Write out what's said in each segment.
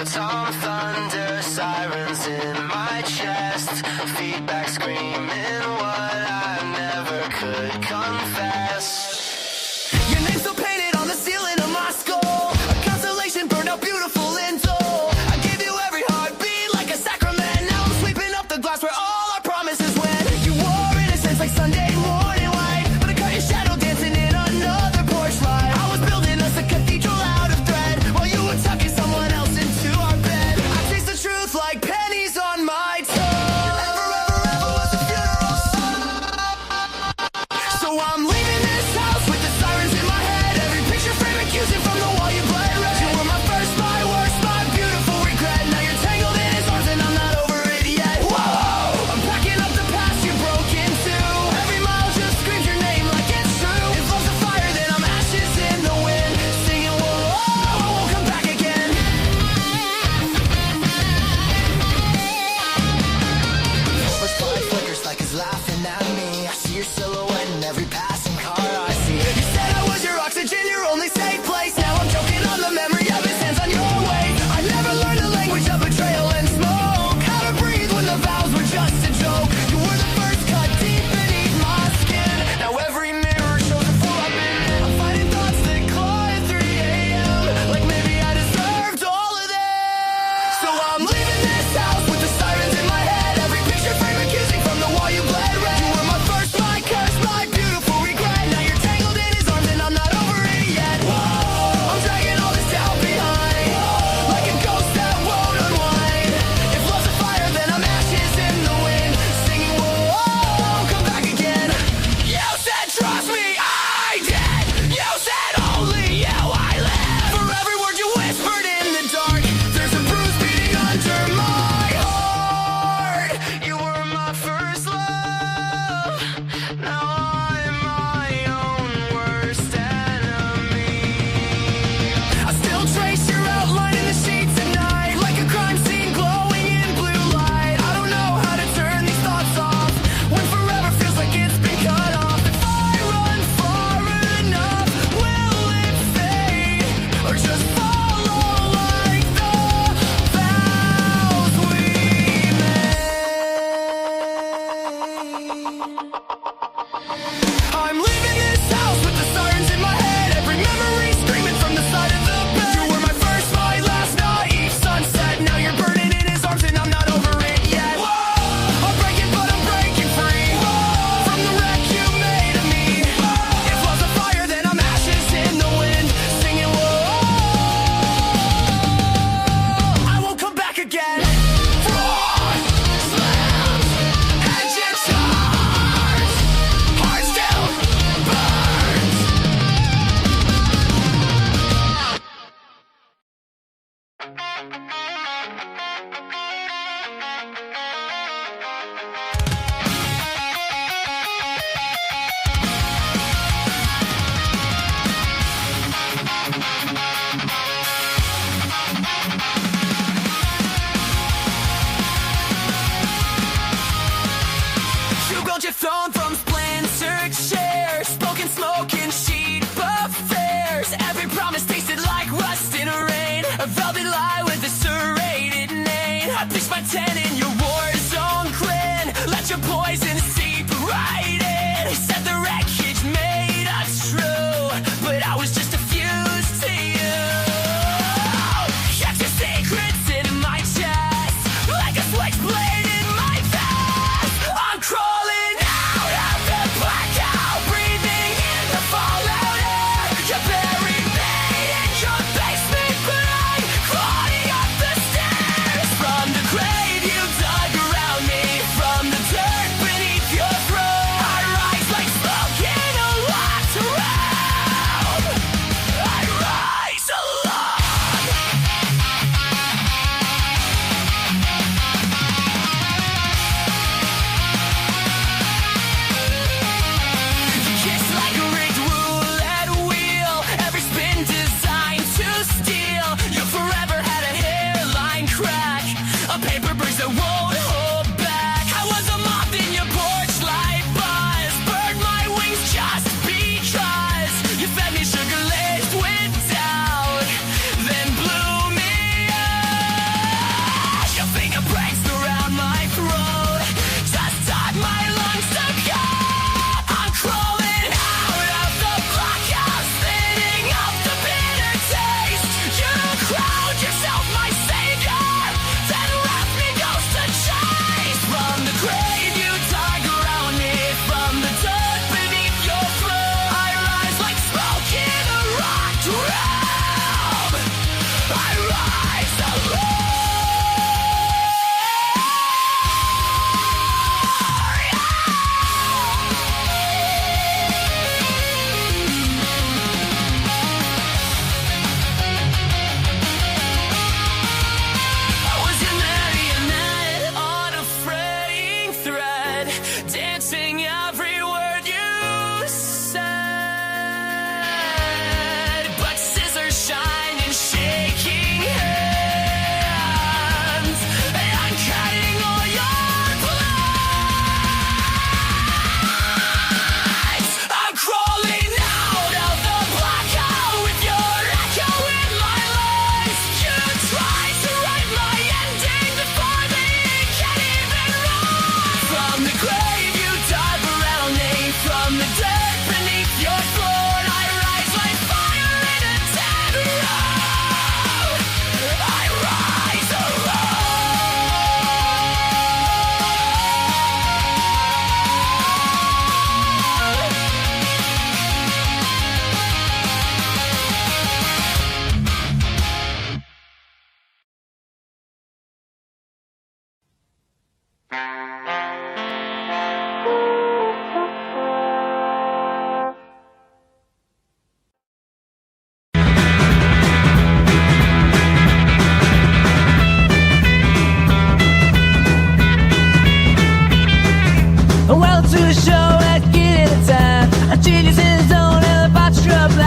Tom thunder, sirens in my chest, feedback screaming what I never could confess. Your name's still painted on the ceiling of my skull, a constellation burned out beautiful and dull. I gave you every heartbeat like a sacrament. Now I'm sweeping up the glass where all our promises went. You wore innocence like Sunday morning light, but I caught your shadow dancing in another porch light. I was building us a cathedral out of thread while you were tucking someone else into our bed. I taste the truth like pennies on my tongue. And forever was a funeral.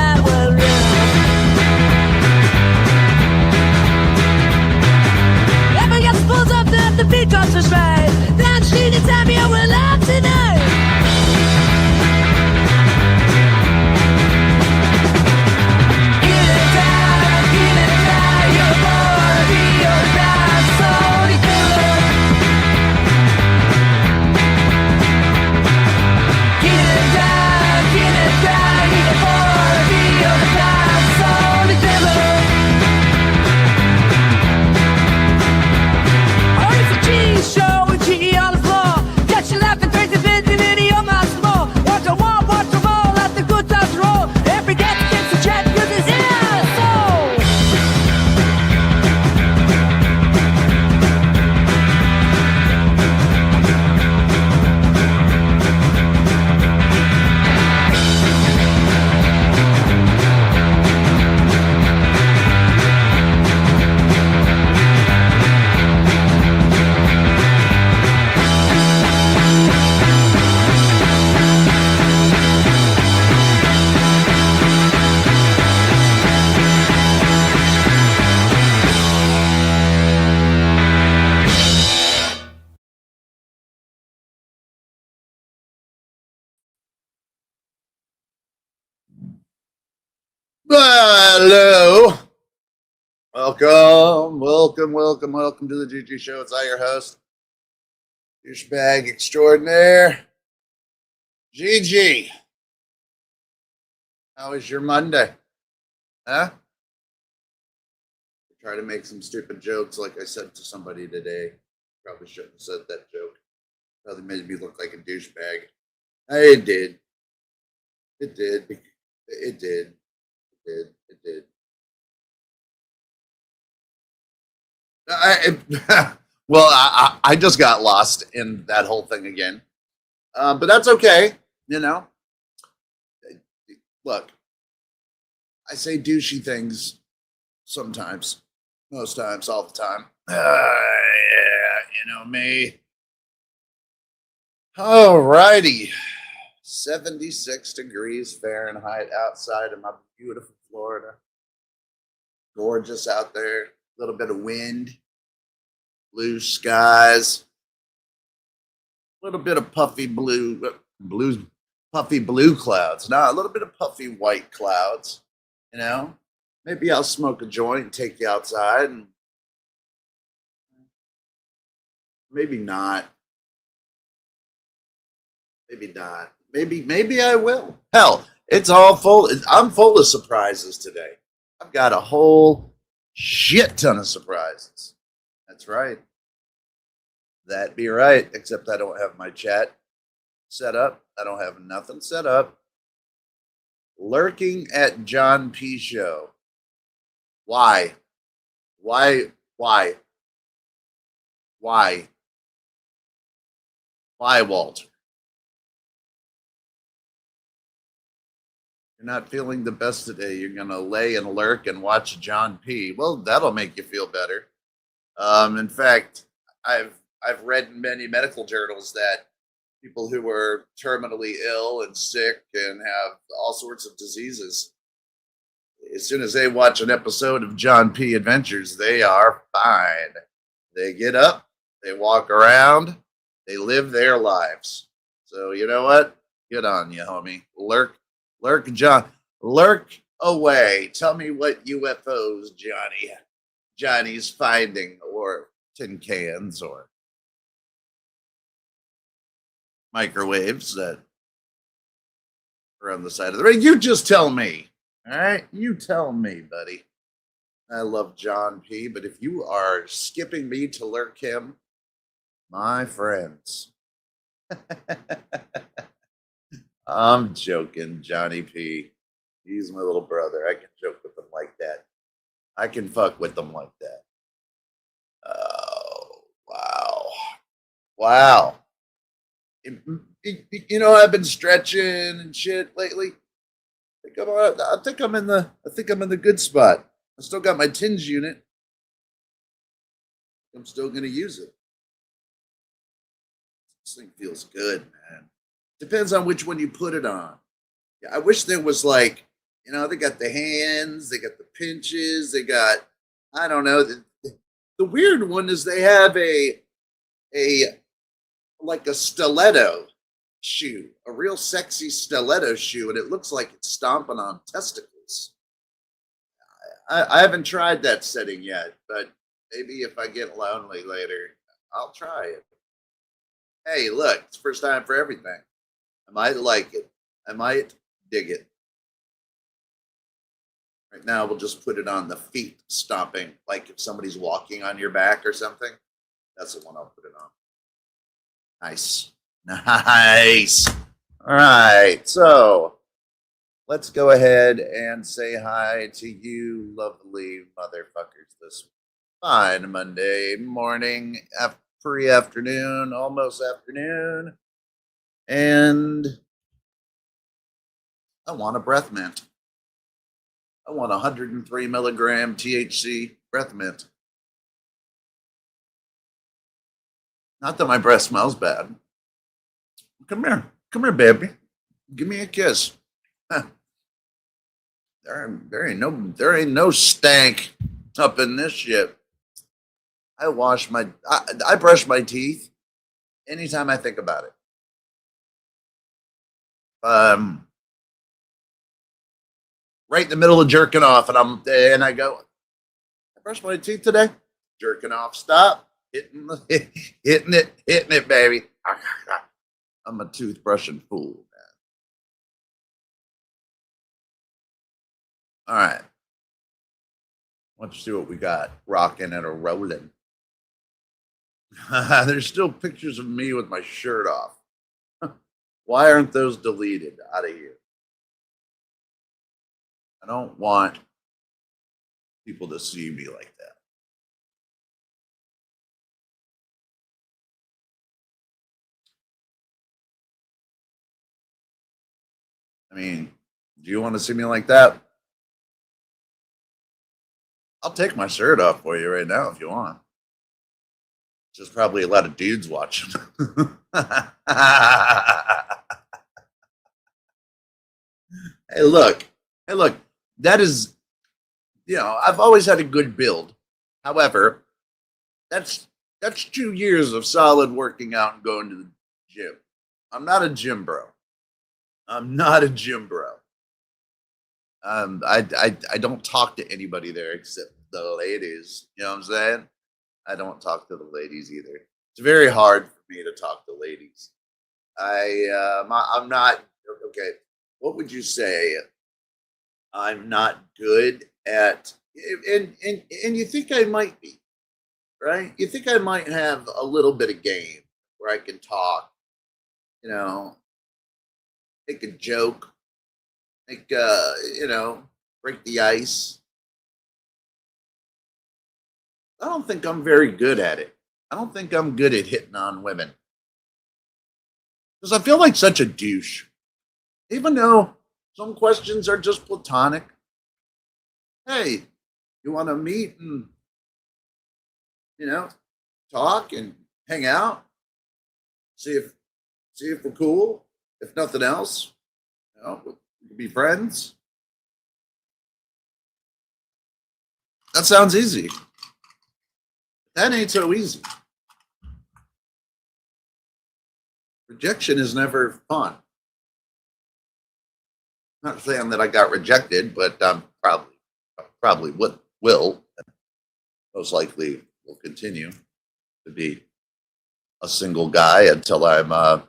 I will run. If I get pulls up the beat drops us right, then she can tell me I will love tonight. Hello. Welcome to the GG Show. It's I, your host, douchebag extraordinaire, GG. How was your Monday? Huh? Try to make some stupid jokes like I said to somebody today. Probably shouldn't have said that joke. Probably made me look like a douchebag. It did. It did. It did. It did. I just got lost in that whole thing again. But that's okay. You know, look, I say douchey things sometimes, most times, all the time. Yeah, you know me. Alrighty. 76 degrees Fahrenheit outside of my beautiful Florida. Gorgeous out there. A little bit of wind, blue skies, a little bit of puffy blue clouds. Now a little bit of puffy white clouds. You know, maybe I'll smoke a joint and take you outside, and maybe not. Maybe not. Maybe I will. Hell, it's all full. I'm full of surprises today. I've got a whole shit ton of surprises. That's right. That be right. Except I don't have my chat set up. I don't have nothing set up. Lurking at John P. Show. Why? Why, Walter? You're not feeling the best today. You're going to lay and lurk and watch John P. Well, that'll make you feel better. In fact, I've read in many medical journals that people who are terminally ill and sick and have all sorts of diseases, as soon as they watch an episode of John P. Adventures, they are fine. They get up, they walk around, they live their lives. So you know what? Good on you, homie. Lurk away. Tell me what UFOs Johnny's finding, or tin cans, or microwaves that are on the side of the road. You just tell me. All right? You tell me, buddy. I love John P., but if you are skipping me to lurk him, my friends. I'm joking, Johnny P. He's my little brother. I can joke with him like that. I can fuck with them like that. Oh, wow. Wow. You know, I've been stretching and shit lately. I think I'm in the good spot. I still got my TINS unit. I'm still gonna use it. This thing feels good, man. Depends on which one you put it on. Yeah, I wish there was like You know, they got the hands, they got the pinches, they got, I don't know. The weird one is they have a like a stiletto shoe, a real sexy stiletto shoe, and it looks like it's stomping on testicles. I haven't tried that setting yet, but maybe if I get lonely later, I'll try it. Hey, look, it's first time for everything. I might like it. I might dig it. Right now, we'll just put it on the feet stomping, like if somebody's walking on your back or something. That's the one I'll put it on. Nice. Nice. All right. So let's go ahead and say hi to you, lovely motherfuckers, this fine Monday morning, pre afternoon, almost afternoon. And I want a breath mint. I want 103 milligram THC breath mint. Not that my breath smells bad. Come here, baby. Give me a kiss. There ain't no stank up in this shit. I brush my teeth anytime I think about it. Right in the middle of jerking off, and I go, I brushed my teeth today. Jerking off, stop, hitting it, baby. I'm a toothbrushing fool, man. All right, let's see what we got. Rocking and a rolling. There's still pictures of me with my shirt off. Why aren't those deleted out of here? I don't want people to see me like that. I mean, do you want to see me like that? I'll take my shirt off for you right now if you want. There's probably a lot of dudes watching. Hey, look. That is, I've always had a good build. However, that's 2 years of solid working out and going to the gym. I'm not a gym bro. I don't talk to anybody there except the ladies. You know what I'm saying? I don't talk to the ladies either. It's very hard for me to talk to ladies. I'm not okay. What would you say? I'm not good at, and you think I might be, right? You think I might have a little bit of game where I can talk, make a joke, break the ice. I don't think I'm very good at it. I don't think I'm good at hitting on women because I feel like such a douche, even though some questions are just platonic. Hey, you want to meet and, talk and hang out? See if we're cool. If nothing else, we can be friends. That sounds easy. That ain't so easy. Rejection is never fun. Not saying that I got rejected, but probably will most likely will continue to be a single guy until I'm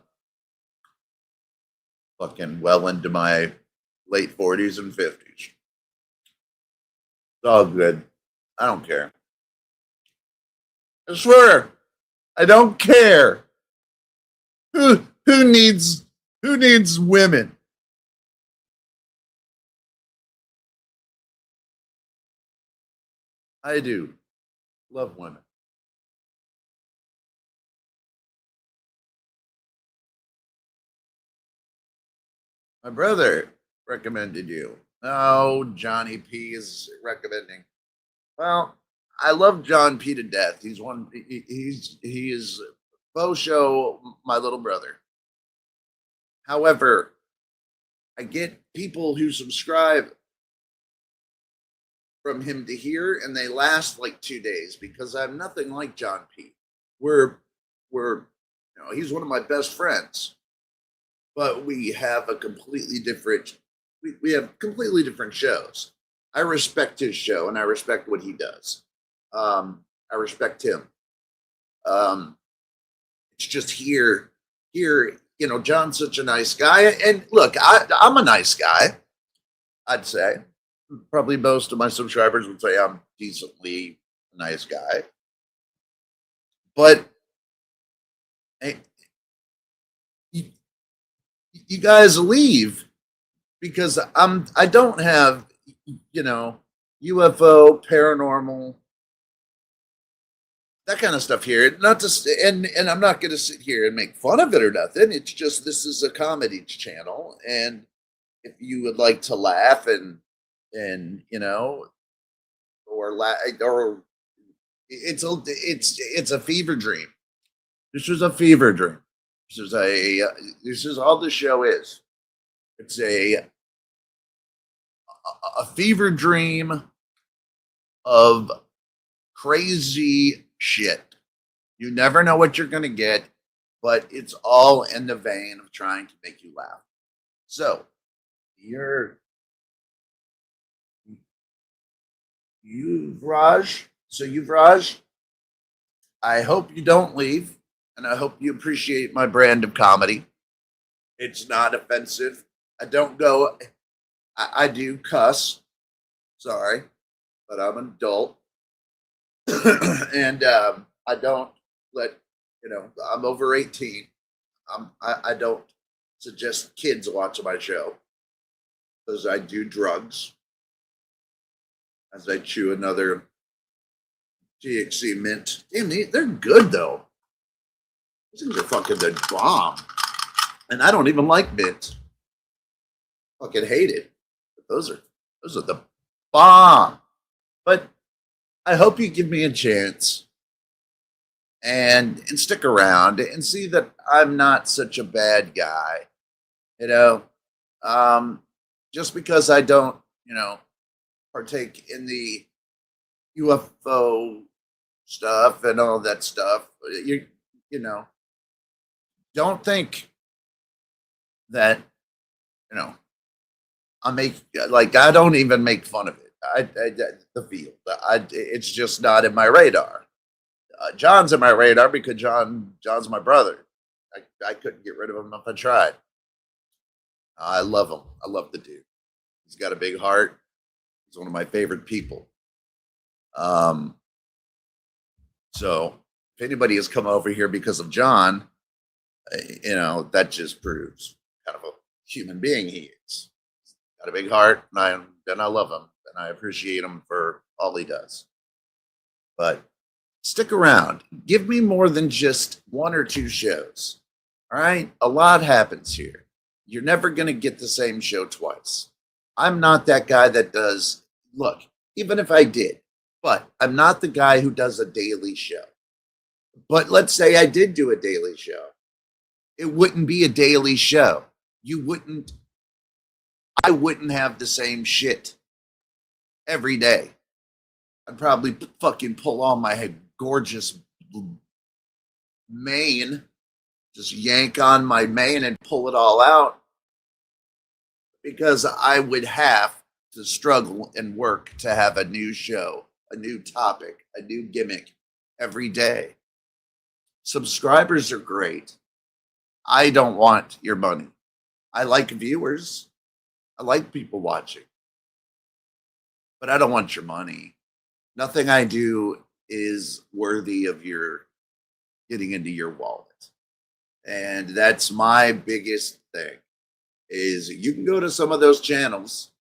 fucking well into my late 40s and 50s. It's all good. I don't care. I swear, I don't care. Who needs women? I do love women. My brother recommended you. No, Johnny P is recommending. Well, I love John P to death. He is faux show my little brother. However, I get people who subscribe from him to here, and they last like 2 days because I'm nothing like John P. We're he's one of my best friends, but we have a completely different we have completely different shows. I respect his show and I respect what he does. I respect him. Um, it's just here, John's such a nice guy. And look, I'm a nice guy, I'd say. Probably most of my subscribers would say I'm decently a nice guy. But hey, you, you guys leave because I don't have, UFO, paranormal, that kind of stuff here. Not to and I'm not going to sit here and make fun of it or nothing. It's just this is a comedy channel, and if you would like to laugh and or it's a fever dream. This is a fever dream. This is all the show is. It's a fever dream of crazy shit. You never know what you're going to get, but it's all in the vein of trying to make you laugh. So, Yuvraj, I hope you don't leave, and I hope you appreciate my brand of comedy. It's not offensive. I don't go, I do cuss. Sorry, but I'm an adult. And I don't let, I'm over 18. I don't suggest kids watch my show because I do drugs as I chew another THC mint. Damn, they're good though. These things are fucking the bomb. And I don't even like mint. Fucking hate it. But those are the bomb. But I hope you give me a chance and stick around and see that I'm not such a bad guy. Just because I don't, partake in the UFO stuff and all that stuff. Don't think that, I don't even make fun of it. The field, it's just not in my radar. John's in my radar because John's my brother. I couldn't get rid of him if I tried. I love him. I love the dude. He's got a big heart. He's one of my favorite people. So if anybody has come over here because of John, that just proves kind of a human being he is. He's got a big heart, and I love him, and I appreciate him for all he does. But stick around. Give me more than just one or two shows. All right? A lot happens here. You're never going to get the same show twice. I'm not that guy that does, look, even if I did, but I'm not the guy who does a daily show. But let's say I did do a daily show. It wouldn't be a daily show. I wouldn't have the same shit every day. I'd probably fucking pull on my gorgeous mane, just yank on my mane and pull it all out because I would have to struggle and work to have a new show, a new topic, a new gimmick every day. Subscribers are great. I don't want your money. I like viewers. I like people watching. But I don't want your money. Nothing I do is worthy of your getting into your wallet. And that's my biggest thing is you can go to some of those channels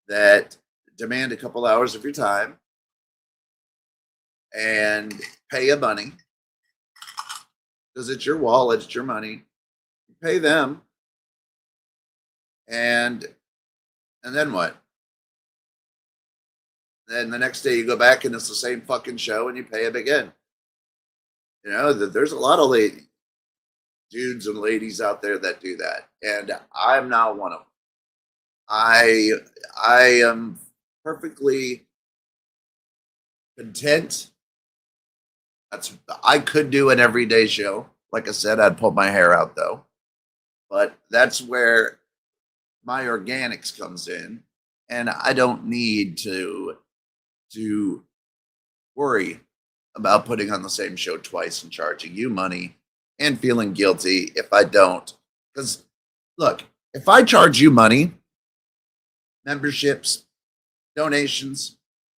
that demand a couple hours of your time and pay a money because it's your wallet, it's your money. You pay them, and then what? Then the next day you go back and it's the same fucking show and you pay them again. There's a lot of dudes and ladies out there that do that, and I'm not one of them. I am perfectly content. I could do an everyday show. Like I said, I'd pull my hair out though. But that's where my organics comes in, and I don't need to worry about putting on the same show twice and charging you money and feeling guilty if I don't. Because look, if I charge you money, memberships, donations,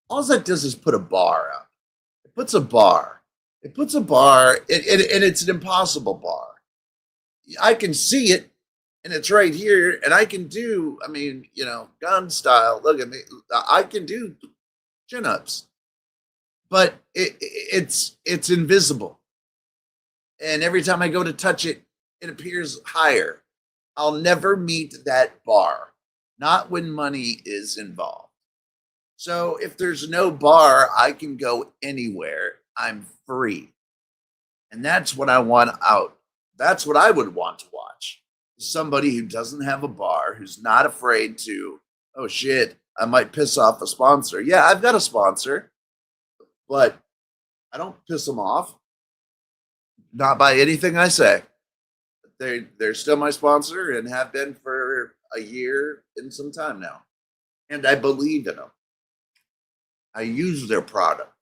all that does is put a bar up. It puts a bar. It puts a bar, and it's an impossible bar. I can see it, and it's right here, and I can do, I mean, gun style. Look at me. I can do chin-ups, but it's invisible. And every time I go to touch it, it appears higher. I'll never meet that bar, not when money is involved. So if there's no bar, I can go anywhere. I'm free. And that's what I want out. That's what I would want to watch. Somebody who doesn't have a bar, who's not afraid to, oh shit, I might piss off a sponsor. Yeah, I've got a sponsor, but I don't piss them off. Not by anything I say. They're still my sponsor and have been for a year and some time now. And I believe in them. I use their product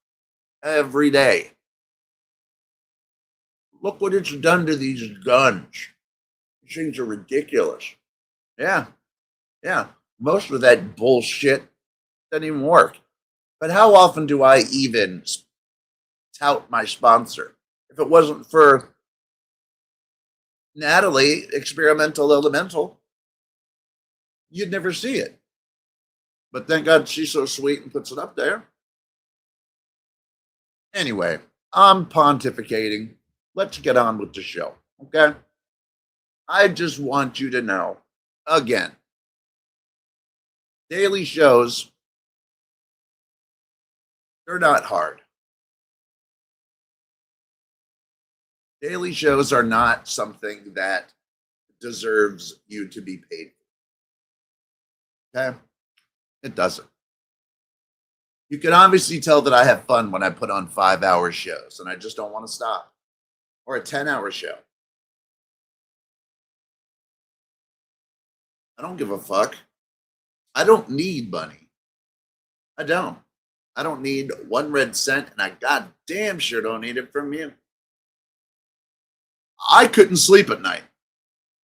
every day. Look what it's done to these guns. These things are ridiculous. Yeah. Most of that bullshit doesn't even work. But how often do I even tout my sponsor? If it wasn't for Natalie, Experimental Elemental, you'd never see it. But thank God she's so sweet and puts it up there. Anyway, I'm pontificating. Let's get on with the show, okay? I just want you to know, again, daily shows, they're not hard. Daily shows are not something that deserves you to be paid for. Okay? It doesn't. You can obviously tell that I have fun when I put on 5-hour shows and I just don't want to stop. Or a 10-hour show. I don't give a fuck. I don't need money. I don't. I don't need 1 red cent, and I goddamn sure don't need it from you. I couldn't sleep at night.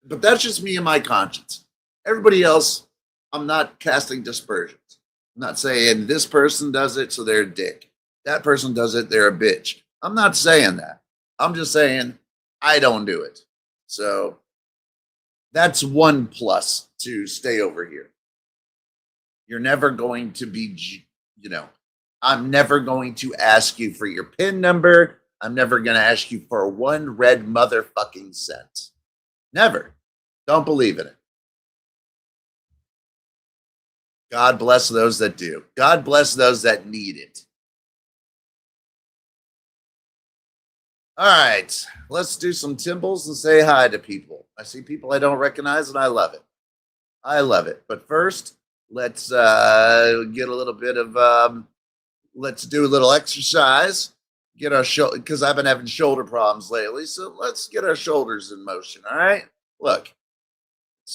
But that's just me and my conscience. Everybody else, I'm not casting dispersions. I'm not saying this person does it, so they're a dick. That person does it, they're a bitch. I'm not saying that. I'm just saying I don't do it. So that's 1 plus to stay over here. You're never going to be, I'm never going to ask you for your PIN number. I'm never going to ask you for 1 red motherfucking cent. Never. Don't believe in it. God bless those that do. God bless those that need it. All right, let's do some Timbles and say hi to people. I see people I don't recognize, and I love it. I love it. But first, let's get a little bit of, let's do a little exercise. Get our shoulder, because I've been having shoulder problems lately. So let's get our shoulders in motion. All right. Look,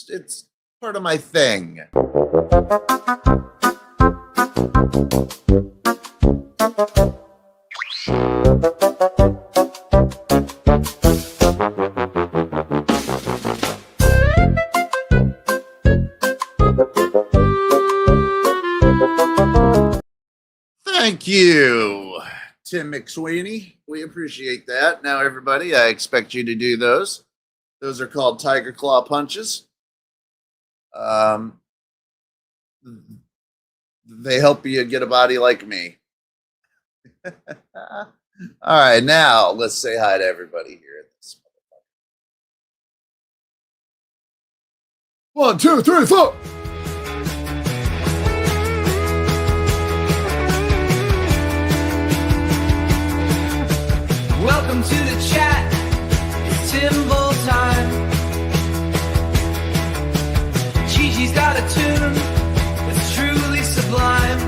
it's part of my thing. Thank you, Tim McSweeney. We appreciate that. Now, everybody, I expect you to do those. Those are called Tiger Claw punches. They help you get a body like me. All right, now let's say hi to everybody here at this. 1, 2, 3, 4. Welcome to the chat. It's Timble time. Gigi's got a tune that's truly sublime.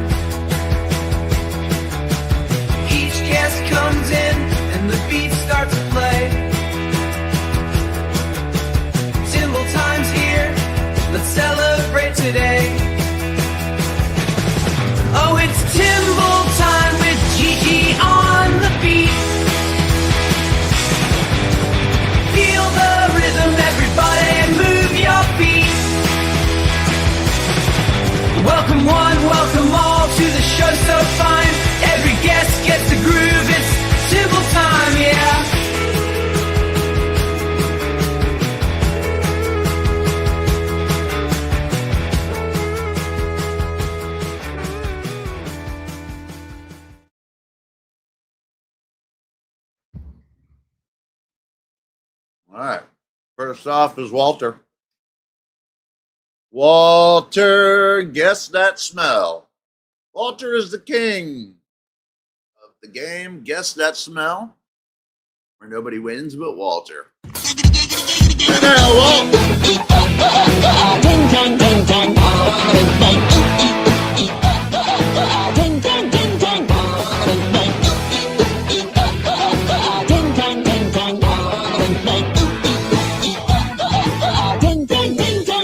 All right. First off is Walter. Walter, guess that smell. Walter is the king of the game. Guess that smell. Where nobody wins but Walter. And now, Walt. Ding dong ding dong. Ding dong ding dong. Ding dong ding dong. Ding dong ding dong.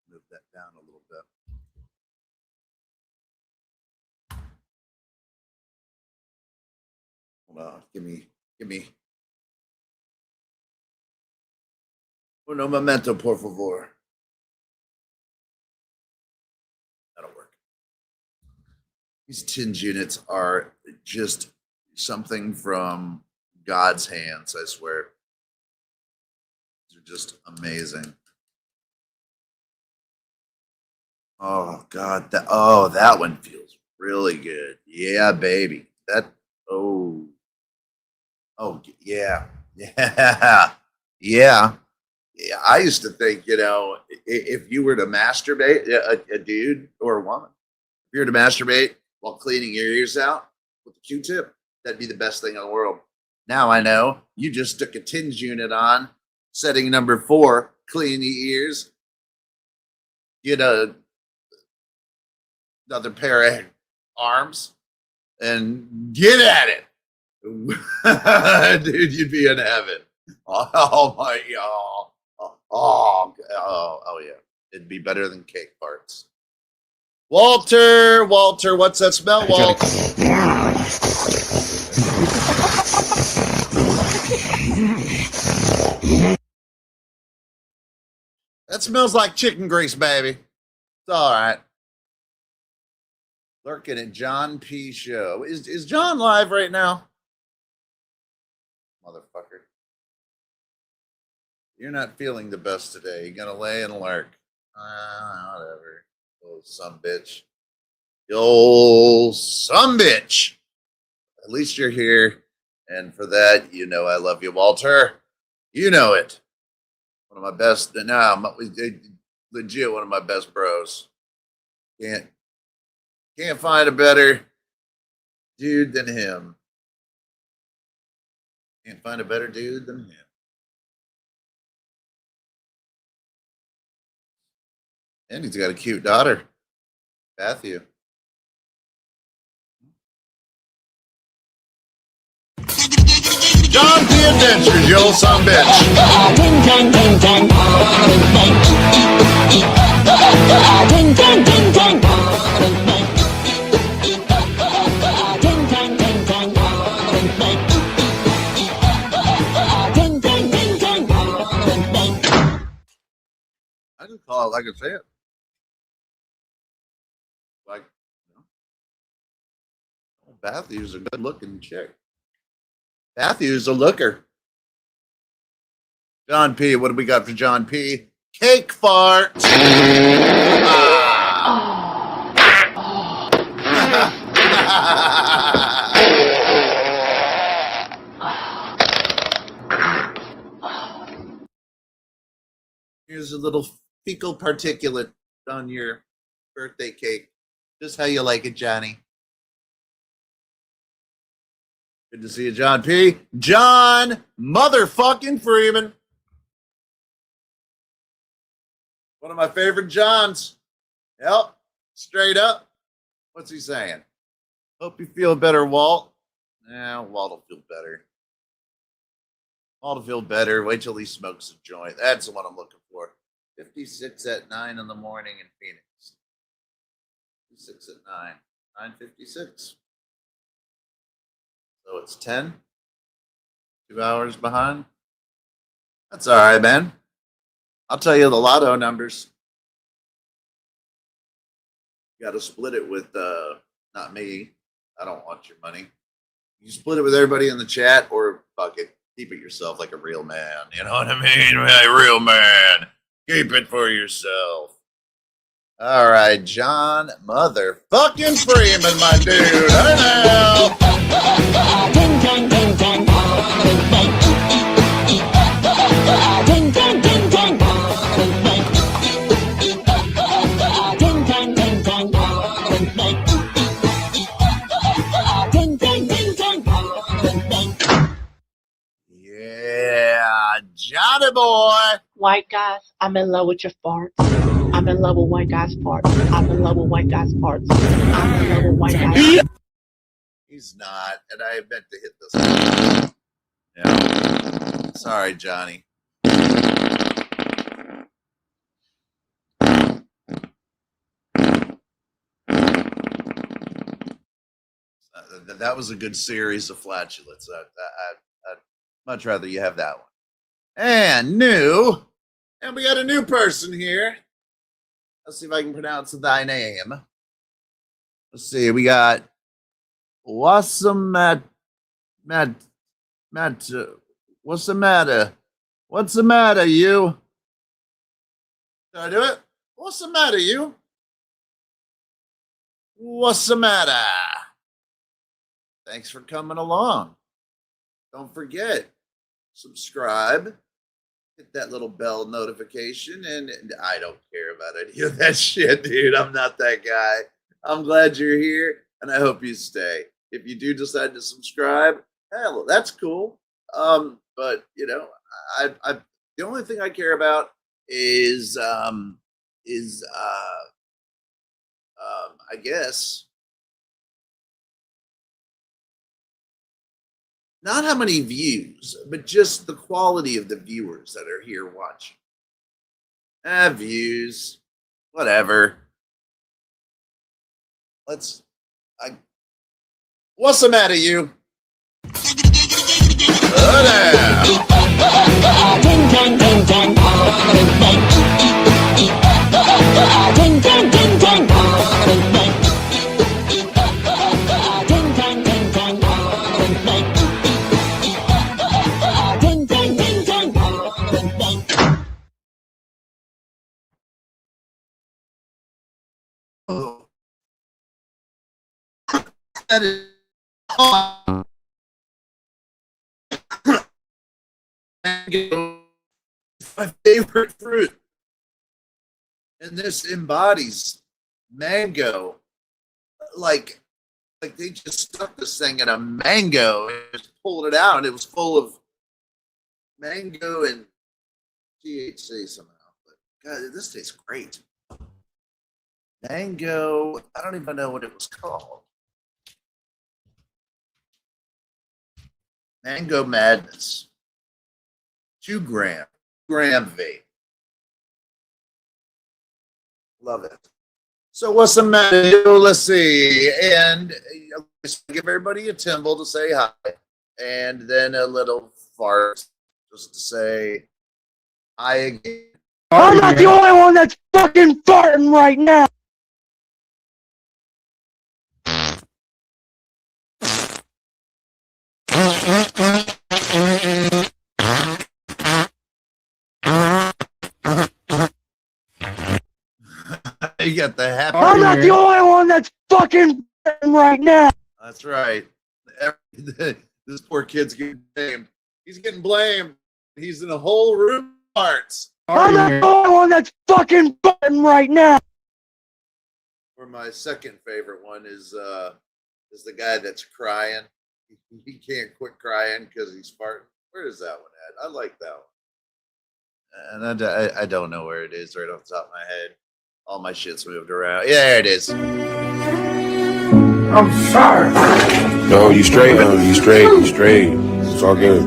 Move that down a little bit. Hold on. Give me. Uno momento, por favor. That'll work. These tinge units are just something from God's hands, I swear. They're just amazing. Oh God, that one feels really good. Yeah, baby. Oh yeah. Yeah. I used to think, if you were to masturbate, a dude or a woman, if you were to masturbate while cleaning your ears out with a Q-tip, that'd be the best thing in the world. Now I know you just stuck a tinge unit on, setting number 4, clean the ears, get another pair of arms, and get at it. Dude, you'd be in heaven. Oh my God. Oh yeah. It'd be better than cake parts. Walter, what's that smell, Walt? That smells like chicken grease, baby. It's all right. Lurking at John P. Show. Is John live right now? Motherfucker. You're not feeling the best today. You're gonna lay and lurk. Whatever. Old sumbitch. You old sumbitch. At least you're here. And for that, I love you, Walter. You know it. One of my best, legit one of my best bros. Can't find a better dude than him. Can't find a better dude than him. And he's got a cute daughter, Matthew. John P. Adventures, you old son bitch. Ding dong ding dong. Ding dong ding dong. Ding dong ding dong. Ding dong ding dong. I just call it like I say it. Like, Matthew's a good looking chick. Matthew's a looker. John P. What do we got for John P? Cake fart. Here's a little fecal particulate on your birthday cake. Just how you like it, Johnny. Good to see you, John P. John motherfucking Freeman. One of my favorite Johns. Yep, straight up. What's he saying? Hope you feel better, Walt. Walt will feel better. Walt will feel better. Wait till he smokes a joint. That's the one I'm looking for. 56 at 9 in the morning in Phoenix. 56 at 9. 9:56. So it's 10. 2 hours behind. That's all right, man. I'll tell you the lotto numbers. You got to split it with, not me. I don't want your money. You split it with everybody in the chat, or fuck it. Keep it yourself like a real man. You know what I mean? Like a real man. Keep it for yourself. All right, John motherfucking Freeman, my dude. Hey now. Ding dong ding dong. Ting tang ting tang. Ting tang ting tang. Ting tang ting tang. Yeah, Johnny boy. White guys, I'm in love with your farts. I'm in love with white guys' farts. I'm in love with white guys' farts. I'm in love with white guys. He's not, and I meant to hit this. Yeah. Sorry, Johnny. That was a good series of flatulence. I'd much rather you have that one. And we got a new person here. Let's see if I can pronounce thy name. Let's see, we got Matt, what's the matter? What's the matter, you? Did I do it? What's the matter, you? What's the matter? Thanks for coming along. Don't forget, subscribe, hit that little bell notification, and I don't care about any of that shit, dude. I'm not that guy. I'm glad you're here, and I hope you stay. If you do decide to subscribe, hell, that's cool. But you know, I the only thing I care about is I guess not how many views, but just the quality of the viewers that are here watching. Views, whatever. What's the matter, you? Ting tang ting tang. Ting tang ting tang. Ting tang ting tang. Ting tang ting tang. Oh. That is mango is my favorite fruit. And this embodies mango. Like they just stuck this thing in a mango and just pulled it out, and it was full of mango and THC somehow. But God, this tastes great. Mango, I don't even know what it was called. Mango Madness. 2 gram vape. Love it. So what's the matter? Let's see. And give everybody a timble to say hi. And then a little fart just to say hi again. I'm not the only one that's fucking farting right now. You got the happy. I'm not the only one that's fucking farting right now. That's right. This poor kid's getting blamed. He's getting blamed. He's in a whole room of farts. I'm not the only one that's fucking farting right now. Or my second favorite one is the guy that's crying. He can't quit crying because he's farting. Where is that one at? I like that one. And I don't know where it is right off the top of my head. All my shit's moved around. Yeah, there it is. I'm sorry. No, you straight, man. You straight. You straight. It's all good.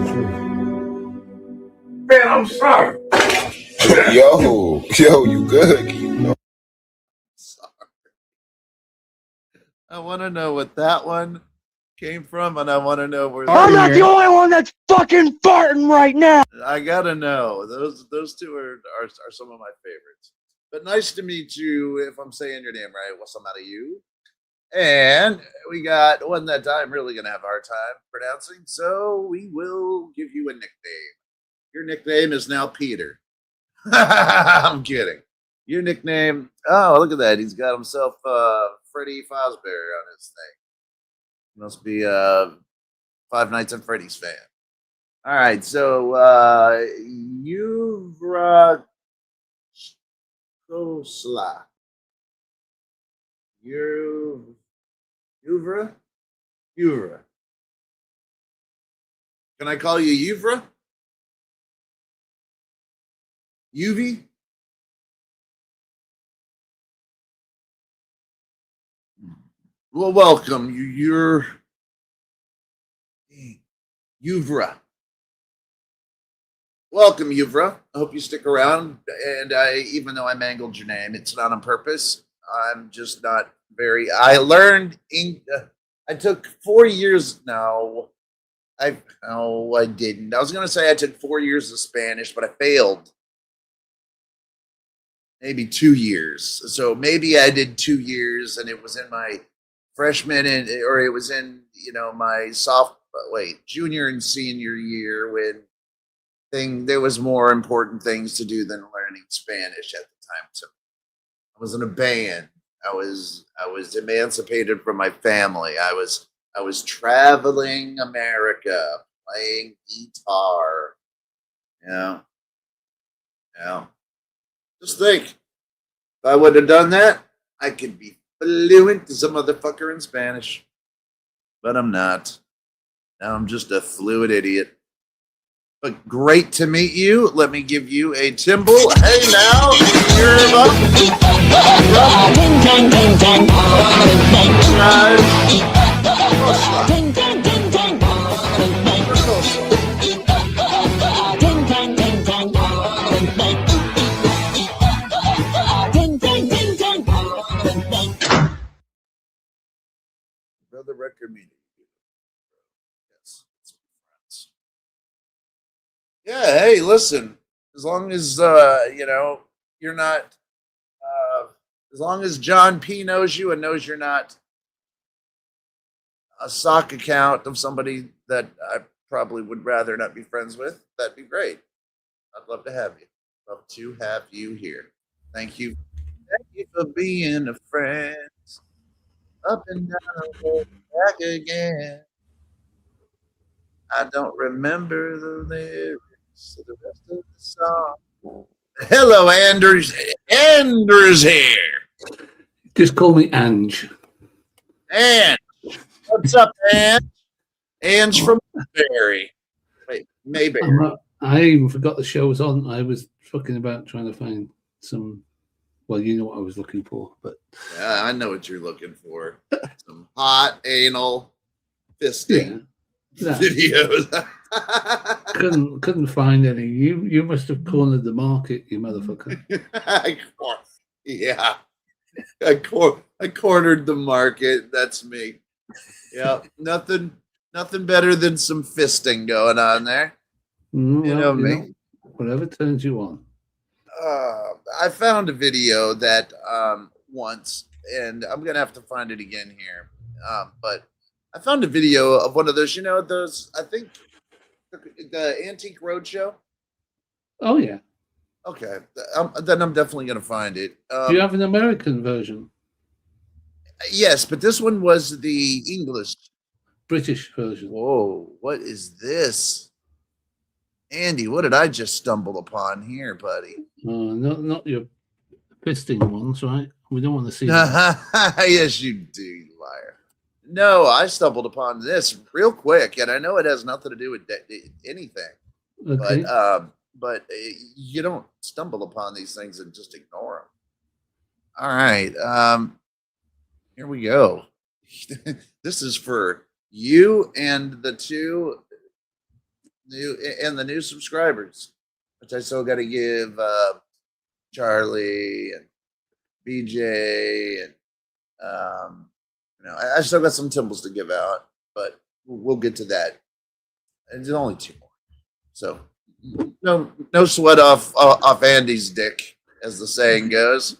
Man, I'm sorry. Yo, you good? You know. Sorry. I want to know what that one came from, and I want to know where. I'm not the only one that's fucking farting right now. I gotta know. Those two are some of my favorites. But nice to meet you, if I'm saying your name right. What's the matter, you? And we got one that I'm really gonna have a hard time pronouncing, so we will give you a nickname. Your nickname is now Peter. I'm kidding. Your nickname. Oh, look at that. He's got himself Freddy Fazbear on his thing. Must be Five Nights at Freddy's fan. All right, so Yuvra Kosla. Yuvra? Yuvra. Can I call you Yuvra? Yuvi? Well, welcome. You're Yuvra. Welcome, Yuvra. I hope you stick around. And even though I mangled your name, it's not on purpose. I'm just not very. I learned. I took 4 years now. I didn't. I was gonna say I took 4 years of Spanish, but I failed. Maybe 2 years. So maybe I did 2 years, and it was in my freshman or it was in my junior and senior year when there was more important things to do than learning Spanish at the time. So I was in a band. I was emancipated from my family. I was traveling America, playing guitar. Yeah. Just think, if I would have done that, I could be fluent as a motherfucker in Spanish. But I'm not. Now I'm just a fluid idiot. But great to meet you. Let me give you a timble. Hey now, you're up. Ding dang ding dang. Ding dang ding dang. Ding dang ding dang. Ding dang ding dang. Another record meeting. Yes, it's friends. Yeah, hey, listen. As long as you're not as long as John P knows you and knows you're not a sock account of somebody that I probably would rather not be friends with, that'd be great. I'd love to have you. Love to have you here. Thank you. Thank you for being a friend. Up and down, back again. I don't remember the lyrics of the rest of the song. Hello, Anders. Anders here. Just call me Ange. And what's up, Ange? Ange from Mayberry. Wait, Mayberry. I even forgot the show was on. I was fucking about trying to find some. Well, you know what I was looking for, but Yeah, I know what you're looking for. Some hot anal fisting yeah, videos. couldn't find any. You must have cornered the market, you motherfucker. Yeah. I cornered the market. That's me. Yeah. Nothing better than some fisting going on there. You know me. Whatever turns you on. I found a video that once, and I'm gonna have to find it again here. But I found a video of one of those, those, I think the Antique Roadshow. Oh yeah. Okay, then I'm definitely gonna find it. Do you have an American version? Yes, but this one was the English. British version. Whoa, what is this? Andy, what did I just stumble upon here, buddy? Not your fisting ones, right? We don't want to see that. Yes, you do, you liar. No, I stumbled upon this real quick, and I know it has nothing to do with anything. Okay. But you don't stumble upon these things and just ignore them. All right, here we go. This is for you and the new subscribers, which I still got to give Charlie and BJ and I still got some Timbles to give out, but we'll get to that. And there's only 2 more, so no sweat off Andy's dick, as the saying goes.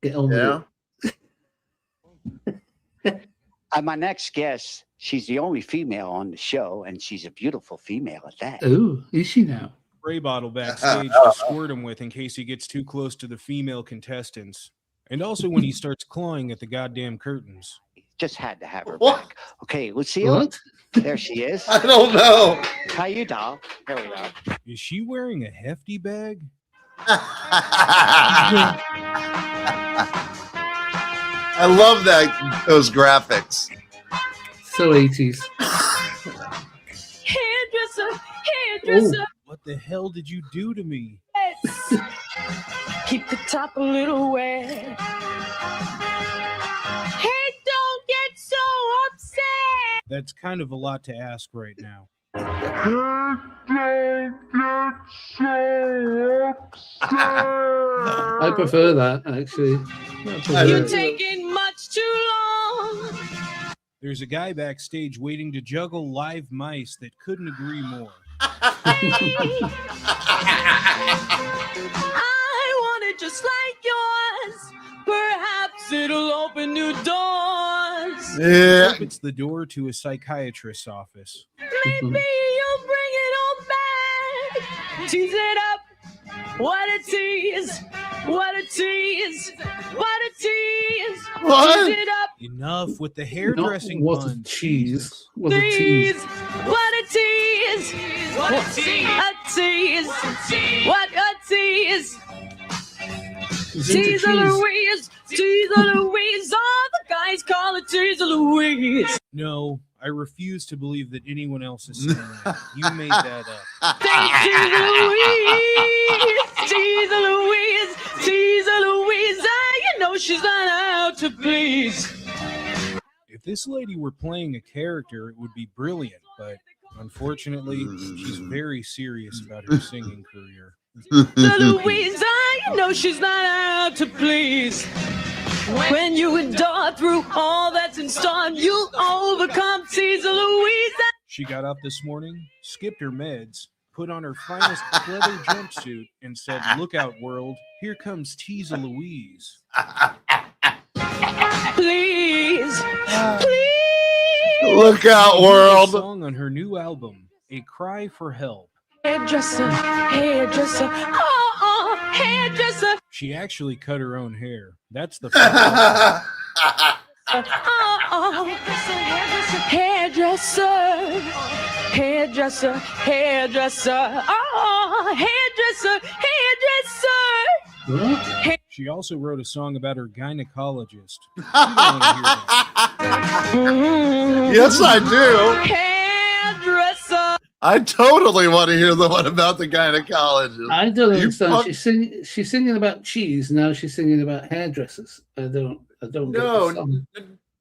Get on with it. My next guest, she's the only female on the show, and she's a beautiful female at that. Oh, is she now? Spray bottle backstage to squirt him with in case he gets too close to the female contestants. And also when he starts clawing at the goddamn curtains. Just had to have her What? back. Okay, Lucille. What? There she is. I don't know. How you, doll? There we go. Is she wearing a hefty bag? I love those graphics. So 80s. Hairdresser, hairdresser. What the hell did you do to me? Keep the top a little wet. Hey, don't get so upset. That's kind of a lot to ask right now. I prefer that, actually. I prefer You're it. taking much too long. There's a guy backstage waiting to juggle live mice that couldn't agree more. I want it just like yours. Perhaps it'll open new doors. Yeah. Opens the door to a psychiatrist's office. Maybe you'll bring it all back. Tease it up. What a tease. What a tease. What a tease. What? Tease it up. Enough with the Not hairdressing what a puns. cheese. What a tease. Tease. What a tease. What a tease. A tease. What a tease. It's into Tease cheese. Louise. Tease Louise. All the guys call it Tease Louise. No, I refuse to believe that anyone else is saying that. You made that up. Tease Louise. Tease Louise. Tease Louise. You know she's not out to please. If this lady were playing a character, it would be brilliant, but unfortunately, she's very serious about her singing career. Louisa, you know she's not out to please. When you endure through all that's in store, you'll overcome. Tease Louisa. She got up this morning, skipped her meds, put on her finest leather jumpsuit, and said, "Look out, world, here comes Tease Louise." Please, please. Look out, A world. song on her new album, "A Cry for Help." Hairdresser, hairdresser, hairdresser, She actually cut her own hair. That's the fact. hairdresser, hairdresser, hairdresser, hairdresser, hairdresser. What? She also wrote a song about her gynecologist. You don't want to hear that. Yes, I do. Hairdresser. I totally want to hear the one about the gynecologist. I don't You understand. fuck- She's singing about cheese. Now she's singing about hairdressers. I don't get the No, song.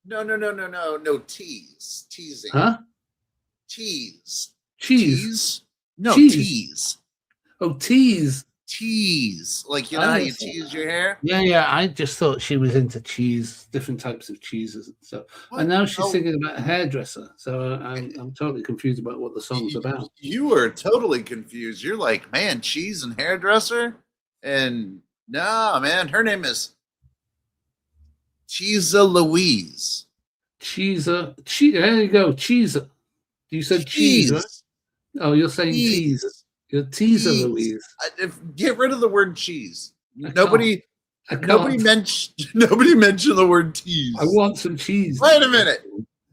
no. Teasing. Huh? Tease. Cheese. No, Cheese. tease. Oh, tease. Tease. Like, you know I how don't you see tease your hair? Yeah. I just thought she was into cheese, different types of cheeses and stuff. And now she's No. singing about a hairdresser. So I'm totally confused about what the song's about. You were totally confused. You're like, man, cheese and hairdresser? And no, man, her name is Teasa Louise. Cheeser. There you go. Cheeser. You said cheese, right? Oh, you're saying Cheese. tease. You're teaser, Cheese. Louise. Get rid of the word cheese. I Nobody can't. mentioned the word tease. I want some cheese. Wait a minute.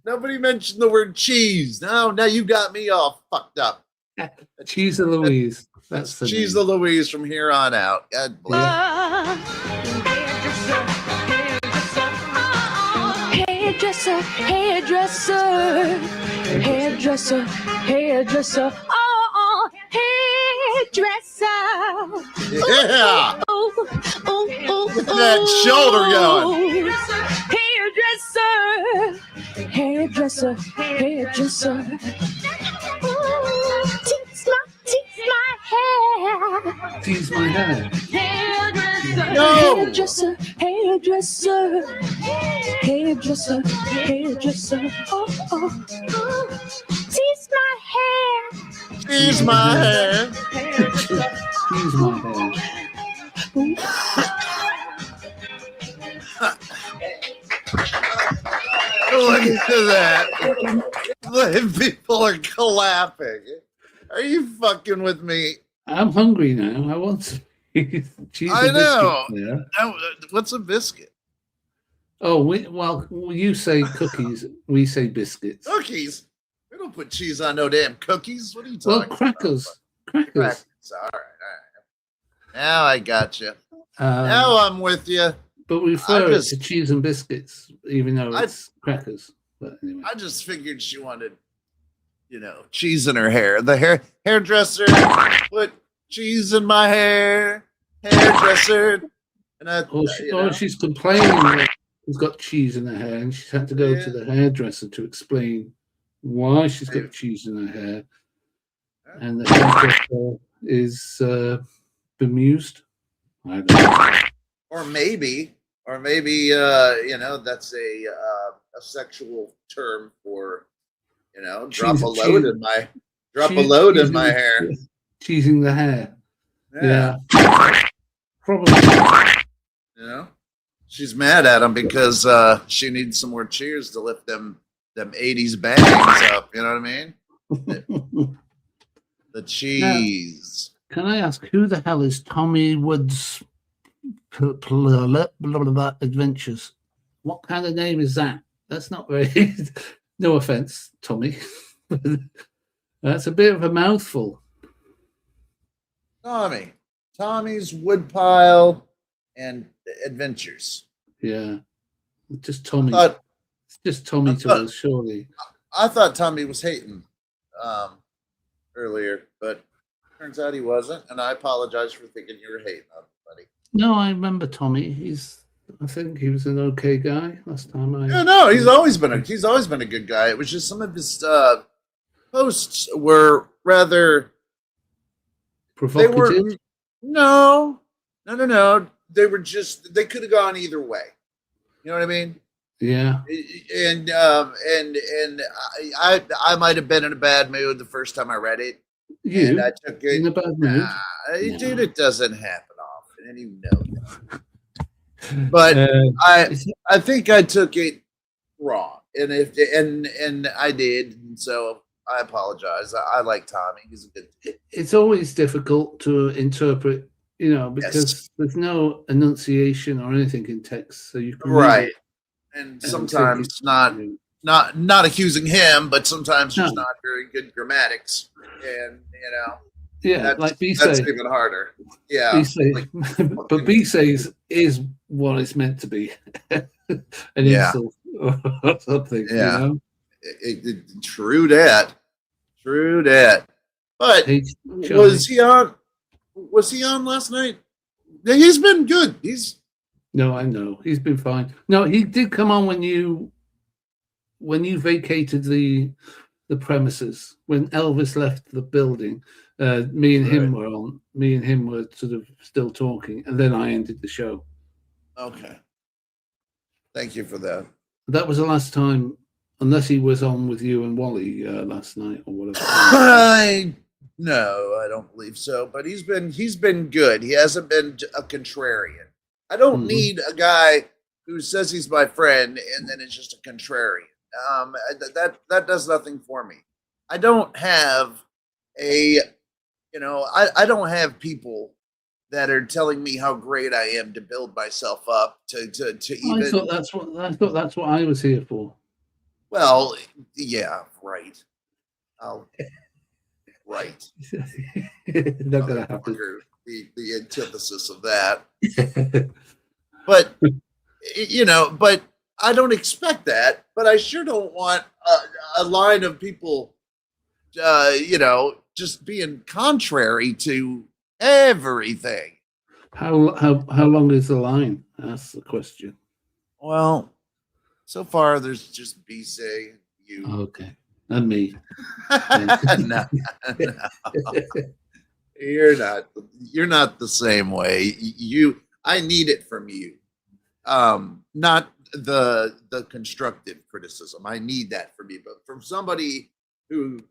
Nobody mentioned the word cheese. No, now you got me all fucked up. Cheeser Louise. That's the She's name. the Louise from here on out. God bless. Hairdresser, hairdresser, hairdresser, hairdresser, hairdresser. Yeah. Get that shoulder going. Hairdresser, hairdresser, hairdresser. Tease my hair. Tease my hair. No. Hairdresser, hairdresser, hairdresser, hairdresser. Tease my hair. Tease my hair. Tease my hair. Look at that. People are clapping. Are you fucking with me? I'm hungry now. I want some cheese. I and know. biscuits, yeah. Now, what's a biscuit? Oh, you say cookies, we say biscuits. Cookies? We don't put cheese on no damn cookies. What are you Well, talking crackers. about? Crackers. Crackers. All right. Now I got you. Um, Now I'm with you. but we refer just- it to cheese and biscuits, even though I- it's crackers. But anyway. I just figured she wanted, cheese in her hair. The hairdresser put cheese in my hair. Hairdresser. And She's complaining that she's got cheese in her hair, and she's had to go Yeah. to the hairdresser to explain why she's got cheese in her hair. And the hairdresser is bemused. I don't know. or maybe, that's a sexual term for, drop a load in my hair. Cheesing the hair. Yeah. Probably. She's mad at him because she needs some more cheers to lift them 80s bangs up. You know what I mean? The cheese. Can I ask who the hell is Tommy Woods Adventures? What kind of name is that? That's not very. No offense, Tommy. That's a bit of a mouthful. Tommy's Woodpile and Adventures. Yeah, just Tommy. But It's just Tommy to us, surely. I thought Tommy was hating earlier, but turns out he wasn't, and I apologize for thinking you were hating on him, buddy. No, I remember Tommy. I think he was an okay guy last time I. Yeah, no, he's always been a good guy. It was just some of his posts were rather Provocative. No. They could have gone either way. You know what I mean? Yeah. And I might have been in a bad mood the first time I read it. You And I took it in a bad mood? Dude, it doesn't happen often, and you know that. But I think I took it wrong, and I did, and so I apologize. I like Tommy; he's a good. It's always difficult to interpret, because there's no enunciation or anything in text, so you can read Right, it and think sometimes it's, not accusing him, but sometimes just not very good grammatics, and yeah, like B that's say. even harder. Yeah, B say, but B says is what it's meant to be, an insult or something. Yeah. True that. But was he on last night? Yeah, he's been good. No, I know he's been fine. No, he did come on when you vacated the premises, when Elvis left the building. Me and him were on. Me and him were sort of still talking, and then I ended the show. Okay. Thank you for that. That was the last time, unless he was on with you and Wally last night or whatever. No, I don't believe so. But he's been good. He hasn't been a contrarian. I don't need a guy who says he's my friend and then is just a contrarian. That does nothing for me. I don't have I don't have people that are telling me how great I am to build myself up to even. I thought that's what I was here for. Well, yeah, right. Right. Not gonna happen. The antithesis of that. But but I don't expect that. But I sure don't want a line of people, just being contrary to everything. How long is the line? That's the question. Well, so far there's just BC, you. Okay, and me. No. You're not the same way. I need it from you. Not the constructive criticism. I need that from you, but from somebody who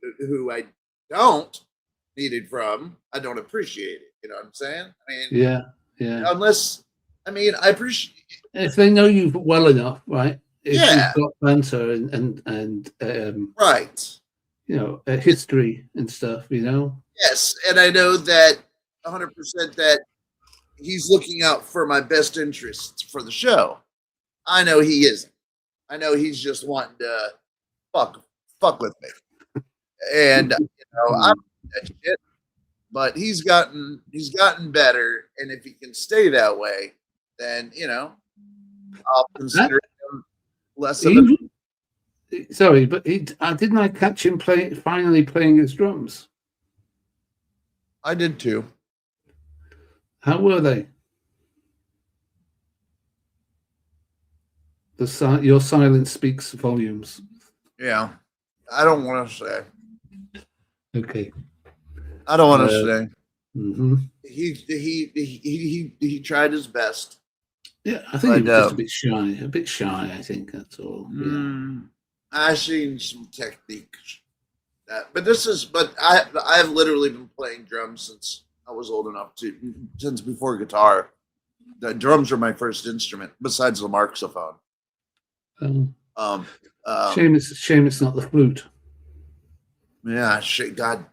I don't need it from, I don't appreciate it. You know what I'm saying? I mean, Yeah. Unless, I appreciate. If they know you well enough, right? If Yeah. you've got banter and Right. A history and stuff, Yes, and I know that 100% that he's looking out for my best interests for the show. I know he isn't. I know he's just wanting to fuck with me, and I'm that shit. But he's gotten better, and if he can stay that way, then I'll consider him less of a. Sorry, but didn't I catch him finally playing his drums? I did too. How were they? Your silence speaks volumes. Yeah, I don't want to say. Okay. I don't want to say. Mm-hmm. He tried his best. Yeah, I think he was just a bit shy. A bit shy, I think that's all. I've seen some techniques. But I've literally been playing drums since I was old enough since before guitar. The drums are my first instrument besides the marxophone. Shame it's not the flute. Yeah, shit, God,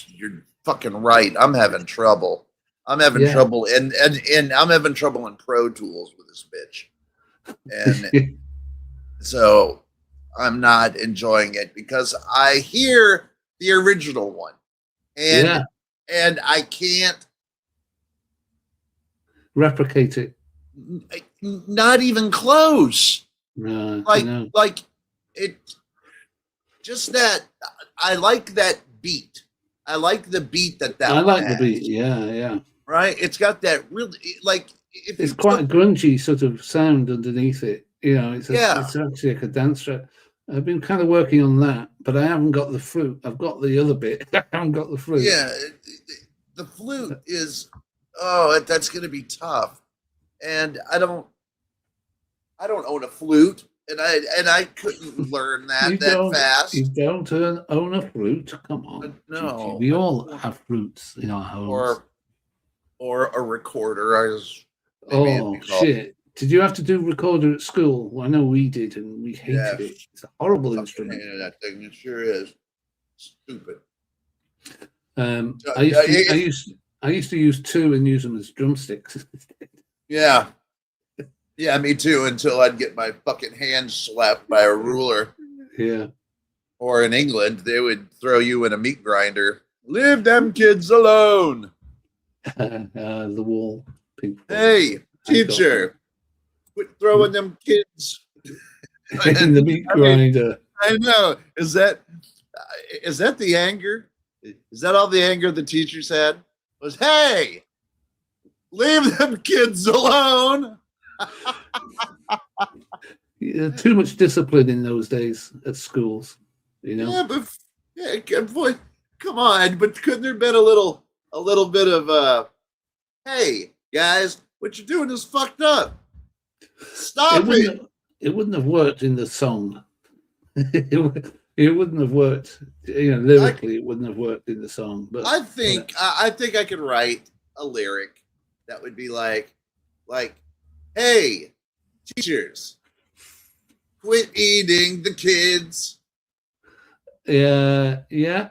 you're fucking right. I'm having trouble. And I'm having trouble in Pro Tools with this bitch, and so I'm not enjoying it because I hear the original one, and I can't replicate it. Not even close. No, like it. Just that I like that beat. I like the beat that I like has. the beat. Yeah. Right. It's got that really it's quite a grungy sort of sound underneath it. It's actually like a dance track. I've been kind of working on that, but I haven't got the flute. I've got the other bit. I haven't got the flute. Yeah, the flute is. That's going to be tough, and I don't own a flute. And I couldn't learn that fast. You don't own a flute? Come on. No. We all have flutes in our homes. Or a recorder. Shit. Did you have to do recorder at school? Well, I know we did, and we hated it. It's a horrible instrument. Hated that thing. It sure is. Stupid. I used to use two and use them as drumsticks. Yeah. Yeah, me too, until I'd get my fucking hand slapped by a ruler. Yeah. Or in England, they would throw you in a meat grinder. Leave them kids alone. The wall. People. Hey, teacher, quit throwing them kids in the meat grinder. I know. Is that the anger? Is that all the anger the teachers had? Was, hey, leave them kids alone. Too much discipline in those days at schools, Yeah, but boy, come on! But couldn't there have been a little bit of hey guys, what you're doing is fucked up. Stop it! It wouldn't have worked in the song. It wouldn't have worked. Lyrically, it wouldn't have worked in the song. But I think I could write a lyric that would be like. Hey, teachers, quit eating the kids. Yeah,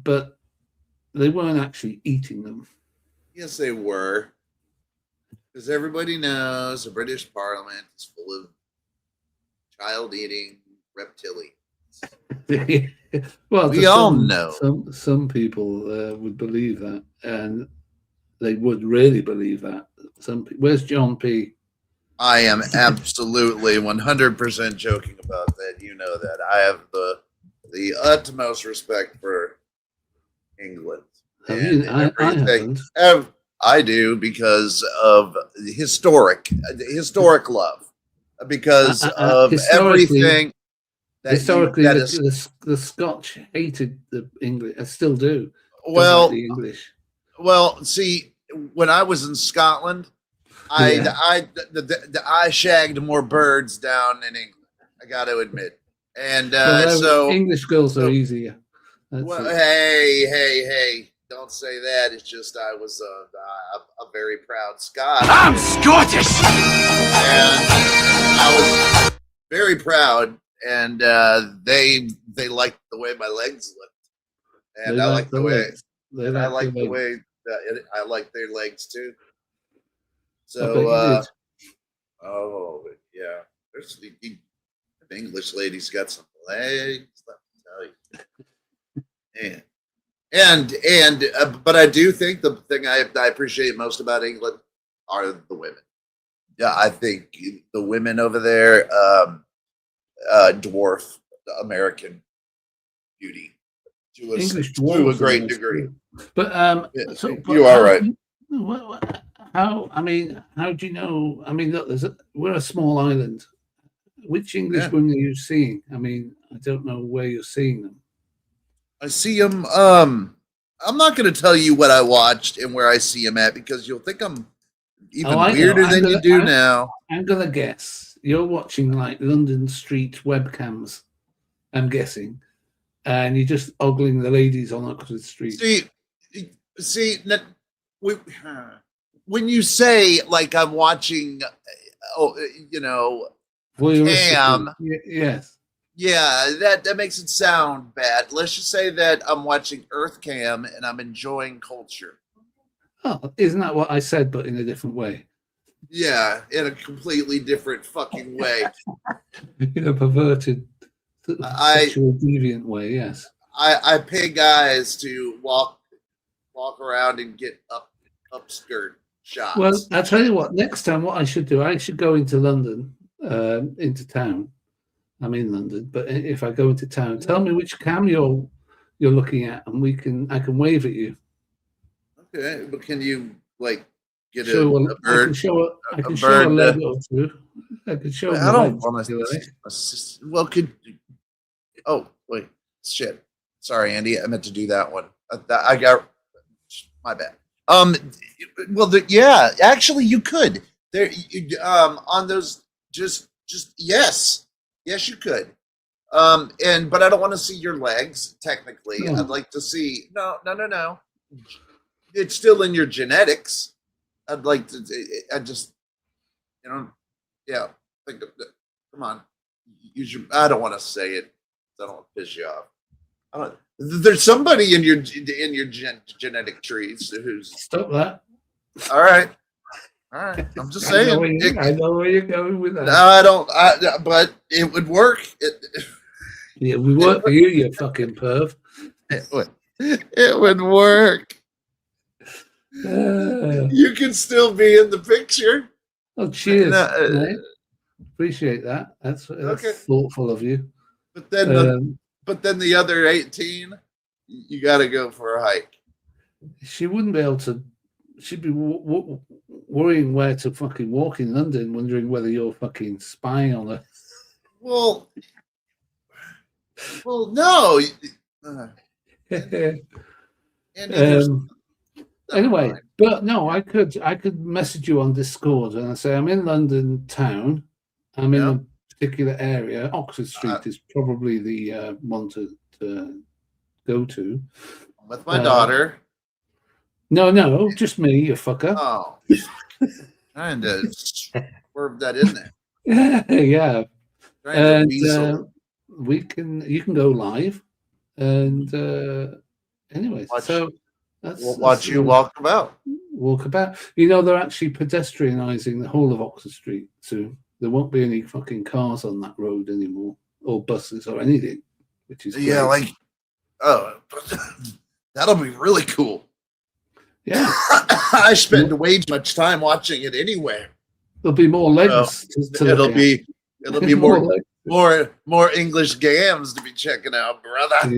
but they weren't actually eating them. Yes, they were. Because everybody knows the British Parliament is full of child-eating reptilians. Well, we all know. Some people would believe that, and they would really believe that. Where's John P? I am absolutely 100% joking about that. You know that. I have the utmost respect for England. I do because of historic love. Because of everything. Historically, the Scotch hated the English. I still do. Well, the English. Well, see, when I was in Scotland, I shagged more birds down in England. I got to admit, and so English girls are easier. Hey! Don't say that. It's just I was a very proud Scot. I'm Scottish, and I was very proud, and they liked the way my legs looked, and I like the way I like the way I like their legs too. So Oh, yeah. There's the English lady's got some legs. Let me tell you. Man. But I do think the thing I appreciate most about England are the women. Yeah, I think the women over there dwarf the American beauty to English to a dwarves great almost degree. do. But You are right. How? I mean, how do you know? I mean, look, we're a small island. Which English Yeah. women are you seeing? I mean, I don't know where you're seeing them. I see them. I'm not going to tell you what I watched and where I see them at because you'll think I'm even Oh, I know. weirder I'm than you gonna- do I'm- now. I'm gonna guess you're watching like London street webcams. I'm guessing, and you're just ogling the ladies on Oxford Street. When you say like I'm watching, you know, Voyeuristically. Cam. Yes. Yeah, that makes it sound bad. Let's just say that I'm watching Earth Cam and I'm enjoying culture. Oh, isn't that what I said, but in a different way? Yeah, in a completely different fucking way. In a perverted, sexual deviant way. Yes. I pay guys to walk around and get upskirt shots. Well, I'll tell you what. Next time, what I should do, I should go into London, into town. I'm in London, but if I go into town, tell me which cam you're looking at, and I can wave at you. Okay, but can you like get Show a bird? I can show a show a bird, leg or two. I could show. I my don't legs, want if you like. to. Well, could. Oh wait, shit. Sorry, Andy. I meant to do that one. I got my bad. Well, yeah. Actually, you could. There. On those. Just yes. Yes, you could. But I don't want to see your legs. Technically, No. I'd like to see. No. It's still in your genetics. I'd like to. I just. Yeah. Think of it. Come on. Use your. I don't want to say it. I don't want to piss you off. There's somebody in your genetic trees who's. Stop that. All right. I'm just saying. I know where you're going with that. No, I don't. But it would work. Yeah, we work for you, you fucking perv. It would work. You can still be in the picture. Oh, cheers. No, mate. Appreciate that. That's Okay. thoughtful of you. But then the other 18, you got to go for a hike. She wouldn't be able to. She'd be worrying where to fucking walk in London, wondering whether you're fucking spying on her. Well, no. Anyway, but no, I could message you on Discord and I say I'm in London town. I'm in a particular area. Oxford Street is probably the one to go to. With my daughter. No, just me, you fucker. Oh, trying to swerve that in there. Yeah, Trying to and weasel. you can go live, and anyway, so We'll watch you walk about. Walk about. You know, they're actually pedestrianising the whole of Oxford Street soon. There won't be any fucking cars on that road anymore, or buses or anything, which is Yeah, great. like that'll be really cool. Yeah, I spend way too much time watching it anyway. there'll be more legs. to It'll look at. be There's more legs. more English gams to be checking out, brother.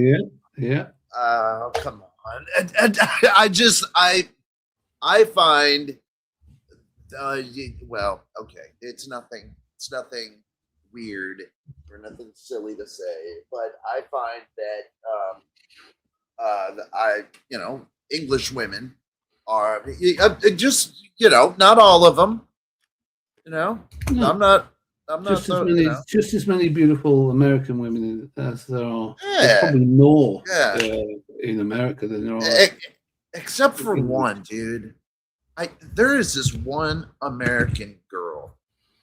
Yeah. Oh, come on. And I find well, okay, it's nothing weird or nothing silly to say, but I find that English women are just not all of them. No. I'm not Just as many beautiful American women as there are. Yeah. There's probably more Yeah. in America than there are. Except for one, dude. There is this one American girl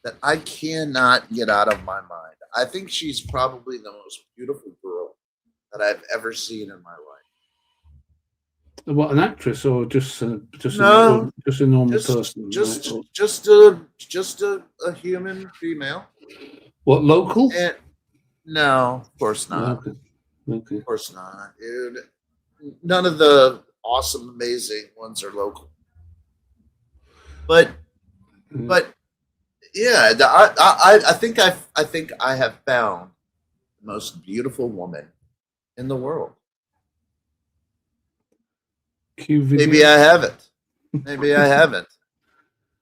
that I cannot get out of my mind. I think she's probably the most beautiful girl that I've ever seen in my life. What, an actress or just No, just a normal just person? just right? Or- just a human female. What, local? And no, of course not. Okay. Okay. Of course not, dude. None of the awesome, amazing ones are local. But Mm. yeah, I think I have found the most beautiful woman in the world. Q video. Maybe I haven't. Maybe I haven't.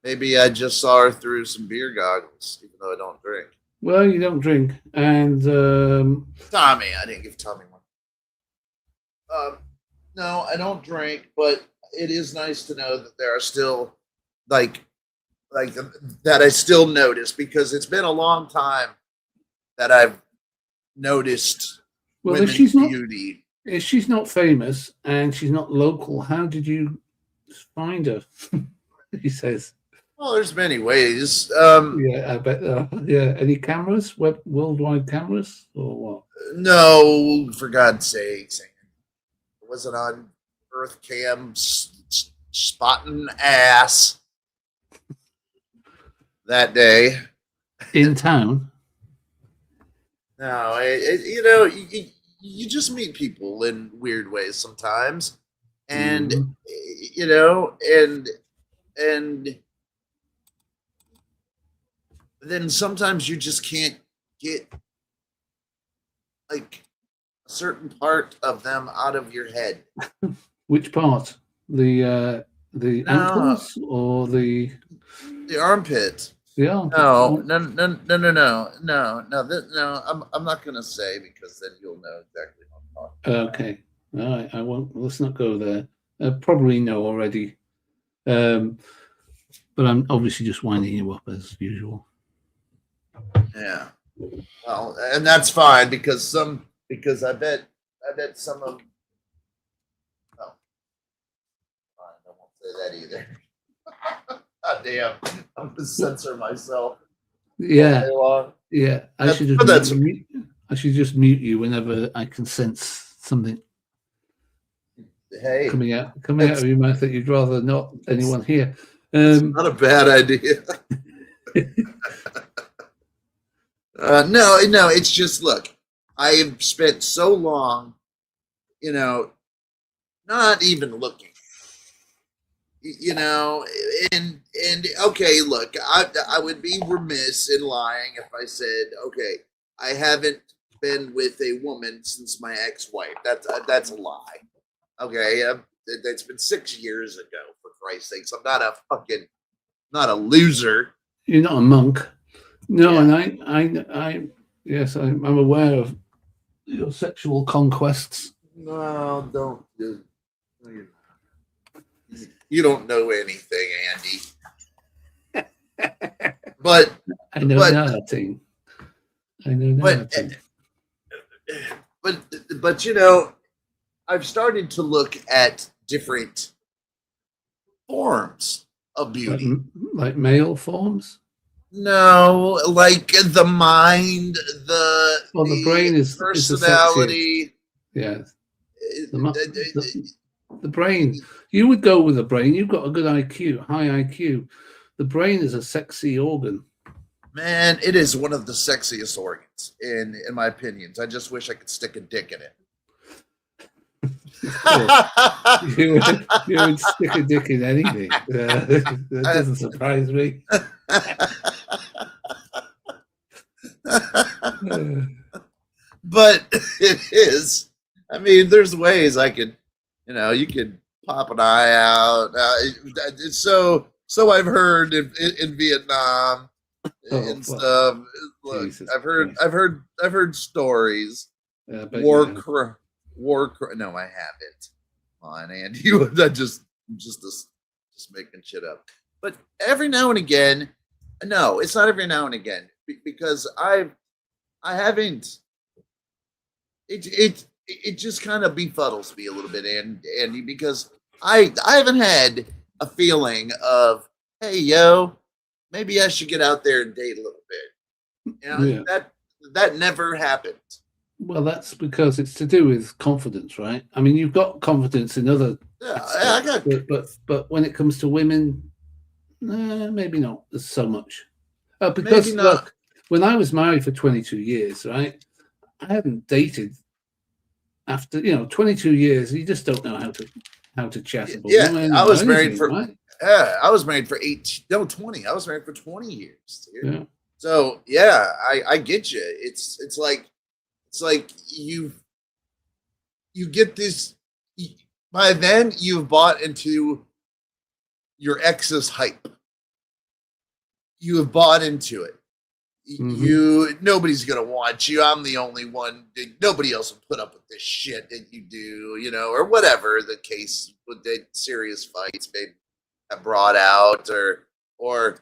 Maybe I just saw her through some beer goggles, even though I don't drink. Well, you don't drink, and Tommy, I didn't give Tommy one. No, I don't drink, but it is nice to know that there are still like that I still notice, because it's been a long time that I've noticed well, women's if she's not beauty. if she's not famous and she's not local, how did you find her? He says. Well, there's many ways. Yeah, I bet. Yeah, any cameras, worldwide cameras, or what? No, for God's sakes, it wasn't on Earth Cam spotting ass that day. In town? No, you just meet people in weird ways sometimes, and Mhm. you know, and then sometimes you just can't get like a certain part of them out of your head. Which part? The No. ankles or the armpit. arm? No. I'm not gonna say, because then you'll know exactly what I'm talking about. Okay. All right. I won't. Let's not go there. Probably know already. But I'm obviously just winding you up as usual. Yeah. Well, and that's fine, because I bet some of. Oh, fine, I won't say that either. God damn, I'm gonna censor myself. Yeah. all day long. Yeah. I That- should but that's- just I should just mute you whenever I can sense something Hey, coming out of your mouth that you'd rather not anyone hear. it's not a bad idea. No, it's just, look, I've spent so long, not even looking, and okay, look, I would be remiss in lying if I said, okay, I haven't been with a woman since my ex-wife. That's a lie. Okay, that's been 6 years ago, for Christ's sakes. I'm not a loser. You're not a monk. No, Yeah. and I yes, I'm aware of your sexual conquests. No, don't. You don't know anything, Andy. But I know nothing. I know but nothing. but I've started to look at different forms of beauty. Like male forms. No, like the mind, Well, the brain is the personality. Yes. The brain. You would go with the brain. You've got a good IQ, high IQ. The brain is a sexy organ. Man, it is one of the sexiest organs, in my opinions. I just wish I could stick a dick in it. You would stick a dick in anything. That doesn't surprise me. But it is. I mean, there's ways I could, you could pop an eye out. So I've heard in Vietnam and stuff. Look, Jesus I've heard stories. I bet No, I haven't. Come on, Andy. I'm just making shit up. But every now and again, no, it's not every now and again, because I haven't. It just kind of befuddles me a little bit, Andy, because I haven't had a feeling of, hey, yo, maybe I should get out there and date a little bit. That never happened. Well, that's because it's to do with confidence, right? I mean, you've got confidence in other I got. But when it comes to women, maybe not so much. Because Maybe not. look, when I was married for 22 years, right, I hadn't dated after 22 years. You just don't know how to chat about women. I or was married anything, for. right? Yeah, I was married for 20. I was married for 20 years. Dude. Yeah. So yeah, I get you. It's like you get this. By then, you've bought into your ex's hype. You have bought into it. Nobody's gonna want you. I'm the only one. Nobody else will put up with this shit that you do, or whatever the case with the serious fights they have brought out, or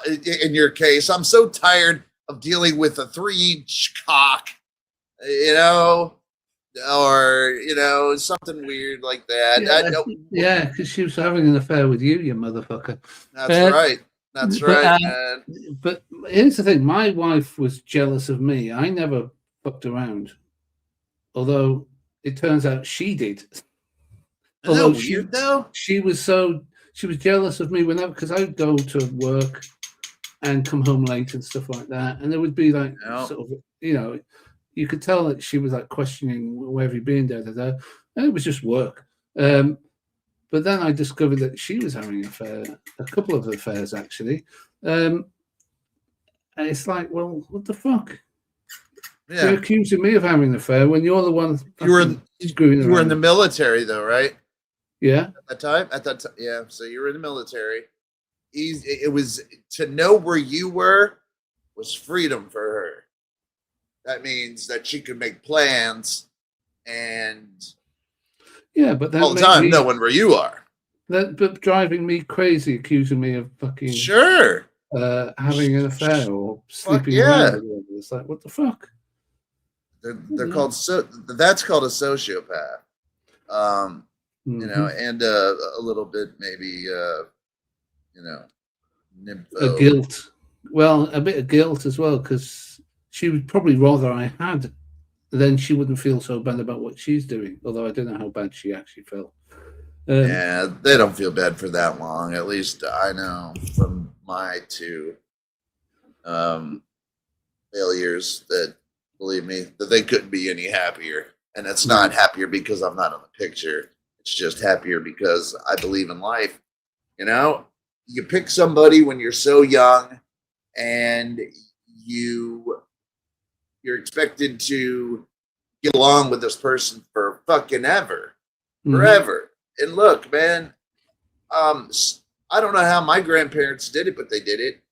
in your case, I'm so tired of dealing with a 3-inch cock, or something weird like that. Yeah, because she was having an affair with you motherfucker. That's right. That's right, man. But here's the thing: my wife was jealous of me. I never fucked around, although it turns out she did. Although she was jealous of me whenever, because I'd go to work and come home late and stuff like that, and there would be like sort of, you could tell that she was like questioning where have you been, and it was just work. But then I discovered that she was having an affair, a couple of affairs actually. And it's like, well, what the fuck? Yeah. You're accusing me of having an affair when you're the one. You were in the military, though, right? Yeah. At that time, yeah. So you were in the military. It was to know where you were was freedom for her. That means that she could make plans and. Yeah, but all the time knowing where you are. But driving me crazy, accusing me of fucking having an affair or sleeping around. It's like, what the fuck? They're called that's called a sociopath. And a little bit maybe nympho. A guilt. Well, a bit of guilt as well, because she would probably rather I had. Then she wouldn't feel so bad about what she's doing. Although I don't know how bad she actually felt. Yeah, they don't feel bad for that long. At least I know from my 2 failures that, believe me, that they couldn't be any happier. And it's not happier because I'm not in the picture. It's just happier because I believe in life. You pick somebody when you're so young, and you're expected to get along with this person for fucking forever. And look, man, I don't know how my grandparents did it, but they did it.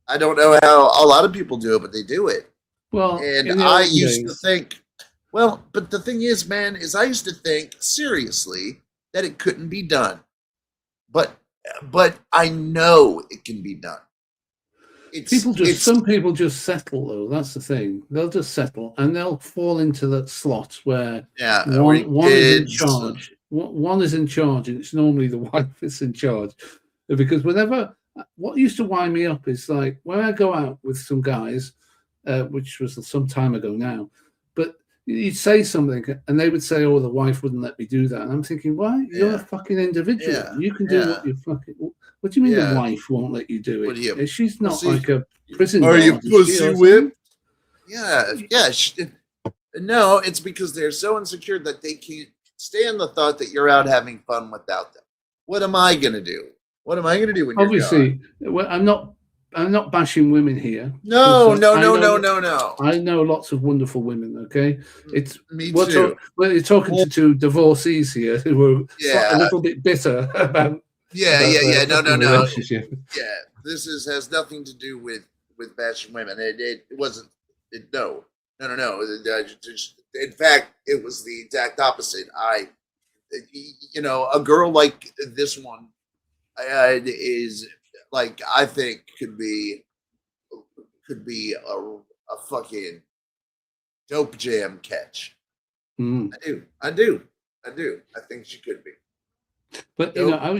I don't know how a lot of people do it, but they do it. Well, and I used to think, but the thing is, man, is I used to think seriously that it couldn't be done. But I know it can be done. Some people just settle, though. That's the thing. They'll just settle, and they'll fall into that slot where one is in charge. One is in charge, and it's normally the wife that's in charge. Because what used to wind me up is like when I go out with some guys, which was some time ago now, but you'd say something, and they would say, "Oh, the wife wouldn't let me do that." And I'm thinking, "Why? You're a fucking individual. Yeah. You can do what you fucking." What do you mean the wife won't let you do it? She's not like a prison. Are you pussy whipped? Yeah. No, it's because they're so insecure that they can't stand the thought that you're out having fun without them. What am I gonna do? What am I gonna do when you're obviously? Well, I'm not bashing women here. No. I know lots of wonderful women. Okay, me too. You're talking to 2 divorcees here who are a little bit bitter about. No. Yeah, this has nothing to do with bashing women. It wasn't. No. In fact, it was the exact opposite. A girl like this one is like, I think could be a fucking dope jam catch. I do. I think she could be. But I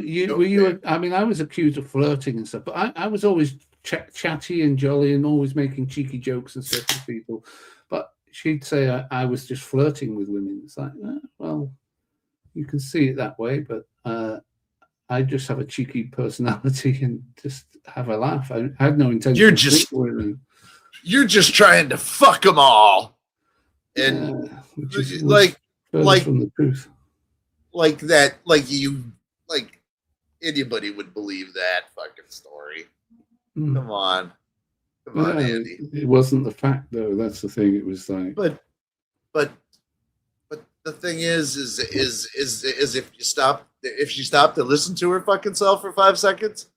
was accused of flirting and stuff, but I was always chatty and jolly and always making cheeky jokes and stuff with people. But she'd say I was just flirting with women. It's like, well, you can see it that way, but I just have a cheeky personality and just have a laugh. I have no intention. You're just trying to fuck them all, and which is like from the truth. Like anybody would believe that fucking story. Come on, Andy. It wasn't the fact though. That's the thing. It was like, but the thing is if she stopped to listen to her fucking self for 5 seconds,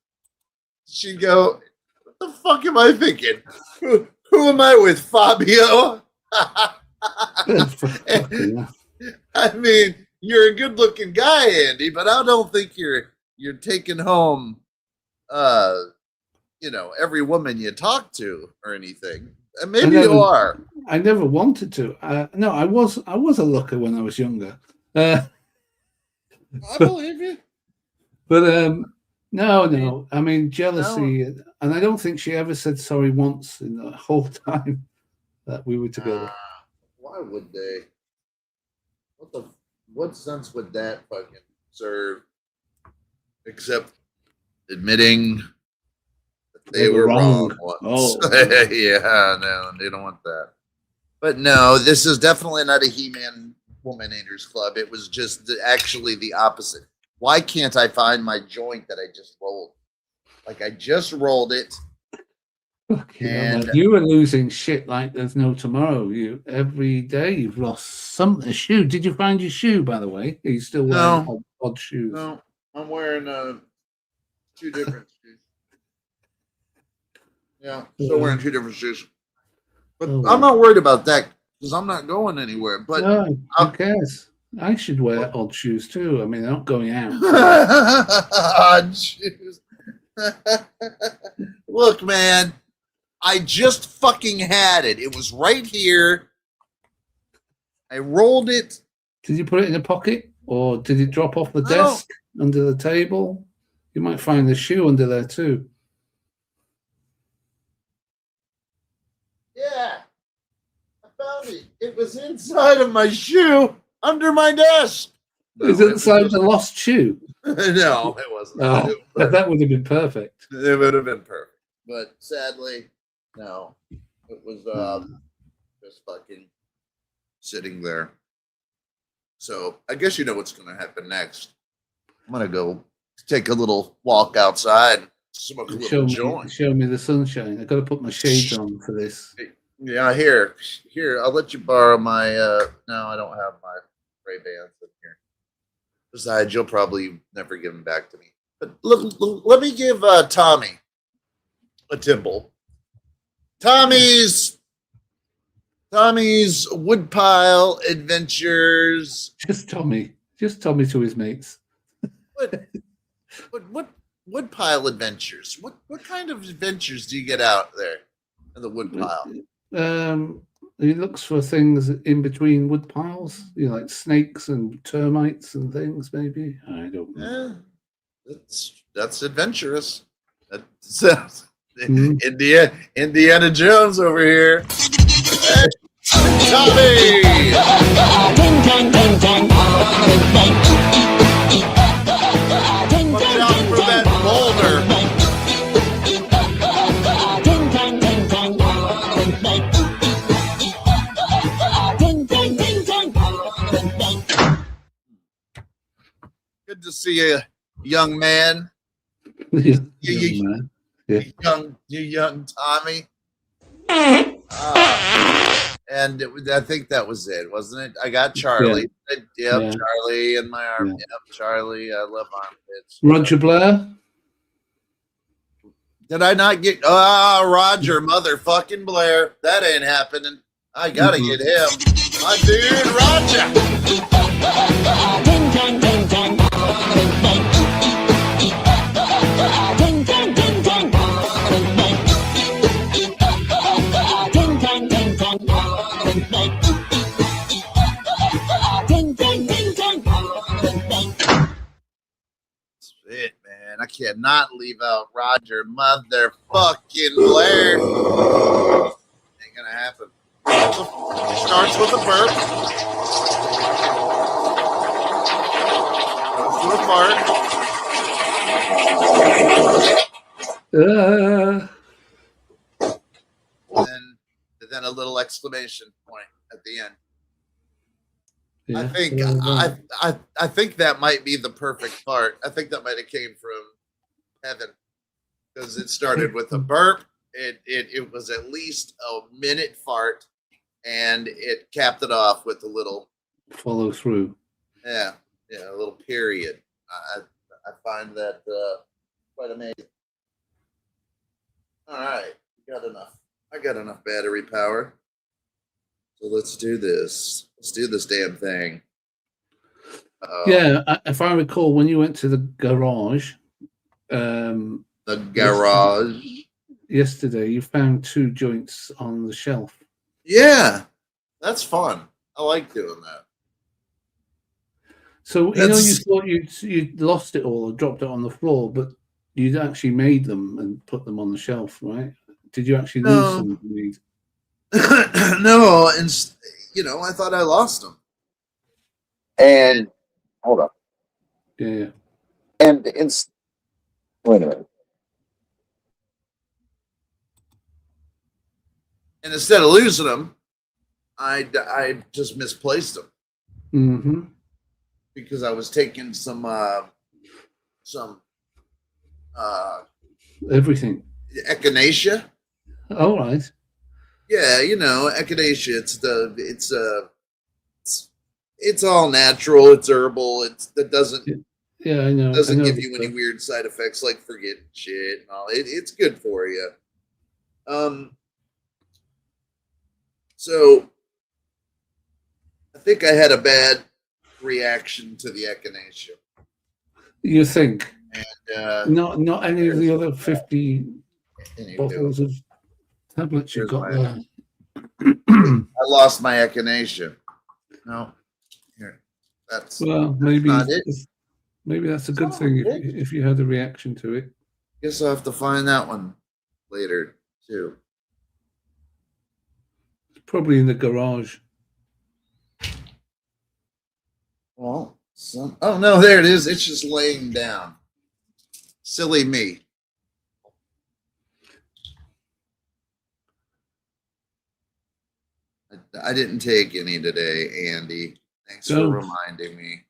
she'd go, "What the fuck am I thinking? Who am I with, Fabio?" I mean, you're a good-looking guy, Andy, but I don't think you're taking home, every woman you talk to or anything. And maybe you are. I never wanted to. No, I was a looker when I was younger. I believe you. But no. I mean, jealousy, and I don't think she ever said sorry once in the whole time that we were together. Why would they? What sense would that fucking serve? Except admitting that they were wrong once. Oh. Yeah, no, they don't want that. But no, this is definitely not a He-Man Womanators Club. It was just actually the opposite. Why can't I find my joint that I just rolled? Like, I just rolled it. And you were losing shit like there's no tomorrow. Every day you've lost a shoe. Did you find your shoe, by the way? Are you still wearing odd shoes? No, I'm wearing 2 different shoes. Yeah, still wearing 2 different shoes. But I'm not worried about that because I'm not going anywhere. But who cares? I should wear odd shoes too. I mean, they're not going out. Odd shoes. Look, man, I just fucking had it. It was right here. I rolled it. Did you put it in a pocket or did it drop off the desk under the table? You might find the shoe under there too. Yeah, I found it. It was inside of my shoe under my desk. Is it inside the lost shoe? No, it wasn't. Oh, that would have been perfect. It would have been perfect. But sadly, no. It was just fucking sitting there. So I guess you know what's going to happen next. I'm going to go take a little walk outside, smoke a little joint. Show me the sunshine. I've got to put my shades on for this. Yeah, here, I'll let you borrow my, no, I don't have my Ray-Bans in here. Besides, you'll probably never give them back to me. But let me give Tommy a timble. Tommy's Woodpile Adventures. Just Tommy to his mates. What Woodpile Adventures? What kind of adventures do you get out there in the woodpile? He looks for things in between wood piles, like snakes and termites and things. Maybe I don't know. That's adventurous. That's Indiana Jones over here. Tommy. Watch out for that boulder. Good to see you, young man. You young Tommy. And I think that was it, wasn't it? I got Charlie. Yeah. Charlie in my arm. Yeah. Yep, Charlie. I love armpits. Roger Blair. Did I not get Roger motherfucking Blair? That ain't happening. I gotta get him. My dude, Roger. It, man. I cannot leave out Roger motherfucking Blair. Ain't gonna happen. Starts with a burp. a fart. Then a little exclamation point at the end. Yeah, I think that might be the perfect fart. I think that might have came from heaven because it started with a burp. It was at least a minute fart, and it capped it off with a little follow through. Yeah, a little period. I find that quite amazing. All right, got enough. I got enough battery power. So let's do this. Let's do this damn thing. Yeah, if I recall, when you went to the garage, yesterday, you found 2 joints on the shelf. Yeah, that's fun. I like doing that. So you know, you thought you'd lost it all or dropped it on the floor, but you'd actually made them and put them on the shelf, right? Did you actually lose some? No, and I thought I lost them. And hold on. Yeah. And wait a minute. And instead of losing them, I just misplaced them. Mm-hmm. Because I was taking some everything. Echinacea. All right. Yeah, echinacea. It's all natural. It's herbal. That doesn't. Yeah, I know. Doesn't give you any weird side effects like forgetting shit and all. It's good for you. So I think I had a bad reaction to the echinacea. You think? And not any of the other 50 bottles of tablets you got there. I lost my echinacea. No, here. That's maybe not it. Maybe that's a good thing if you had a reaction to it. Guess I'll have to find that one later too. It's probably in the garage. Well, oh no, there it is. It's just laying down. Silly me. I didn't take any today, Andy. Thanks for reminding me.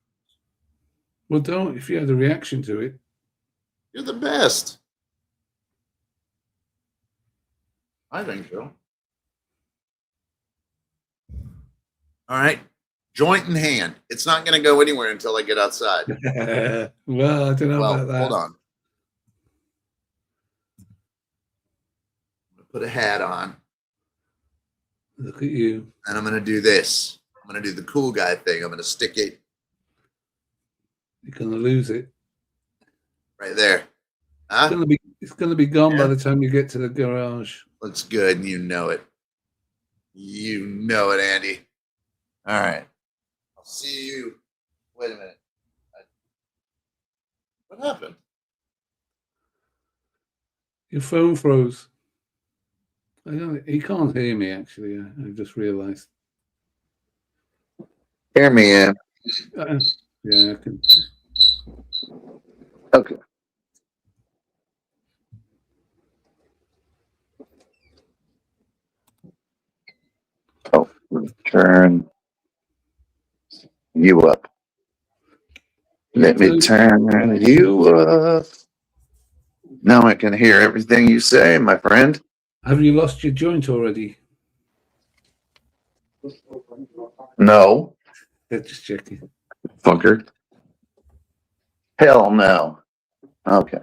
Well, don't if you had a reaction to it. You're the best. I think so. All right. Joint in hand. It's not going to go anywhere until I get outside. Well, I don't know about that. Hold on. I'm going to put a hat on. Look at you. And I'm going to do this. I'm going to do the cool guy thing. I'm going to stick it. You're going to lose it. Right there. Huh? It's going to be gone by the time you get to the garage. Looks good, and you know it. You know it, Andy. All right. I'll see you. Wait a minute. What happened? Your phone froze. He can't hear me, actually. I just realized. Hear me, yeah. Yeah, I can. Okay. Oh, turn you up. Let me turn you up. Now I can hear everything you say, my friend. Have you lost your joint already? No. Just checking. Fucker. Hell no. Okay.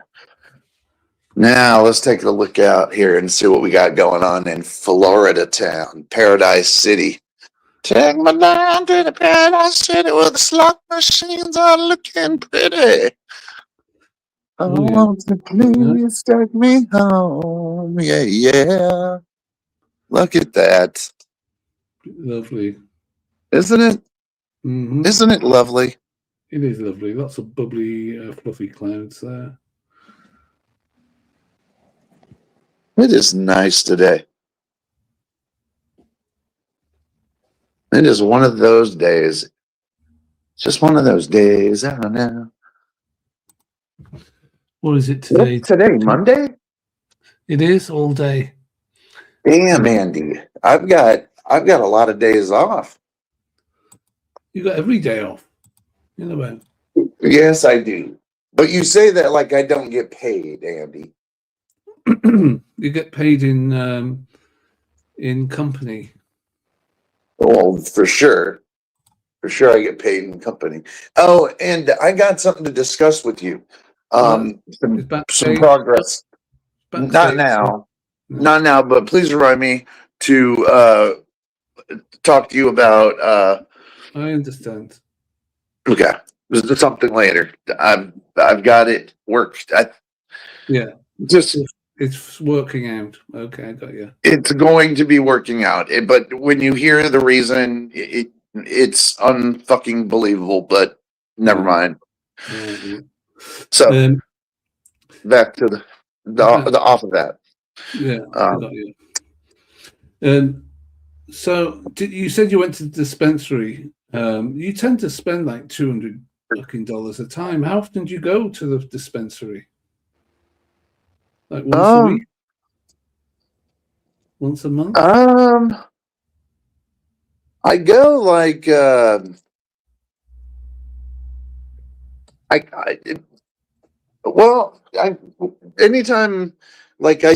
Now let's take a look out here and see what we got going on in Florida town, Paradise City. Take me down to the Paradise City where the slot machines are looking pretty. I want to please take me home. Yeah, yeah. Look at that. Lovely. Isn't it? Mm-hmm. Isn't it lovely? It is lovely. Lots of bubbly, fluffy clouds there. It is nice today. It is one of those days. Just one of those days. I don't know. What is it today? What's today, Monday? It is all day. Damn, Andy. I've got a lot of days off. You got every day off. You know about. Yes, I do. But you say that like I don't get paid, Andy. You get paid in company. Well, for sure. For sure I get paid in company. Oh, and I got something to discuss with you. Some progress. Not now. Not now, but please remind me to talk to you about I understand. okay. There's something later. I've got it worked. Yeah. Just it's working out. Okay, I got you. it's going to be working out. But when you hear the reason, it's unfucking believable, but never mind. Yeah. So back to the off of that. Yeah, I got you. So you said you went to the dispensary. You tend to spend like $200 a time. How often do you go to the dispensary? Like once a week? Once a month? I go like anytime like I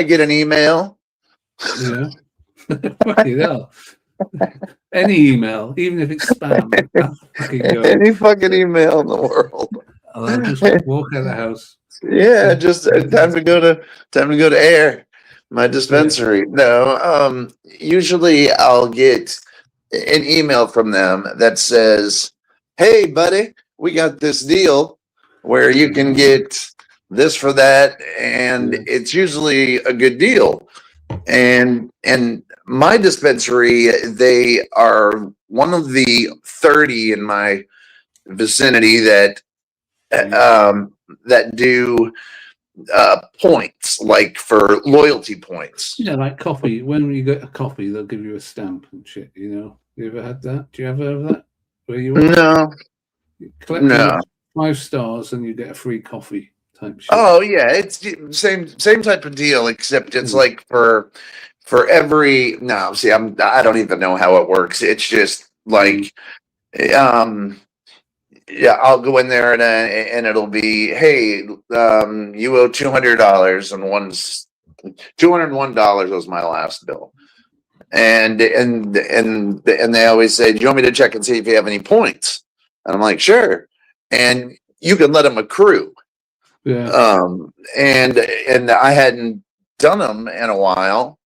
get an email. Yeah. Fucking hell. Any email, even if it's spam. Any fucking email in the world. I'll just walk out of the house. Yeah, just time to go to air my dispensary. No, usually I'll get an email from them that says, "Hey, buddy, we got this deal where you can get this for that," and it's usually a good deal. And my dispensary, they are one of the 30 in my vicinity that that do points, like for loyalty points. Yeah, like coffee. When you get a coffee, they'll give you a stamp and shit. You know, you ever had that? Do you ever have that? Where you are? No, you collect no. 5 stars and you get a free coffee type shit. Oh yeah, it's same type of deal, except it's like for every no. See, I don't even know how it works. It's just like yeah, I'll go in there and it'll be, hey, you owe $200, and one's $201 was my last bill, and they always say, do you want me to check and see if you have any points? And I'm like, sure, and you can let them accrue. Yeah. And I hadn't done them in a while,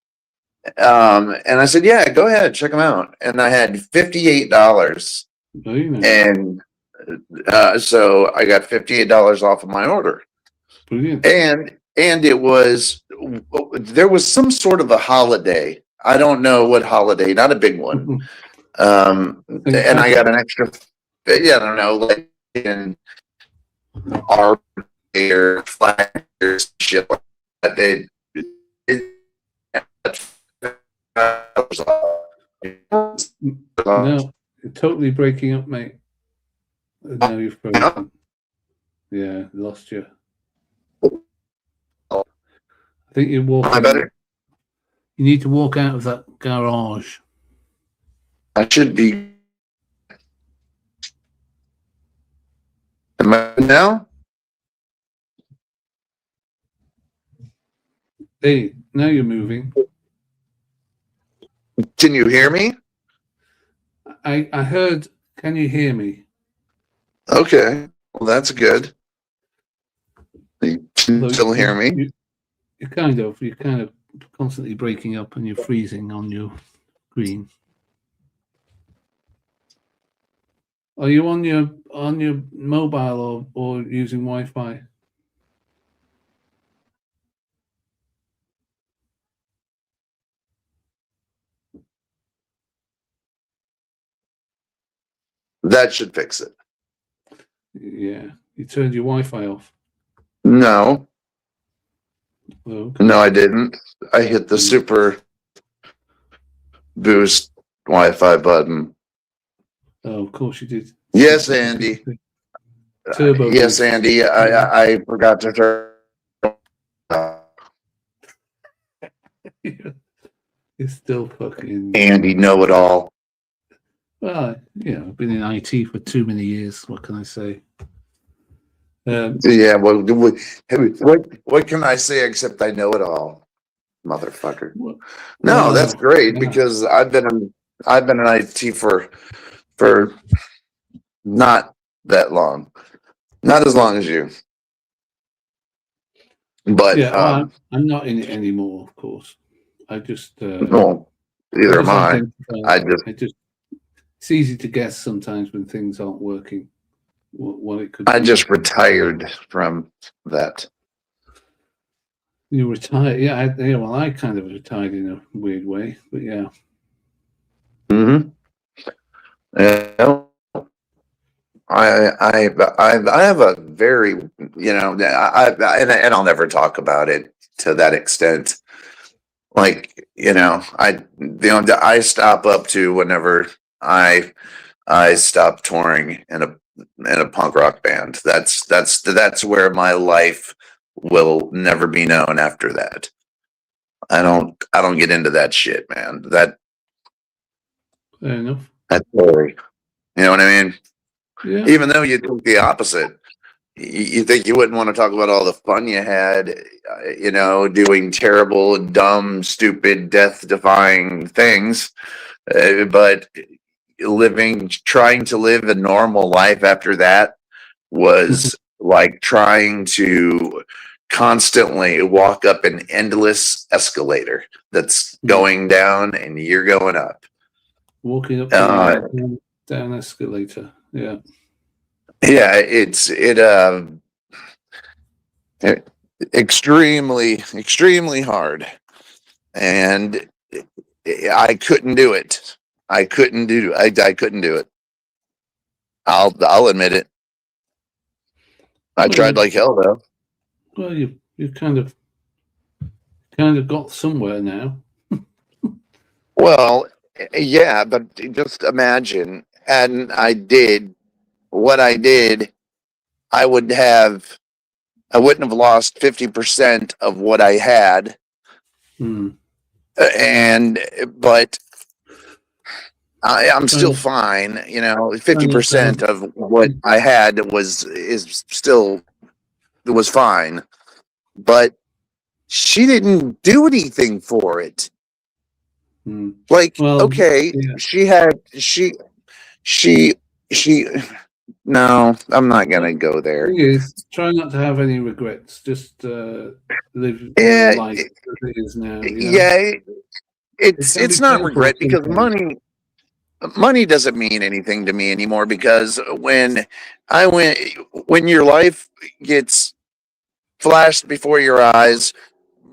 and I said, yeah, go ahead, check them out, and I had $58, and so I got $58 off of my order. Brilliant. And it was, there was some sort of a holiday. I don't know what holiday, not a big one. And I got an extra, yeah, I don't know, like in our or flaggers, shit like that. No, you're totally breaking up, mate. Now you've broken. Yeah, lost you. I think you walk. Am I better? You need to walk out of that garage. I should be. Am I now? Hey, now you're moving. Can you hear me? I heard. Can you hear me? Okay, well that's good. You can still hear me? You're kind of constantly breaking up and you're freezing on your screen. Are you on your mobile or using Wi-Fi? That should fix it. Yeah, you turned your Wi-Fi off. No. Okay. No, I didn't. I hit the super boost Wi-Fi button. Oh, of course you did. Yes, Andy. Turbo. Yes, Andy. I forgot to turn. You're still fucking Andy know it all. Well, I've been in IT for too many years. What can I say? Yeah, well, what can I say except I know it all, motherfucker? No, that's great because I've been in IT for not that long, not as long as you. But I'm not in it anymore, of course. I just no, neither am I. It's easy to guess sometimes when things aren't working. What it could. I just retired from that. You retired, yeah. Well, I kind of retired in a weird way, but yeah. Mm-hmm. I have a very, and I'll never talk about it to that extent. Like, I stop up to whenever I stop touring in a punk rock band. That's where my life will never be known after that. I don't get into that shit, man. Fair enough. That's scary. You know what I mean? Yeah. Even though you think the opposite, you think you wouldn't want to talk about all the fun you had, doing terrible, dumb, stupid, death-defying things, but trying to live a normal life after that was like trying to constantly walk up an endless escalator that's going down and you're going up. Walking up down escalator. Yeah. Yeah, it's extremely hard, and I couldn't do it. I couldn't do it. I'll admit it. I tried like hell though. Well, you kind of got somewhere now. Well, yeah, but just imagine, and I did what I did, I wouldn't have lost 50% of what I had. But I'm still fine. 50% of what I had was fine, but she didn't do anything for it. Like, okay, yeah. She no, I'm not gonna go there. Try not to have any regrets. Just live life as it is now. Yeah, it's not regret because money doesn't mean anything to me anymore, because when your life gets flashed before your eyes,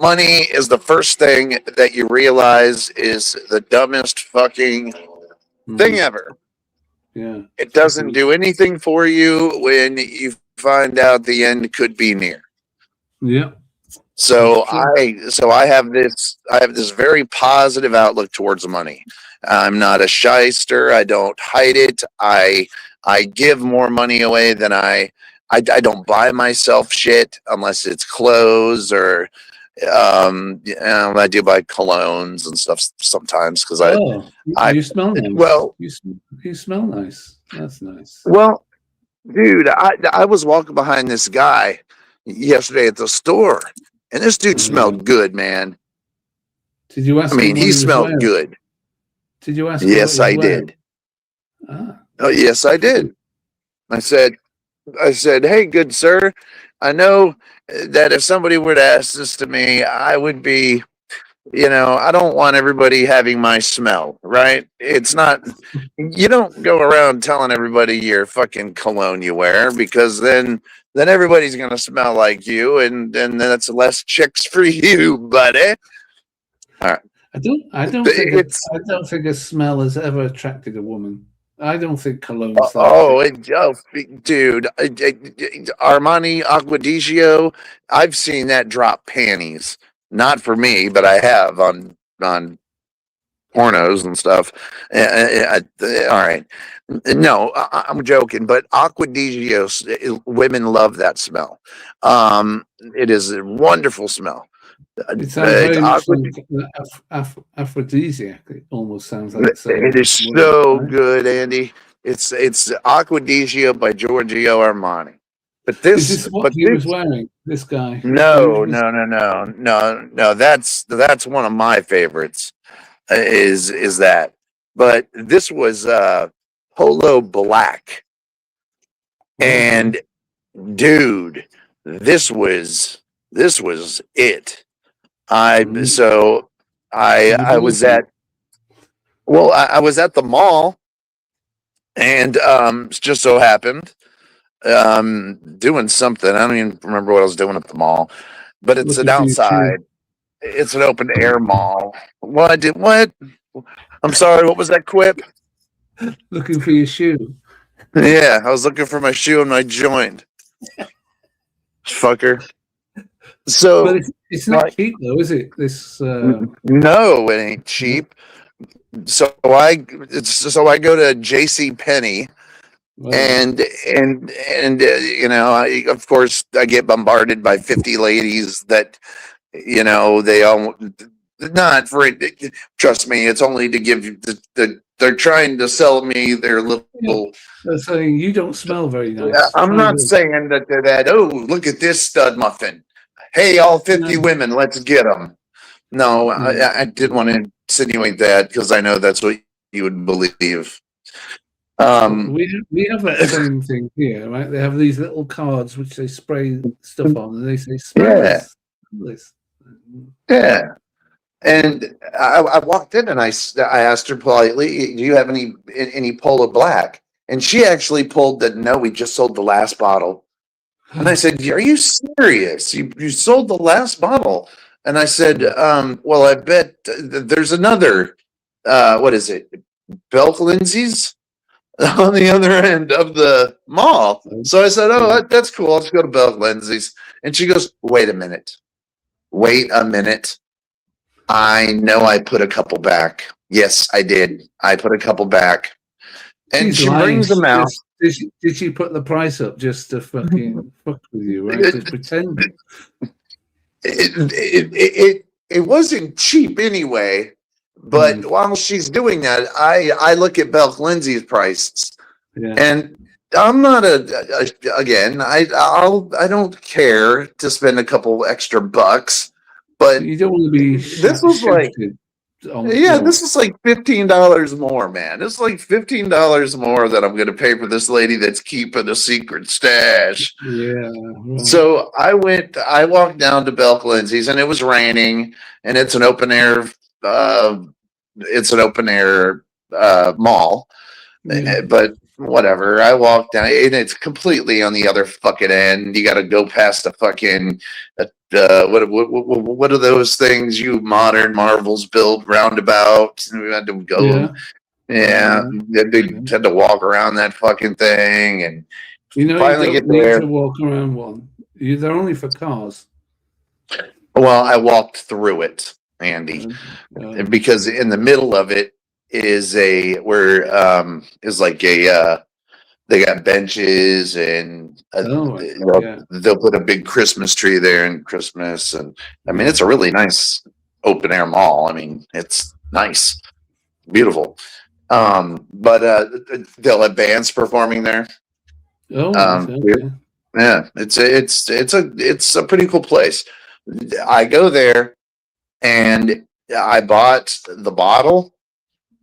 money is the first thing that you realize is the dumbest fucking thing ever. Yeah. It doesn't do anything for you when you find out the end could be near. Yeah. So I have this very positive outlook towards money. I'm not a shyster. I don't hide it. I give more money away than I don't buy myself shit unless it's clothes or I do buy colognes and stuff sometimes because you smell nice. Well, you smell nice. That's nice. Well, dude, I was walking behind this guy yesterday at the store, and this dude smelled good, man. Did you ask? I mean, he smelled good. Did you ask? Yes, I did. Oh, yes, I did. I said, hey, good sir, I know that if somebody were to ask this to me, I would be, I don't want everybody having my smell, right? It's not, you don't go around telling everybody your fucking cologne you wear, because then everybody's going to smell like you, and then that's less chicks for you, buddy. All right. I don't think a smell has ever attracted a woman. I don't think cologne. Dude, Armani Acquadigio, I've seen that drop panties. Not for me, but I have on pornos and stuff. All right. No, I'm joking, but Aqua di Gio, women love that smell. It is a wonderful smell. It sounds very much Aqua like aphrodisiac. It almost sounds like It is so good, Andy. It's Aqua di Gio by Giorgio Armani. But Is this, this what but he this, was wearing? This guy? no. That's one of my favorites. Is that? But this was Polo Black, and dude, this was it. I was at I was at the mall, and just so happened doing something. I don't even remember what I was doing at the mall, but it's Looking an for your shoe. outside. It's an open air mall. What? I'm sorry. What was that quip? Looking for your shoe. Yeah, I was looking for my shoe and my joint. Fucker. So, But it's not like, cheap though, is it? This no, it ain't cheap. So I go to J.C. Penney, and you know, of course I get bombarded by 50 ladies that, you know, they all not for it. Trust me, it's only to give you they're trying to sell me their little. they're saying you don't smell very nice. I'm not saying that they're that. Oh, look at this stud muffin. Hey, all 50 women, let's get them. No, I didn't want to insinuate that because I know that's what you would believe. We have that same thing here, right? They have these little cards which they spray stuff on, and they say, "Smell this." This. Yeah. And I walked in and I asked her politely, "Do you have any Polo Black?" And she actually pulled that. No, we just sold the last bottle. And I said, "Are you serious? You sold the last bottle?" And I said, "Well, I bet there's another. What is it? Belk Lindsay's on the other end of the mall." So I said, "Oh, that's cool. Let's go to Belk Lindsay's." And she goes, "Wait a minute. I know I put a couple back. Yes, I did. I put a couple back." And She's she lying. brings them out. Did she put the price up just to fucking fuck with you, right? To pretend. It wasn't cheap anyway. But while she's doing that, I look at Belk Lindsay's prices, and I'm not again. I don't care to spend a couple extra bucks, but you don't want to be. This was like, this is like $15 more, man. This is like $15 more that I'm going to pay for this lady that's keeping a secret stash. Yeah. Right. So I walked down to Belk Lindsay's, and it was raining, and it's an open air. Mall, but whatever. I walked down, and it's completely on the other fucking end. You got to go past the fucking what are those things you modern Marvels build roundabout? And we had to go, they had to walk around that fucking thing, and you know, finally you get don't need there. to walk around one. They're only for cars. Well, I walked through it, Andy, because in the middle of it is they got benches, and they'll put a big Christmas tree there in Christmas, and I mean it's a really nice open air mall. I mean it's nice, beautiful. But they'll have bands performing there. Yeah, it's a pretty cool place. I go there, and I bought the bottle,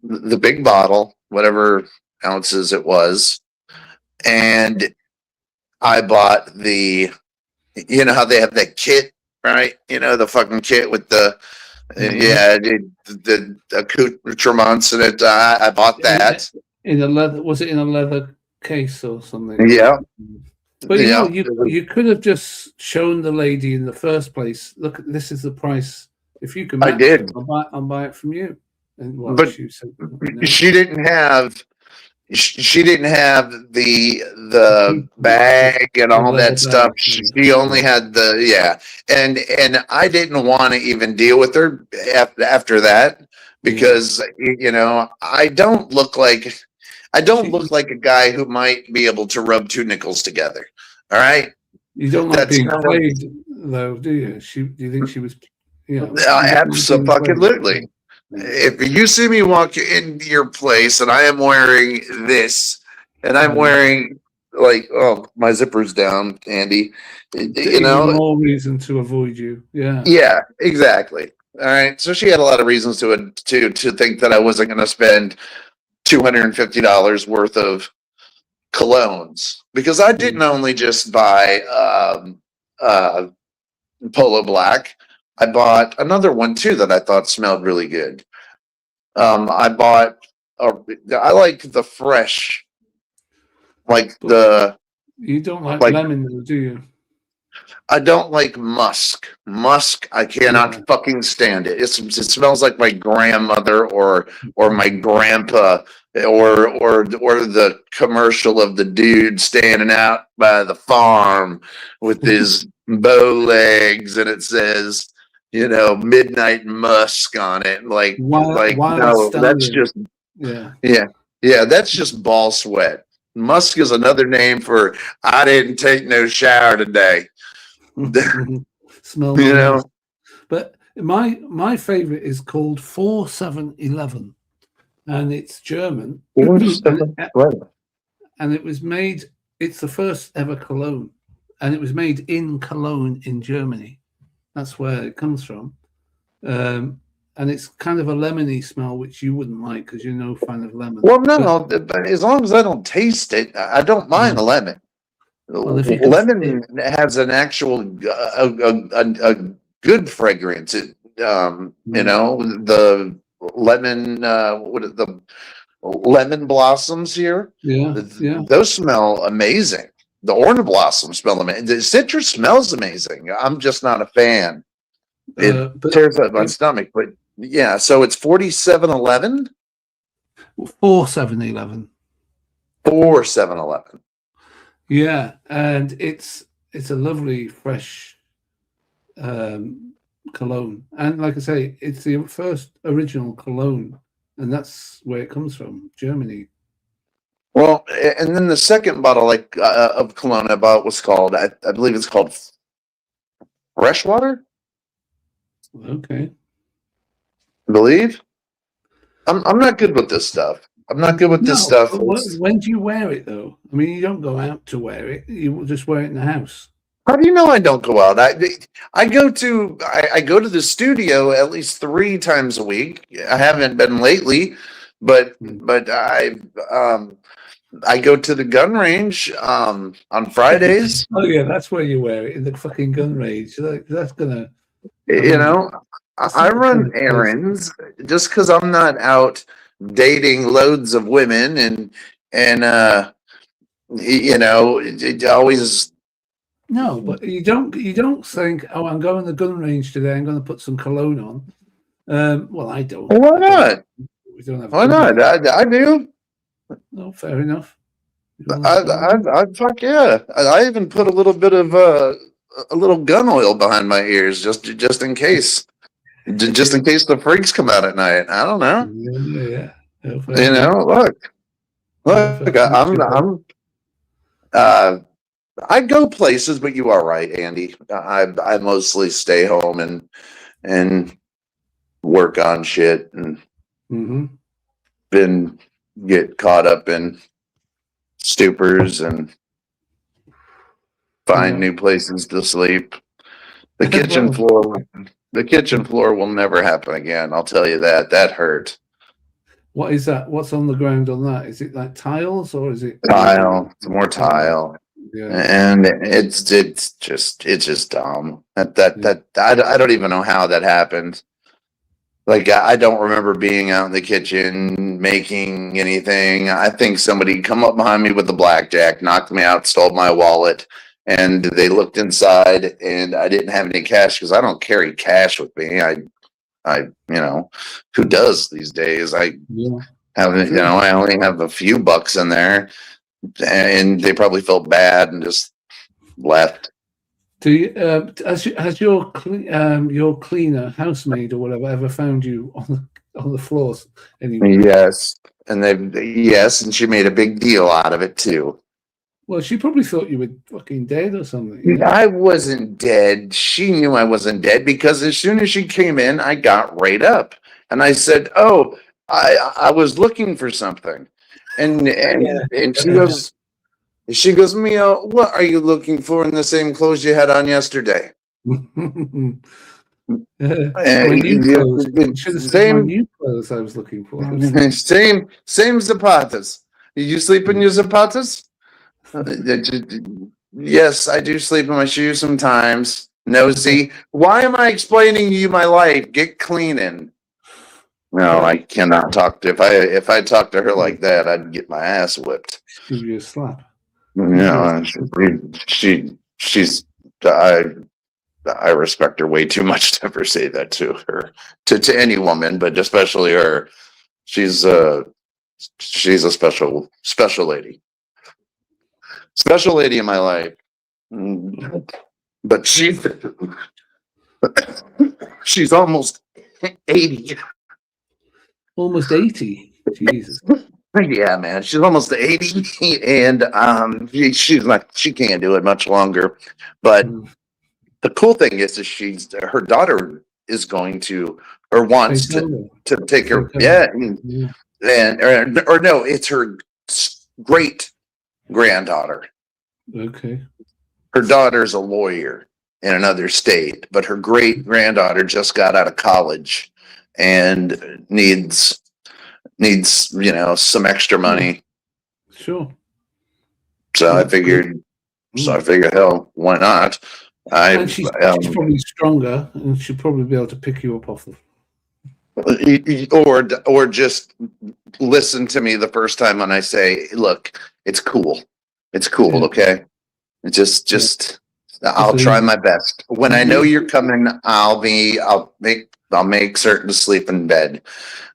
the big bottle, whatever ounces it was, and I bought the, you know how they have that kit, right? You know, the fucking kit with the the accoutrements in it. I bought that in a leather. Was it in a leather case or something? Yeah. But you could have just shown the lady in the first place. Look, this is the price. If you can, I did. I'll buy it from you. And but she didn't have. She didn't have the bag and all that stuff. She only had and I didn't want to even deal with her after that, because you know I don't look like a guy who might be able to rub two nickels together. All right. You don't like That's being kind of- played, though, do you? Do you think she was? You know, Absolutely. If you see me walk into your place and I am wearing this, and I'm wearing like, oh, my zipper's down, Andy. You know, more reason to avoid you. Yeah. Yeah, exactly. All right. So she had a lot of reasons to think that I wasn't going to spend $250 worth of colognes, because I didn't only just buy Polo Black. I bought another one too that I thought smelled really good. I like the fresh, like you don't like lemon, though, do you? I don't like musk. Musk, I cannot fucking stand it. It smells like my grandmother or my grandpa or the commercial of the dude standing out by the farm with his bow legs, and it says, you know, midnight musk on it. Like no, that's just that's just ball sweat. Musk is another name for I didn't take no shower today. Smell, you know. But my favorite is called 4711, and it's German. And it was made. It's the first ever cologne, and it was made in Cologne in Germany. That's where it comes from. And it's kind of a lemony smell, which you wouldn't like because you're no fan of lemon. Well, no, as long as I don't taste it, I don't mind a lemon. Well, lemon has an actual a good fragrance. You know, the lemon the lemon blossoms here. Those smell amazing. The orange blossoms smell amazing. The citrus smells amazing. I'm just not a fan. It tears up my stomach, but yeah. So it's 4711. 4711. 4711. Yeah, and it's a lovely fresh cologne, and like I say, it's the first original cologne, and that's where it comes from, Germany. Well, and then the second bottle of cologne I bought was called, I believe it's called Freshwater. Okay. I believe. I'm not good with this stuff. I'm not good with this stuff. When do you wear it, though? I mean, you don't go out to wear it. You just wear it in the house. How do you know I don't go out? I go to the studio at least 3 times a week. I haven't been lately, but I go to the gun range on Fridays. Oh yeah, that's where you wear it, in the fucking gun range. That's gonna. You know, I run errands just because I'm not out dating loads of women and you know, it always. No, but you don't think, oh, I'm going to the gun range today, I'm going to put some cologne on. Well, I don't. Well, why not? We don't have. Why not? I do. No, fair enough. I fuck yeah. I even put a little bit of a little gun oil behind my ears just in case. Just in case the freaks come out at night. I don't know. Yeah. You know, look. I go places, but you are right, Andy. I mostly stay home and work on shit and then get caught up in stupors and find new places to sleep. The kitchen floor will never happen again. I'll tell you that. That hurt. What is that? What's on the ground on that? Is it like tiles or is it tile? It's more tile. Yeah. And it's just dumb. That I don't even know how that happened. Like, I don't remember being out in the kitchen making anything. I think somebody come up behind me with a blackjack, knocked me out, stole my wallet, and they looked inside, and I didn't have any cash because I don't carry cash with me. I you know, who does these days? I haven't, you know, I only have a few bucks in there, and they probably felt bad and just left. Do you, has your cleaner, housemaid, or whatever, ever found you on the floors. Anyway. Yes, and and she made a big deal out of it too. Well, she probably thought you were fucking dead or something. You know? I wasn't dead. She knew I wasn't dead because as soon as she came in, I got right up and I said, "Oh, I was looking for something," and she goes, "Mio, what are you looking for in the same clothes you had on yesterday?" My new clothes. My new clothes I was looking for. Same zapatas. You sleep in your zapatas? Yes, I do sleep in my shoes sometimes. Nosy. Why am I explaining to you my life? Get cleaning. No, I cannot talk to if I talk to her like that, I'd get my ass whipped. Give you a slap. No, she's I respect her way too much to ever say that to her, to any woman, but especially her. She's a special lady. Special lady in my life. But she's almost 80. Almost 80. Jesus. Yeah, man. She's almost 80 and she can't do it much longer. But the cool thing is her daughter is going to or wants to take her. Yeah. And or no, it's her great granddaughter. Okay. Her daughter's a lawyer in another state, but her great granddaughter just got out of college and needs some extra money. Sure. So I figured hell, why not? And she's probably stronger and she'll probably be able to pick you up off the or just listen to me the first time when I say, look, it's cool. It's cool, okay? Just I'll try my best. When I know you're coming, I'll make certain to sleep in bed.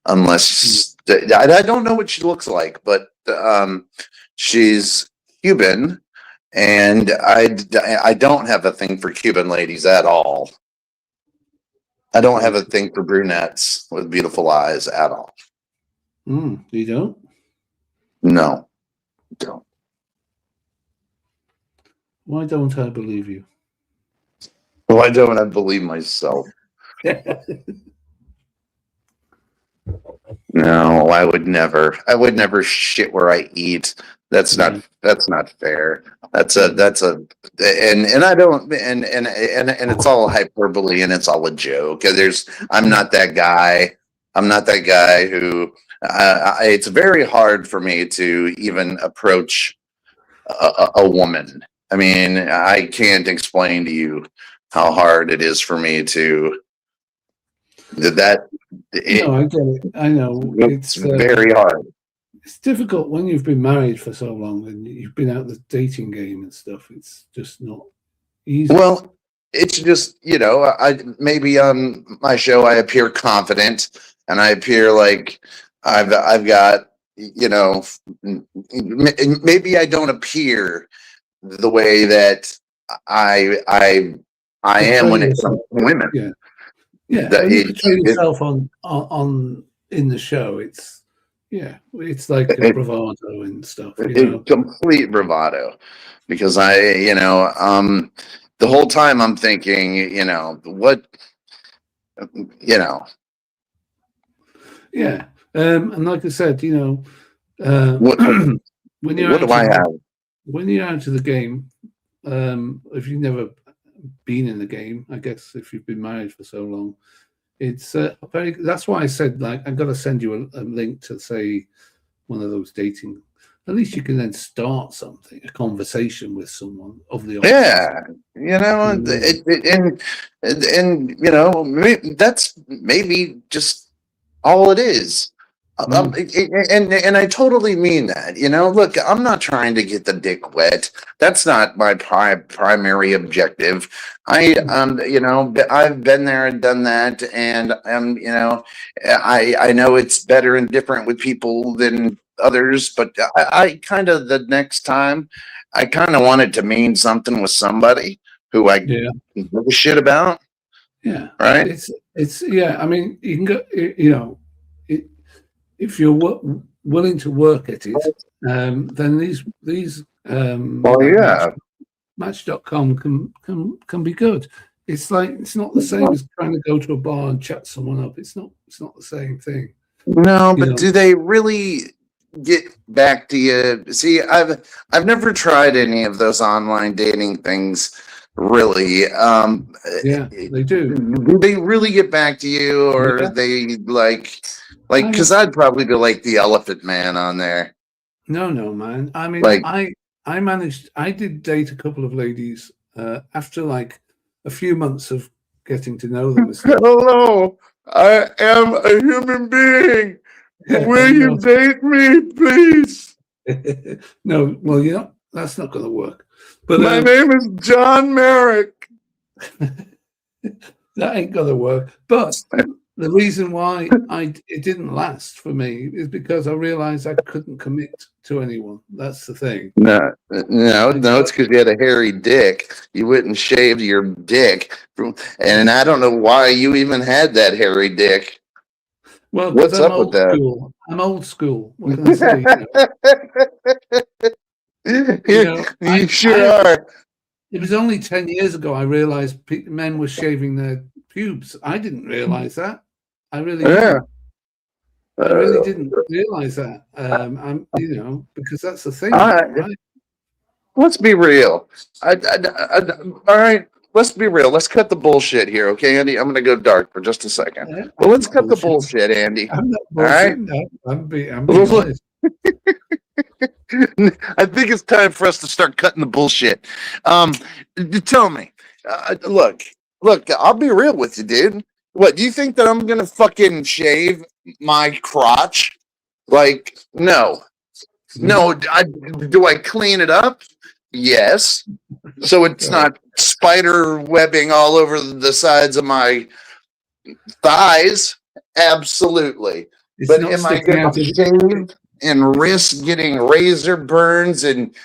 Unless I don't know what she looks like, but she's Cuban and I don't have a thing for Cuban ladies at all. I don't have a thing for brunettes with beautiful eyes at all. You don't? No, don't. Why don't I believe you? Why don't I believe myself? No, I would never shit where I eat. That's not fair. And I don't and it's all hyperbole and it's all a joke. I'm not that guy. I'm not that guy who it's very hard for me to even approach a woman. I mean, I can't explain to you how hard it is for me to no, I get it. I know. It's very hard. It's difficult when you've been married for so long and you've been out the dating game and stuff. It's just not easy. Well, it's just, I maybe on my show I appear confident and I appear like I've got, maybe I don't appear the way that I am when it comes to women. Yeah. When you portray yourself on in the show, it's like a bravado and stuff. Complete bravado, because the whole time I'm thinking, what. Yeah, and like I said, what do I have? When you're out of the game, if you've never been in the game, I guess if you've been married for so long, it's that's why I said, like, I've got to send you a link to, say, one of those dating. At least you can then start something, a conversation with someone of the opposite. And that's maybe just all it is. And I totally mean that. Look, I'm not trying to get the dick wet. That's not my primary objective. I've been there and done that, and I know it's better and different with people than others, but I kind of the next time I kind of wanted to mean something with somebody who I give a shit about. Yeah, right. It's I mean, you can go, if you're willing to work at it, then these yeah. Match.com can be good. It's not the same as trying to go to a bar and chat someone up. It's not the same thing. No, but do they really get back to you? See, I've never tried any of those online dating things. Really, yeah, they do. Do they really get back to you, or are they like? Because I'd probably be like the Elephant Man on there. No, man. I mean, Like- I did date a couple of ladies after like a few months of getting to know them. Hello, I am a human being. Will you date me, please? No, well, that's not going to work. But My name is John Merrick. That ain't going to work. But the reason why it didn't last for me is because I realized I couldn't commit to anyone. That's the thing. No, it's because you had a hairy dick. You wouldn't shave your dick, and I don't know why you even had that hairy dick. Well, what's I'm up with that? School. I'm old school. What can I say? You sure are. It was only 10 years ago I realized men were shaving their pubes. I didn't realize that. I really didn't. I really didn't realize that. Because that's the thing. Right? Let's be real. All right. Let's be real. Let's cut the bullshit here, okay, Andy? I'm going to go dark for just a second. Yeah, well, let's cut the bullshit, Andy. I'm not all right? I'm being honest. I think it's time for us to start cutting the bullshit. Tell me, look, I'll be real with you, dude. What, do you think that I'm going to fucking shave my crotch? Like, no. Do I clean it up? Yes. So it's not spider webbing all over the sides of my thighs. Absolutely. But am I going to shave and risk getting razor burns and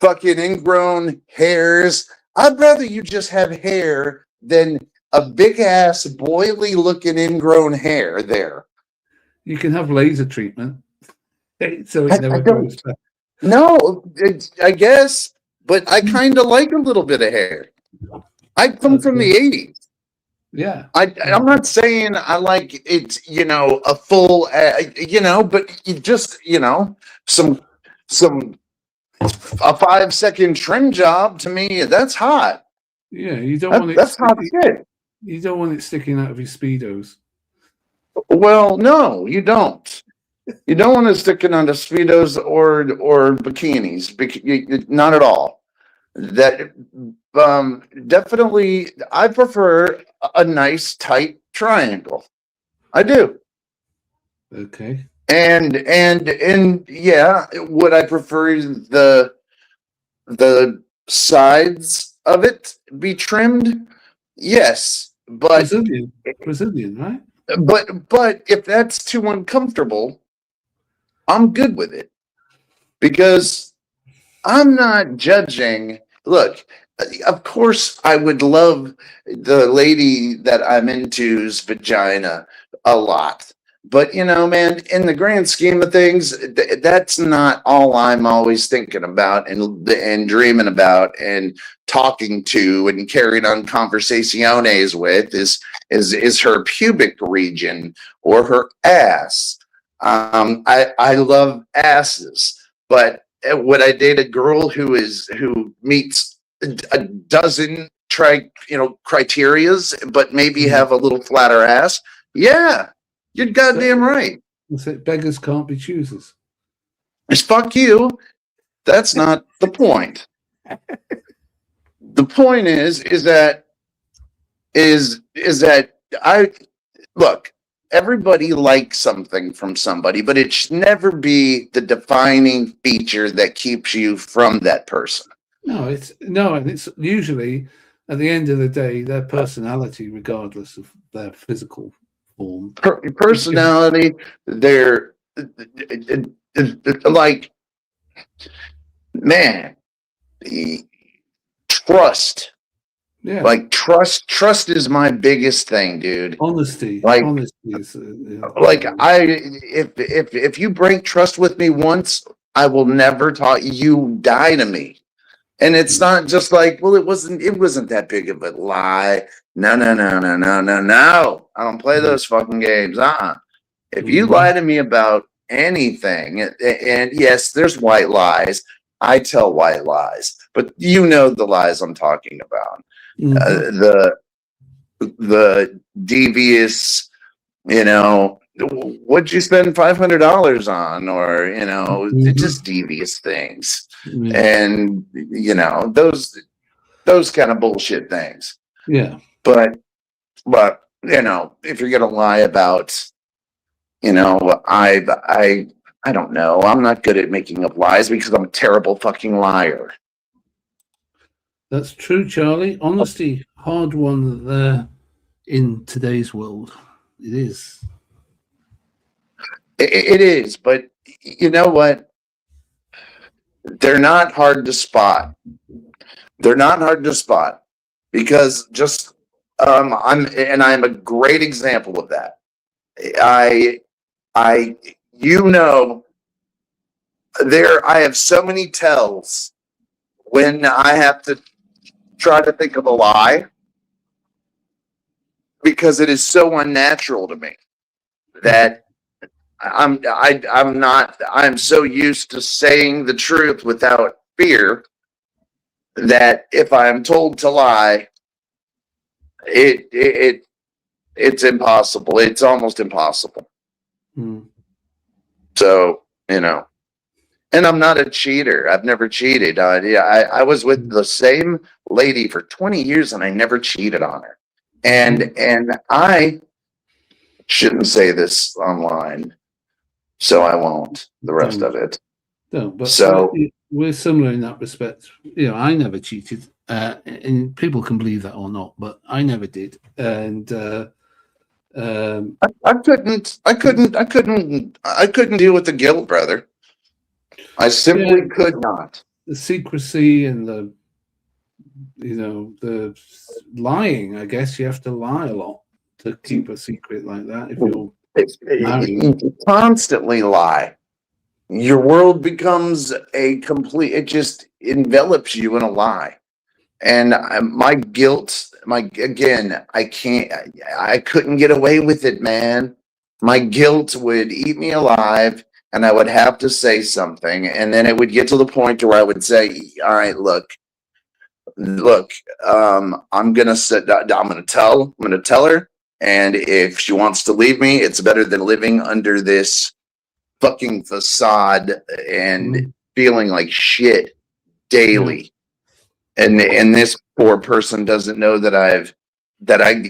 fucking ingrown hairs? I'd rather you just have hair than a big ass boily looking ingrown hair there. You can have laser treatment. So it never goes back. No, I guess, but I kind of like a little bit of hair. I come from the 80s. Yeah. I'm not saying I like it, a full, but you just, a 5-second trim job to me, that's hot. Yeah, you don't want it. That's hot shit. You don't want it sticking out of your Speedos. Well, no, you don't. You don't want it sticking onto Speedos or bikinis. Not at all. That definitely, I prefer a nice tight triangle. I do. Okay. And yeah, would I prefer the sides of it be trimmed? Yes, but Brazilian, right? But if that's too uncomfortable, I'm good with it because I'm not judging. Look, of course, I would love the lady that I'm into's vagina a lot. But, man, in the grand scheme of things, that's not all I'm always thinking about and dreaming about and talking to and carrying on conversaciones with is her pubic region or her ass. I love asses, but would I date a girl who meets a dozen criterias, but maybe have a little flatter ass? Yeah, you're goddamn right. Beggars can't be choosers. Just fuck you. That's not the point. The point is that I look. Everybody likes something from somebody, but it should never be the defining feature that keeps you from that person. No, and it's usually at the end of the day their personality, regardless of their physical form. Personality, they're like, man, trust. Yeah. Like trust is my biggest thing, dude. Honesty. Like, Honesty is like if you break trust with me once, I will never talk. You die to me. And it's not just like, well, it wasn't that big of a lie. No. I don't play those fucking games. If you lie to me about anything, and yes, there's white lies. I tell white lies, but you know the lies I'm talking about. The devious, what'd you spend $500 on, or just devious things, and those kind of bullshit things. Yeah. But if you're gonna lie about, I don't know. I'm not good at making up lies because I'm a terrible fucking liar. That's true, Charlie. Honesty, hard one there in today's world. It is. It is, but you know what? They're not hard to spot. They're not hard to spot because just I'm a great example of that. I have so many tells when I have to try to think of a lie because it is so unnatural to me that I'm so used to saying the truth without fear that if I'm told to lie, it's impossible. It's almost impossible. So, and I'm not a cheater. I've never cheated. I was with the same lady for 20 years and I never cheated on her. And I shouldn't say this online, so I won't the rest of it. No, but so we're similar in that respect. I never cheated, and people can believe that or not, but I never did. And I couldn't deal with the guilt, brother. I simply could not. The secrecy and the lying. I guess you have to lie a lot to keep a secret like that. If you're you constantly lie, your world becomes it just envelops you in a lie. And my guilt, I couldn't get away with it, man. My guilt would eat me alive and I would have to say something. And then it would get to the point where I would say, all right, look, I'm going to tell her. And if she wants to leave me, it's better than living under this fucking facade and feeling like shit daily. And this poor person doesn't know that I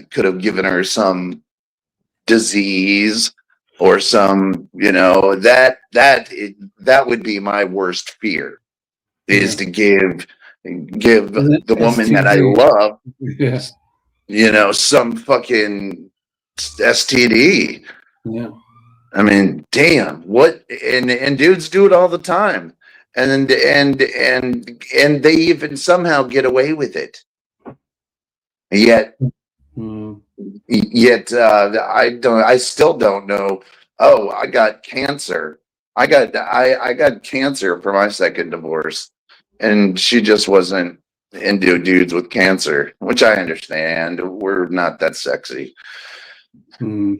could have given her some disease or some, that would be my worst fear, is to give the woman that I love, some fucking STD. Yeah. I mean, damn, what? And dudes do it all the time. And they even somehow get away with it. Yet I still don't know. Oh, I got cancer. I got cancer for my second divorce, and she just wasn't into dudes with cancer, which I understand. We're not that sexy. It's a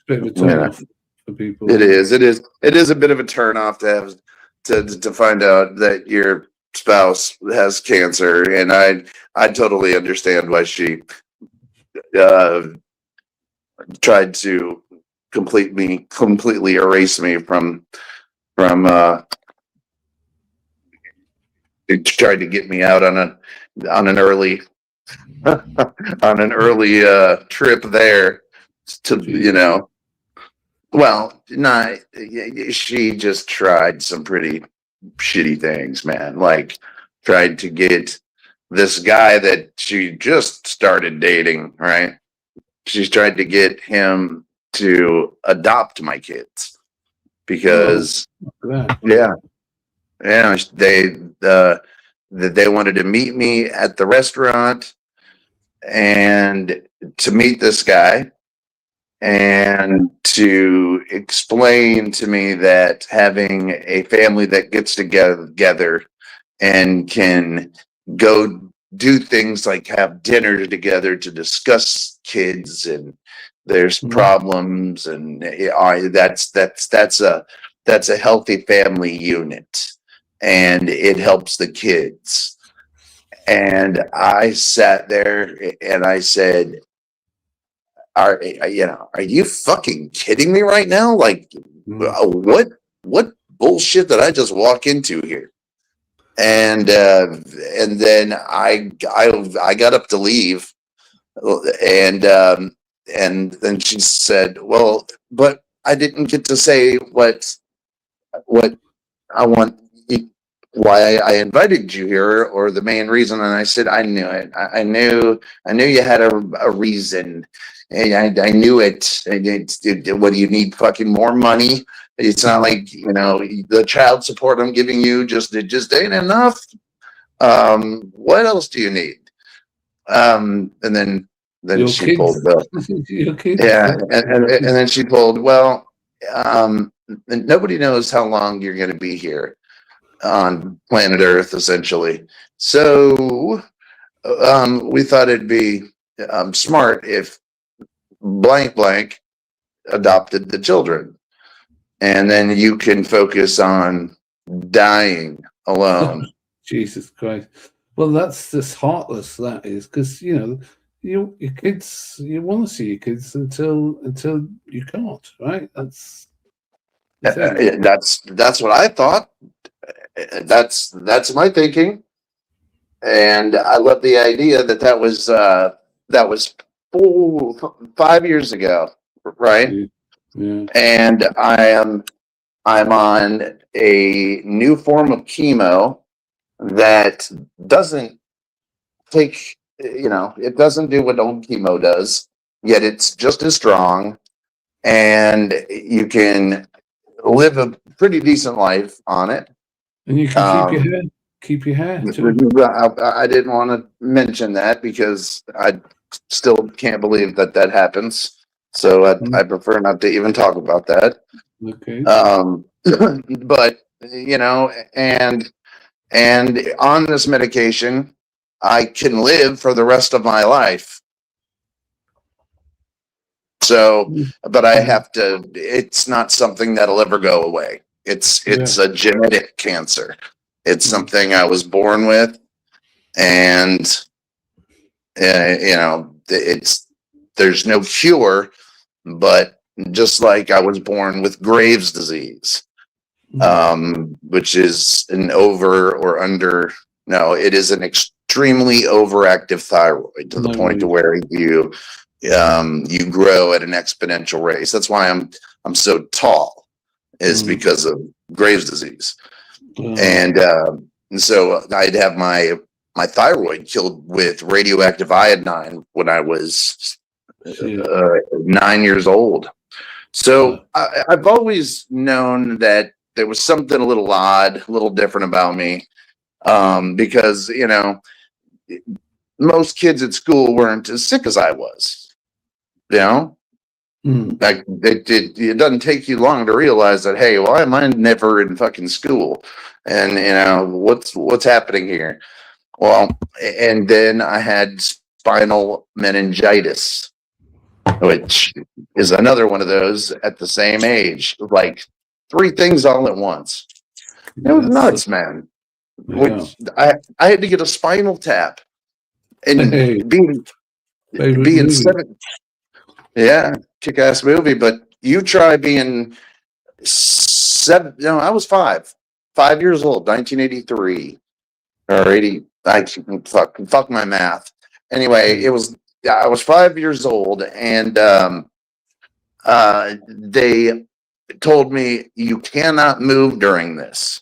bit of a turn off for people. It is a bit of a turn off to find out that your spouse has cancer, and I totally understand why she tried to completely erase me from tried to get me out on an early trip there to well, no, she just tried some pretty shitty things, man. Like, tried to get this guy that she just started dating, right? She's tried to get him to adopt my kids because, they that they wanted to meet me at the restaurant and to meet this guy and to explain to me that having a family that gets together and can go do things like have dinner together to discuss kids and there's problems and that's a healthy family unit and it helps the kids. And I sat there and I said, are you fucking kidding me right now? Like, what bullshit did I just walk into here? And then I got up to leave, and then she said, "Well, but I didn't get to say what I want, why I invited you here, or the main reason." And I said, "I knew it. I knew you had a reason, and I knew it. What do you need? Fucking more money? It's not like, the child support I'm giving you just ain't enough. What else do you need?" And then she pulled yeah, and then she pulled, "Well, nobody knows how long you're going to be here on planet Earth, essentially. So we thought it'd be smart if blank blank adopted the children. And then you can focus on dying alone." Jesus Christ. Well, that's just heartless, that is, because, your kids, you want to see your kids until you can't, right? That's what I thought. That's my thinking. And I love the idea that was 5 years ago, right? Yeah. And I'm on a new form of chemo that doesn't take, it doesn't do what old chemo does, yet it's just as strong, and you can live a pretty decent life on it. And you can keep your hair too. I didn't want to mention that because I still can't believe that happens. So I prefer not to even talk about that. Okay. But and on this medication, I can live for the rest of my life. So, but I have to. It's not something that'll ever go away. It's a genetic cancer. It's something I was born with, and there's no cure. But just like I was born with Graves' disease, which is an it is an extremely overactive thyroid to the point to where you grow at an exponential rate. That's why I'm so tall, is because of Graves' disease. And so I'd have my thyroid killed with radioactive iodine when I was 9 years old. So I've always known that there was something a little odd, a little different about me, because most kids at school weren't as sick as I was. Like it doesn't take you long to realize that, hey, why am I never in fucking school? And what's happening here? Well, and then I had spinal meningitis, which is another one of those at the same age, like 3 things all at once. It was nuts, man. Which I had to get a spinal tap and being 7. Yeah, kick-ass movie. But you try being 7. I was 5 years old, 1983 or 80. I fuck my math. Anyway, I was 5 years old, and they told me you cannot move during this.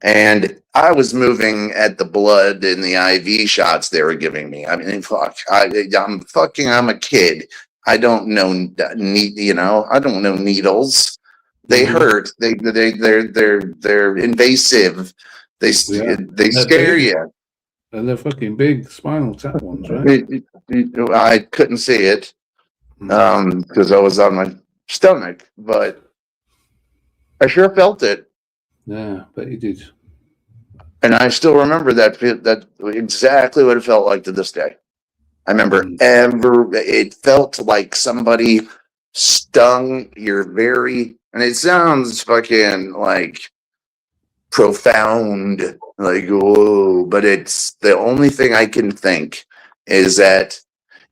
And I was moving at the blood and the IV shots they were giving me. I mean, I'm a kid. I don't know, I don't know needles. They hurt. They're invasive. They Yeah. they scare big. you. And they're fucking big Spinal Tap ones, right? I couldn't see it because I was on my stomach, but I sure felt it, Yeah, but you did. and I still remember that exactly what it felt like to this day. I remember it felt like somebody stung your very, and it sounds fucking like profound, like, whoa, but it's the only thing I can think is that,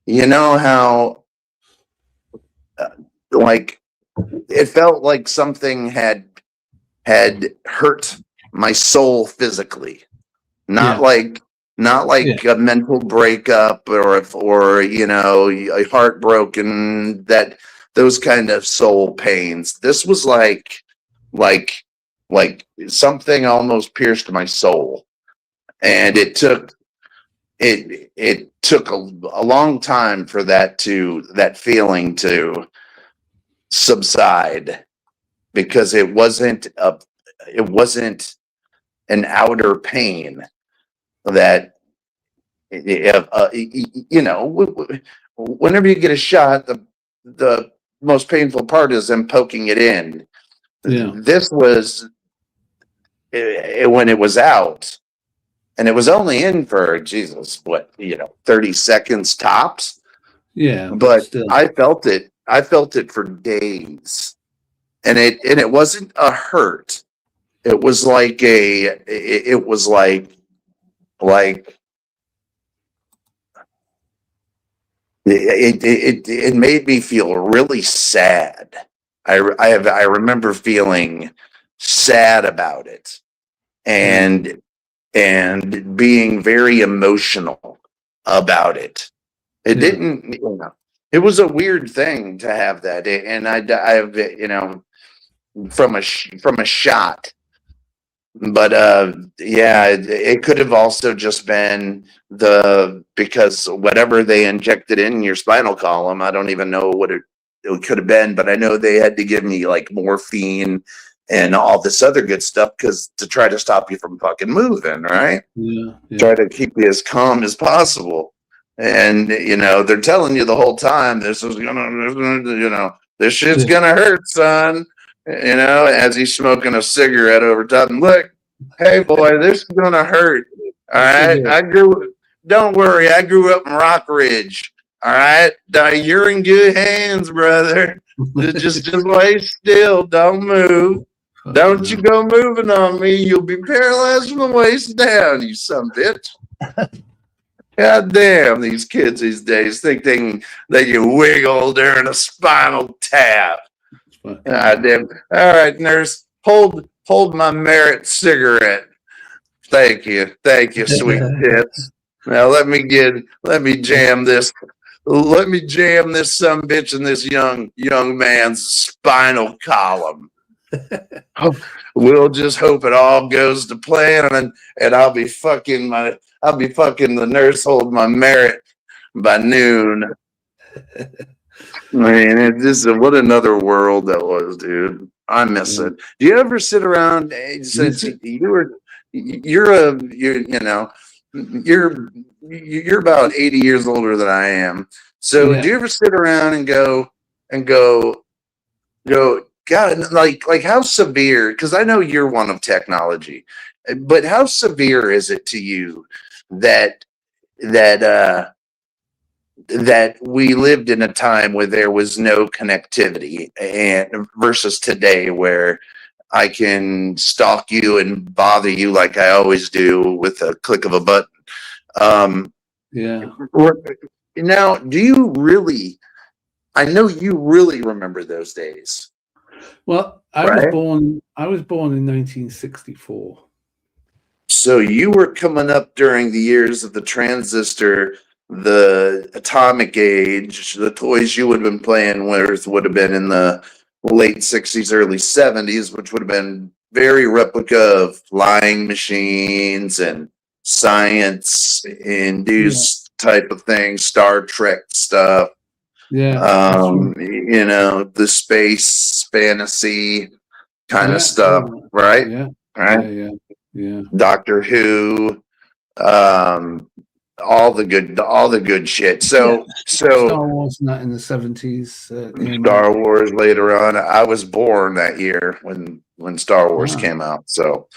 you know how, like, it felt like something had hurt my soul physically, not like a mental breakup or you know, a heartbroken, that those kind of soul pains. This was like something almost pierced my soul, and it took a long time for that feeling to subside, because it wasn't an outer pain that you know, whenever you get a shot, the most painful part is them poking it in. Yeah. This was when it was out, and it was only in for, Jesus, what, 30 seconds tops. Yeah, but still. I felt it for days, and it wasn't a hurt. It was like it was like it made me feel really sad. I remember feeling sad about it, and being very emotional about it. It didn't, it was a weird thing to have that, and I've from a shot. But yeah, it could have also just been because whatever they injected in your spinal column, I don't even know what it could have been, but I know they had to give me like morphine and all this other good stuff to try to stop you from fucking moving, right? Yeah. Try to keep you as calm as possible. And they're telling you the whole time, this is gonna, this shit's gonna hurt, son. As he's smoking a cigarette over top. And look, hey boy, this is gonna hurt. All right. Don't worry, I grew up in Rock Ridge. All right. Now you're in good hands, brother. Just lay still, don't move. Don't you go moving on me. You'll be paralyzed from the waist down, you son of a bitch. God damn, these kids these days think they can wiggle during a spinal tap. God damn. All right, nurse, hold my Merit cigarette. Thank you, sweet tits. Now let me jam this some bitch in this young man's spinal column. We'll just hope it all goes to plan, and I'll be fucking the nurse holding my Merit by noon. Man, what another world that was, dude. I miss it. Do you ever sit around since you're about 80 years older than I am. So do you ever sit around and go, God, like how severe, because I know you're one of technology, but how severe is it to you that we lived in a time where there was no connectivity, and versus today where I can stalk you and bother you like I always do with a click of a button. Now, do you really? I know you really remember those days. Well, I was born in 1964. So you were coming up during the years of the transistor, the atomic age. The toys you would have been playing with would have been in the late 60s, early 70s, which would have been very replica of flying machines and science induced type of things, Star Trek stuff. The space fantasy kind of stuff, right? Yeah. Right. Yeah. Doctor Who, all the good shit. So Star Wars and that in the 70s. Star Wars later on. I was born that year when Star Wars came out. So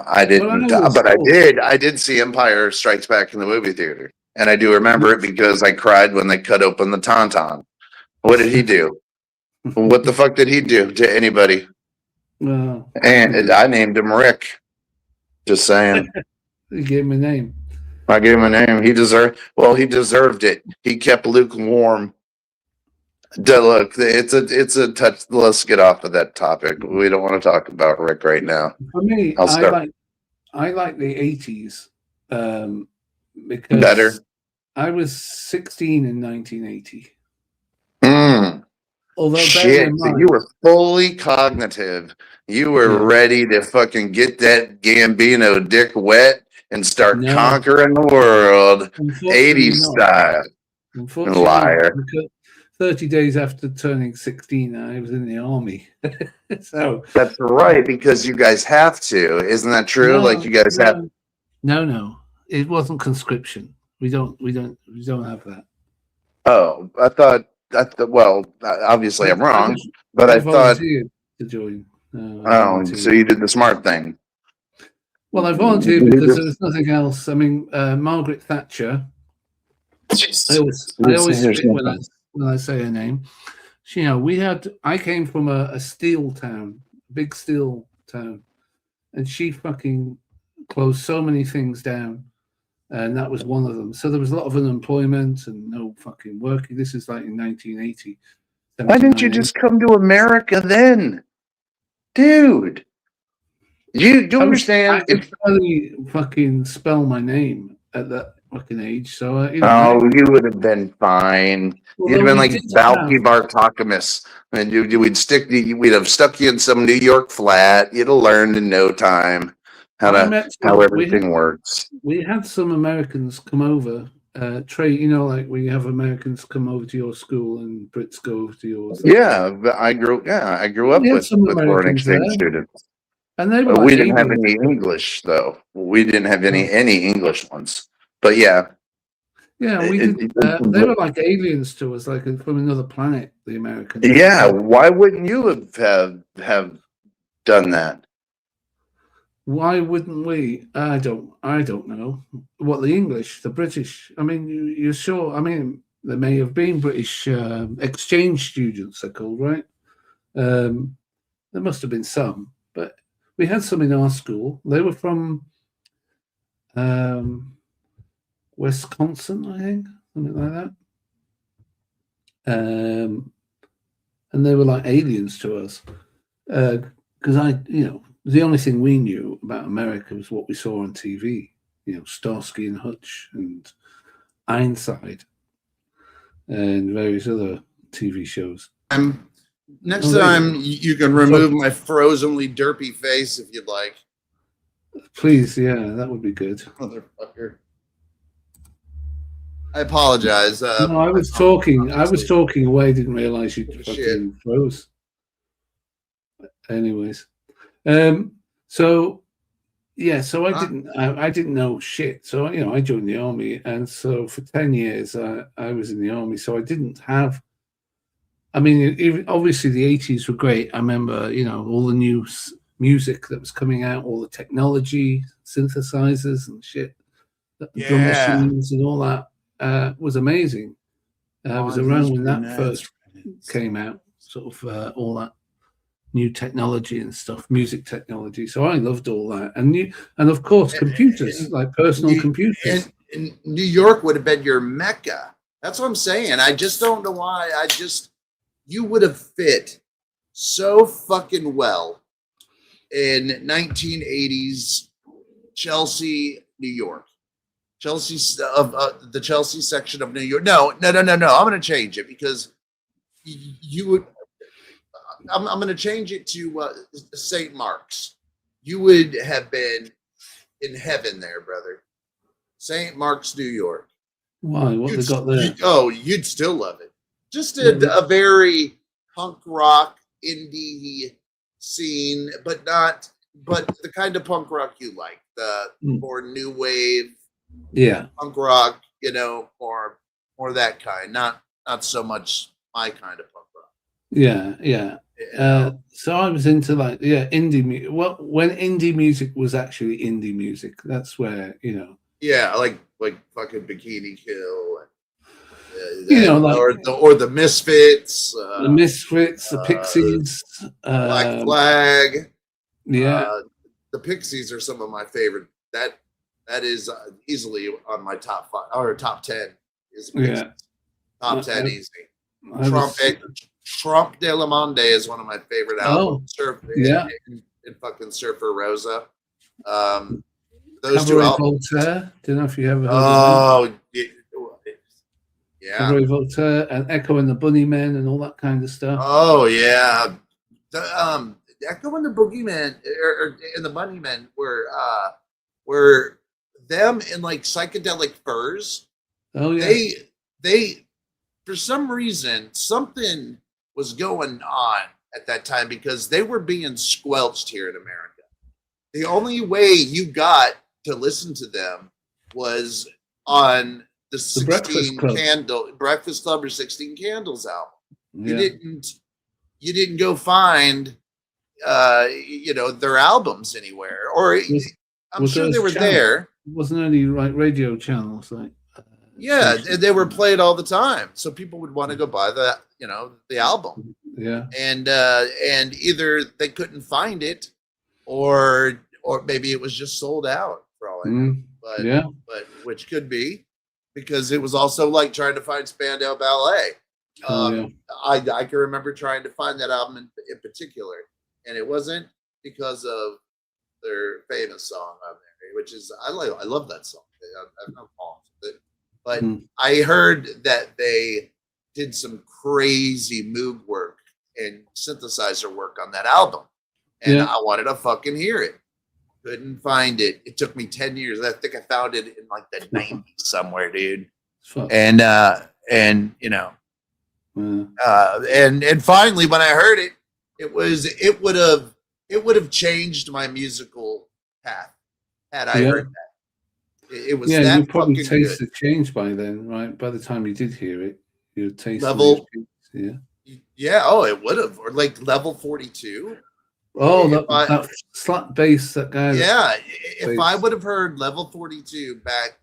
I didn't, but I did see Empire Strikes Back in the movie theater, and I do remember it because I cried when they cut open the Tauntaun. What did he do? What the fuck did he do to anybody? Well, And I named him Rick. Just saying. You gave him a name. I gave him a name. He deserved it. He kept Luke warm. Look, it's a touch. Let's get off of that topic. We don't want to talk about Rick right now. For me, I like the 80s because better. I was 16 in 1980. Although shit, you were fully cognitive. You were ready to fucking get that Gambino dick wet and start conquering the world, 80s style. Liar. 30 days after turning 16, I was in the army. So that's right, because you guys have to. Isn't that true? Like you guys have. No, it wasn't conscription. We don't have that. Oh, I thought. Well, obviously I'm wrong, but I thought to join. So you did the smart thing. Well, I volunteered because there was nothing else. I mean, Margaret Thatcher. I always spit when I say her name. She, I came from a steel town, big steel town, and she fucking closed so many things down. And that was one of them. So there was a lot of unemployment and no fucking working. This is like in 1980. Why didn't you just come to America then? Dude. You do understand? I could barely fucking spell my name at that fucking age. So, you would have been fine. You'd have been like Valky Bartokamus. And we'd have stuck you in some New York flat. You'd have learned in no time how everything works. We had some Americans come over, like we have Americans come over to your school and Brits go over to yours. Yeah, I grew up with foreign exchange students. And they were we didn't have any English though. We didn't have any English ones. But yeah. Yeah, we did. They were like aliens to us, like from another planet, the Americans. Yeah, why wouldn't you have done that? Why wouldn't we? I don't know. What the British? I mean, you're sure? I mean, there may have been British exchange students, they're called, right? There must have been some, but we had some in our school. They were from Wisconsin, I think, something like that. And they were like aliens to us because the only thing we knew about America was what we saw on TV, Starsky and Hutch and Ironside and various other TV shows. Next time you can remove my frozenly derpy face if you'd like. Please, yeah, that would be good. Motherfucker. I apologize. No, I was talking away, didn't realize you fucking froze. Anyways. So I didn't know shit. So, I joined the army. And so for 10 years, I was in the army. So I didn't have, obviously the 80s were great. I remember, all the new music that was coming out, all the technology, synthesizers and shit, drum machines and all that was amazing. I was around when that first came out, sort of all that new technology and stuff, music technology. So I loved all that, and of course computers, like personal computers. And New York would have been your mecca. That's what I'm saying. I just don't know why. You would have fit so fucking well in 1980s Chelsea, New York. Chelsea the Chelsea section of New York. No. I'm going to change it because you would. I'm going to change it to St. Mark's. You would have been in heaven there, brother. St. Mark's, New York. Why? What they got there? You'd still love it. Just a very punk rock indie scene, but not but the kind of punk rock you like, the Mm. more new wave Yeah. punk rock, more that kind, not so much my kind of punk rock. Yeah, yeah. You know? So I was into like indie music. Well, when indie music was actually indie music, that's where Yeah, like fucking Bikini Kill, or the Misfits, the Misfits, the Pixies, Black Flag. Yeah, The Pixies are some of my favorite. That is easily on my top 5 or top 10. Is Pixies. Yeah. Top 10 easy. was- Trump de la Monde is one of my favorite albums. yeah. And fucking Surfer Rosa. Those two Cabaret albums. Voltaire. Don't know if you ever heard Oh, of yeah. Cabaret Voltaire and Echo and the Bunnymen and all that kind of stuff. Oh yeah. The Echo and the Boogeyman or and the Bunnymen were them in like psychedelic furs. Oh yeah. They for some reason something was going on at that time because they were being squelched here in America. The only way you got to listen to them was on the 16 Breakfast Club or 16 Candles album. Yeah. You didn't go find their albums anywhere, or I'm sure they were there. It wasn't any like radio channels like yeah, they were played all the time, so people would want to go buy the album. Yeah, and either they couldn't find it, or maybe it was just sold out for all I know. But which could be because it was also like trying to find Spandau Ballet. I can remember trying to find that album in particular, and it wasn't because of their famous song on there, which is I love that song. I have no problems with it, but I heard that they did some crazy Moog work and synthesizer work on that album, and I wanted to fucking hear it. Couldn't find it. It took me 10 years. I think I found it in like the 90s somewhere, dude. And and finally when I heard it, it would have changed my musical path had I heard that. It was that you probably fucking taste good. the change by then, right? By the time you did hear it, you taste Level- yeah. Oh, it would have, or like level 42. Oh, If that slap bass, that guy. Yeah, if bass. I would have heard level 42 back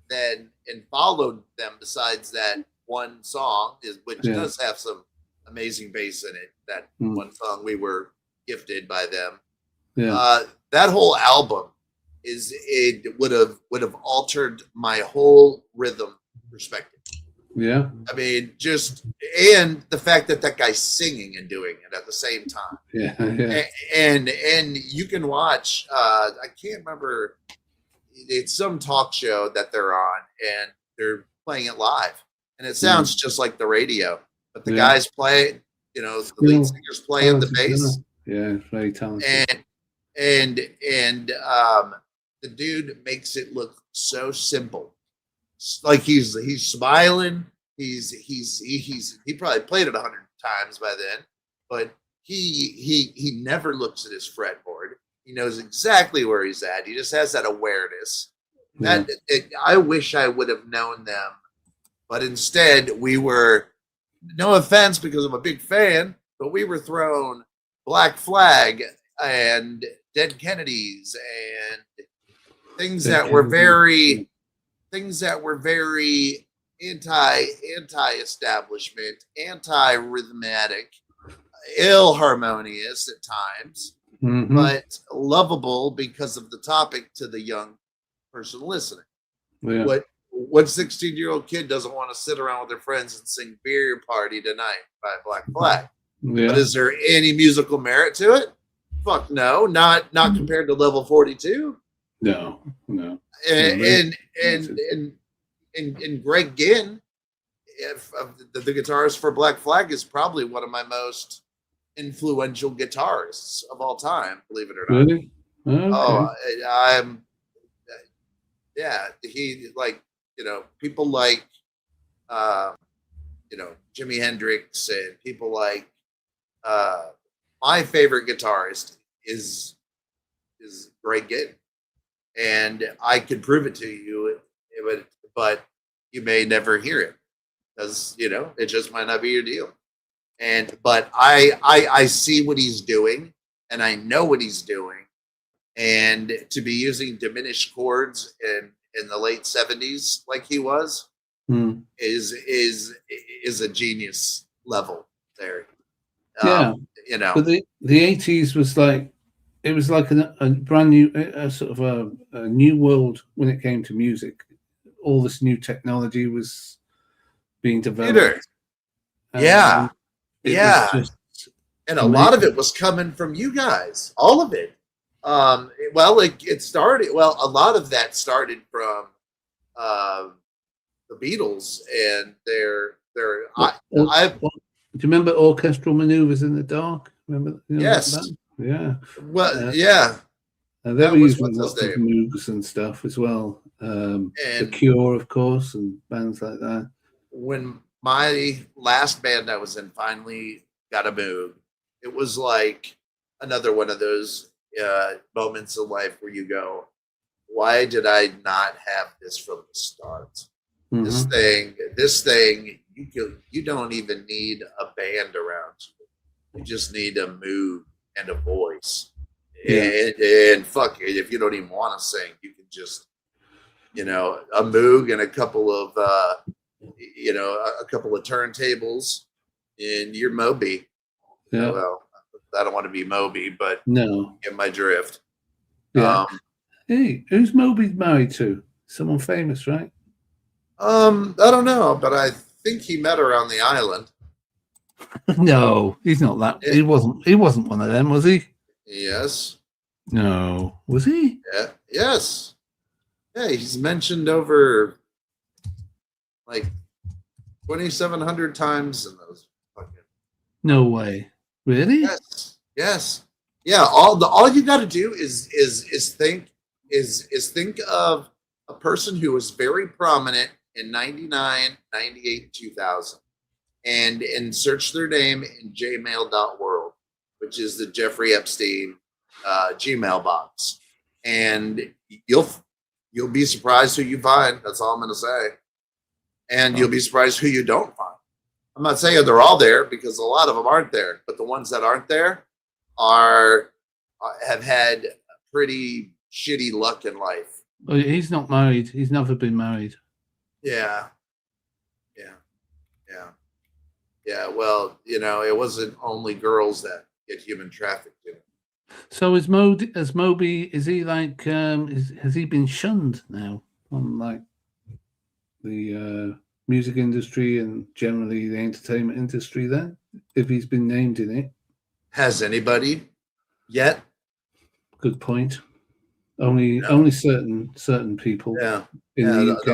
then and followed them, besides that one song, which does have some amazing bass in it, that one song we were gifted by them. Yeah. That whole album would have altered my whole rhythm perspective. Yeah. I mean, and the fact that guy's singing and doing it at the same time. Yeah. Yeah. And you can watch. I can't remember. It's some talk show that they're on, and they're playing it live, and it sounds just like the radio. But the guys play. The lead singer's playing the bass. Yeah, very talented. And the dude makes it look so simple. Like he's smiling. He probably played it 100 times by then, but he never looks at his fretboard. He knows exactly where he's at. He just has that awareness. I wish I would have known them, but instead we were. No offense, because I'm a big fan, but we were thrown Black Flag and Dead Kennedys and things that were very anti-establishment, anti-rhythmatic, ill-harmonious at times, but lovable because of the topic to the young person listening. Yeah. What 16-year-old kid doesn't want to sit around with their friends and sing Beer Party Tonight by Black Flag? Yeah. But is there any musical merit to it? Fuck no, not compared to level 42. No. And Greg Ginn, the guitarist for Black Flag, is probably one of my most influential guitarists of all time, believe it or not. Really? Okay. Oh, he people like Jimi Hendrix and people like my favorite guitarist is is Greg Ginn, and I could prove it to you, but you may never hear it because it just might not be your deal. But I see what he's doing, and I know what he's doing, and to be using diminished chords in the late 70s like he was is a genius level there. Yeah, But the 80s was like it was like a brand new, sort of a new world when it came to music. All this new technology was being developed. Yeah. Yeah. And a lot of amazing. it was coming from you guys. All of it. It started. Well, a lot of that started from the Beatles and their. Do you remember Orchestral Maneuvers in the Dark? Remember? Yes. That? Yeah. Well, yeah. They were using lots of Moogs and stuff as well. And The Cure, of course, and bands like that. When my last band I was in finally got a Moog, it was like another one of those moments of life where you go, why did I not have this from the start? This thing, you don't even need a band around you. You just need a Moog and a voice. And fuck it, if you don't even want to sing, you can just, a Moog and a couple of turntables, and you're Moby. Yeah. Well, I don't want to be Moby, but no, get my drift. Yeah. Hey, who's Moby married to? Someone famous, right? I don't know, but I think he met her on the island. No, he's not that. He wasn't one of them, was he? Yes. No, was he? Yeah. Yes. Yeah, he's mentioned over like 2,700 times in those fucking. No way. Really? Yes. Yes. Yeah. All you got to do is think of a person who was very prominent in 99, 98, 2000, and search their name in jmail.world, which is the Jeffrey Epstein Gmail box, and you'll be surprised who you find. That's all I'm going to say. And you'll be surprised who you don't find. I'm not saying they're all there because a lot of them aren't there, but the ones that aren't there have had pretty shitty luck in life. Well, he's not married. He's never been married. Yeah. Well, it wasn't only girls that get human trafficked. So is Moby? Is he like? Has he been shunned now on like the music industry and generally the entertainment industry? Then, if he's been named in it, has anybody yet? Good point. Only certain people. Yeah. In the UK.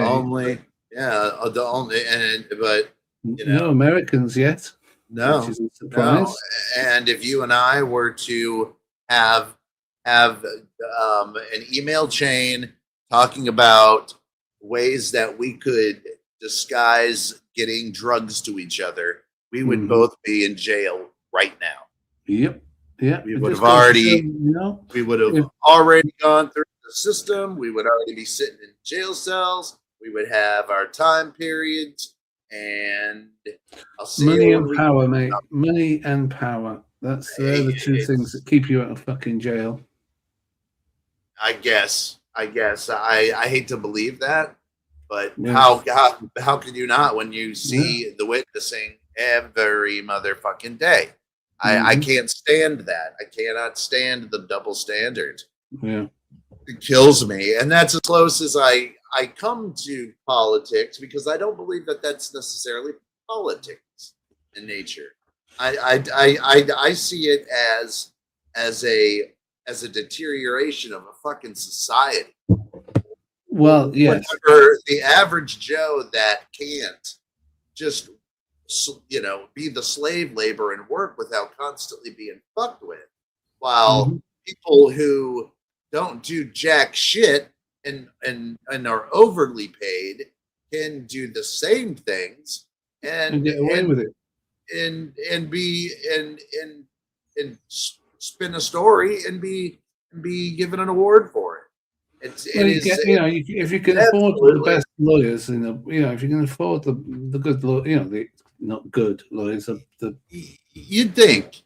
But no Americans yet. No, which is a surprise. No. And if you and I were to have an email chain talking about ways that we could disguise getting drugs to each other, we would both be in jail right now. Yep. Yeah. We would have already gone through the system. We would already be sitting in jail cells. We would have our time periods, and I'll see money you and power, mate. Money and power. They're the two things that keep you out of fucking jail. I guess. I hate to believe that, but Yeah. how can you not when you see the witnessing every motherfucking day? I can't stand that. I cannot stand the double standard. Yeah. It kills me, and that's as close as I come to politics, because I don't believe that that's necessarily politics in nature. I see it as a deterioration of a fucking society. Well, yes. For the average Joe that can't just be the slave labor and work without constantly being fucked with, while people who don't do jack shit and are overly paid can do the same things and get away with it and spin a story and be and be given an award for it. It's Well, it is if you can afford the best lawyers, if you can afford the good, the not good lawyers, you'd think,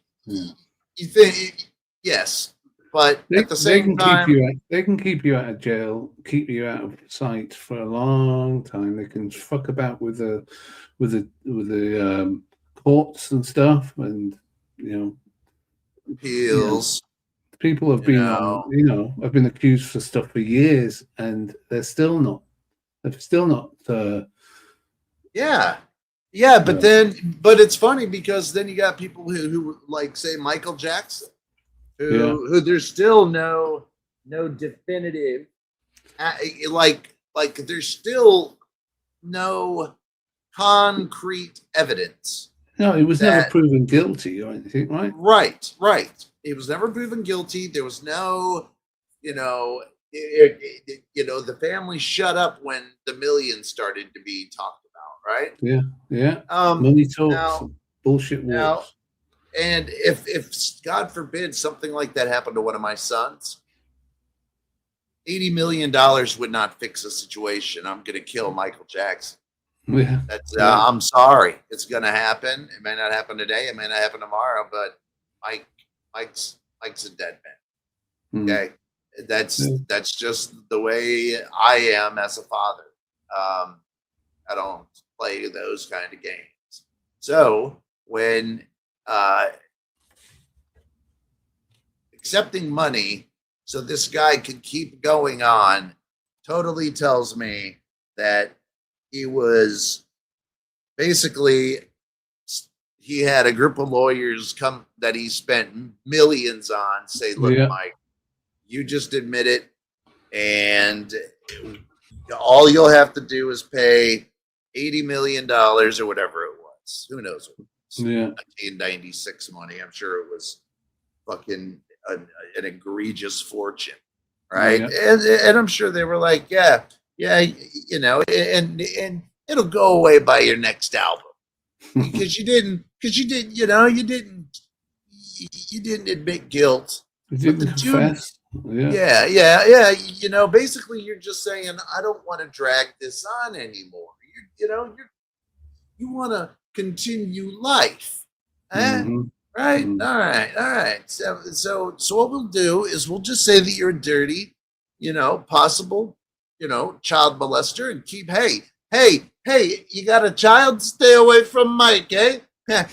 yes, but at the same time, they can keep you out of jail, keep you out of sight for a long time. They can fuck about with the courts and stuff, and appeals. People have been have been accused for stuff for years, and they're still not. Yeah, but it's funny because then you got people who like say Michael Jackson, who there's still no definitive, like there's still no concrete evidence. No, he was never proven guilty or anything, right? Right. He was never proven guilty. There was no, the family shut up when the millions started to be talked about, right? Yeah. Money talks, bullshit wars. And if God forbid something like that happened to one of my sons, $80 million would not fix the situation. I'm going to kill Michael Jackson. Yeah. I'm sorry. It's going to happen. It may not happen today. It may not happen tomorrow, but Mike's a dead man. Okay. That's just the way I am as a father. I don't play those kind of games. So when accepting money so this guy could keep going on totally tells me that he was basically, he had a group of lawyers come that he spent millions on say, look, Mike, you just admit it, and all you'll have to do is pay $80 million or whatever it was. Who knows what it was? 1996 money. I'm sure it was fucking an egregious fortune, right? And I'm sure they were like, yeah, and it'll go away by your next album because you didn't admit guilt. You didn't confess. Yeah. Basically, you're just saying, I don't want to drag this on anymore. You want to continue life, right? All right. So what we'll do is we'll just say that you're a dirty, possible, child molester, and keep, hey, you got a child? Stay away from Mike, eh?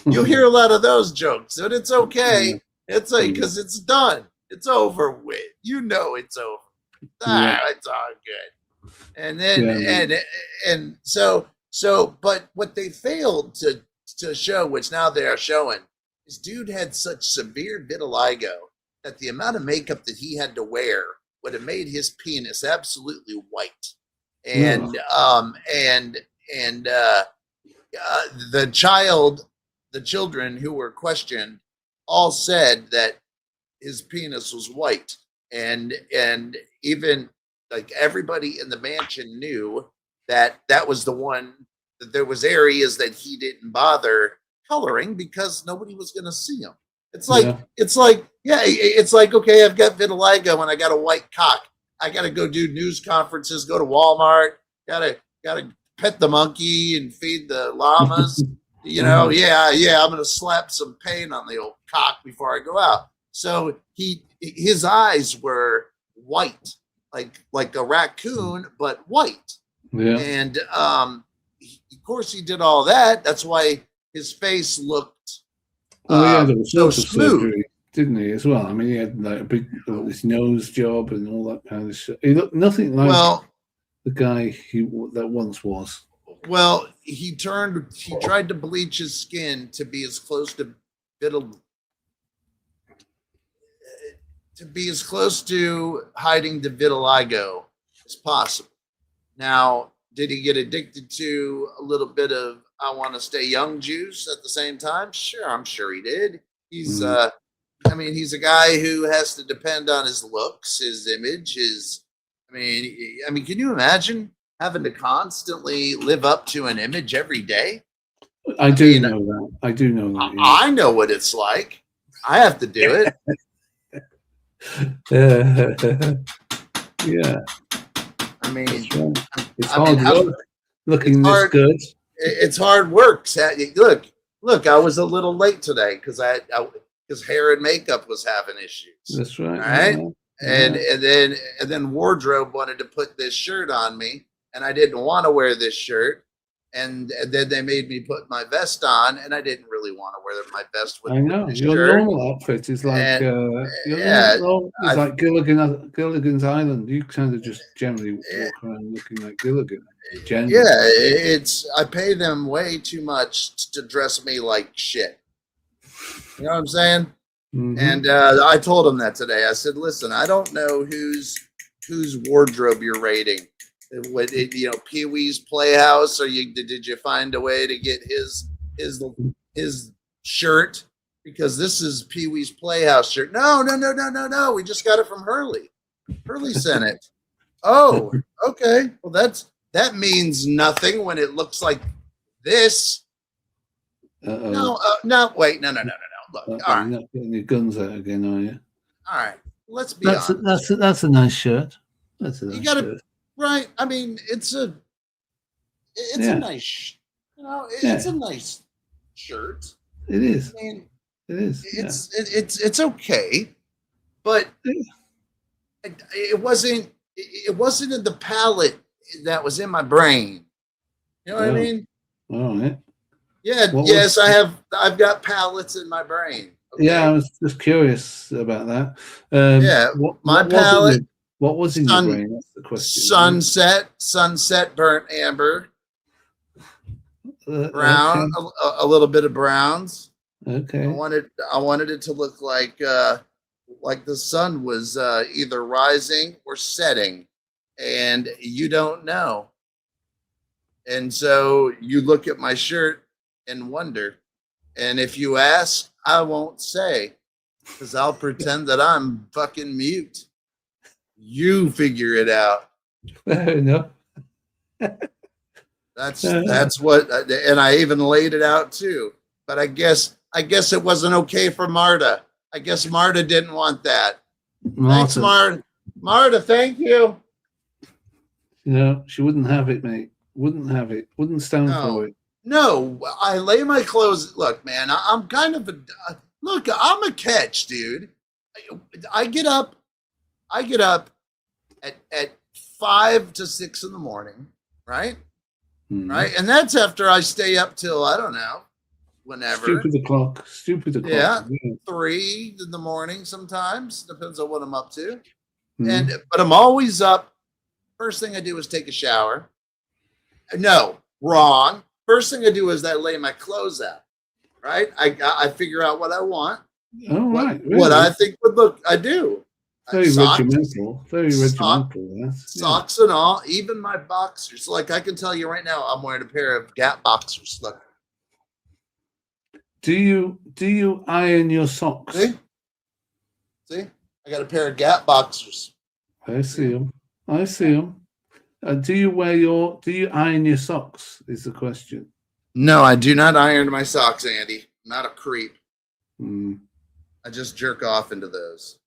You'll hear a lot of those jokes, and it's okay. It's like, because it's done. It's over with. It's over. It's all good. And then, but what they failed to show, which now they are showing, is dude had such severe vitiligo that the amount of makeup that he had to wear would have made his penis absolutely white. And the children who were questioned all said that his penis was white, and even like everybody in the mansion knew that was the one, that there was areas that he didn't bother coloring because nobody was going to see him. It's like, okay, I've got vitiligo and I got a white cock. I got to go do news conferences, go to Walmart, gotta pet the monkey and feed the llamas. I'm going to slap some paint on the old cock before I go out. So his eyes were white, like a raccoon, but white. Yeah. And of course he did all that. That's why his face looked so smooth, surgery, didn't he? As well. I mean, he had like a big this nose job and all that kind of shit. He looked nothing like the guy that once was. Well, he tried to bleach his skin to be as close to hiding the vitiligo as possible. Now, did he get addicted to a little bit of I want to stay young juice at the same time? Sure, I'm sure he did. He's he's a guy who has to depend on his looks, his image, can you imagine having to constantly live up to an image every day? I do know that. Yeah. I know what it's like. I have to do it. Yeah, I mean, it's I mean, hard work looking it's this hard. good. It's hard work. Look, I was a little late today because because hair and makeup was having issues. That's right. All right. Yeah. And then wardrobe wanted to put this shirt on me, and I didn't want to wear this shirt. And then they made me put my vest on, and I didn't really want to wear my vest with I know this your shirt. normal outfit is like yeah, it's like Gilligan's Island. You kind of just generally walk around looking like Gilligan. Generally. Yeah, I pay them way too much to dress me like shit. You know what I'm saying? Mhm. And I told them that today. I said, "Listen, I don't know whose wardrobe you're rating. What Pee Wee's Playhouse, or did you find a way to get his shirt? Because this is Pee Wee's Playhouse shirt. No. We just got it from Hurley. Hurley sent it. Oh, okay. Well, that means nothing when it looks like this. No. Wait. No. Look. All You're right. not getting your guns out again, are you? All right. Let's be honest. That's a nice shirt. That's a nice You gotta shirt. right. I mean, it's a nice, it's a nice shirt. It is. I mean, It is. it's okay, but it wasn't in the palette that was in my brain. You know what I mean? All right. Yeah. Yes, I've got palettes in my brain. Okay? Yeah, I was just curious about that. My palette. What was in your brain? That's the question. Sunset, burnt amber, brown, Okay. a little bit of browns. Okay. I wanted it to look like the sun was either rising or setting, and you don't know. And so you look at my shirt and wonder. And if you ask, I won't say, because I'll pretend that I'm fucking mute. You figure it out. Fair enough. That's what, and I even laid it out too. But I guess it wasn't okay for Marta. I guess Marta didn't want that. Thanks, Marta. Marta, thank you. No, she wouldn't have it, mate. Wouldn't have it. Wouldn't stand for it. No, I lay my clothes. Look, man, I'm kind of look. I'm a catch, dude. I get up at 5 to 6 in the morning, right? Mm. Right, and that's after I stay up till I don't know, whenever. Stupid o'clock. Yeah, 3 in the morning sometimes. Depends on what I'm up to. Mm. But I'm always up. First thing I do is take a shower. No, wrong. First thing I do is I lay my clothes out. Right, I figure out what I want. Oh, right. Really? What I think would look. I do. Very Socks. regimental. Very regimental. Yes. Socks and all, even my boxers. Like I can tell you right now, I'm wearing a pair of Gap boxers. Look. Do you iron your socks? See, I got a pair of Gap boxers. I see them. Do you iron your socks? Is the question. No, I do not iron my socks, Andy. I'm not a creep. Mm. I just jerk off into those.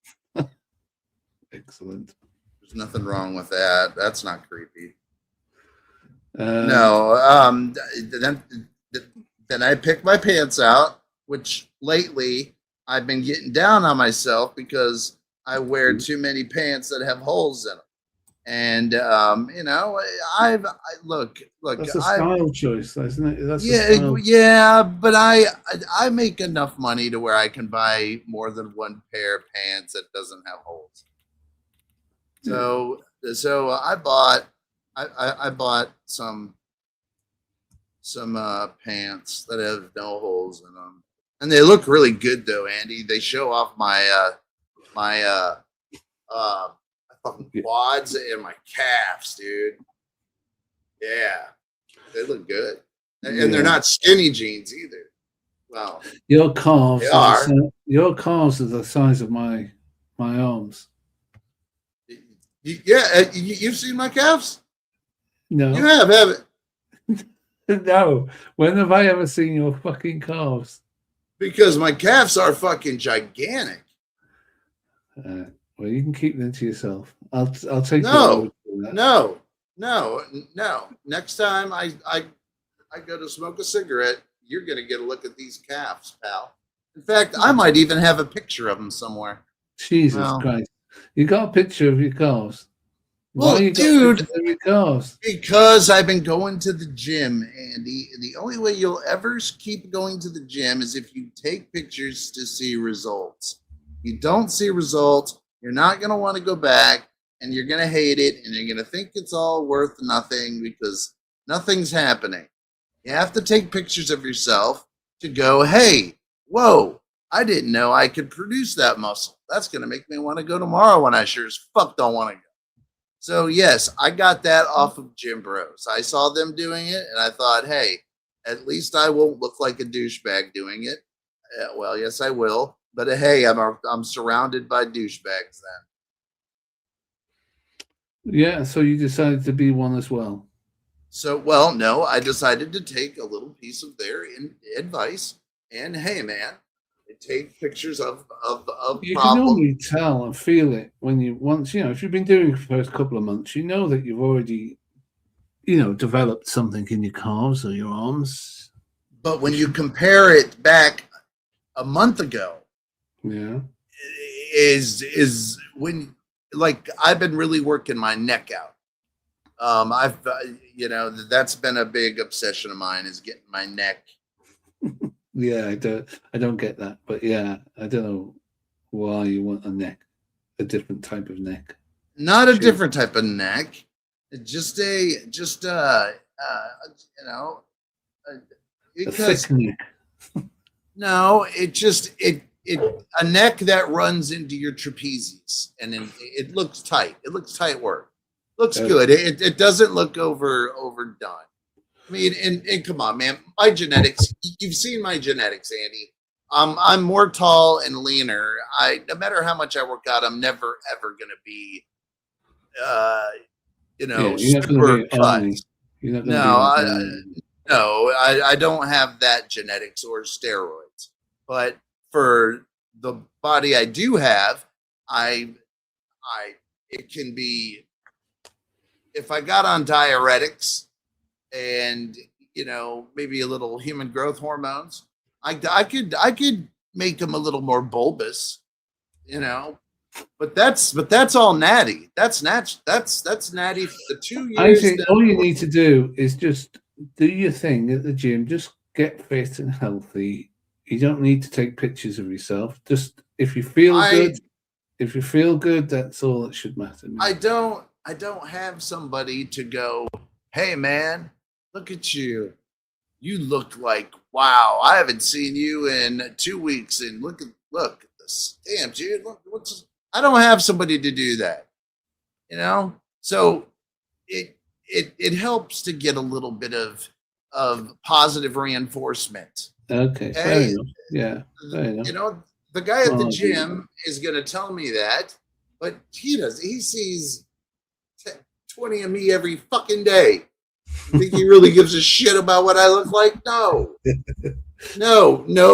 Excellent. There's nothing wrong with that. That's not creepy. No. Then I pick my pants out, which lately I've been getting down on myself because I wear too many pants that have holes in them. And I look. That's a style choice, isn't it? That's but I make enough money to where I can buy more than one pair of pants that doesn't have holes. So I bought some pants that have no holes in them, and they look really good though, Andy. They show off my fucking quads and my calves, dude. Yeah, they look good, and they're not skinny jeans either. Well, your calves are the size of my arms. You've seen my calves? No, you haven't. No. When have I ever seen your fucking calves? Because my calves are fucking gigantic. Well, you can keep them to yourself. I'll take No, your no, no. Next time I go to smoke a cigarette, you're gonna get a look at these calves, pal. In fact, I might even have a picture of them somewhere. Jesus Well, Christ! You got a picture of your calves? Well, Why you got dude, pictures of your calves? because I've been going to the gym, Andy. The only way you'll ever keep going to the gym is if you take pictures to see results. You don't see results, you're not going to want to go back, and you're going to hate it, and you're going to think it's all worth nothing because nothing's happening. You have to take pictures of yourself to go, hey, whoa, I didn't know I could produce that muscle. That's going to make me want to go tomorrow when I sure as fuck don't want to go. So, yes, I got that off of Gym Bros. I saw them doing it, and I thought, hey, at least I won't look like a douchebag doing it. Well, yes, I will. But hey, I'm surrounded by douchebags then. Yeah, so you decided to be one as well. So, well, no, I decided to take a little piece of their advice, and hey, man, I take pictures of You can problems. normally tell and feel it when you once, if you've been doing it for the first couple of months, you know that you've already, developed something in your calves or your arms. But when you compare it back a month ago, Yeah. is when, like, I've been really working my neck out. I've that's been a big obsession of mine, is getting my neck. Yeah, I don't get that, but yeah, I don't know why you want a different type of neck. Not a Sure. different type of neck, just A because thick neck. no, it a neck that runs into your trapezius, and then it looks tight. It looks tight work. Looks Okay. good. It doesn't look overdone. I mean, and come on, man, my genetics. You've seen my genetics, Andy. I'm more tall and leaner. No matter how much I work out, I'm never ever gonna be, You're not going super to be cut. Arnie. You're not going to be No, I don't have that genetics or steroids. But for the body I do have, it can be, if I got on diuretics and maybe a little human growth hormones, I could make them a little more bulbous, but that's all natty. That's natty for the 2 I years. think all you need to do is just do your thing at the gym. Just get fit and healthy. You don't need to take pictures of yourself. Just if you feel good, that's all that should matter. I don't have somebody to go, hey man, look at you. You look like, wow, I haven't seen you in 2 weeks, and look at this. Damn, dude, I don't have somebody to do that. So it helps to get a little bit of positive reinforcement. Okay, fair Hey, enough. Yeah, fair enough. The guy at the Oh, gym is going to tell me that, but he sees 20 of me every fucking day. You think he really gives a shit about what I look like? No,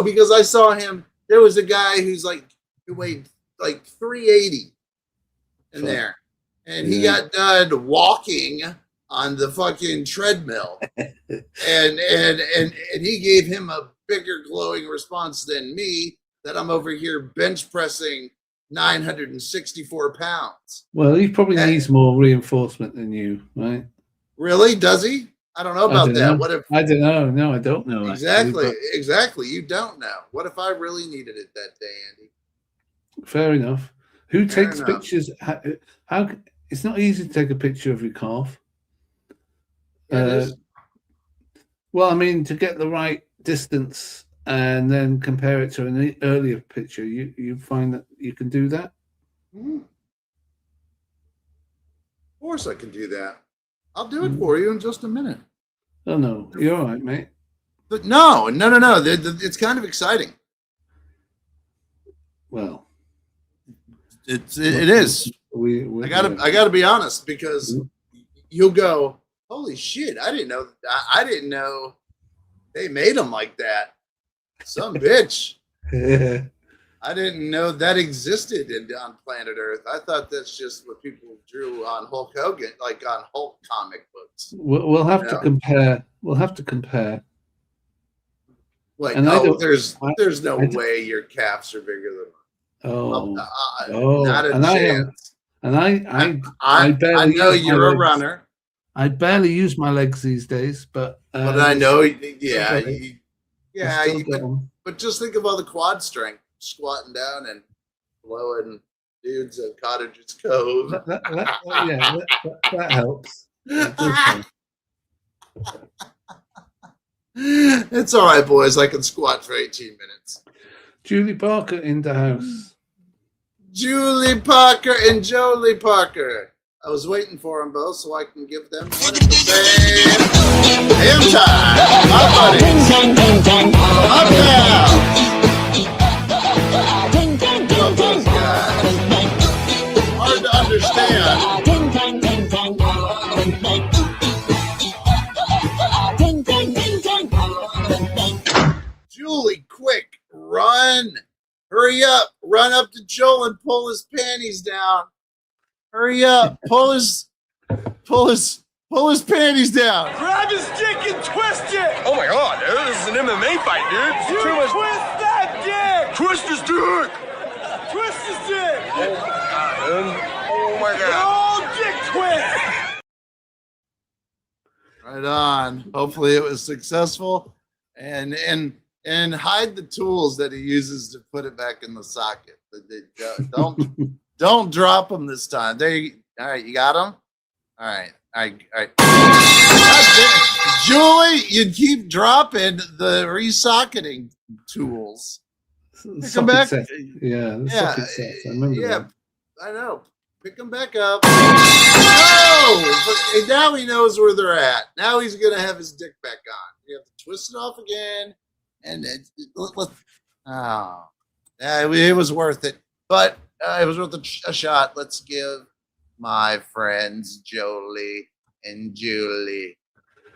because I saw him. There was a guy who weighed like 380 in there, and he got done walking on the fucking treadmill, and he gave him a bigger glowing response than me, that I'm over here bench pressing 964 pounds. Well, he probably needs more reinforcement than you, right? Really? Does he? I don't know about that. What if? I don't know. No, I don't know. Exactly. Actually, Exactly. You don't know. What if I really needed it that day, Andy? but fair enough. Who Fair takes enough. pictures? How? It's not easy to take a picture of your calf. Yeah, it is. Well, I mean, to get the right distance and then compare it to an earlier picture, you find that you can do that. Of course I can do that. I'll do it for you in just a minute. Oh no, you're all right, mate. But no. It's kind of exciting. Well, it is. I gotta be honest, because you'll go, holy shit! I didn't know they made them like that. Some bitch. I didn't know that existed on planet Earth. I thought that's just what people drew on Hulk Hogan, like on Hulk comic books. We'll have to Yeah. compare. We'll have to compare. Like, And I oh, don't- there's no I don't- way your calves are bigger than mine. Oh, Not a and I am- chance. And I I barely know use my you're a legs. runner, I barely use my legs these days, but but I know, still yeah, got it. yeah. I still got 'em. But just think of all the quad strength, squatting down and blowing dudes at Cottages Cove. That helps. It does help. It's all right, boys. I can squat for 18 minutes. Julie Parker in the house. Julie Parker and Jolie Parker. I was waiting for them both so I can give them one at the same damn time. My buddies. Ding, ding, ding, ding. Up now. Ding, ding, ding, Love those ding. guys. Hard to understand. Ding, ding, ding, ding. Ding, ding, ding, ding. Julie, quick, run. Hurry up. Run up to Joel and pull his panties down. Hurry up. Pull his panties down. Grab his dick and twist it! Oh my god, dude, this is an MMA fight, dude. You twist that dick! Twist his dick. Twist his dick! Oh my god. Oh, dick twist! Right on. Hopefully it was successful. And hide the tools that he uses to put it back in the socket. Don't drop them this time. All right, you got them? All right. God damn it. Julie, you keep dropping the resocketing tools. Pick 'em back. Socket set. Yeah, the Yeah, socket sets. I remember yeah, that. I know. Pick them back up. No! But now he knows where they're at. Now he's going to have his dick back on. You have to twist it off again. And yeah, it was worth it. But it was worth a shot. Let's give my friends Jolie and Julie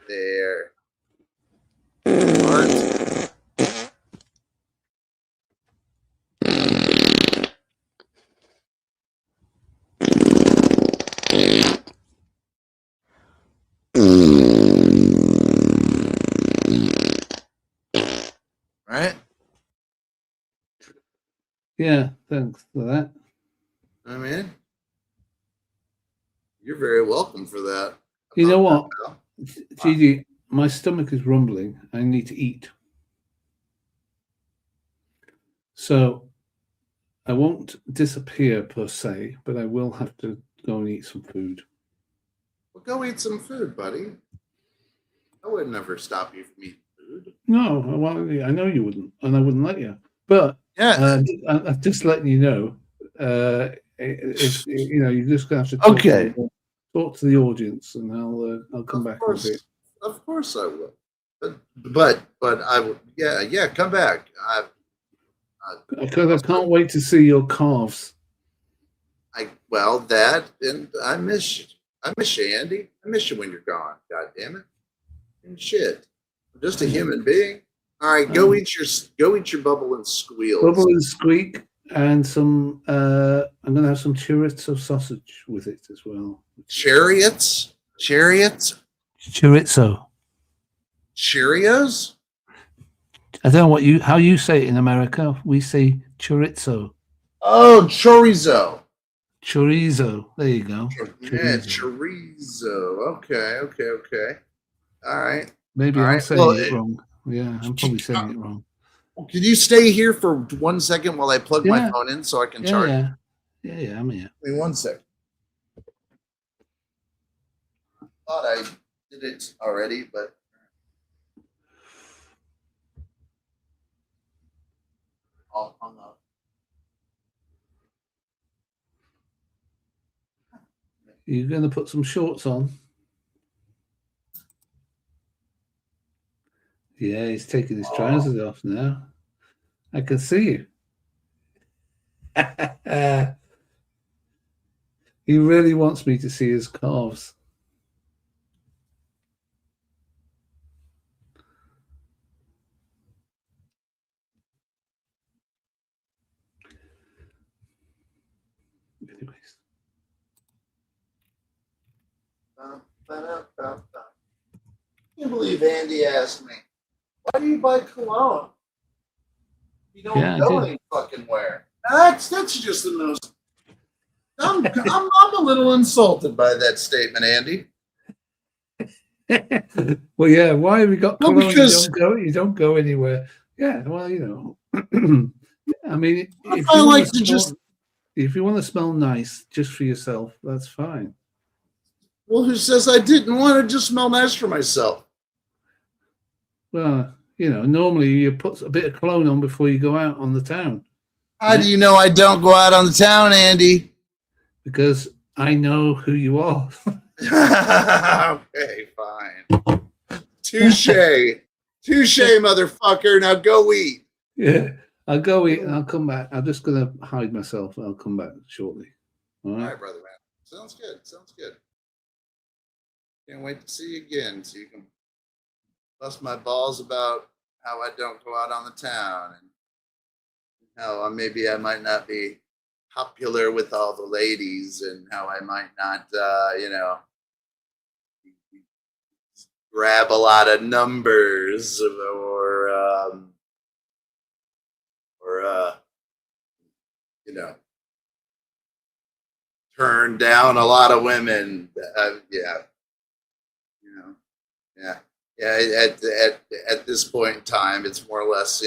their hearts. Right? Yeah, thanks for that. I mean, you're very welcome for that. You know what, Pal. Gigi, my stomach is rumbling. I need to eat. So I won't disappear per se, but I will have to go and eat some food. Well, go eat some food, buddy. I would never stop you from eating food. No, I know you wouldn't, and I wouldn't let you. But Yeah. I'm just letting you know. If you know, you're just gonna have to Okay. talk to the audience, and I'll come back in a bit. Of course I will. But I would. Yeah. Come back. Because I can't wait to see your calves. Well, that and I miss you. I miss you, Andy. I miss you when you're gone. God damn it. And shit. I'm just a human being. All right, go eat your bubble and squeal. Bubble and squeak, and some. I'm gonna have some chorizo sausage with it as well. Chariots? Chorizo. Cheerios? I don't know how you say it in America. We say chorizo. Oh, chorizo. Chorizo. There you go. Yeah, chorizo. Okay. All right. Maybe All I'm right, saying well, it wrong. Yeah, I'm probably saying it wrong. Could you stay here for 1 second while I plug my Yeah. phone in so I can charge? Yeah, I'm here. Give me 1 second. Thought I did it already, but all hung up. You're going to put some shorts on? Yeah, he's taking his trousers off now. I can see you. He really wants me to see his calves. I can't believe Andy asked me, why do you buy cologne? You don't Yeah, I go did. any fucking where. That's just the most. I'm a little insulted by that statement, Andy. Well, yeah. Why have you got Well, cologne? because You don't go anywhere. Yeah. Well, you know. I mean, I like to just. if you want to smell nice just for yourself, that's fine. Well, who says I didn't want to just smell nice for myself? Well, you know, normally you put a bit of cologne on before you go out on the town. How do you know I don't go out on the town, Andy? Because I know who you are. Okay, fine. Touche. Touche, motherfucker. Now go eat. Yeah. I'll go eat and I'll come back. I'm just going to hide myself. I'll come back shortly. All All right. right, brother, man. Sounds good. Sounds good. Can't wait to see you again so you can bust my balls about how I don't go out on the town and how maybe I might not be popular with all the ladies and how I might not, grab a lot of numbers or turn down a lot of women. Yeah. At this point in time, it's more or less,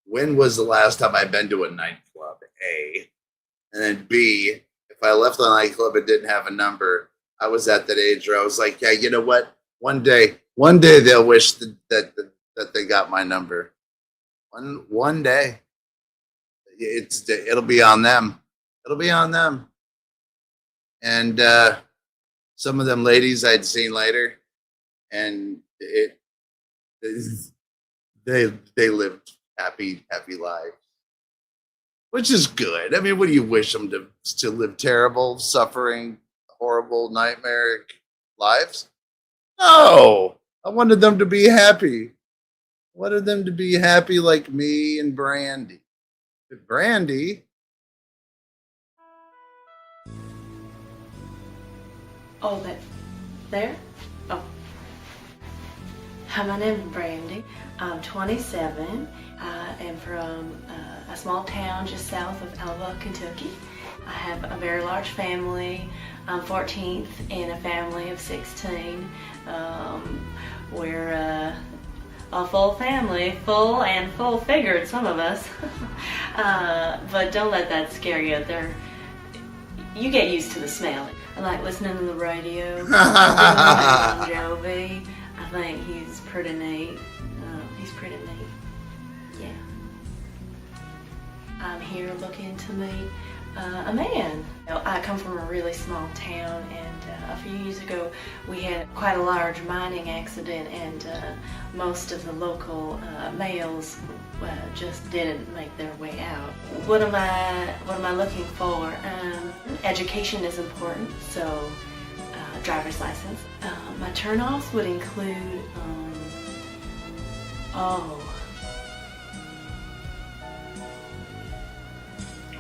when was the last time I've been to a nightclub? A, and then B, if I left the nightclub and didn't have a number, I was at that age where I was like, yeah, you know what? One day they'll wish that they got my number. One day, it'll be on them. It'll be on them. And some of them ladies I'd seen later, and they lived happy lives, which is good. I mean, what do you wish them to live terrible, suffering, horrible, nightmare lives? No, I wanted them to be happy. I wanted them to be happy like me and Brandy. But Brandy. Oh, that there? Oh. Hi, my name is Brandy. I'm 27. I am from a small town just south of Alva, Kentucky. I have a very large family. I'm 14th in a family of 16. We're a full family, full and full-figured, some of us. But don't let that scare you. You get used to the smell. I like listening to the radio. Bon Jovi. I think he's pretty neat. He's pretty neat. Yeah. I'm here looking to meet a man. I come from a really small town, and a few years ago we had quite a large mining accident, and most of the local males just didn't make their way out. What am I looking for? Education is important, so driver's license. My turnoffs would include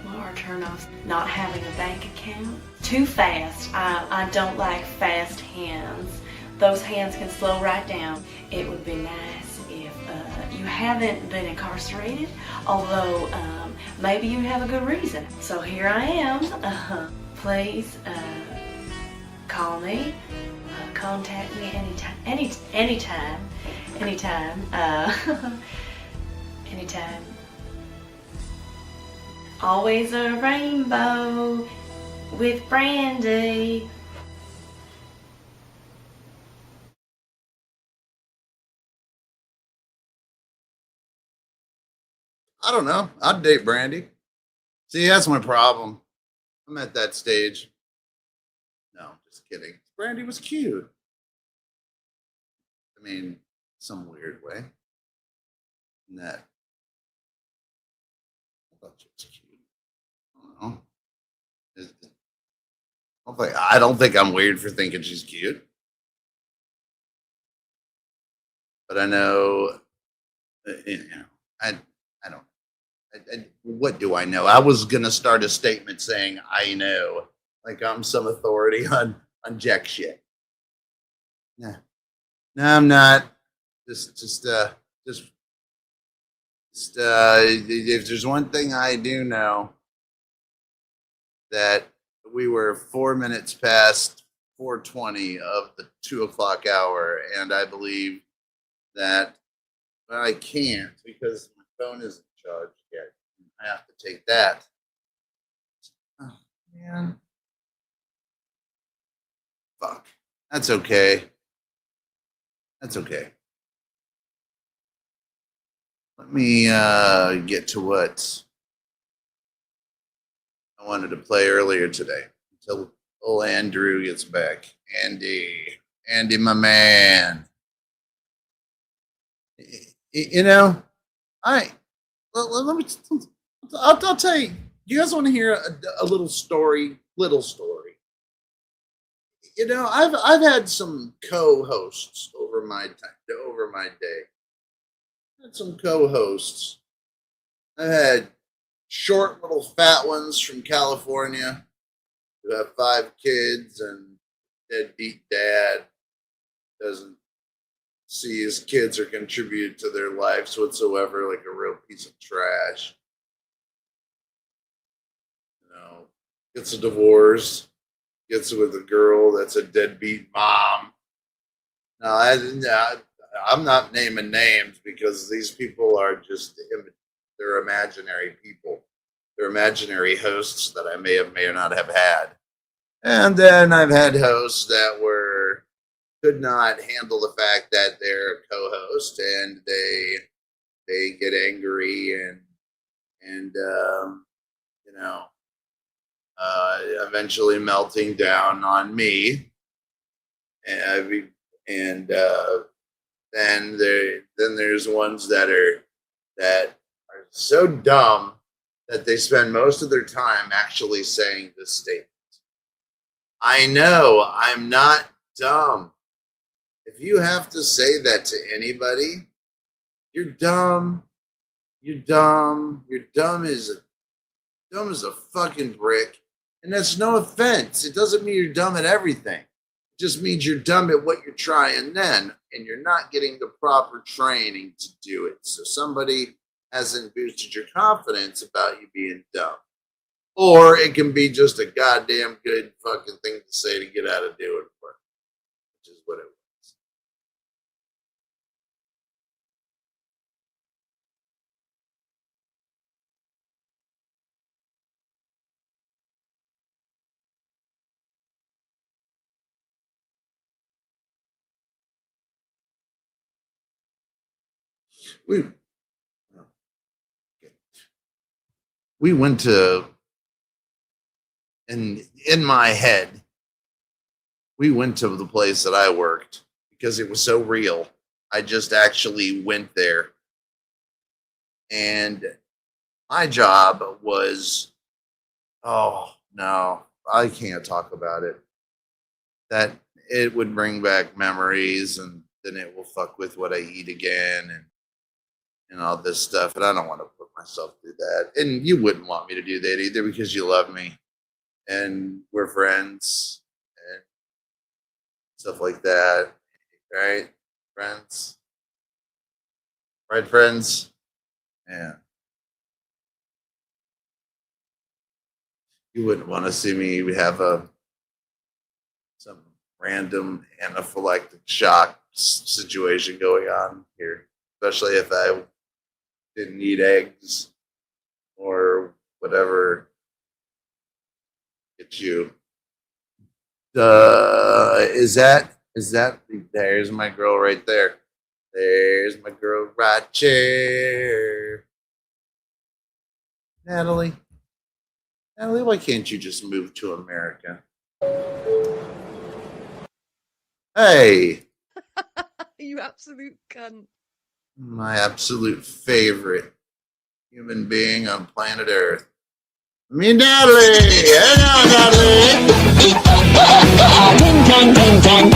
what are turnoffs? Not having a bank account. Too fast. I don't like fast hands. Those hands can slow right down. It would be nice if you haven't been incarcerated, although maybe you have a good reason. So here I am. Please call me, contact me anytime. Always a rainbow with Brandy. I don't know. I'd date Brandy. See, that's my problem. I'm at that stage. No, just kidding. Brandy was cute. I mean, some weird way. In that, I thought she was cute. I don't know. I don't think I'm weird for thinking she's cute. But I know, I don't. What do I know? I was gonna start a statement saying I know, like I'm some authority on jack shit. Nah. No, I'm not. Just if there's one thing I do know, that we were 4 minutes past 4:20 of the 2 o'clock hour, and I believe that I can't because my phone isn't charged yet. I have to take that. Oh, man. Fuck. That's okay. That's okay. Let me get to what I wanted to play earlier today until old Andrew gets back. Andy, my man. You know, let me. I'll tell you. You guys want to hear a little story? Little story. You know, I've had some co-hosts over my time, over my day. Had some co-hosts. I had short little fat ones from California who have 5 kids and deadbeat dad doesn't see his kids or contribute to their lives whatsoever, like a real piece of trash. You know, gets a divorce, gets with a girl that's a deadbeat mom. No, I'm not naming names because these people are just, they're imaginary people. They're imaginary hosts that I may or not have had. And then I've had hosts that could not handle the fact that they're a co-host and they get angry and you know, eventually melting down on me. And then there's ones that are so dumb that they spend most of their time actually saying this statement. I know I'm not dumb. If you have to say that to anybody, you're dumb. You're dumb. You're dumb as a fucking brick. And that's no offense. It doesn't mean you're dumb at everything. It just means you're dumb at what you're trying then, and you're not getting the proper training to do it. So somebody hasn't boosted your confidence about you being dumb. Or it can be just a goddamn good fucking thing to say to get out of doing work, which is what it was. We went to, and in my head, we went to the place that I worked because it was so real. I just actually went there. And my job was, oh no, I can't talk about it. That it would bring back memories, and then it will fuck with what I eat again and all this stuff. And I don't want to put myself through that. And you wouldn't want me to do that either because you love me and we're friends and stuff like that. Right? Friends? Right, friends? Yeah. You wouldn't want to see me have some random anaphylactic shock situation going on here, especially if I didn't eat eggs or whatever. Get you. Is that? There's my girl right there. There's my girl right there. Natalie, why can't you just move to America? Hey. You absolute cunt. My absolute favorite human being on planet Earth. Me, Natalie! Hey now, Natalie! Ding dong, ding dong. Ding dong, ding dong.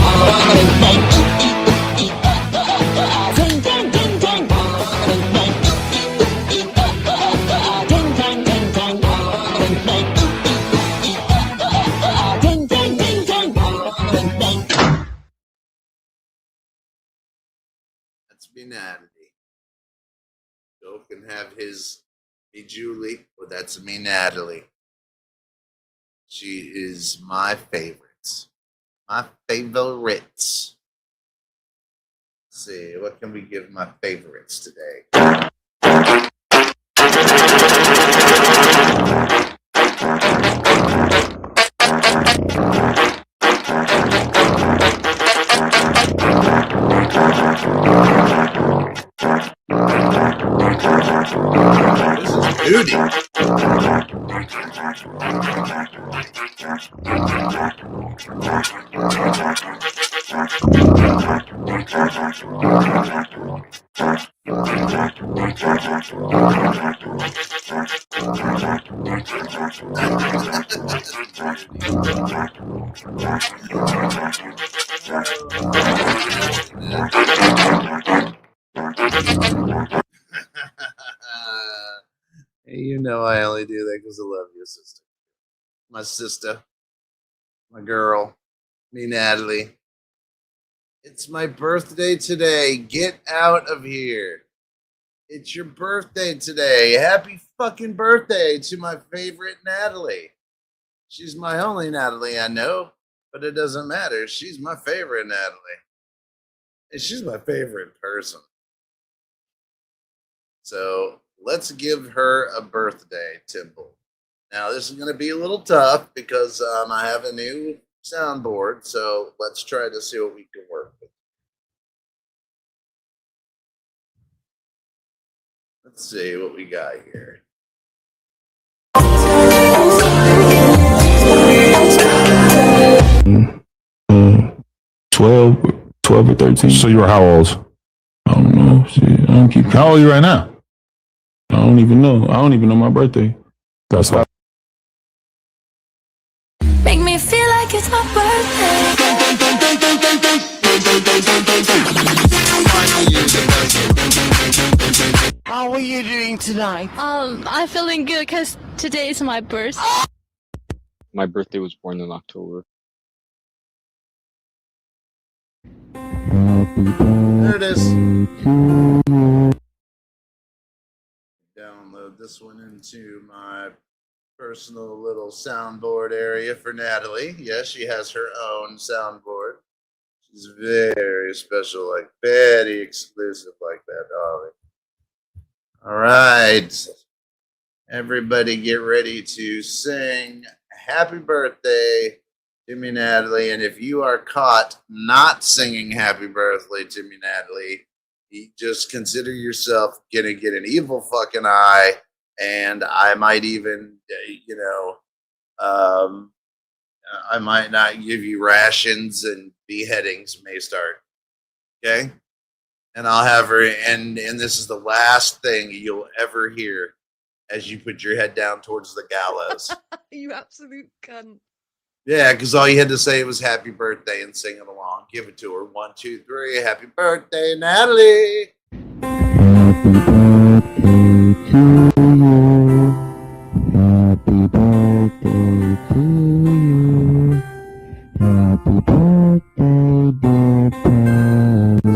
Ding dong, ding dong. me Natalie. Joe can have his me Julie, but that's me Natalie. She is my favorite. My favorites. Let's see, what can we give my favorites today? This is You know I only do that because I love you, sister. My sister, my girl, me Natalie. It's my birthday today. Get out of here. It's your birthday today. Happy fucking birthday to my favorite Natalie. She's my only Natalie I know, but it doesn't matter. She's my favorite Natalie. And she's my favorite person. So let's give her a birthday, Temple. Now, this is going to be a little tough because I have a new soundboard. So let's try to see what we can work with. Let's see what we got here. 12 or 13. So you were how old? I don't know. Shit, I don't keep. How old are you right now? I don't even know. I don't even know my birthday. That's why. Make me feel like it's my birthday. How are you doing tonight? I'm feeling good because today is my birthday. My birthday was born in October. There it is. Download this one into my personal little soundboard area for Natalie. Yes, she has her own soundboard. She's very special, like very exclusive like that, darling. All right. Everybody get ready to sing happy birthday to me, Natalie. And if you are caught not singing happy birthday to me, Natalie, you just consider yourself gonna get an evil fucking eye. And I might even, I might not give you rations and beheadings may start. Okay? And I'll have her, and this is the last thing you'll ever hear as you put your head down towards the gallows. You absolute cunt. Yeah, because all you had to say was happy birthday and sing it along. Give it to her. 1, 2, 3. Happy birthday, Natalie. Happy birthday to you. Happy birthday, dear Patty.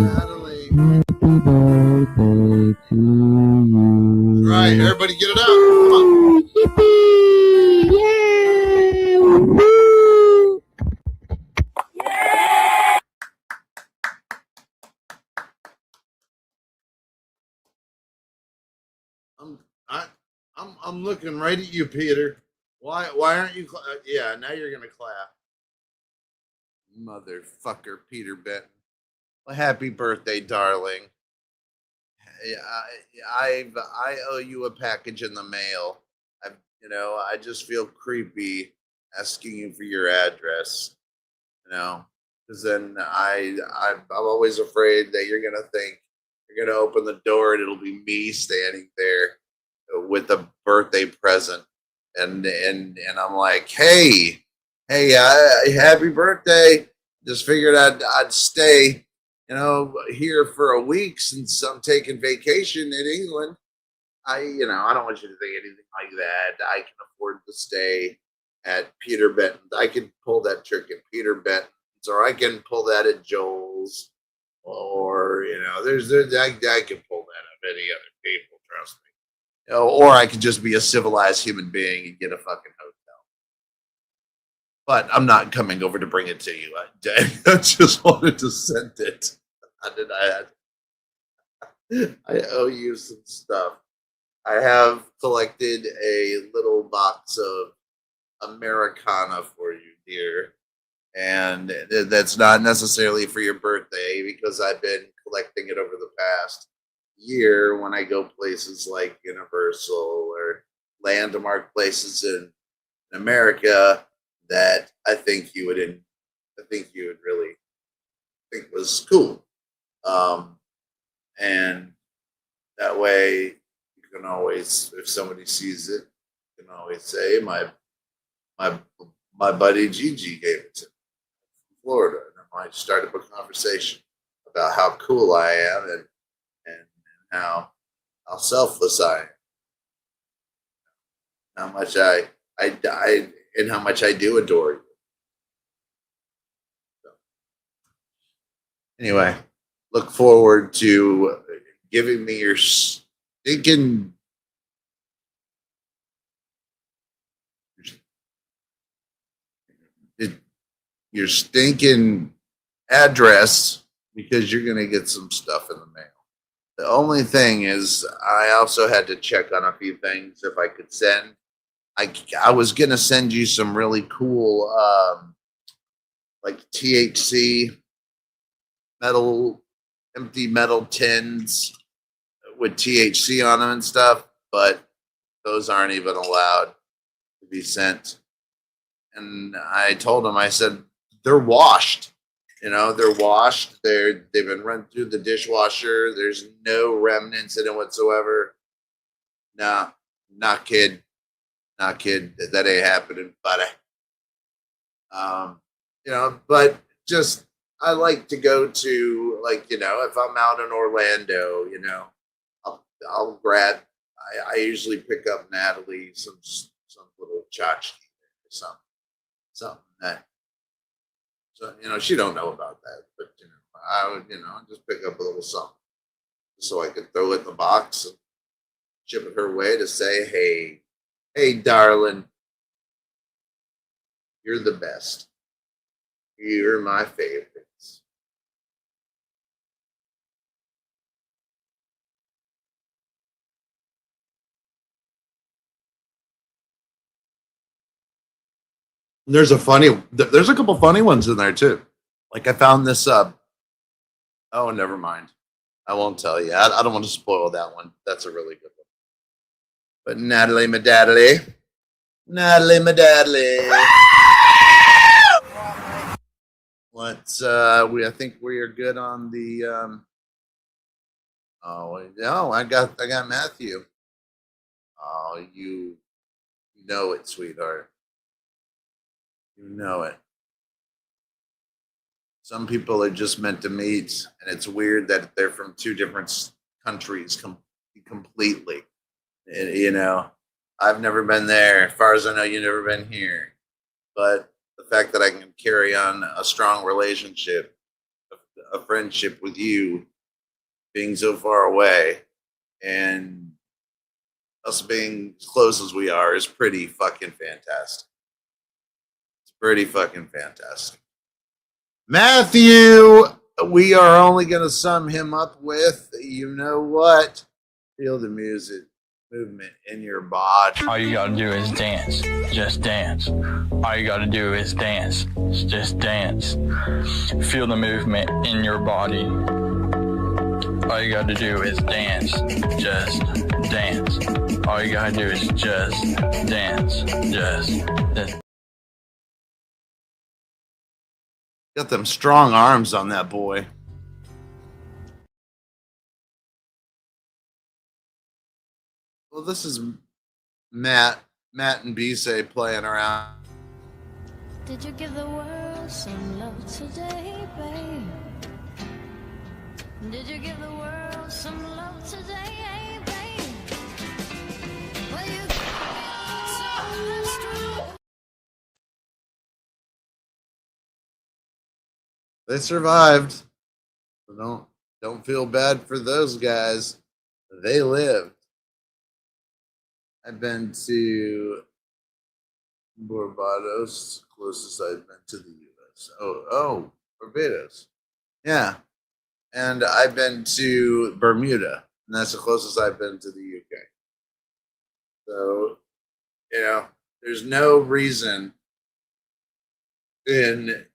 Happy birthday to you. Right, everybody get it out. Come on. Yippee! Yeah! Woo! I'm looking right at you, Peter. Why aren't you? Yeah, now you're gonna clap. Motherfucker, Peter Benton. Well, happy birthday, darling. I owe you a package in the mail. I just feel creepy asking you for your address. Because then I'm always afraid that you're gonna think you're gonna open the door and it'll be me standing there with a birthday present, and I'm like, hey, happy birthday. Just figured I'd stay, here for a week since I'm taking vacation in England. I don't want you to think anything like that. I can afford to stay at Peter Benton. I can pull that trick at Peter Benton's, or I can pull that at Joel's, or I can pull that up any other people. Trust me. Or I could just be a civilized human being and get a fucking hotel. But I'm not coming over to bring it to you. I just wanted to send it. I owe you some stuff. I have collected a little box of Americana for you, dear. And that's not necessarily for your birthday because I've been collecting it over the past year when I go places like Universal or landmark places in America that I think you would really think was cool. And that way you can always, if somebody sees it, you can always say my buddy Gigi gave it to me from Florida, and I might start up a conversation about how cool I am and how selfless I am, how much I and how much I do adore you. So, anyway, look forward to giving me your stinking address because you're going to get some stuff in the mail. The only thing is I also had to check on a few things if I could send. I was going to send you some really cool like THC empty metal tins with THC on them and stuff, but those aren't even allowed to be sent. And I told him, I said, they're washed. They're washed. They've been run through the dishwasher. There's no remnants in it whatsoever. Nah, not kid. Not kid. That ain't happening, buddy. But just I like to go to, like, if I'm out in Orlando, I'll grab. I usually pick up Natalie some little tchotchke or something that. So she don't know about that, but I would just pick up a little something so I could throw it in the box and ship it her way to say, hey, darling, you're the best. You're my favorites. There's a couple funny ones in there too. Like I found this oh, never mind. I won't tell you. I don't want to spoil that one. That's a really good one. But Natalie, my daddly. I think we are good on the oh no, I got Matthew. Oh, you know it, sweetheart. You know it. Some people are just meant to meet, and it's weird that they're from two different countries completely. I've never been there. As far as I know, you've never been here. But the fact that I can carry on a strong relationship, a friendship with you, being so far away, and us being as close as we are is pretty fucking fantastic. Pretty fucking fantastic. Matthew, we are only going to sum him up with, you know what? Feel the movement in your body. All you gotta do is dance. Just dance. All you gotta do is dance. Just dance. Feel the movement in your body. All you gotta do is dance. Just dance. All you gotta do is just dance. Just. Got them strong arms on that boy. Well, this is Matt and Bise playing around. Did you give the world some love today, babe? Did you give the world some love today, babe? Well, you They survived. So don't feel bad for those guys. They lived. I've been to Barbados, closest I've been to the U.S. Oh, Barbados. Yeah, and I've been to Bermuda, and that's the closest I've been to the UK. So, there's no reason in,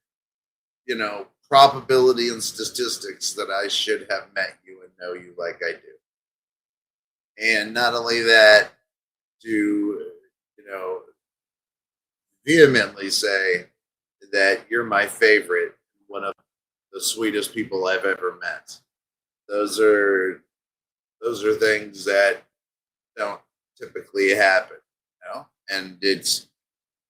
probability and statistics that I should have met you and know you like I do. And not only that, to, vehemently say that you're my favorite, one of the sweetest people I've ever met. Those are things that don't typically happen,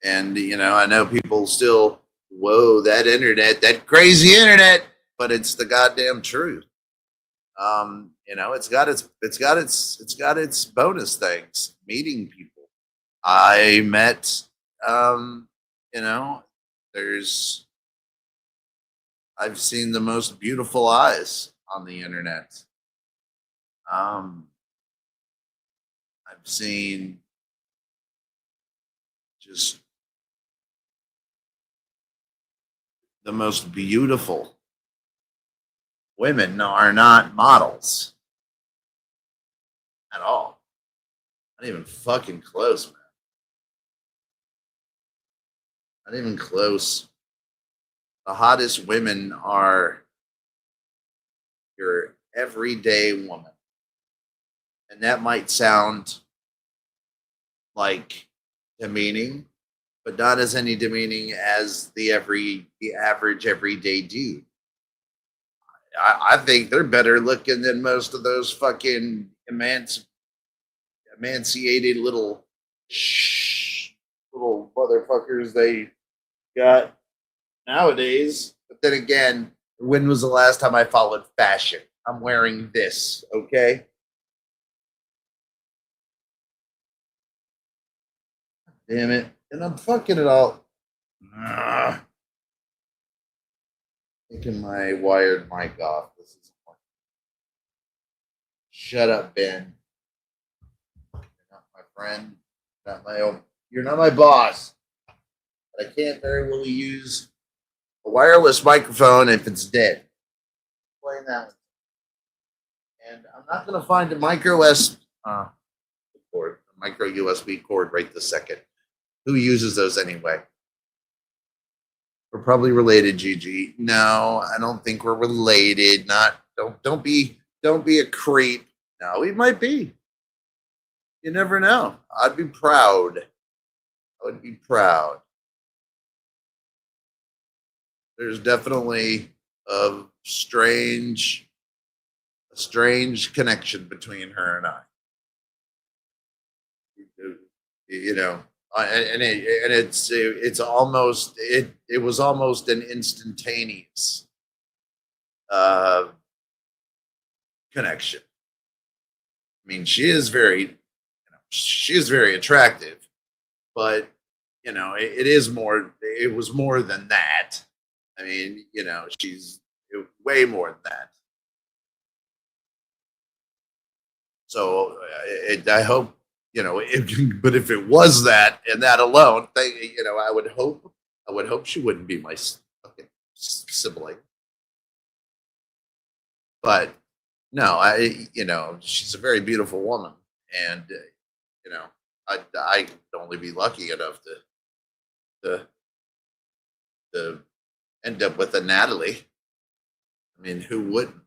I know people still, whoa, that internet, that crazy internet, but it's the goddamn truth. It's got its bonus things. Meeting people. I met, there's, I've seen the most beautiful eyes on the internet. I've seen just the most beautiful women are not models at all. Not even fucking close, man. Not even close. The hottest women are your everyday woman. And that might sound like demeaning, but not as any demeaning as the average everyday dude. I think they're better looking than most of those fucking emancipated little motherfuckers they got nowadays. But then again, when was the last time I followed fashion? I'm wearing this, okay? Damn it. And I'm fucking it all. Taking my wired mic off. This is shut up, Ben. You're not my friend. You're not my boss. But I can't very well use a wireless microphone if it's dead. Playing that one. And I'm not gonna find a micro USB cord right this second. Who uses those anyway? We're probably related, Gigi. No, I don't think we're related. Don't be a creep. No, we might be. You never know. I'd be proud. I would be proud. There's definitely a strange connection between her and I. It was almost an instantaneous connection. I mean, she is very attractive, but it was more than that. I mean, she's way more than that. So I hope, but if it was that and that alone, I would hope she wouldn't be my fucking sibling. But no, she's a very beautiful woman, and I'd only be lucky enough to end up with a Natalie. I mean, who wouldn't?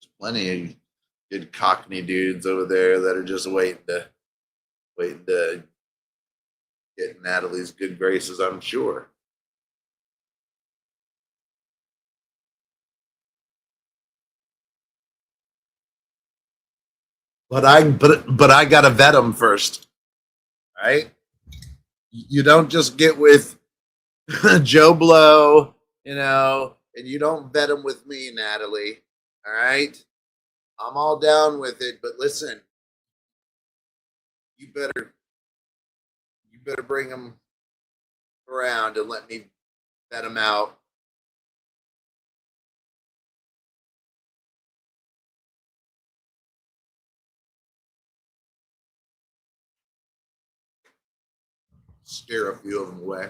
There's plenty of good Cockney dudes over there that are just waiting to get Natalie's good graces, I'm sure. But I gotta vet them first, right? You don't just get with Joe Blow, and you don't vet them with me, Natalie. All right, I'm all down with it, but listen, you better bring them around and let me vet them out scare a few of them away.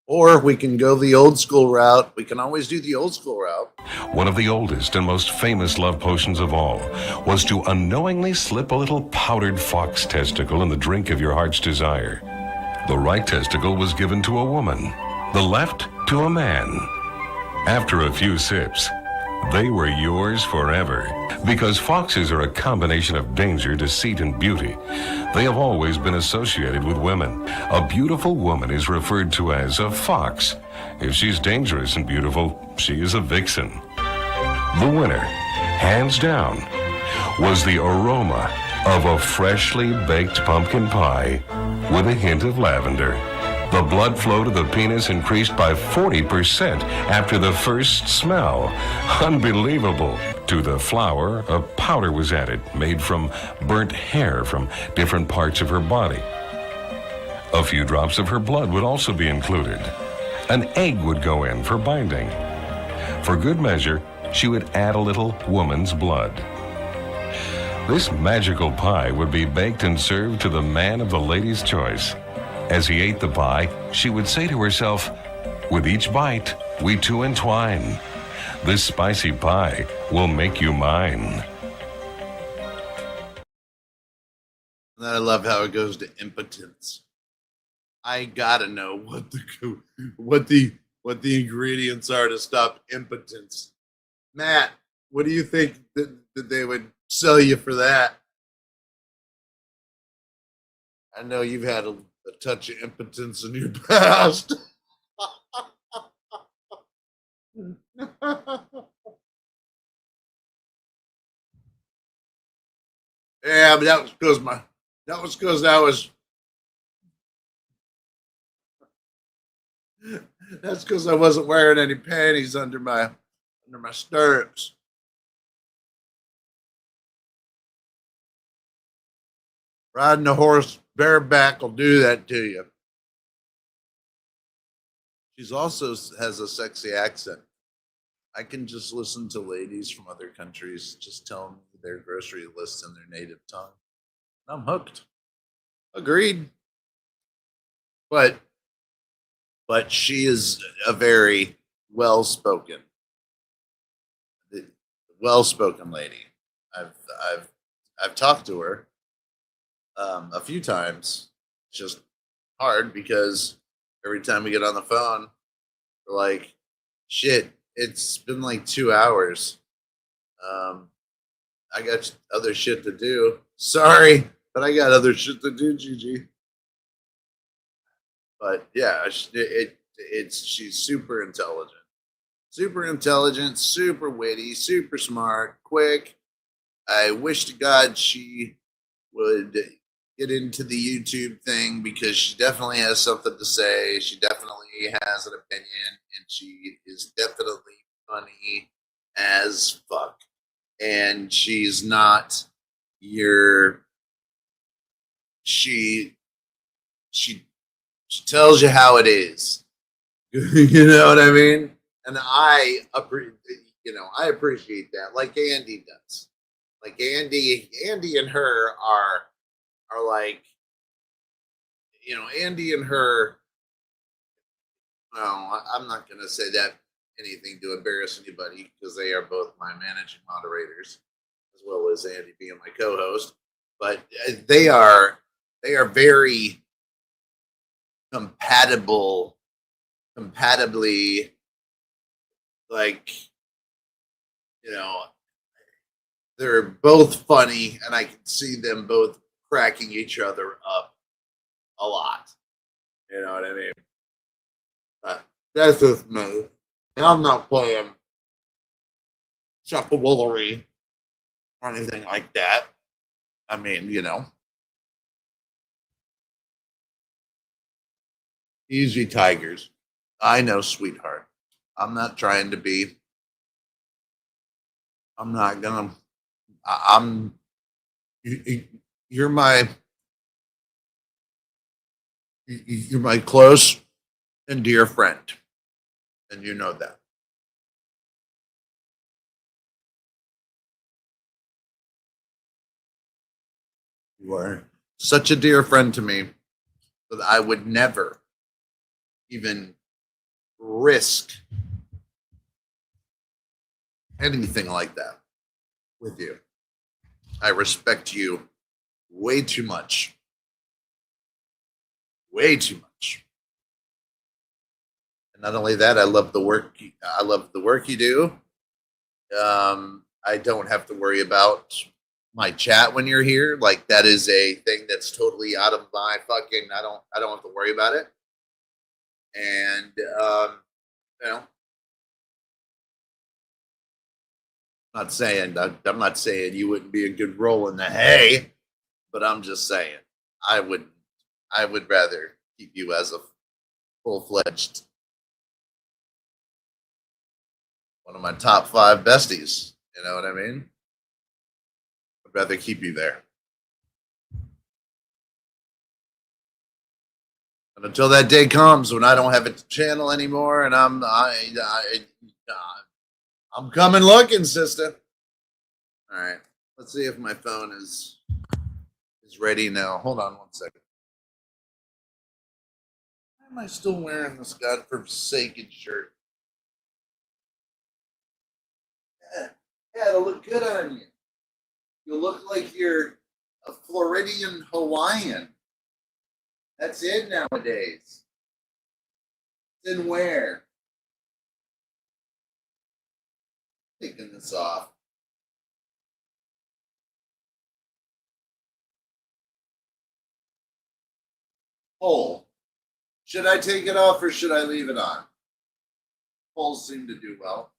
Or we can go the old school route. We can always do the old school route. One of the oldest and most famous love potions of all was to unknowingly slip a little powdered fox testicle in the drink of your heart's desire. The right testicle was given to a woman, the left to a man. After a few sips, they were yours forever. Because foxes are a combination of danger, deceit, and beauty, they have always been associated with women. A beautiful woman is referred to as a fox. If she's dangerous and beautiful, she is a vixen. The winner, hands down, was the aroma of a freshly baked pumpkin pie with a hint of lavender. The blood flow to the penis increased by 40% after the first smell. Unbelievable. To the flour, a powder was added, made from burnt hair from different parts of her body. A few drops of her blood would also be included. An egg would go in for binding. For good measure, she would add a little woman's blood. This magical pie would be baked and served to the man of the lady's choice. As he ate the pie, she would say to herself, "With each bite, we two entwine. This spicy pie will make you mine." And I love how it goes to impotence. I gotta know what the ingredients are to stop impotence. Matt, what do you think that they would sell you for that? I know you've had a touch of impotence in your past. Yeah, but that was because I was. That's because I wasn't wearing any panties under my stirrups. Riding a horse bareback will do that to you. She's also has a sexy accent. I can just listen to ladies from other countries just tell me their grocery lists in their native tongue. I'm hooked. Agreed. But she is a very well-spoken lady. I've talked to her a few times. It's just hard because every time we get on the phone, we're like, shit, it's been like 2 hours. I got other shit to do. Sorry, but I got other shit to do, Gigi. But yeah, she's super intelligent, super witty, super smart, quick. I wish to God she would get into the YouTube thing because she definitely has something to say. She definitely has an opinion, and she is definitely funny as fuck. And she's not your. She tells you how it is. You know what I mean? And I appreciate that, like Andy does. Like Andy and her are like, Andy and her. Well, I'm not gonna say that anything to embarrass anybody because they are both my managing moderators, as well as Andy being my co-host. But they are very compatibly, like, they're both funny, and I can see them both cracking each other up a lot. You know what I mean? But that's just me. And I'm not playing chuckawillery or anything like that. I mean, easy, tigers. I know, sweetheart. I'm not trying to be. I'm not gonna. I'm. You're my. You're my close and dear friend, and you know that. You are such a dear friend to me that I would never even risk anything like that with you. I respect you way too much. Way too much. And not only that, I love the work you do. I don't have to worry about my chat when you're here. Like that is a thing that's totally out of my fucking I don't have to worry about it. And you know, I'm not saying you wouldn't be a good roll in the hay, but I'm just saying I would rather keep you as a full-fledged one of my top 5 besties. You know what I mean? I'd rather keep you there. And until that day comes when I don't have a channel anymore, and I'm coming looking, sister. All right, let's see if my phone is ready now. Hold on one second. Why am I still wearing this godforsaken shirt? Yeah, it'll look good on you. You look like you're a Floridian Hawaiian. That's it nowadays. Then where? Taking this off. Poll. Should I take it off or should I leave it on? Polls seem to do well.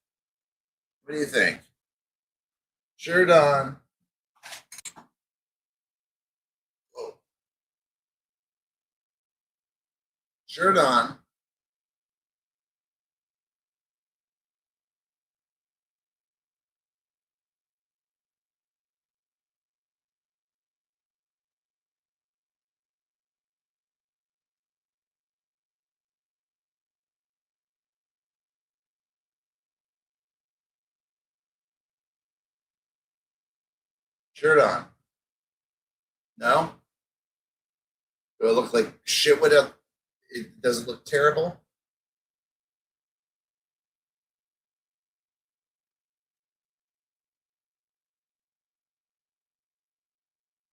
What do you think? Shirt on. Whoa. Shirt on. Shirt on. No? Do I look like shit with it? It doesn't look terrible?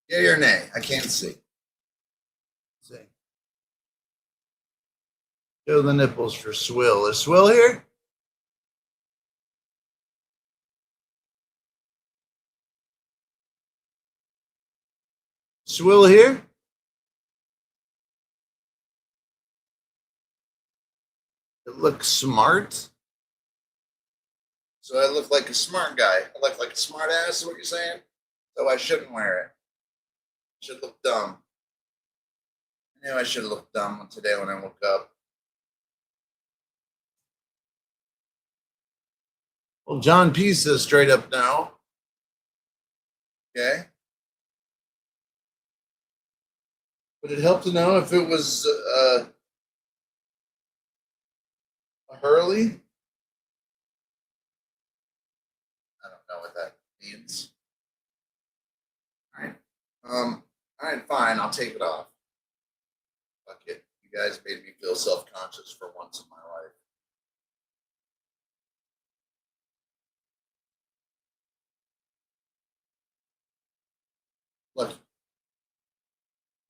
Yay or nay? I can't see. See. Show the nipples for Swill. Is Swill here? Swill here? It looks smart. So I look like a smart guy. I look like a smart ass, is what you're saying? So I shouldn't wear it. Should look dumb. I knew I should have looked dumb today when I woke up. Well, John P says straight up no. Okay. Would it help to know if it was a Hurley? I don't know what that means. All right. All right, fine. I'll take it off. Fuck it. You guys made me feel self-conscious for once in my life.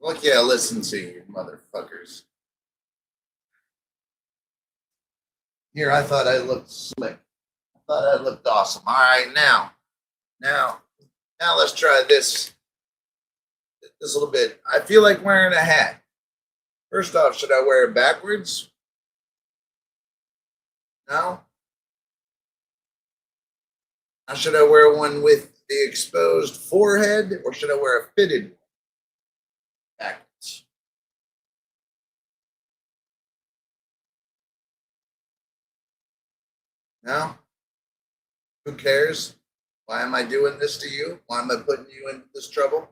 Look, yeah, listen to you, motherfuckers. Here, I thought I looked slick. I thought I looked awesome. All right, now let's try this little bit. I feel like wearing a hat. First off, should I wear it backwards? No? Now, should I wear one with the exposed forehead or should I wear a fitted one? Backwards. No? Who cares? Why am I doing this to you? Why am I putting you in this trouble?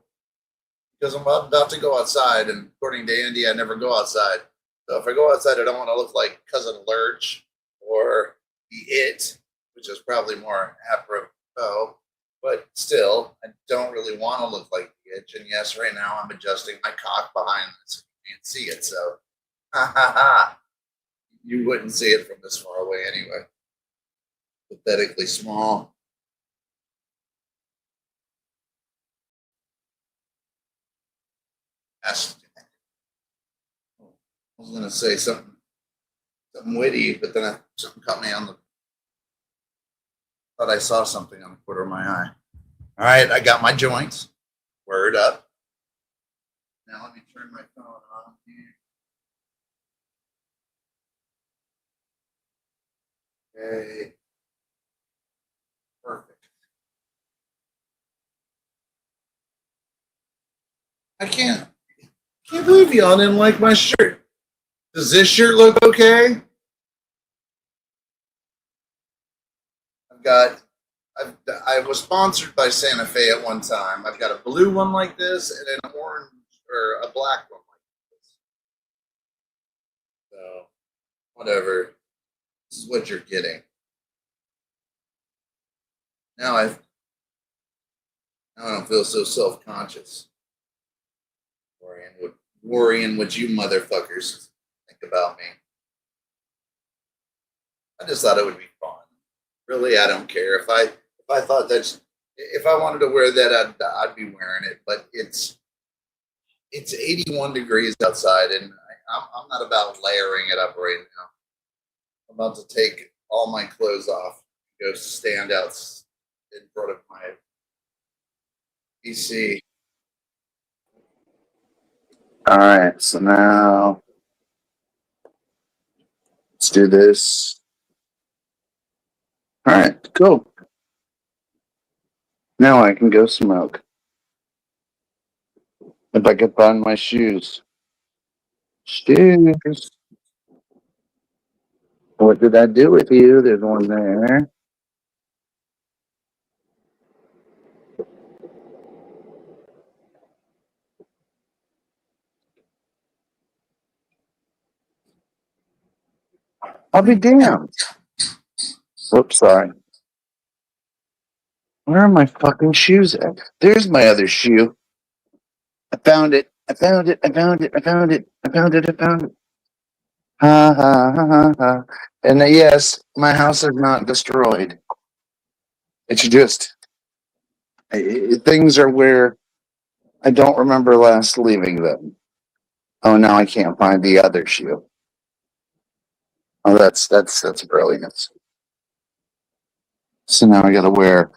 Because I'm about to go outside, and according to Andy, I never go outside. So if I go outside, I don't want to look like Cousin Lurch or the It, which is probably more apropos. But still, I don't really want to look like the It. And yes, right now I'm adjusting my cock behind this. You can't see it, so ha ha ha. You wouldn't see it from this far away anyway. Pathetically small. I was gonna say something witty, but then something caught me on the. Thought I saw something on the corner of my eye. All right, I got my joints. Word up. Now let me turn my phone on here. Okay. Perfect. I can't believe y'all didn't like my shirt. Does this shirt look okay? I was sponsored by Santa Fe at one time. I've got a blue one like this and an orange or a black one like this. So, whatever. This is what you're getting. Now I don't feel so self-conscious. Worrying what you motherfuckers think about me. I just thought it would be fun. Really, I don't care if I thought if I wanted to wear that, I'd be wearing it. But it's 81 degrees outside, and I'm not about layering it up right now. I'm about to take all my clothes off, go stand out in front of my PC. All right, so now let's do this. All right, cool. Now I can go smoke. If I could find my shoes. Shoes. What did I do with you? There's one there. I'll be damned. Whoops, sorry. Where are my fucking shoes at? There's my other shoe. I found it. I found it. I found it. I found it. I found it. I found it. Ha ha ha ha ha. And yes, my house is not destroyed. It's just things are where I don't remember last leaving them. Oh, now I can't find the other shoe. Oh, that's brilliant. So now I gotta wear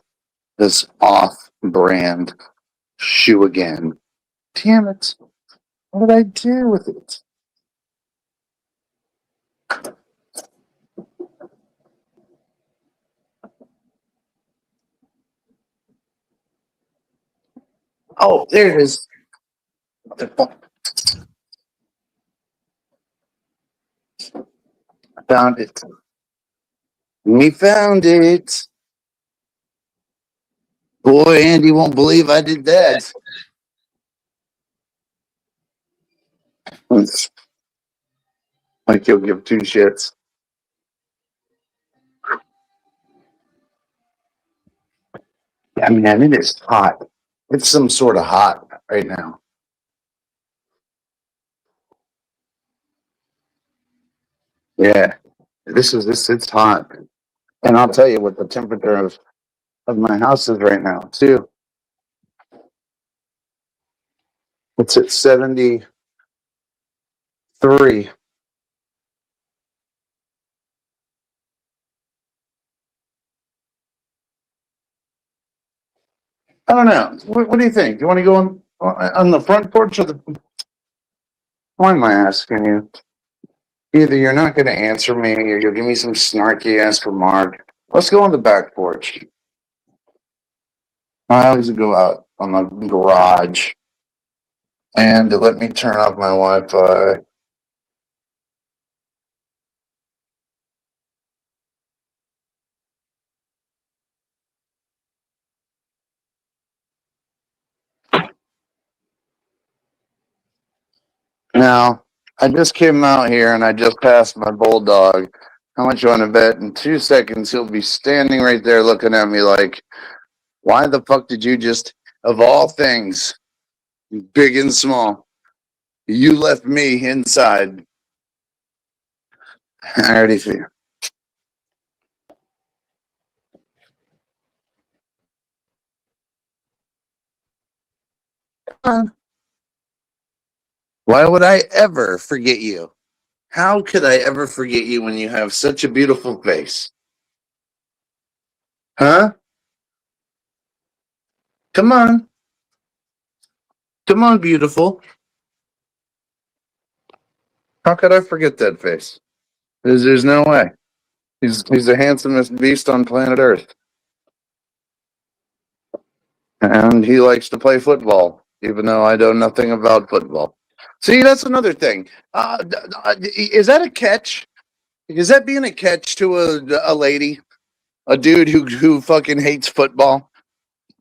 this off-brand shoe again. Damn it. What did I do with it? Oh, there it is. Motherfucker. I found it. We found it. Boy, Andy won't believe I did that. Like he'll give two shits. Yeah, man, it is hot. It's some sort of hot right now. Yeah, it's hot. And I'll tell you what the temperature of my house is right now, too. It's at 73. I don't know. What do you think? You want to go on the front porch or the... Why am I asking you? Either you're not going to answer me or you'll give me some snarky ass remark. Let's go on the back porch. I always go out on the garage. And let me turn off my Wi-Fi. Now, I just came out here and I just passed my bulldog. How much you want to bet? In 2 seconds, he'll be standing right there looking at me like, why the fuck did you just, of all things, big and small. You left me inside. I already feel. Why would I ever forget you? How could I ever forget you when you have such a beautiful face? Huh? Come on. Come on, beautiful. How could I forget that face? There's no way. He's the handsomest beast on planet Earth. And he likes to play football, even though I know nothing about football. See, that's another thing. Is that a catch? Is that being a catch to a lady? A dude who fucking hates football?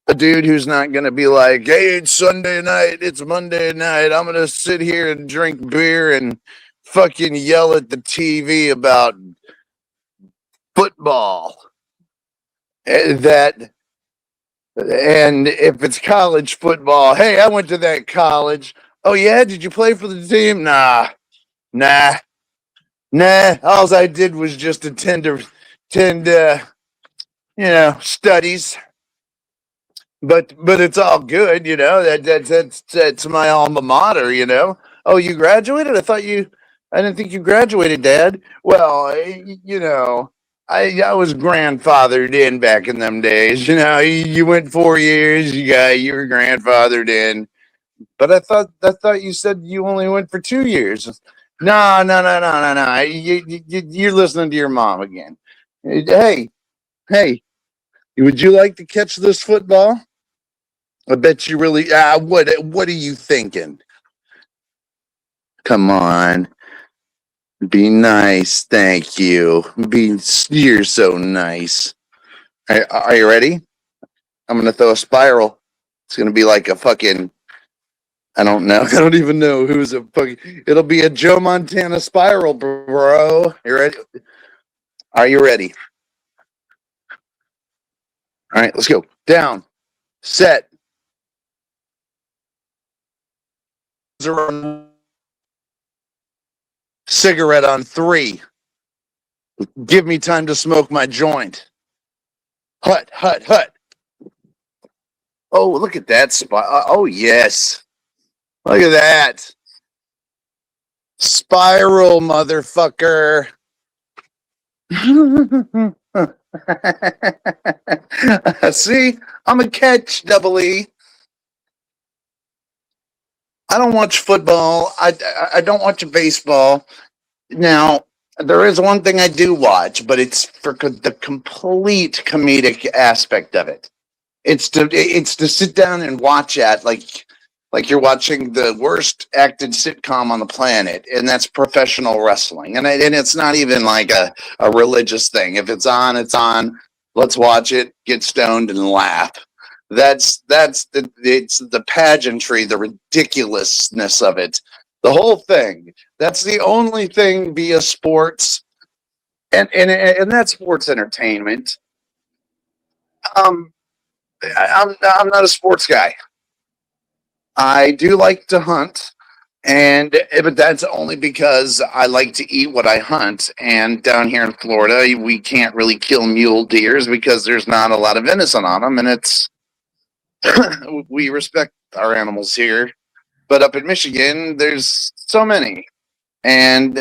A dude who's not going to be like, hey, it's Sunday night, it's Monday night, I'm going to sit here and drink beer and fucking yell at the TV about football. And if it's college football, hey, I went to that college. Oh, yeah? Did you play for the team? Nah. All I did was just attend studies. But it's all good, that's my alma mater, Oh, you graduated? I didn't think you graduated, Dad. Well, I was grandfathered in back in them days. You went 4 years, you were grandfathered in. But I thought you said you only went for 2 years. No. You're listening to your mom again. Hey, would you like to catch this football? I bet you really. What are you thinking? Come on. Be nice. Thank you. You're so nice. Are you ready? I'm going to throw a spiral. It's going to be like a fucking, I don't know. I don't even know who's a fucking, it'll be a Joe Montana spiral, bro. You ready? Are you ready? All right, let's go. Down. Set. Cigarette on 3. Give me time to smoke my joint. Hut. Oh, look at that spot. Oh, yes. Look at that. Spiral, motherfucker. See? I'm a catch, Double E. I don't watch football. I don't watch baseball. Now, there is one thing I do watch, but it's for the complete comedic aspect of it. It's to sit down and watch it like you're watching the worst acted sitcom on the planet, and that's professional wrestling. And it's not even like a religious thing. If it's on, it's on. Let's watch it, get stoned, and laugh. It's the pageantry, the ridiculousness of it, the whole thing. That's the only thing via sports, and that's sports entertainment. I'm not a sports guy. I do like to hunt, but that's only because I like to eat what I hunt. And down here in Florida, we can't really kill mule deers because there's not a lot of venison on them, and it's we respect our animals here. But up in Michigan, there's so many, and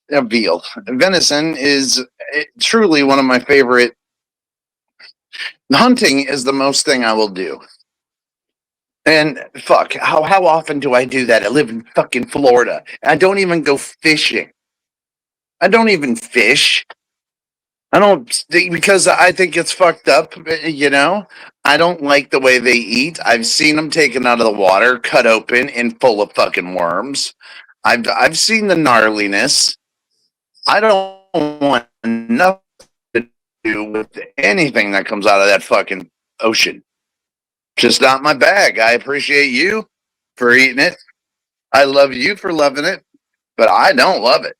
venison is truly one of my favorite. Hunting is the most thing I will do. And fuck, how often do I do that? I live in fucking Florida. I don't even go fishing. I don't even fish. Because I think it's fucked up, I don't like the way they eat. I've seen them taken out of the water, cut open, and full of fucking worms. I've seen the gnarliness. I don't want nothing to do with anything that comes out of that fucking ocean. Just not my bag. I appreciate you for eating it. I love you for loving it, but I don't love it.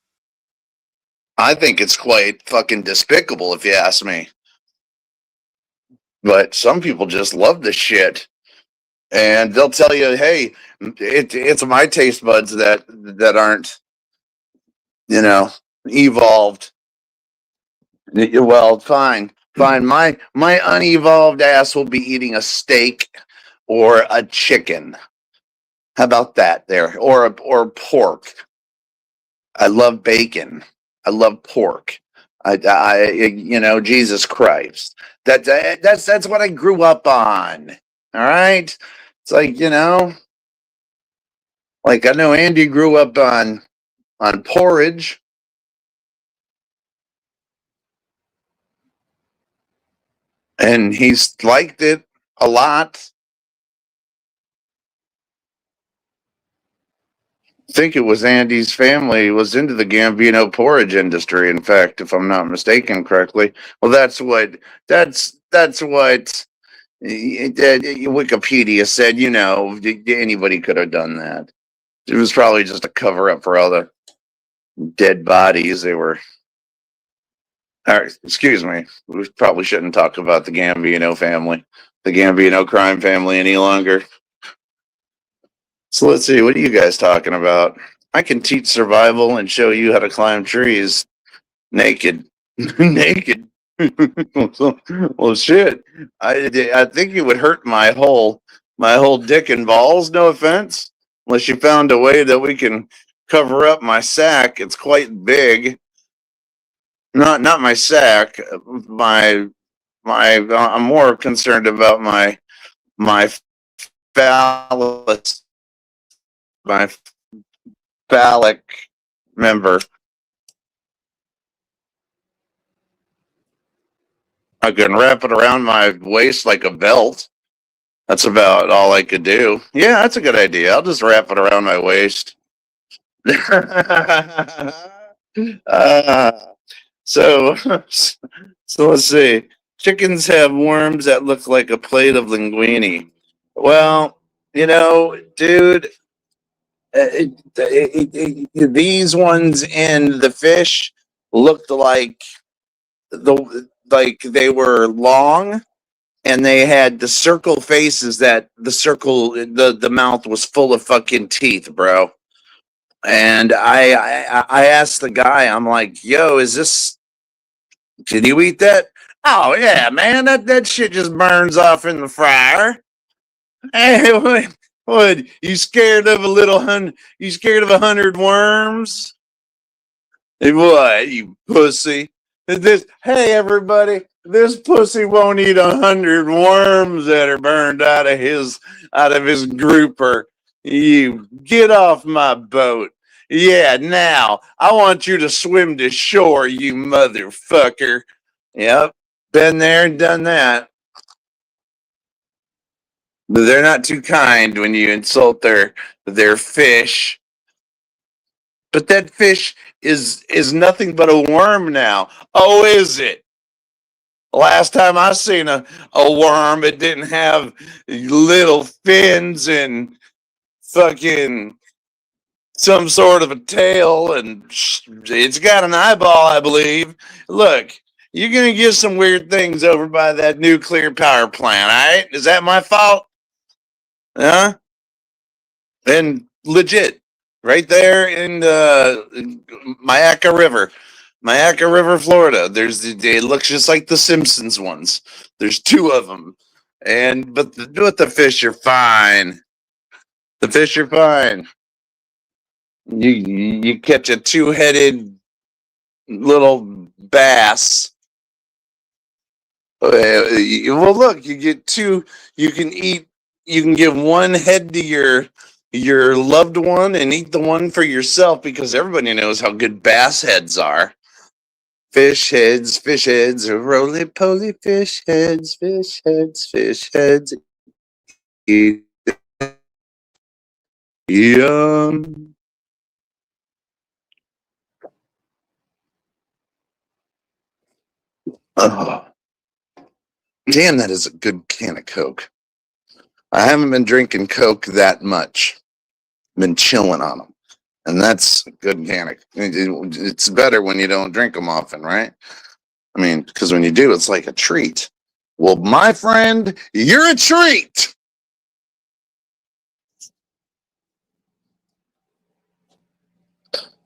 I think it's quite fucking despicable, if you ask me. But some people just love the shit. and they'll tell you, "Hey, it's my taste buds that aren't, evolved." Well, fine. My unevolved ass will be eating a steak or a chicken. How about that there? Or pork. I love bacon. I love pork. Jesus Christ. That's what I grew up on. All right. It's like, like I know Andy grew up on porridge. And he's liked it a lot. I think it was Andy's family was into the Gambino porridge industry. In fact, if I'm not mistaken correctly, well, that's what Wikipedia said. Anybody could have done that. It was probably just a cover up for all the dead bodies. They were. All right, excuse me. We probably shouldn't talk about the Gambino family, the Gambino crime family any longer. So let's see, what are you guys talking about? I can teach survival and show you how to climb trees naked. Naked. Well, shit. I think it would hurt my whole dick and balls, no offense. Unless you found a way that we can cover up my sack. It's quite big. Not my sack. I'm more concerned about my phallus. My phallic member. I can wrap it around my waist like a belt. That's about all I could do. Yeah, that's a good idea. I'll just wrap it around my waist. So let's see. Chickens have worms that look like a plate of linguine. Well, dude, these ones in the fish looked like they were long, and they had the circle faces that the mouth was full of fucking teeth, bro. And I asked the guy, I'm like, "Yo, can you eat that?" "Oh yeah, man, that shit just burns off in the fryer." Hey, what? You scared of You scared of 100 worms? What, you pussy? Hey everybody, this pussy won't eat 100 worms that are burned out of his grouper. You get off my boat. Yeah, now I want you to swim to shore, you motherfucker. Yep, been there and done that. But they're not too kind when you insult their fish. But that fish is nothing but a worm now. Oh, is it? Last time I seen a worm, it didn't have little fins and fucking some sort of a tail, and it's got an eyeball, I believe. Look, you're gonna get some weird things over by that nuclear power plant, all right? Is that my fault? Huh? And legit, right there in Mayaca River, Florida. It looks just like the Simpsons ones. There's 2 of them, but the fish are fine. The fish are fine. You catch a 2-headed little bass. Well, look, you get 2. You can give 1 head to your loved one and eat the one for yourself, because everybody knows how good bass heads are. Fish heads, roly-poly fish heads. Eat yum. Oh, damn, that is a good can of Coke. I haven't been drinking Coke that much. Been chilling on them. And that's a good can of, it's better when you don't drink them often, right? I mean, because when you do, it's like a treat. Well, my friend, you're a treat.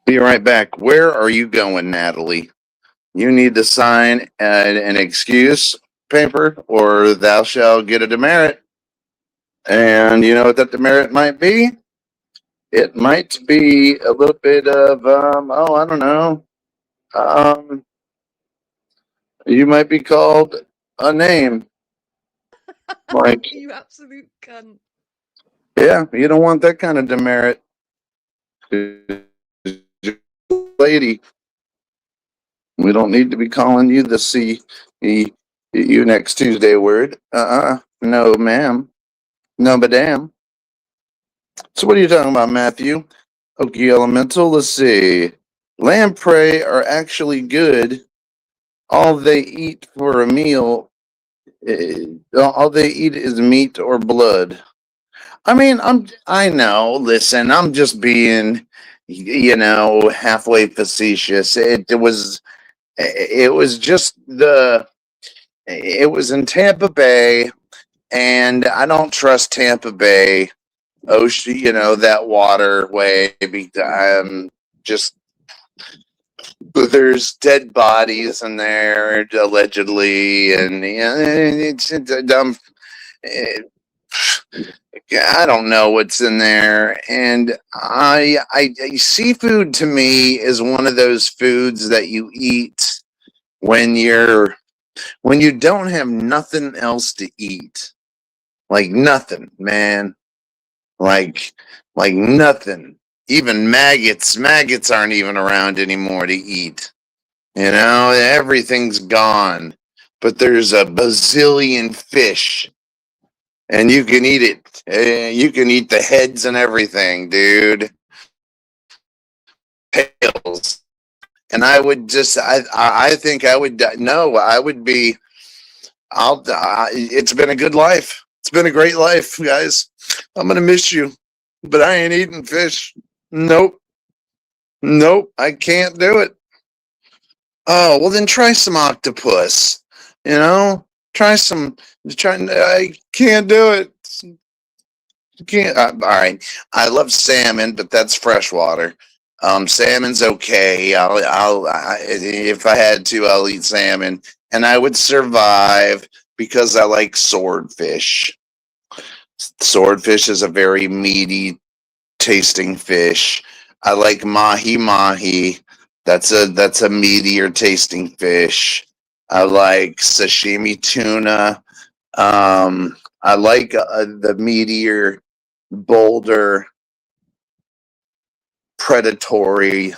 Be right back. Where are you going, Natalie? You need to sign an excuse paper, or thou shalt get a demerit. And you know what that demerit might be? It might be a little bit of I don't know. You might be called a name. Like, You absolute cunt. yeah, you don't want that kind of demerit. Lady, we don't need to be calling you the you next Tuesday word. No, ma'am. No, madam. So what are you talking about, Matthew? Okie Elemental, let's see. Lamprey are actually good. All they eat for a meal, all they eat is meat or blood. I mean, I know, listen, I'm just being, halfway facetious. It was just it was in Tampa Bay, and I don't trust Tampa Bay ocean, that waterway. I'm just, there's dead bodies in there allegedly, and it's dumb. I don't know what's in there, and I seafood to me is one of those foods that you eat when you don't have nothing else to eat, like nothing, man, like nothing. Even maggots aren't even around anymore to eat. Everything's gone, but there's a bazillion fish, and you can eat it. You can eat the heads and everything, dude. Tails. And I would just, I think I would, no, I would be, it's been a good life. It's been a great life, guys. I'm going to miss you, but I ain't eating fish. Nope, I can't do it. Oh, well then try some octopus, try some, I can't do it. Can't, all right. I love salmon, but that's freshwater. Salmon's okay. If I had to, I'll eat salmon, and I would survive because I like swordfish. Swordfish is a very meaty tasting fish. I like mahi. That's a meatier tasting fish. I like sashimi tuna. I like the meatier, bolder, predatory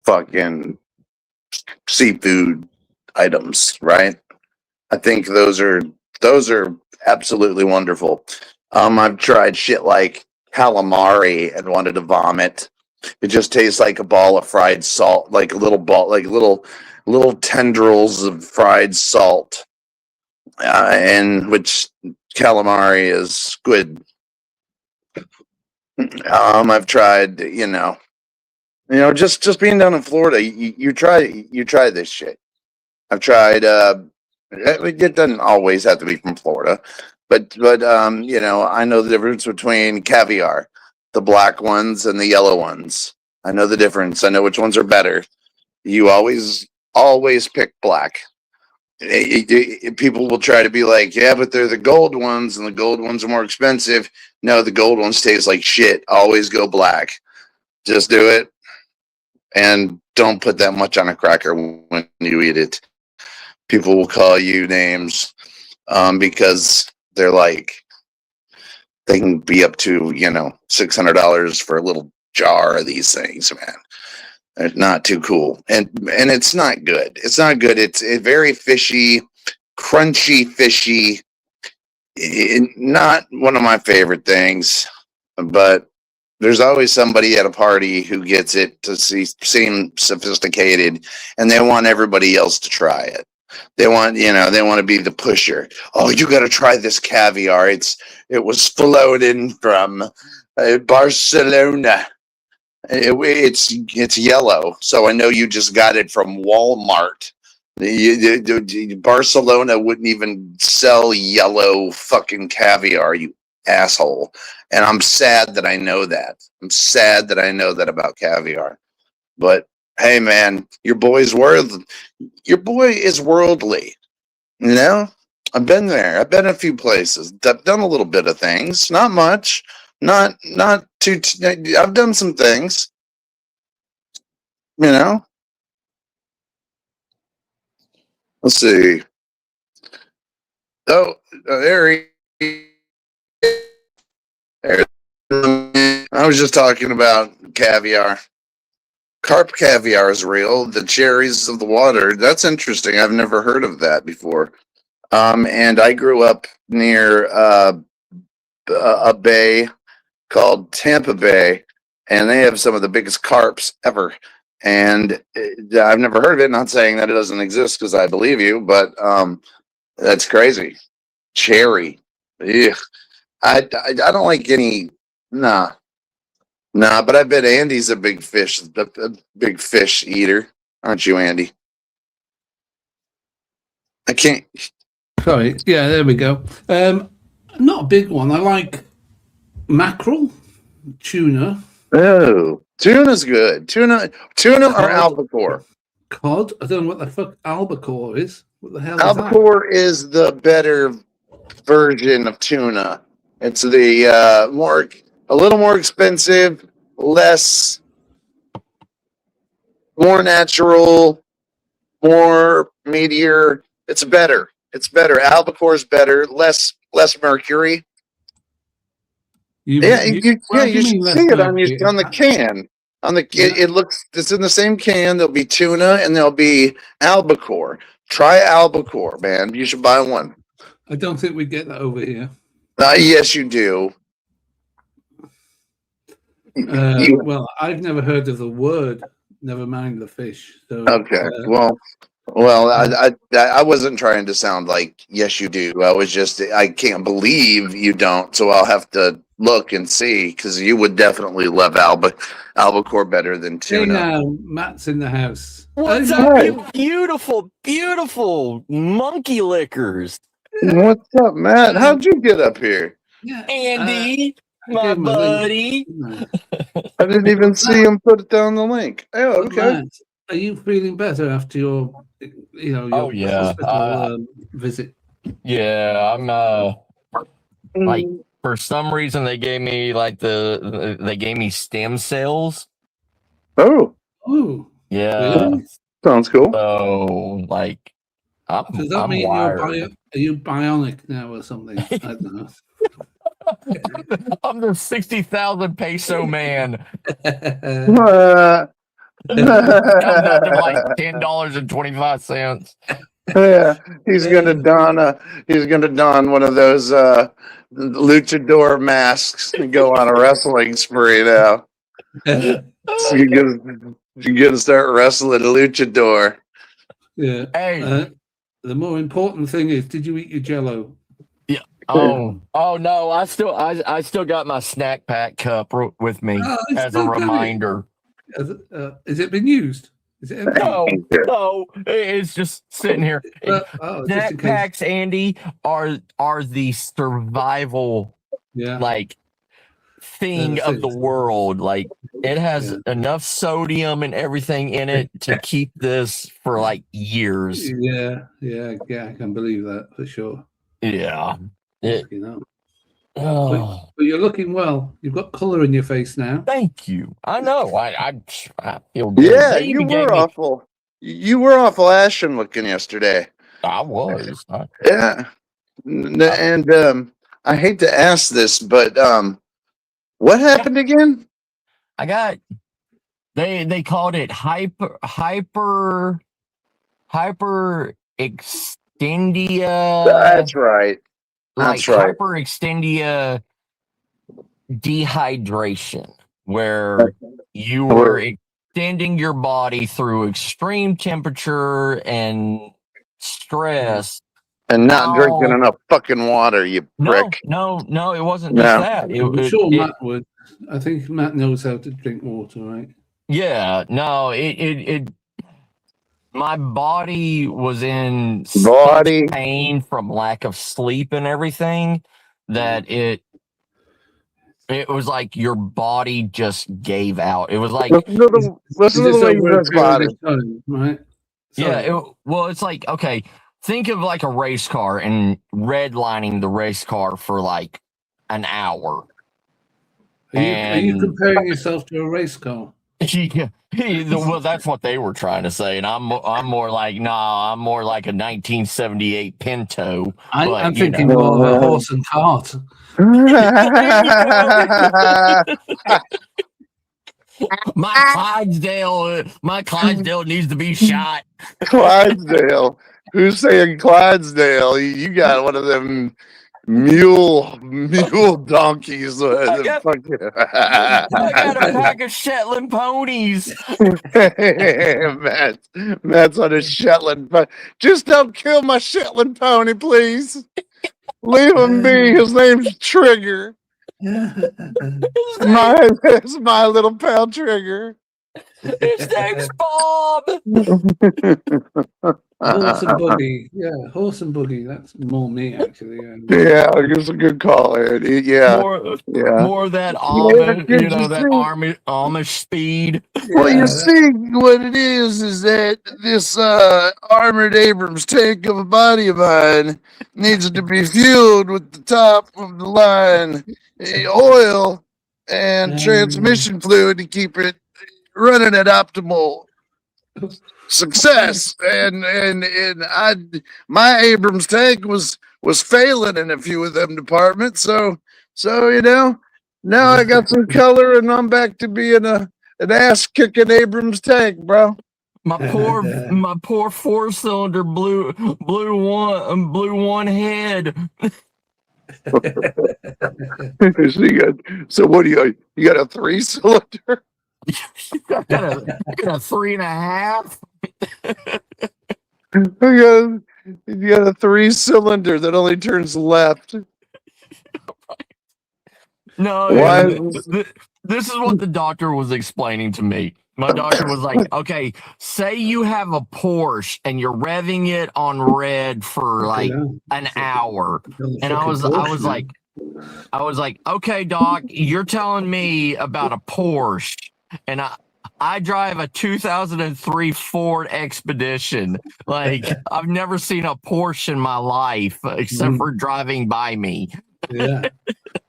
fucking seafood items, right? I think those are absolutely wonderful. I've tried shit like calamari and wanted to vomit. It just tastes like a ball of fried salt, like a little ball, like little tendrils of fried salt, and which calamari is squid. I've tried, just being down in Florida, you try this shit. I've tried. It doesn't always have to be from Florida, but I know the difference between caviar, the black ones and the yellow ones. I know the difference. I know which ones are better. You always pick black. People will try to be like, yeah, but they're the gold ones, and the gold ones are more expensive. No, the gold ones taste like shit. Always go black. Just do it, and don't put that much on a cracker when you eat it. People will call you names because they're like, they can be up to $600 for a little jar of these things, man. It's not too cool, and it's not good. It's not good. It's very fishy, crunchy, fishy. Not one of my favorite things, but there's always somebody at a party who gets it to seem sophisticated, and they want everybody else to try it. They want to be the pusher. Oh, you got to try this caviar. It was flown in from Barcelona. It's yellow, so I know you just got it from Walmart. Barcelona wouldn't even sell yellow fucking caviar, you asshole. And I'm sad that I know that. I'm sad that I know that about caviar. But hey, man, your boy is worldly. You know, I've been there. I've been a few places. I've done a little bit of things. Not much. Not too. I've done some things. You know. Let's see. Oh, there he. There. I was just talking about caviar. Carp caviar is real. The cherries of the water. That's interesting. I've never heard of that before. And I grew up near a bay called Tampa Bay, and they have some of the biggest carps ever. And I've never heard of it. Not saying that it doesn't exist because I believe you, but that's crazy. Cherry. Ugh. I don't like any. Nah. But I bet Andy's a big fish eater, aren't you, Andy? I can't. Sorry. Yeah, there we go. Not a big one. I like mackerel, tuna. Oh, tuna's good. Tuna or albacore. Cod. I don't know what the fuck albacore is. What the hell Albacore is the better version of tuna. It's the a little more expensive, more natural, more meatier. It's better. Albacore's better, less mercury. You should see it on the can. It looks. It's in the same can. There'll be tuna and there'll be albacore. Try albacore, man. You should buy one. I don't think we get that over here. Yes, you do. Well, I've never heard of the word. Never mind the fish. So, okay. I wasn't trying to sound like yes, you do. I can't believe you don't. So I'll have to look and see because you would definitely love albacore better than tuna. Hey now, Matt's in the house. What's up, you beautiful, beautiful monkey lickers? What's up, Matt? How'd you get up here? Andy, my buddy. I didn't even see him put down the link. Oh, okay. Matt, are you feeling better after your hospital visit? Yeah, I'm like for some reason they gave me they gave me stem cells. Oh. Yeah. Really? Sounds cool. So does that mean are you bionic now or something? I don't know. I'm the 60,000 peso man. I'm like $10.25. Yeah, he's gonna don one of those luchador masks and go on a wrestling spree now. So you're gonna start wrestling a luchador. Yeah. Hey. The more important thing is, did you eat your Jello? Yeah. Oh no! I still got my snack pack cup with me as a reminder. Has it been used? Is it empty? No, it's just sitting here. Snack packs, Andy, are the survival thing of the world. Like it has enough sodium and everything in it to keep this for years. Yeah, I can believe that for sure. Yeah. But you're looking well. You've got color in your face now. Thank you. I know. I feel good. Yeah, you were awful ashen looking yesterday. I was. Yeah. And I hate to ask this, but what happened again? I got they called it hyper extendia. That's right. That's right. Hyperextendia dehydration, where you were extending your body through extreme temperature and stress. And not drinking enough fucking water, you prick. No, it wasn't just that. I'm sure Matt would. I think Matt knows how to drink water, right? Yeah, no, it my body was in such pain from lack of sleep and everything that it It was like your body just gave out. It was like listen to the way you his body. Right? Yeah. Well, it's like, okay, think of like a race car and redlining the race car for like an hour. Are you comparing yourself to a race car? Well, that's what they were trying to say, and I'm more like, nah, I'm more like a 1978 Pinto. I'm thinking more of a horse and cart. My Clydesdale needs to be shot. Clydesdale. Who's saying Clydesdale? You got one of them mule donkeys. I got a pack of Shetland ponies. Matt's on a Shetland pony. Just don't kill my Shetland pony, please. Leave him be. His name's Trigger. It's my little pal Trigger. His name's Bob. Horse and buggy. Yeah, horse and buggy. That's more me, actually. Yeah, it's a good call, Eddie. Yeah. More of that Amish, that Amish speed. Well, you see, what it is that this armored Abrams tank of a body of mine needs to be fueled with the top of the line oil and transmission fluid to keep it running at optimal success. And my Abrams tank was failing in a few of them departments. So now I got some color and I'm back to being an ass kicking Abrams tank, bro. My poor 4-cylinder blew one head. So what do you got a 3-cylinder? You got a 3.5. You got a 3-cylinder that only turns left. No, this is what the doctor was explaining to me. My doctor was like, okay, say you have a Porsche and you're revving it on red for like an hour. And I was like, okay, doc, you're telling me about a Porsche. And I drive a 2003 Ford Expedition. Like, I've never seen a Porsche in my life except for driving by me. Yeah.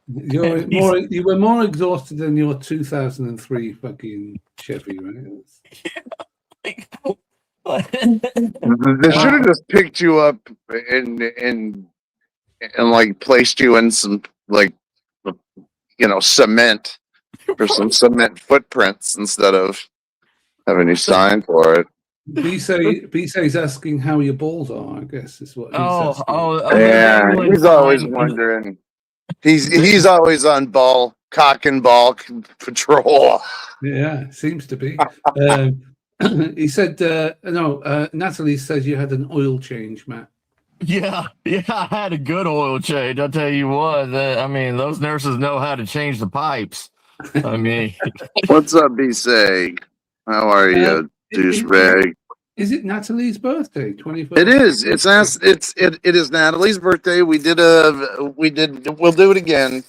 You were more exhausted than your 2003 fucking Chevy, right? They should have just picked you up and like placed you in some like cement or some cement footprints instead of having you sign for it. B-Say's asking how your balls are, I guess is what he's asking. Yeah, he's always wondering. He's always on cock and ball patrol. Yeah, seems to be. He said, Natalie says you had an oil change, Matt. Yeah, I had a good oil change. I'll tell you what. I mean, those nurses know how to change the pipes. I mean, what's up, B-Say? How are you, douchebag? Is it Natalie's birthday? 21st? It is. It is Natalie's birthday. We'll do it again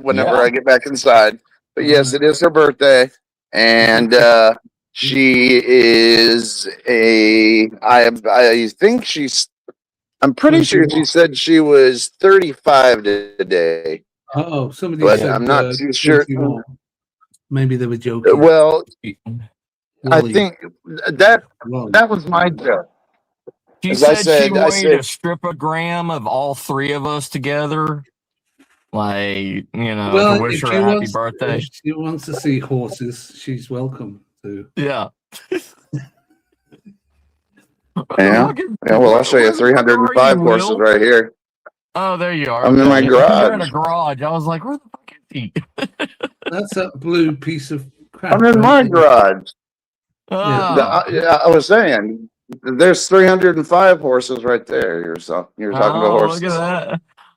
whenever I get back inside. But yes, it is her birthday, and she is I'm pretty sure she said she was 35 today. Oh, somebody but said, I'm not too sure. Maybe they were joking. Well, I think that was my joke. She said she wanted a stripogram of all three of us together. Like, to wish her a happy birthday. If she wants to see horses, she's welcome to. Yeah. Yeah. Well, I'll show you 305 horses right here. Oh, there you are. I'm in my garage. You're in a garage. I was like, where the fuck is he? That's that blue piece of crap. I'm in my garage. I was saying, there's 305 horses right there. You're talking about horses.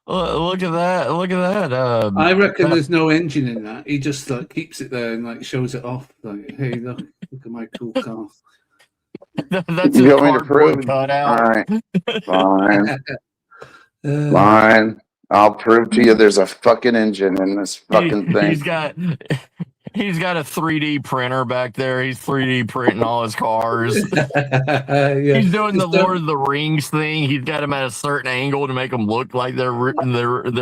Look at that. Look at that. I reckon there's no engine in that. He just keeps it there and shows it off. Like, hey, look at my cool car. That's a cardboard cutout. All right. Fine. Fine. I'll prove to you there's a fucking engine in this fucking thing. He's got a 3D printer back there. He's 3D printing all his cars. Yeah. He's doing the It's Lord of the Rings thing. He's got them at a certain angle to make them look like they're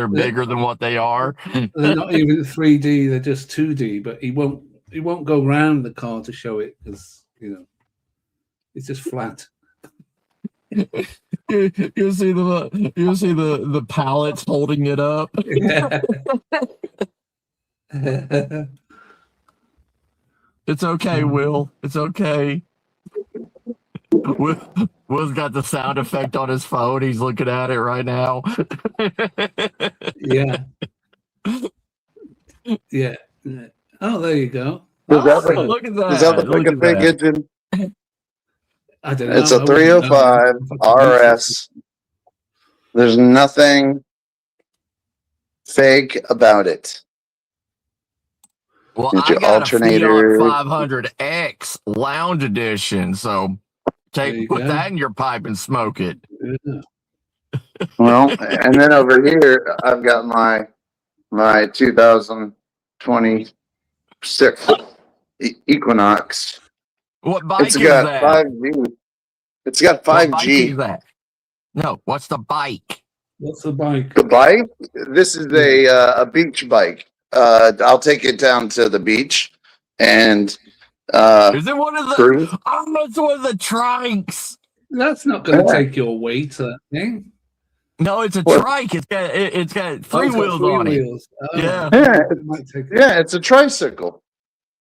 bigger than what they are. They're not even 3D; they're just 2D. But he won't go round the car to show it because it's just flat. You'll see the pallets holding it up. Yeah. It's okay, Will. It's okay. Will's got the sound effect on his phone. He's looking at it right now. Yeah. Yeah. Oh, there you go. Does that Oh, look at that. Does that look like Look a at big that. engine? I don't know. It's a 305 RS. There's nothing fake about it. Well, Get I your got alternator. a Fiat 500X Lounge Edition, so put that in your pipe and smoke it. Yeah. Well, and then over here, I've got my 2026 Equinox. What bike It's is got that? 5G. It's got What bike 5G. is that? No, what's the bike? What's the bike? The bike? This is a beach bike. I'll take it down to the beach and Is it one of the? cruise. Oh, it's one of the trikes. That's not going to Yeah. take your weight, that thing. No, it's a What? trike. It's got Oh, three it's got wheels three on wheels. Oh, Yeah. Yeah, it might take yeah, it's a tricycle.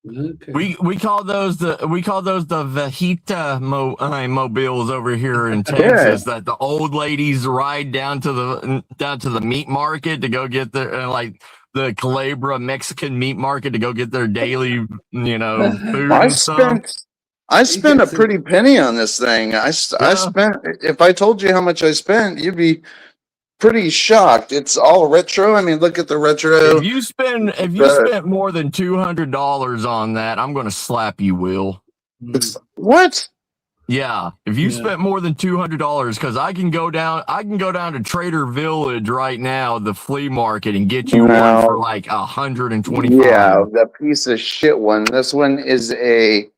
Okay. it. We call those the Vejita mobiles over here in Texas that the old ladies ride down to the meat market to go get their like the Calabria Mexican meat market to go get their daily food I and stuff. spent a pretty penny on this thing. I spent, if I told you how much I spent, you'd be pretty shocked. It's all retro. I mean, look at the retro. If you spent more than $200 on that, I'm going to slap you, Will. What? Yeah, if you spent more than $200, because I can go down to Trader Village right now, the flea market, and get you one for like $125. Yeah, the piece of shit one. This one is a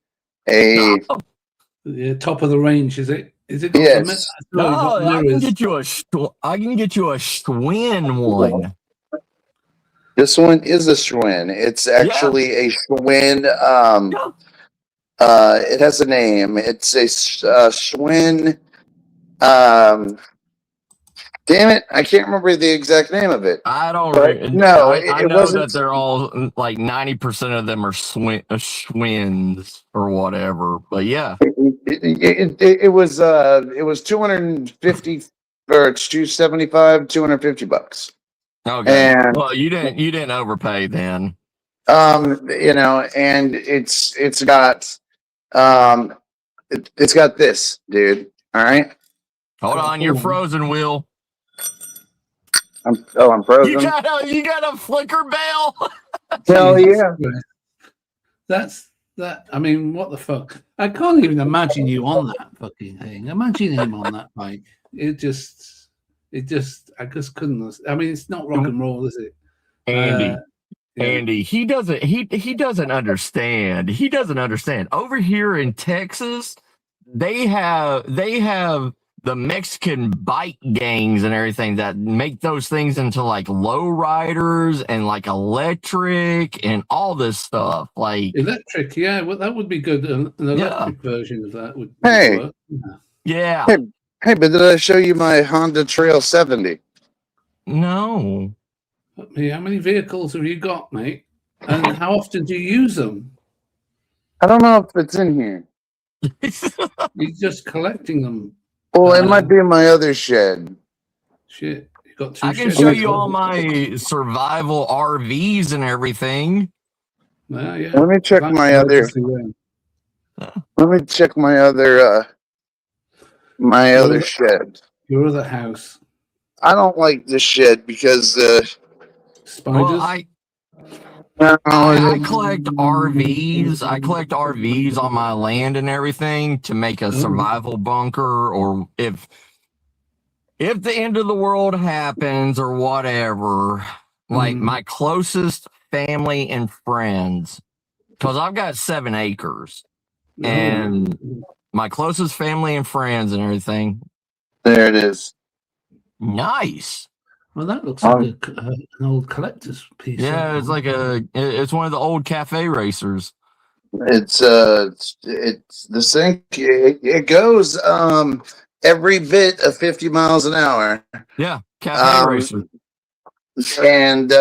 Yeah, top of the range, is it? Is it? Yes. No, I can get you a Schwinn one. This one is a Schwinn. It's actually a Schwinn. It has a name. It's a Schwinn. Damn it, I can't remember the exact name of it. I don't. But no, I it know wasn't. that they're all like 90% of them are Schwinns or whatever. But yeah, It was 250 or it's 275, $250. okay. And Well, you didn't overpay then. and it's got it's got this, dude. All right. Hold on, you're frozen, Will. I'm frozen. You got a flicker bell. Hell yeah. That's that. I mean, what the fuck? I can't even imagine you on that fucking thing. Imagine him on that bike. I just couldn't. I mean, it's not rock and roll, is it? Andy, he doesn't understand. He doesn't understand. Over here in Texas, they have the Mexican bike gangs and everything that make those things into like low riders and like electric and all this stuff. Like Electric, yeah. Well, that would be good. An electric version of that would Hey. work. Yeah. Hey, but did I show you my Honda Trail 70? No. How many vehicles have you got, mate? And how often do you use them? I don't know if it's in here. You're just collecting them. Well, it might be in my other shed. Shit, you got two. I can sheds. show you all my survival RVs and everything. Yeah. Let me check my other. Let me check my other shed. Your other house. I don't like this shed because spiders. I collect RVs. I collect RVs on my land and everything to make a survival bunker, or if if the end of the world happens or whatever, like my closest family and friends, because I've got 7 acres, and my closest family and friends and everything. There it is. Nice. Well, that looks like an old collector's piece. Yeah, it's like it's one of the old cafe racers. It's the sink. It goes every bit of 50 miles an hour. Yeah, cafe racer. And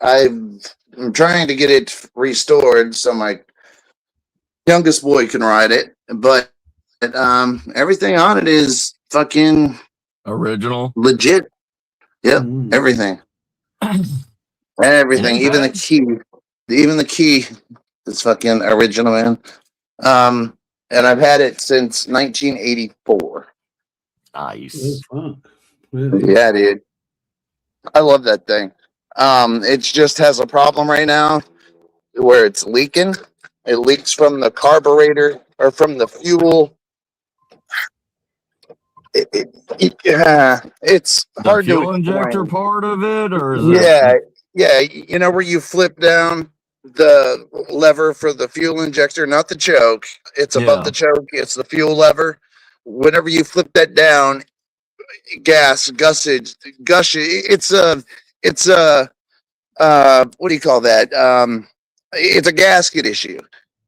I'm trying to get it restored so my youngest boy can ride it, but everything on it is fucking original, legit. Yep, everything. Everything, even the key is fucking original, man. And I've had it since 1984. Nice. Oh, fuck. Really? Yeah, dude. I love that thing. It just has a problem right now where it's leaking. It leaks from the carburetor or from the fuel. It's hard the fuel to injector explain. part of it, or is Yeah, you know where you flip down the lever for the fuel injector, not the choke. It's above the choke. It's the fuel lever. Whenever you flip that down, gushage. It's a what do you call that? It's a gasket issue.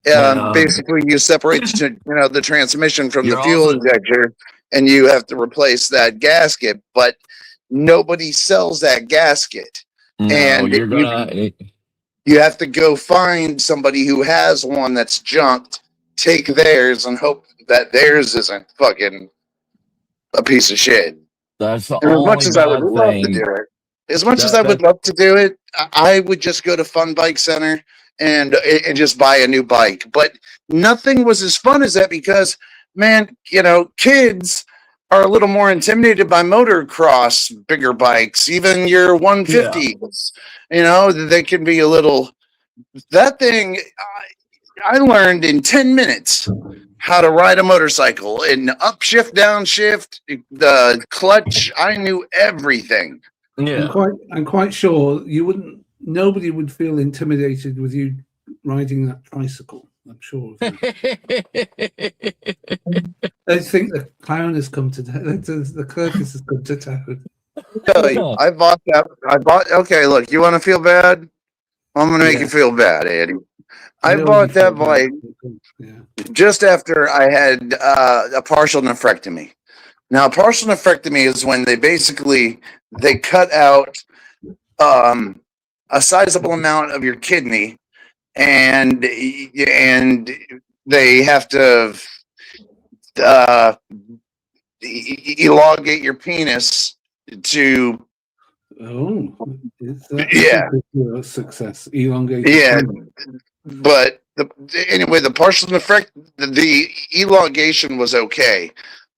Basically, you separate the transmission from the fuel injector, and you have to replace that gasket. But nobody sells that gasket, and you have to go find somebody who has one that's junked, take theirs, and hope that theirs isn't fucking a piece of shit. That's the And as much only as I would bad love thing. to do it, as much as I would love to do it, I would just go to Fun Bike Center and just buy a new bike. But nothing was as fun as that because, man, kids are a little more intimidated by motocross bigger bikes, even your 150s. They can be a little. That thing, I learned in 10 minutes how to ride a motorcycle and upshift, downshift, the clutch. I knew everything. Yeah, I'm quite sure nobody would feel intimidated with you riding that tricycle. I'm sure of that. They think the clown has come to town. The circus has come to town. I bought that. Okay, look, you want to feel bad? I'm going to make you feel bad, Eddie. I bought that bike just after I had a partial nephrectomy. Now, a partial nephrectomy is when they cut out a sizable amount of your kidney, and they have to elongate your penis to. Oh, yeah, a success. Elongated. Yeah, but anyway, the partial the elongation was okay,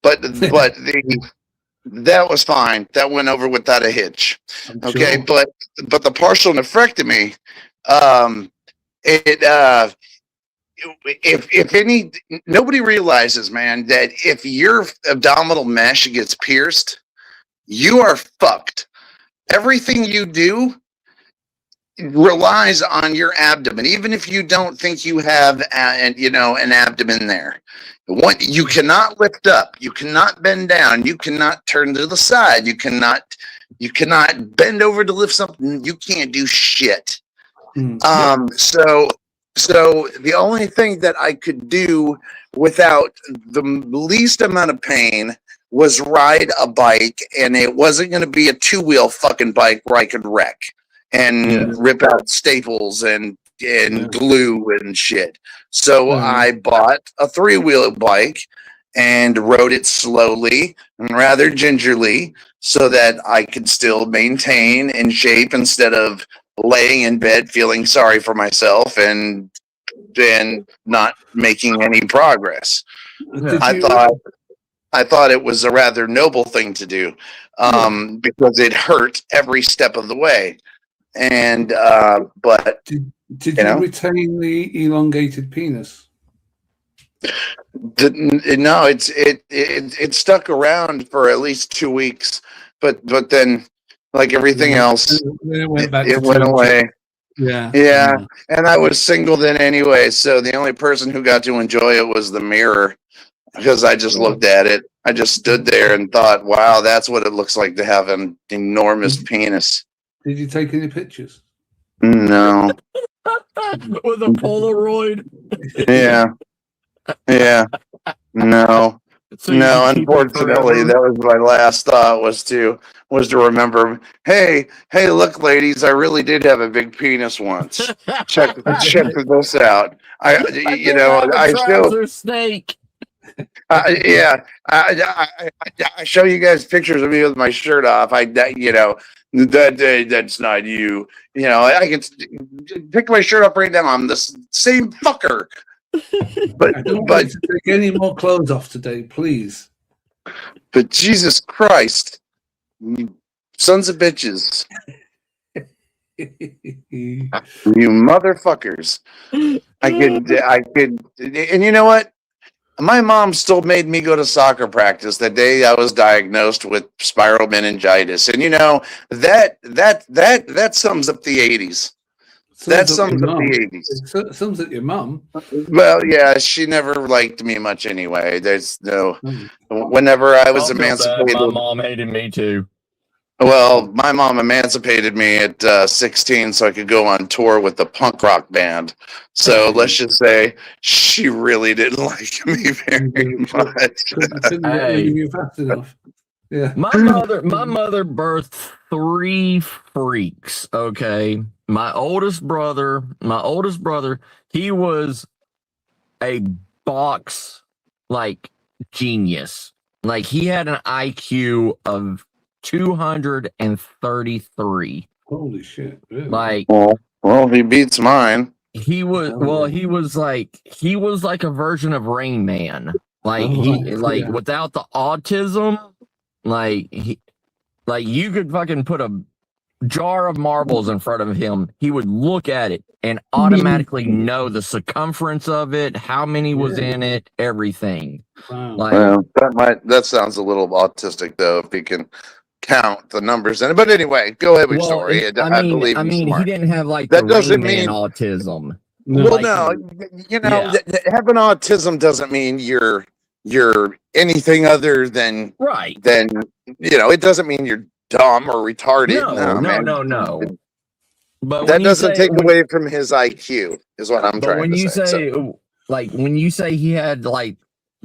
but that was fine. That went over without a hitch. Okay, sure. but the partial nephrectomy, nobody realizes, man, that if your abdominal mesh gets pierced, you are fucked. Everything you do relies on your abdomen, even if you don't think you have an abdomen there. You cannot lift up, you cannot bend down, you cannot turn to the side, you cannot bend over to lift something. You can't do shit. So the only thing that I could do without the least amount of pain was ride a bike, and it wasn't going to be a 2-wheel fucking bike where I could wreck and rip out staples and glue and shit. So I bought a 3-wheel bike and rode it slowly and rather gingerly so that I could still maintain in shape instead of laying in bed feeling sorry for myself and not making any progress. I thought it was a rather noble thing to do because it hurt every step of the way. And but did you retain the elongated penis? No, it stuck around for at least 2 weeks, but then, like everything else, Then it went back it to went church. away. Yeah. Yeah, and I was single then anyway, so the only person who got to enjoy it was the mirror because I just looked at it. I just stood there and thought, "Wow, that's what it looks like to have an enormous penis." Did you take any pictures? No. With a Polaroid. Yeah. Yeah. No. So you No, can keep it unfortunately, forever? that was my last thought was to remember, hey, look, ladies, I really did have a big penis once. Check this out. I show Trouser snake. yeah, I show you guys pictures of me with my shirt off. That's not you. I can pick my shirt up right now. I'm the same fucker. I don't want you to take any more clothes off today, please. But Jesus Christ, you sons of bitches, you motherfuckers! I could, and you know what? My mom still made me go to soccer practice the day I was diagnosed with spiral meningitis, and that sums up the '80s. That sums up the '80s. It sums up your mum. Well, yeah, she never liked me much anyway. There's no. Whenever I was emancipated, My mom hated me too. Well, my mom emancipated me at 16 so I could go on tour with the punk rock band. So let's just say she really didn't like me very much. You're fast enough. Yeah. My mother birthed 3 freaks. Okay. My oldest brother, he was a box like genius. Like he had an IQ of 233. Holy shit. Really? Like well, he beats mine. he was like a version of Rain Man. Like without the autism, like you could fucking put a jar of marbles in front of him, he would look at it and automatically know the circumference of it, how many was in it, everything. Wow. Well, that sounds a little autistic though, if he can count the numbers in it. But anyway, go ahead with your story. I believe he didn't have like that the doesn't Rain Man mean autism. Well, no, having autism doesn't mean you're anything other than right. It doesn't mean you're dumb or retarded. No. But that doesn't take away from his IQ, is what I'm trying to say. When you say he had like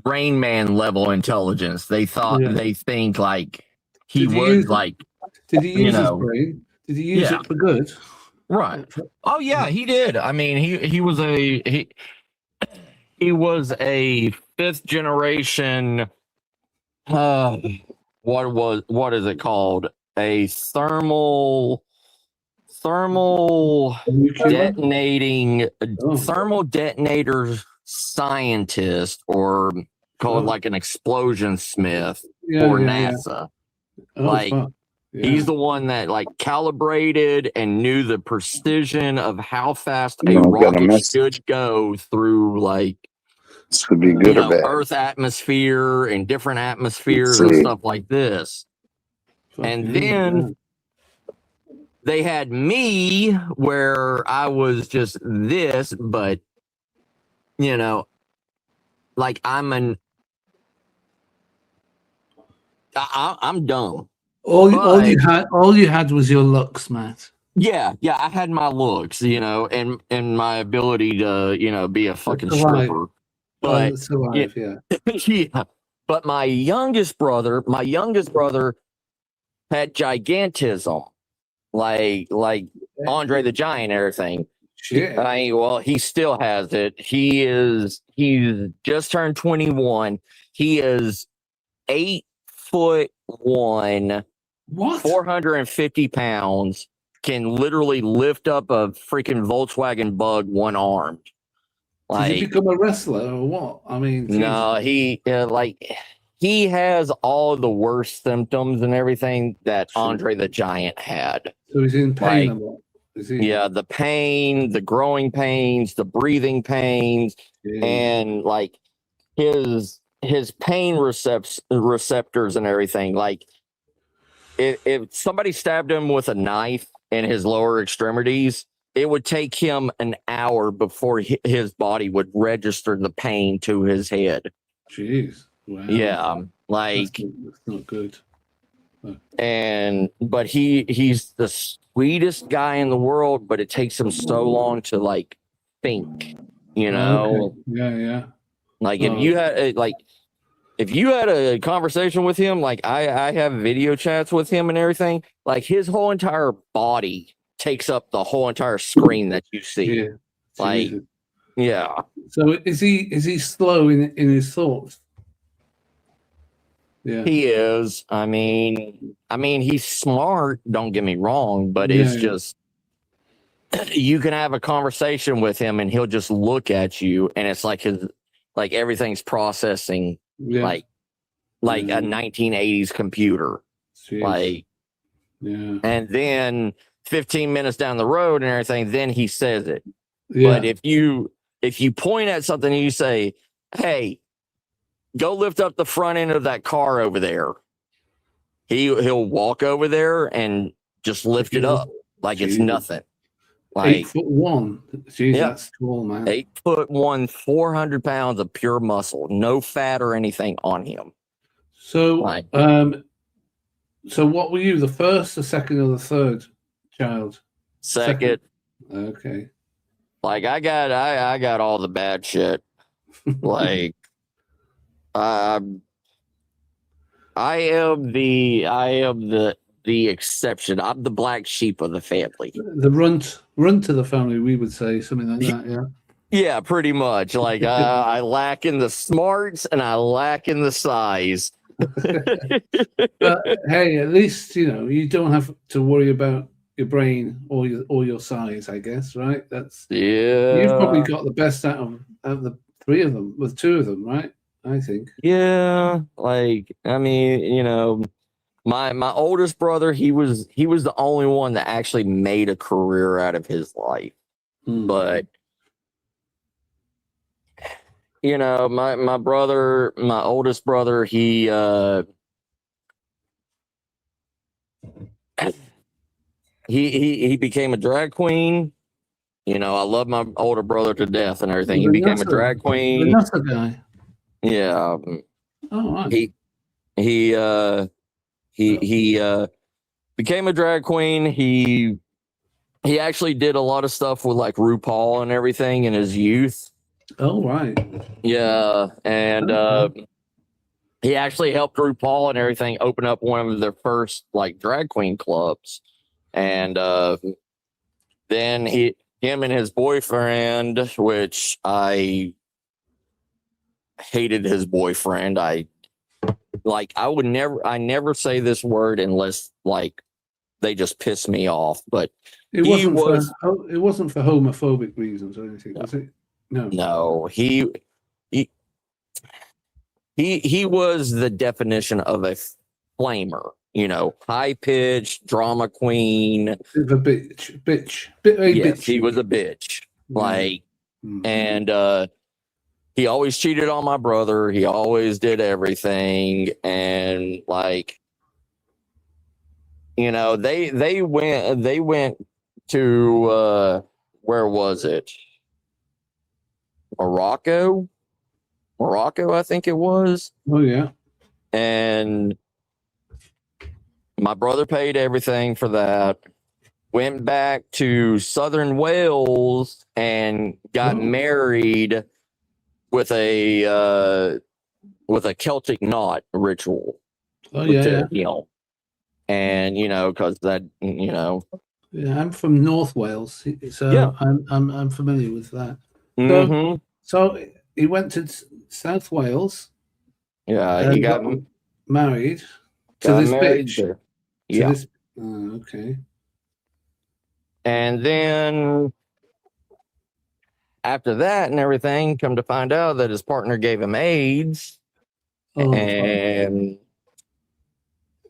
Rain Man level intelligence, they think like he was like. Did he use his brain? Did he use it for good? Right. Oh yeah, he did. I mean, he was a 5th generation. What is it called? A thermal detonator scientist, or called like an explosion smith for NASA. He's the one that like calibrated and knew the precision of how fast a rocket should go through like this could be good or bad. Earth atmosphere and different atmospheres and stuff like this. And then they had me where I was just this, but like I'm dumb. All you had was your looks, Matt. Yeah, I had my looks, and my ability to, be a fucking stripper. But yeah. Yeah. But my youngest brother had gigantism, like Andre the Giant and everything. Shit. He still has it. He's just turned 21. He is 8'1", 450 pounds, can literally lift up a freaking Volkswagen Bug one-armed. Did he become a wrestler or what? I mean, no, he has all the worst symptoms and everything that Andre the Giant had. So he's in pain a lot. Yeah, the pain, the growing pains, the breathing pains, and like his pain receptors and everything. Like if somebody stabbed him with a knife in his lower extremities, it would take him an hour before his body would register the pain to his head. Jeez. Wow. Yeah, like that's not good. But he's the sweetest guy in the world, but it takes him so long to like think, you know. Okay. Yeah. Like if you had a conversation with him, like I have video chats with him and everything, like his whole entire body takes up the whole entire screen that you see. Yeah. Like, Jesus. yeah. So is he slow in his thoughts? Yeah. He is. I mean, he's smart, don't get me wrong, but it's just you can have a conversation with him and he'll just look at you and it's like everything's processing like a 1980s computer. Jeez. Like, and then 15 minutes down the road and everything, then he says it. But if you point at something and you say, "Hey, go lift up the front end of that car over there," he'll walk over there and just lift it up like it's nothing. Like 8'1". Jeez, that's cool, man. 8'1", 400 pounds of pure muscle, no fat or anything on him. So, so what were you, the first, the second, or the third child? Second. Okay. Like I got all the bad shit. Like I am the exception. I'm the black sheep of the family. The runt to the family, we would say, something like that. Yeah. Yeah, pretty much. Like I lack in the smarts and I lack in the size. But hey, at least you don't have to worry about your brain or your size, I guess, right? You've probably got the best out of the three of them, with two of them, right? I think. Yeah, like I mean, my oldest brother, he was the only one that actually made a career out of his life. But my brother, my oldest brother, he became a drag queen. I love my older brother to death and everything. He became a drag queen. Vanessa guy. Yeah. Oh, right. He became a drag queen. He actually did a lot of stuff with like RuPaul and everything in his youth. Oh, right. Yeah. And he actually helped RuPaul and everything open up one of their first like drag queen clubs. And then him and his boyfriend, which I hated his boyfriend. I never say this word unless like they just piss me off. But it wasn't for homophobic reasons or anything, was it? No, he was the definition of a flamer. High pitched drama queen. The bitch. Yes, he was a bitch. Like, and he always cheated on my brother. He always did everything, and like, they went to where was it? Morocco, I think it was. Oh yeah. And my brother paid everything for that. Went back to Southern Wales and got married with a Celtic knot ritual. Oh yeah. And because that Yeah, I'm from North Wales, so Yeah. I'm familiar with that. Mhm. So he went to South Wales. Yeah, he got married to got this married bitch. there. To Yeah. this- okay. And then after that and everything, come to find out that his partner gave him AIDS. Oh, And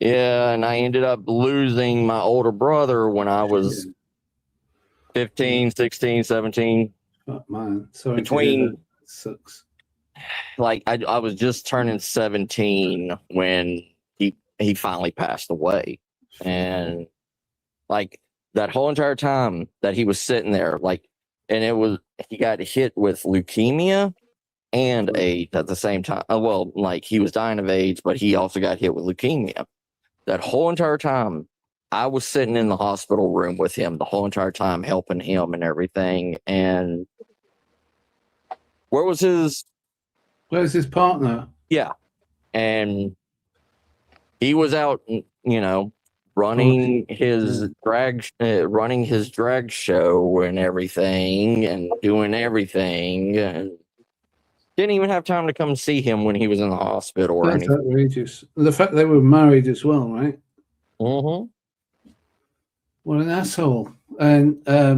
yeah, and I ended up losing my older brother when I was 15, 16, 17. Oh, man. Sorry. Between that sucks. like I was just turning 17 when he finally passed away, and like that whole entire time that he was sitting there, like, and he got hit with leukemia and AIDS at the same time. Well, like he was dying of AIDS, but he also got hit with leukemia. That whole entire time, I was sitting in the hospital room with him the whole entire time, helping him and everything. And where's his partner? Yeah, and he was out, running his drag show and everything, and doing everything, and didn't even have time to come see him when he was in the hospital or That's anything. outrageous. The fact they were married as well, right? Mm-hmm. What an asshole! And I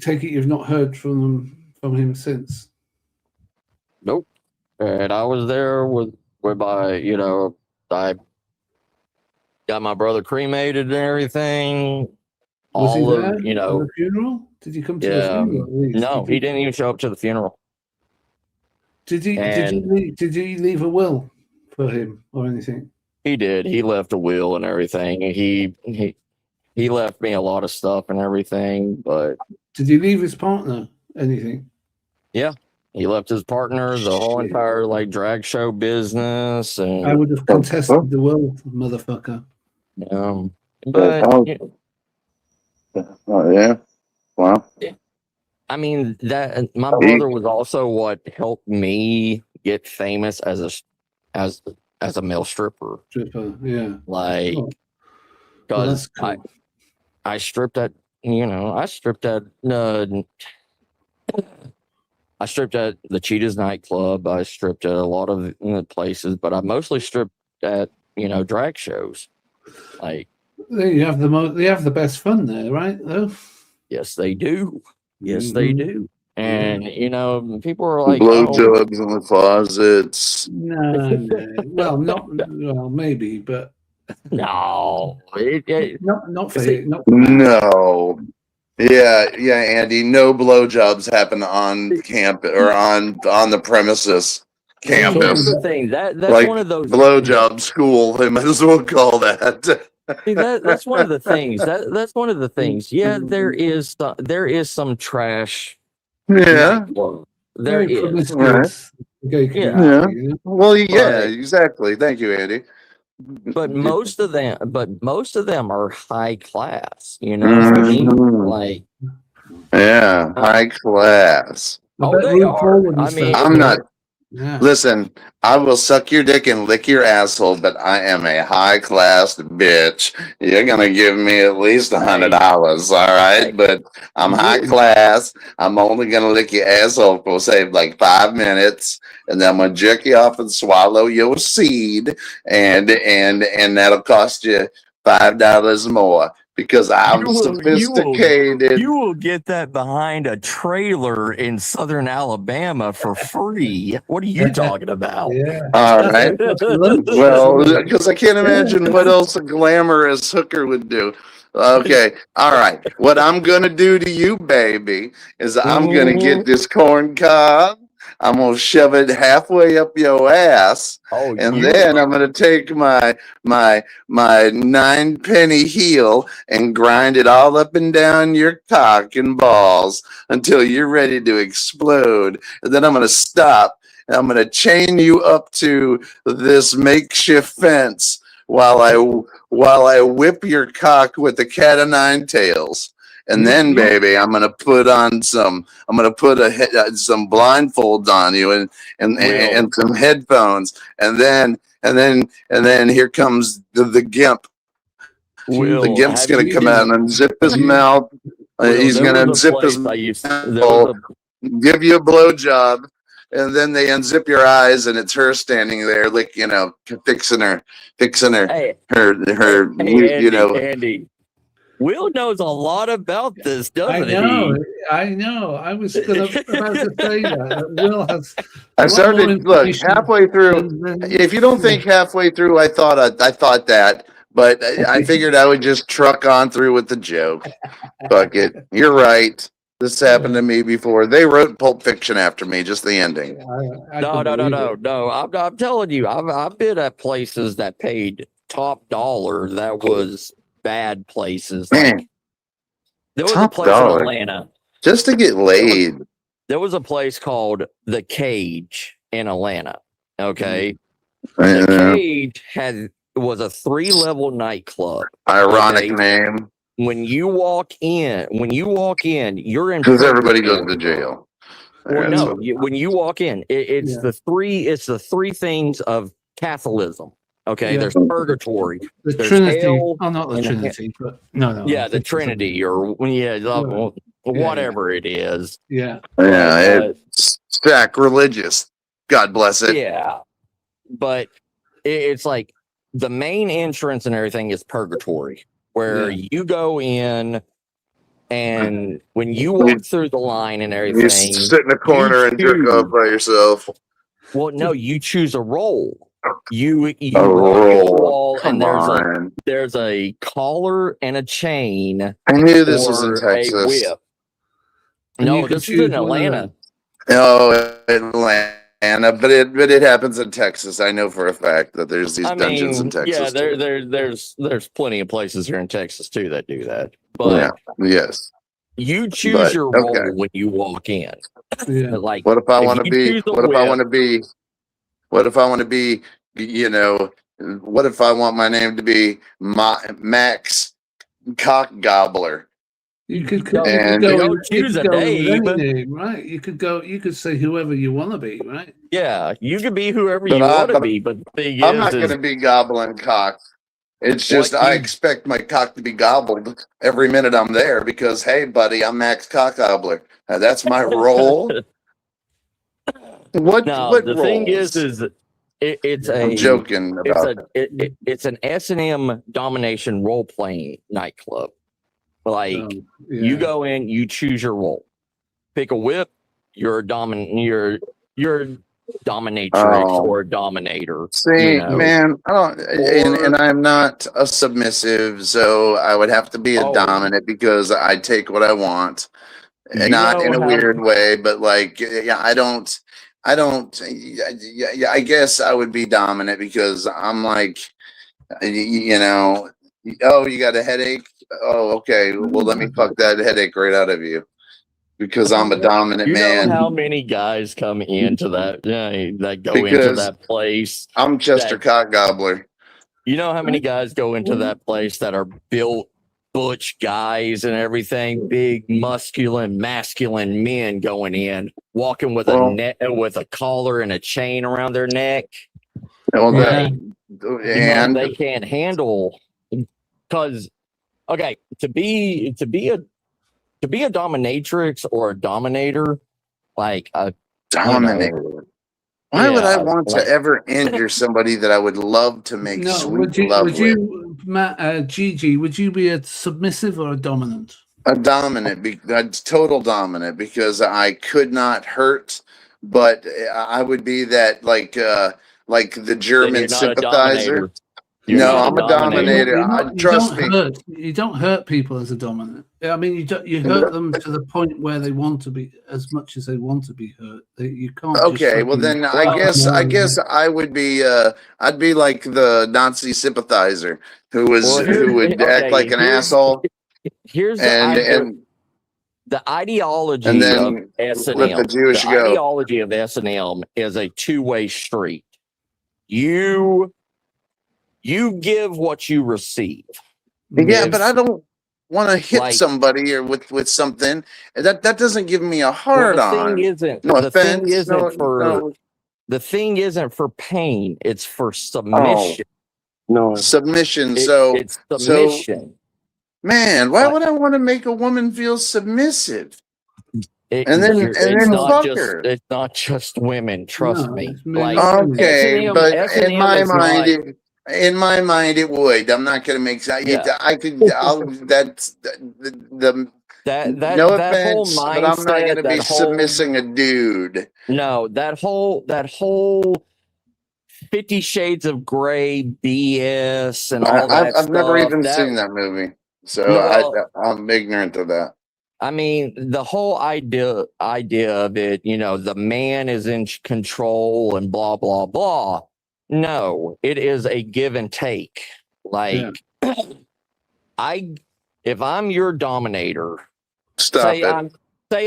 take it you've not heard from him since. Nope. And I was there whereby, I got my brother cremated and everything. Was he All there of, at the funeral? Did he come to the yeah. funeral? At least? No, he didn't even show up to the funeral. Did he leave a will for him or anything? He did. He left a will and everything. He left me a lot of stuff and everything, but Did he leave his partner anything? yeah, he left his partner, the whole entire like drag show business, and I would have contested the will, motherfucker. but Oh yeah. Wow. I mean that my brother was also what helped me get famous as a male stripper. Stripper, yeah. Like, Oh. Well, because that's cool. I stripped at I stripped at the Cheetahs nightclub. I stripped at a lot of places, but I mostly stripped at drag shows. Like, They have the best fun there, right? Though. yes, they do. Yes, they Mhm. do. And people are like, Blowjobs in the closets. No. Well, maybe, but no, not for See, it. Not No. Yeah, Andy. No blowjobs happen on camp or on the premises campus. That's the thing. That's Like one of those blowjob school. They might as well call that. See, that's one of the things. That's one of the things. Yeah, there is some trash. Yeah. There Very is. promiscuous gay Yeah. community, you know? Well, yeah, But- exactly. Thank you, Andy. But most of them are high class. You know what I mean? Mhm. Like, Yeah, high class. oh, bet they RuPaul are. wouldn't I mean, say I'm not. Yeah. Listen, I will suck your dick and lick your asshole, but I am a high class bitch. You're gonna give me at least $100, all right? But I'm high class. I'm only gonna lick your asshole for say like 5 minutes, and then I'm gonna jerk you off and swallow your seed, and that'll cost you $5 more because I'm sophisticated. You will get that behind a trailer in southern Alabama for free. What are you talking about? Yeah. All right. Well, because I can't imagine what else a glamorous hooker would do. Okay. All right. What I'm going to do to you, baby, is I'm going to get this corn cob. I'm going to shove it halfway up your ass. Oh, And then I'm going to take my 9-penny heel and grind it all up and down your cock and balls until you're ready to explode. And then I'm going to stop. And I'm going to chain you up to this makeshift fence while I whip your cock with the cat o' nine tails. And then, baby, I'm gonna put some blindfolds on you and some headphones, and then here comes the gimp. The gimp's gonna come out and unzip his mouth. He's gonna unzip his mouth, give you a blowjob, and then they unzip your eyes, and it's her standing there, like fixing her, Andy. Will knows a lot about this, doesn't I know. I was about to say that. Will has. I started halfway through. If you don't think halfway through, I thought that, but I figured I would just truck on through with the joke. Fuck it. You're right. This happened to me before. They wrote Pulp Fiction after me, just the ending. No. I'm telling you, I've been at places that paid top dollar that was bad places. Man, There was a top place dollar. in Atlanta. Just to get laid. There was a place called The Cage in Atlanta. Okay. Yeah. The Cage was a 3-level nightclub. Ironic okay? name. When you walk in, you're in Because everybody goes purgatory. to jail. Well, That's no, what- when you walk in, it's Yeah. the three things of Catholicism. Okay, Yeah. there's purgatory, The there's Trinity. hell, Oh, not the and Trinity, but no. yeah, I the think it's Trinity, or whatever it is. Yeah. Yeah, But, it's sacrilegious. God bless it. yeah, but it's like the main entrance and everything is purgatory, where you go in, and when you walk through the line and You everything, sit in a corner and jerk choose- off by yourself. Well, no, you choose a role. You A walk your role. wall, Come and on. there's a collar and a chain. I knew this was in or Texas. A whip. And No, you can this is in choose one of Atlanta. Oh, Atlanta, but it happens in Texas. I know for a fact that there's these dungeons in Texas. yeah, too. there's plenty of places here in Texas too that do that. Yeah. But Yes. you choose But, your role okay. when you walk in. Yeah. Like, What if I if want to you be? choose a What if I whip- want to be? What if I want to be? You know, what if I want my name to be Max Cock Gobbler? You could And- go, You don't you choose could a go with any name. name, right? You could say whoever you want to be, right? Yeah, you can be whoever But you want to but be, but the thing I'm not is going to be gobbling cock. It's just What I you- expect my cock to be gobbled every minute I'm there because hey, buddy, I'm Max Cock Gobbler. That's my role. What? no, what the roles? thing is it's a I'm joking about it's an S&M domination role playing nightclub. Like you go in, you choose your role. Pick a whip. You're a dominatrix Oh. or a dominator. See, you know? man, I don't, and I'm not a submissive, so I would have to be a Oh. dominant because I take what I want, You and not in know a how- weird way, but like, yeah, I don't, yeah, I guess I would be dominant because I'm like, you know, oh, you got a headache? Oh, okay, well, let me fuck that headache right out of you because I'm a dominant You man. know how many guys come into that that go into Because that place? I'm Chester that- Cock Gobbler. You know how many guys go into that place that are built butch guys and everything, big masculine men going in, walking with Well- a net with a collar and a chain around their neck. Well, Like, and they can't handle because to be a dominatrix or a dominator, like a dominator. Why would I yeah, want like- to ever injure somebody that I would love to make No, sweet love would with? you, Matt, Gigi? Would you be a submissive or a dominant? A dominant, a total dominant, because I could not hurt, but I would be that like the German you're not a sympathizer. dominator. You're No, not I'm a dominator. Trust me. You don't hurt people as a dominant. I mean, you hurt them to the point where they want to be as much as they want to be hurt. You can't. just Okay, well fucking- then I guess I would be I'd be like the Nazi sympathizer who would act like an asshole Here's and the ideology and then of S&M. let the Jewish the go. ideology of S&M is a two-way street. You give what you receive. Yeah, If- but I don't want to hit Like- somebody or with something. That doesn't give me a well, hard the on. thing isn't No the offense. thing isn't No, for no. the thing isn't for pain. It's for submission. No submission. It- so it's submission. man, why would I want to make a woman feel submissive? And then it's not fuck just her. it's not just women. Trust me. Like Okay, S&M but S&M in my is mind, not- in my mind, it would. I'm not gonna make. Yeah. I could. That's the. that no that whole offense, but I'm not mindset, gonna be that whole- submissing a dude. No, that whole 50 Shades of Grey BS and all that I've never stuff, even seen that movie, so No, I'm ignorant of that. I mean, the whole idea of it, the man is in control and blah blah blah. No, it is a give and take. Like, if I'm your dominator, say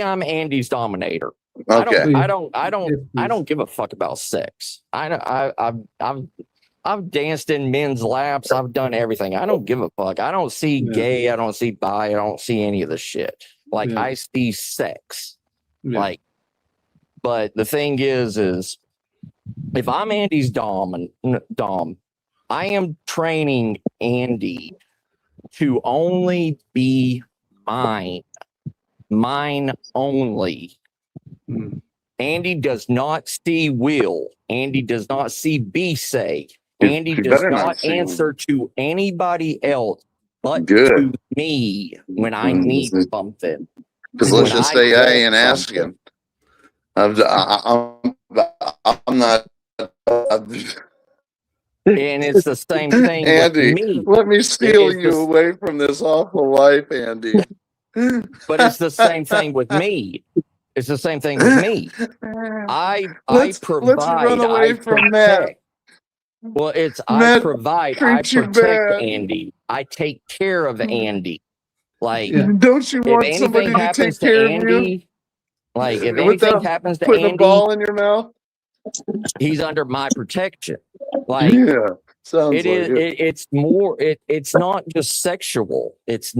I'm Andy's dominator. Okay. I don't give a fuck about sex. I've danced in men's laps. I've done everything. I don't give a fuck. I don't see gay. I don't see bi. I don't see any of the shit. Like, I see sex. Like, but the thing is if I'm Andy's dom, I am training Andy to only be mine only. Andy does not see Will. Andy does not see B-Say. Andy does not answer to anybody else but to me when I need something. Because let's just say I ain't asking. I'm not. And it's the same thing Andy, with me. let me steal you away from this awful life, Andy. But it's the same thing with me. It's the same thing with me. I provide. Let's run away from protect. Matt. Well, it's Matt I provide. I treats you protect bad. Andy. I take care of Andy. Like, don't you want if somebody anything to happens take care to of you? Andy, like if anything Without happens to putting Andy, a ball in your mouth? he's under my protection. Like, yeah, sounds it is. like it. It's more. It's not just sexual. It's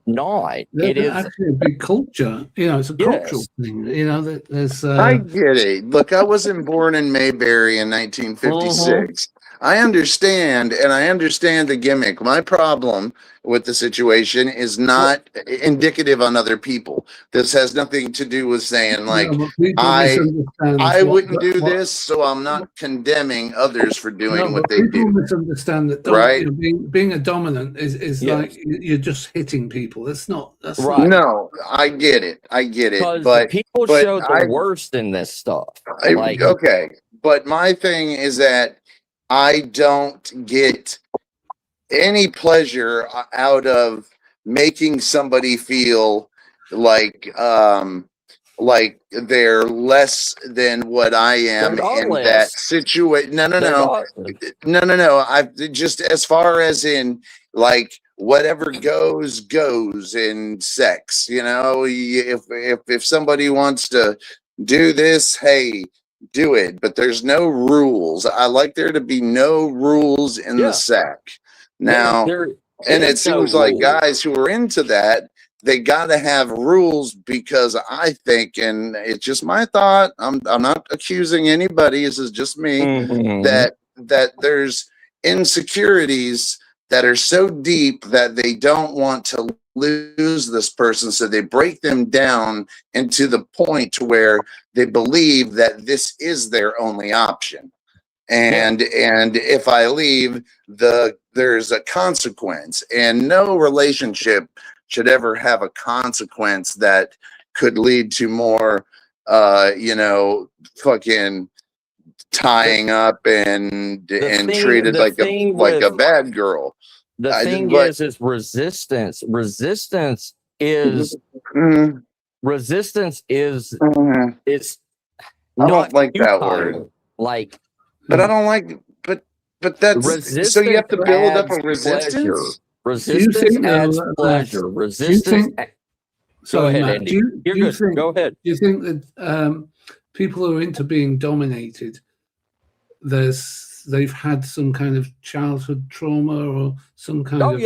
not. It is actually a big culture. It's a cultural thing. That there's. I get it. Look, I wasn't born in Mayberry in 1956. I understand, and I understand the gimmick. My problem with the situation is not indicative on other people. This has nothing to do with saying like I wouldn't do this, so I'm not condemning others for doing what they people do. misunderstand that. Right? Being a dominant is like you're just hitting people. That's not. That's right. No, I get it. I get it. Because But people show the worst in this stuff. Like, okay, but my thing is that I don't get any pleasure out of making somebody feel like they're less than what I am in that situation. No. I've just, as far as in like whatever goes in sex, if somebody wants to do this, hey, do it, but there's no rules. I like there to be no rules in the sack. Now, and it seems like guys who are into that, they got to have rules, because I think, and it's just my thought, I'm not accusing anybody, this is just me, that there's insecurities that are so deep that they don't want to lose this person, so they break them down into the point where they believe that this is their only option, and if I leave, there's a consequence, and no relationship should ever have a consequence that could lead to more fucking tying up and treated like a bad girl. The thing is resistance. Resistance is it's I don't like that word. Like, but I don't like but that's so you have to build up a resistance. Resistance adds pleasure. Resistance. Sorry, Go ahead, Matt. Andy. You're good. Go ahead. Do you think that people who are into being dominated, they've had some kind of childhood trauma or some kind of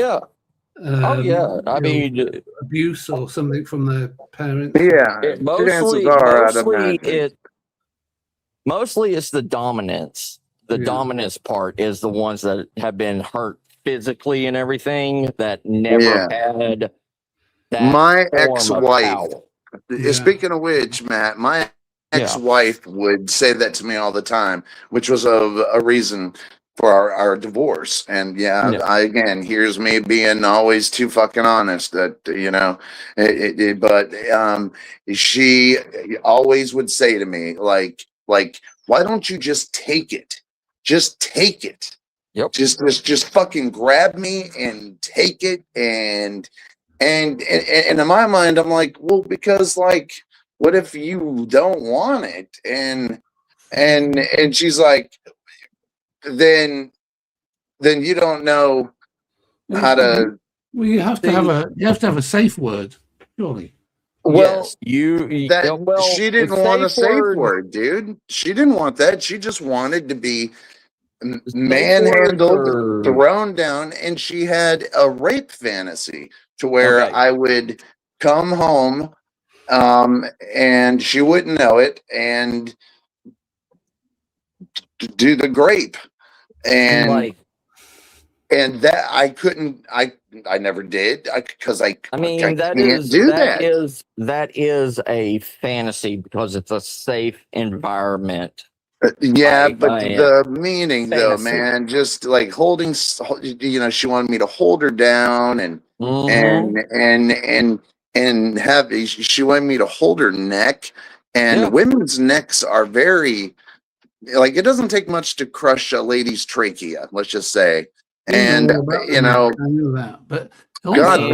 I mean, abuse or something from their parents? Yeah, mostly it's the dominance. The dominance part is the ones that have been hurt physically and everything, that never had that. My ex-wife, speaking of which, Matt, my ex-wife would say that to me all the time, which was a reason for our divorce. And I, again, here's me being always too fucking honest that, but she always would say to me, like, why don't you just take it? Just take it. Yep. Just fucking grab me and take it, and and in my mind, I'm like, well, because like, what if you don't want it? And she's like, then you don't know how to. Well, you have to have a safe word, surely. Well, Yes, well, she didn't the want a safe safe word, dude. She didn't want that. She just wanted to be manhandled, thrown down, and she had a rape fantasy to where Okay. I would come home, and she wouldn't know it, and do the grape, and that I couldn't. I never did. Because I mean, I that can't is do that is a fantasy because it's a safe environment. Yeah, Like, but the meaning though, fantasy. man, just like holding, she wanted me to hold her down and have, she wanted me to hold her neck, and women's necks are very, like, it doesn't take much to crush a lady's trachea, let's just say. And, I knew that, but God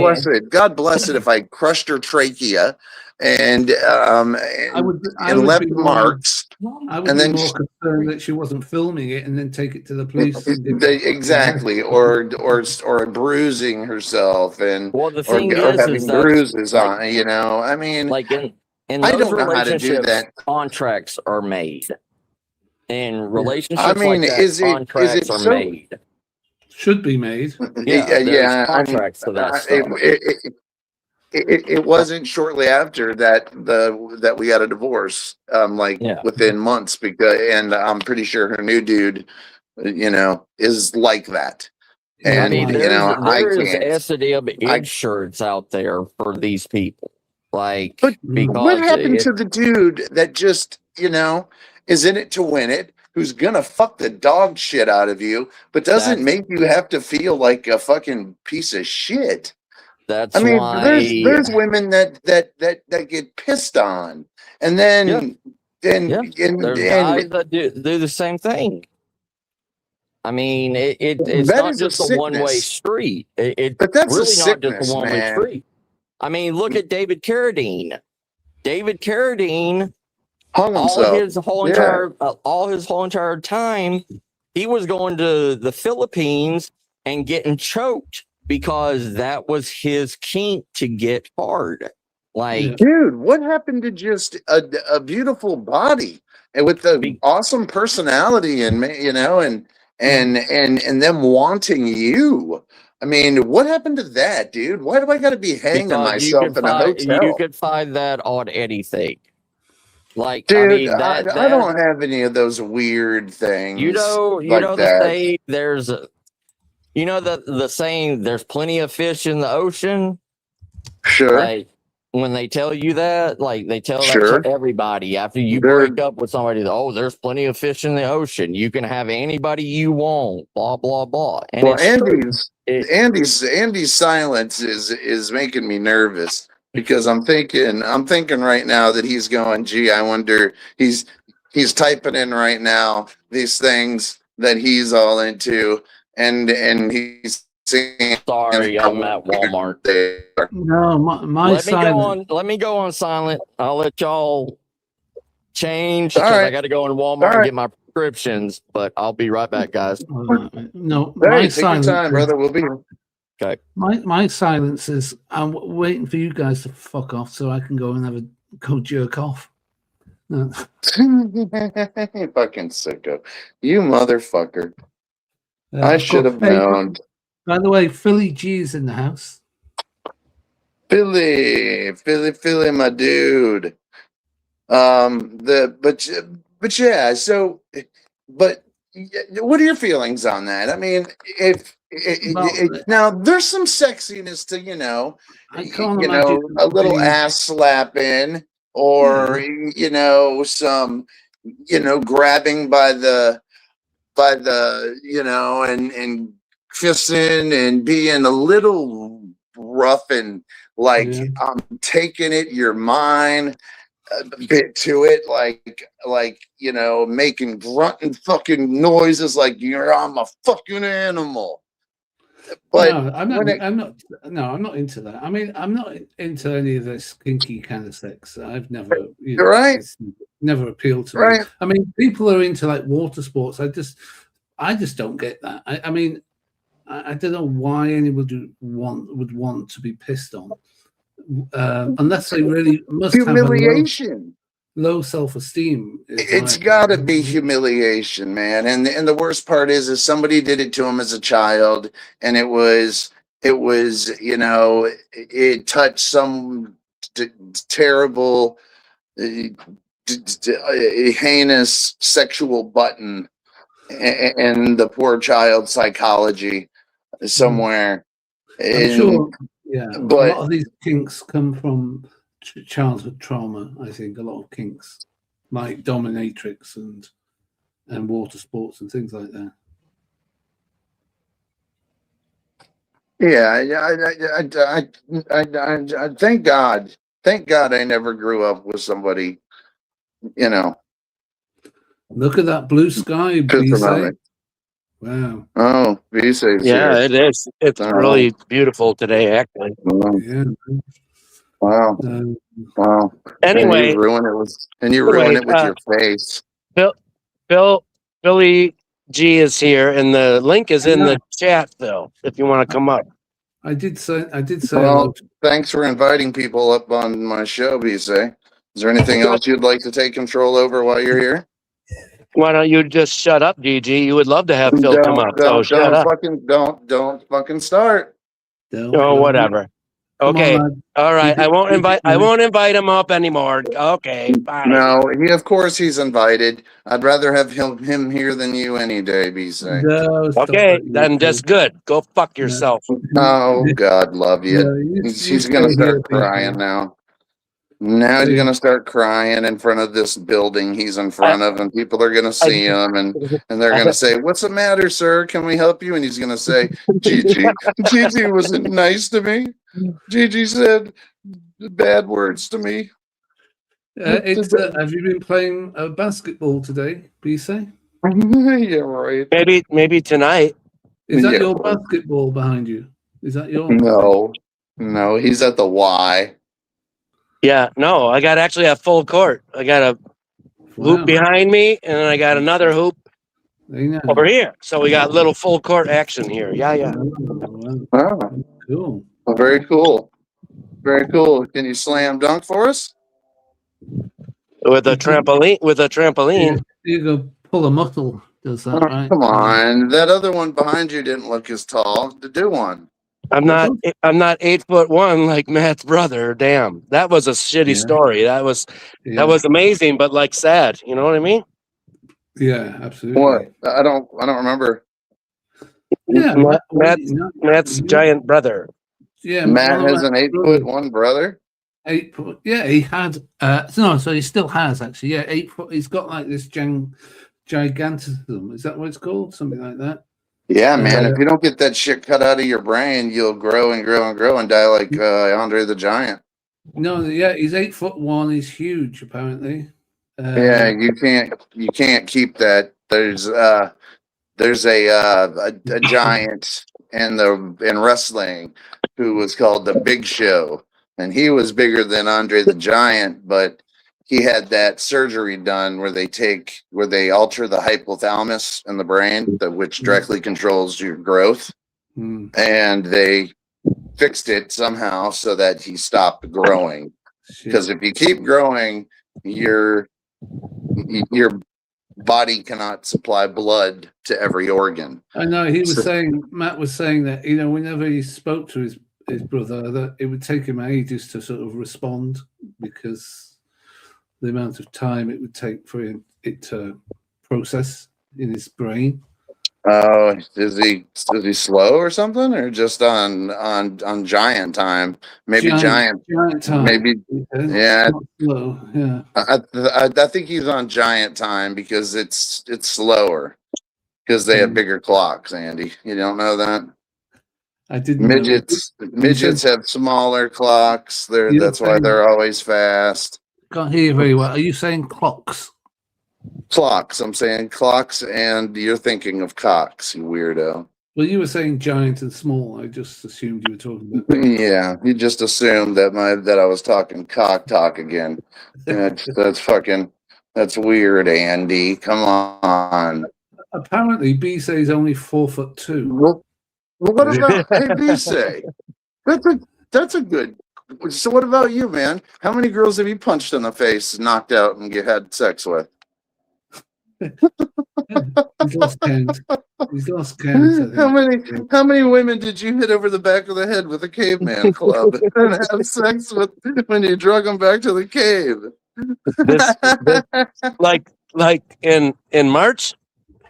bless it if I crushed her trachea and I would left be more- marks. I would and be then more concerned that she wasn't filming it and then take it to the police. Exactly, or bruising herself, and well, the or thing having is that's, bruises on. I mean, like in I those don't know how to do relationships, that. contracts are made. In relationships I mean, like that, is it contracts are so? made. Should be made. Yeah, there's Yeah. contracts for that stuff. It wasn't shortly after that we got a divorce, within months, because, and I'm pretty sure her new dude, is like that. And I mean, there is can't. SDM shirts out there for these people. Like, because What happened to the dude that just, is in it to win it, who's gonna fuck the dog shit out of you, but doesn't make you have to feel like a fucking piece of shit? That's I mean, why there's women that get pissed on, and then there's guys that do the same thing. I mean, it's That not is a just a one-way sickness. street. But that's a really not just sickness, a one-way man. street. I mean, look at David Carradine. David Carradine, hung himself. all his whole entire time, he was going to the Philippines and getting choked because that was his kink to get hard. Like, dude, what happened to just a beautiful body and with the awesome personality, and and them wanting you? I mean, what happened to that, dude? Why do I got to be hanging myself in a hotel? You could find that on anything. Like, dude, I mean, I don't have any of those weird things. You know the saying, there's the saying, there's plenty of fish in the ocean. Sure. Like, when they tell you that, like, they tell that to everybody after you break up with somebody. Oh, there's plenty of fish in the ocean. You can have anybody you want. Blah blah blah. And Andy's silence is making me nervous, because I'm thinking right now that he's going, gee, I wonder, he's typing in right now these things that he's all into, and he's saying, sorry, I'm at Walmart. No, my let me go on silent. I'll let y'all change, All because right. I got to go in Walmart and get my prescriptions, but I'll be right back, guys. No, Hey, my take your silence, time, brother. We'll be here. Okay. My silence is I'm waiting for you guys to fuck off so I can go and go jerk off. No. Fucking sicko. You motherfucker. I I've should got have Philly- known. By the way, Philly G is in the house. Philly, my dude. But yeah, so, but what are your feelings on that? I mean, now there's some sexiness to, a little ass slapping, or, some, grabbing by the, and kissing and being a little rough and like, I'm taking it, you're mine, a bit to it, like making grunting fucking noises like I'm a fucking animal. But no, I'm not. when it- I'm not. No, I'm not into that. I mean, I'm not into any of this kinky kind of sex. I've never, you know, Right. it's never appealed to me. Right. I mean, people are into like water sports. I just don't get that. I mean, I don't know why anyone would want to be pissed on, unless they really must have humiliation. low self-esteem. It's got to be humiliation, man. And the worst part is somebody did it to him as a child, and it was you know, it touched some terrible, heinous sexual button in the poor child's psychology somewhere. I'm sure. Yeah, but a lot of these kinks come from childhood trauma. I think a lot of kinks, like dominatrix and water sports and things like that. Yeah, I thank God. Thank God I never grew up with somebody, you know. Look at that blue sky, BC. Wow. Oh, BC. Yeah, it is. It's really beautiful today, actually. Yeah. Wow. Wow. Anyway, and you ruin it with your face. Billy G is here, and the link is in the chat, Phil. If you want to come up. I did say. Well, thanks for inviting people up on my show, BC. Is there anything else you'd like to take control over while you're here? Why don't you just shut up, DG? You would love to have Phil come up. So shut up. Don't fucking start. Oh, whatever. Okay. All right. I won't invite him up anymore. Okay. Bye. No, of course he's invited. I'd rather have him here than you any day, BC. Okay, then just good. Go fuck yourself. Oh, God love you. He's gonna start crying now. Now he's gonna start crying in front of this building he's in front of, and people are gonna see him, and they're gonna say, "What's the matter, sir? Can we help you?" And he's gonna say, "Gigi wasn't nice to me. Gigi said bad words to me." Have you been playing basketball today, BC? Yeah, right. Maybe tonight. Is that your basketball behind you? Is that your? No, he's at the Y. Yeah, no, I got actually a full court. I got a hoop behind me, and then I got another hoop over here. So we got little full court action here. Yeah. Oh, cool. Well, very cool. Very cool. Can you slam dunk for us? With a trampoline. You go pull a muscle. Does that right? Come on. That other one behind you didn't look as tall. To do one. I'm not 8'1" like Matt's brother. Damn, that was a shitty story. That was amazing, but like sad. You know what I mean? Yeah, absolutely. What? I don't remember. Yeah, Matt's giant brother. Yeah, Matt has an 8'1" brother. 8 foot. Yeah, he had. So he still has actually. Yeah, 8 foot. He's got like this gigantism. Is that what it's called? Something like that. Yeah, man. If you don't get that shit cut out of your brain, you'll grow and grow and grow and die like Andre the Giant. No, yeah, he's 8'1". He's huge, apparently. Yeah, you can't keep that. There's a giant in wrestling who was called the Big Show, and he was bigger than Andre the Giant, but he had that surgery done where they alter the hypothalamus in the brain, which directly controls your growth. And they fixed it somehow so that he stopped growing. Because if you keep growing, your body cannot supply blood to every organ. I know Matt was saying that, whenever he spoke to his brother, that it would take him ages to sort of respond because the amount of time it would take for it to process in his brain. Oh, is he slow or something, or just on giant time? Maybe giant time. Maybe yeah. Slow. Yeah. I think he's on giant time because it's slower because they have bigger clocks. Andy, you don't know that? I didn't. Midgets have smaller clocks. That's why they're always fast. Can't hear you very well. Are you saying clocks? Clocks. I'm saying clocks, and you're thinking of cocks, you weirdo. Well, you were saying giant and small. I just assumed you were talking about. Yeah, you just assumed that I was talking cock talk again. That's weird, Andy. Come on. Apparently, B says only 4'2". Well, what about hey, B say? That's a good. So what about you, man? How many girls have you punched in the face, knocked out, and had sex with? He's lost count. He's lost count. How many women did you hit over the back of the head with a caveman club and have sex with when you drug them back to the cave? Like in March,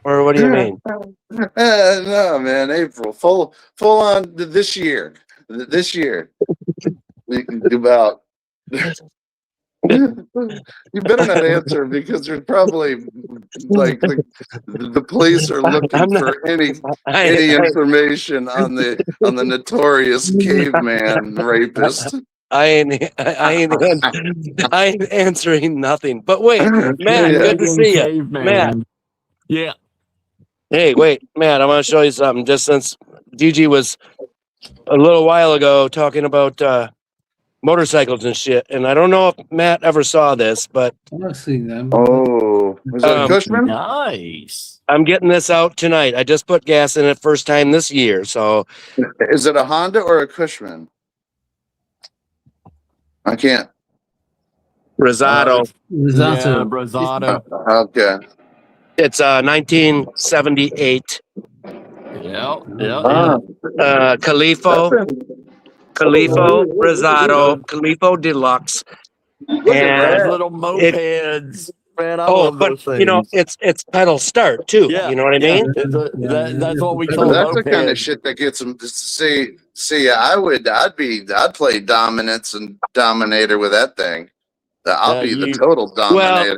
or what do you mean? No, man, April, full on this year. This year, about. You better not answer because there's probably like the police are looking for any information on the notorious caveman rapist. I ain't answering nothing. But wait, Matt, good to see you, Matt. Yeah. Hey, wait, Matt, I want to show you something. Just since Gigi was a little while ago talking about motorcycles and shit, and I don't know if Matt ever saw this, but I've seen them. Oh, is that Cushman? Nice. I'm getting this out tonight. I just put gas in it first time this year, so Is it a Honda or a Cushman? I can't. Rosado. Yeah, Rosado. Okay. It's 1978 Yeah. Califo Rosado, Califo Deluxe. Look at those little it- mopeds. Man, I love but those things. you know, it's pedal start too. Yeah, You know what I yeah. mean? That's what we call That's the kind of mopeds. shit that gets them to see. I'd play dominance and dominator with that thing. I'll be the total dominator. Well,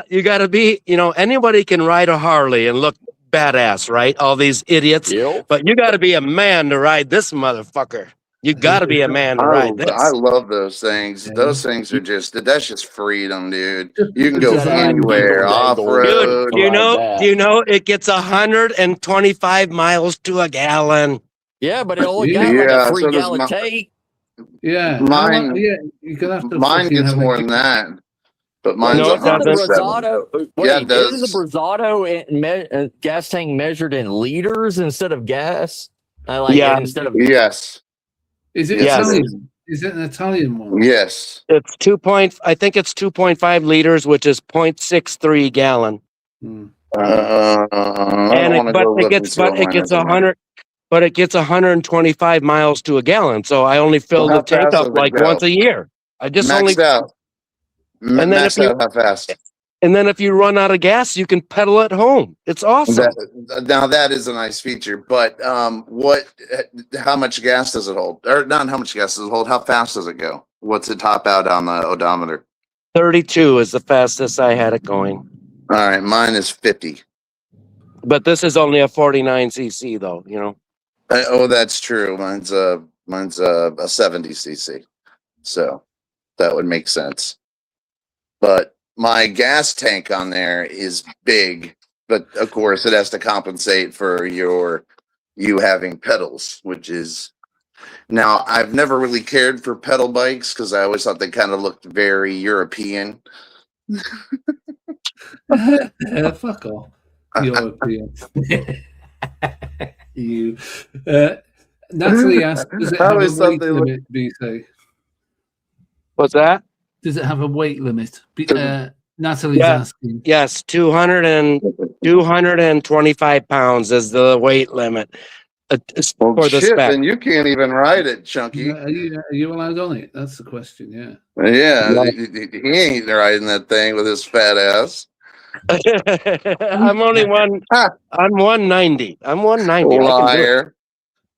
you gotta be. You know, anybody can ride a Harley and look badass, right? All these idiots, but you got to be a man to ride this motherfucker. You got to be a man to ride this. I love those things. Those things are that's just freedom, dude. You can go anywhere, off road. Do you know it gets 125 miles to a gallon? Yeah, but it only got like a 3 gallon tank. Yeah, Mine. You could have to. Mine gets more than that, but mine's No, isn't the 107. Brazado? Wait, Yeah, it does. isn't the Brazado gas tank measured in liters instead of gas? Instead of Yes. Is it Yes. Italian? Is it an Italian one? Yes. It's I think it's 2.5 liters, which is 0.63 gallon. Hmm. But it gets 125 miles to a gallon. So I only fill the tank up like once a year. I just Maxed out. And then if Maxed out how fast? And then if you run out of gas, you can pedal at home. It's awesome. Now that is a nice feature, but how much gas does it hold? Or not how much gas does it hold? How fast does it go? What's it top out on the odometer? 32 is the fastest I had it going. All right, mine is 50. But this is only a 49cc though, you know. Oh, that's true. Mine's a 70cc. So that would make sense. But my gas tank on there is big, but of course it has to compensate for you having pedals, which is now I've never really cared for pedal bikes because I always thought they kind of looked very European. Fuck off. European. You. Natalie asked, does it have a weight limit, BC? What's that? Does it have a weight limit? Natalie's asking. Yes, 225 pounds is the weight limit for the spec. Then you can't even ride it, Chunky. Are you allowed on it? That's the question, yeah. Yeah, he ain't riding that thing with his fat ass. I'm 190. I'm 190. Liar.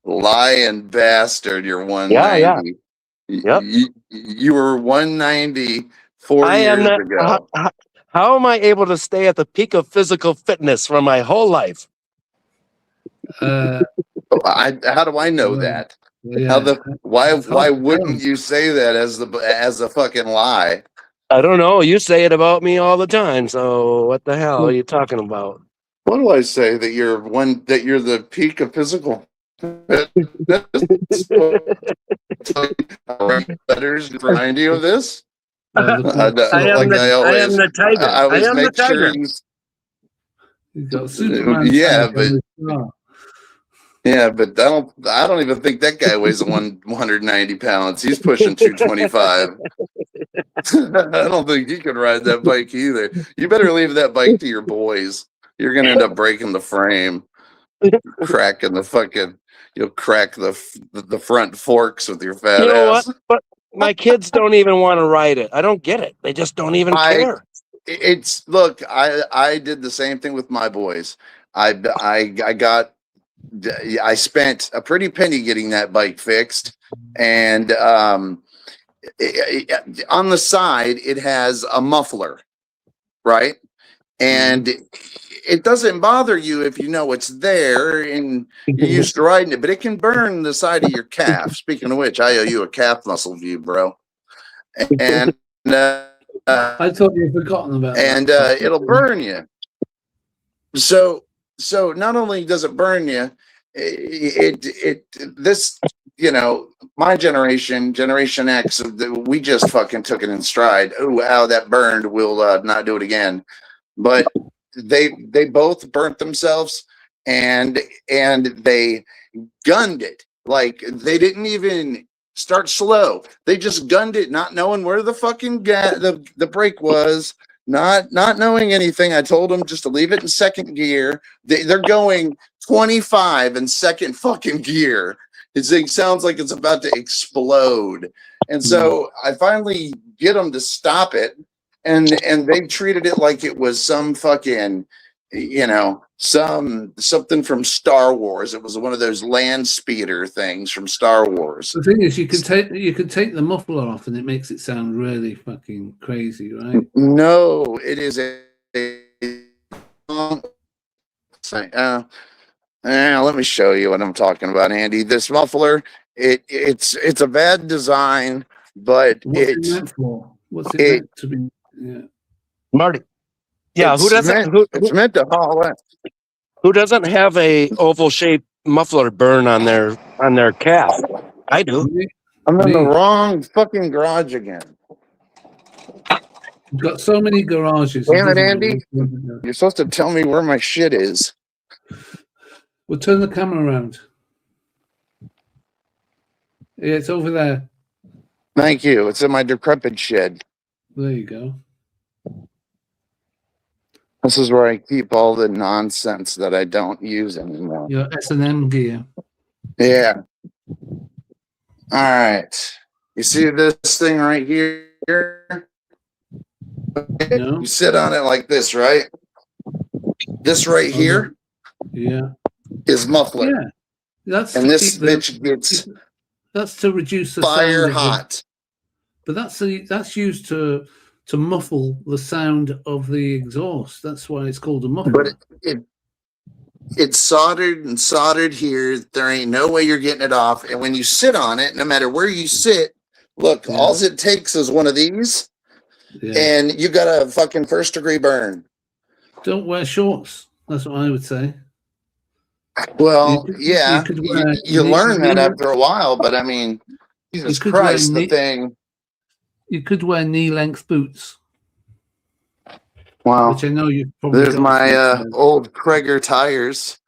Lying bastard, you're 190. Yep. You were 190 4 years ago. How am I able to stay at the peak of physical fitness for my whole life? How do I know that? Yeah. Why wouldn't you say that as a fucking lie? I don't know. You say it about me all the time. So what the hell are you talking about? What do I say? That you're the peak of physical letters remind you of this? I am the tiger. I I was am the make sure tiger. You've got Superman. yeah, tag but on the star. yeah, but I don't even think that guy weighs 190 pounds. He's pushing 225. I don't think he can ride that bike either. You better leave that bike to your boys. You're gonna end up breaking the frame, cracking the fucking. You'll crack the front forks with your fat You know ass. what? But my kids don't even want to ride it. I don't get it. They just don't even care. Look, I did the same thing with my boys. I spent a pretty penny getting that bike fixed, and on the side it has a muffler, right? And it doesn't bother you if you know it's there and you're used to riding it, but it can burn the side of your calf. Speaking of which, I owe you a calf muscle view, bro. And I thought you'd forgotten about that. and it'll burn you. So not only does it burn you, this, you know, my Generation X, we just fucking took it in stride. Oh wow, that burned. We'll not do it again. But they both burnt themselves, and they gunned it. Like, they didn't even start slow. They just gunned it, not knowing where the fucking the brake was, not knowing anything. I told them just to leave it in second gear. They're going 25 in second fucking gear. It sounds like it's about to explode. And so I finally get them to stop it. And they treated it like it was some fucking, you know, something from Star Wars. It was one of those land speeder things from Star Wars. The thing is, you could take the muffler off, and it makes it sound really fucking crazy, right? No, it is let me show you what I'm talking about, Andy. This muffler, it's a bad design, but What's it meant for? What's it meant to be? Yeah. Marty. Yeah, it's meant to haul it. Who doesn't have a oval shaped muffler burn on their calf? I do. I'm in the wrong fucking garage again. You've got so many garages. Damn it, Andy. You're supposed to tell me where my shit is. We'll turn the camera around. Yeah, it's over there. Thank you. It's in my decrepit shed. There you go. This is where I keep all the nonsense that I don't use anymore. Your S&M gear. Yeah. All right. You see this thing right here? No. You sit on it like this, right? This right here Yeah. is muffler. Yeah. That's And this to keep bitch gets that's to reduce the fire sound of the- hot. but that's used to muffle the sound of the exhaust. That's why it's called a muffler. But it's soldered here. There ain't no way you're getting it off. And when you sit on it, no matter where you sit, look, all it takes is one of these, and you got a fucking first-degree burn. Don't wear shorts. That's what I would say. Well, you could wear you learn that knee- after a while, but I mean, Jesus could wear Christ, the knee- thing. You could wear knee-length boots. Wow. Which I know you've probably There's got my some- old Krager tires,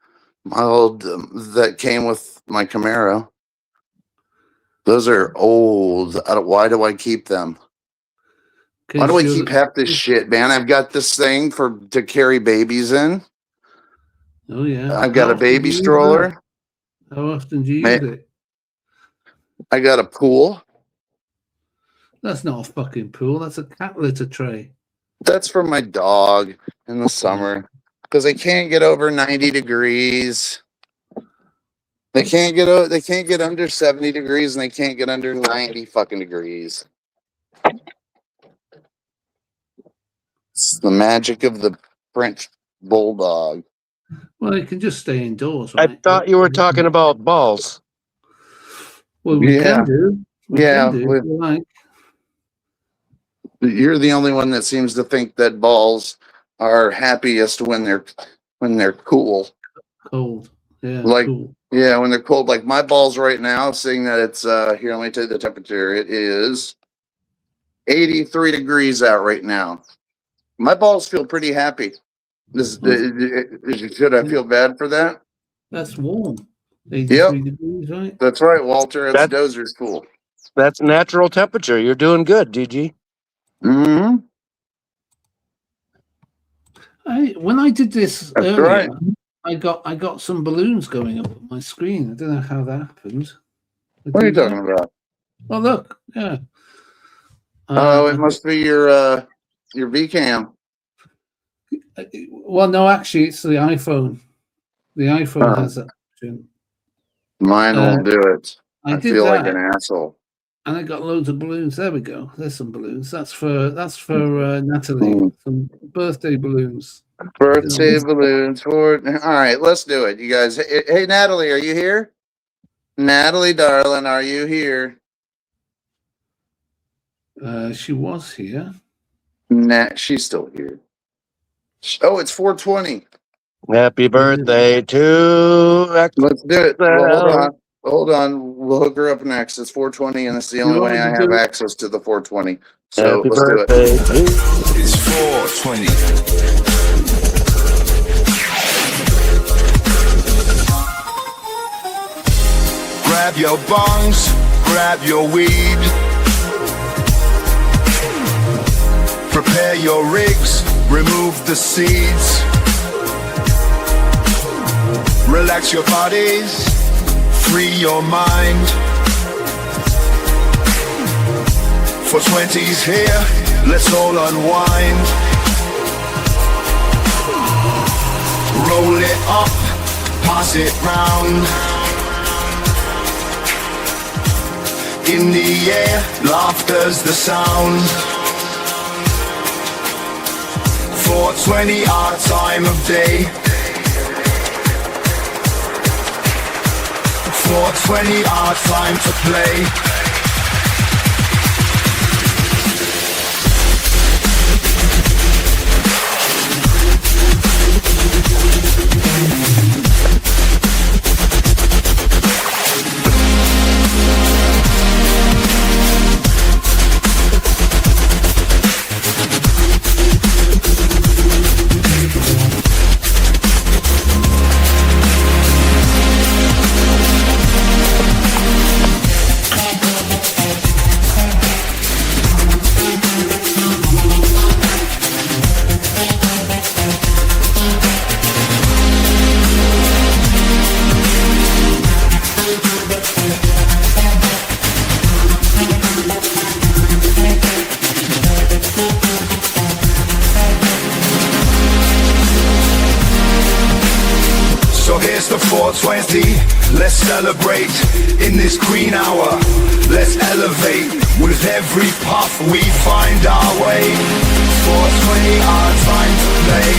my old that came with my Camaro. Those are old. Why do I keep them? Why do I keep half this shit, man? I've got this thing to carry babies in. Oh yeah. I've got How a often baby do you use stroller. that? How often do you Man. use it? I got a pool. That's not a fucking pool. That's a cat litter tray. That's for my dog in the summer because they can't get over 90 degrees. They can't get under 70 degrees, and they can't get under 90 fucking degrees. It's the magic of the French bulldog. Well, you can just stay indoors, I right? thought you were talking about balls. Well, we Yeah. can do. We Yeah, can do if you like. You're the only one that seems to think that balls are happiest when they're when they're cool. Cold. Yeah. Like, cool. yeah, when they're cold. Like my balls right now, seeing that it's here, let me tell you the temperature. It is 83 degrees out right now. My balls feel pretty happy. Should I feel bad for that? That's warm. 83 Yep. degrees, right? That's right, Walter. That's That- Dozer's cool. That's natural temperature. You're doing good, DG. Mm-hmm. When I did this That's earlier, right. I got some balloons going up on my screen. I don't know how that happened. What are you talking about? Oh, look, yeah. Oh, it must be your VCam. Well, no, actually, it's the iPhone. The iPhone has that option. Mine won't do it. I I did feel like that. an asshole. And I got loads of balloons. There we go. There's some balloons. That's for Natalie. Some birthday balloons. Birthday balloons for. All right, let's do it, you guys. Hey, Natalie, are you here? Natalie, darling, are you here? She was here. She's still here. Oh, it's 420. Happy birthday to. Let's do it. Well, hold Excel. on. Hold on. We'll hook her up next. It's 420, and it's the only way I have access to the 420. So Happy let's do it. birthday. It's 420. Grab your bongs, grab your weed. Prepare your rigs, remove the seeds. Relax your bodies, free your mind. 420's here, let's all unwind. Roll it up, pass it round. In the air, laughter's the sound. 420, our time of day. 420, our time to play. So here's the 420, let's celebrate in this green hour. Let's elevate with every puff we find our way. 420, our time to play.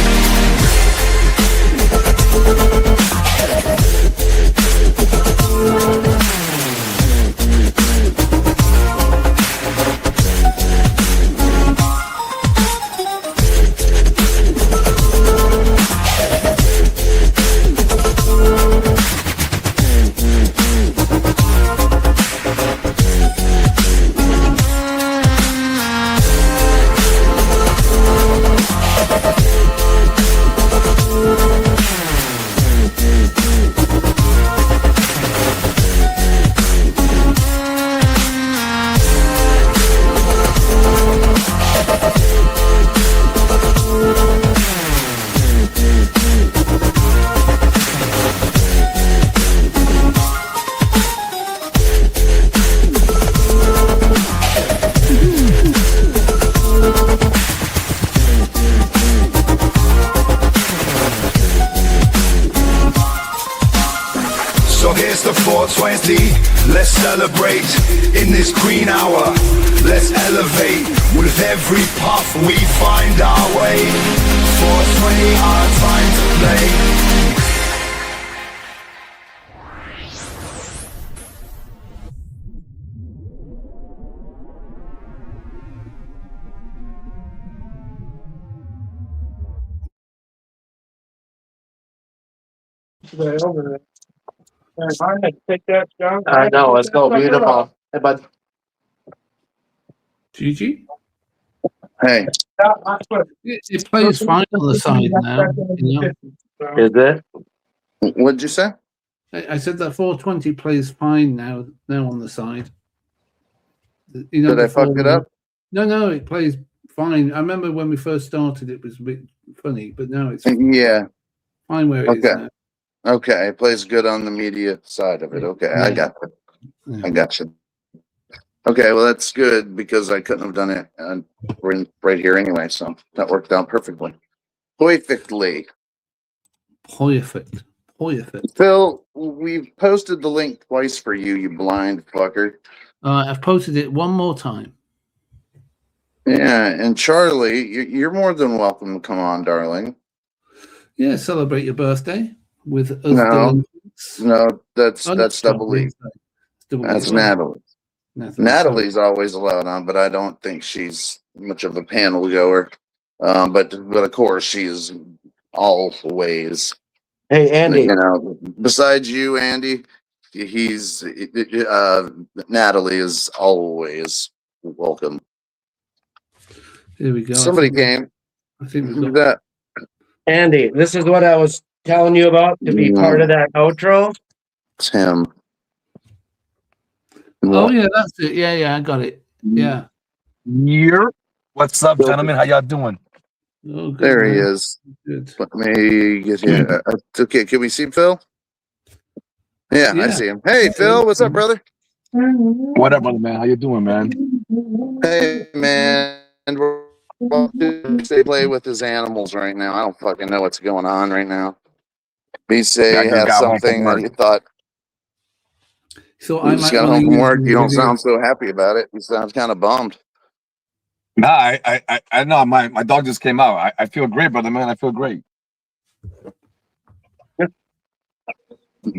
So here's the 420, let's celebrate in this green hour. Let's elevate with every puff we find our way. 420, our time to play. I know, it's so beautiful. Hey, bud. Gigi? Hey, It plays fine on the side now. You know? Is it? what'd you say? I said that 420 plays fine now on the side. You know, Did I fuck it up? No, it plays fine. I remember when we first started, it was a bit funny, but now it's Yeah. fine where it is Okay. now. Okay. It plays good on the media side of it. Okay. I Yeah. got it. Yeah. I got you. Okay. Well, that's good because I couldn't have done it right here anyway. So that worked out perfectly. Perfectly. Perfect. Phil, we've posted the link twice for you, you blind fucker. I've posted it one more time. Yeah. And Charlie, you're more than welcome to come on, darling. Yeah, celebrate your birthday with us. No, no, that's Oh, Double E. That's Natalie. Natalie's always allowed on, but I don't think she's much of a panel goer. But of course she's always. Hey, Andy. You know, besides you, Andy, Natalie is always welcome. Here we go. Somebody came. I think we've Who's got that? Andy, this is what I was telling you about to be part of that outro. It's him. Oh yeah, that's it. Yeah, I got it. Yeah. Here. What's up, gentlemen? How y'all doing? Oh, good, There he man. is. Good. Let me get here. Okay, can we see Phil? Yeah, I Yeah. see him. Hey, Phil, what's up, brother? What up, brother, man? How you doing, man? Hey, man. We're they play with his animals right now. I don't fucking know what's going on right now. Yeah, I B-Say just has got home from something that work. you thought So you I just might got wanna home from use work. the You don't video. sound so happy about it. You sound kind of bummed. Nah, I know my dog just came out. I feel great, brother, man. I feel great.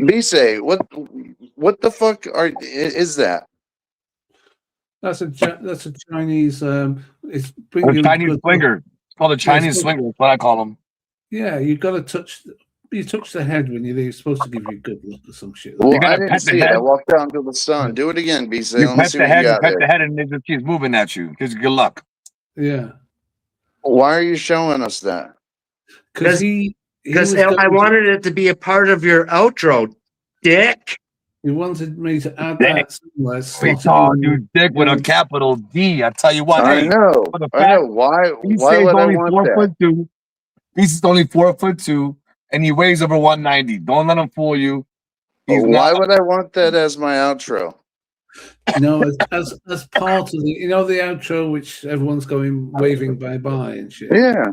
B-Say, what the fuck is that? That's a Chinese. It's A bringing Chinese good- swinger. It's called a Chinese swinger. That's what I call them. Yeah, you got to touch. You touch the head when you're supposed to give you good luck or some shit. Well, You gotta I didn't pet the see it. I head. walked out into the sun. Do it again, B-Say. You Let me pet see the what you head, got pet the there. head, and it just keeps moving at you. Gives you good luck. Yeah, Why are you showing us that? because Because I wanted it to be a part of your outro, dick. He wanted me to add Dick. that somewhere. We slot it saw in you dick with a capital D. I tell you what, I hey, know. for the I know. Why He's would I only want 4'2". He's only 4'2", and he weighs over 190. Don't let him fool you. He's Why not. would I want that as my outro? No, as part of the the outro, which everyone's going waving bye bye and shit. Yeah.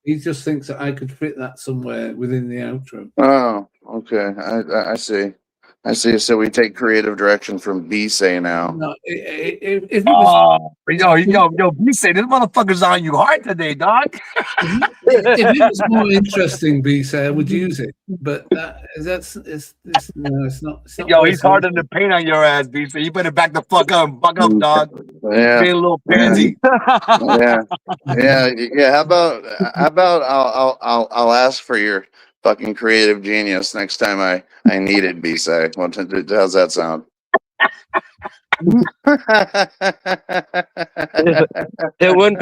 He just thinks that I could fit that somewhere within the outro. Oh, okay. I see. I see. So we take creative direction from B-Say now. No, if it was, Yo, you say this motherfucker's on you hard today, dog. if it was more interesting, B-Say, I would use it. But it's not. It's not Yo, worth he's harder than paint on your ass, B. So you better back the fuck up, dog. Yeah. Be a little pansy. Yeah. Yeah. How about I'll ask for your fucking creative genius next time I need it, B-Say. How's that sound? It wouldn't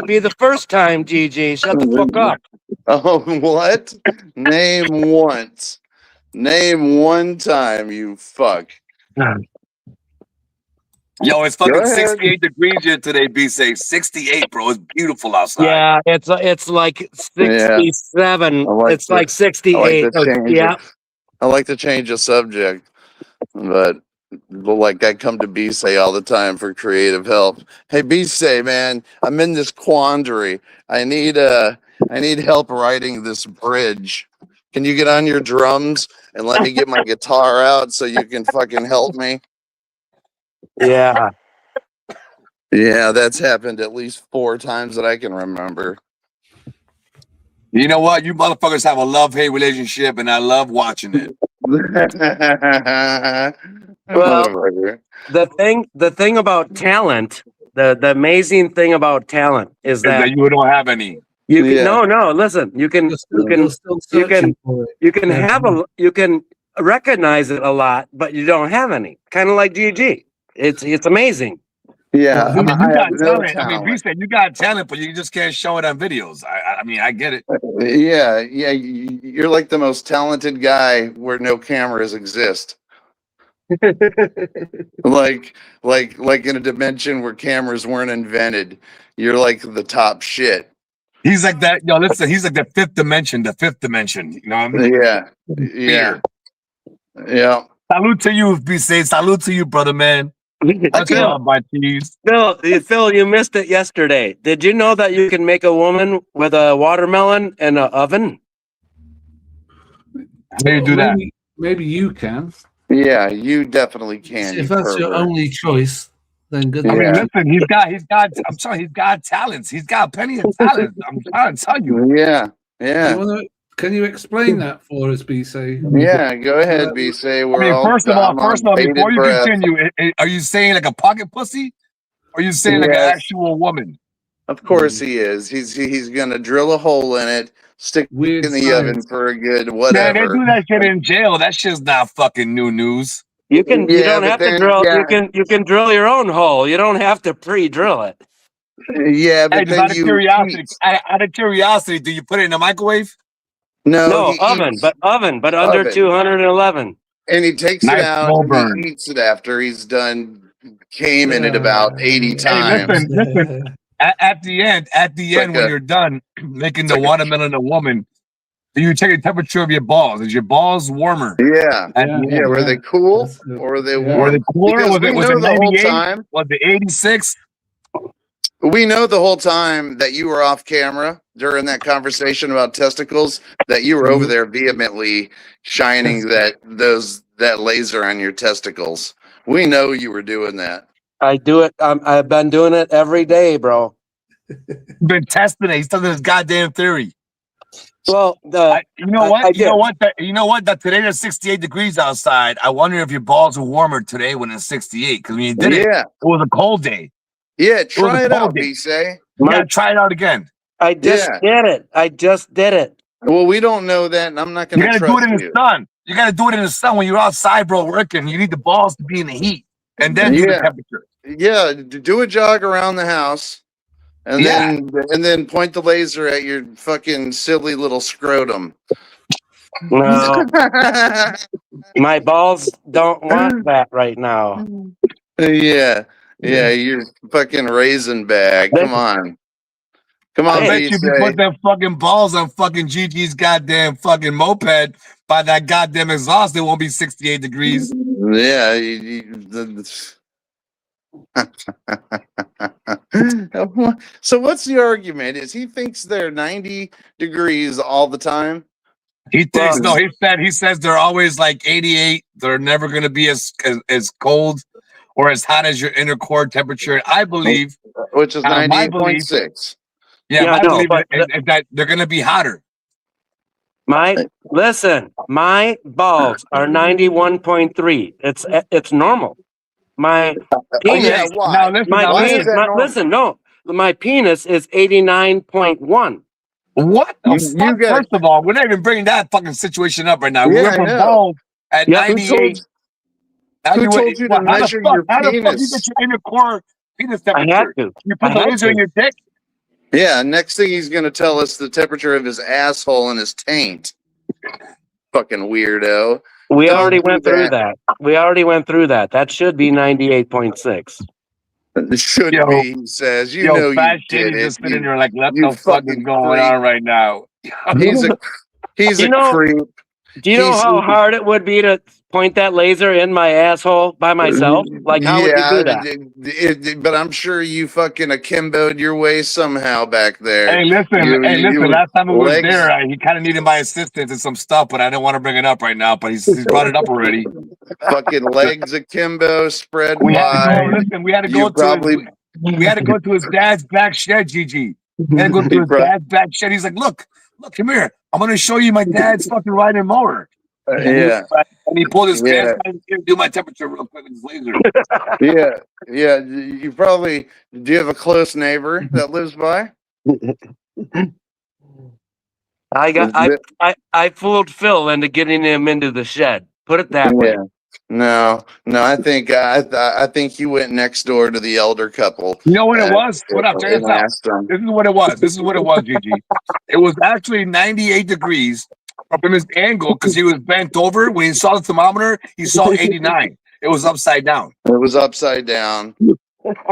be the first time, GG. Shut the fuck up. Oh, what? Name once. Name one time, you fuck. Yo, it's Go fucking ahead. 68 degrees here today, B. Say 68, bro. It's beautiful outside. Yeah, it's like 67. It's like 68. I like to change the subject, but like I come to B-Say all the time for creative help. Hey, B-Say, man, I'm in this quandary. I need help writing this bridge. Can you get on your drums and let me get my guitar out so you can fucking help me? Yeah. Yeah, that's happened at least 4 times that I can remember. You know what? You motherfuckers have a love-hate relationship, and I love watching it. Well, the thing about talent, the amazing thing about talent is that you don't have any. You can no. Listen, you can recognize it a lot, but you don't have any. Kind of like GG. It's amazing. Yeah, You got talent. I talent. mean, we said you got talent, but you just can't show it on videos. I mean, I get it. Yeah, you're like the most talented guy where no cameras exist. like in a dimension where cameras weren't invented. You're like the top shit. He's like that. Yo, listen, he's like the fifth dimension. You know what I mean? Yeah. Yeah. Salute to you, BC. Salute to you, brother, man. That's all my cheese. Phil, you missed it yesterday. Did you know that you can make a woman with a watermelon in an oven? How do you do that? Maybe you can. Yeah, you definitely can. If that's your only choice, then good. I mean, listen, he's got. I'm sorry, he's got talents. He's got plenty of talent. I'm trying to tell you. Yeah. Can you explain that for us, BC? Yeah, go ahead, BC. First of all, before you continue, are you saying like a pocket pussy? Or are you saying like an actual woman? Of course he is. He's gonna drill a hole in it, stick it in the oven for a good whatever. Man, they do that shit in jail. That shit's not fucking new news. You don't have to drill. You can drill your own hole. You don't have to pre-drill it. Yeah, but hey, out of curiosity, do you put it in a microwave? No, oven, but under 211. And he takes it out and he eats it after he's done. Came in it about 80 times. Hey, listen. At the end, when you're done making the watermelon a woman, do you check the temperature of your balls? Is your balls warmer? Yeah. Were they cool or were they warm? Were they cooler? Was it 98? Was it 86? We know the whole time that you were off camera during that conversation about testicles, that you were over there vehemently shining that laser on your testicles. We know you were doing that. I do it. I've been doing it every day, bro. Been testing it. He's telling his goddamn theory. Well, you know what? That today there's 68 degrees outside. I wonder if your balls are warmer today when it's 68. Because when you did it was a cold day. Yeah, try it out, B-Say. Yeah, try it out again. I just did it. Well, we don't know that, and I'm not going to trust you. You got to do it in the sun. You got to do it in the sun when you're outside, bro, working. You need the balls to be in the heat, and then do the temperature. Yeah, do a jog around the house, and then point the laser at your fucking silly little scrotum. No, my balls don't want that right now. Yeah, you're fucking raisin bag. Come on. I bet you if you put them fucking balls on fucking Gigi's goddamn fucking moped by that goddamn exhaust, it won't be 68 degrees. Yeah. So what's the argument? Is he thinks they're 90 degrees all the time? He thinks he says they're always like 88. They're never going to be as cold or as hot as your inner core temperature. I believe, which is 98.6. Yeah, I believe is that they're going to be hotter. My balls are 91.3. It's normal. My penis. My penis is 89.1. What? First of all, we're not even bringing that fucking situation up right now. We're from balls at 98. Who told you to measure your penis? How the fuck you get your inner core penis temperature? I had to. You put the laser in your dick? Yeah, next thing he's going to tell us the temperature of his asshole and his taint. Fucking weirdo. We already went through that. That should be 98.6 It should be, he says. You know fat you did shit it. Just sitting there like, what the fuck is going on right now? He's a creep. Do you know how hard it would be to point that laser in my asshole by myself? Like, how would you do that? But I'm sure you fucking akimboed your way somehow back there. Hey, listen. Last time I was there, he kind of needed my assistance and some stuff, but I didn't want to bring it up right now. But he's brought it up already. Fucking legs akimbo, spread we wide. We had to go to his dad's back shed, Gigi. We had to go to his dad's back shed. He's like, look, come here. I'm going to show you my dad's fucking riding mower. Yeah. And he pulled his pants down and do my temperature real quick with his laser. Yeah. You probably, do you have a close neighbor that lives by? I fooled Phil into getting him into the shed. Put it that way. No, I think you went next door to the elder couple. You know what it was? What up? Check this and out. asked them. This is what it was. This is what it was, GG. It was actually 98 degrees from his angle because he was bent over. When he saw the thermometer, he saw 89. It was upside down. It was upside down.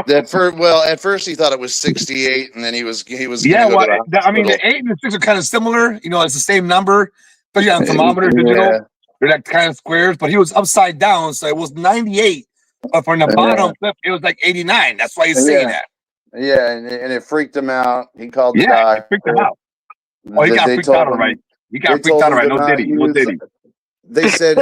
At first he thought it was 68, and then he was Yeah, gonna go well, to the I mean, the hospital. 8 and the 6 are kind of similar. You know, it's the same number, especially on thermometer digital. Yeah. They're like kind of squares, but he was upside down, so it was 98. But from the bottom flip, it was like 89. That's why he's saying that. Yeah, and it freaked him out. He called the Yeah, doctor. it freaked him out. Oh, he got They freaked told out, all him- right. He they got freaked told out, him all right. to No not diddy. No use- diddy. They said,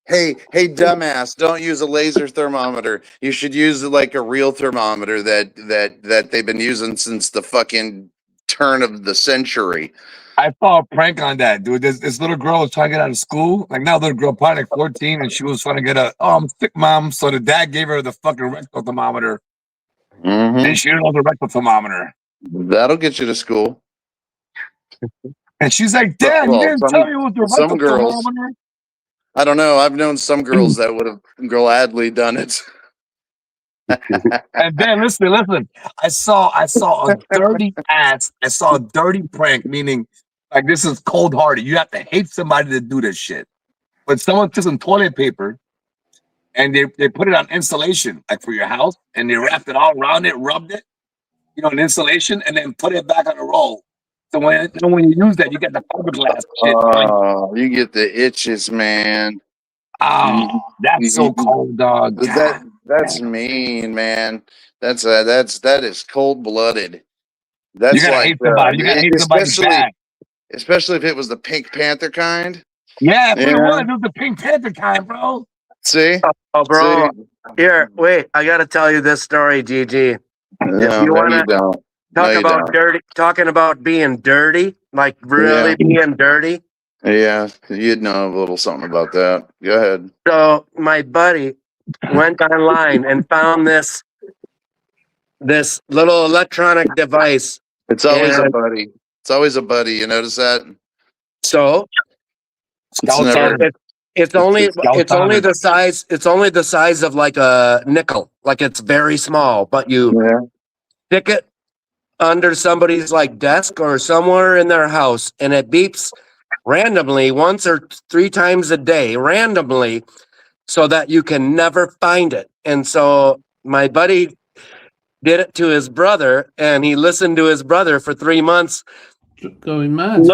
hey, dumbass, don't use a laser thermometer. You should use like a real thermometer that they've been using since the fucking turn of the century. I saw a prank on that, dude. This little girl was trying to get out of school. Like now, little girl, probably like 14, and she was trying to get I'm sick, mom. So the dad gave her the fucking rectal thermometer, and she didn't know the rectal thermometer. That'll get you to school. And she's like, Dad, you didn't tell me it was the rectal some girls. thermometer. I don't know. I've known some girls that would have gladly done it. And then listen. I saw a dirty ass. I saw a dirty prank, meaning like this is cold hearted. You have to hate somebody to do this shit. But someone took some toilet paper and they put it on insulation, like for your house, and they wrapped it all around it, rubbed it, an insulation, and then put it back on the roll. So when you use that, you get the fiberglass shit. Oh, you get the itches, man. Oh, that's so cold, dog. That's mean, man. That is cold blooded. That's You gotta like hate somebody. You gotta hate somebody bad. especially if it was the Pink Panther kind. Yeah, but it was the Pink Panther kind, bro. See? Oh, bro. Here, wait. I got to tell you this story, GG. No, you want you to don't. talk No, you about don't. dirty, talking about being dirty, like really being dirty. Yeah, you'd know a little something about that. Go ahead. So my buddy went online and found this little electronic device. It's always a And buddy. It's always a buddy. You notice that? So it's only the size of like a nickel. Like it's very small, but you stick it under somebody's like desk or somewhere in their house, and it beeps randomly once or 3 times a day, randomly, so that you can never find it. And so my buddy did it to his brother, and he listened to his brother for 3 months, going mad,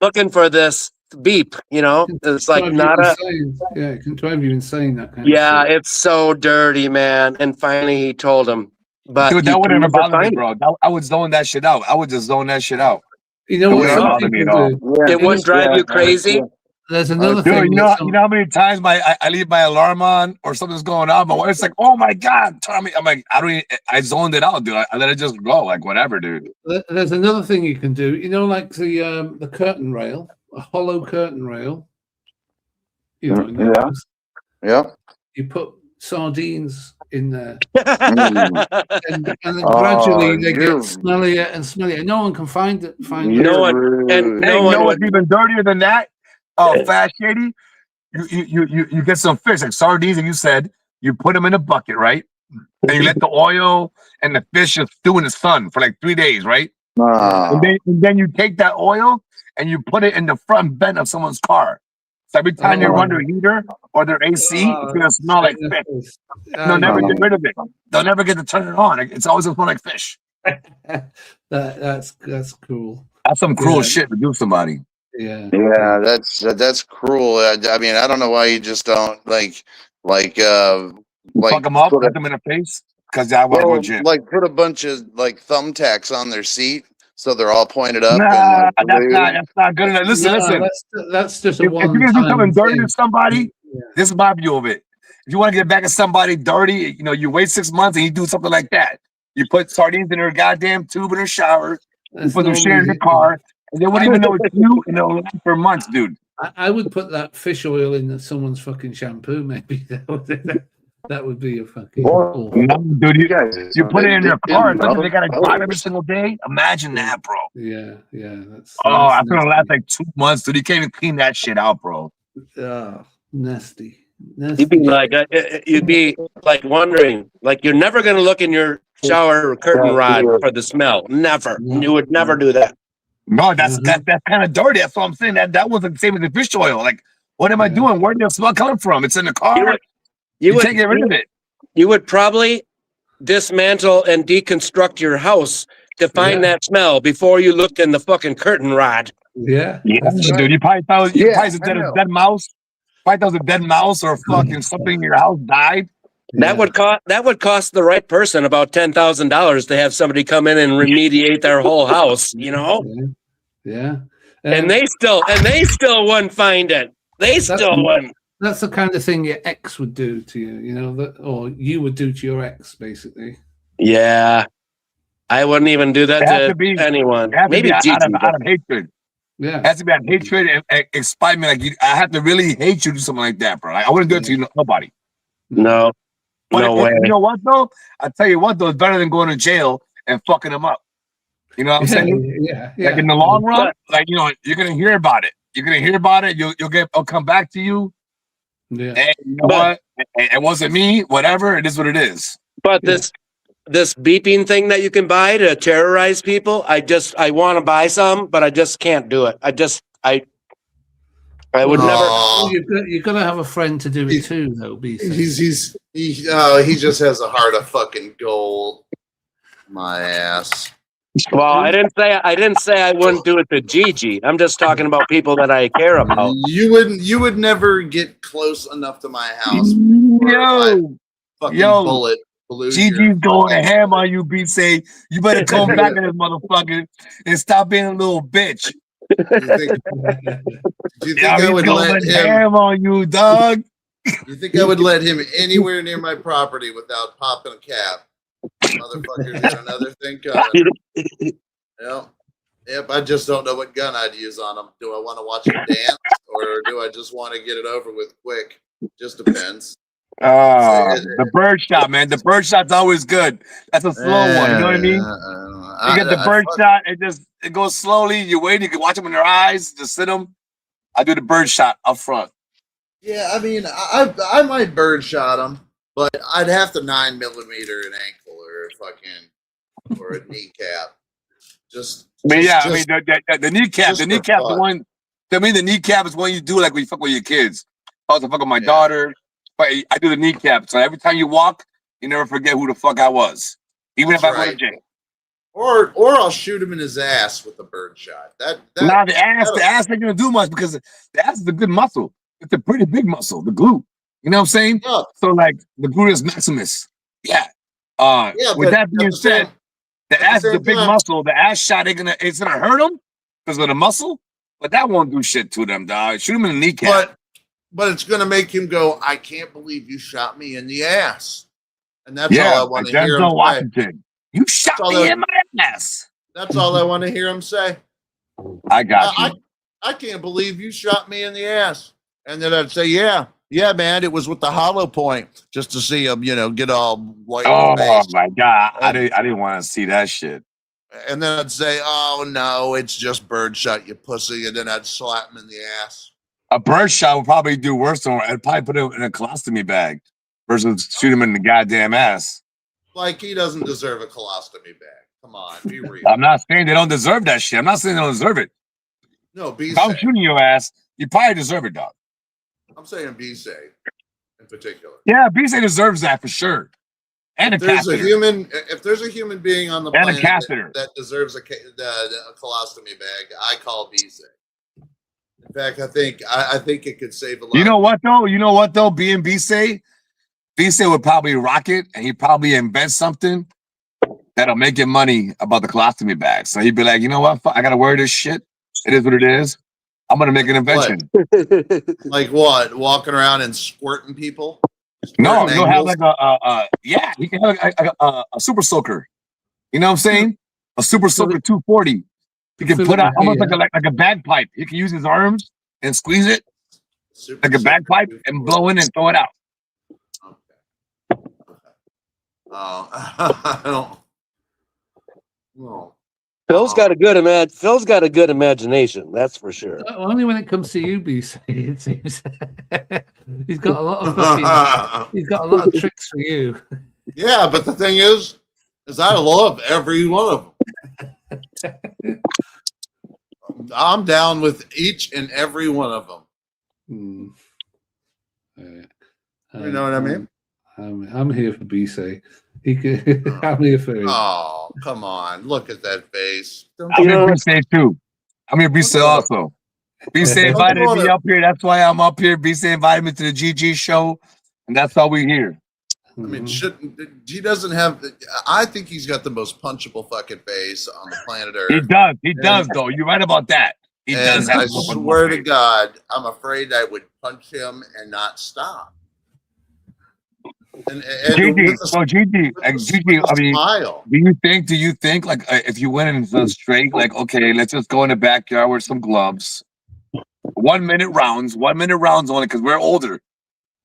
looking for this beep. It's like not a. Yeah, it can drive you insane. That kind Yeah, of stuff. it's so dirty, man. And finally, he told him, but Dude, you that wouldn't can have never bothered me, find bro. I would zone that shit out. I would just zone that shit out. You know It what wouldn't some bother me at people all. do? It wouldn't drive you crazy. There's another Dude, thing. you know how many times I leave my alarm on or something's going on, my wife's like, "Oh my god, Tommy!" I'm like, I zoned it out, dude. I let it just go, like whatever, dude. There's another thing you can do. Like the curtain rail, a hollow curtain rail. In the house. Yeah. You put sardines in there, Mm. and then gradually they you're- get smellier and smellier. No one can find it. Hey, you know what's even dirtier than that? Oh, Fast Shady, you get some fish like sardines, and you said you put them in a bucket, right? And you let the oil and the fish just stew in the sun for like 3 days, right? And then you take that oil and you put it in the front vent of someone's car. So every time they run their heater or their AC, it's gonna smell like fish. They'll never get rid of it. They'll never get to turn it on. It's always gonna smell like fish. That's cool. That's some cruel shit to do to somebody. Yeah. Yeah, that's cruel. I mean, I don't know why you just don't like fuck them up, put them in the face, because I want to go gym. like put a bunch of like thumbtacks on their seat so they're all pointed up. Nah, and, that's not good enough. Listen. That's just a If you're gonna do something dirty to somebody, this is my view of it. If you want to get back at somebody dirty, you wait 6 months and you do something like that. You put sardines in her goddamn tube in her shower. You put them shit in the car, and they wouldn't even know it's you, and it'll last for months, dude. I would put that fish oil in someone's fucking shampoo, maybe. That would be a fucking No, awful. dude, you put it in their car. They gotta drive every single day. Imagine that, bro. Yeah, that's. Oh, I think it'll last like 2 months, dude. You can't even clean that shit out, bro. Nasty. You'd be like wondering, like you're never going to look in your shower curtain rod for the smell. Never. You would never do that. No, that's kind of dirty. That's what I'm saying. That wasn't the same as the fish oil. Like, what am I doing? Where did the smell coming from? It's in the car. You can't get rid of it. You would probably dismantle and deconstruct your house to find that smell before you looked in the fucking curtain rod. Yeah, dude. You probably thought it was a dead mouse. Probably thought it was a dead mouse or fucking something in your house died. That would cost the right person about $10,000 to have somebody come in and remediate their whole house. You know. Yeah. And they still wouldn't find it. They still wouldn't. That's the kind of thing your ex would do to you, you know, or you would do to your ex, basically. Yeah, I wouldn't even do that to anyone. Maybe out of hatred. Yeah, it has to be out of hatred and excitement. Like I have to really hate you to do something like that, bro. Like I wouldn't do it to nobody. No, no way. You know what though? I tell you what though, it's better than going to jail and fucking them up. You know what I'm saying? Yeah. Like in the long run, like you know, you're gonna hear about it. You're gonna hear about it. It'll come back to you. Yeah. And you know what? It wasn't me. Whatever. It is what it is. But this beeping thing that you can buy to terrorize people, I want to buy some, but I just can't do it. I would never. You're gonna have a friend to do it too, though. He just has a heart of fucking gold. My ass. Well, I didn't say I wouldn't do it to Gigi. I'm just talking about people that I care about. You would never get close enough to my house. Bullet. Gigi's going ham on you, B. Say you better come back in this motherfucker and stop being a little bitch. Do you think I would let him ham on you, dog? You think I would let him anywhere near my property without popping a cap? Motherfucker's got another thing coming. Yep, I just don't know what gun I'd use on him. Do I want to watch him dance or do I just want to get it over with quick? Just depends. The bird shot, man. The bird shot's always good. That's a slow one. You know what I mean? You get the bird shot, it goes slowly. You wait, you can watch them in their eyes, just sit them. I do the bird shot up front. Yeah, I mean, I might bird shot him, but I'd have to 9mm an ankle or a kneecap. The kneecap. The kneecap, the one. To me, the kneecap is one you do like when you fuck with your kids. I was fuck with my daughter, but I do the kneecap. So every time you walk, you never forget who the fuck I was, even if I go to jail. Or I'll shoot him in his ass with the bird shot. The ass ain't gonna do much because the ass is a good muscle. It's a pretty big muscle, the glute. You know what I'm saying? Yeah. So like the gluteus maximus. Yeah. With that being said, the ass is a big muscle. The ass shot it's gonna hurt him because of the muscle, but that won't do shit to them, dog. Shoot him in the kneecap. But it's gonna make him go, I can't believe you shot me in the ass. And that's all I want to hear him say. You shot me in my ass. That's all I want to hear him say. I got you. I can't believe you shot me in the ass. And then I'd say, yeah, man, it was with the hollow point, just to see him, get all white. Oh my God, I didn't want to see that shit. And then I'd say, oh no, it's just bird shot, you pussy. And then I'd slap him in the ass. A bird shot would probably do worse than I'd probably put him in a colostomy bag versus shoot him in the goddamn ass. Like he doesn't deserve a colostomy bag. Come on, be real. I'm not saying they don't deserve that shit. I'm not saying they don't deserve it. No, if I'm shooting your ass, you probably deserve it, dog. I'm saying B-Say in particular. Yeah, B-Say deserves that for sure. And if there's a human being on the planet that deserves a colostomy bag, I call B-Say. In fact, I think it could save a lot. You know what though? Being B-Say would probably rock it, and he'd probably invent something that'll make him money about the colostomy bag. So he'd be like, you know what? I gotta wear this shit. It is what it is. I'm gonna make an invention. Like what? Walking around and squirting people? No, you'll have like he can have a super soaker. You know what I'm saying? A super soaker 240. He can put out almost like a bagpipe. He can use his arms and squeeze it like a bagpipe and blow in and throw it out. I don't. No. Phil's got a good imagination, that's for sure. Only when it comes to you, BC, it seems. He's got a lot of tricks for you. Yeah, but the thing is I love every one of them. I'm down with each and every one of them. You know what I mean? I'm here for BC. I'm here for him. Oh, come on. Look at that face. I'm here BC too. I'm here BC also. BC invited me up here. That's why I'm up here. BC invited me to the GG show. And that's why we're here. I mean, he doesn't have. I think he's got the most punchable fucking face on the planet Earth. He does. He does, though. You're right about that. He does. I swear to God, I'm afraid I would punch him and not stop. Gigi, I mean, do you think like if you went into straight, like, okay, let's just go in the backyard with some gloves, 1 minute rounds only, because we're older.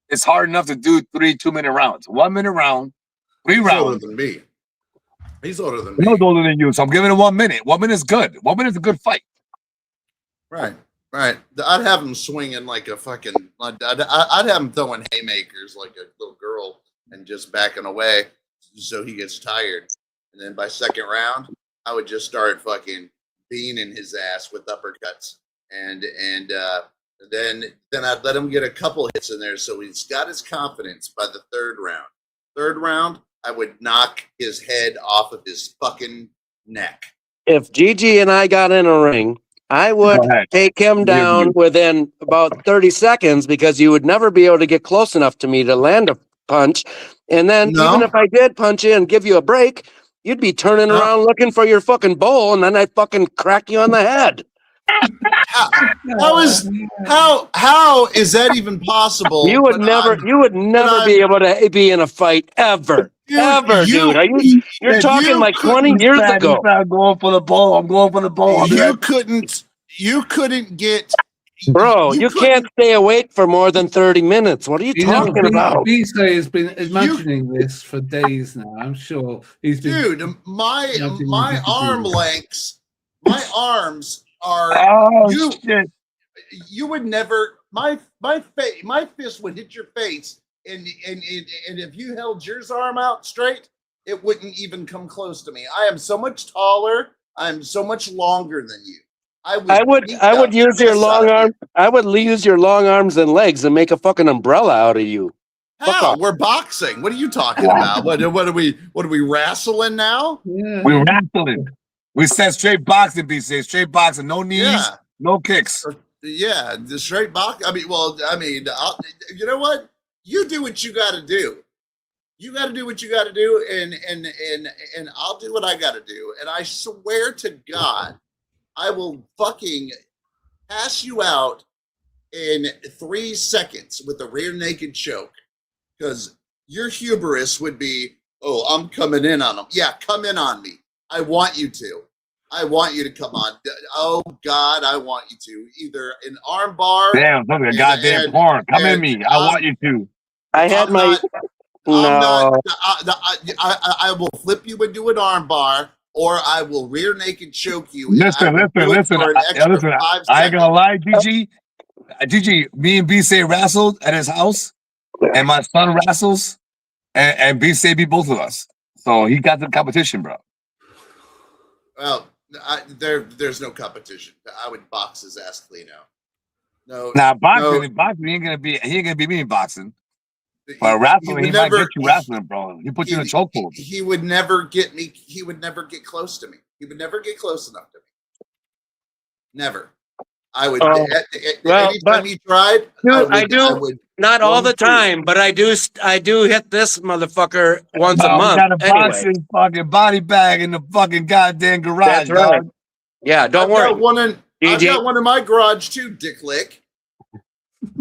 It's hard enough to do 3 2-minute rounds. 1 minute round, 3 rounds. He's older than me. He's older than me. He's older than you, so I'm giving it 1 minute. 1 minute is good. 1 minute is a good fight. Right. I'd have him swinging like a fucking. I'd have him throwing haymakers like a little girl and just backing away so he gets tired. And then by second round, I would just start fucking beaning his ass with uppercuts. And then I'd let him get a couple hits in there so he's got his confidence by the third round. Third round, I would knock his head off of his fucking neck. If Gigi and I got in a ring, I would take him down within about 30 seconds because you would never be able to get close enough to me to land a punch. And then even if I did punch you and give you a break, you'd be turning around looking for your fucking bowl, and then I'd fucking crack you on the head. How is that even possible? You would never be able to be in a fight ever. Dude. You're talking like 20 years ago. I'm going for the ball. I'm going for the ball. You couldn't get. Bro, you can't stay awake for more than 30 minutes. What are you talking about? BC has been imagining this for days now. I'm sure he's been. Dude, my arm lengths, my arms are. Shit. You would never. My fist would hit your face, and if you held your arm out straight, it wouldn't even come close to me. I am so much taller. I'm so much longer than you. I would use your long arm. I would use your long arms and legs and make a fucking umbrella out of you. How? We're boxing. What are you talking about? What are we wrestling now? Yeah. We're wrestling. We said straight boxing, BC. Straight boxing. No knees, no kicks. Yeah, the straight box. You know what? You do what you got to do. You got to do what you got to do, and I'll do what I got to do. And I swear to God, I will fucking pass you out in 3 seconds with a rear naked choke, because your hubris would be, oh, I'm coming in on them. Yeah, come in on me. I want you to. I want you to come on. Oh God, I want you to. Either an arm bar. Damn, look at goddamn porn. Come in me. I want you to. I will flip you and do an arm bar, or I will rear naked choke you. Listen. I ain't gonna lie, Gigi, me and BC wrestled at his house, and my son wrestles, and BC beat both of us. So he got the competition, bro. Well, there's no competition. I would box his ass clean out. No. Now boxing he ain't gonna be me in boxing. But wrestling, he might get you wrestling, bro. He put you in a chokehold. He would never get me. He would never get close to me. He would never get close enough to me. Never. I would. Anytime he tried, dude, I do. Not all the time, but I do hit this motherfucker once a month. Got a boxing fucking body bag in the fucking goddamn garage. That's right. Dog. Yeah, don't worry. I've got one in my garage too, Dick Lick.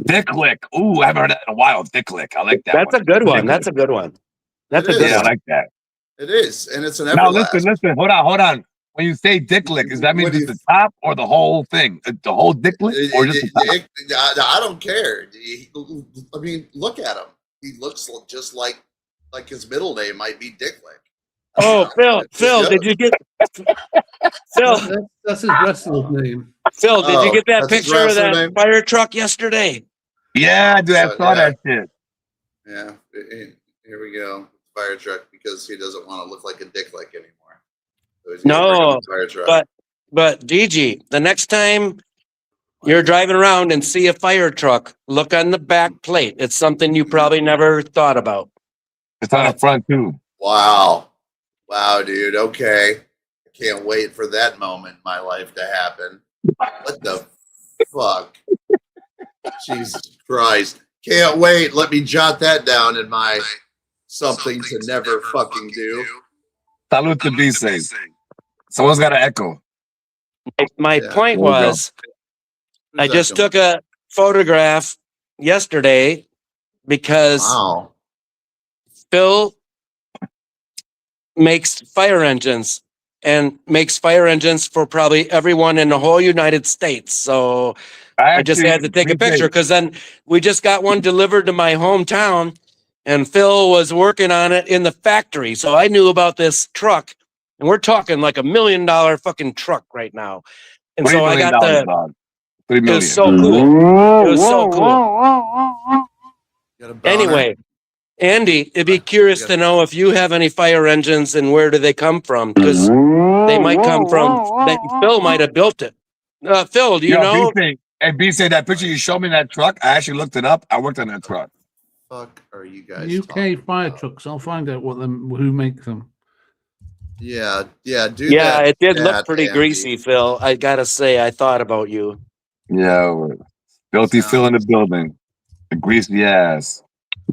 Dick Lick. Ooh, I haven't heard that in a while. Dick Lick. I like that. That's a good one. That's a good one. That's a good one. I like that. It is, and it's an everlast. Now listen. Hold on. When you say Dick Lick, does that mean just the top or the whole thing? The whole Dick Lick, or just the top? I don't care. I mean, look at him. He looks just like Like his middle name might be Dicklick. Oh, Phil, did you get Phil? That's his wrestler's name. Phil, did you Oh, get that that's his picture of wrestler that name? fire truck yesterday? Yeah, dude, I saw that shit. Yeah, here we go. Fire truck because he doesn't want to look like a Dicklick anymore. So he's gonna bring No, up the fire truck. but DG, the next time you're driving around and see a fire truck, look on the back plate. It's something you probably never thought about. It's on the front too. Wow, dude. Okay, I can't wait for that moment in my life to happen. What the fuck? Jesus Christ! Can't wait. Let me jot that down in my something to never fucking do. Salute to be safe. Someone's got to echo. My point There we go. was, I just took a photograph yesterday because Phil makes fire engines and makes fire engines for probably everyone in the whole United States. So I just had to take a picture because then we just got one delivered to my hometown and Phil was working on it in the factory. So I knew about this truck and we're talking like $1 million fucking truck right now. And so I got the, $3 million. it was so cool. It was so cool. Anyway, Andy, it'd be curious to know if you have any fire engines and where do they come from? Because they might come from, Phil might have built it. Phil, do you know? Hey, B say that picture you showed me that truck. I actually looked it up. I worked on that truck. Fuck are you guys? UK fire trucks. I'll find out who makes them. Yeah, do Yeah, that. it did look that, pretty Andy. greasy, Phil. I gotta say, I thought about you. Yeah, filthy Phil in the building. The greasy ass.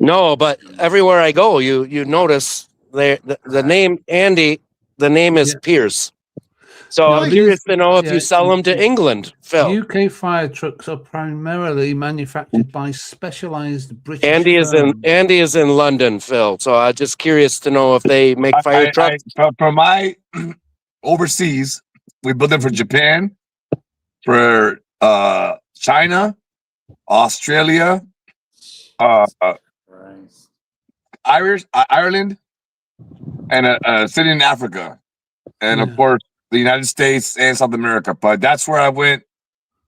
No, but everywhere I go, you notice the name Andy, the name is Pierce. So No, I'm curious to know if yeah, you sell them to England, Phil. UK fire trucks are primarily manufactured by specialized British Andy is in London, Phil. So I'm just curious to know if they make fire trucks. For my overseas, we build them for Japan, for China, Australia, Ireland, and a city in Africa, and of course the United States and South America. But that's where I went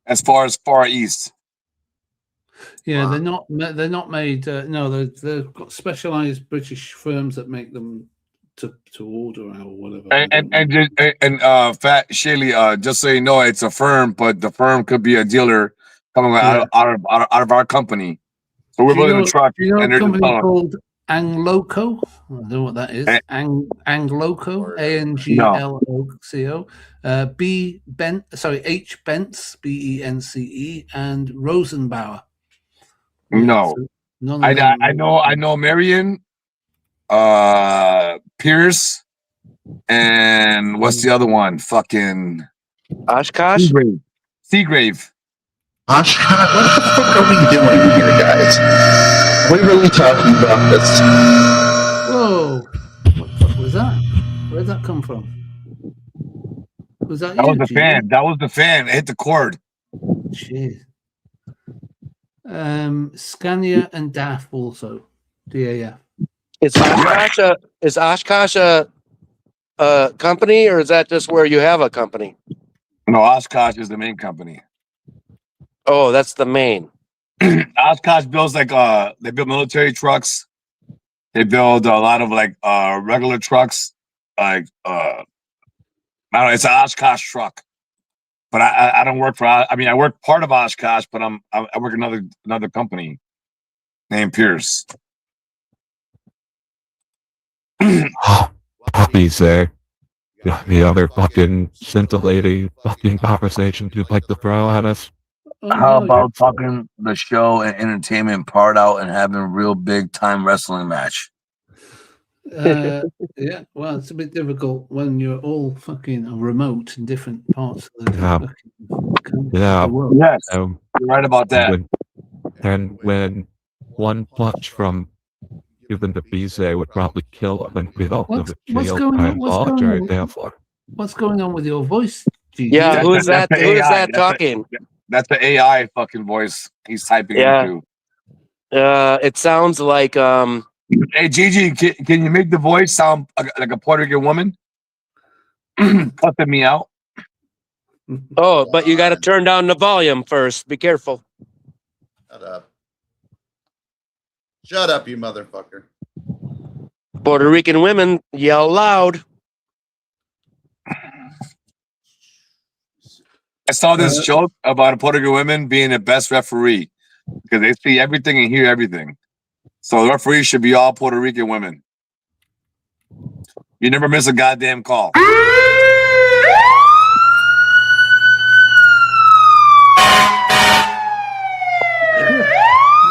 as far east. Yeah, they're not made. No, they've got specialized British firms that make them to order or whatever. And Fat Shaley, just so you know, it's a firm, but the firm could be a dealer coming out of our company. So we're building a truck. Do you know and a they're company just called Angloco? I don't know what that is. Angloco, ANGLOCO. H Bence, BENCE, and Rosenbauer. No, I know Marion, Pierce, and what's the other one? Fucking Oshkosh? Seagrave. Oshkosh, what the fuck are we doing here, guys? We're really talking about this. Whoa! What the fuck was that? Where'd that come from? Was that That you? was the Gigi? fan. That was the fan. It hit the cord. Jeez. Scania and DAF also. DAF. Is Oshkosh a company, or is that just where you have a company? No, Oshkosh is the main company. Oh, that's the main. Oshkosh builds they build military trucks. They build a lot of regular trucks. I don't know. It's an Oshkosh truck, but I don't work for. I mean, I work part of Oshkosh, but I work another company named Pierce. Puppies there. The other fucking scintillating fucking conversations you'd like to throw at us. How about talking the show and entertainment part out and having a real big time wrestling match? Yeah, well, it's a bit difficult when you're all fucking remote in different parts of the world. Yes, you're right about that. When one punch from even the Bizet would probably kill him and get off of the jail time voluntary therefore. What's going on with your voice, Gigi? Yeah, who is that? Who is that talking? That's the AI fucking voice he's typing into. It sounds like Hey, Gigi, can you make the voice sound like a Puerto Rican woman? Cutting me out. Oh, but you got to turn down the volume first. Be careful. Shut up. Shut up, you motherfucker. Puerto Rican women yell loud. I saw this joke about a Puerto Rican women being the best referee because they see everything and hear everything. So the referee should be all Puerto Rican women. You never miss a goddamn call.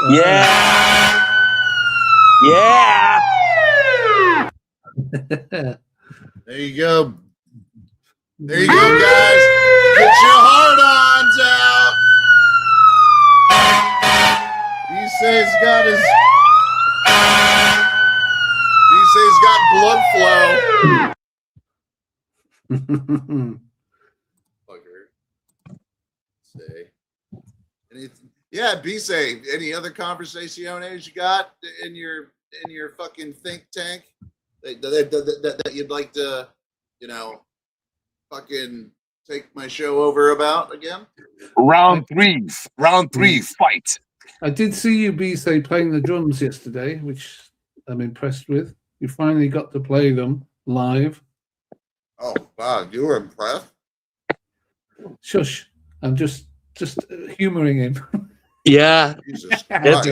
Yeah. Yeah. There you go. There you go, guys. Get your hard-ons out. He says got his. He says got blood flow. Fucker. Say. Yeah, B-Say, any other conversaciones you got in your fucking think tank that you'd like to, fucking take my show over about again? Round three, fight. I did see you, B-Say, playing the drums yesterday, which I'm impressed with. You finally got to play them live. Oh, wow, you were impressed? Shush. I'm just humoring him. Yeah, it's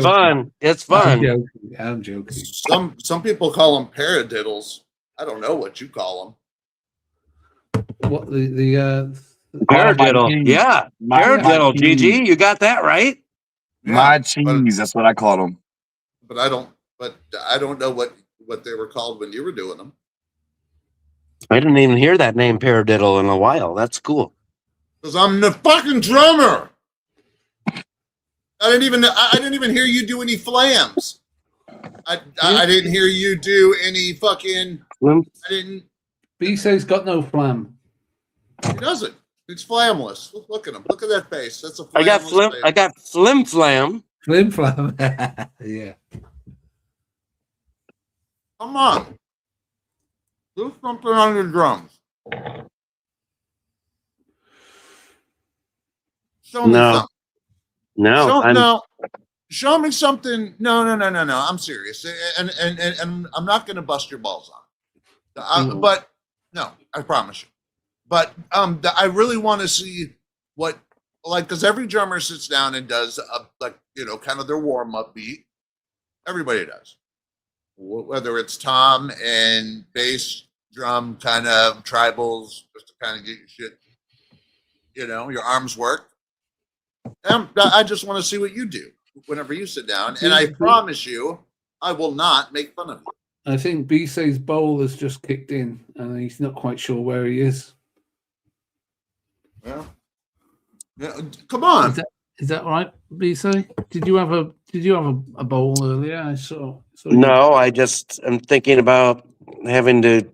fun. It's fun. I'm joking. Some people call them paradiddles. I don't know what you call them. What the paradiddle? Yeah, paradiddle. GG, you got that right. My cheese. That's what I call them. But I don't know what they were called when you were doing them. I didn't even hear that name paradiddle in a while. That's cool. Because I'm the fucking drummer. I didn't even hear you do any flams. I didn't hear you do any fucking. I didn't. B-Say's got no flam. He doesn't. It's flamless. Look at him. Look at that face. That's a. I got flim. Face. I got flim flam. Flim flam. Yeah. Come on. Do something on your drums. Show me something. No, Show me something. No. I'm serious, and I'm not going to bust your balls on it. But no, I promise you. But I really want to see what, like, because every drummer sits down and does kind of their warm up beat. Everybody does, whether it's tom and bass, drum, kind of tribals, just to kind of get your shit, your arms work. I just want to see what you do whenever you sit down, and I promise you, I will not make fun of you. I think B-Say's bowl has just kicked in, and he's not quite sure where he is. Well, yeah, come on. Is that right, B-Say? Did you have a bowl earlier? I saw No, I'm thinking about having to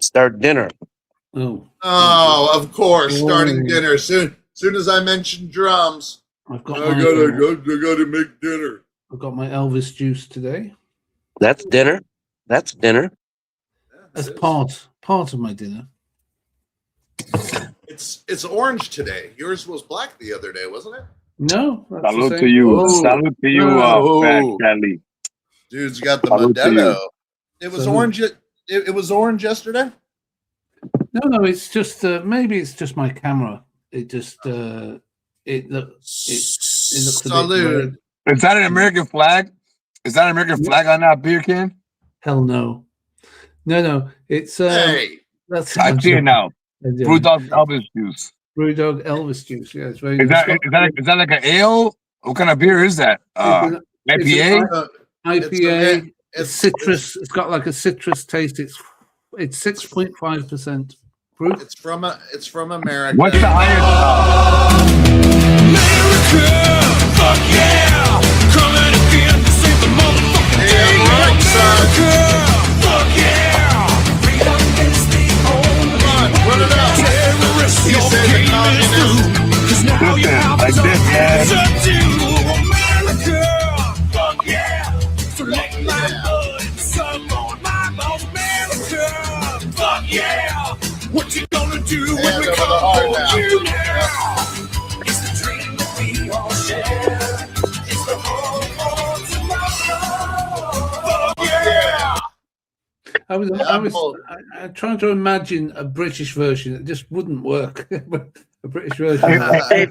start dinner. Oh, of course, starting dinner soon. Soon as I mention drums, I gotta make dinner. I've got my Elvis juice today. That's dinner. That's dinner. That's part of my dinner. It's orange today. Yours was black the other day, wasn't it? No. Salute to you. Salute to you, Fat Kelly. Dude's got the Modelo. It was orange. It was orange yesterday. No, it's just maybe it's just my camera. It just it looks Salute. Is that an American flag? Is that an American flag on that beer can? Hell no. No. It's hey. That's I see it now. Brewdog Elvis juice. Brewdog Elvis juice. Yeah, it's very. Is that like an ale? What kind of beer is that? IPA. IPA. It's citrus. It's got like a citrus taste. It's 6.5% proof. It's from America. What's the highest? America, fuck yeah! Coming again to save the motherfucking day. Right, Fuck yeah! Freedom is the only one. Put it up. Terrorists, your game is through. 'Cause now you have like this, man. to do. America, fuck yeah! yeah. What you gonna do when we come for you now? It's the dream that we all share. It's the hope for tomorrow. Fuck yeah. I tried to imagine a British version. It just wouldn't work. A British version. Hey,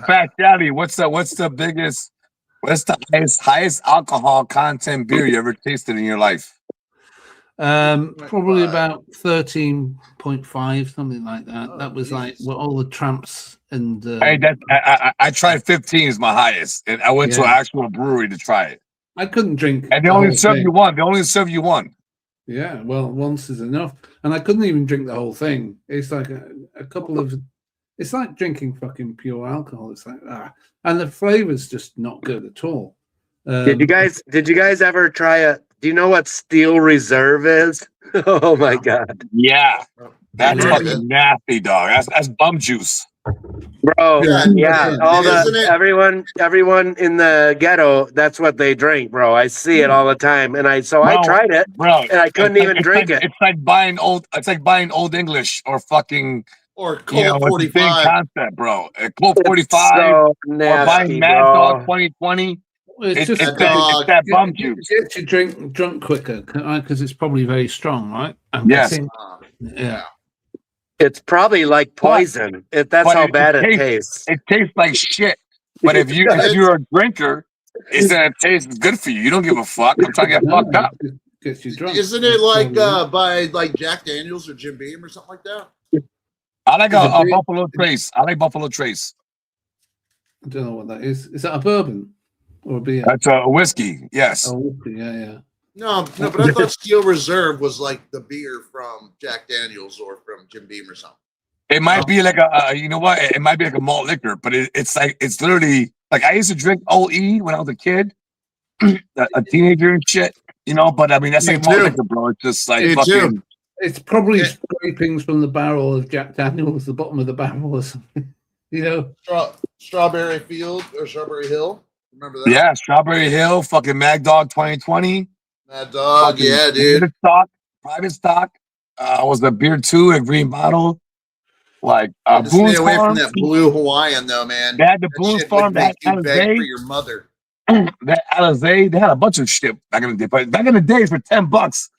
Fat Daddy, what's the highest alcohol content beer you ever tasted in your life? Probably about 13.5, something like that. That was like all the tramps and. I tried 15 is my highest, and I went to an actual brewery to try it. I couldn't drink. And they only serve you one. They only serve you one. Yeah, well, once is enough, and I couldn't even drink the whole thing. It's like a couple of. It's like drinking fucking pure alcohol. It's like and the flavor's just not good at all. Did you guys ever try do you know what Steel Reserve is? Oh my god. Yeah. That's fucking nasty, dog. That's bum juice. Bro, yeah. Everyone in the ghetto, that's what they drink, bro. I see it all the time. And I tried it, bro, and I couldn't even drink it. It's like buying Old English or fucking Colt 45 concept, bro. Colt 45 so nasty, or buying Mad Dog 2020. It's just that bum juice. It gets you drunk quicker because it's probably very strong, right? Yes. Yeah. It's probably like poison. That's how bad it tastes. It tastes like shit. But if you're a drinker, it's gonna taste good for you. You don't give a fuck. I'm trying to get fucked up. Gets you drunk. Isn't it like by like Jack Daniels or Jim Beam or something like that? I like a Buffalo Trace. I like Buffalo Trace. I don't know what that is. Is that a bourbon or a beer? That's a whiskey. Yes. Oh, whiskey. Yeah. No, but I thought Steel Reserve was like the beer from Jack Daniels or from Jim Beam or something. It might be like you know what? It might be like a malt liquor, but it's literally like I used to drink OE when I was a kid, a teenager and shit, you know. But I mean, that's like malt liquor, bro. It's just like fucking. It's probably scrapings from the barrel of Jack Daniels, the bottom of the barrel or something, you know. Strawberry Field or Strawberry Hill. Remember that? Yeah, Strawberry Hill, fucking Mad Dog 2020. Mad Dog, yeah, dude. Private stock. Was the beer too, a green bottle. Like stay away from that Blue Hawaiian though, man. They had the Boone's Farm, that beg for your mother. That Alizé, they had a bunch of shit back in the day. But back in the day, for $10,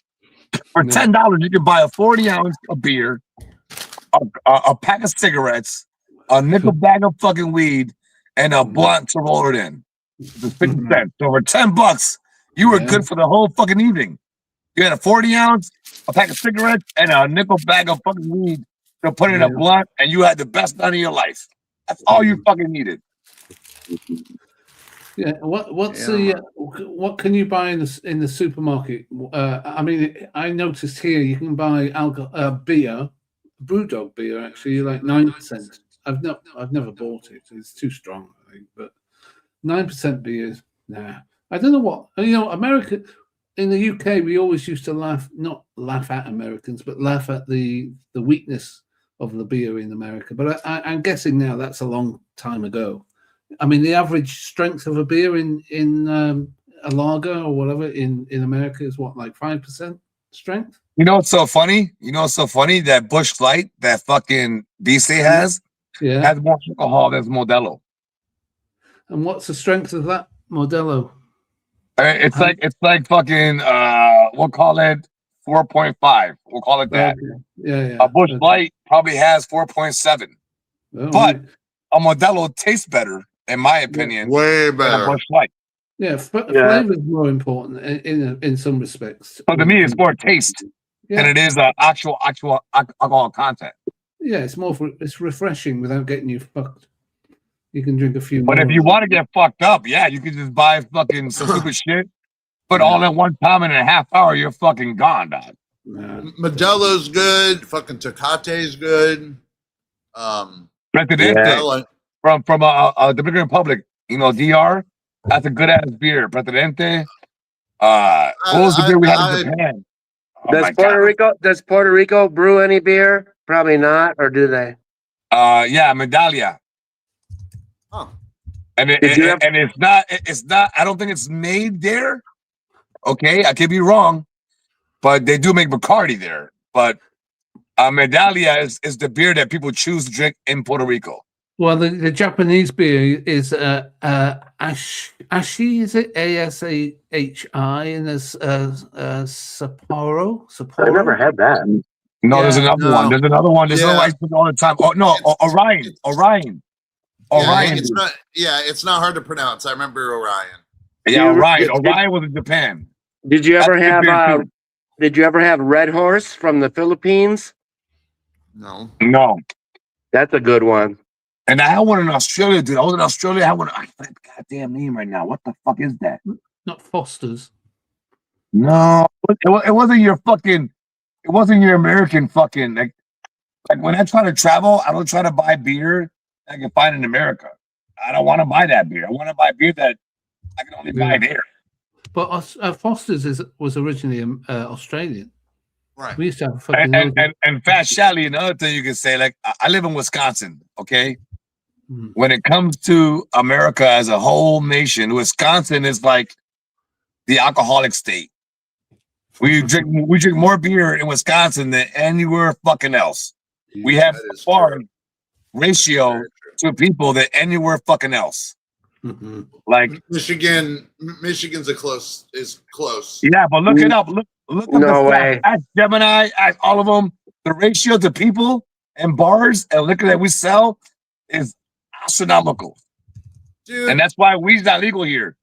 for $10, you could buy a 40-ounce of beer, a pack of cigarettes, a nickel bag of fucking weed, and a blunt to roll it in. For 50 cents. So for $10, you were good for the whole fucking evening. You had a 40-ounce, a pack of cigarettes, and a nickel bag of fucking weed to put in a blunt, and you had the best night of your life. That's all you fucking needed. Yeah. What can you buy in the supermarket? I mean, I noticed here you can buy beer, BrewDog beer, actually, like 9%. I've never bought it. It's too strong, I think. But 9% beer, nah. I don't know what America. In the UK, we always used to not laugh at Americans, but laugh at the weakness of the beer in America. But I'm guessing now that's a long time ago. I mean, the average strength of a beer in a lager or whatever in America is what, like 5% strength? You know what's so funny? That Busch Light that fucking BC has more alcohol than Modelo. And what's the strength of that Modelo? It's like fucking we'll call it 4.5. We'll call it that. Okay. Yeah. A Busch Light probably has 4.7. But a Modelo tastes better, in my opinion. Way better. Than a Busch Light. Yeah, flavor is more important in some respects. So to me, it's more taste than it is actual alcohol content. Yeah, it's refreshing without getting you fucked. You can drink a few. But if you want to get fucked up, you can just buy fucking some stupid shit. But all at one time in a half hour, you're fucking gone, dog. Modelo's good. Fucking Tecate's good. Presidente from the Dominican Republic, DR. That's a good ass beer. Presidente. What was the beer we had in Japan? Does Puerto Rico brew any beer? Probably not, or do they? Medallia. Oh. And it's not. I don't think it's made there. Okay, I could be wrong, but they do make Bacardi there. But Medallia is the beer that people choose to drink in Puerto Rico. Well, the Japanese beer is Ashi, is it ASAHI, and there's Sapporo. I never had that. No, Yeah, there's another one. There's another one. There's another one I put all the time. Oh no, Orion. Yeah, it's not hard to pronounce. I remember Orion. Yeah, Orion. Orion was in Japan. Did you ever That's have beer, too. Did you ever have Red Horse from the Philippines? No. No. That's a good one. And I had one in Australia, dude. I was in Australia. I had one. I forgot the goddamn name right now. What the fuck is that? Not Foster's. No, it wasn't your fucking. It wasn't your American fucking like when I try to travel, I don't try to buy beer I can find in America. I don't want to buy that beer. I want to buy beer that I can only buy there. But Foster's was originally Australian. Right. We used to have a fucking load of- And Fat Shally, another thing you can say, like I live in Wisconsin, okay? When it comes to America as a whole nation, Wisconsin is like the alcoholic state. We drink more beer in Wisconsin than anywhere fucking else. We have far ratio to people than anywhere fucking else. Like Michigan's is close. Yeah, but look it up. Look up No the way. stats. Ask Gemini, ask all of them. The ratio to people and bars and liquor that we sell is astronomical. Dude. And that's why weed's not legal here.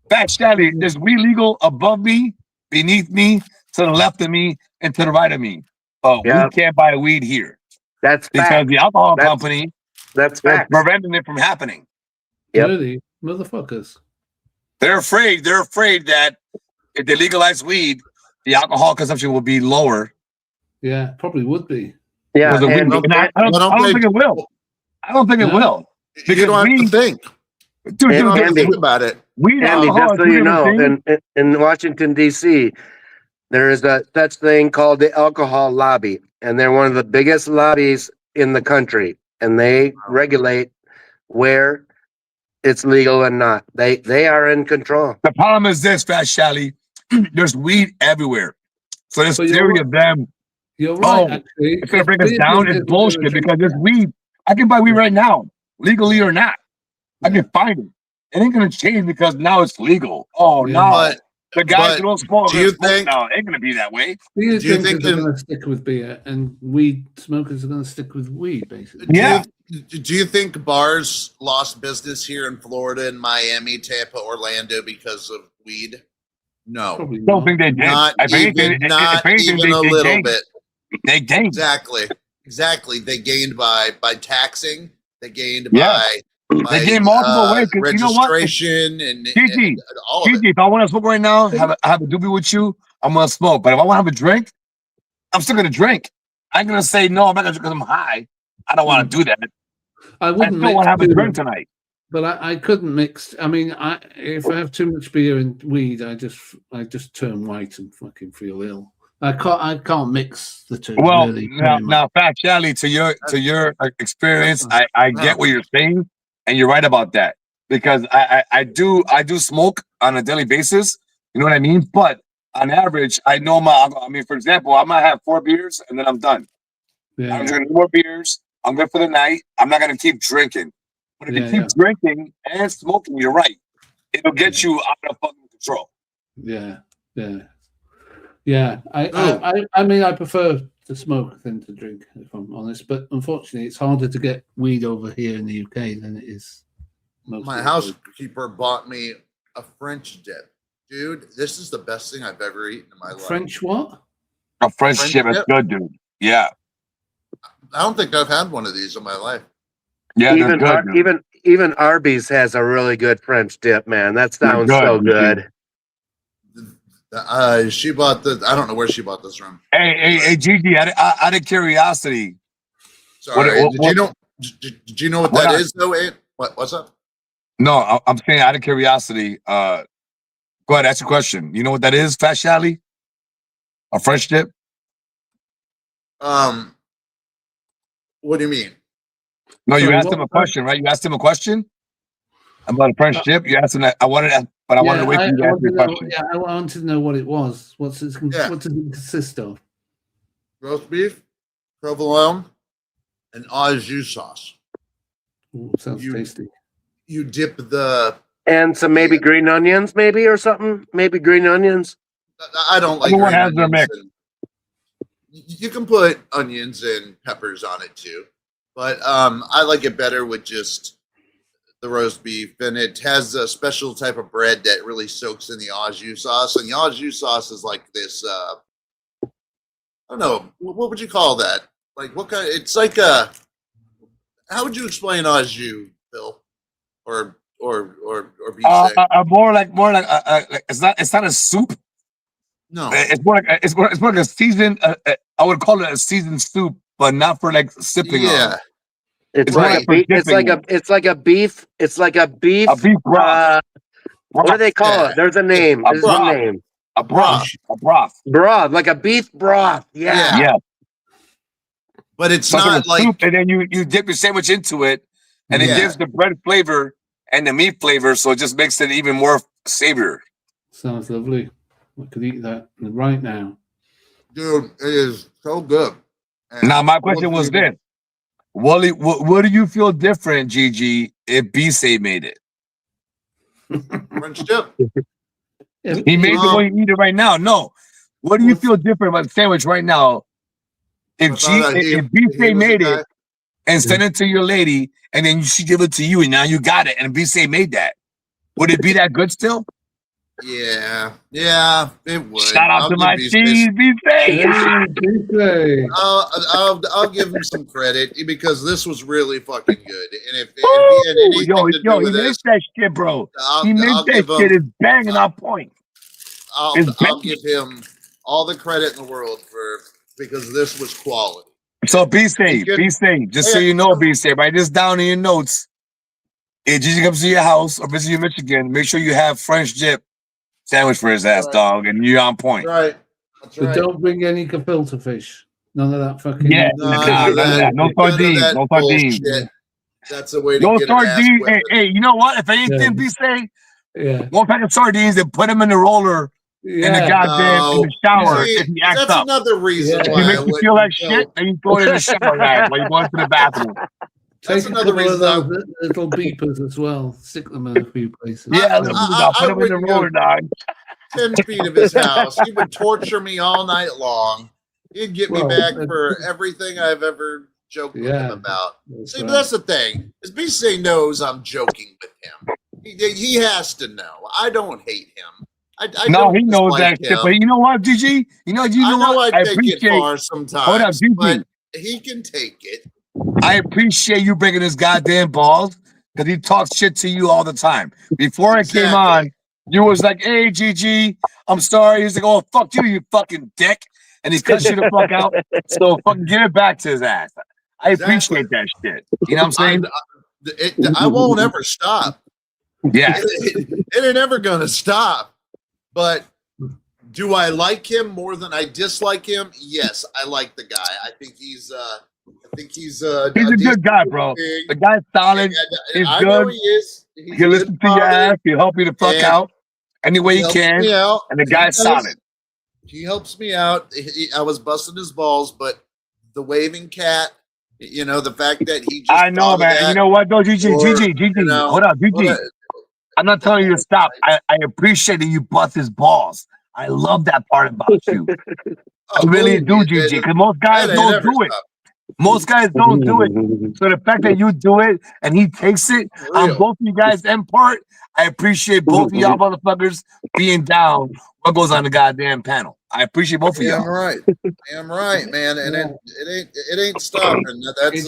Fat Shally, there's weed legal above me, beneath me, to the left of me, and to the right of me. But we can't buy weed here. That's because fact. the alcohol company that's preventing it from happening. Really? Motherfuckers. They're afraid that if they legalize weed, the alcohol consumption will be lower. Yeah, probably would be. Yeah, Because of weed. And I don't think it will. I don't think it will. You don't have to think. Dude, You don't have to Andy, think about it. Weed Andy, alcohol just so is you two know, different things. in Washington, D.C., there is a such thing called the alcohol lobby, and they're one of the biggest lobbies in the country, and they regulate where it's legal and not. They are in control. The problem is this, Fat Shally. There's weed everywhere. So this But you're theory right. of them, You're right, actually. it's gonna bring us Weed down. is It's bullshit because there's weed. I can buy weed right now, legally or not. I can find it. It ain't gonna change because now it's legal. Oh no. But- The guys but who don't smoke, do you smoke think- now. It ain't gonna be that way. Beer Do you drinkers think are in- going to stick with beer, and weed smokers are going to stick with weed, basically. Do you think bars lost business here in Florida and Miami, Tampa, Orlando because of weed? No. Probably Don't think they did. Not If anything- even, not if anything, even a they little gained. bit. They gained. Exactly. They gained by taxing. They gained Yeah. by They gained multiple ways. 'Cause you know what? registration and GG, all of it. GG, if I want to smoke right now, have a doobie with you, I'm gonna smoke. But if I want to have a drink, I'm still gonna drink. I'm gonna say no. I'm not gonna drink because I'm high. I don't want to do that. I I wouldn't still want to have a mix drink two, tonight. but I couldn't mix. I mean, if I have too much beer and weed, I just turn white and fucking feel ill. I can't mix the two. Well, really, very much. now, Fat Shally, to your experience, I get what you're saying, and you're right about that because I do smoke on a daily basis. You know what I mean? But on average, I know for example, I might have 4 beers and then I'm done. Yeah. I'm drinking more beers. I'm good for the night. I'm not gonna keep drinking. But if you keep drinking and smoking, you're right. It'll get you out of fucking control. Yeah. I mean, I prefer to smoke than to drink, if I'm honest. But unfortunately, it's harder to get weed over here in the UK than it is. My housekeeper bought me a French dip. Dude, this is the best thing I've ever eaten in my life. French what? A French dip is good, dude. Yeah. I don't think I've had one of these in my life. Yeah, they're even good, dude. even Arby's has a really good French dip, man. That sounds They're so good. good. She bought this. I don't know where she bought this from. Hey, Gigi, out of curiosity. Sorry, what- did you know what that is though? What's up? No, I'm saying out of curiosity. Go ahead, ask your question. You know what that is, Fat Shally? A French dip? What do you mean? No, you Sorry, asked what him a was that? question, right? You asked him a question about a French dip. You asked him that. I wanted to wait for you to ask me a question. I wanted to know what it was. What does it consist of? Roast beef, provolone, and au jus sauce. Ooh, sounds tasty. You dip the And some maybe green onions, maybe or something. Maybe green onions. I don't like Everyone green has their onions mix. and- you can put onions and peppers on it too, but I like it better with just the roast beef, and it has a special type of bread that really soaks in the au jus sauce, and the au jus sauce is like this. I don't know, what would you call that? Like what kind? It's like a. How would you explain au jus, Phil? Or BC? More like it's not a soup. No, it's more like a seasoned. I would call it a seasoned soup, but not for like sipping on. It's Right. like a beef. It's like a beef. A beef broth. What do they call it? There's a name. A There's a broth. name. A broth. A broth. Broth, like a beef broth. Yeah. Yeah. But it's Something not like soup, and then you dip your sandwich into it, and it Yeah. gives the bread flavor and the meat flavor, so it just makes it even more savory. Sounds lovely. I could eat that right now. dude, it is so good. And Now, my question was this: Wally, what do you feel different, Gigi, if B-Say made it? French dip. He made the way you eat it right now. No, what do you feel different about the sandwich right now? If if B-Say made it and sent it to your lady, and then she give it to you, and now you got it, and B-Say made that, would it be that good still? Yeah, it would. Shout out I'll to give my B-Say- cheese, B-Say. I'll give him some credit because this was really fucking good. And if he had anything to do He with makes this, that shit, bro. I'll He makes that give him- shit. Is banging on point. I'll It's give him all the credit in the world because this was quality. So B-Say, just so you know, B-Say, write this down in your notes. If Gigi comes to your house or visit you in Michigan, make sure you have French dip sandwich for his ass, dog, and you're on point. Right. But don't bring any gefilte fish. None of that fucking. No sardines, no sardines. Bullshit. That's a way to No get an ass sardines. whipping. Hey, you know what? If anything, B-Say, yeah, one pack of sardines and put them in the roller in the goddamn in the shower See, if he acts that's up. another reason If why he I makes you feel like wouldn't shit, then you throw it in the shower bag while you're going to the bathroom. That's Take another a couple reason of those little beepers as well. Stick them in a few places. Yeah, put them in the roller, dog. 10 feet of his house. He would torture me all night long. He'd get me back for everything I've ever joked with him about. See, but that's the thing. Is B-Say knows I'm joking with him. He has to know. I don't hate him. I No, don't he knows dislike that shit. him. But you know what, Gigi? You know I know what? I take it far sometimes. Hold up, Gigi. but he can take it. I appreciate you bringing his goddamn balls because he talks shit to you all the time. Before I came on, you was like, "Hey, Gigi, I'm sorry." He's like, "Oh, fuck you, you fucking dick," and he cuts you the fuck out. So fucking give it back to his ass. I appreciate that shit. You know what I'm saying? I won't ever stop. Yeah. It ain't ever gonna stop. But do I like him more than I dislike him? Yes, I like the guy. I think he's He's a good guy, bro. The guy's solid. He's I know good. he is. He's He'll a listen good to your father, ass. He'll help you the fuck and out any way he helps can. me out. And the guy's He does. solid. He helps me out. I was busting his balls, but the waving cat, the fact that he just I know, thought of man. that, You know what, though, Gigi? or, Gigi. Hold up, Gigi. I'm not telling you to stop. I appreciate that you bust his balls. I love that part about you. I really do, Gigi, because most guys that ain't don't ever do it. Most guys don't do it. So the fact that you do it and he takes it on both of you guys' end part, I appreciate both of y'all motherfuckers being down what goes on the goddamn panel. I appreciate both of y'all. Damn right, man. And it ain't stopping. That's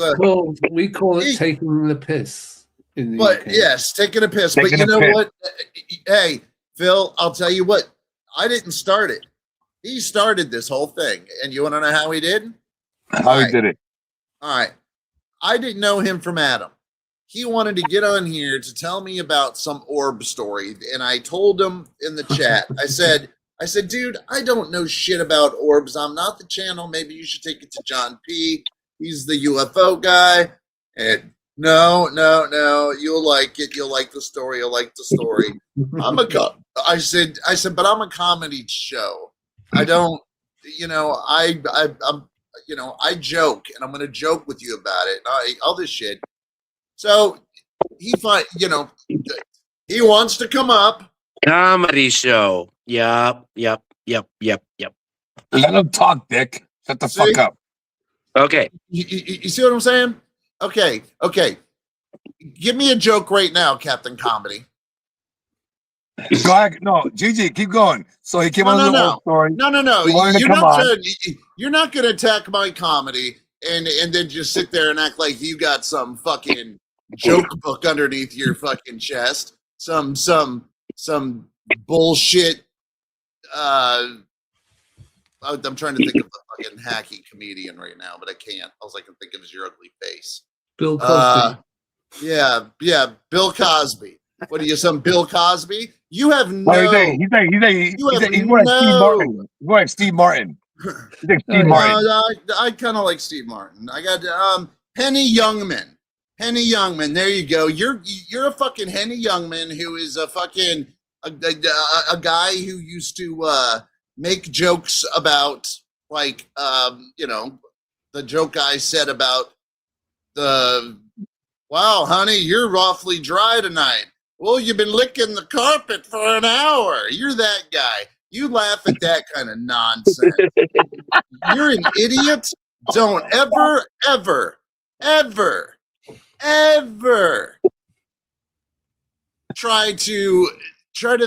we call it taking the piss. But yes, taking a piss. Taking but you a know piss. what? Hey, Phil, I'll tell you what. I didn't start it. He started this whole thing. And you want to know how he did? How he did it? All right. I didn't know him from Adam. He wanted to get on here to tell me about some orb story. And I told him in the chat, I said, dude, I don't know shit about orbs. I'm not the channel. Maybe you should take it to John P. He's the UFO guy. And no, you'll like it. You'll like the story. You'll like the story. I said, but I'm a comedy show. I don't, I joke, and I'm gonna joke with you about it. All this shit. So he he wants to come up. Comedy show. Yep. Let him talk, Dick. Shut the fuck up. Okay. You see what I'm saying? Okay. Give me a joke right now, Captain Comedy. Go ahead. No, Gigi, keep going. So he came on the whole story. No. You're not going to attack my comedy and then just sit there and act like you got some fucking joke book underneath your fucking chest. Some bullshit. I'm trying to think of a fucking hacky comedian right now, but I can't. All I can think of is your ugly face. Bill Cosby. Yeah, Bill Cosby. What are you, some Bill Cosby? You have no. He's like Steve Martin. He's like Steve Martin. I kind of like Steve Martin. I got Henny Youngman. Henny Youngman. There you go. You're a fucking Henny Youngman who is a fucking a guy who used to make jokes about the joke I said about wow, honey, you're awfully dry tonight. Well, you've been licking the carpet for an hour. You're that guy. You laugh at that kind of nonsense. You're an idiot. Don't ever try to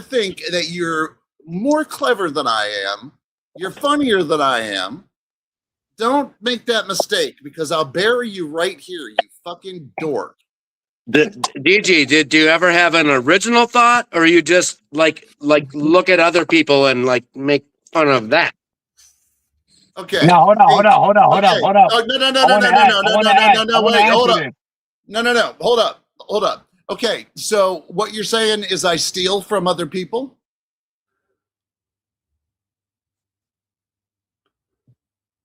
think that you're more clever than I am. You're funnier than I am. Don't make that mistake because I'll bury you right here, you fucking dork. DG, did you ever have an original thought, or you just like look at other people and like make fun of that? Okay. No, hold on. No, hold up. Okay, so what you're saying is I steal from other people?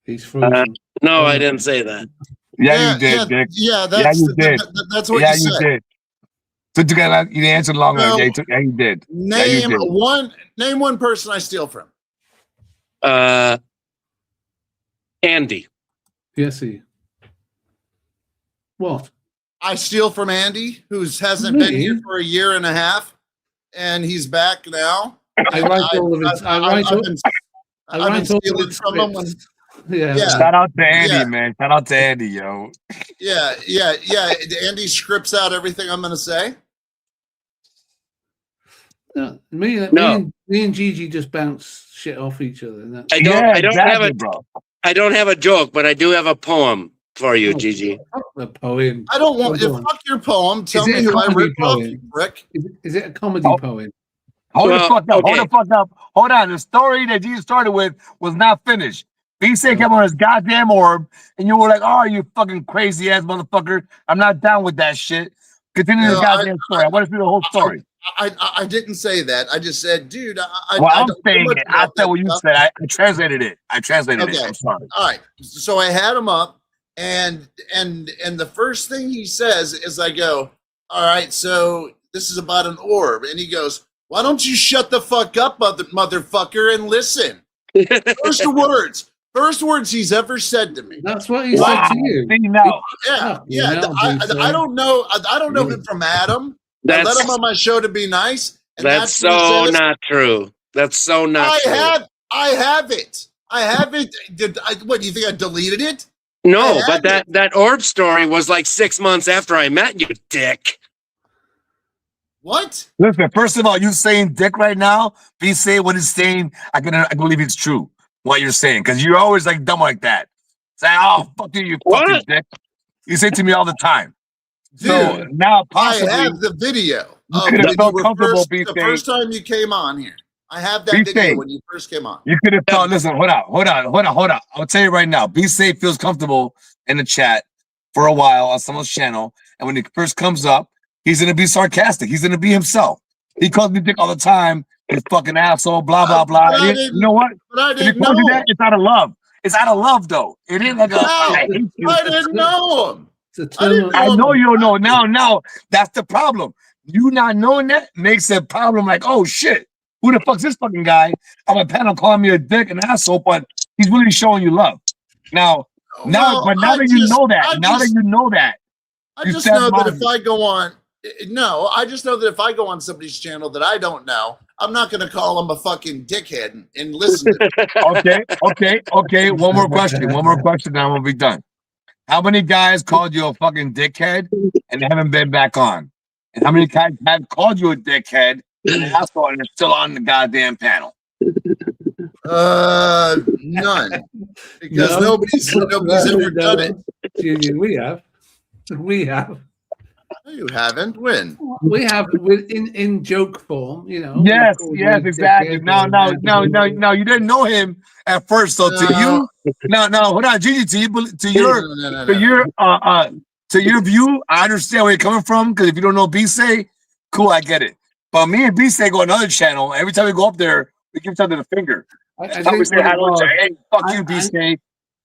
He's frozen. No, I didn't say that. Yeah, you did, Dick. Yeah, that's what you said. You did. Took you answered longer. No. Yeah, you did. Name one person I steal from. Andy. Jesse. What? I steal from Andy, who hasn't been here for a year and a half, and he's back now. I write all of it. I've been stealing from him. Yeah. Shout out to Andy, man. Shout out to Andy, yo. Yeah. Andy scripts out everything I'm going to say. Me and Gigi just bounce shit off each other. And that's... I don't have a joke, but I do have a poem for you, Gigi. A poem. I don't want to fuck your poem. Tell me who I ripped off, you prick. Is it a comedy poem? Hold the fuck up. Okay. Hold the fuck up. Hold on. The story that Gigi started with was not finished. B-Say came on his goddamn orb, and you were like, "Oh, you fucking crazy ass motherfucker! I'm not down with that shit." Continue the goddamn story. I want to see the whole story. I didn't say that. I just said, dude. I'm saying it. I said what you said. I translated it. I translated it. I'm sorry. All right. So I had him up, and the first thing he says is, I go, "All right. So this is about an orb," and he goes, "Why don't you shut the fuck up, motherfucker, and listen?" First words he's ever said to me. That's what he said to you. Yeah. I don't know. I don't know him from Adam. I let him on my show to be nice. And that's so not true. That's so not true. I have it. What do you think? I deleted it? No, but that orb story was like 6 months after I met you, dick. What? Listen, first of all, you saying dick right now. B-Say what he's saying. I believe it's true. What you're saying, because you're always like dumb like that. Say, "Oh, fuck you fucking dick." You say to me all the time. Dude, so now possibly, I have the video. The first time you came on here. I have that video when you first came on. You could have thought, listen, hold on. I'll tell you right now. B-Say feels comfortable in the chat for a while on someone's channel. And when he first comes up, he's gonna be sarcastic. He's gonna be himself. He calls me dick all the time. You fucking asshole, blah, blah, blah. You know what? But I didn't know that, it's out of love. It's out of love, though. It ain't like I didn't know him. I know you don't know. Now, that's the problem. You not knowing that makes a problem like, oh, shit. Who the fuck's this fucking guy on my panel calling me a dick and asshole, but he's really showing you love. Now, Now, but now that you know that, I you just stand know that by if I go on, I just know that if I go on somebody's channel that I don't know, I'm not going to call him a fucking dickhead and listen to them. Okay. One more question, then I'm gonna be done. How many guys called you a fucking dickhead and haven't been back on? And how many guys have called you a dickhead and asshole and are still on the goddamn panel? None, because nobody's ever done it. We have. No, you haven't. When? We have in joke form, you know. Yes, exactly. No, you didn't know him at first, so to you, no, hold on, Gigi, to your view, I understand where you're coming from, because if you don't know B-Say, cool, I get it. But me and B-Say go on another channel, every time we go up there, we give each other the finger. That's how we say hello, hey, fuck you, B-Say.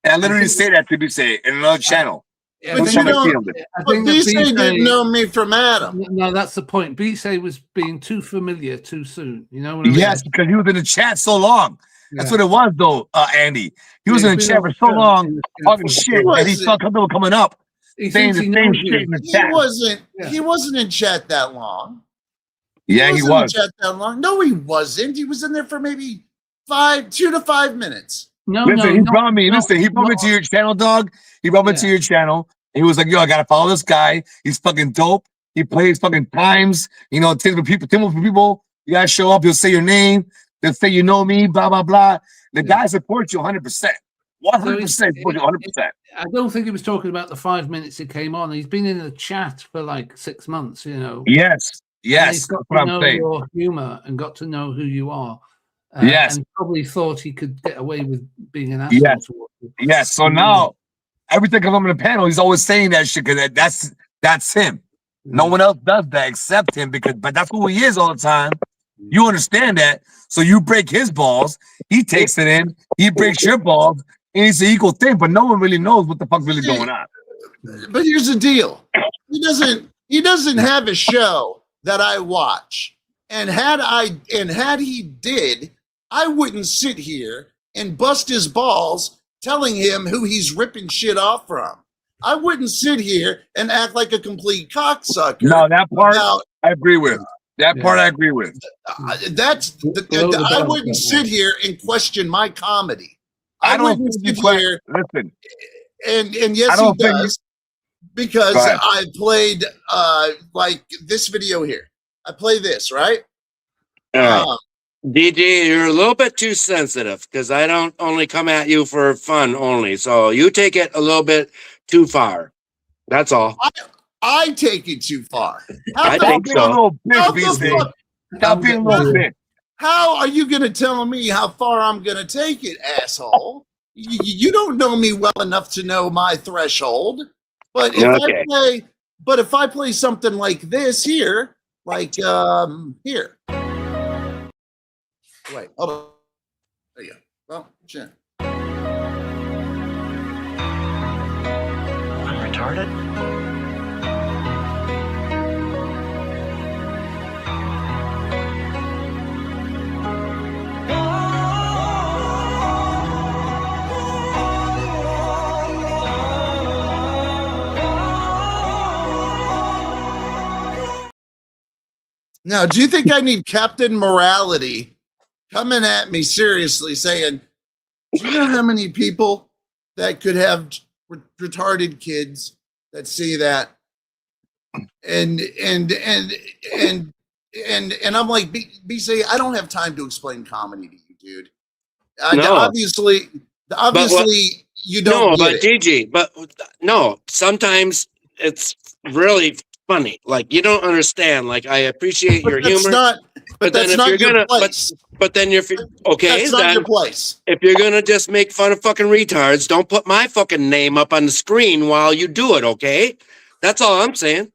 And I literally say that to B-Say in another channel. But B-Say didn't know me from Adam. No, that's the point. B-Say was being too familiar too soon. You know what I mean? Yes, because he was in the chat so long. That's what it was, though, Andy. He was in the chat for so long, talking shit, and he felt comfortable coming up, saying the same shit in the chat. He wasn't in chat that long. Yeah, he was. In chat that long. No, he wasn't. He was in there for maybe 2 to 5 minutes. He brought me to your channel, dog. He brought me to your channel. He was like, yo, I gotta follow this guy. He's fucking dope. He plays fucking times. You know, Tim for people. You gotta show up. He'll say your name. They'll say you know me. Blah blah blah. The guy supports you 100%. 100% supports you 100%. I don't think he was talking about the 5 minutes he came on. He's been in the chat for like 6 months. You know. Yes. He's got to know your humor and got to know who you are. And probably thought he could get away with being an asshole. Yes. So now, everything comes on the panel, he's always saying that shit because that's him. No one else does that except him, but that's who he is all the time. You understand that. So you break his balls, he takes it in, he breaks your balls, and it's an equal thing, but no one really knows what the fuck really going on. But here's the deal. He doesn't have a show that I watch. And had he did, I wouldn't sit here and bust his balls telling him who he's ripping shit off from. I wouldn't sit here and act like a complete cocksucker. No, that part I agree with. That part I agree with. I wouldn't sit here and question my comedy. I wouldn't sit here. Listen. And yes, he does. Because I played like this video here. I play this, right? DG, you're a little bit too sensitive because I don't only come at you for fun only. So you take it a little bit too far. That's all. I take it too far. I think so. Stop being a little bit. How are you going to tell me how far I'm going to take it, asshole? You don't know me well enough to know my threshold. But if I play something like this here, like here. Wait, hold on. There you go. Well, shit. I'm retarded? Now, do you think I need Captain Morality coming at me seriously saying, do you know how many people that could have retarded kids that see that? And I'm like, B-Say, I don't have time to explain comedy to you, dude. Obviously, you don't. No, but Gigi, sometimes it's really funny. Like, you don't understand. Like, I appreciate your humor. But that's not your place. But then if you're okay, that's not your place. If you're gonna just make fun of fucking retards, don't put my fucking name up on the screen while you do it, okay? That's all I'm saying.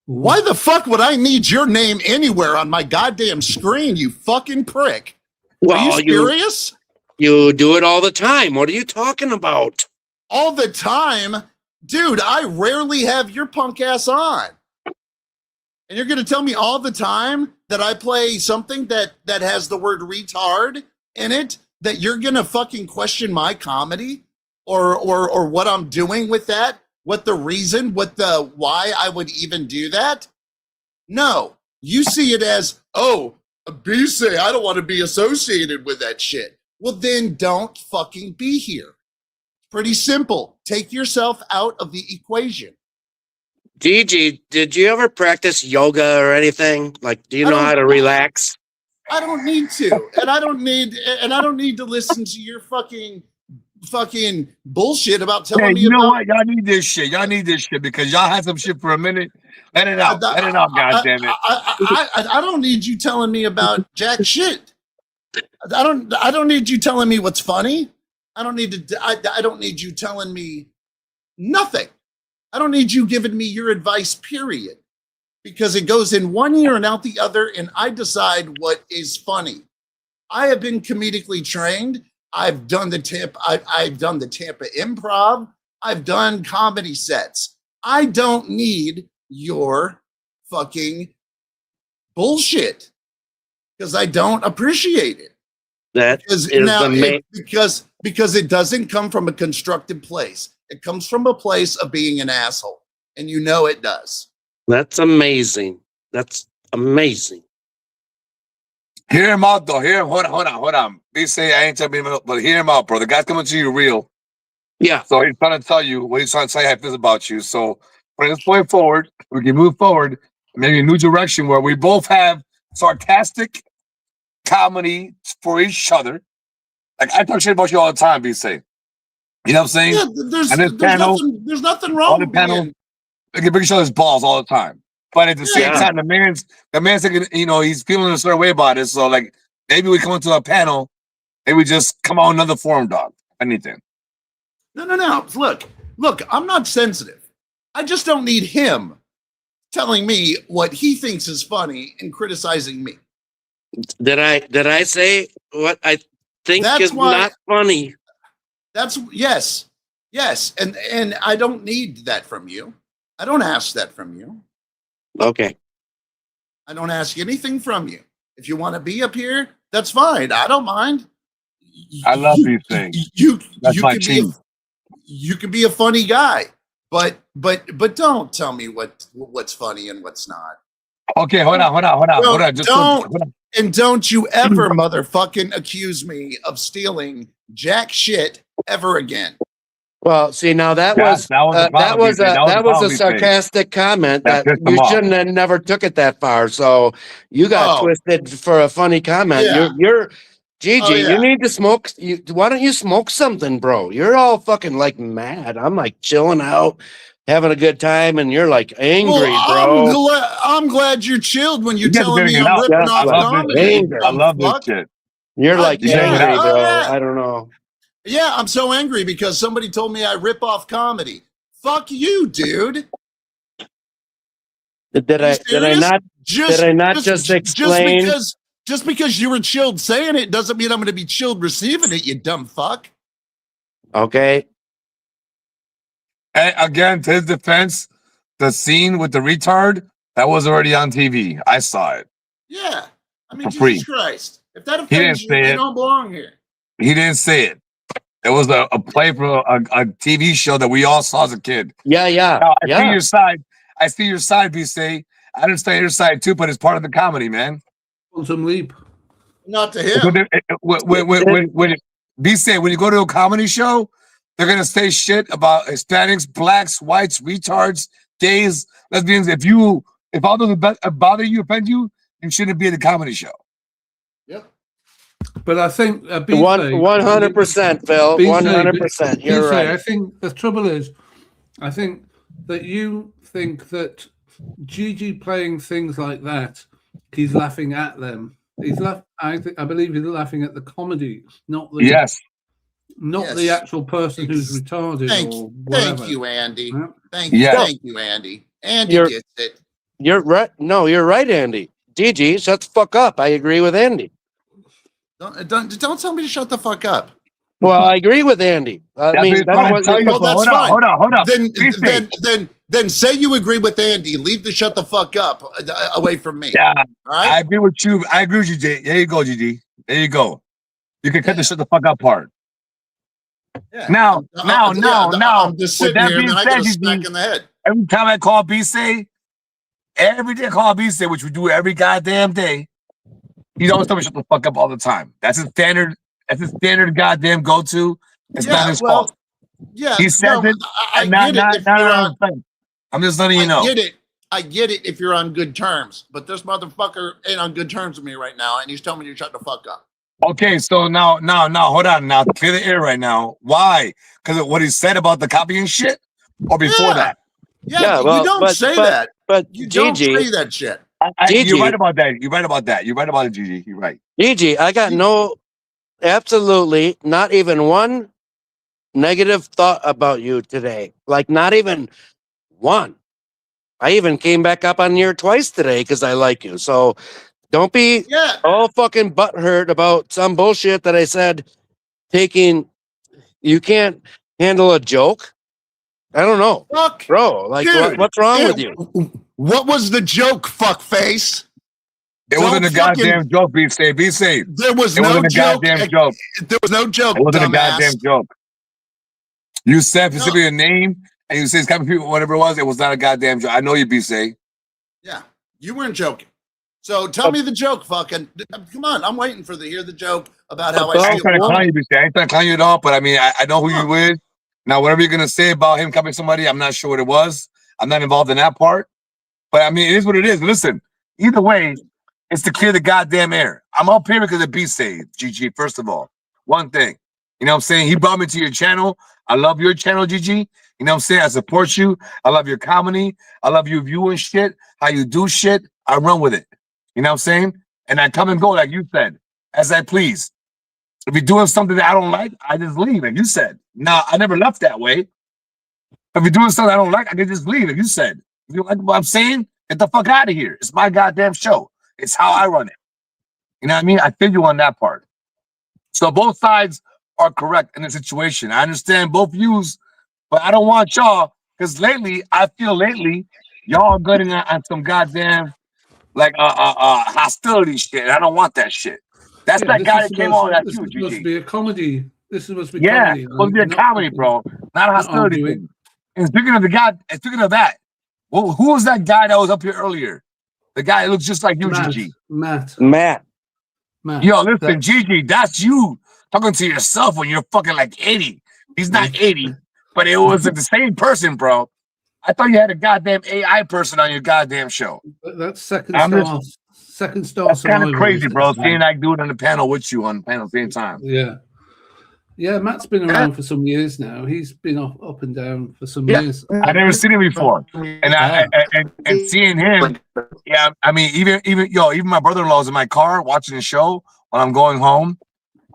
Why the fuck would I need your name anywhere on my goddamn screen, you fucking prick? Are you serious? You do it all the time. What are you talking about? All the time? Dude, I rarely have your punk ass on. And you're going to tell me all the time that I play something that has the word retard in it, that you're going to fucking question my comedy? or what I'm doing with that, what the reason, why I would even do that. No, you see it as, oh, BC, I don't want to be associated with that shit. Well, then don't fucking be here. Pretty simple. Take yourself out of the equation. DG, did you ever practice yoga or anything? Like, do you know how to relax? I don't need to, and I don't need to listen to your fucking bullshit about telling me you know about. what? Y'all need this shit. Y'all need this shit because y'all had some shit for a minute. Let it out. Let it out, goddammit. I don't need you telling me about jack shit. I don't need you telling me what's funny. I don't need you telling me nothing. I don't need you giving me your advice, period. Because it goes in one ear and out the other, and I decide what is funny. I have been comedically trained. I've done the I've done the Tampa Improv. I've done comedy sets. I don't need your fucking bullshit because I don't appreciate it. That because is the main. Because it doesn't come from a constructive place. It comes from a place of being an asshole, and you know it does. That's amazing. That's amazing. Hear him out, though. Hold on. He say I ain't telling him, but hear him out, bro. The guy's coming to you real. Yeah. So he's trying to tell you what he's trying to say how he feels about you. So from this point forward, we can move forward, maybe a new direction where we both have sarcastic comedy for each other. Like I talk shit about you all the time, BC. You know what I'm saying? Yeah, there's nothing wrong on the with panel. being. They can bring each other's balls all the time. But at the same Yeah. time, the man's thinking, he's feeling a certain way about it. So like maybe we come into a panel, maybe we just come on another forum, dog. Anything. No. Look, I'm not sensitive. I just don't need him telling me what he thinks is funny and criticizing me. Did I say what I think That's is why- not funny? That's yes. And I don't need that from you. I don't ask that from you. Okay. I don't ask anything from you. If you want to be up here, that's fine. I don't mind. I love these things. That's my team. You can be a funny guy, but don't tell me what's funny and what's not. Okay, hold on. Just hold on. And don't you ever motherfucking accuse me of stealing jack shit ever again. Well, see, now that was a sarcastic comment that you shouldn't have never took it that far. So you got twisted for a funny comment. Yeah. You're Gigi. Oh, yeah. You need to smoke. Why don't you smoke something, bro? You're all fucking like mad. I'm like chilling out, having a good time, and you're like angry, bro. I'm glad you're chilled when you're telling me I'm ripping off comedy. I love this shit. You're like angry, bro. yeah. I don't know. Yeah, I'm so angry because somebody told me I rip off comedy. Fuck you, dude. Did I not just explain? Just because you were chilled saying it doesn't mean I'm going to be chilled receiving it, you dumb fuck. Okay. And again, to his defense, the scene with the retard that was already on TV. I saw it. Yeah, I mean, For free. Jesus Christ. If that He didn't offends you, say they it. don't belong here. He didn't say it. It was a play for a TV show that we all saw as a kid. Yeah. Now, I see your side. I see your side, BC. I understand your side too, but it's part of the comedy, man. Quantum Leap. Not to him. When BC, when you go to a comedy show, they're gonna say shit about Hispanics, blacks, whites, retards, gays, lesbians. If all those bother you, offend you, you shouldn't be at a comedy show. Yep. But I think 100%, Phil. 100%. You're BC, right. I think the trouble is, I think that you think that Gigi playing things like that, he's laughing at them. I believe he's laughing at the comedy, not the not the actual person who's retarded or whatever. Thank you, Andy. Yeah. Thank you, Andy. Andy gets it. You're right. No, you're right, Andy. Gigi, shut the fuck up. I agree with Andy. Don't tell me to shut the fuck up. Well, I agree with Andy. I mean, that's Well, that's fine. Hold on. Then say you agree with Andy. Leave the shut the fuck up away from me. Yeah, all right? I agree with you. I agree with you, Jay. There you go, GG. There you go. You can cut the shut the fuck up part. Yeah. Now, I'm just with sitting that here and being then I said, get a smack in the head. every time I call B-Say, every day I call B-Say, which we do every goddamn day, he's always telling me shut the fuck up all the time. That's his standard. That's his standard goddamn go-to. It's not his fault. Yeah, He says it. I and get it. If you're on, I'm just letting you know. I get it if you're on good terms, but this motherfucker ain't on good terms with me right now, and he's telling me to shut the fuck up. Okay, so now, hold on. Now, clear the air right now. Why? Because of what he said about the copying shit, or before that? Yeah, well, you don't say that. But You Gigi, don't say that shit. Gigi, You're right about that. You're right about that. You're right about it, Gigi. You're right. Gigi, I got absolutely not even one negative thought about you today. Like, not even one. I even came back up on here twice today because I like you. So don't be all fucking butthurt about some bullshit that I said. You can't handle a joke. I don't know. Fuck, bro. Like, dude, what's wrong with you? What was the joke, fuckface? It wasn't a goddamn joke, B-Say. B-Say. There was it no wasn't a joke. goddamn joke. There was no joke. It wasn't dumbass. a goddamn joke. You said specifically a name, and you said it's coming people, whatever it was. It was not a goddamn joke. I know you, B-Say. Yeah, you weren't joking. So tell me the joke, fucking. Come on, I'm waiting for hear the joke about how I ain't trying to clown you, B-Say. I ain't trying to clown you at all, but I mean, I know who you is. Now, whatever you're gonna say about him copying somebody, I'm not sure what it was. I'm not involved in that part. But I mean, it is what it is. Listen, either way, it's to clear the goddamn air. I'm up here because of B-Say, GG, first of all. One thing. You know what I'm saying? He brought me to your channel. I love your channel, GG. You know what I'm saying? I support you. I love your comedy. I love you viewing shit, how you do shit. I run with it. You know what I'm saying? And I come and go, like you said, as I please. If you're doing something that I don't like, I just leave, like you said. Nah, I never left that way. If you're doing something I don't like, I can just leave, like you said. If you like what I'm saying, get the fuck out of here. It's my goddamn show. It's how I run it. You know what I mean? I feel you on that part. So both sides are correct in the situation. I understand both views, but I don't want y'all, because I feel y'all are getting on some goddamn like hostility shit. And I don't want that shit. That's that guy that came on that too, This is supposed to be a comedy. This is supposed to be comedy. comedy. It's supposed to be a comedy, bro. Not a hostility thing. And speaking of that, well, who was that guy that was up here earlier? The guy that looks just like you, Gigi. Matt. Yo, listen, Gigi, that's you talking to yourself when you're fucking like 80. He's not 80, but it was the same person, bro. I thought you had a goddamn AI person on your goddamn show. That's second star. That's kind of crazy, bro. Seeing that dude on the panel with you on the panel at the same time. Yeah, Matt's been around for some years now. He's been up and down for some years. I never seen him before, and seeing him, yeah. I mean, even my brother-in-law's in my car watching the show when I'm going home.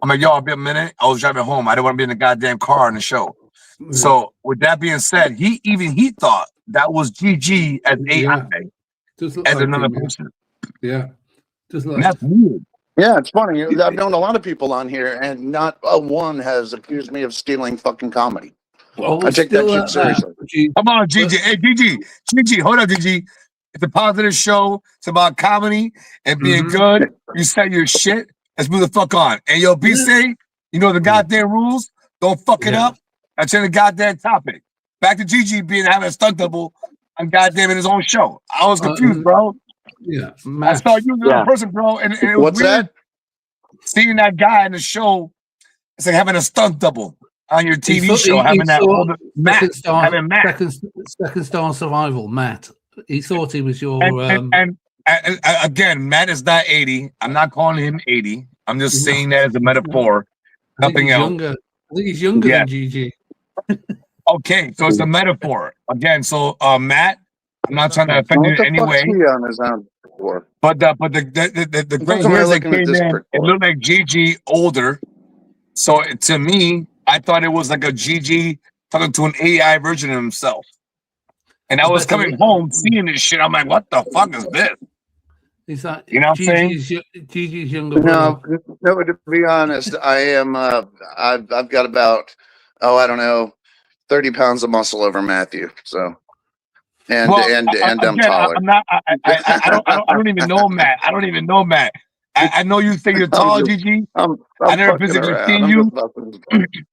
I'm like, yo, I'll be a minute. I was driving home. I didn't want to be in the goddamn car on the show. So with that being said, he thought that was GG as AI, as another person. Yeah, that's weird. Yeah, it's funny. I've known a lot of people on here, and not one has accused me of stealing fucking comedy. Well, I take that shit seriously. Come on, GG. Hey, GG, hold up, GG. It's a positive show. It's about comedy and being good. You say your shit. Let's move the fuck on. And yo, B-Say, you know the goddamn rules. Don't fuck it up. I change the goddamn topic. Back to GG having a stunt double on goddamn in his own show. I was confused, bro. Yeah, I saw you as a person, bro, and it was What's weird that? seeing that guy in the show. It's like having a stunt double on your TV show, having that older Matt, having Matt. Second star survival, Matt. He thought he was your. And again, Matt is not 80. I'm not calling him 80. I'm just saying that as a metaphor. Nothing else. I think he's younger than GG. Okay, so it's a metaphor again. So Matt, I'm not trying to offend you in any way. But the gray hairs that came in, it looked like GG older. So to me, I thought it was like a GG talking to an AI version of himself. And I was coming home seeing this shit. I'm like, what the fuck is this? Is that, you know what I'm saying? GG's younger brother. No, to be honest, I am. I've got about I don't know, 30 pounds of muscle over Matthew. So, and I'm taller. I'm not. I don't even know Matt. I don't even know Matt. I know you think you're tall, GG. I never physically seen you.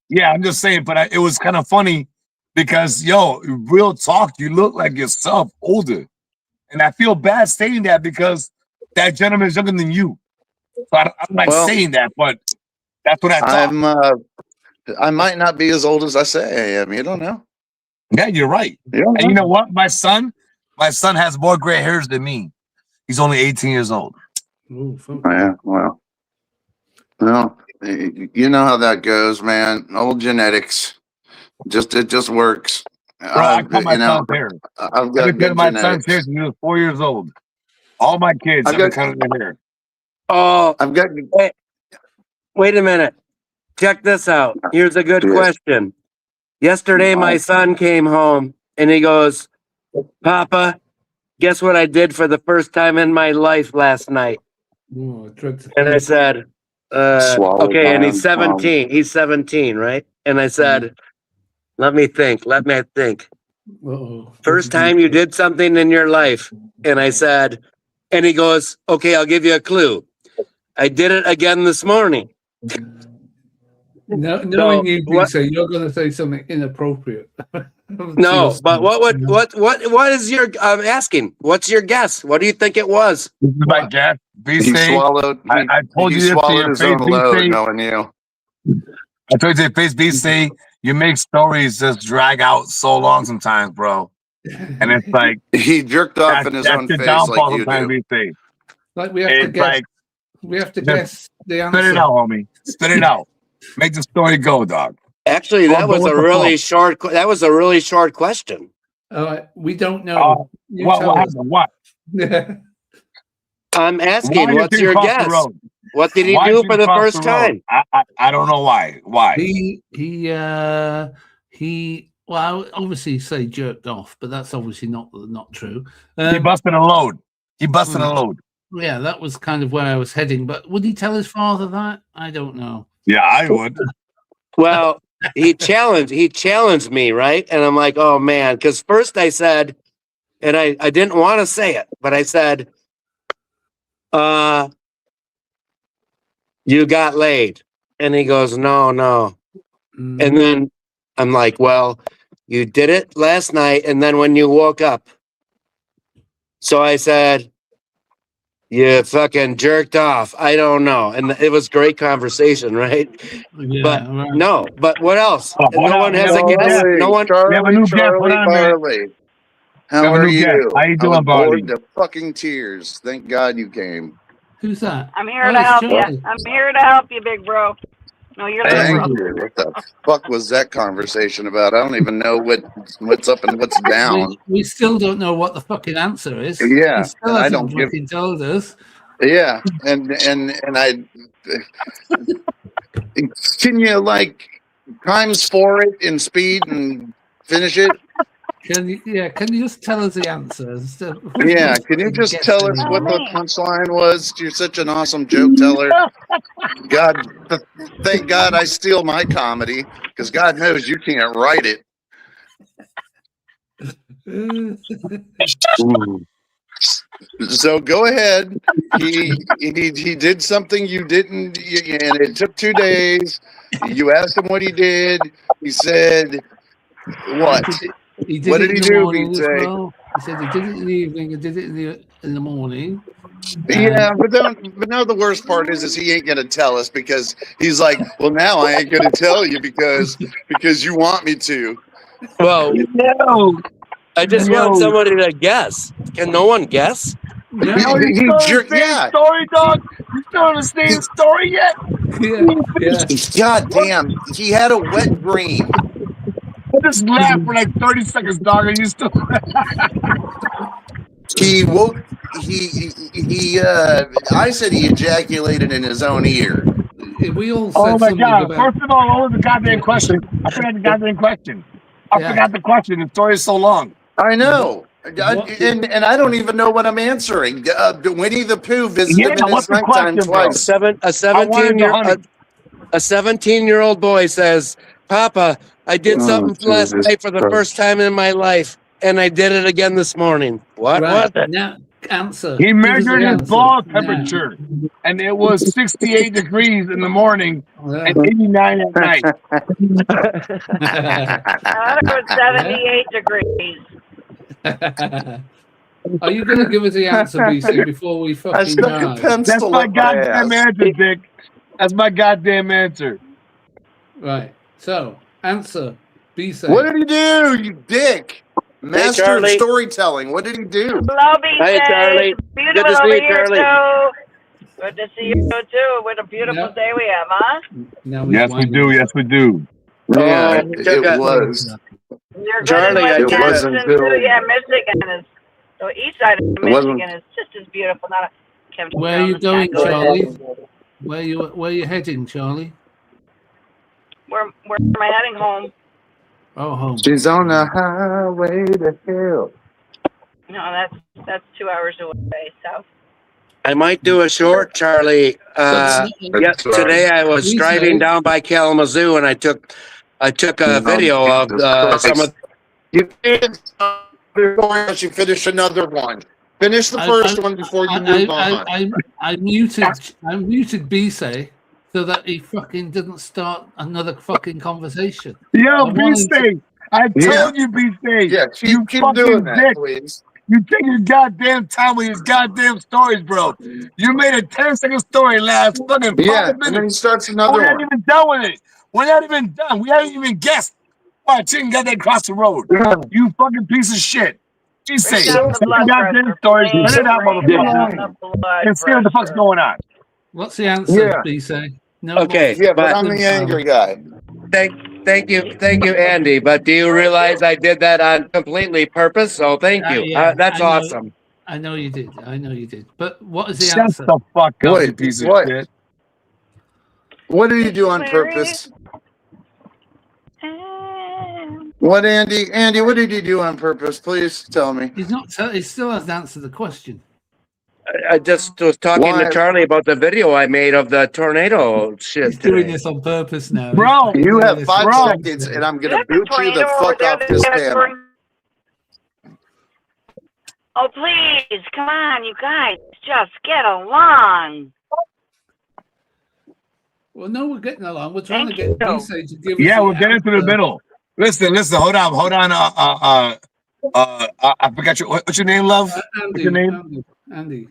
Yeah, I'm just saying, but it was kind of funny because, yo, real talk, you look like yourself older. And I feel bad saying that because that gentleman is younger than you. So I'm not saying that, but that's what I thought. I might not be as old as I say I am. You don't know. Yeah, you're right. Yeah. And you know what? My son has more gray hairs than me. He's only 18 years old. Ooh, yeah, well, you know how that goes, man. Old genetics. It just works. Bro, I cut my son's hair. I've got good my genetics. son's hair since he was 4 years old. All my kids have been cutting their hair. Oh, I've got. Wait a minute. Check this out. Here's a good question. Yesterday, my son came home and he goes, "Papa, guess what I did for the first time in my life last night?" Ooh, and I said, "Okay." And he's 17. He's 17, right? And I said, "Let me think. Uh-oh. First time you did something in your life." And I said, and he goes, "Okay, I'll give you a clue. I did it again this morning." No, knowing you, BC, you're going to say something inappropriate. No, but what is your? I'm asking. What's your guess? What do you think it was? This is my guess. BC, He swallowed. I told you this to swallowed your his face, own load, BC. knowing you. I told you to your face, BC. You make stories just drag out so long sometimes, bro. And it's like he jerked off in his own face like you do. BC. Like we have to guess. We have to guess the answer. Spit it out, homie. Spit it out. Make the story go, dog. Actually, that was a really short. That was a really short question. We don't know. What happened? What? I'm asking. What's your guess? What did he Why do did for he the cross first the road? time? I don't know why. Why? He. Well, I would obviously say jerked off, but that's obviously not true. He busted a load. He busted a load. Yeah, that was kind of where I was heading. But would he tell his father that? I don't know. Yeah, I would. Well, he challenged me, right? And I'm like, oh man, because first I said, and I didn't want to say it, but I said, you got laid. And he goes, no. And then I'm like, well, you did it last night, and then when you woke up. So I said, you fucking jerked off. I don't know. And it was great conversation, right? Yeah, but right. no, but what else? Hold No on, one has a Charlie, guess. No one. We have a new guest. Hold on a minute. Charlie. How We have a are new guest. you? How you I doing, was buddy? bored to fucking tears. Thank God you came. Who's that? I'm here Oh, to it's help you. Charlie. I'm here to help you, big bro. No, you're the Thank bro. you. What the fuck was that conversation about? I don't even know what's up and what's down. We still don't know what the fucking answer is. Yeah, He still and I hasn't don't give. fucking told us. Yeah, and I can you like times for it in speed and finish it? Can you just tell us the answers? Yeah, can you just tell us what the punchline was? You're such an awesome joke teller. God, thank God I steal my comedy because God knows you can't write it. So go ahead. He did something you didn't, and it took 2 days. You asked him what he did. He said, "What? What did he do?" He said he did it in the evening. He did it in the morning. Yeah, but now the worst part is he ain't gonna tell us because he's like, well, now I ain't gonna tell you because you want me to. Well, no. I just want somebody to guess. Can no one guess? No, you still the same story, dog. You still the same story yet? God damn, he had a wet dream. I just laughed for like 30 seconds, dog, and you still. He woke. I said he ejaculated in his own ear. We all. Oh my God! First of all, what was the goddamn question? I forgot the goddamn question. I forgot the question. The story is so long. I know. And I don't even know what I'm answering. Winnie the Pooh visited him in his nighttime twice. A 17-year-old boy says, "Papa, I did something last night for the first time in my life, and I did it again this morning." What? Right. What? Now, answer. He Give us the measured his answer ball now. temperature, and it was 68 degrees in the morning and 89 at night. It was 78 degrees. Are you going to give us the answer, BC, before we fucking die? That's my goddamn answer, Dick. That's my goddamn answer. Right. So, answer. BC. What did he do, you dick? Master of Charlie. storytelling. What did he do? Hello, BJ. Hey, Charlie. It's Good beautiful to see over you, here, Charlie. too. Good to see you, too. What a beautiful Yep. day we have, huh? Now he's Yes, we whining. do. Yes, we do. Yeah, Oh, it was. You're good Charlie, I in took Wisconsin, it. too. Yeah, Michigan is... So east side of wasn't- Michigan is just as beautiful. Not a Kim Where are you Jones going, taco. Charlie? Where you heading, Charlie? Where am I heading home? Oh, home. She's on the highway to hell. No, that's 2 hours away south. I might do a short, Charlie. Today I was Please driving say. down by Kalamazoo and I took a video of some of. You finish another one. Finish the first one before you move on. I muted BC so that he fucking didn't start another fucking conversation. Yo, I wanted B-State. I told you, B-State. Yeah, you keep fucking doing that, dick. please. You take your goddamn time with these goddamn stories, bro. You made a 10-second story last fucking 5 Yeah, and then he minutes. starts We're another not one. even done with it. We're not even done. We haven't even guessed why Chin got that across the road. You fucking piece of shit. She's saying, Stop the blood goddamn pressure, stories. please. Let it out, Bring motherfucker. down the blood And see what the fuck's pressure. going on. What's the answer, Yeah. BC? No Okay, Yeah, but but I'm the angry guy. thank you, Andy. But do you realize I did that on completely purpose? So thank you. Yeah, That's I know. awesome. I know you did. I know you did. But what is the Shut answer? the fuck up, What? you piece of What? shit. What did he do on purpose? What, Andy? Andy, what did he do on purpose? Please tell me. He's not. He still hasn't answered the question. I just was talking Why? to Charlie about the video I made of the tornado shit He's doing today. this on purpose now. Bro, He's You doing have this 5 on seconds, purpose. and I'm gonna There's a boot you tornado the over fuck there off this that's panel. going- Oh, please, come on, you guys, just get along. Well, no, we're getting along. We're trying Thank to get you. BC to give us. Yeah, the we'll get into the answer. middle. Listen, hold on. I forgot what's your name, love? What's Andy, your name? Andy.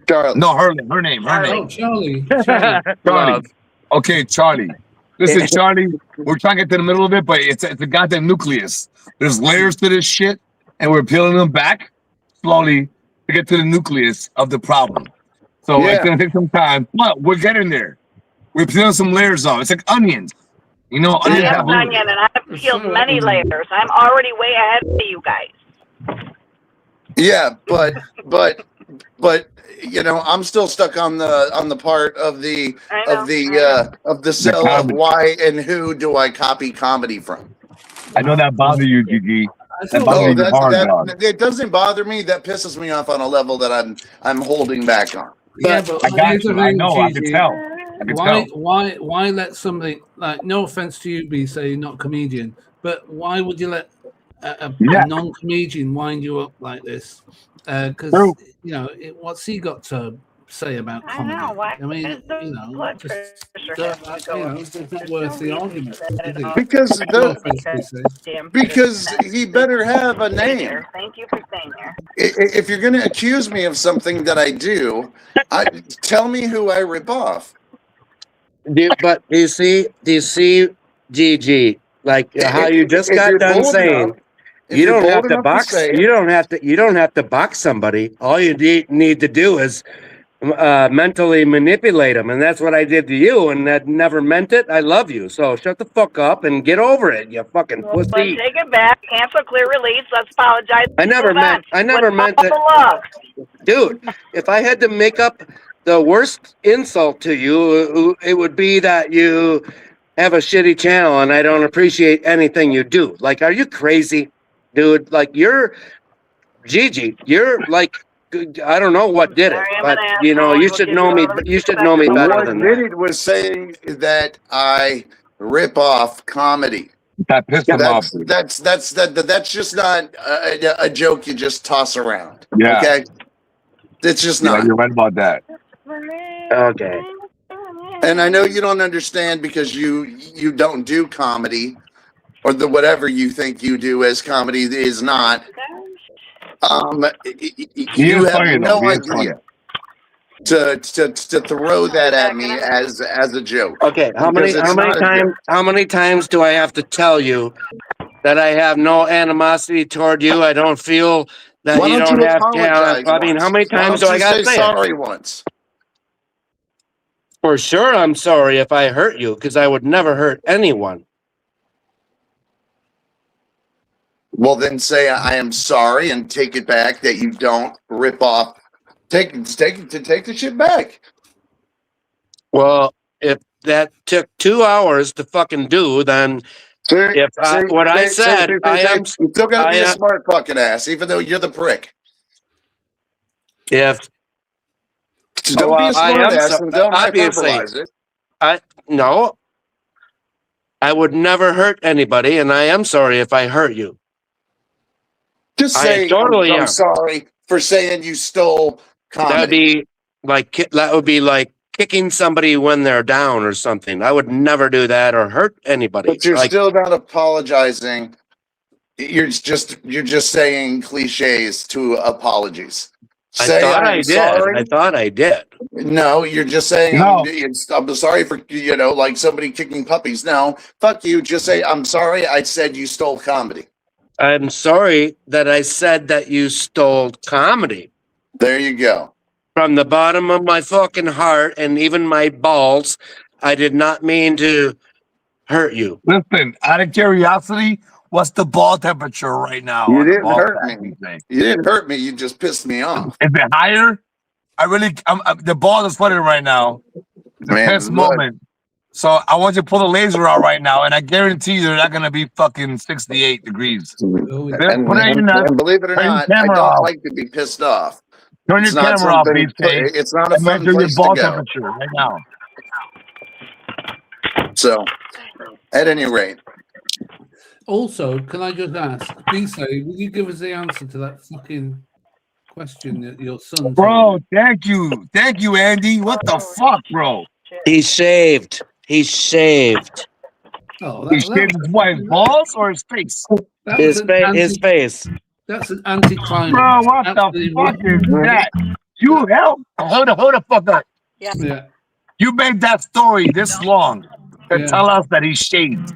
Charlie. No, her name. Oh, Charlie. Charlie. Okay, Charlie. Listen, Charlie, we're trying to get to the middle of it, but it's a goddamn nucleus. There's layers to this shit, and we're peeling them back slowly to get to the nucleus of the problem. So Yeah. it's gonna take some time, but we're getting there. We're peeling some layers off. It's like onions. You know, I onions am have an layers. onion, and I've peeled many layers. I'm already way ahead of you guys. Yeah, but you know, I'm still stuck on the part of the cell of comedy. why and who do I copy comedy from? I know that bother you, Gigi. That Oh, bothers you hard, dog. it doesn't bother me. That pisses me off on a level that I'm holding back on. Yeah, but I got here's the you. I thing, know. I can Gigi. tell. I can tell. Why let somebody like? No offense to you, BC, not a comedian, but why would you let a non-comedian wind you up like this? Because True. you know what's he got to say about I comedy? know. Why I mean, does the you know, blood just, pressure have to go up? it's not worth the argument. Is it? Because No offense, BC. because he better have a name. Thank you for staying there. If you're going to accuse me of something that I do, tell me who I rip off. Do you see, Gigi, like how you just If got you're done bold saying, enough- if you you're don't bold have to enough box. say it, You don't have to box somebody. All you need to do is mentally manipulate them, and that's what I did to you. And that never meant it. I love you, so shut the fuck up and get over it. You fucking Well, let's pussy. take it back. Cancel, clear, release. Let's apologize. I never Move on. meant With all that. the love. Dude, if I had to make up the worst insult to you, it would be that you have a shitty channel and I don't appreciate anything you do. Like, are you crazy, dude? Like, you're Gigi. You're like, I don't know what did it, but you know, you should know me. You should know me better what than did that. it was saying that I rip off comedy. That pissed him off. That's just not a joke you just toss around. Yeah. Okay. It's just Yeah, not. you're right about that. Okay. And I know you don't understand because you don't do comedy, or the whatever you think you do as comedy is not. You have no idea to throw that at me as a joke. Okay, how many times do I have to tell you that I have no animosity toward you? I don't feel that Why you don't don't you have apologize talent. I mean, how many once? Why times do don't I you got to say say it? sorry once? For sure, I'm sorry if I hurt you, because I would never hurt anyone. Well, then say I am sorry and take it back that you don't rip off. Take the shit back. Well, if that took 2 hours to fucking do, then I said, I am. You still gotta be a smart fucking ass, even though you're the prick. If don't be a smart ass and don't hyperbolize it. I would never hurt anybody, and I am sorry if I hurt you. Just say I'm sorry for saying you stole comedy. That would be like kicking somebody when they're down or something. I would never do that or hurt anybody. But you're still not apologizing. You're just saying cliches to apologies. I thought I did. No, you're just saying I'm sorry for like somebody kicking puppies. No, fuck you. Just say I'm sorry. I said you stole comedy. I'm sorry that I said that you stole comedy. There you go. From the bottom of my fucking heart and even my balls, I did not mean to hurt you. Listen, out of curiosity, what's the ball temperature right now? You didn't hurt me. You didn't hurt me. You just pissed me off. Is it higher? The ball is flooded right now. The best moment. So I want you to pull the laser out right now, and I guarantee you they're not going to be fucking 68 degrees. And believe it or not, I don't like to be pissed off. Turn your camera off, BC. It's not a fun place to ball go. temperature right now. So, at any rate. Also, can I just ask, BC, will you give us the answer to that fucking question that your son? Bro, thank you, Andy. What the fuck, bro? He's shaved. He's shaved. Oh, he shaved his balls or his face? His face. That's an anti-climate. Bro, what the fuck is that? You help. Hold the fuck up. Yeah. You made that story this long to tell us that he shaved.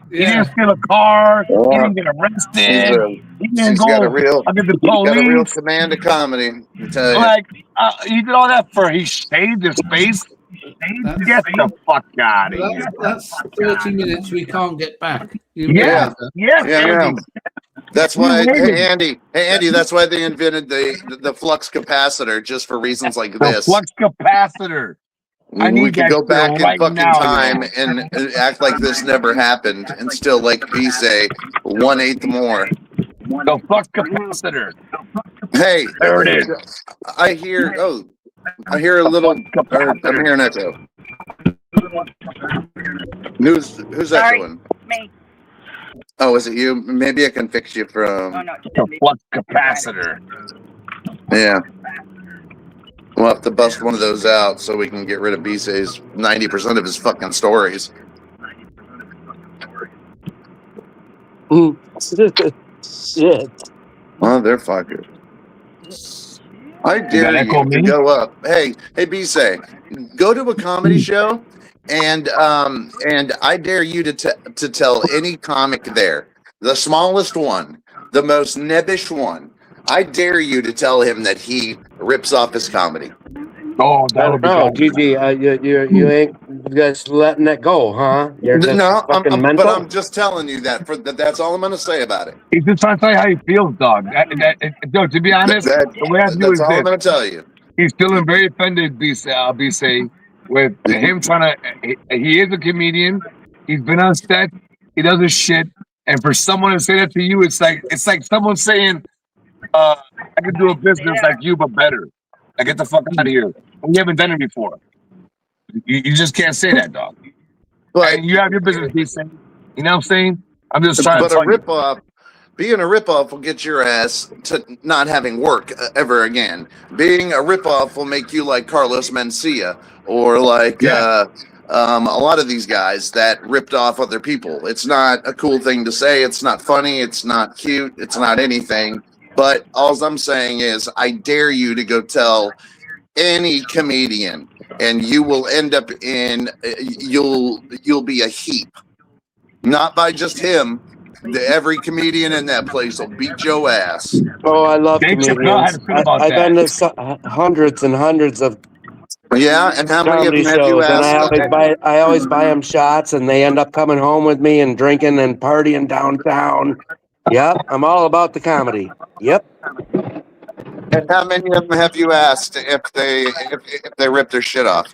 He didn't steal a car. He didn't get arrested. He didn't go under the police. Got a real command of comedy. I tell you. Like, he did all that for he shaved his face. Get the fuck out of here. That's 30 minutes we can't get back. Yeah. That's why, hey Andy, that's why they invented the flux capacitor, just for reasons like this. The flux capacitor. We could go back in fucking now, time and act like this never happened, and still, like B say, 1/8 more. The flux capacitor. Hey, there it is. I hear a little. I'm hearing echo. Who's echoing? Me. Oh, is it you? Maybe I can fix you from. Oh, no, the flux capacitor. Yeah. We'll have to bust one of those out so we can get rid of Bisay's 90% of his fucking stories. Shit. Well, they're fuckers. I dare you to go up. Hey, Bisay, go to a comedy show, and I dare you to tell any comic there, the smallest one, the most nebbish one. I dare you to tell him that he rips off his comedy. Oh, that'll be GG, you ain't just letting that go, huh? You're just but I'm just telling you that's all I'm gonna say about it. He's just trying to tell you how he feels, dog. Dog, to be honest, the way I do that's is all this. I'm gonna tell you. He's feeling very offended, BC, with him trying to. He is a comedian. He's been on set. He does his shit, and for someone to say that to you, it's like someone saying, "I can do a business like you, but better." Like, get the fuck out of here. We haven't done it before. You just can't say that, dog. But you have your business, BC. You know what I'm saying? I'm just trying to tell you. being a ripoff will get your ass to not having work ever again. Being a ripoff will make you like Carlos Mencia or like a lot of these guys that ripped off other people. It's not a cool thing to say. It's not funny. It's not cute. It's not anything. But all I'm saying is, I dare you to go tell any comedian, and you will end up in you'll be a heap. Not by just him. Every comedian in that place will beat your ass. Oh, I love Dave Chappelle had comedians. a feel about I've that. been to hundreds and hundreds of Yeah, and how many of comedy them have you shows, and asked? I always buy them shots, and they end up coming home with me and drinking and partying downtown. Yep, I'm all about the comedy. Yep. And how many of them have you asked if they rip their shit off?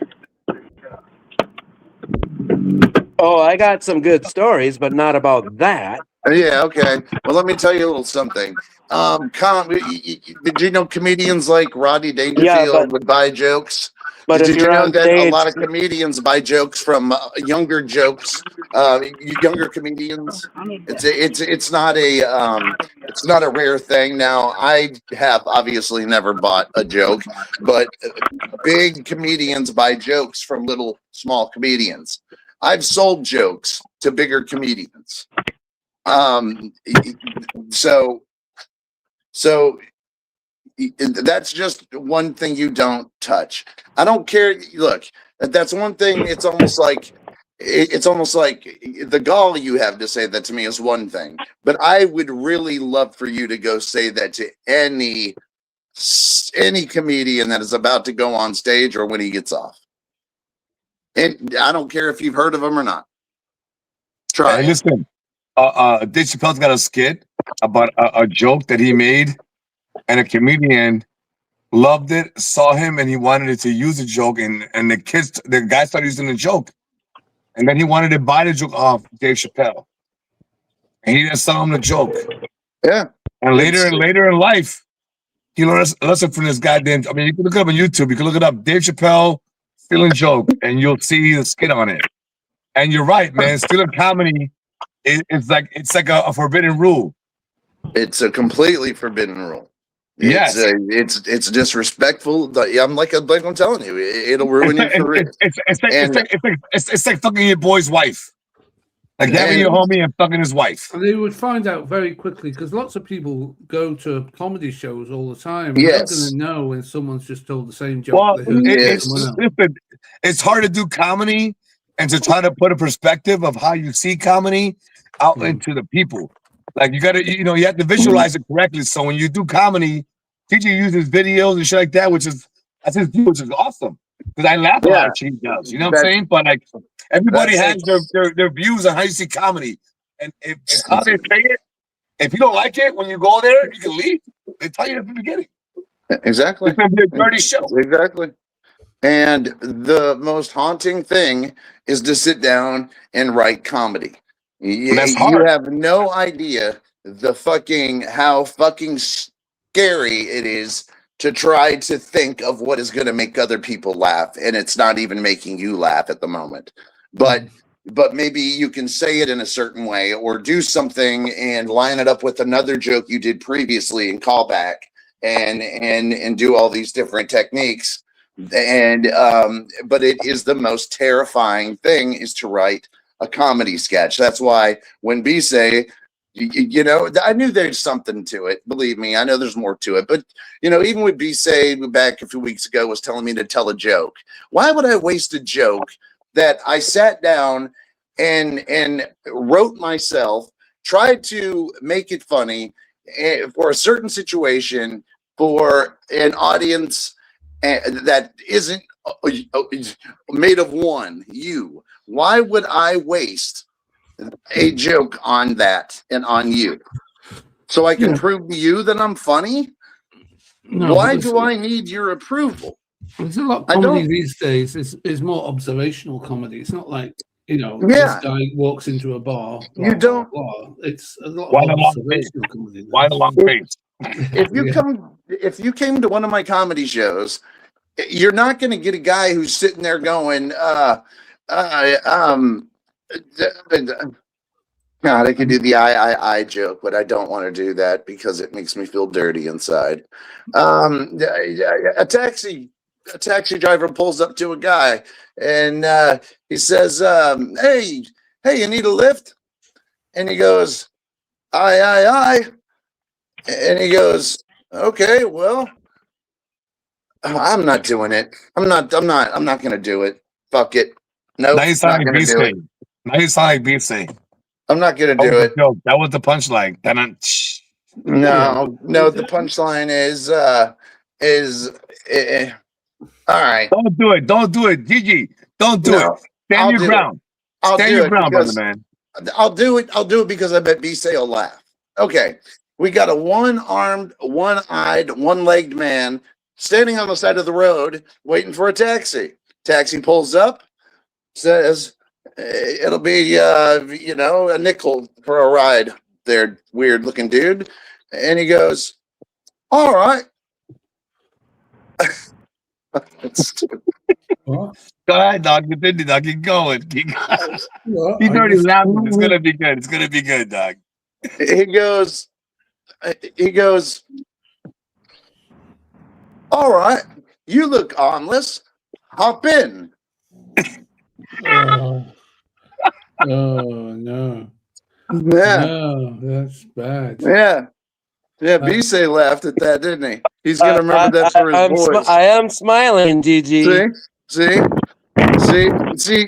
Oh, I got some good stories, but not about that. Yeah, okay. Well, let me tell you a little something. Did you know comedians like Rodney Dangerfield would buy jokes? But Did if you you're know on that stage, a lot of comedians buy jokes from younger comedians? It's not a rare thing. Now, I have obviously never bought a joke, but big comedians buy jokes from little small comedians. I've sold jokes to bigger comedians. So that's just one thing you don't touch. I don't care. Look, that's one thing. It's almost like the gall you have to say that to me is one thing, but I would really love for you to go say that to any comedian that is about to go on stage or when he gets off. And I don't care if you've heard of him or not. Try. Hey, listen, Dave Chappelle's got a skit about a joke that he made, and a comedian loved it, saw him, and he wanted to use the joke, and the guy started using the joke, and then he wanted to buy the joke off Dave Chappelle, and he didn't sell him the joke. Yeah. And later in life, he learned a lesson from this goddamn. I mean, you can look it up on YouTube. You can look it up, Dave Chappelle stealing joke, and you'll see the skit on it. And you're right, man. Stealing comedy, it's like a forbidden rule. It's a completely forbidden rule. Yes. It's disrespectful. I'm like I'm telling you, it'll ruin your career. It's like fucking your boy's wife. Like having your homie and fucking his wife. And they would find out very quickly because lots of people go to comedy shows all the time. Yes. They're going to know when someone's just told the same joke. Well, they heard it's hard to do comedy and to try to put a perspective of how you see comedy out into the people. Like you got to, you have to visualize it correctly. So when you do comedy, teacher uses videos and shit like that, which is awesome. Because I laugh a lot at what he does. You know what I'm saying? But like everybody has their views on how you see comedy. And if how they say it, if you don't like it when you go there, you can leave. They tell you at the beginning. Exactly. It's gonna be a dirty show. Exactly. And the most haunting thing is to sit down and write comedy. You have no idea how fucking scary it is to try to think of what is going to make other people laugh, and it's not even making you laugh at the moment. But maybe you can say it in a certain way or do something and line it up with another joke you did previously and call back and do all these different techniques. And but it is the most terrifying thing is to write a comedy sketch. That's why when B say, I knew there's something to it. Believe me, I know there's more to it. But even with B say back a few weeks ago was telling me to tell a joke. Why would I waste a joke that I sat down and wrote myself, tried to make it funny for a certain situation for an audience that isn't made of one, you. Why would I waste a joke on that and on you? So I can prove to you that I'm funny? No, why do I need your approval? There's a lot of comedy these days is more observational comedy. It's not like, this guy walks into a bar. You don't. It's a lot of observational comedy. Why the long face? If you came to one of my comedy shows, you're not going to get a guy who's sitting there going, God, I could do the I joke, but I don't want to do that because it makes me feel dirty inside. A taxi driver pulls up to a guy and he says, hey, you need a lift? And he goes, aye. And he goes, okay, well, I'm not doing it. I'm not gonna do it. Fuck it. Nope. Now you sound like BC. Now you sound like BC. I'm not gonna do it. No, that was the punchline. No, the punchline is all right. Don't do it, Gigi. Don't do it. Stand your ground. Stand your ground, brother man. I'll do it because I bet B-Say will laugh. Okay. We got a one-armed, one-eyed, one-legged man standing on the side of the road waiting for a taxi. Taxi pulls up, says it'll be a nickel for a ride there, weird looking dude. And he goes, all right. Go ahead, dog. Continue, dog. Keep going. Keep going. He's already laughing. It's gonna be good. It's gonna be good, dog. He goes, all right, you look harmless. Hop in. Oh no. Yeah. No, that's bad. Yeah. B-Say laughed at that, didn't he? He's gonna remember that for his boys. I am smiling, DG. See.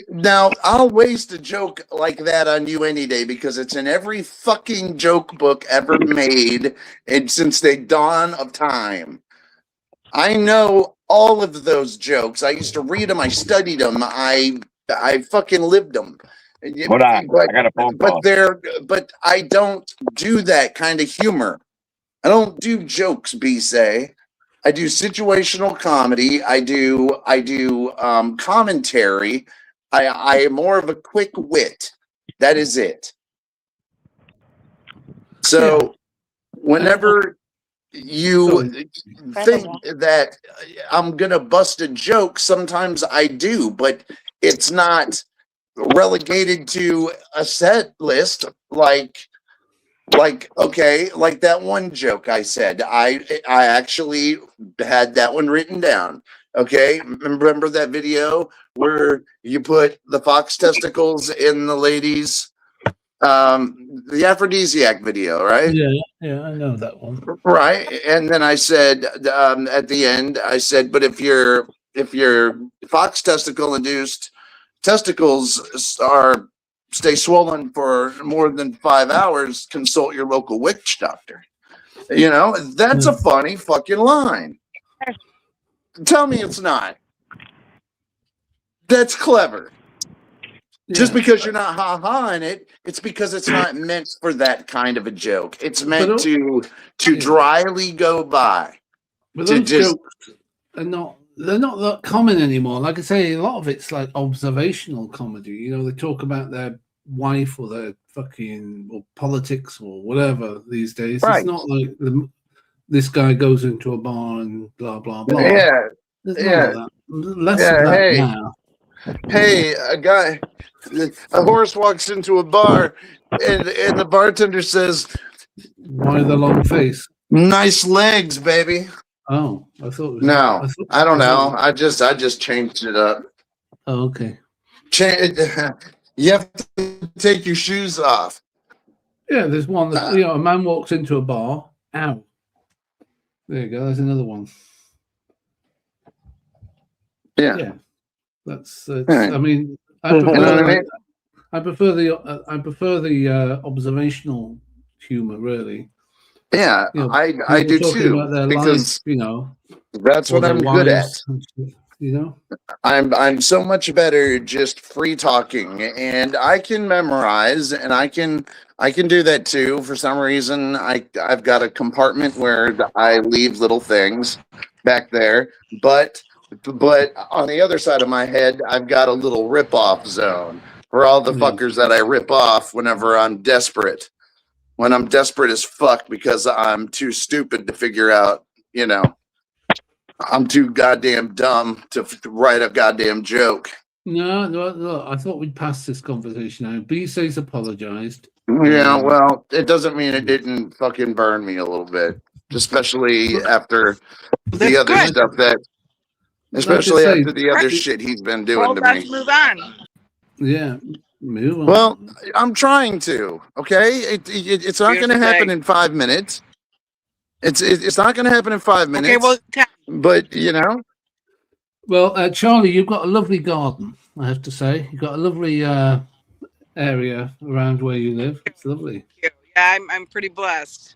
Now I'll waste a joke like that on you any day because it's in every fucking joke book ever made, and since the dawn of time. I know all of those jokes. I used to read them. I studied them. I fucking lived them. Hold on, I got a phone call. But I don't do that kind of humor. I don't do jokes, B-Say. I do situational comedy. I do commentary. I am more of a quick wit. That is it. So whenever you think that I'm gonna bust a joke, sometimes I do, but it's not relegated to a set list like that one joke I said. I actually had that one written down. Okay, remember that video where you put the fox testicles in the ladies, the aphrodisiac video, right? Yeah, I know that one. Right, and then I said at the end, I said, but if your fox testicle induced testicles stay swollen for more than 5 hours, consult your local witch doctor. That's a funny fucking line. Tell me it's not. That's clever. Just because you're not ha-ha in it, it's because it's not meant for that kind of a joke. It's meant to dryly go by. But those jokes are not that common anymore. Like I say, a lot of it's like observational comedy. They talk about their wife or their fucking or politics or whatever these days. Right. It's not like this guy goes into a bar and blah blah blah. Yeah. There's none of that. Less of that now. Hey, a horse walks into a bar and the bartender says, why the long face? Nice legs, baby. Oh, I thought it was, no, I don't know. I just changed it up. Oh, okay. You have to take your shoes off. Yeah, there's one that a man walks into a bar. Ow. There you go. There's another one. Yeah. That's. Right. I mean, I prefer the observational humor, really. Yeah, I do too. Because life, that's what I'm good at. I'm so much better just free talking, and I can memorize, and I can do that too. For some reason, I've got a compartment where I leave little things back there, but on the other side of my head, I've got a little rip-off zone for all the fuckers that I rip off whenever I'm desperate. When I'm desperate as fuck because I'm too stupid to figure out, I'm too goddamn dumb to write a goddamn joke. No, I thought we'd pass this conversation now. B-Say's apologized. Yeah, well, it doesn't mean it didn't fucking burn me a little bit, especially after the other stuff that, especially say- after the other shit he's been doing to me. Move on. Yeah, move on. Well, I'm trying to. Okay, it's not going to happen in 5 minutes. It's not going to happen in 5 minutes. Okay, well, but you know. Well, Charlie, you've got a lovely garden. I have to say, you've got a lovely area around where you live. It's lovely. Yeah, I'm pretty blessed.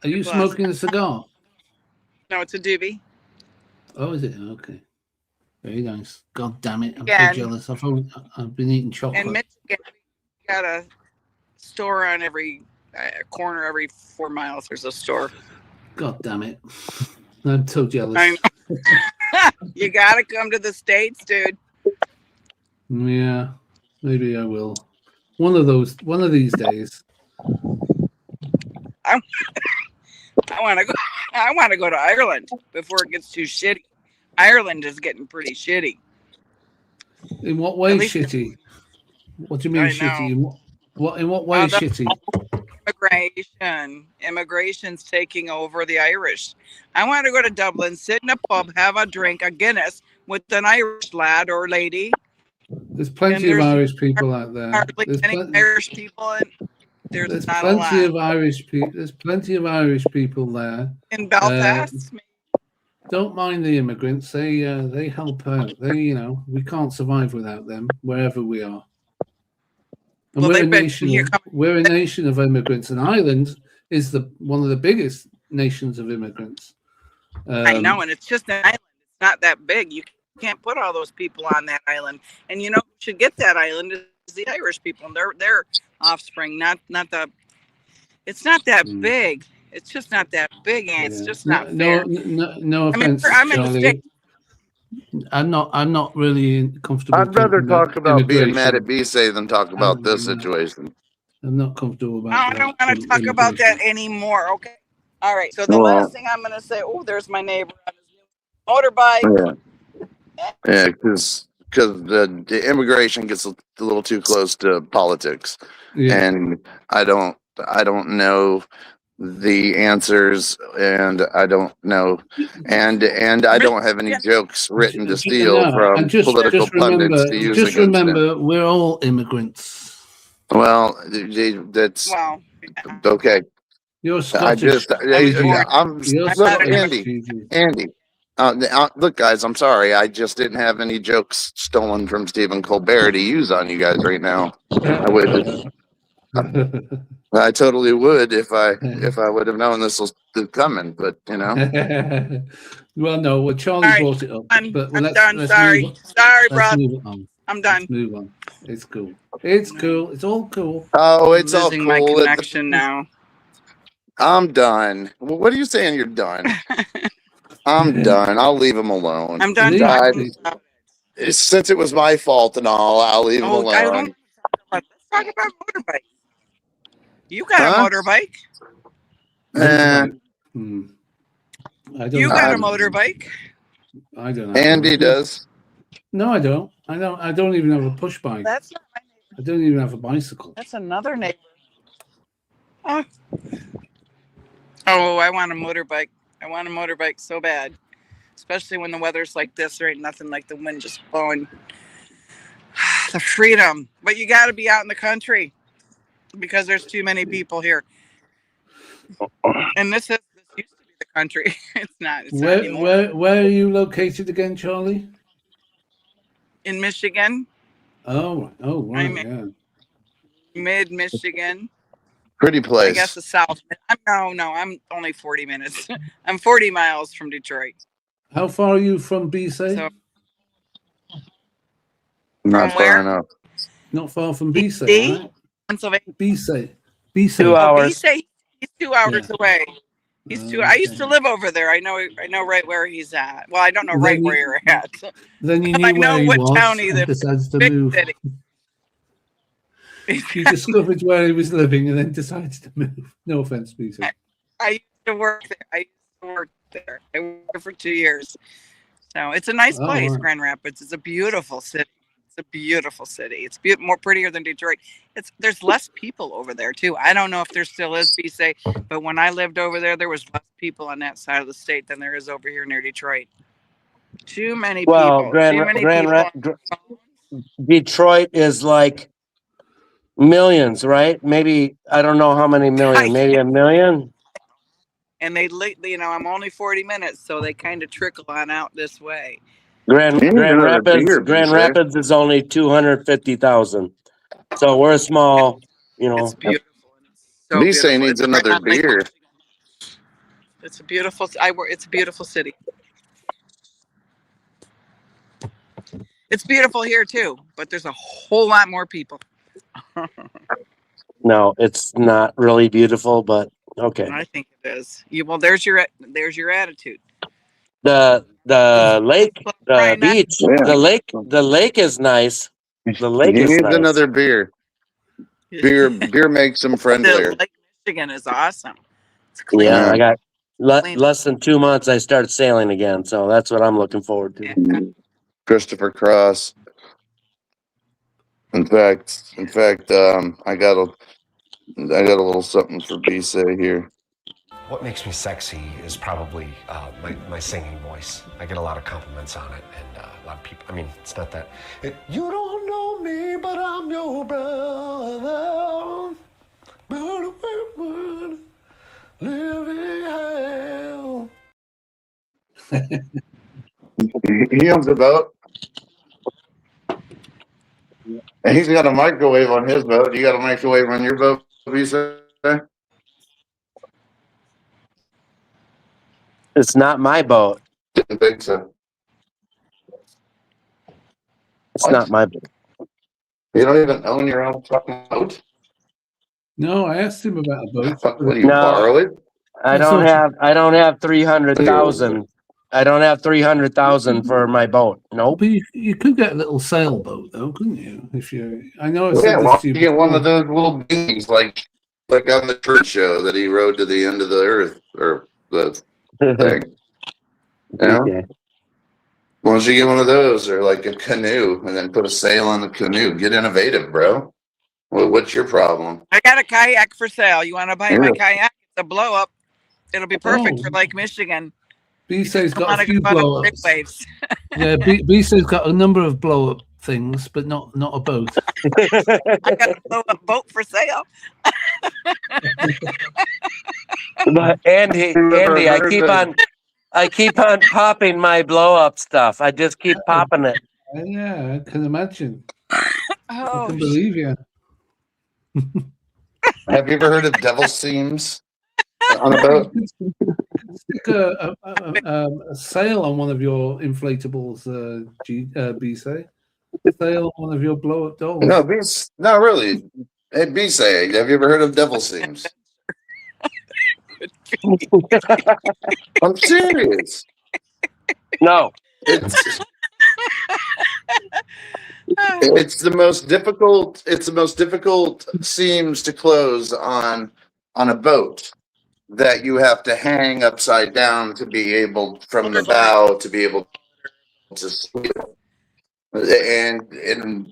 Are you smoking a cigar? No, it's a doobie. Oh, is it? Okay. Very nice. God damn it. I'm Yeah, so jealous. I've been eating chocolate. In Michigan, we got a store on every corner. Every 4 miles, there's a store. God damn it. I'm so jealous. I know. You gotta come to the States, dude. Yeah, maybe I will. One of these days. I want to go. I want to go to Ireland before it gets too shitty. Ireland is getting pretty shitty. In what way At least- shitty? What do you mean I shitty? know. In what way the shitty? Immigration's taking over the Irish. I want to go to Dublin, sit in a pub, have a drink, a Guinness with an Irish lad or lady. There's plenty of Irish people out there. Hardly There's any Irish people, and there's not a lot. plenty of Irish people. There's plenty of Irish people there. In Belfast, Don't mind the immigrants. They help out. We can't survive without them wherever we are. And Well, we're a they've been nation. here We're a nation of immigrants, and Ireland is one of the biggest nations of immigrants. I know, and it's just an island. It's not that big. You can't put all those people on that island. And you know who should get that island is the Irish people. And their offspring, not the. It's not that big. It's just not that big, and it's just not fair. No I mean, offense, I'm in the Charlie. States. I'm not really comfortable. I'd rather talking talk about being immigration. mad at Bisay than talk about this situation. I'm not comfortable about. I don't want to talk about that anymore. Okay. All right. So the Well- last thing I'm going to say. Oh, there's my neighbor on his motorbike. Yeah, because the immigration gets a little too close to politics, and I don't know the answers, and I don't know, and I don't have any jokes written to steal No, from and just political pundits to use just against them. remember, we're all immigrants. Well, that's okay. You're I Scottish. just, I'm You're look, Scottish. Andy. Look, guys, I'm sorry. I just didn't have any jokes stolen from Stephen Colbert to use on you guys right now. I would. I totally would if I would have known this was coming, but you know. Well, no. Well, Charlie brought it up, but I'm let's, done. let's Sorry. move on. Sorry, Let's brother. move it on. I'm done. Let's move on. It's cool. It's cool. It's all cool. Oh, it's all Losing my cool. connection now. I'm done. Well, what are you saying? You're done. I'm done. I'll leave him alone. I'm done I- talking about since it was my fault and all, I'll leave him I alone. don't. Let's talk about motorbikes. You got Huh? a motorbike. Eh, I don't You know. got a motorbike. I don't know. Andy does. No, I don't. I don't even have a push bike. That's not my I don't even have a bicycle. That's another neighbor. Oh, I want a motorbike. I want a motorbike so bad. Especially when the weather's like this. There ain't nothing like the wind just blowing. The freedom. But you got to be out in the country because there's too many people here. And this used to be the country. It's not. It's not anymore. Where are you located again, Charlie? In Michigan, Oh, right, I'm yeah. mid Michigan. Pretty I place. guess the South. I'm only 40 minutes. I'm 40 miles from Detroit. How far are you from BC? So, Not From where? far enough. Not far from BC, BC? right? Pennsylvania. BC. BC. 2 hours. He's 2 hours away. He's two. I used to live over there. I know right where he's at. Well, I don't know Then right you- where you're at. Then you I knew know where he what was town he and lived. decided to Big move. city. You discovered where he was living and then decided to move. No offense, BC. I used to work there. I worked there for 2 years. So it's a nice Oh, place, wow. Grand Rapids. It's a beautiful city. It's a beautiful city. It's more prettier than Detroit. There's less people over there too. I don't know if there still is, BC, but when I lived over there was less people on that side of the state than there is over here near Detroit. Too many Well, people. Too many people. Detroit is like millions, right? Maybe I don't know how many million. Maybe 1 million. And they, I'm only 40 minutes, so they kind of trickle on out this way. Grand Rapids is only 250,000. So we're small, It's beautiful. So Lisa needs another beer. It's a beautiful. It's a beautiful city. It's beautiful here too, but there's a whole lot more people. No, it's not really beautiful, but okay. I think it is. There's your attitude. The lake, the beach, the lake is nice. The lake is needs nice. another beer. Beer makes them friendlier. Lake Michigan is awesome. It's clean. Yeah, I got less than 2 months. I started sailing again, so that's what I'm looking forward to. Yeah. Christopher Cross. In fact, I got a little something for BC here. What makes me sexy is probably my singing voice. I get a lot of compliments on it, and a lot of people. I mean, it's not that. You don't know me, but I'm your brother. Living hell. He owns a boat. And he's got a microwave on his boat. You got a microwave on your boat, BC? It's not my boat. Didn't think so. It's not my boat. You don't even own your own fucking boat? No, I asked him about a boat. What, do you borrow it? I don't have 300,000. I don't have 300,000 for my boat. Nope. But you could get a little sailboat though, couldn't you? I know. You get one of those little dinghies like on the Truth Show that he rode to the end of the earth or the thing. You know? Okay. Why don't you get one of those or like a canoe and then put a sail on the canoe? Get innovative, bro. What's your problem? I got a kayak for sale. You want to buy my kayak? It's a blow up. It'll be perfect for Lake Michigan. BC's got a few blow ups. Yeah, BC's got a number of blow up things, but not a boat. I got a blow up boat for sale. But Andy, I keep on popping my blow up stuff. I just keep popping it. Yeah, I can imagine. Oh, I can believe you. Have you ever heard of devil seams on a boat? Stick a sail on one of your inflatables, BC. Sail on one of your blow up dolls. No, not really. Hey, BC, have you ever heard of devil seams? I'm serious. No. It's the most difficult. It's the most difficult seams to close on a boat that you have to hang upside down to be able from the bow to be able to sleep. And in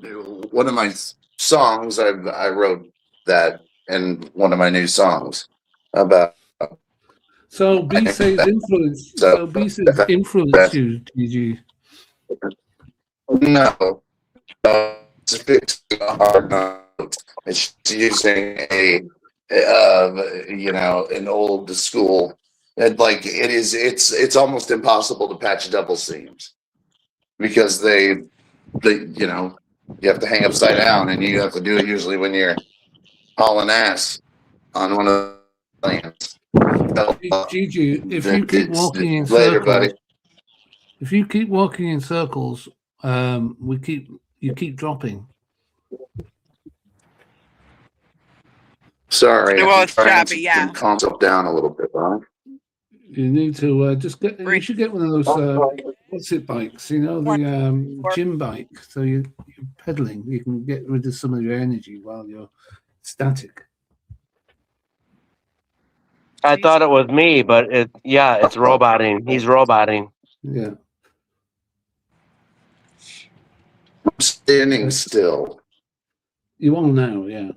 one of my songs, I wrote that in one of my new songs about. So BC's influence. So BC's influenced you, GG. No. It's fixing a hard note. It's using an old school. And like it's almost impossible to patch double seams because they you have to hang upside down and you have to do it usually when you're hauling ass on one of the planes. GG, if you keep walking in circles, if you keep walking in circles, you keep dropping. Sorry. Well, it's choppy, yeah. Calm yourself down a little bit, huh? You need to just get. You should get one of those. What's it bikes? You know, the gym bike. So you're pedaling. You can get rid of some of your energy while you're static. I thought it was me, but it's roboting. He's roboting. Yeah. I'm standing still. You are now, yeah.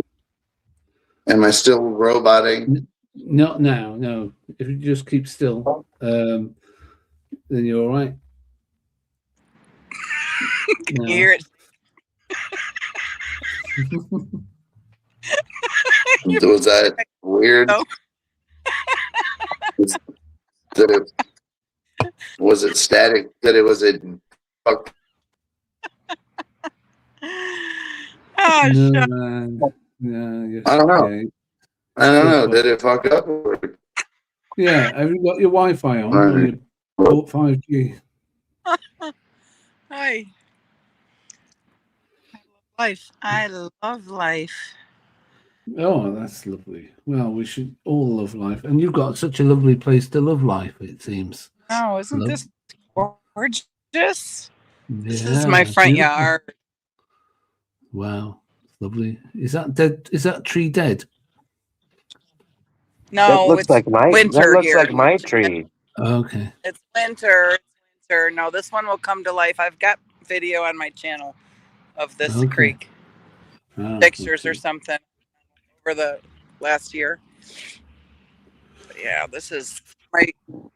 Am I still roboting? Not now, no. If you just keep still, then you're all right. Can you hear it? Was that weird? No. Was it static? That it was a. Oh, No, shut man. No, I don't know. yeah. I don't know. Did it fuck up? Or... Yeah, have you got your Wi-Fi on? Right. Or you bought 5G? Hi. Life. I love life. Oh, that's lovely. Well, we should all love life. And you've got such a lovely place to love life, it seems. Oh, isn't Love- this gorgeous? This Yeah, is my front beautiful. yard. Wow, lovely. Is that dead? Is that tree dead? No, looks it's like my winter that looks here. like my tree. Okay. It's winter. It's winter. No, this one will come to life. I've got video on my channel of this Okay. creek. Ah, Pictures or okay. something over the last year. But yeah, this is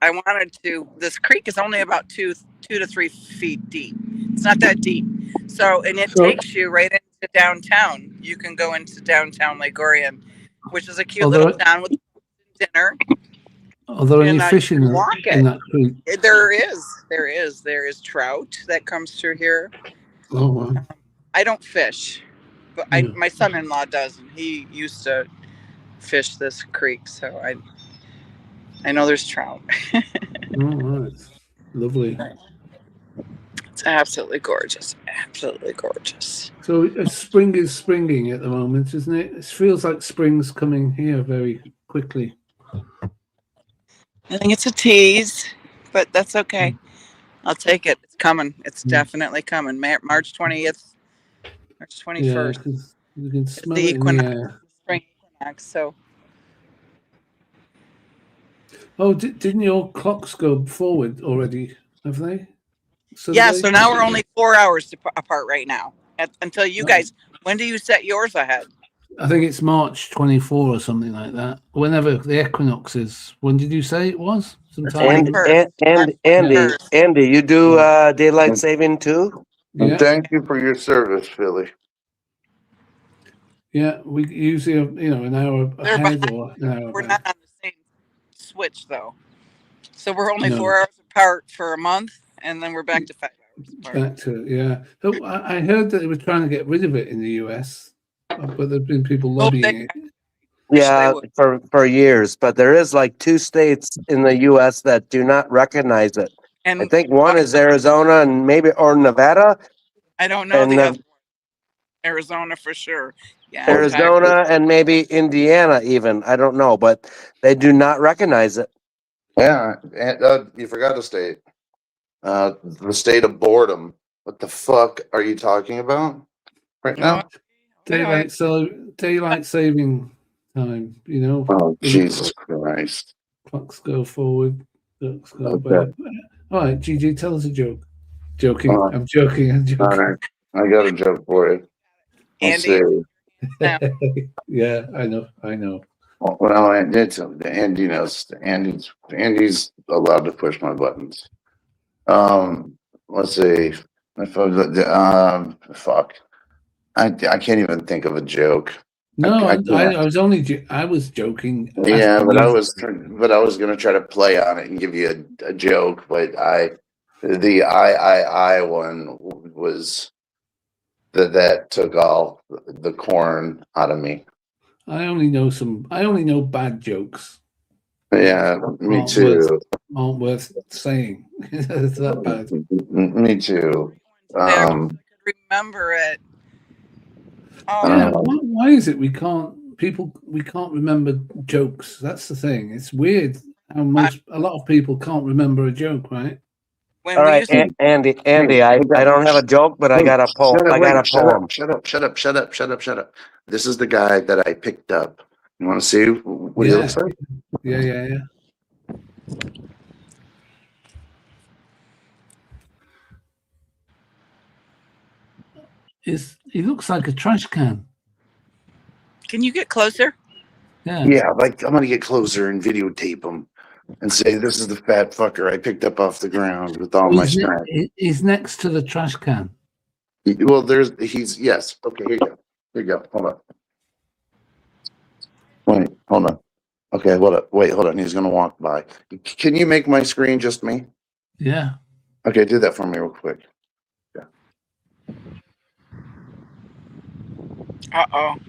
I wanted to. This creek is only about 2 to 3 feet deep. It's not that deep. So, and it takes you right into downtown. You can go into downtown Lake Orion, which is a cute little town with dinner. Are there any And, fish you in, can walk in it. that creek? There is trout that comes through here. Oh, wow. I don't fish, but my son-in-law does, and he used to fish this creek, so I know there's trout. Oh, right. Lovely. It's absolutely gorgeous. Absolutely gorgeous. So spring is springing at the moment, isn't it? It feels like spring's coming here very quickly. I think it's a tease, but that's okay. I'll take it. It's coming. It's definitely coming. March 20th, March 21st. Yeah, 'cause you can smell the it in the equinox, air. spring equinox. So Oh, didn't your clocks go forward already? Have they? yeah. Sunday? So now we're only 4 hours apart right now. Until you guys. When do you set yours ahead? I think it's March 24 or something like that. Whenever the equinox is. When did you say it was? Sometime. Andy, you do daylight saving too? Yeah. Thank you for your service, Philly. Yeah, we usually have, an hour They're ahead behind. or an hour We're back. not on the same switch though. So we're only No. 4 hours apart for a month, and then we're back to 5 hours apart. Back to yeah. Oh, I heard that they were trying to get rid of it in the US, but there've been people lobbying it. Yeah, for years, but there is like 2 states in the U.S. that do not recognize it. And I think one is Arizona and maybe or Nevada. I don't know And the the- other one. Arizona for sure. Yeah. Arizona and maybe Indiana even. I don't know, but they do not recognize it. Yeah, and you forgot a state. The state of boredom. What the fuck are you talking about right now? Daylight saving time. Oh, Jesus Christ! Clocks go forward. Clocks go Okay. back. All right, Gigi, tell us a joke. Joking. All right. I'm joking. I'm All joking. right, I got a joke for you. Let's Andy. see. Yeah, I know. Well, Andy knows. Andy's allowed to push my buttons. Let's see. If fuck. I can't even think of a joke. No, I I was only I was joking. Yeah, but I was gonna try to play on it and give you a joke, but the I one was that took all the corn out of me. I only know bad jokes. Yeah, me too. Aren't worth saying. It's that bad. Me too. Remember it. Yeah, why is it we can't remember jokes? That's the thing. It's weird how a lot of people can't remember a joke, right? All right, Andy, I don't have a joke, but I got a poem. Shut up. This is the guy that I picked up. You want to see what he looks like? Yeah. he looks like a trash can. Can you get closer? Yeah. Yeah, like I'm gonna get closer and videotape him and say, "This is the fat fucker I picked up off the ground with all my strength." He's next to the trash can. Well, yes. Okay, here you go. Here you go. Hold on. Wait, hold on. Okay, hold on. He's gonna walk by. Can you make my screen just me? Yeah. Okay, do that for me real quick.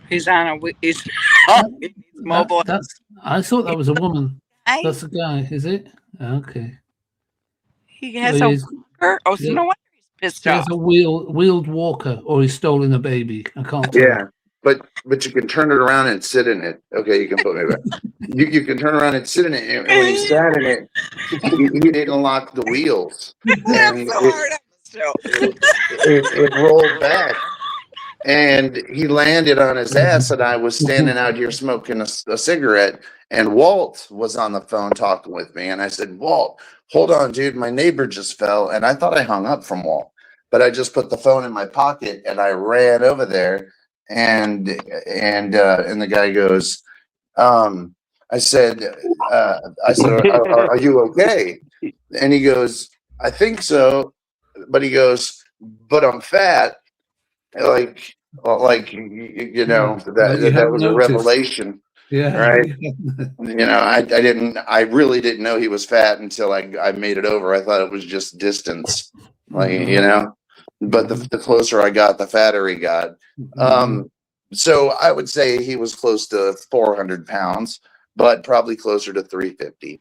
He's on a. He's he needs mobile. I thought that was a woman. Guy? That's a guy, is it? Okay. He has So a he's- walker. Oh, so yeah. no wonder he's pissed He has off. a wheeled walker, or he's stolen a baby. I can't tell. Yeah, but you can turn it around and sit in it. Okay, you can put me back. You can turn around and sit in it. And when he sat in it, he didn't lock the wheels. And it rolled back. And he landed on his ass, and I was standing out here smoking a cigarette, and Walt was on the phone talking with me. And I said, "Walt, hold on, dude. My neighbor just fell." And I thought I hung up from Walt, but I just put the phone in my pocket and I ran over there. And the guy goes, I said, are you okay? And he goes, "I think so," but he goes, "But I'm fat." Like you know, that was a revelation. Yeah. Right. I really didn't know he was fat until I made it over. I thought it was just distance, but the closer I got, the fatter he got. So I would say he was close to 400 pounds, but probably closer to 350.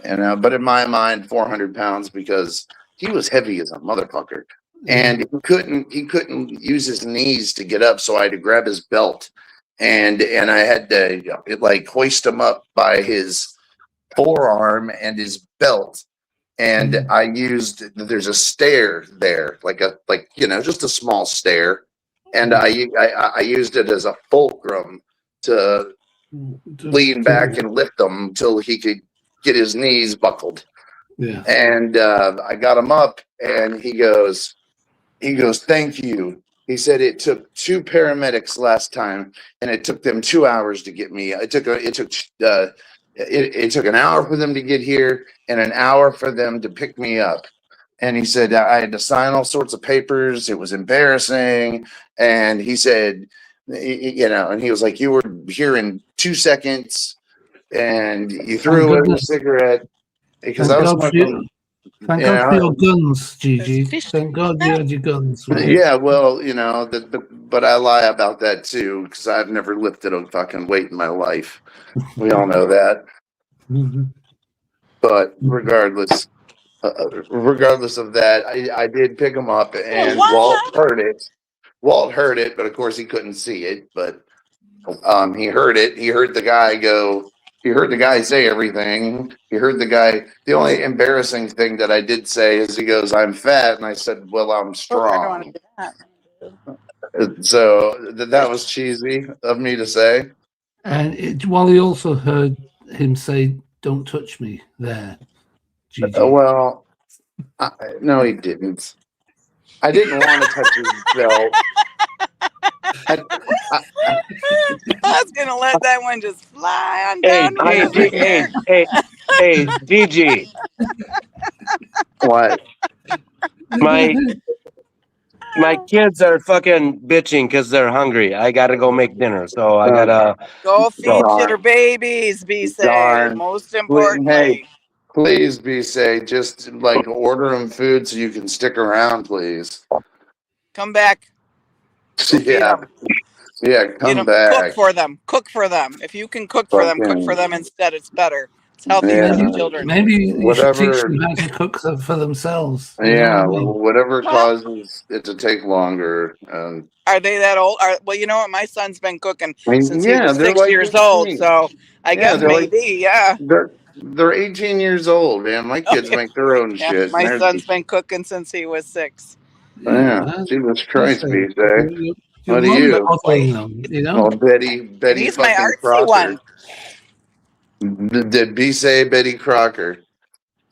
But in my mind, 400 pounds, because he was heavy as a motherfucker. And he couldn't use his knees to get up, so I had to grab his belt, and I had to hoist him up by his forearm and his belt, and there's a stair there, just a small stair, and I used it as a fulcrum to lean back and lift him until he could get his knees buckled. Yeah. And I got him up, and he goes, "Thank you." He said it took 2 paramedics last time, and it took them 2 hours to get me. It took an hour for them to get here and an hour for them to pick me up. And he said I had to sign all sorts of papers. It was embarrassing. And he said, and he was like, "You were here in 2 seconds, and you threw away the cigarette." Because I was smoking. Thank God for your guns, Gigi. Thank God you had your guns. Yeah, well, but I lie about that too, because I've never lifted a fucking weight in my life. We all know that. But regardless of that, I did pick him up, and Walt heard it. Walt heard it, but of course he couldn't see it. But he heard it. He heard the guy go. He heard the guy say everything. He heard the guy. The only embarrassing thing that I did say is he goes, "I'm fat," and I said, "Well, I'm strong." So that was cheesy of me to say. And Wally also heard him say, "Don't touch me," there. Gigi. Well, no, he didn't. I didn't want to touch his belt. I was gonna let that one just fly on down. Hey, DG. What? My kids are fucking bitching because they're hungry. I gotta go make dinner, so I gotta go feed your babies. Be safe. Most importantly. Hey, please be safe. Just order them food so you can stick around, please. Come back. Yeah, come back. Cook for them. If you can cook for them, cook for them instead. It's better. It's healthy for the children. Maybe you should teach them how to cook for themselves. Yeah, whatever causes it to take longer. Are they that old? Well, you know what? My son's been cooking since he was 6 like years old. So I guess maybe, They're 18 years old, man. My kids make their own shit. My son's been cooking since he was 6. Yeah, Jesus Christ, BJ. What do you? Oh, Betty He's my fucking artsy Crocker. one. Did B say Betty Crocker?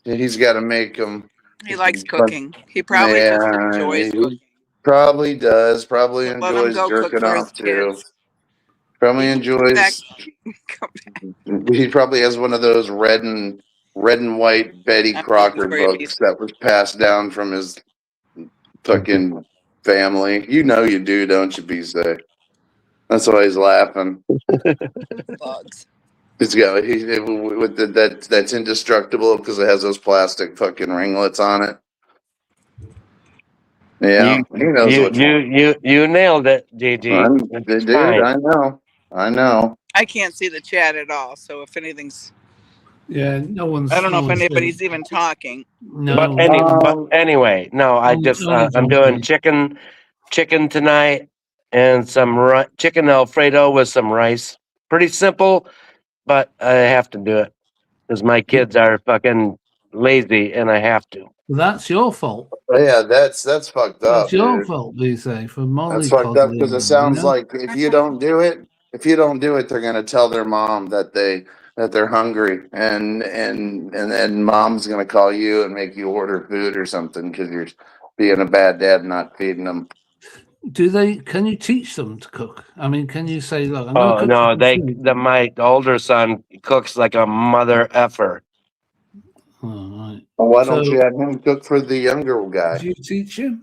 He's got to make them. He likes cooking. He probably just enjoys cooking. Probably does. Probably Let him enjoys go cook jerking for his off too. kids. Probably Back, enjoys. He probably has one of those red and white Betty I'm Crocker waiting for you, books that was passed down from his fucking family. You know you do, don't you, B-Say? That's why he's laughing. bugs. He's got with that's indestructible because it has those plastic fucking ringlets on it. Yeah, he knows which one. You nailed it, GG. Dude, I know. I can't see the chat at all, so if anything's, Yeah, no one's. I don't know no if one's anybody's even talking. No. But anyway, no, I just I'm doing chicken tonight and some chicken Alfredo with some rice. Pretty simple, but I have to do it because my kids are fucking lazy and I have to. That's your fault. Yeah, that's fucked up. That's your dude. fault, we say, for Molly. That's fucked up because it sounds like if you don't do it, they're gonna tell their mom that they're hungry, and then mom's gonna call you and make you order food or something because you're being a bad dad and not feeding them. Can you teach them to cook? I mean, can you say, look, I'm Oh gonna cook no, my older son cooks like a mother effer. Right. Well, why don't you have him cook for the younger guy? Do you teach him?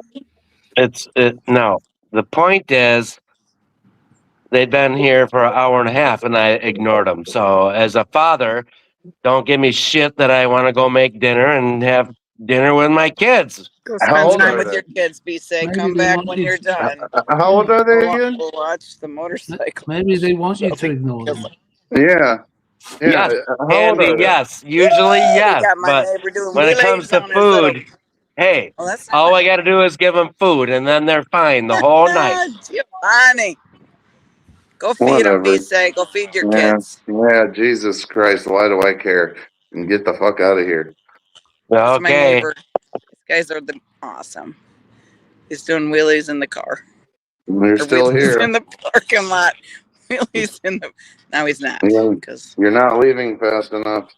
No. The point is, they've been here for an hour and a half, and I ignored them. So, as a father, don't give me shit that I want to go make dinner and have dinner with my kids. Go spend time with your kids, B-Say. Come back when you're done. How old are they again? We'll watch the motorcycle. Maybe they want you to ignore them. Yeah. Yes, Andy, yes. Usually, yes. But when it comes to food, hey, all I got to do is give them food, and then they're fine the whole night. Giovanni. Go feed them, B-Say. Go feed your kids. Yeah, Jesus Christ. Why do I care? And get the fuck out of here. That's my neighbor. These guys are awesome. He's doing wheelies in the car. They're still here. In the parking lot. Wheelies in the. Now he's not. Because you're not leaving fast enough.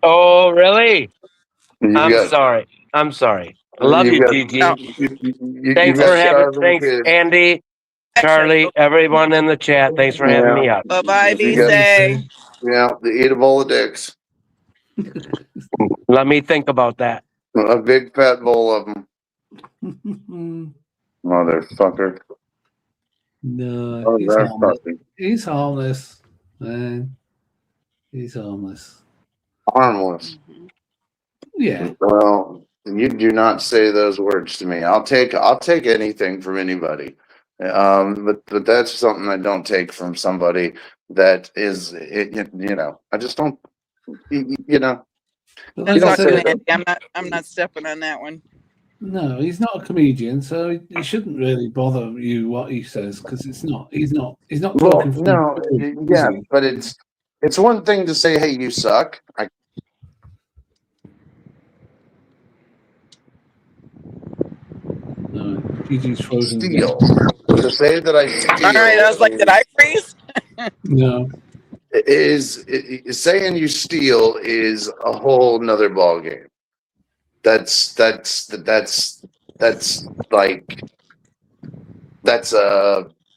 Oh, really? I'm sorry. I love you, Gigi. Thanks for having. Thanks, Andy, Charlie, everyone in the chat. Thanks for having me up. Bye-bye, B-Say. Yeah, eat a bowl of dicks. Let me think about that. A big fat bowl of them. Motherfucker. No, he's harmless, man. He's harmless. Harmless. Yeah. Well, you do not say those words to me. I'll take anything from anybody. But that's something I don't take from somebody that is, I just don't, I'm not stepping on that one. No, he's not a comedian, so he shouldn't really bother you what he says because he's not talking for but it's one thing to say, hey, you suck. No, Gigi's frozen. Steal. To say that I steal. All right, I was like, did I freeze? No. Saying you steal is a whole nother ball game. That's a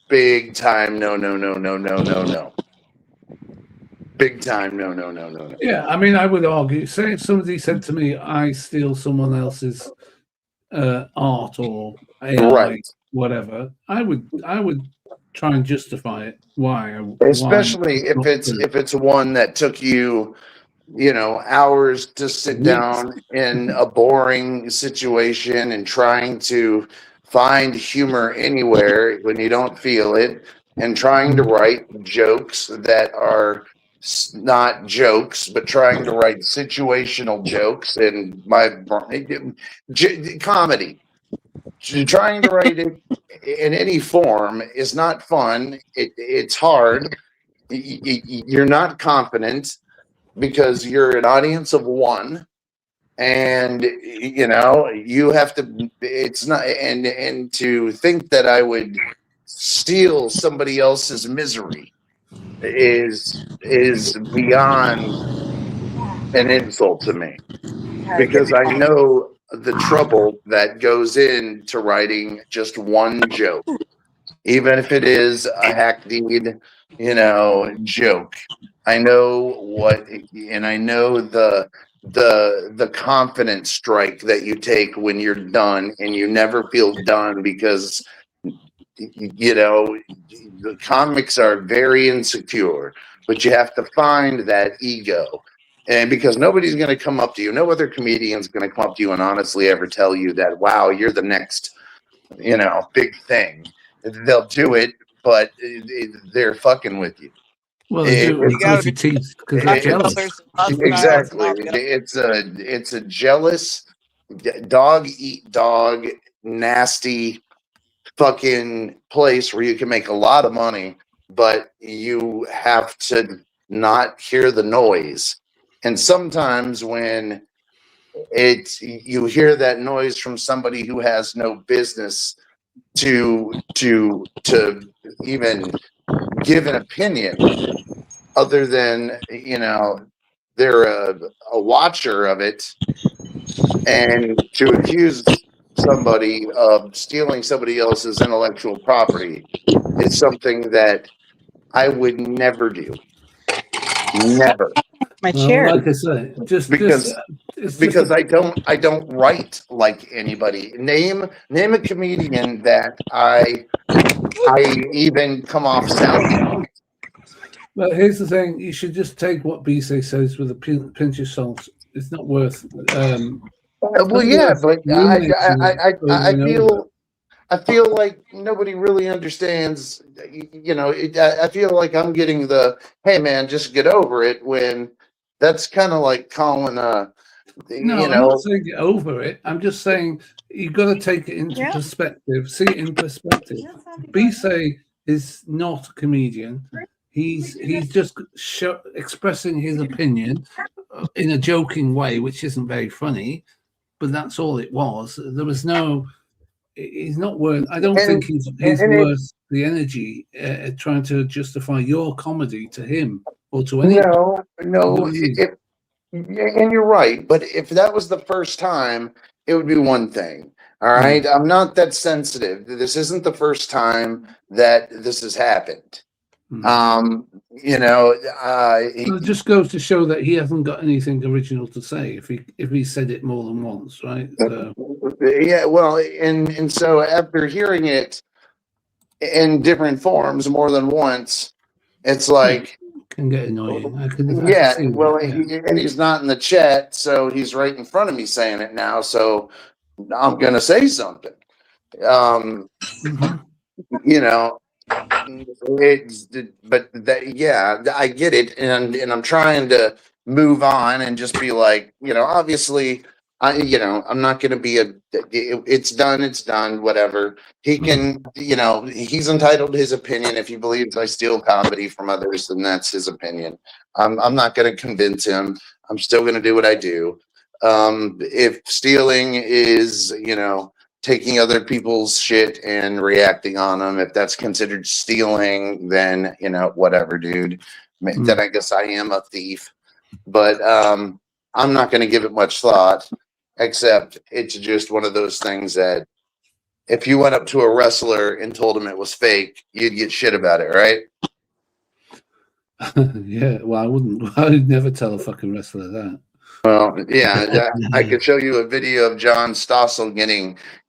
big time no. Big time no. Yeah, I mean, I would argue. Say if somebody said to me, "I steal someone else's art or AI, whatever," I would try and justify it. Why? Especially if it's one that took you, hours to sit down in a boring situation and trying to find humor anywhere when you don't feel it, and trying to write jokes that are not jokes, but trying to write situational jokes and comedy. Trying to write it in any form is not fun. It's hard. You're not confident because you're an audience of one, and you have to. It's not and to think that I would steal somebody else's misery is beyond an insult to me, because I know the trouble that goes into writing just one joke, even if it is a hackneyed, joke. I know what, and I know the confidence strike that you take when you're done, and you never feel done because the comics are very insecure, but you have to find that ego. And because nobody's going to come up to you, no other comedian's going to come up to you and honestly ever tell you that, wow, you're the next, big thing. They'll do it, but they're fucking with you. Well, they do it with gritty teeth because they're jealous. Exactly. It's a jealous, dog eat dog, nasty fucking place where you can make a lot of money, but you have to not hear the noise. And sometimes when you hear that noise from somebody who has no business to even give an opinion other than they're a watcher of it, and to accuse somebody of stealing somebody else's intellectual property is something that I would never do. Never. My chair. Like I say, because I don't write like anybody. Name a comedian that I even come off sounding. But here's the thing: you should just take what Bisay says with a pinch of salt. It's not worth. Well, yeah, but I feel like nobody really understands. I feel like I'm getting the "hey man, just get over it" when that's kind of like calling No, I'm not saying get over it. I'm just saying you've got to take it into perspective. See it in perspective. Bisay is not a comedian. He's just expressing his opinion in a joking way, which isn't very funny, but that's all it was. There was no. He's not worth. I don't think he's worth the energy trying to justify your comedy to him or to anyone. No. And you're right. But if that was the first time, it would be one thing. All right. I'm not that sensitive. This isn't the first time that this has happened. It just goes to show that he hasn't got anything original to say if he said it more than once, right? So. Yeah, well, and so after hearing it in different forms more than once, it's like can get annoying. And he's not in the chat, so he's right in front of me saying it now. So I'm gonna say something. I get it, and I'm trying to move on and just be like, obviously, I'm not going to be it's done, whatever. He can, he's entitled to his opinion. If he believes I steal comedy from others, then that's his opinion. I'm not going to convince him. I'm still going to do what I do. If stealing is, taking other people's shit and reacting on them, if that's considered stealing, then whatever, dude. Then I guess I am a thief. But I'm not going to give it much thought, except it's just one of those things that if you went up to a wrestler and told him it was fake, you'd get shit about it, right? Yeah, well, I wouldn't. I would never tell a fucking wrestler that. Well, yeah, I could show you a video of John Stossel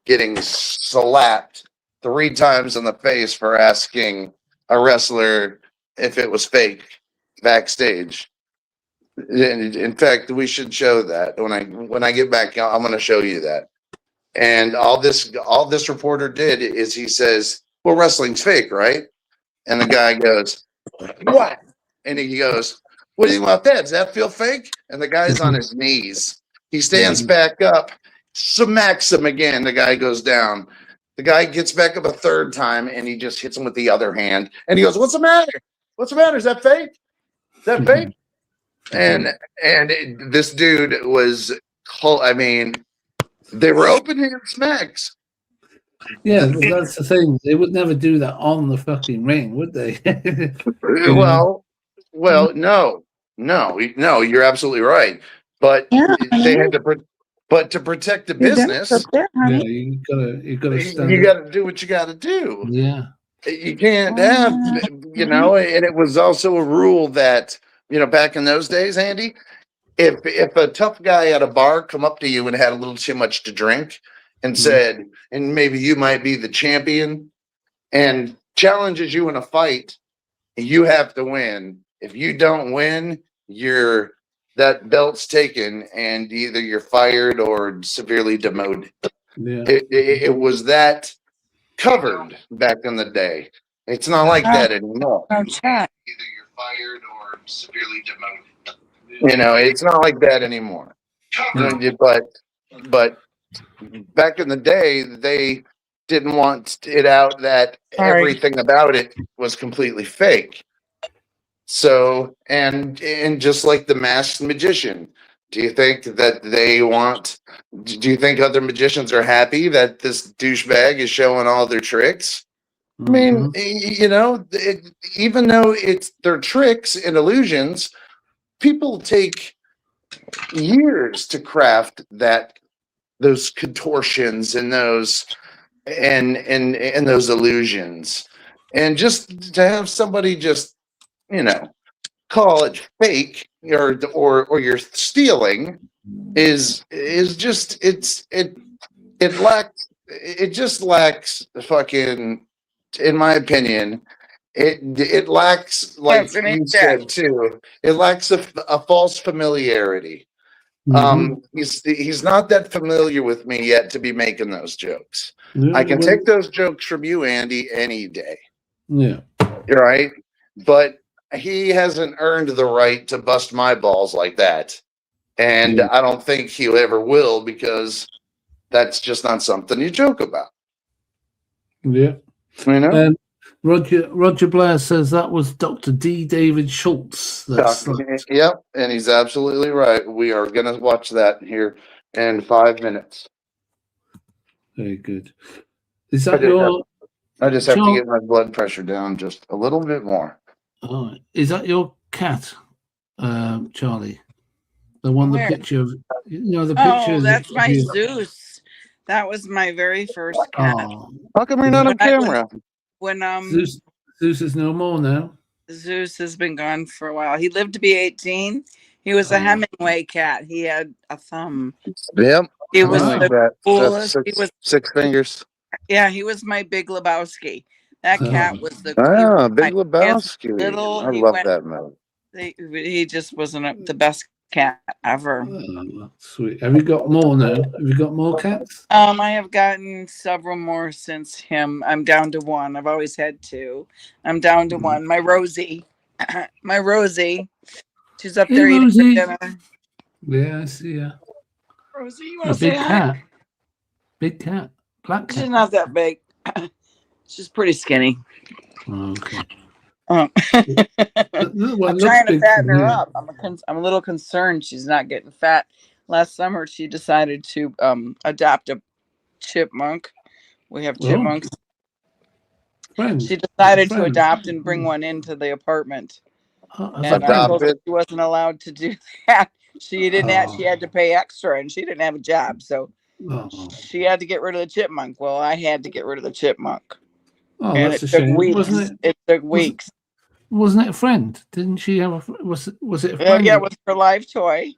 getting slapped 3 times in the face for asking a wrestler if it was fake backstage. In fact, we should show that when I get back. I'm going to show you that. And all this reporter did is he says, "Well, wrestling's fake, right?" And the guy goes, "What?" And he goes, "What do you think about that? Does that feel fake?" And the guy's on his knees. He stands back up, smacks him again. The guy goes down. The guy gets back up a 3rd time, and he just hits him with the other hand. And he goes, "What's the matter? What's the matter? Is that fake? Is that fake?" And this dude was, they were open hand smacks. Yeah, that's the thing. They would never do that on the fucking ring, would they? Well, no, you're absolutely right. But they had to But to protect the Your dinner's business, up there, Yeah, honey. you gotta stand you up. got to do what you got to do. Yeah. You can't have, you know, and it was also a rule that, you know, back in those days, Andy, if a tough guy at a bar come up to you and had a little too much to drink and said, and maybe you might be the champion and challenges you in a fight, you have to win. If you don't win, that belt's taken and either you're fired or severely demoted. Yeah. It was that covered back in the day. It's not like that anymore. No chat. Either you're fired or severely demoted. You know, it's not like that anymore. But back in the day, they didn't want it out that everything about it was completely fake. So, and just like the masked magician, do you think that do you think other magicians are happy that this douchebag is showing all their tricks? I mean, you know, even though it's their tricks and illusions, people take years to craft those contortions and those and those illusions. And just to have somebody just, you know, call it fake or you're stealing is just it just lacks fucking, in my opinion, it lacks, like you said too, it lacks a false familiarity. He's not that familiar with me yet to be making those jokes. I can take those jokes from you, Andy, any day. Yeah. You're right. But he hasn't earned the right to bust my balls like that. And I don't think he ever will, because that's just not something you joke about. Yeah. You know? Roger Blair says that was Dr. D. David Schultz. Yep, and he's absolutely right. We are going to watch that here in 5 minutes. Very good. Is that your... I just have to get my blood pressure down just a little bit more. Oh, is that your cat, Charlie? The one, the picture of, you know, the picture. Oh, that's my Zeus. That was my very first cat. Oh. How come you're not on camera? When Zeus is no more now. Zeus has been gone for a while. He lived to be 18. He was a Hemingway cat. He had a thumb. Yep. He was the coolest. He was 6 fingers. Yeah, he was my Big Lebowski. That cat was the Big Lebowski. I love that movie. He just wasn't the best cat ever. Oh, sweet. Have you got more now? Have you got more cats? I have gotten several more since him. I'm down to one. I've always had two. I'm down to one. My Rosie. My Rosie. She's up there eating dinner. Yeah, I see her. Rosie, you want to say hi? Cat. Big cat. Black cat. She's not that big. She's pretty skinny. Okay. I'm trying to fatten her up. I'm a little concerned she's not getting fat. Last summer, she decided to adopt a chipmunk. We have chipmunks. She decided to adopt and bring one into the apartment. And I told her she wasn't allowed to do that. She didn't. She had to pay extra, and she didn't have a job, so she had to get rid of the chipmunk. Well, I had to get rid of the chipmunk. Oh, and that's it a took shame. weeks. It took weeks. Wasn't it a friend? Didn't she have a? Was it a friend? Yeah, it was her live toy.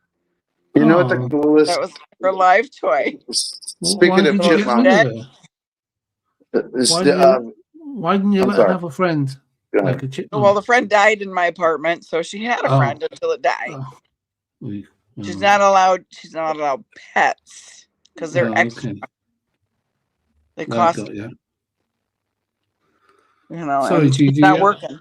You know what the coolest? That was her live toy. Speaking of chipmunk, why didn't you let her have a friend? Like a chipmunk? Well, the friend died in my apartment, so she had a friend until it died. She's not allowed. She's not allowed pets because they're extra. Okay. They cost. You know, sorry, Gigi, it's not working.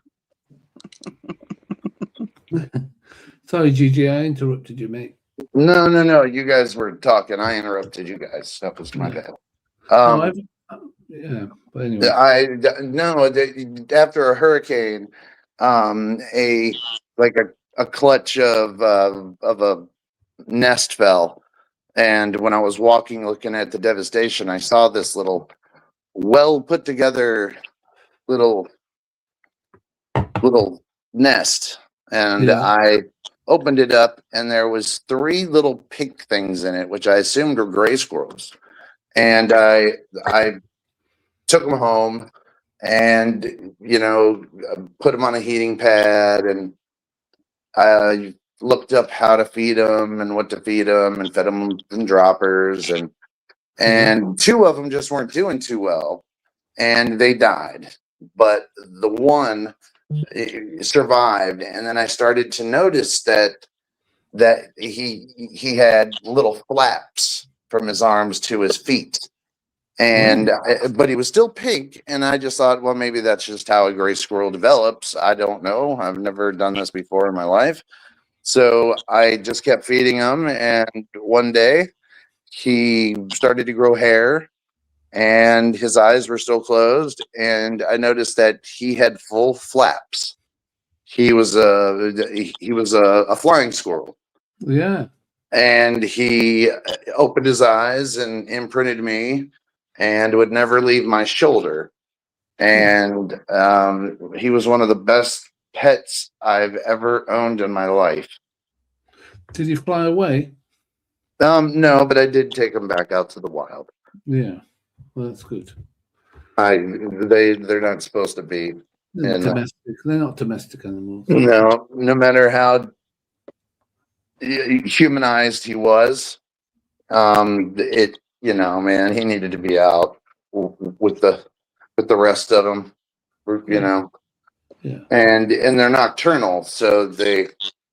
Sorry, Gigi, I interrupted you, mate. No. You guys were talking. I interrupted you guys. That was my bad. Yeah, but anyway. After a hurricane, a clutch of a nest fell, and when I was walking, looking at the devastation, I saw this little, well put together little nest, and I opened it up, and there was 3 little pink things in it, which I assumed were gray squirrels. And I took them home and, put them on a heating pad, and I looked up how to feed them and what to feed them, and fed them in droppers, and 2 of them just weren't doing too well, and they died. But the one survived, and then I started to notice that he had little flaps from his arms to his feet, and but he was still pink, and I just thought, well, maybe that's just how a gray squirrel develops. I don't know. I've never done this before in my life. So I just kept feeding him, and one day he started to grow hair, and his eyes were still closed, and I noticed that he had full flaps. He was a flying squirrel. Yeah. And he opened his eyes and imprinted me, and would never leave my shoulder. And he was one of the best pets I've ever owned in my life. Did he fly away? No, but I did take him back out to the wild. Yeah, well, that's good. They're not supposed to be domestic. They're not domestic animals. No, no matter how humanized he was, man, he needed to be out with the rest of them, Yeah. And they're nocturnal, so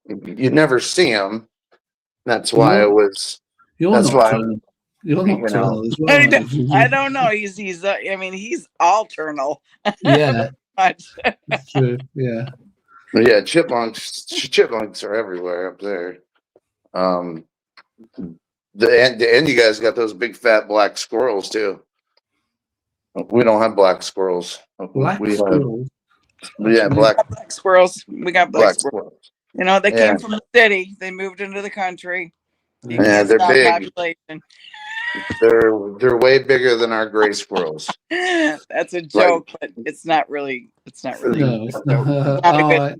you never see them. That's why it was. You're nocturnal as well. I don't know. He's I mean, he's alternal. Yeah. Much. That's true. Yeah. Yeah, chipmunks are everywhere up there. And you guys got those big fat black squirrels too. We don't have black squirrels. Black squirrels. Yeah, black squirrels. We got black squirrels. They Yeah. came from the city. They moved into the country. You Yeah, can't they're stop big. population. They're way bigger than our gray squirrels. That's a joke, but it's not really. It's not really. No, it's not. not a good-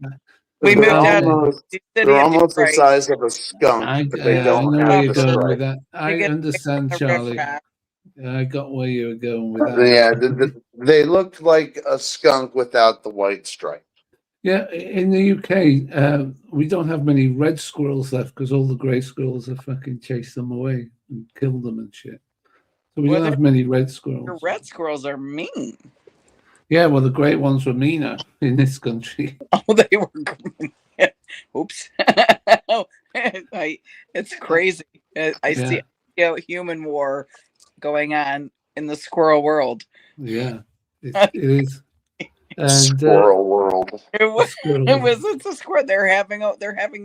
we moved out of the city. They're almost the Detroit. size of a skunk, but they I don't know where have you're a going stripe. with that. I get understand, the Charlie. riffraff. I got where you were going with that. Yeah, they look like a skunk without the white stripe. Yeah, in the UK, we don't have many red squirrels left because all the grey squirrels have fucking chased them away and killed them and shit. So we Well, don't have many red The squirrels. red squirrels are mean. Yeah, well, the great ones were meaner in this country. Oh, they were. Oops. It's crazy. I see human war going on in the squirrel world. Yeah, it is. And, Squirrel world. It's a squirrel. They're having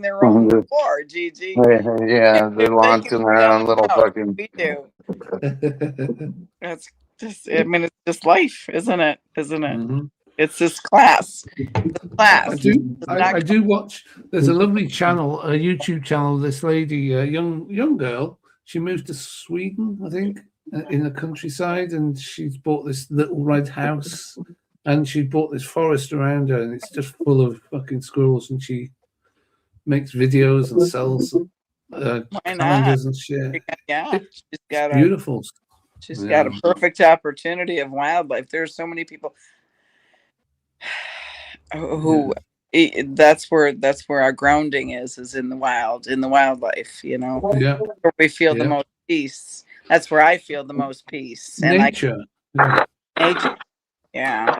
their own war, Gigi. Yeah, they're launching their own little fucking. We do. That's just. I mean, it's just life, isn't it? Isn't it? Mm-hmm. It's this class. The class. I do watch. There's a lovely channel, a YouTube channel. This lady, a young girl. She moved to Sweden, I think, in the countryside, and she's bought this little red house, and she bought this forest around her, and it's just full of fucking squirrels. And she makes videos and sells calendars and shit. Yeah, she's got Beautiful. She's got a perfect opportunity of wildlife. There's so many people who that's where our grounding is in the wild, in the wildlife. Yeah. Where we feel the most peace. That's where I feel the most peace. And Nature. nature. Yeah.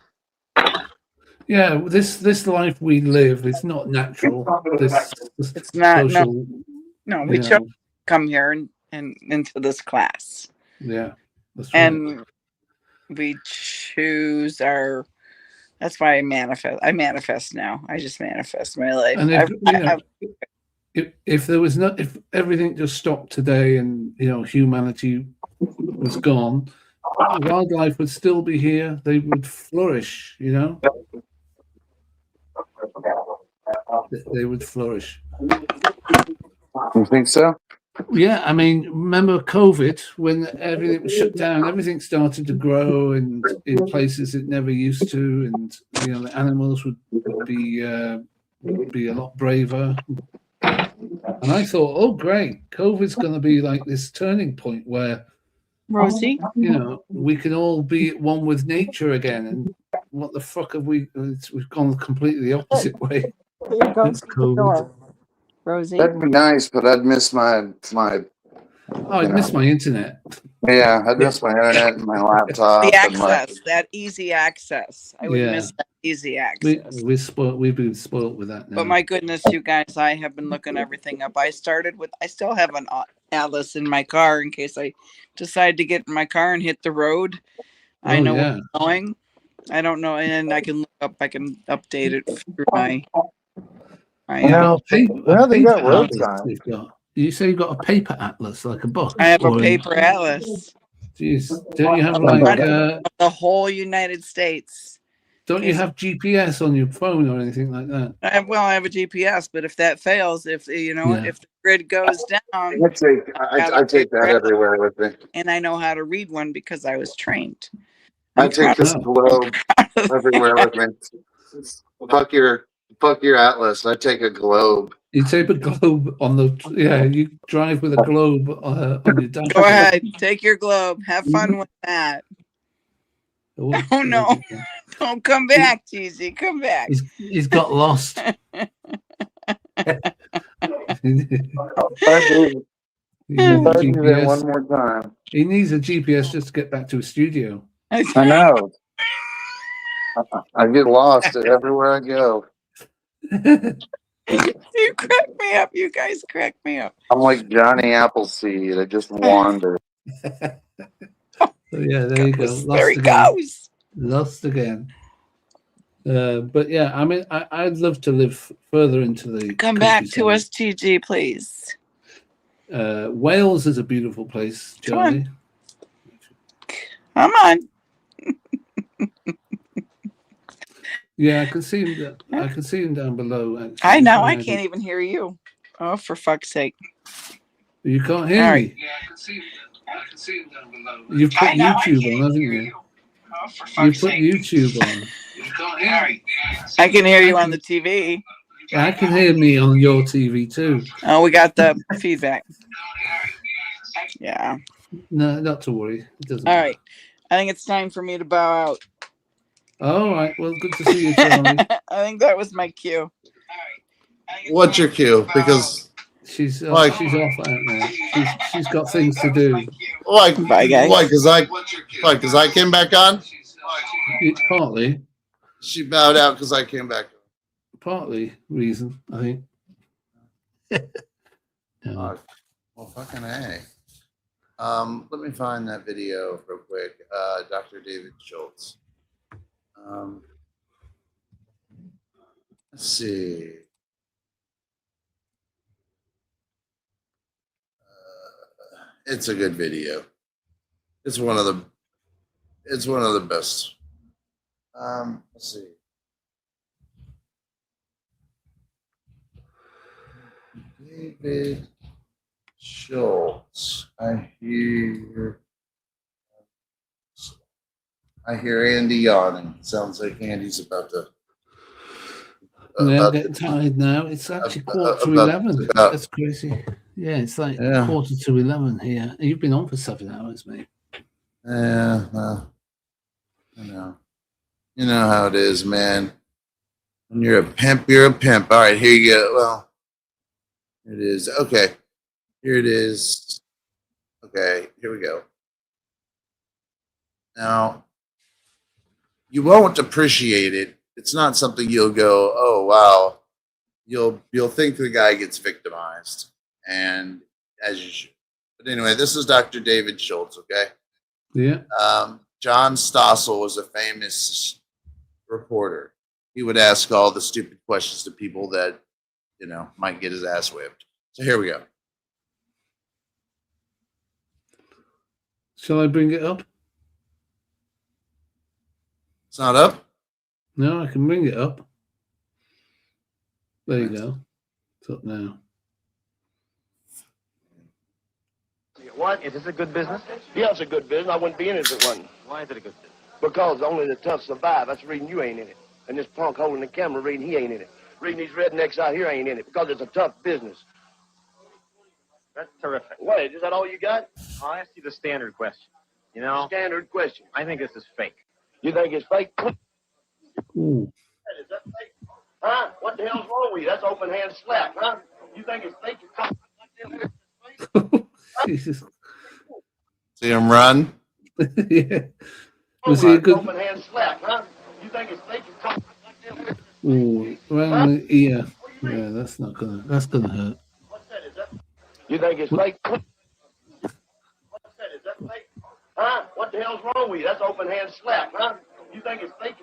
Yeah, this life we live is not natural. It's not. social, No, we chose to come here and into this class. Yeah, that's right. And we choose our. That's why I manifest. I manifest now. I just manifest my life. And if there was not, if everything just stopped today, and humanity was gone, wildlife would still be here. They would flourish. They would flourish. You think so? Yeah, I mean, remember COVID when everything was shut down? Everything started to grow and in places it never used to, and the animals would be a lot braver. And I thought, oh, great, COVID's going to be like this turning point where, Rosie, we can all be at one with nature again. And what the fuck have we? We've gone completely the opposite way. Here goes It's the COVID. door. Rosie. That'd be nice, but I'd miss my Oh, I missed my internet. yeah, I'd miss my internet and my laptop. The and my, access, that easy access. I would Yeah. miss that easy access. We've been spoiled with that now. But my goodness, you guys, I have been looking everything up. I still have an Atlas in my car in case I decide to get in my car and hit the road. I know where I'm going. I don't know, and I can update it through my. they got road signs. You say you got a paper atlas, like a book? I have a paper atlas. Jeez, don't you have like the whole United States? Don't you have GPS on your phone or anything like that? I have a GPS, but if that fails, if the grid goes down, I take that everywhere with me. and I know how to read one because I was trained. I take this globe everywhere with me. Fuck your atlas. I take a globe. You take a globe on you drive with a globe on your dashboard. Go ahead, take your globe. Have fun with that. Oh no! Don't come back, Cheesy. Come back. He's got lost. One more time. He needs a GPS just to get back to his studio. I know. I get lost everywhere I go. You crack me up. You guys crack me up. I'm like Johnny Appleseed. I just wander. So yeah, there you go. There he goes. Lost again. But yeah, I mean, I'd love to live further into the. Come back to us, TG, please. Wales is a beautiful place, Johnny. Come on. Yeah, I can see him. I can see him down below. Actually. I know. I can't even hear you. Oh, for fuck's sake! You can't hear All me. right. Yeah, I can see him down below. You've put YouTube on, haven't you? You put YouTube on. I can hear you on the TV. I can hear me on your TV too. Oh, we got the feedback. Yeah. No, not to worry. It doesn't. All right. I think it's time for me to bow out. All right. Well, good to see you, Charlie. I think that was my cue. What's your cue? Because she's off out now. She's got things to do. Bye, guys. Why? Because I came back on. Partly. She bowed out because I came back. Partly reason, I think. Well, fucking A. Let me find that video real quick. Dr. David Schultz. Let's see. It's a good video. It's one of the best. Let's see. David Schultz. I hear Andy yawning. Sounds like Andy's about to. I'm getting tired now. It's actually 11:15. That's crazy. Yeah, it's like 11:45 here. You've been on for 7 hours, mate. Yeah, well, you know how it is, man. When you're a pimp, you're a pimp. All right, here you go. Well, here it is. Okay, here it is. Okay, here we go. Now, you won't appreciate it. It's not something you'll go, oh wow. You'll think the guy gets victimized, and as you should. But anyway, this is Dr. David Schultz. Okay. Yeah. John Stossel was a famous reporter. He would ask all the stupid questions to people that, might get his ass whipped. So here we go. Shall I bring it up? It's not up? No, I can bring it up. There you go. It's up now. What? Is this a good business? Yeah, it's a good business. I wouldn't be in it if it wasn't. Why is it a good business? Because only the tough survive. That's the reason you ain't in it. And this punk holding the camera reading he ain't in it. Reading these rednecks out here ain't in it because it's a tough business. That's terrific. Wait, is that all you got? I'll ask you the standard question. You know? Standard question. I think this is fake. You think it's fake? Ooh. Is that fake? Huh? What the hell's wrong with you? That's open hand slap, huh? You think it's fake? Jesus. See him run? Yeah. Was he a good? Open hand slap, huh? You think it's fake? Ooh, around the ear. Yeah, that's gonna hurt. You think it's fake? What's that? Is that fake? Huh? What the hell's wrong with you? That's open hand slap, huh? You think it's fake?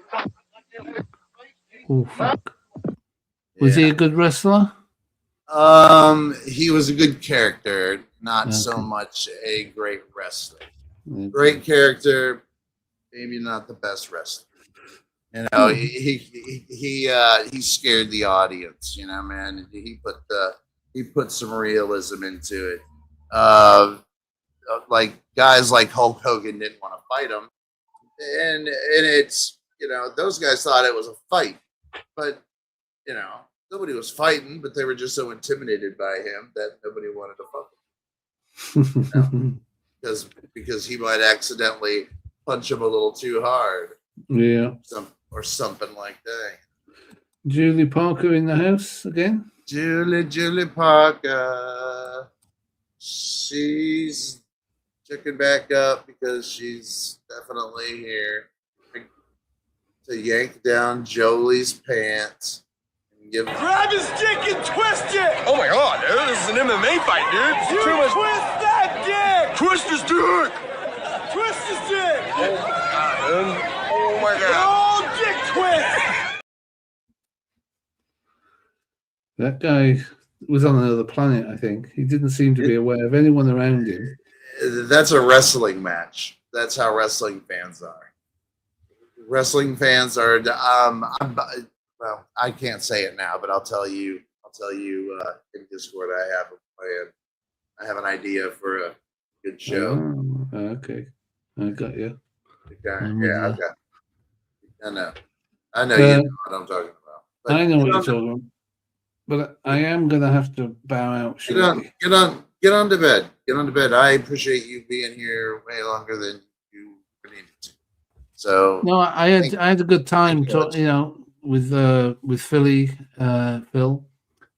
Oh fuck. Was he a good wrestler? He was a good character, not so much a great wrestler. Great character, maybe not the best wrestler. You know, he scared the audience. You know, man. He put some realism into it. Like guys like Hulk Hogan didn't want to fight him, and it's, you know, those guys thought it was a fight, but you know, nobody was fighting, but they were just so intimidated by him that nobody wanted to fuck him. You know? because he might accidentally punch him a little too hard. Yeah. Or something like that. Julie Parker in the house again? Julie Parker. She's checking back up because she's definitely here to yank down Jolie's pants. Grab his dick and twist it! Oh my god, dude, this is an MMA fight, dude. You twist that dick! Twist his dick! Twist his dick! Oh my god, dude. Oh my god. Oh, dick twist! That guy was on another planet, I think. He didn't seem to be aware of anyone around him. That's a wrestling match. That's how wrestling fans are. Wrestling fans are, well, I can't say it now, but I'll tell you in Discord. I have a plan. I have an idea for a good show. Oh, okay, I got you. Yeah, I know you know what I'm talking about. But I know what you're talking about, but I am gonna have to bow out shortly. Get on to bed. Get on to bed. I appreciate you being here way longer than you needed to. So No, I had a good time. With Philly, Phil.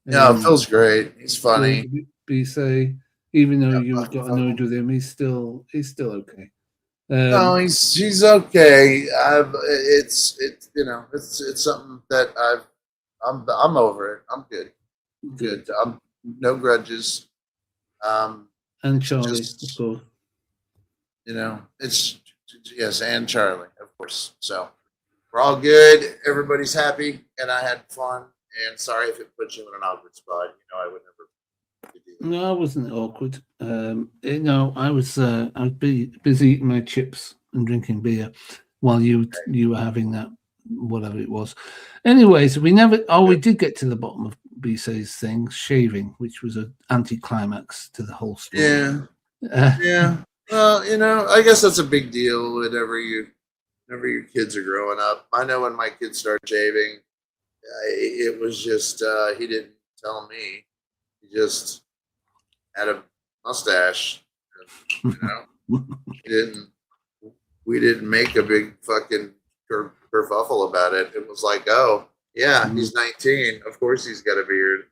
Yeah, Phil's great. He's funny. Say, even though you got annoyed with him, he's still okay. No, he's okay. It's you know, it's something that I'm over it. I'm good. I'm no grudges. And Charlie, of course. You know, it's yes, and Charlie, of course. So we're all good. Everybody's happy, and I had fun. And sorry if it put you in an awkward spot. You know, I would never. No, I wasn't awkward. I was busy eating my chips and drinking beer while you were having that, whatever it was. Anyways, we did get to the bottom of B-Say's thing, shaving, which was an anticlimax to the whole story. Yeah. Yeah. Well, you know, I guess that's a big deal whenever your kids are growing up. I know when my kids started shaving, it was just he didn't tell me. He just had a mustache. You know, we didn't make a big fucking kerfuffle about it. It was like, oh yeah, he's 19. Of course he's got a beard.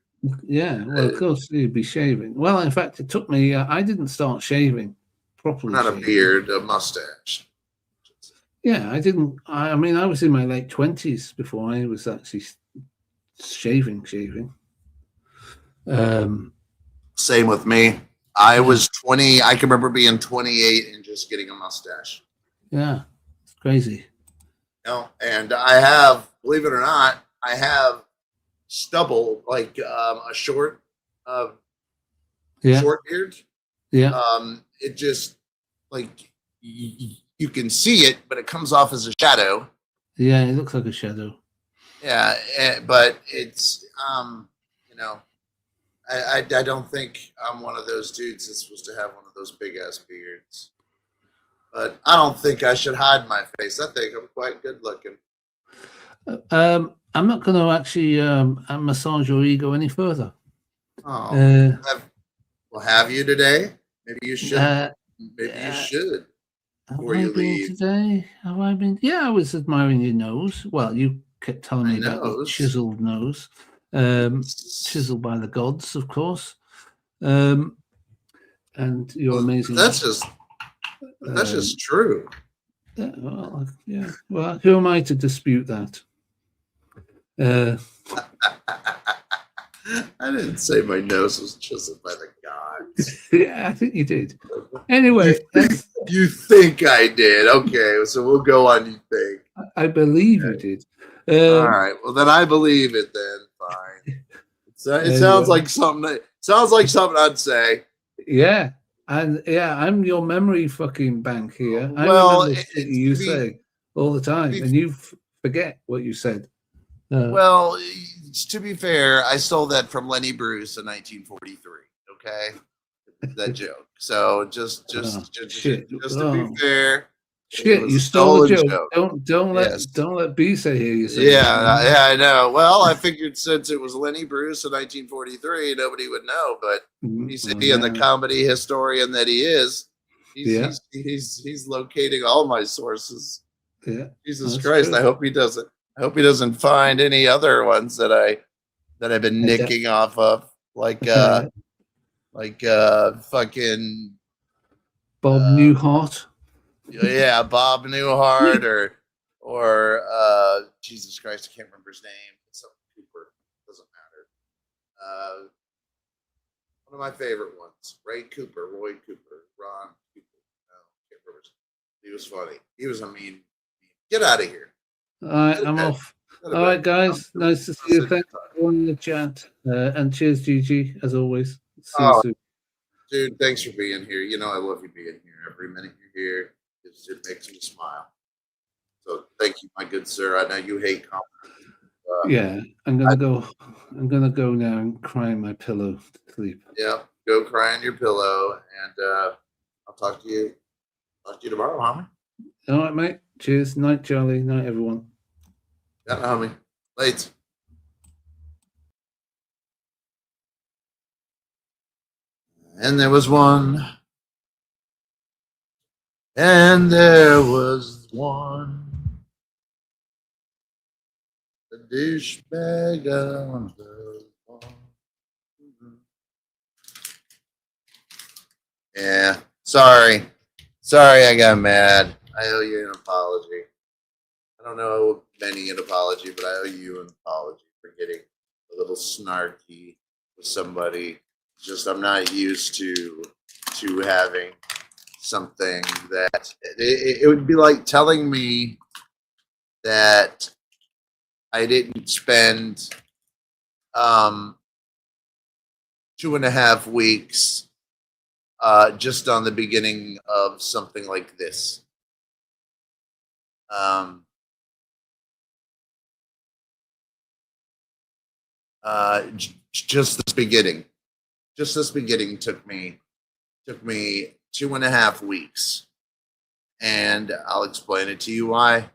Yeah, well, of course he'd be shaving. Well, in fact, it took me. I didn't start shaving properly. Not a beard, a mustache. Yeah, I didn't. I mean, I was in my late 20s before I was actually shaving. Same with me. I was 20. I can remember being 28 and just getting a mustache. Yeah, it's crazy. No, and I have, believe it or not, I have stubble, like a short beard. Yeah. It just like you can see it, but it comes off as a shadow. Yeah, it looks like a shadow. Yeah, but it's you know, I don't think I'm one of those dudes that's supposed to have one of those big ass beards. But I don't think I should hide my face. I think I'm quite good looking. I'm not going to actually massage your ego any further. Oh, Well, have you today? Maybe you should. Maybe you should. Have Before I you been leave. today? Have I been? Yeah, I was admiring your nose. Well, you kept telling me My about your nose? chiseled nose. Chiseled by the gods, of course. And your amazing. That's just true. Yeah. Well, who am I to dispute that? I didn't say my nose was chiseled by the gods. Yeah, I think you did. Anyway, You think I did? Okay, so we'll go on. You think? I believe you did. All right. Well, then I believe it. Then fine. It sounds like something. Sounds like something I'd say. Yeah, and I'm your memory fucking bank here. Well, I remember shit you say all the time, and you forget what you said. Well, to be fair, I stole that from Lenny Bruce in 1943. Okay, that joke. So just shit. to be fair. Shit, you stole a joke. Don't let B say hear you say. Yeah, I know. Well, I figured since it was Lenny Bruce in 1943, nobody would know. But he's being the comedy historian that he is. He's locating all my sources. Yeah. Jesus Christ! I hope he doesn't. I hope he doesn't find any other ones that I've been nicking off of, like fucking Bob Newhart. Yeah, Bob Newhart or Jesus Christ, I can't remember his name. Some Cooper, doesn't matter. One of my favorite ones, Roy Cooper, Ron Cooper. No, can't remember his name. He was funny. He was a mean. Get out of here. All right, I'm off. All right, guys, nice to see you. Thanks for joining the chat, and cheers, Gigi, as always. See you soon. Dude, thanks for being here. You know I love you being here. Every minute you're here, it makes me smile. So thank you, my good sir. I know you hate compliments. Yeah, I'm gonna go now and cry in my pillow to sleep. Yeah, go cry on your pillow, and I'll talk to you tomorrow, homie. All right, mate. Cheers. Night, Charlie. Night, everyone. Yeah, homie. Late. And there was one. And there was one. The douchebag on the wall. Yeah. Sorry, I got mad. I owe you an apology. I don't know many an apology, but I owe you an apology for getting a little snarky with somebody. Just I'm not used to having something that it would be like telling me that I didn't spend 2.5 weeks just on the beginning of something like this. Just this beginning took me 2.5 weeks, and I'll explain it to you why.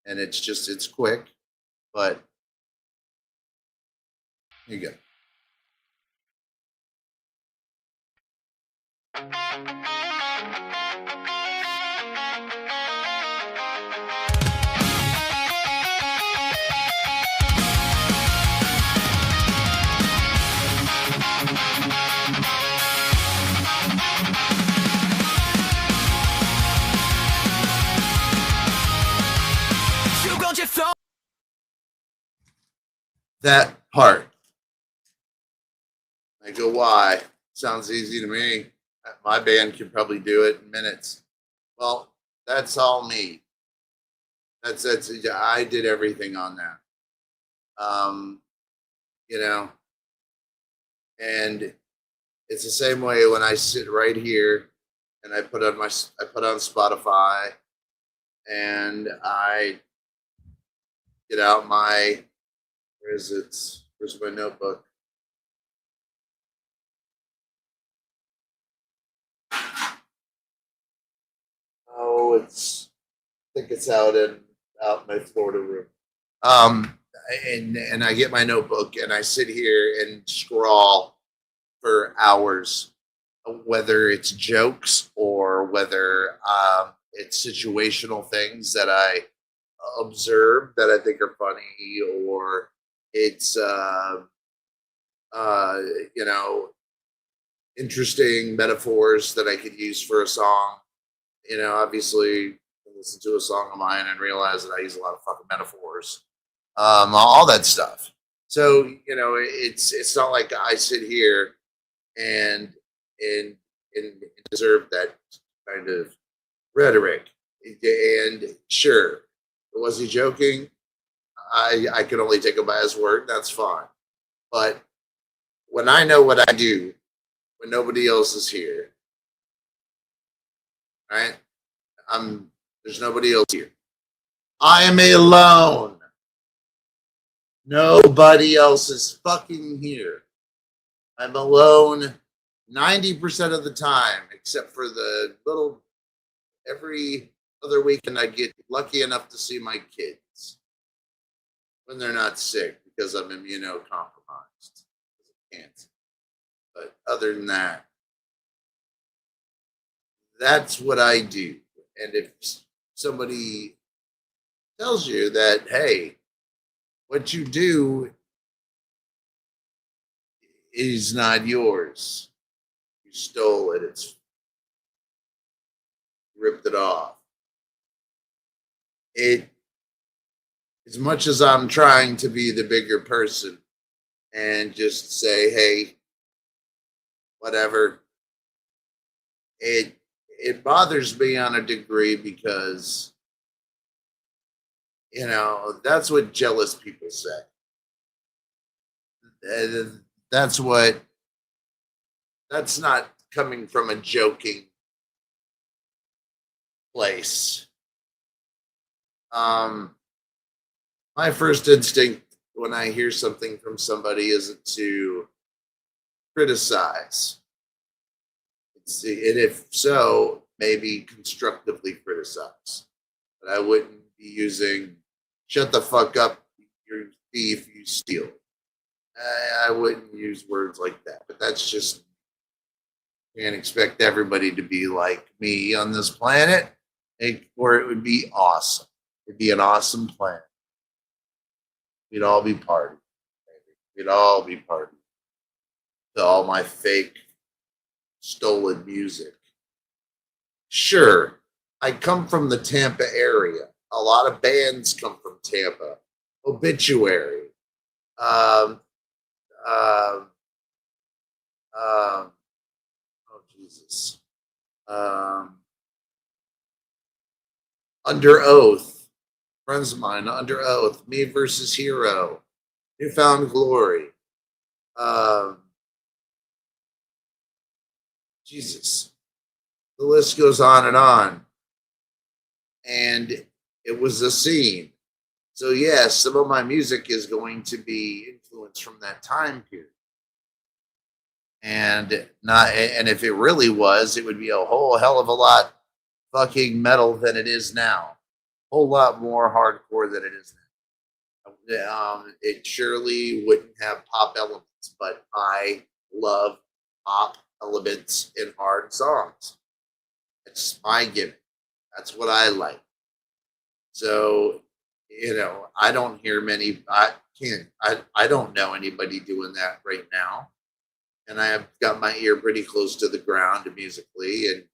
And it's quick, but here you go. That part. I go, why? Sounds easy to me. My band can probably do it in minutes. Well, that's all me. That's I did everything on that. And it's the same way when I sit right here and I put on Spotify and I get out my where's my notebook? Oh, I think it's out in my Florida room. And I get my notebook and I sit here and scrawl for hours whether it's jokes or whether it's situational things that I observe that I think are funny, or it's you know, interesting metaphors that I could use for a song. You know, obviously, I listen to a song of mine and realize that I use a lot of fucking metaphors, all that stuff. So you know, it's not like I sit here and and deserve that kind of rhetoric. And sure, was he joking? I can only take him by his word. That's fine. But when I know what I do, when nobody else is here, right? There's nobody else here. I am alone. Nobody else is fucking here. I'm alone 90% of the time, except for the little every other weekend I get lucky enough to see my kids when they're not sick because I'm immunocompromised. Cancer. But other than that, that's what I do. And if somebody tells you that, hey, what you do is not yours, you stole it, it's ripped it off. It, as much as I'm trying to be the bigger person and just say, hey, whatever, it bothers me on a degree because, you know, that's what jealous people say. That's not coming from a joking place. My first instinct when I hear something from somebody isn't to criticize. And if so, maybe constructively criticize. But I wouldn't be using "shut the fuck up, you thief, you steal." I wouldn't use words like that. But that's just, can't expect everybody to be like me on this planet, or it would be awesome. It'd be an awesome planet. We'd all be partying. We'd all be partying to all my fake, stolen music. Sure, I come from the Tampa area. A lot of bands come from Tampa. Obituary. Oh Jesus. Under Oath. Friends of mine, Under Oath. Me versus Hero. Newfound Glory. Jesus. The list goes on and on. And it was a scene. So yes, some of my music is going to be influenced from that time period. And if it really was, it would be a whole hell of a lot fucking metal than it is now. A whole lot more hardcore than it is now. It surely wouldn't have pop elements, but I love pop elements in hard songs. It's my gimmick. That's what I like. So, you know, I don't hear many. I don't know anybody doing that right now, and I have got my ear pretty close to the ground musically, and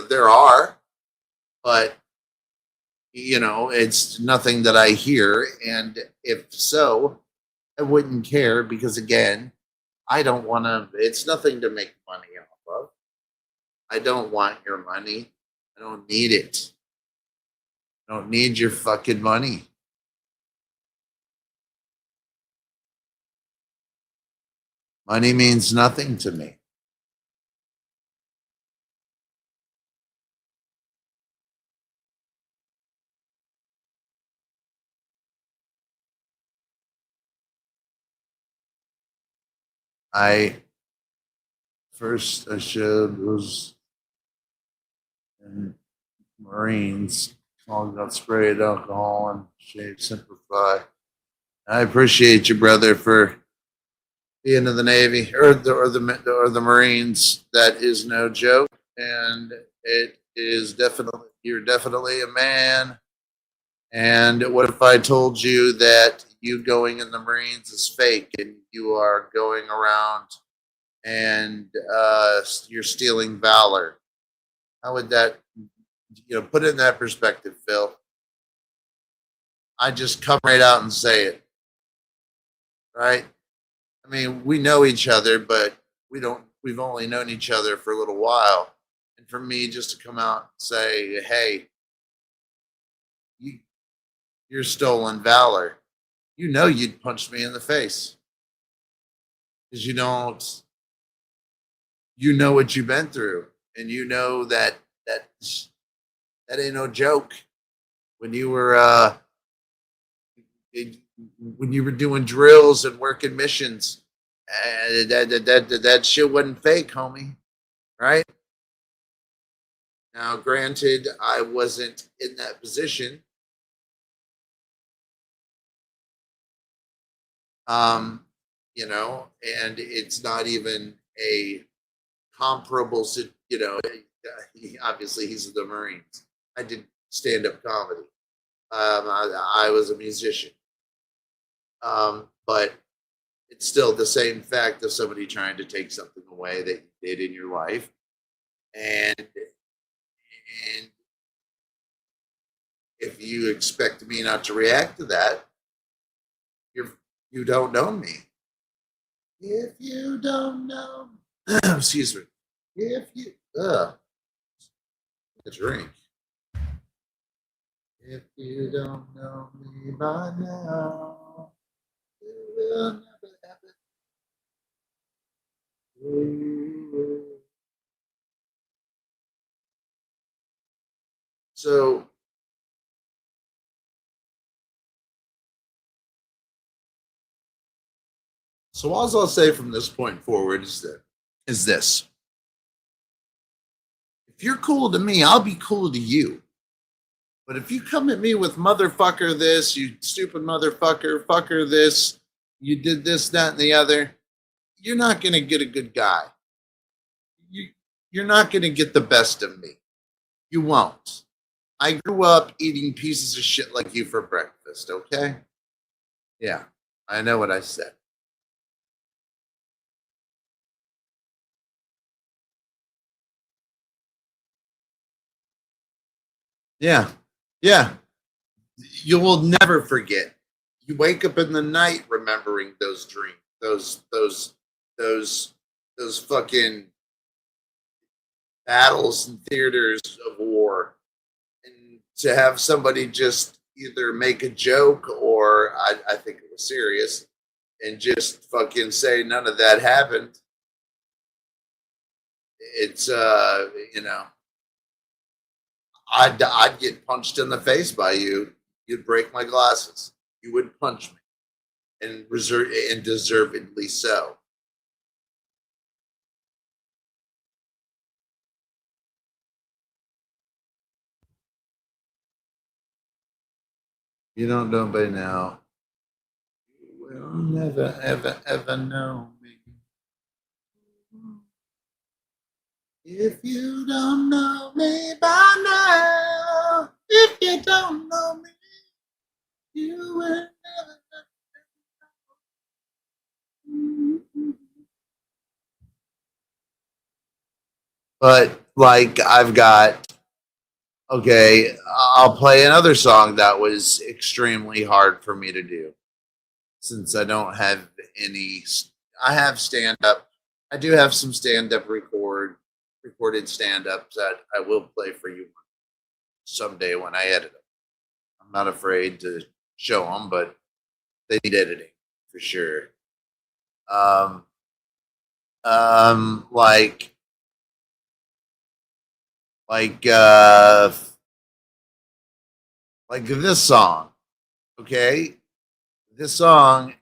there are, but you know, it's nothing that I hear, and if so, I wouldn't care because again, I don't want to. It's nothing to make money off of. I don't want your money. I don't need it. I don't need your fucking money. Money means nothing to me. I showed was in Marines. All got sprayed alcohol and shave Simplify. I appreciate you, brother, for being in the Navy or the Marines, that is no joke, and it is definitely, you're definitely a man. And what if I told you that you going in the Marines is fake and you are going around and you're stealing valor? How would that, put it in that perspective, Phil? I just come right out and say it, right? I mean, we know each other, but we've only known each other for a little while. And for me just to come out and say, hey, you're stolen valor, you'd punch me in the face. Because you know what you've been through. And you know that ain't no joke. When you were doing drills and working missions, that shit wasn't fake, homie. Right? Now, granted, I wasn't in that position. And it's not even a comparable, obviously he's in the Marines. I did stand-up comedy. I was a musician. But it's still the same fact of somebody trying to take something away that you did in your life. And if you expect me not to react to that, you don't know me. If you don't know, excuse me. If you, a drink. If you don't know me by now, you will never have it. So, all I'll say from this point forward is this. If you're cool to me, I'll be cool to you. But if you come at me with motherfucker this, you stupid motherfucker, fucker this, you did this, that, and the other, you're not going to get a good guy. You're not going to get the best of me. You won't. I grew up eating pieces of shit like you for breakfast, okay? Yeah, I know what I said. Yeah. You will never forget. You wake up in the night remembering those dreams, those fucking battles and theaters of war. And to have somebody just either make a joke or I think it was serious and just fucking say none of that happened. It's I'd get punched in the face by you. You'd break my glasses. You would punch me, and deservedly so. You don't know by now. You will never, ever, ever know me. If you don't know me by now, if you don't know me, you will never. But like I've got, okay, I'll play another song that was extremely hard for me to do since I don't have any. I have stand up. I do have some stand up recorded stand ups that I will play for you someday when I edit them. I'm not afraid to show them, but they need editing for sure. Like this song, okay? This song.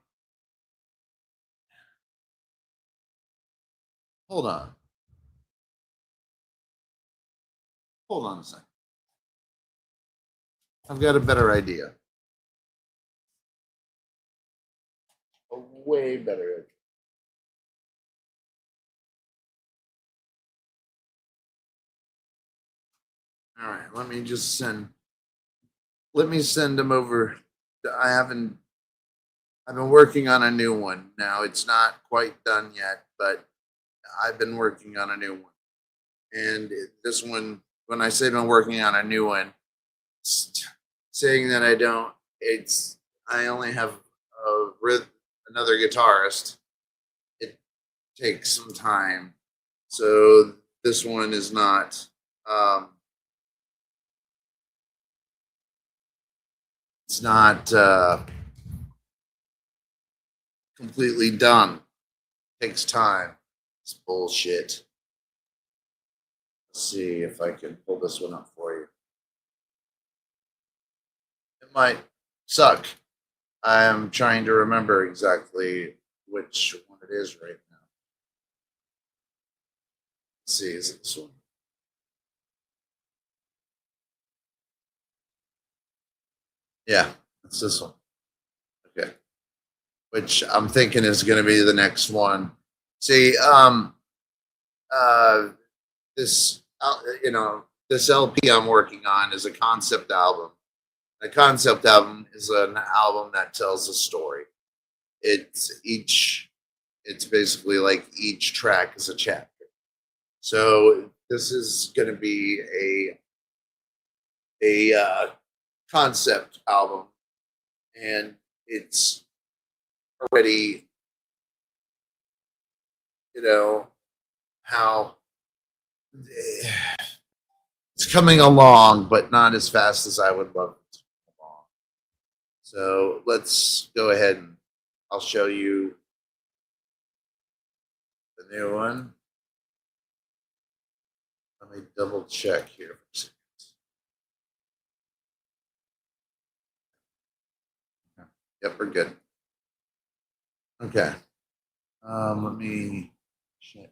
Hold on a second. I've got a better idea. A way better idea. All right, let me send them over. I've been working on a new one. Now it's not quite done yet, but I've been working on a new one. And this one, when I say I'm working on a new one, saying that I only have another guitarist. It takes some time. So this one is not, it's not completely done. It takes time. It's bullshit. Let's see if I can pull this one up for you. It might suck. I'm trying to remember exactly which one it is right now. Let's see, is it this one? Yeah, it's this one. Okay. Which I'm thinking is going to be the next one. See, this LP I'm working on is a concept album. A concept album is an album that tells a story. It's basically like each track is a chapter. So this is going to be a concept album, and it's already, how it's coming along, but not as fast as I would love it to come along. So let's go ahead and I'll show you the new one. Let me double check here for a second. Yep, we're good. Okay. Let me check.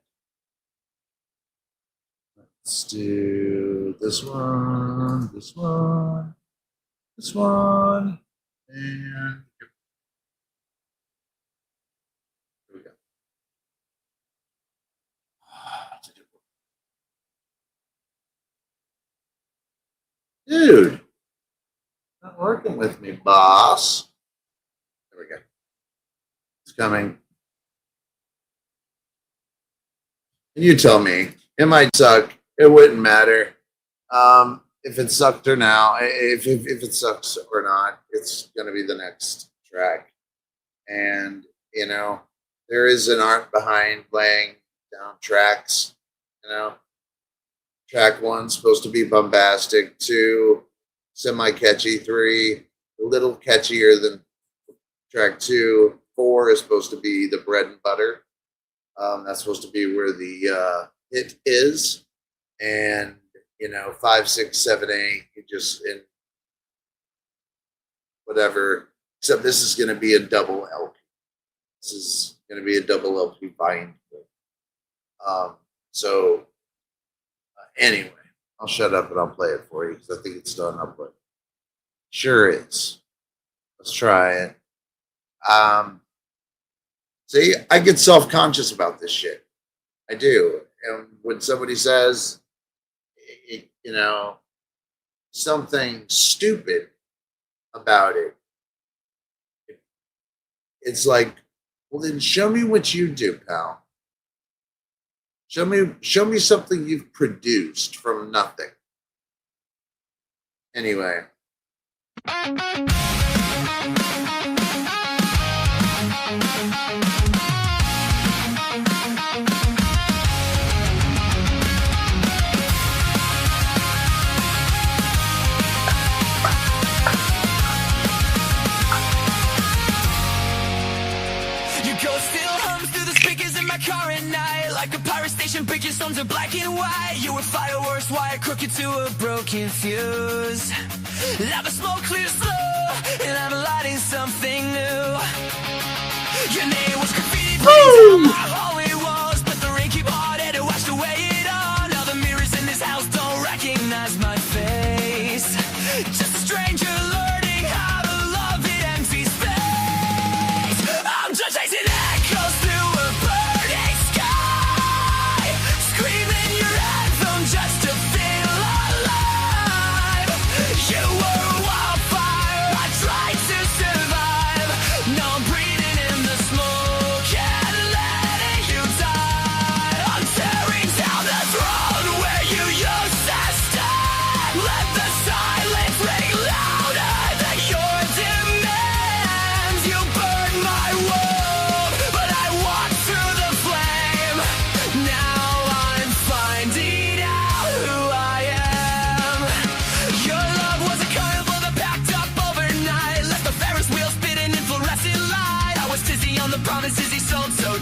Let's do this one, this one, this one, and here we go. Dude, not working with me, boss. There we go. It's coming. And you tell me, it might suck. It wouldn't matter if it sucked or now. If it sucks or not, it's gonna be the next track. And there is an art behind laying down tracks. Track 1's supposed to be bombastic. 2, semi-catchy. 3, a little catchier than track 2. 4 is supposed to be the bread and butter. That's supposed to be where the hit is. And 5, 6, 7, 8, you just in whatever. Except this is going to be a double LP. This is going to be a double LP bind. Anyway, I'll shut up and I'll play it for you because I think it's done up with. Sure is. Let's try it. See, I get self-conscious about this shit. I do. And when somebody says, something stupid about it, it's like, well, then show me what you do, pal. Show me something you've produced from nothing. Anyway. Car at night, like a pirate station, picture stones are black and white. You would fireworks wire crooked to a broken fuse. Lava smoke clears slow, and I'm lighting something new. Your name was graffiti on my hallway walls, but the rain keep hard and it washed away it all. Now the mirrors in this house don't recognize my face. Just a stranger learning how to love in empty space. I'm just chasing echoes through a burning sky, screaming your anthem just to feel alive.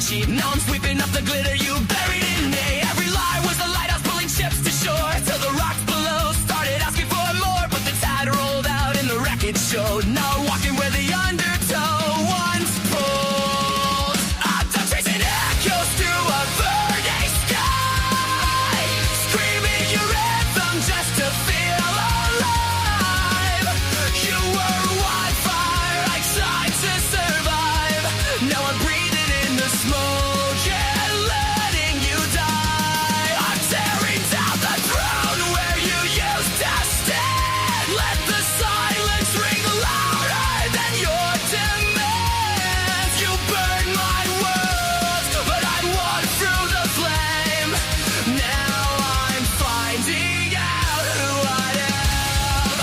sheet. Now I'm sweeping up the glitter you buried in me. Every lie was a lighthouse pulling ships to shore, till the rocks below started asking for more. But the tide rolled out and the wreckage showed. Now I'm walking where the undertow once pulled. I'm done chasing echoes through a burning sky, screaming your anthem just to feel alive. You were wildfire, I tried to survive. Now I'm breathing in the smoke and letting you die. I'm tearing down the throne where you used to stand. Let the silence ring louder than your demands. You burned my world, but I walked through the flame. Now I'm finding out who I am.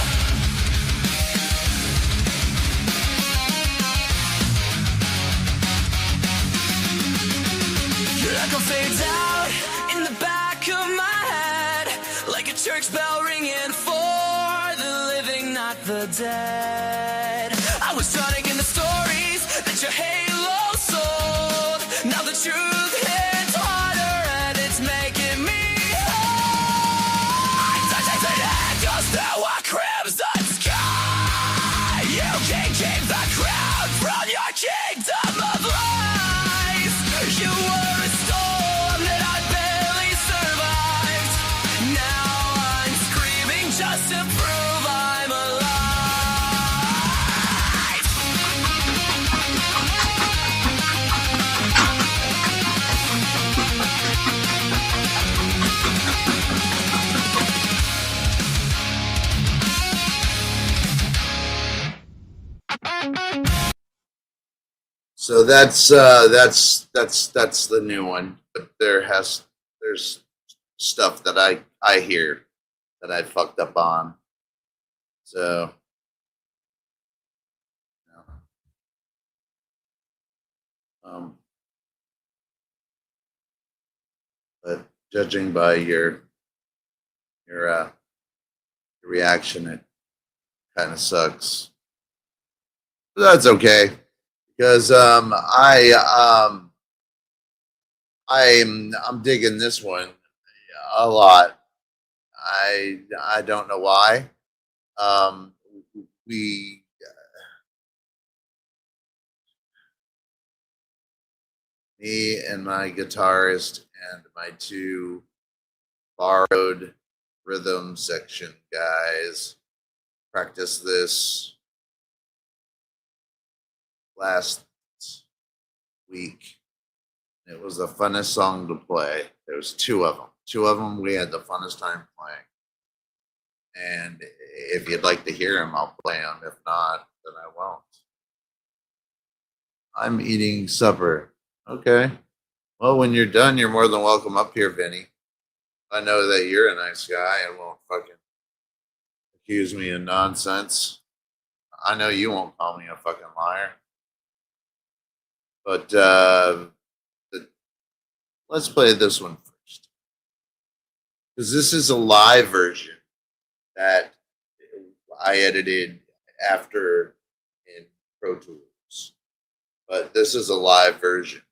Your echo fades out in the back of my head, like a church bell ringing for the living, not the dead. I was drowning in the stories that your halo sold. Now the truth hits harder and it's making me whole. I'm chasing echoes through a crimson sky. You can keep the crown from your kingdom of lies. You were a storm that I barely survived. Now I'm screaming just to prove I'm alive. So that's the new one. But there's stuff that I hear that I fucked up on. So but judging by your reaction, it kind of sucks. But that's okay. Because I'm digging this one a lot. I don't know why. Me and my guitarist and my two borrowed rhythm section guys practiced this last week. It was the funnest song to play. There was two of them. We had the funnest time playing. And if you'd like to hear them, I'll play them. If not, then I won't. I'm eating supper. Okay. Well, when you're done, you're more than welcome up here, Vinny. I know that you're a nice guy and won't fucking accuse me of nonsense. I know you won't call me a fucking liar. But let's play this one first. Because this is a live version that I edited after in Pro Tools. But this is a live version.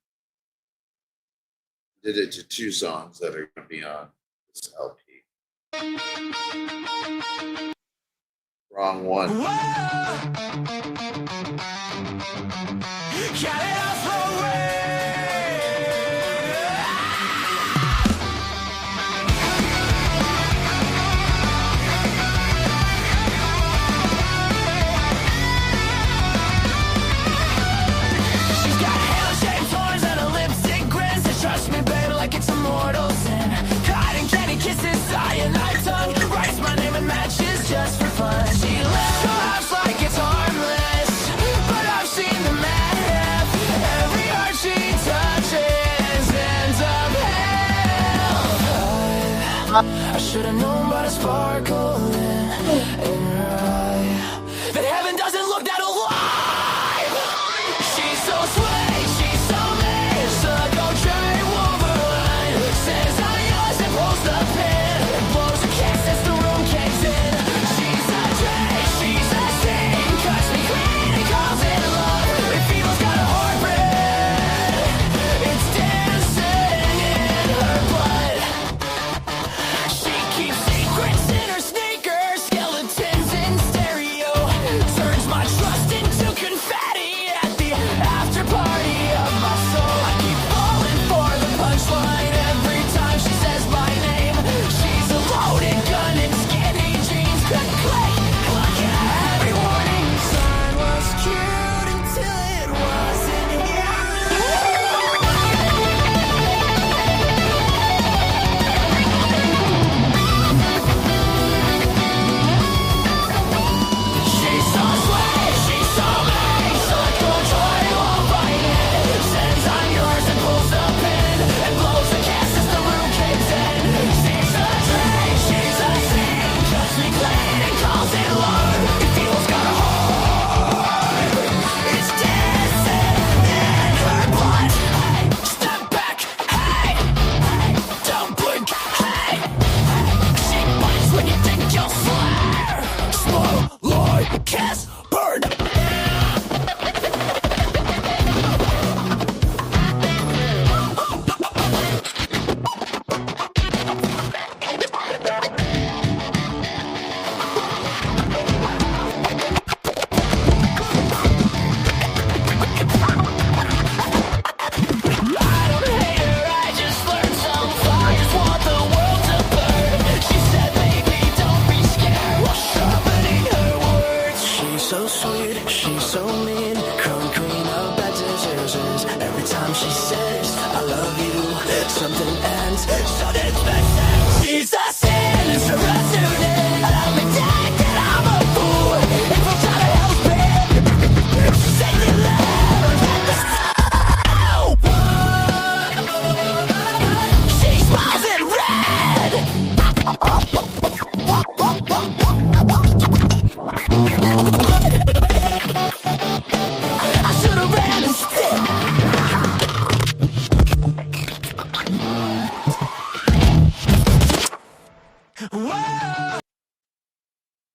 Did it to two songs that are going to be on this LP. Wrong one. Trust me, baby, like it's a mortal sin. Cotton candy kisses, cyanide tongue. Writes my name in matches just for fun. She lives her house like it's harmless, but I've seen the math. Every heart she touches ends up hell. I should have known by the sparkle in her eye that heaven doesn't look that alive. She's so sweet, she's so mean, suck on Trey Wolverine. Says I'm yours and pulls the pin, blows a kiss as the room caves in. She's a drake, she's a scene, cuts me clean and calls it love. If evil's got a heartbreak, it's doesn't end. Should it be Jesus in resurrected? I'll be dead and I'm a fool if I'm trying to help it. Say you love and she smiles in I should have ran instead.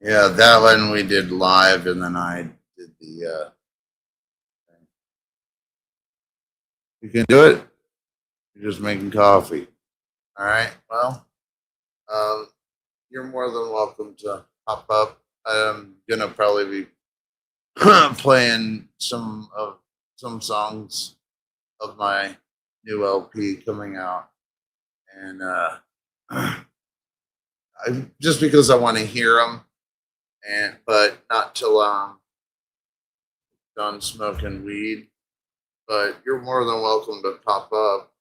Yeah, that one we did live, and then I did the. You can do it. You're just making coffee. All right. Well, you're more than welcome to hop up. I'm gonna probably be playing some songs of my new LP coming out, and just because I want to hear them, but not till I'm done smoking weed. But you're more than welcome to pop up.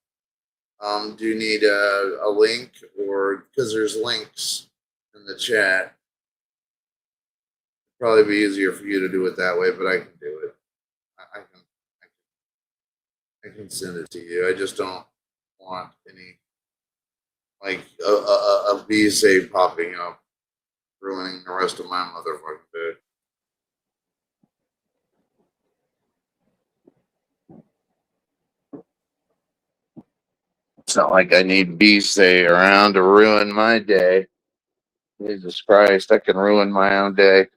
Do you need a link, or because there's links in the chat? Probably be easier for you to do it that way, but I can do it. I can send it to you. I just don't want any like a visa popping up, ruining the rest of my motherfucking day. It's not like I need visa around to ruin my day. Jesus Christ, I can ruin my own day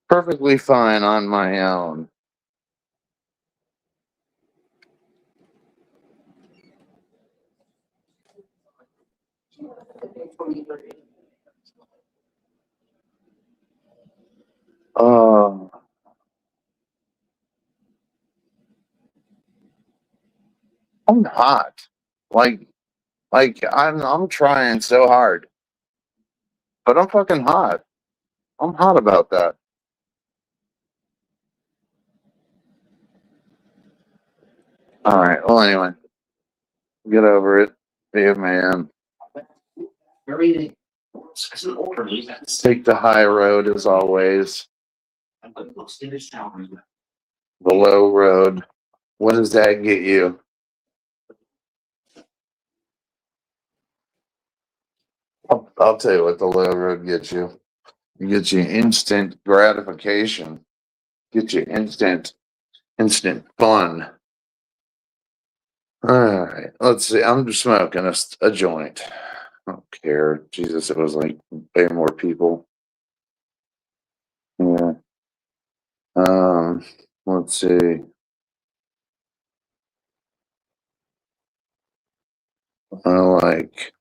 perfectly fine on my own. I'm hot. Like I'm trying so hard. But I'm fucking hot. I'm hot about that. Alright, well anyway. Get over it. Be a man. Take the high road as always. The low road. What does that get you? I'll tell you what the low road gets you. It gets you instant gratification. Gets you instant fun. All right, let's see. I'm just smoking a joint. I don't care. Jesus, it was like way more people. Yeah. Let's see. I like.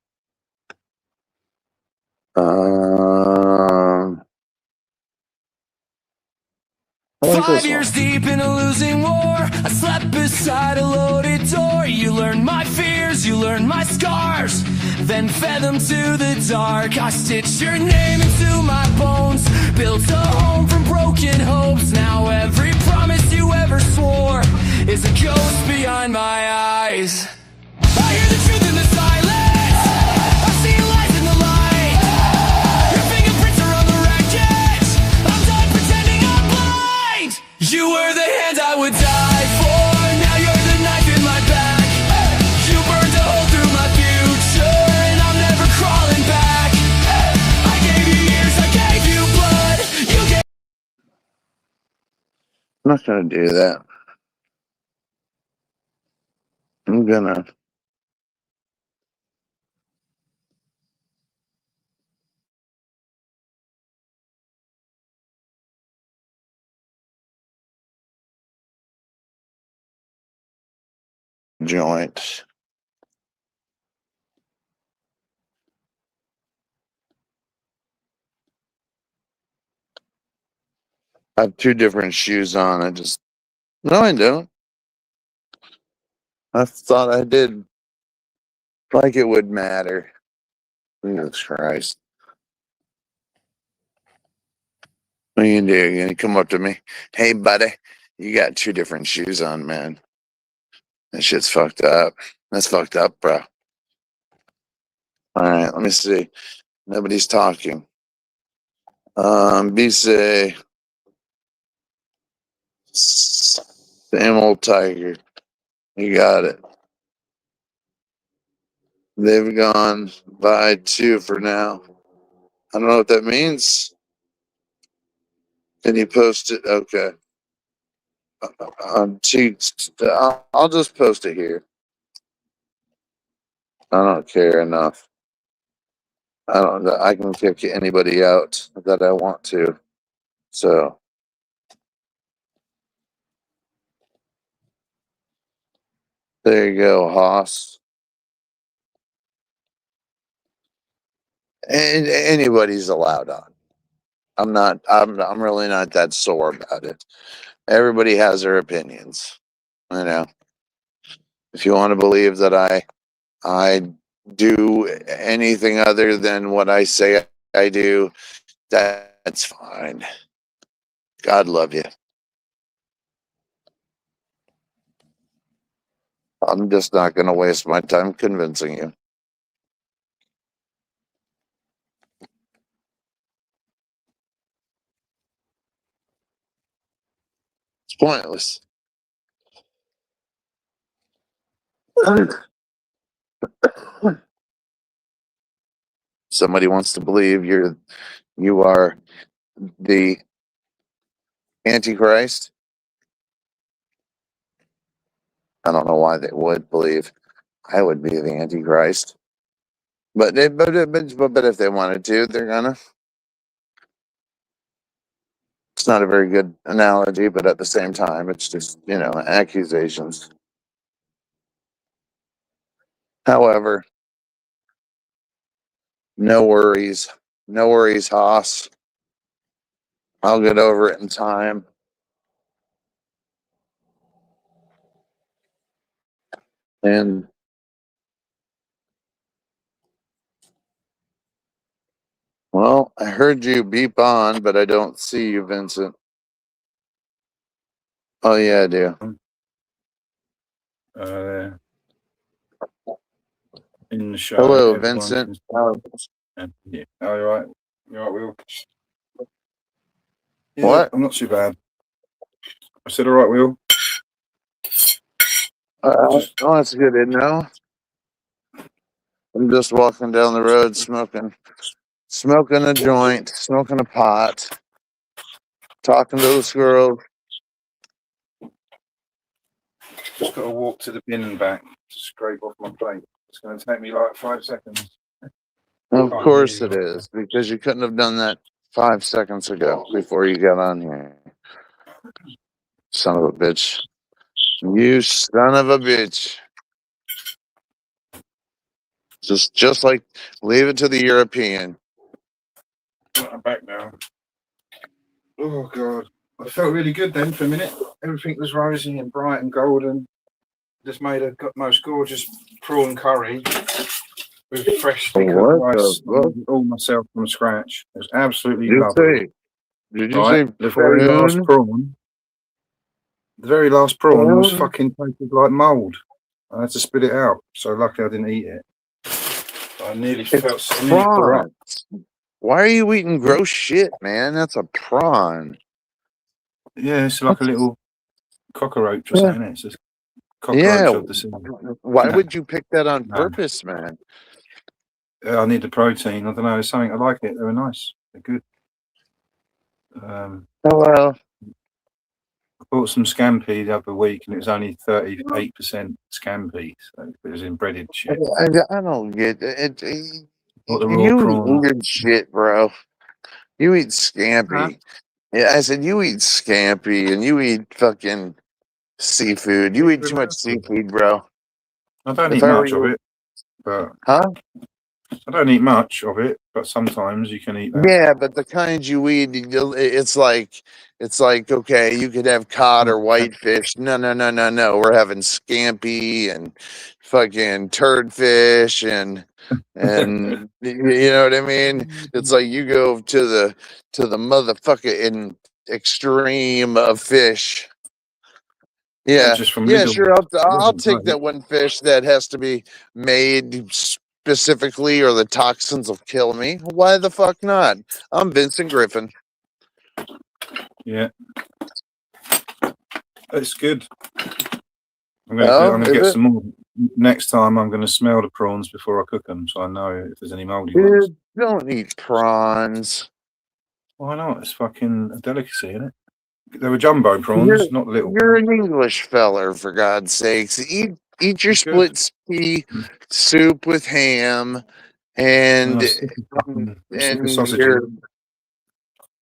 5 years deep in a losing war, I slept beside a loaded door. You learned my fears, you learned my scars, then fed them to the dark. I stitched your name into my bones, built a home from broken hopes. Now every promise you ever swore is a ghost behind my eyes. I hear the truth in the silence, I see lies in the light. Your fingerprints are on the wreckage, I'm done pretending I'm blind. You were the hand I would die for, now you're the knife in my back. You burned a hole through my future, and I'm never crawling back. I gave you years, I gave you blood, you gave. I'm not gonna do that. I'm gonna. Joint. I have two different shoes on. No, I don't. I thought I did. Like it would matter. Jesus Christ. What are you gonna do? You're gonna come up to me? Hey, buddy, you got two different shoes on, man. That shit's fucked up. That's fucked up, bro. All right, let me see. Nobody's talking. B-Say. Same old tiger. You got it. They've gone by 2 for now. I don't know what that means. Can you post it? Okay. I'll just post it here. I don't care enough. I can kick anybody out that I want to. So there you go, Haas. And anybody's allowed on. I'm really not that sore about it. Everybody has their opinions. You know. If you want to believe that I do anything other than what I say I do, that's fine. God love you. I'm just not going to waste my time convincing you. It's pointless. Somebody wants to believe you are the Antichrist. I don't know why they would believe I would be the Antichrist, but if they wanted to, they're gonna. It's not a very good analogy, but at the same time, it's just accusations. However, no worries, Haas. I'll get over it in time. And well, I heard you beep on, but I don't see you, Vincent. Oh yeah, I do. In the show. Hello, everyone Vincent. Yeah. Oh, you're right. You're right, Will. Yeah, What? I'm not too bad. I said, all right, Will. Oh, that's good to know. I'm just walking down the road smoking a joint, smoking a pot, talking to the squirrels. Just got to walk to the bin and back to scrape off my plate. It's going to take me like 5 seconds. Of course it is, because you couldn't have done that 5 seconds ago before you got on here. Son of a bitch. You son of a bitch. Just like leave it to the European. I'm back now. Oh, God. I felt really good then for a minute. Everything was rosy and bright and golden. Just made a most gorgeous prawn curry with freshly cooked rice, all myself from scratch. It was absolutely lovely. Did you say the very last prawn? The very last prawn was fucking tasted like mould. I had to spit it out. So luckily I didn't eat it. I nearly felt prawn. Why are you eating gross shit, man? That's a prawn. Yeah, it's like a little cockroach or something. It's just cockroach of the sea. Why would you pick that on purpose, man? I need the protein. I don't know. It's something I like it. They were nice. They're good. Well, I bought some scampi the other week, and it was only 38% scampi. So it was in breaded shit. I don't get it. What the raw prawn? You eat weird shit, bro. You eat scampi. Huh? Yeah, I said you eat scampi and you eat fucking seafood. You eat too much seafood, bro. I don't eat much of it, but I don't eat much of it, but sometimes you can eat that. Yeah, but the kind you eat, it's like okay, you could have cod or whitefish. No. We're having scampi and fucking turd fish and you know what I mean? It's like you go to the motherfucker in extreme of fish. Yeah, just from yeah, Lidl. sure. I'll take Right. that one fish that has to be made specifically, or the toxins will kill me. Why the fuck not? I'm Vincent Griffin. Yeah, it's good. I'm Oh, gonna is get it? some more next time. I'm gonna smell the prawns before I cook them, so I know if there's any moldy ones. Dude, don't eat prawns. Why not? It's fucking a delicacy, isn't it? They were jumbo prawns, You're, not little. you're an English feller, for God's sakes. Eat your split pea soup with ham and No, stick of and sausage. your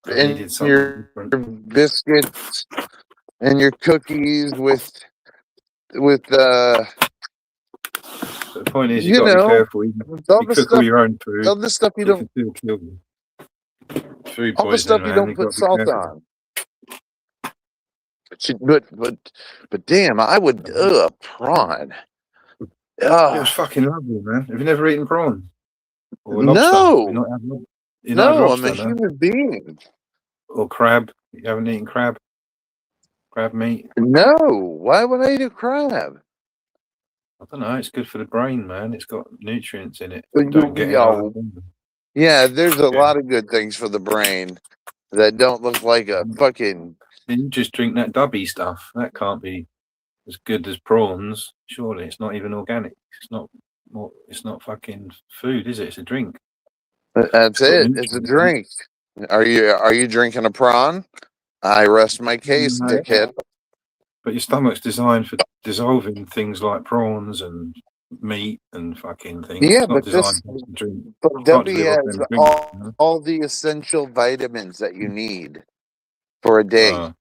I and needed something your different. biscuits and your cookies with The point is, you you got to be know, careful. You all the cook stuff, all your own food. all the stuff you It don't, can still kill you. Food all the stuff poisoning, you man. don't You put got to be salt careful. on. But damn, I would prawn. It was fucking lovely, man. Have you never eaten prawn or lobster? No, You're not had, you're not had no, lobster, I'm a no? human being. Or crab? You haven't eaten crab? Crab meat? No, why would I eat a crab? I don't know. It's good for the brain, man. It's got nutrients in it. But Don't get in other yo, things. yeah, there's a Yeah. lot of good things for the brain that don't look like a fucking. Then you just drink that dubby stuff. That can't be as good as prawns. Surely it's not even organic. It's not. It's not fucking food, is it? It's a drink. That's It's got it. It's a drink. Are you drinking a prawn? I rest my case, No. dickhead. But your stomach's designed for dissolving things like prawns and meat and fucking things. Yeah, It's not but designed to drink. but Can't Debbie live off has them drinks, you know? all the essential vitamins that you need for a day.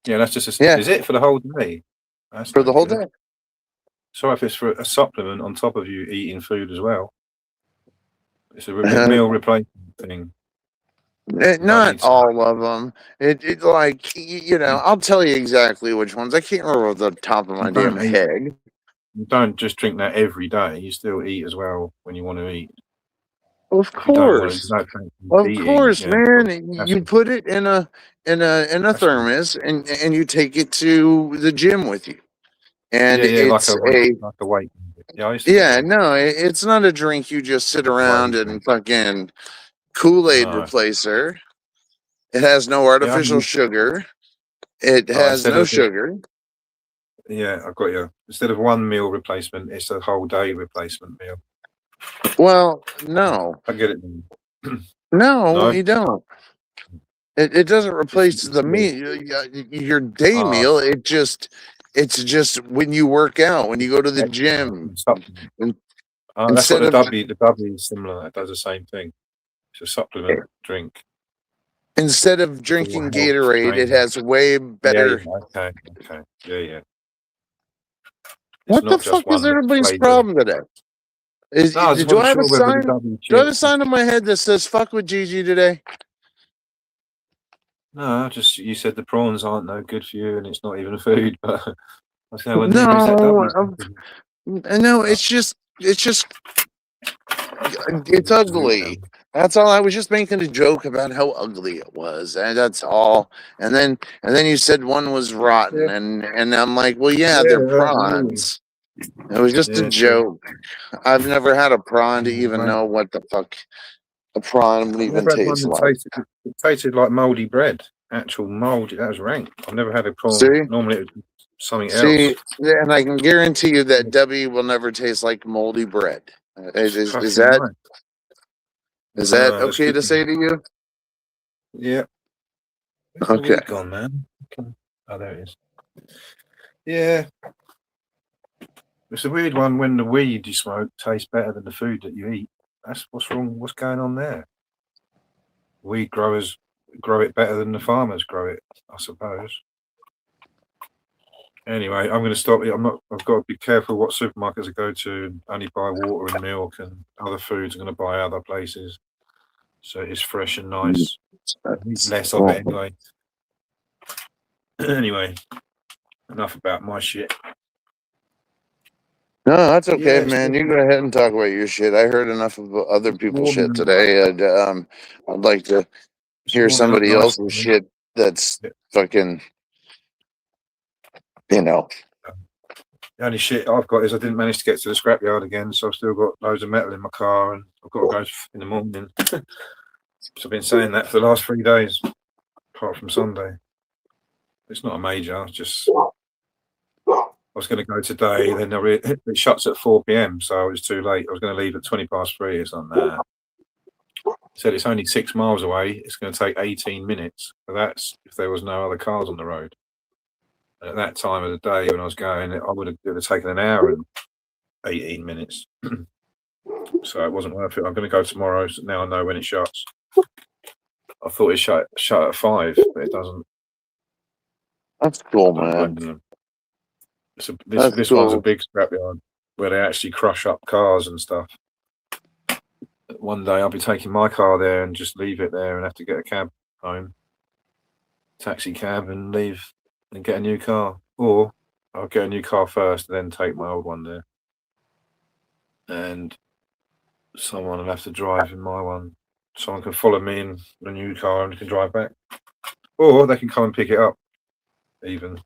Yeah, that's just a, Yeah. Is it for the whole day? That's For no the whole good. day. Sorry if it's for a supplement on top of you eating food as well. It's a meal replacement thing. Not all of them. It like you know. I'll tell you exactly which ones. I can't remember off the top of my damn Don't eat- head. You don't just drink that every day. You still eat as well when you want to eat. Of If you don't want course, to, no fancy of eating, course, yeah. man. That's You put it in a thermos, and you take it to the gym with you. And yeah, it's like a weight. Yeah, I used to do yeah, that. no, it's not a drink you just sit around and fucking Kool-Aid No. replacer. It has no artificial sugar. It has instead no of- sugar. Yeah, I got you. Instead of one meal replacement, it's a whole day replacement meal. Well, no, I get it. no, No? you don't. It doesn't replace the meat, your day meal. It's just when you work out, when you go to the gym. That's what Instead the of W is similar. It does the same thing. It's a supplement drink. instead of drinking Gatorade, it has way better. Yeah, okay. Yeah. What not the just fuck is one everybody's flavor. problem today? No, I just Do I wasn't have a sure whether the sign? W Do I have a chip- sign on my head that says "fuck with Gigi" today? No, just you said the prawns aren't no good for you, and it's not even food. But I was going, well, maybe it's that W stuff. No, it's just it's ugly. That's all. I was just making a joke about how ugly it was, and that's all. And then you said one was rotten, and I'm like, well, yeah, they're prawns. It was just a joke. I've never had a prawn to even know what the fuck a prawn would even Never had one taste that like. it tasted like mouldy bread. Actual mouldy. That was rank. I've never had a prawn. See? Normally it was something See, else. yeah, and I can guarantee you that W will never taste like moldy bread. Is Fucking that right. is that No, that's okay good to to say to you? Yeah. Where's the Okay. weed gone, man? Oh, there it is. Yeah. It's a weird one when the weed you smoke tastes better than the food that you eat. That's what's wrong. What's going on there? Weed growers grow it better than the farmers grow it, I suppose. Anyway, I'm going to stop. I've got to be careful what supermarkets I go to and only buy water and milk, and other foods I'm going to buy other places. So it's fresh and nice. Less of it anyway. Anyway, enough about my shit. No, that's okay, Yeah, man. You go ahead and talk about your shit. I heard enough of other people's shit today. I'd like to hear warming up somebody nicely. else's shit that's fucking you know. The only shit I've got is I didn't manage to get to the scrapyard again, so I've still got loads of metal in my car, and I've got to go in the morning. So I've been saying that for the last 3 days, apart from Sunday. It's not a major. It's just I was going to go today, then it shuts at 4 p.m, so it was too late. I was going to leave at 3:20. It's on that. Said it's only 6 miles away. It's going to take 18 minutes. But that's if there was no other cars on the road. And at that time of the day when I was going, it would have taken an hour and 18 minutes. So it wasn't worth it. I'm going to go tomorrow. So now I know when it shuts. I thought it shut at 5, but it doesn't. That's cool, man. This one's a big scrapyard where they actually crush up cars and stuff. One day I'll be taking my car there and just leave it there and have to get a cab home, taxi cab, and leave and get a new car. Or I'll get a new car first and then take my old one there. And someone will have to drive in my one. Someone can follow me in the new car and can drive back. Or they can come and pick it up, even.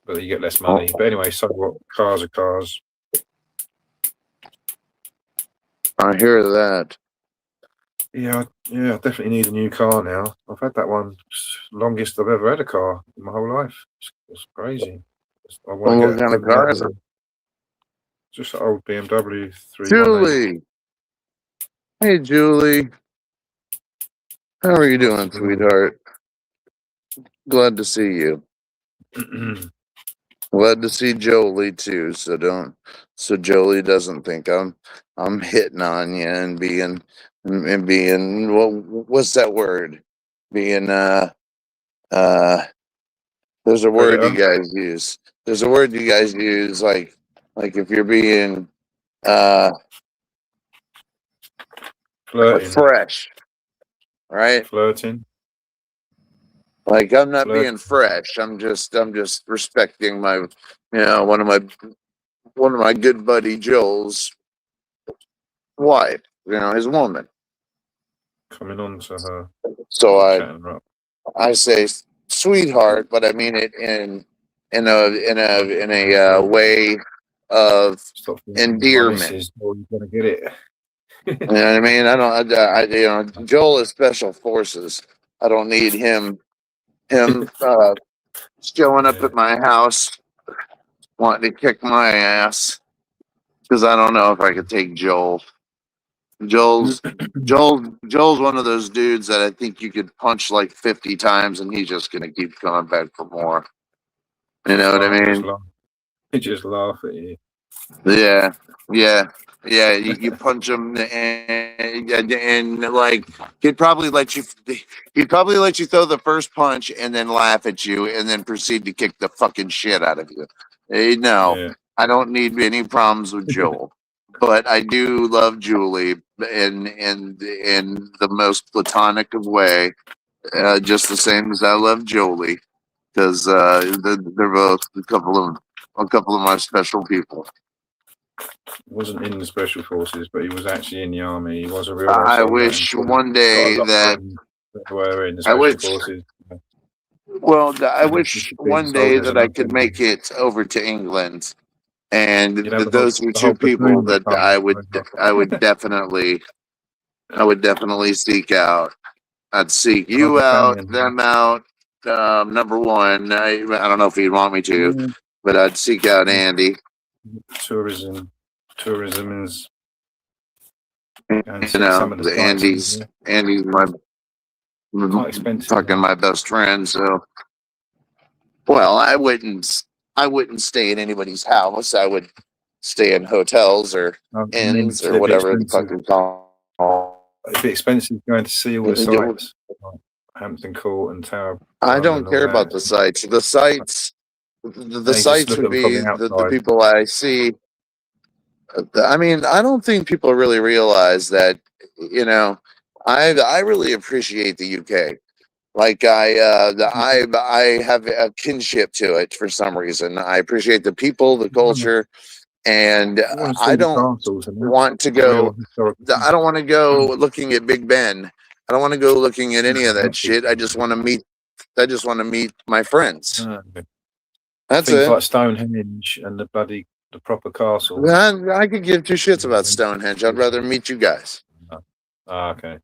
But you get less money. But anyway, so what? Cars are cars. I hear that. Yeah, I definitely need a new car now. I've had that one longest I've ever had a car in my whole life. It's crazy. I want to What kind of car is it? Just an old BMW 318. Julie. Hey, Julie. How are you doing, sweetheart? Glad to see you. Glad to see Jolie too. So Jolie doesn't think I'm hitting on you and being what's that word? Being there's a word you guys use. There's a word you guys use like if you're being flirting. Fresh, right? Flirting. Like I'm not being fresh. I'm just respecting my, one of my good buddy Joel's wife. His woman. Coming on to her. So I say sweetheart, but I mean it in a way of endearment. You're gonna get it. You know what I mean? I Joel is special forces. I don't need him showing up at my house wanting to kick my ass because I don't know if I could take Joel. Joel's one of those dudes that I think you could punch like 50 times and he's just gonna keep coming back for more. You know what I mean? He just laugh at you. Yeah. You punch him and like he'd probably let you throw the first punch and then laugh at you and then proceed to kick the fucking shit out of you. No, I don't need any problems with Joel, but I do love Julie in the most platonic of way, just the same as I love Jolie, because they're both a couple of my special people. Wasn't in the special forces, but he was actually in the army. He was a real. I wish one day that were in the special forces. Well, I wish one day that I could make it over to England, and those were two people that I would definitely seek out. I'd seek you out, them out. Number one, I don't know if you'd want me to, but I'd seek out Andy. Tourism is, Andy's my best friend. So, well, I wouldn't stay in anybody's house. I would stay in hotels or inns or whatever the fuck it's called. It'd be expensive going to see all the sites, like Hampton Court and Tower. I don't care about the sites. The sites would be the people I see. I mean, I don't think people really realize that, I really appreciate the UK. Like I have a kinship to it for some reason. I appreciate the people, the culture, and I don't want to go. I don't want to go looking at Big Ben. I don't want to go looking at any of that shit. I just want to meet my friends. That's things it. like Stonehenge and the proper castle. I could give two shits about Stonehenge. I'd rather meet you guys. Okay.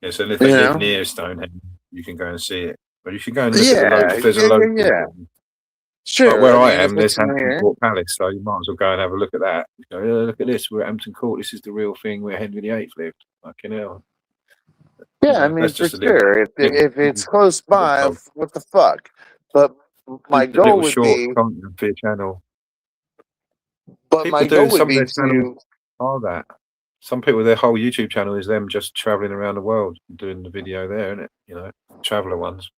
Yeah, so if You they live know? near Stonehenge, you can go and see it. But you should go and look at the local. If there's a yeah, local, yeah. Sure. like where I mean, if am, there's it's in Hampton here. Court Palace, so you might as well go and have a look at that. You go, yeah, look at this. We're at Hampton Court. This is the real thing where Henry VIII lived. Fucking hell. Yeah, I mean, That's for just a little. sure. If it's close by, what the fuck? But my a goal little would short be. content for your channel. But People my doing goal would some of be their to. channels are that. Some people, their whole YouTube channel is them just traveling around the world doing the video there, isn't it? You know, traveler ones.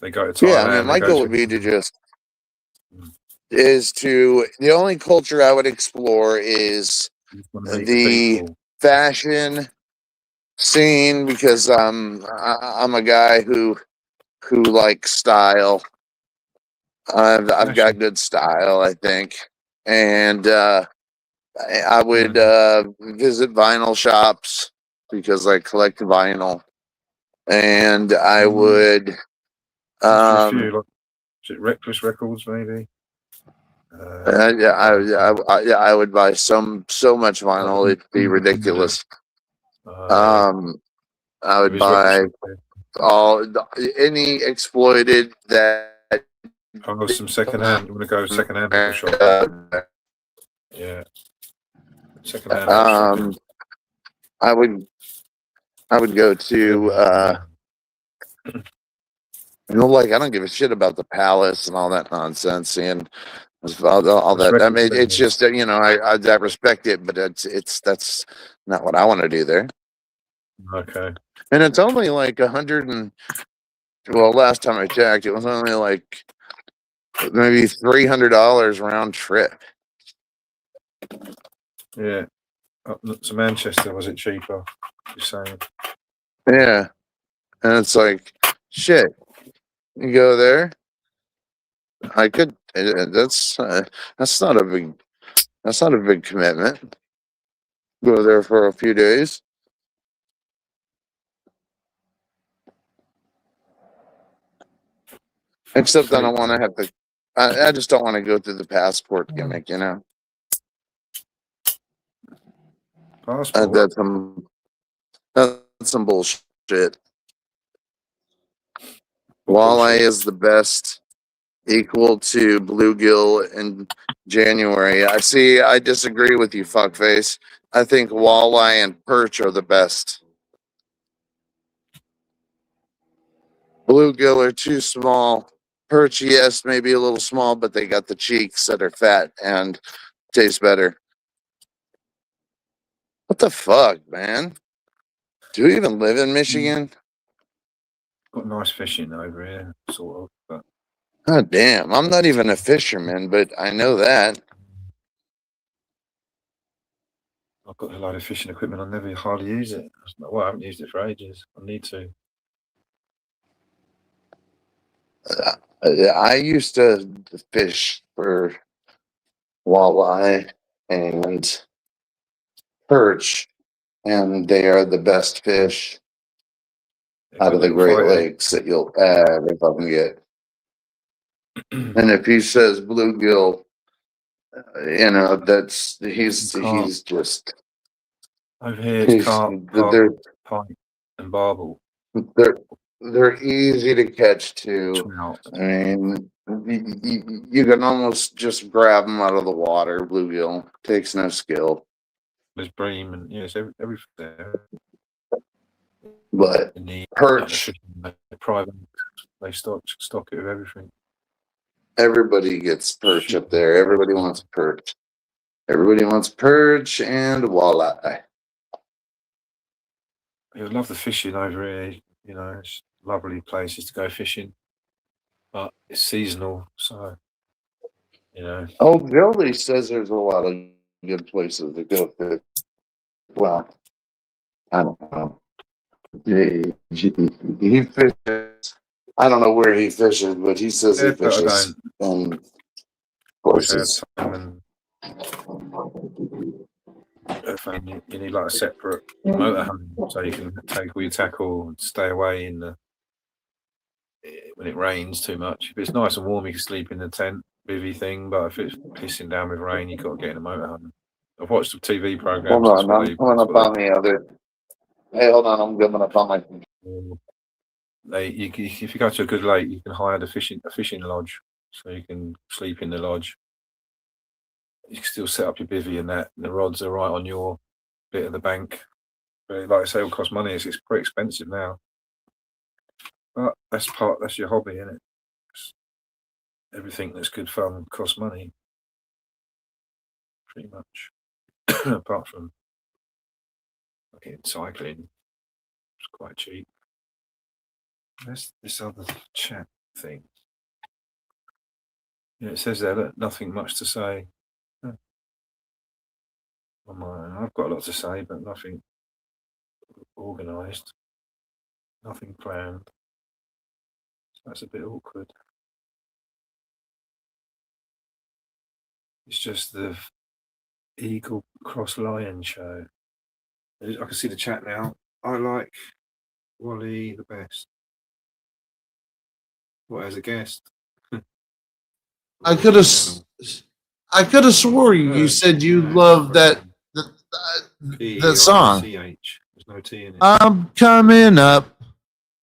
They go to Thailand. Yeah, I mean, my goal would be to just. The only culture I would explore is the fashion scene because I'm a guy who likes style. I've got good style, I think, and I would visit vinyl shops because I collect vinyl, and I would. Is it Reckless Records, maybe? I would buy so much vinyl it'd be ridiculous. I would buy any exploited that. Oh, some secondhand. You want to go secondhand shop? Yeah, secondhand. I would go to. Like I don't give a shit about the palace and all that nonsense and all that. I mean, it's just I respect it, but that's not what I want to do there. Okay. And it's only like 100 and last time I checked, it was only like maybe $300 round trip. Yeah. Up to Manchester, was it cheaper? You're saying? Yeah. And it's like shit. You go there. I could. That's not a big commitment. Go there for a few days. Except I don't want to have to. I just don't want to go through the passport gimmick, you know. Passport. That's some bullshit. Walleye is the best, equal to bluegill in January. I disagree with you, fuckface. I think walleye and perch are the best. Bluegill are too small. Perch, yes, maybe a little small, but they got the cheeks that are fat and taste better. What the fuck, man? Do you even live in Michigan? Got nice fishing over here, sort of. But Oh, damn. I'm not even a fisherman, but I know that. I've got a lot of fishing equipment. I never hardly use it. Well, I haven't used it for ages. I need to. I used to fish for walleye and perch, and they are the best fish out of the Great Lakes that you'll ever fucking get. And if he says bluegill, he's just over here. It's carp, pike, and barbel. They're easy to catch too. I mean, you can almost just grab them out of the water. Bluegill takes no skill. There's bream and yes, everything there. But perch, private, they stock it with everything. Everybody gets perch up there. Everybody wants perch. Everybody wants perch and walleye. I love the fishing over here. It's lovely places to go fishing, but it's seasonal, so Oh, Billy says there's a lot of good places to go fish. Well, I don't know. He fishes. I don't know where he fishes, but he says he fishes in places. You need like a separate motorhome so you can take all your tackle and stay away when it rains too much. If it's nice and warm, you can sleep in the tent, bivvy thing. But if it's pissing down with rain, you got to get in a motorhome. I've watched the TV programs. Hold on, I'm pulling up on the other. Hey, hold on, I'm going up on my. If you go to a good lake, you can hire a fishing lodge, so you can sleep in the lodge. You can still set up your bivvy and that. And the rods are right on your bit of the bank. But like I say, it will cost money. It's pretty expensive now. But that's your hobby, isn't it? Everything that's good fun costs money. Pretty much. Apart from cycling, it's quite cheap. There's this other chat thing. Yeah, it says there that nothing much to say. I've got a lot to say, but nothing organised, nothing planned. So that's a bit awkward. It's just the Eagle Cross Lion show. I can see the chat now. I like Wally the best. What, as a guest? I could have swore you said you loved that the song. There's no T in it. I'm coming up.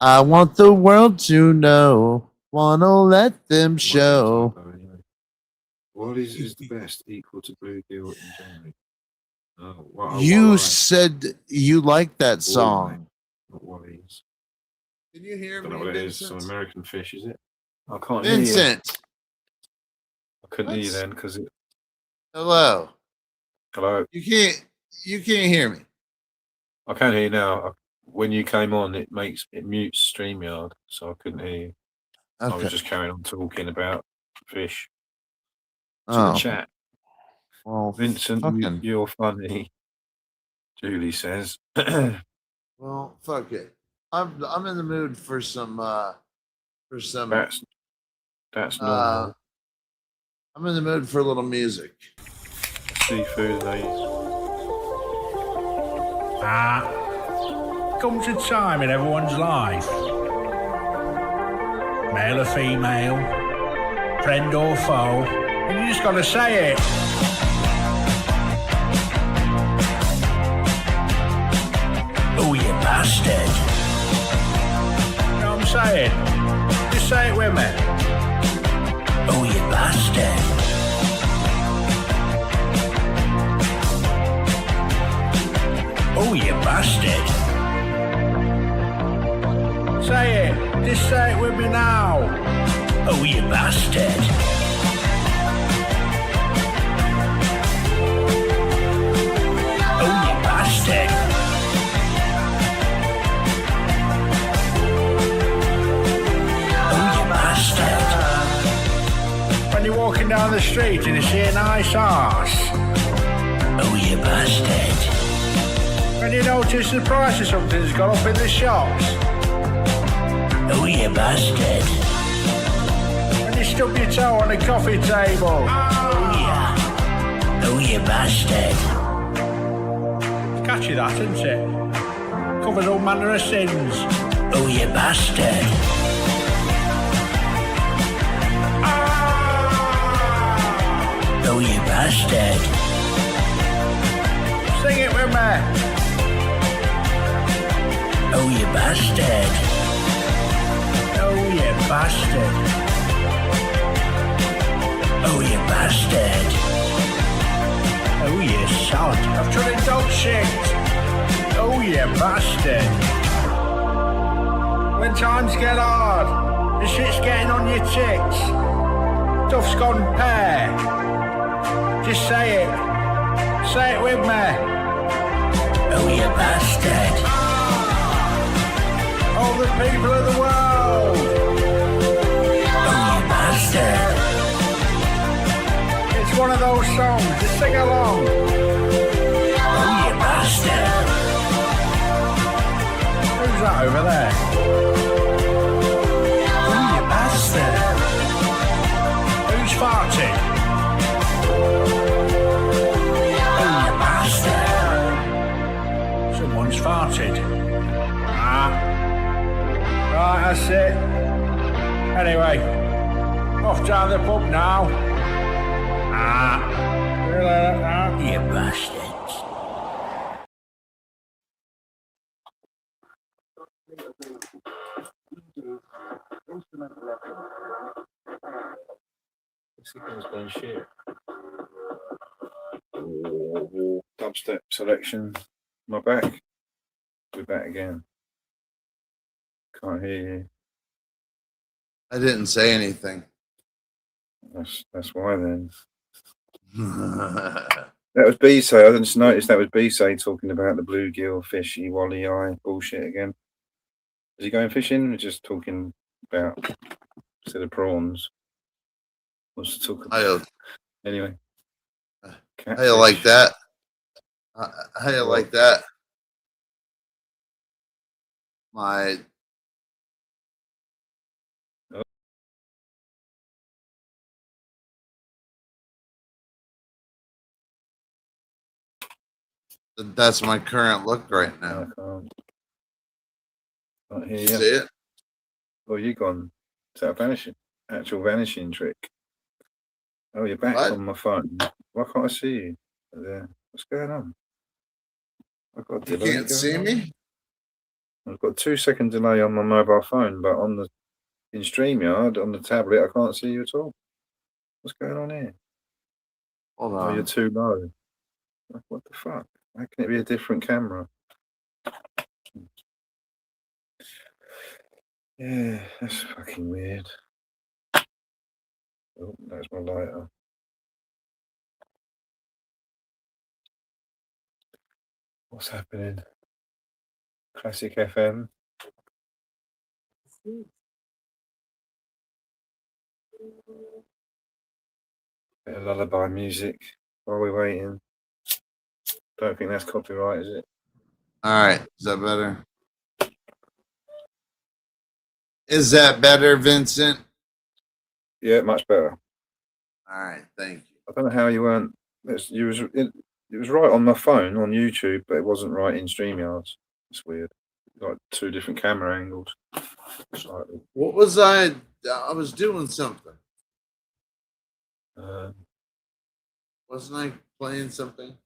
I want the world to know. Wanna let them show. Wally's is the best, equal to Bluegill in January. Oh, wow, You said you liked that song. Not Wally's. Can you hear I don't me, know what it is. Vincent? Some American fish, is it? I can't hear you. Vincent. I couldn't hear you then because it. Hello. Hello. You can't hear me. I can hear you now. When you came on, it mutes StreamYard, so I couldn't hear you. I Okay. was just carrying on talking about fish. To Oh. the chat. Well, Vincent, fucking- you're funny. Julie says. Well, fuck it. I'm in the mood for some That's normal. I'm in the mood for a little music. Seafood, ladies. Comes a time in everyone's life, male or female, friend or foe, and you just gotta say it. Oh, you bastard. You know what I'm saying? Just say it with me. Oh, you bastard. Oh, you bastard. Say it. Just say it with me now. Oh, you bastard. Oh, you bastard. Oh, you bastard. When you're walking down the street and you see a nice arse. Oh, you bastard. When you notice the price of something's gone up in the shops. Oh, you bastard. When you stub your toe on a coffee table. Oh, yeah. Oh, you bastard. It's catchy that, isn't it? Covers all manner of sins. Oh, you bastard. Oh, you bastard. Sing it with me. Oh, you bastard. Oh, you bastard. Oh, you bastard. Oh, you sod. I've tried dog shit. Oh, you bastard. When times get hard, the shit's getting on your tits. Stuff's gone pear. Just say it. Say it with me. Oh, you bastard. All the people of the world. Oh, you bastard. It's one of those songs. Just sing along. Oh, you bastard. Who's that over there? Oh, you bastard. Who's farting? Oh, you bastard. Someone's farted. Right, that's it. down the pub now. You bastards. Dubstep selection. My back. We're back again. Can't hear you. I didn't say anything. That's why then. That was B-Say. I just noticed that was B-Say talking about the bluegill, fishy, wally eye bullshit again. Is he going fishing? We're just talking about instead of prawns. What's to talk about? Anyway. How you like that? How you like that? My That's my current look right now. Can't hear you. See it? Oh, you gone? Is that a vanishing? Actual vanishing trick? Oh, you're back on my phone. Why can't I see you? There. What's going on? I've got You can't see me? I've got 2 second delay on my mobile phone, but on the in StreamYard on the tablet, I can't see you at all. What's going on here? Hold Oh, on. you're too low. What the fuck? How can it be a different camera? Yeah, that's fucking weird. Oh, that's my lighter. What's happening? Classic FM. Bit of lullaby music while we're waiting. Don't think that's copyright, is it? All right. Is that better? Is that better, Vincent? Yeah, much better. All right. Thank you. I don't know how you weren't. It was right on my phone on YouTube, but it wasn't right in StreamYards. It's weird. Like 2 different camera angles. Slightly. What was I? I was doing something. Wasn't I playing something?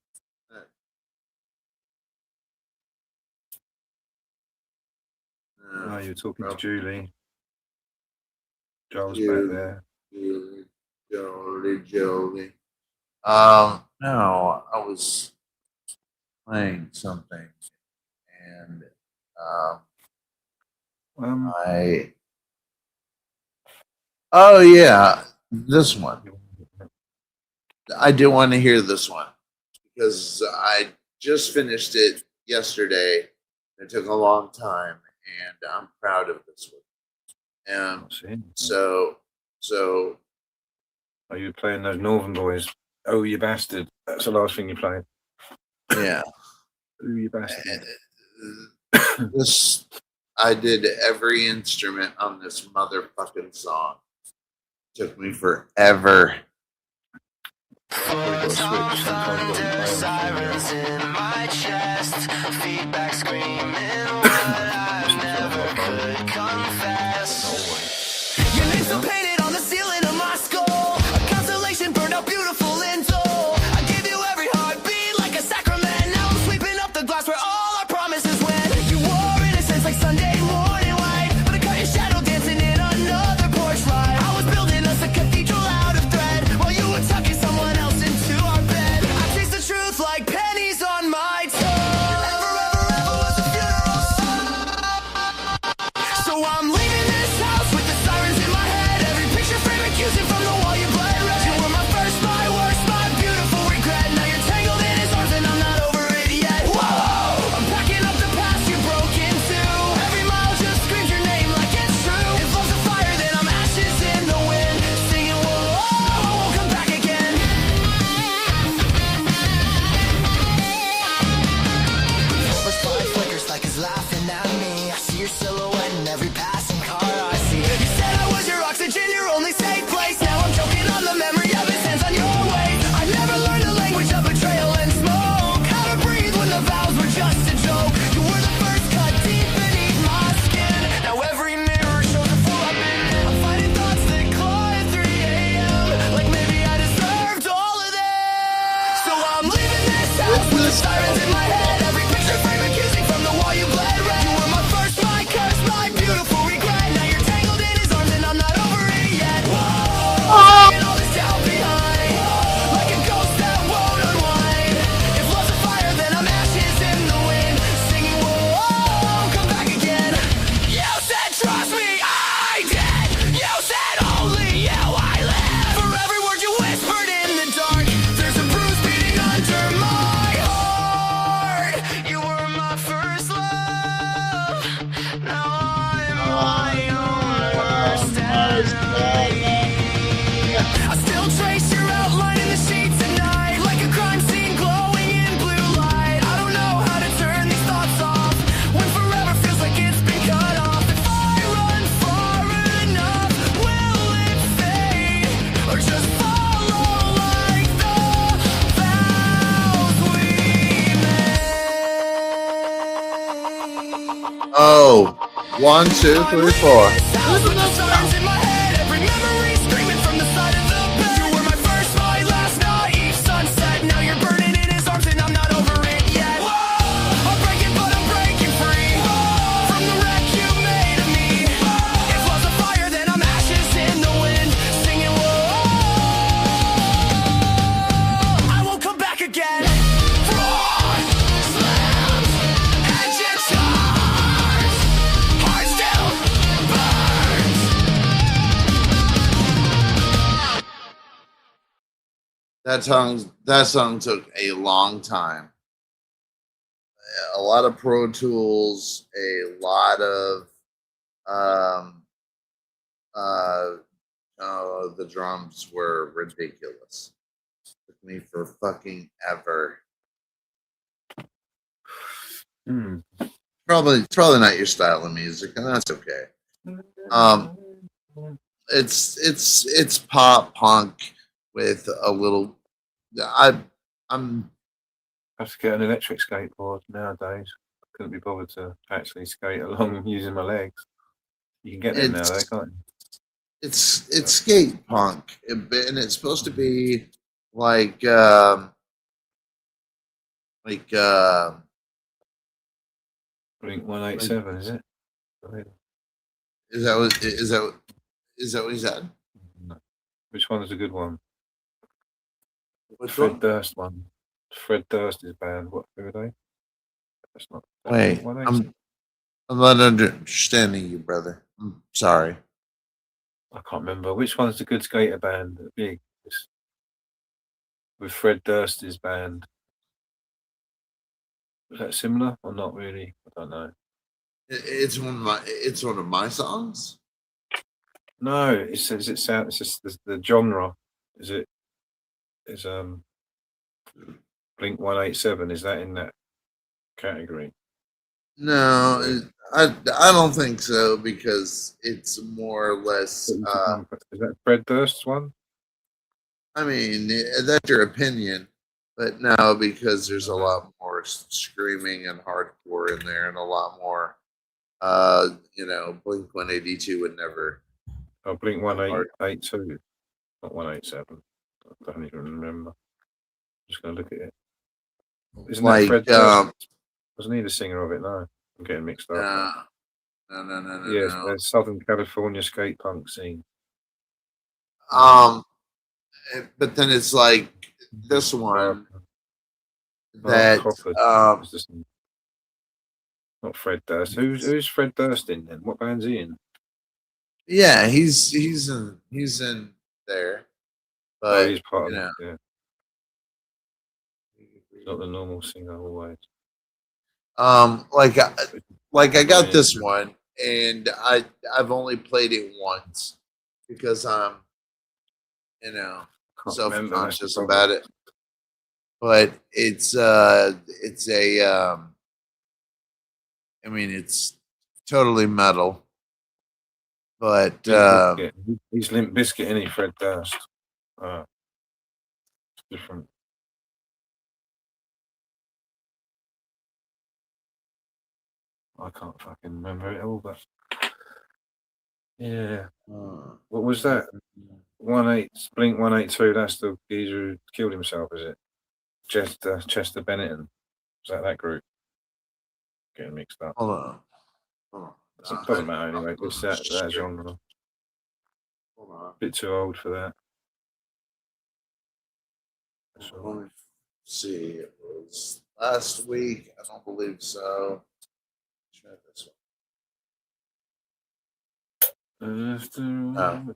No, you're talking to Julie. Joel's back there. Jolie. No, I was playing something, and oh yeah, this one. I do want to hear this one because I just finished it yesterday. It took a long time, and I'm proud of this one. So are you playing those Northern Boys? Oh, you bastard! That's the last thing you played. Yeah. Oh, you bastard! This I did every instrument on this motherfucking song. Took me forever. Sirens in my chest, feedback screaming what I never could confess. Your name's still painted on the ceiling of my skull, a constellation burned out beautiful in tow. I gave you every heartbeat like a sacrament. Now I'm sweeping up the glass where all our promises went. You wore innocence like Sunday morning light, but I caught your shadow dancing in another porch ride. I was building us a cathedral out of thread while you were tucking someone else into our bed. I taste the truth like pennies on my tongue. Ever was a funeral. So I'm leaving this house with the sirens in my head. Every picture frame accusing from the wall you bled red. You were my first, my curse, my beautiful regret. Now you're tangled in his arms and I'm not over it yet. Whoa, taking all this doubt behind, like a ghost that won't unwind. If love's a fire, then I'm ashes in the wind, singing whoa, come back again. You said trust me, I did. You said only you I live. For every word you whispered in the dark, there's a bruise beating under my heart. You were my first love. Now I'm my own worst enemy. I still trace your outline in the sheets at night, like a crime scene glowing in blue light. I don't know how to turn these thoughts off when forever feels like it's been cut off. If I run far enough, will it fade or just follow like the vows we made? Oh, 1, 2, 3, 4. Signs in my head, every memory screaming from the side of the bed. You were my first, my last, naive sunset. Now you're burning in his arms and I'm not over it yet. Whoa, I'm breaking, but I'm breaking free from the wreck you made of me. If love's a fire, then I'm ashes in the wind, singing whoa, I won't come back again. Fraud, slams, engine charge, heart still burns. That song took a long time. A lot of Pro Tools, a lot of the drums were ridiculous. Took me for fucking ever. Probably not your style of music, and that's okay. It's pop punk with a little. I'm I have to get an electric skateboard nowadays. I couldn't be bothered to actually skate along using my legs. You can get them now, though, can't you? it's skate punk, and it's supposed to be like Blink 187, is it? is that what he said? No. Which one is a good one? Which Fred one? Durst one. Fred Durst's band. What who are they? That's not. that's Wait, Blink 187. I'm not understanding you, brother. I'm sorry. I can't remember. Which one's the good skater band? The big. With Fred Durst's band. Was that similar or not really? I don't know. It's one of my songs. No, it says it sounds. It's just the genre. Is Blink 187? Is that in that category? No, I don't think so, because it's more or less. Is that Fred Durst's one? I mean, that's your opinion, but no, because there's a lot more screaming and hardcore in there, and a lot more. Blink 182 would never. Oh, Blink 182, not 187. I don't even remember. I'm just gonna look at it. Isn't that Fred Durst? Wasn't he the singer of it? No, I'm getting mixed up. No. Yes, No. there's Southern California skate punk scene. But then it's like this one Mark that Crawford was the singer. Not Fred Durst. Who's Fred Durst in then? What band's he in? yeah, he's in there, but He's part of you know, it. Yeah, he's not the normal singer always. like I got this one, and I've only played it once because I'm self-conscious about it. But it's it's totally metal, but he's Limp Bizkit, isn't he, Fred Durst? It's different. I can't fucking remember it all, but yeah. What was that? Blink 182. That's the geezer who killed himself, is it? Chester Bennington. Is that group? Getting mixed up. Hold on. Hold on. Doesn't matter anyway. It's that genre. Hold on. Bit too old for that. Let me see. It was last week. I don't believe so. Try this one. No.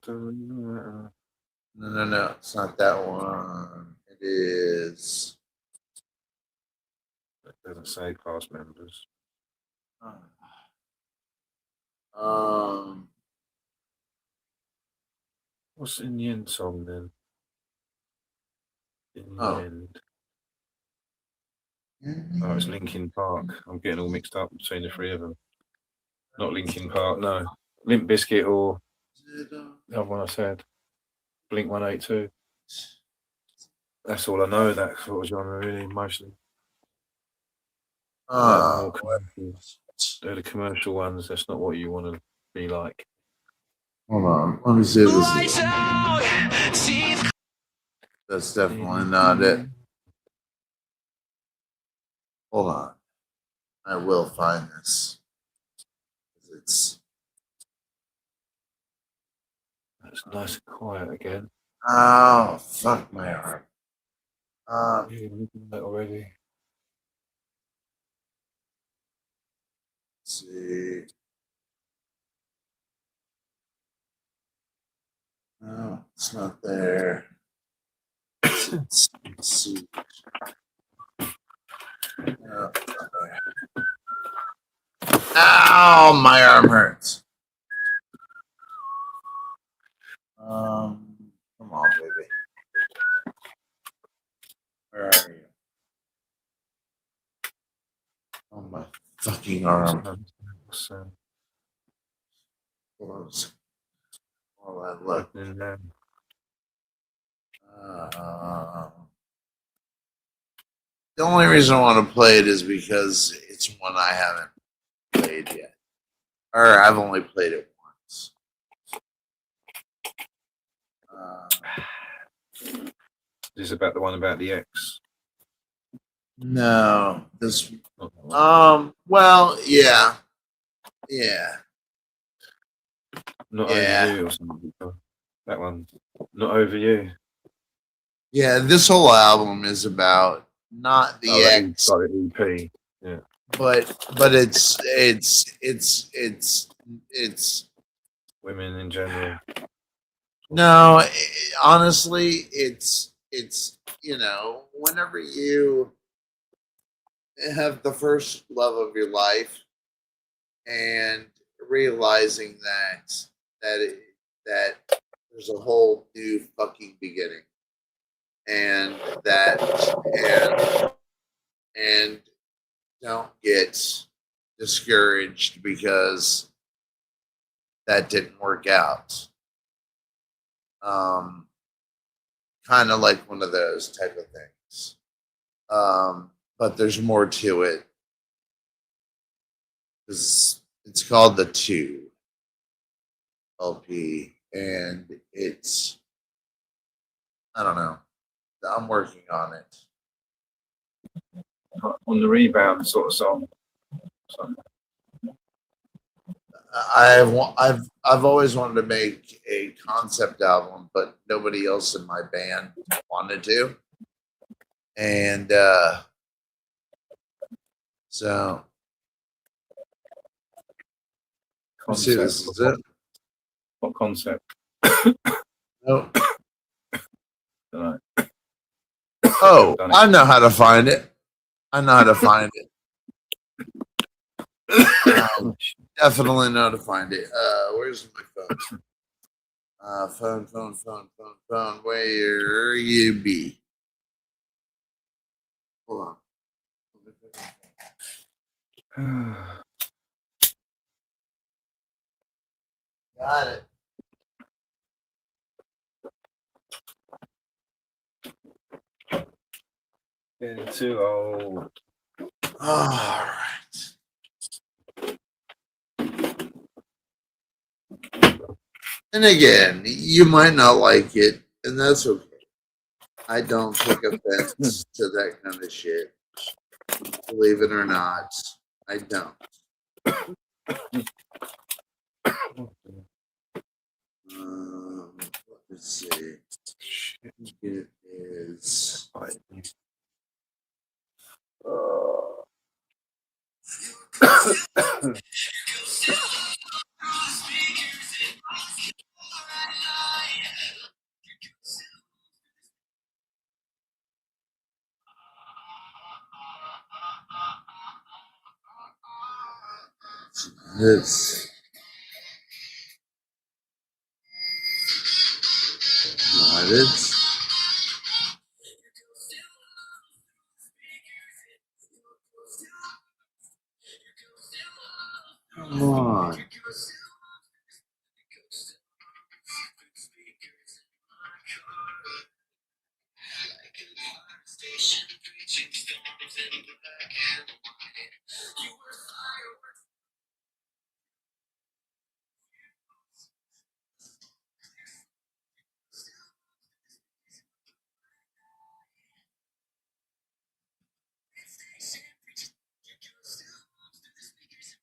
It's not that one. It is. It doesn't say cast members. What's in the end song then? In the end. Oh, it's Linkin Park. I'm getting all mixed up between the three of them. Not Linkin Park, no. Limp Bizkit or the other one I said. Blink 182. That's all I know, that sort of genre, really, mostly. They're the commercial ones. That's not what you want to be like. Hold on. Let me see if this is. That's definitely not it. Hold on. I will find this. It's nice and quiet again. Oh, fuck my arm. You're looking at that already. Let's see. No, it's not there. Let's see. No, it's not there. Ow, my arm hurts. Come on, baby. Where are you? Oh, my fucking arm. All that luck. The only reason I want to play it is because it's one I haven't played yet. Or I've only played it once. Is this about the one about the ex? No. This well, yeah. Yeah. Not over you or something. That one. Not over you. Yeah, this whole album is about not the ex. Sorry, EP. Yeah. But it's women in general. No, honestly, it's you know, whenever you have the first love of your life and realizing that there's a whole new fucking beginning, and don't get discouraged because that didn't work out. Kind of like one of those type of things. But there's more to it. It's called The Two LP, and it's, I don't know. I'm working on it. On the rebound sort of song. I've always wanted to make a concept album, but nobody else in my band wanted to, and so let's see, this is it. What concept? No. Oh, I know how to find it. Definitely know to find it. Where's my phone? Phone. Where you be? Hold on. Got it. Getting too old. All right. And again, you might not like it, and that's okay. I don't take offense to that kind of shit. Believe it or not, I don't. Let's see. It is. It's not it. Come on.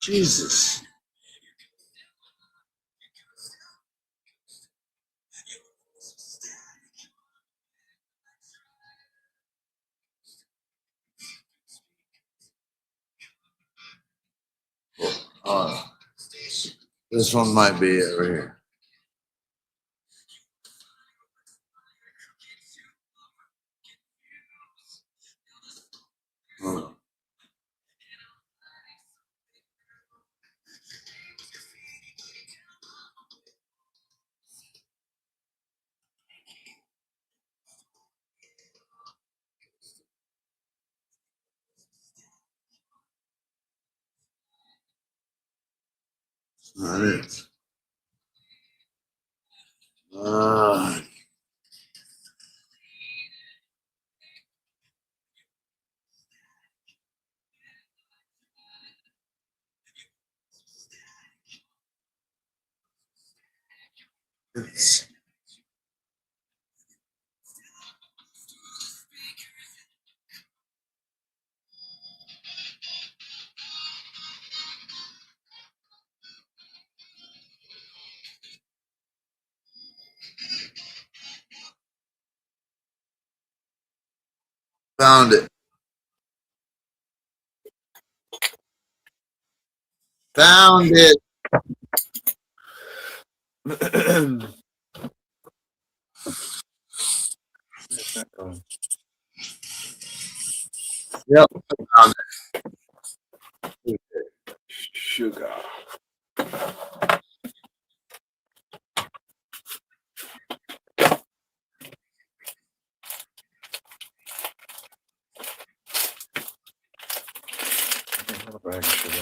Jesus. This one might be it right here. Hold on. Not it. It's found it. Found it. Yep. Found it. Sugar. Bag of sugar.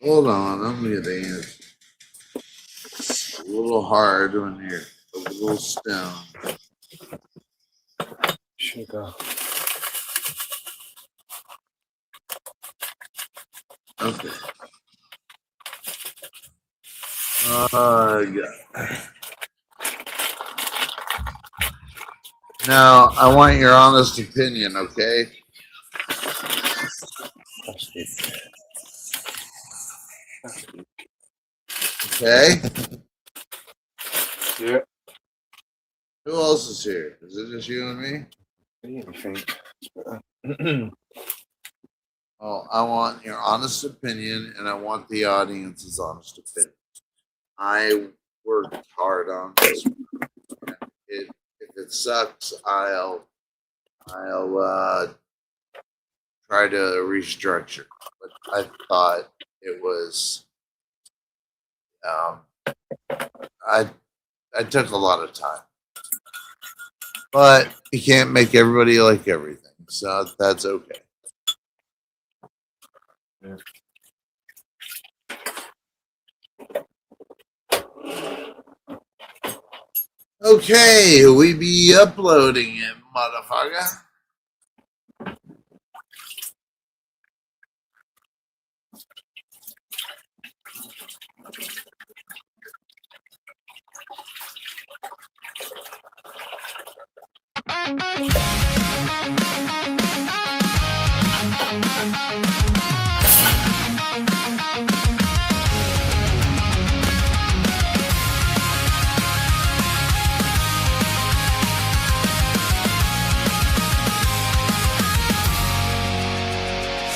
Hold on, I'm gonna get the answer. It's a little hard when you're a little stoned. Sugar. Okay. Yeah. Now, I want your honest opinion, okay? Okay? Yeah. Who else is here? Is it just you and me? Oh, I want your honest opinion, and I want the audience's honest opinion. I worked hard on this. If it sucks, I'll try to restructure. But I thought it was I took a lot of time. But you can't make everybody like everything, so that's okay. Yeah. Okay, we be uploading it, motherfucker.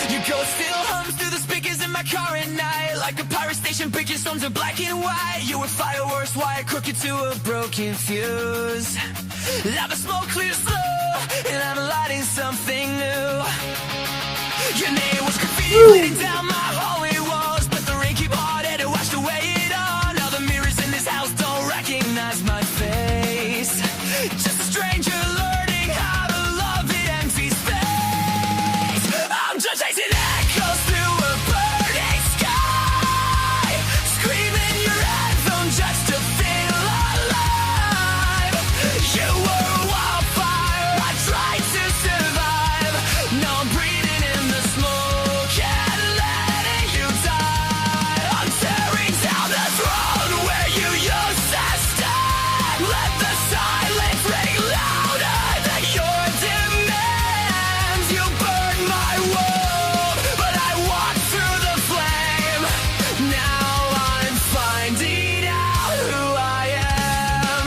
Your ghost still hums through the speakers in my car at night, like a pirate station breaking storms are black and white. You were fireworks wired crooked to a broken fuse. Now the smoke clears slow, and I'm lighting something new. Your name was graffiti bleeding down my hallway walls, but the rain keep hard and it washed away it all. Now the mirrors in this house don't recognize my face. Just a stranger learning how to love in empty space. I'm just chasing echoes through a burning sky, screaming your anthem just to feel alive. You were a wildfire, I tried to survive. Now I'm breathing in the smoke and letting you die. I'm tearing down the throne where you used to stand. Let the silence ring louder than your demands. You burn my world, but I walk through the flame. Now I'm finding out who I am.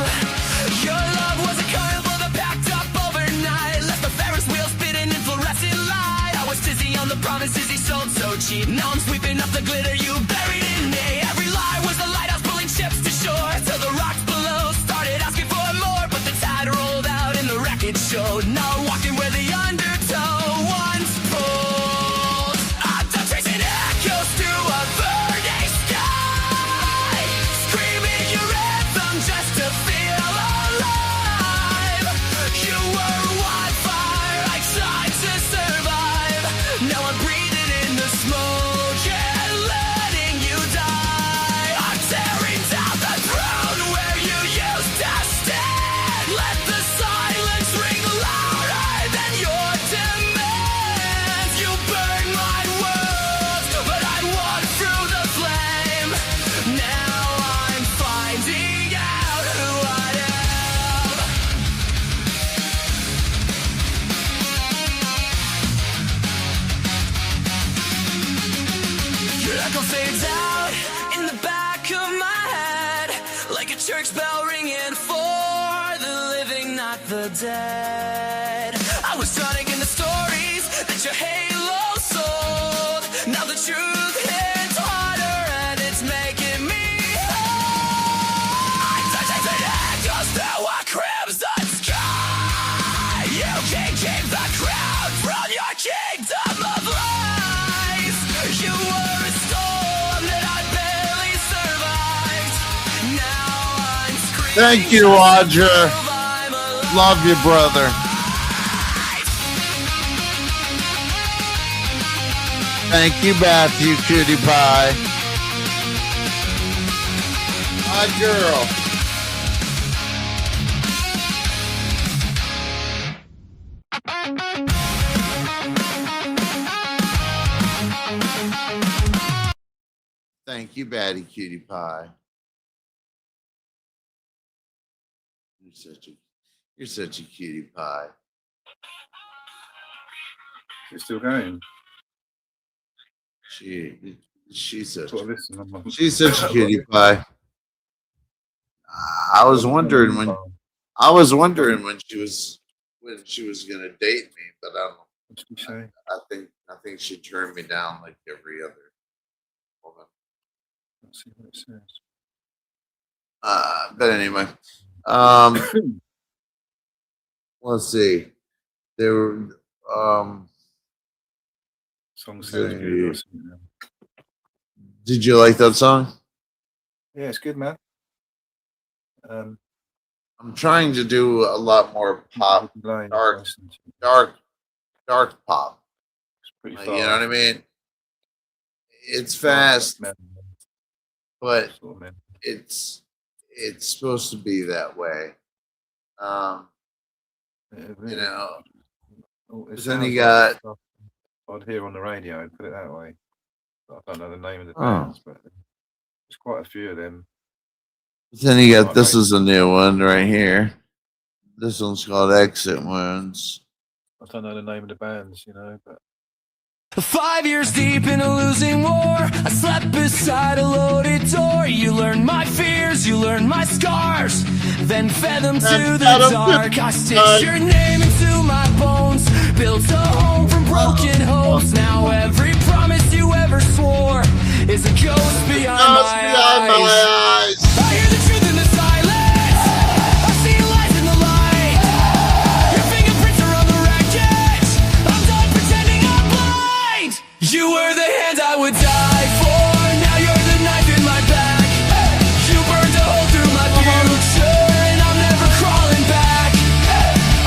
Your love was a carnival that packed up overnight, left the Ferris wheel spinning in fluorescent light. I was dizzy on the promises he sold so cheap. Now I'm sweeping up the glitter you buried in me. Every lie was the lighthouse pulling ships to shore, till the rocks below started asking for more. But the tide rolled out and the wreckage showed. Now I'm walking where the undertow once pulled. I'm done chasing echoes through a burning sky, screaming your anthem just to feel alive. You were a wildfire, I tried to survive. Now I'm breathing in the smoke and letting you die. I'm tearing down the throne where you used to stand. Let the silence ring louder than your demands. You burn my world, but I walk through the flame. Now I'm finding out who I am. Your echo fades out in the back of my head, like a church bell ringing for the living, not the dead. I was drowning in the stories that your halo sold. Now the truth hits harder and it's making me whole. I'm touching echoes through a crimson sky. You can keep the crown from your kingdom of lies. You were a storm that I barely survived. Now I'm screaming. Thank you, Roger. Love you, brother. Thank you, Matthew Cutie Pie. My girl. Thank you, Batty Cutie Pie. You're such a cutie pie. It's still going. She's such Well, listen, I'm not- she's such a cutie pie. I was wondering when she was gonna date me, but What's he say? I think she turned me down like every other woman. Let's see what it says. But anyway, let's see. There were Song sounds good. I'll see it now. Did you like that song? Yeah, it's good, man. I'm trying to do a lot more pop, dark pop. It's pretty You far. know what I mean? It's fast, but it's supposed to be that way. You know, It then you sounds got. like stuff I'd hear on the radio, put it that way. I don't know the name of the Oh. bands, but there's quite a few of them. Then you got this is a new one right here. This one's called Exit Wounds. I don't know the name of the bands, you know, but 5 years deep in a losing war, I slept beside a loaded door. You learned my fears, you learned my scars, then fed them to the dark. I stitched your name into my bones, built a home from broken hopes. Now every promise you ever swore is a ghost behind my eyes. I hear the truth in the silence, I see lies in the light. Your fingerprints are on the wreckage, I'm done pretending I'm blind. You were the hand I would die for, now you're the knife in my back. You burned a hole through my future, and I'm never crawling back.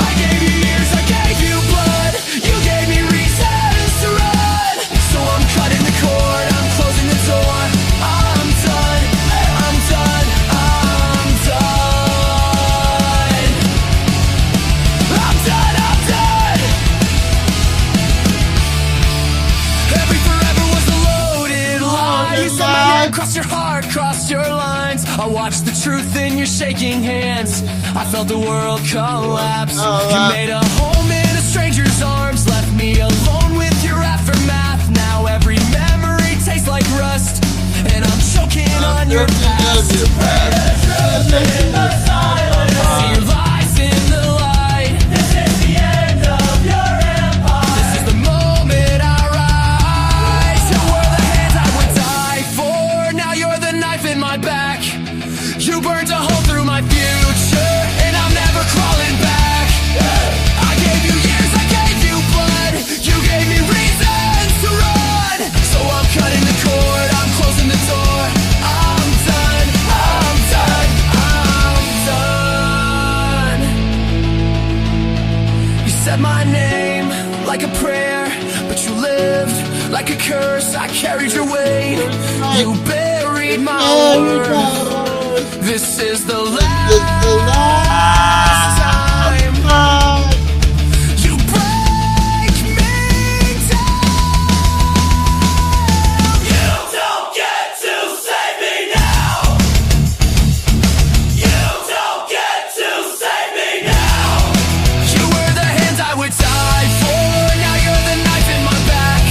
I gave you years, I gave you blood, you gave me reasons to run. So I'm cutting the cord, I'm closing the door. I'm done, I'm done, I'm done. I'm done, I'm done. Every forever was a loaded line. You said my name, crossed your heart, crossed your lines. I watched the truth in your shaking hands. I felt the world collapse. You made a home in a stranger's arms, left me alone with your aftermath. Now every memory tastes like rust, and I'm choking on your past. See your lies in the light. This is the end of your empire. This is the moment I rise. You were the hands I would die for, now you're the knife in my back. You burned a hole through my future, and I'm never crawling back. I gave you years, I gave you blood, you gave me reasons to run. So I'm cutting the cord, I'm closing the door. I'm done, I'm done, I'm done. You said my name like a prayer, but you lived like a curse. I carried your weight, you buried my worth. This is the last time you break me down. You don't get to save me now. You don't get to save me now. You were the hands I would die for, now you're the knife in my back.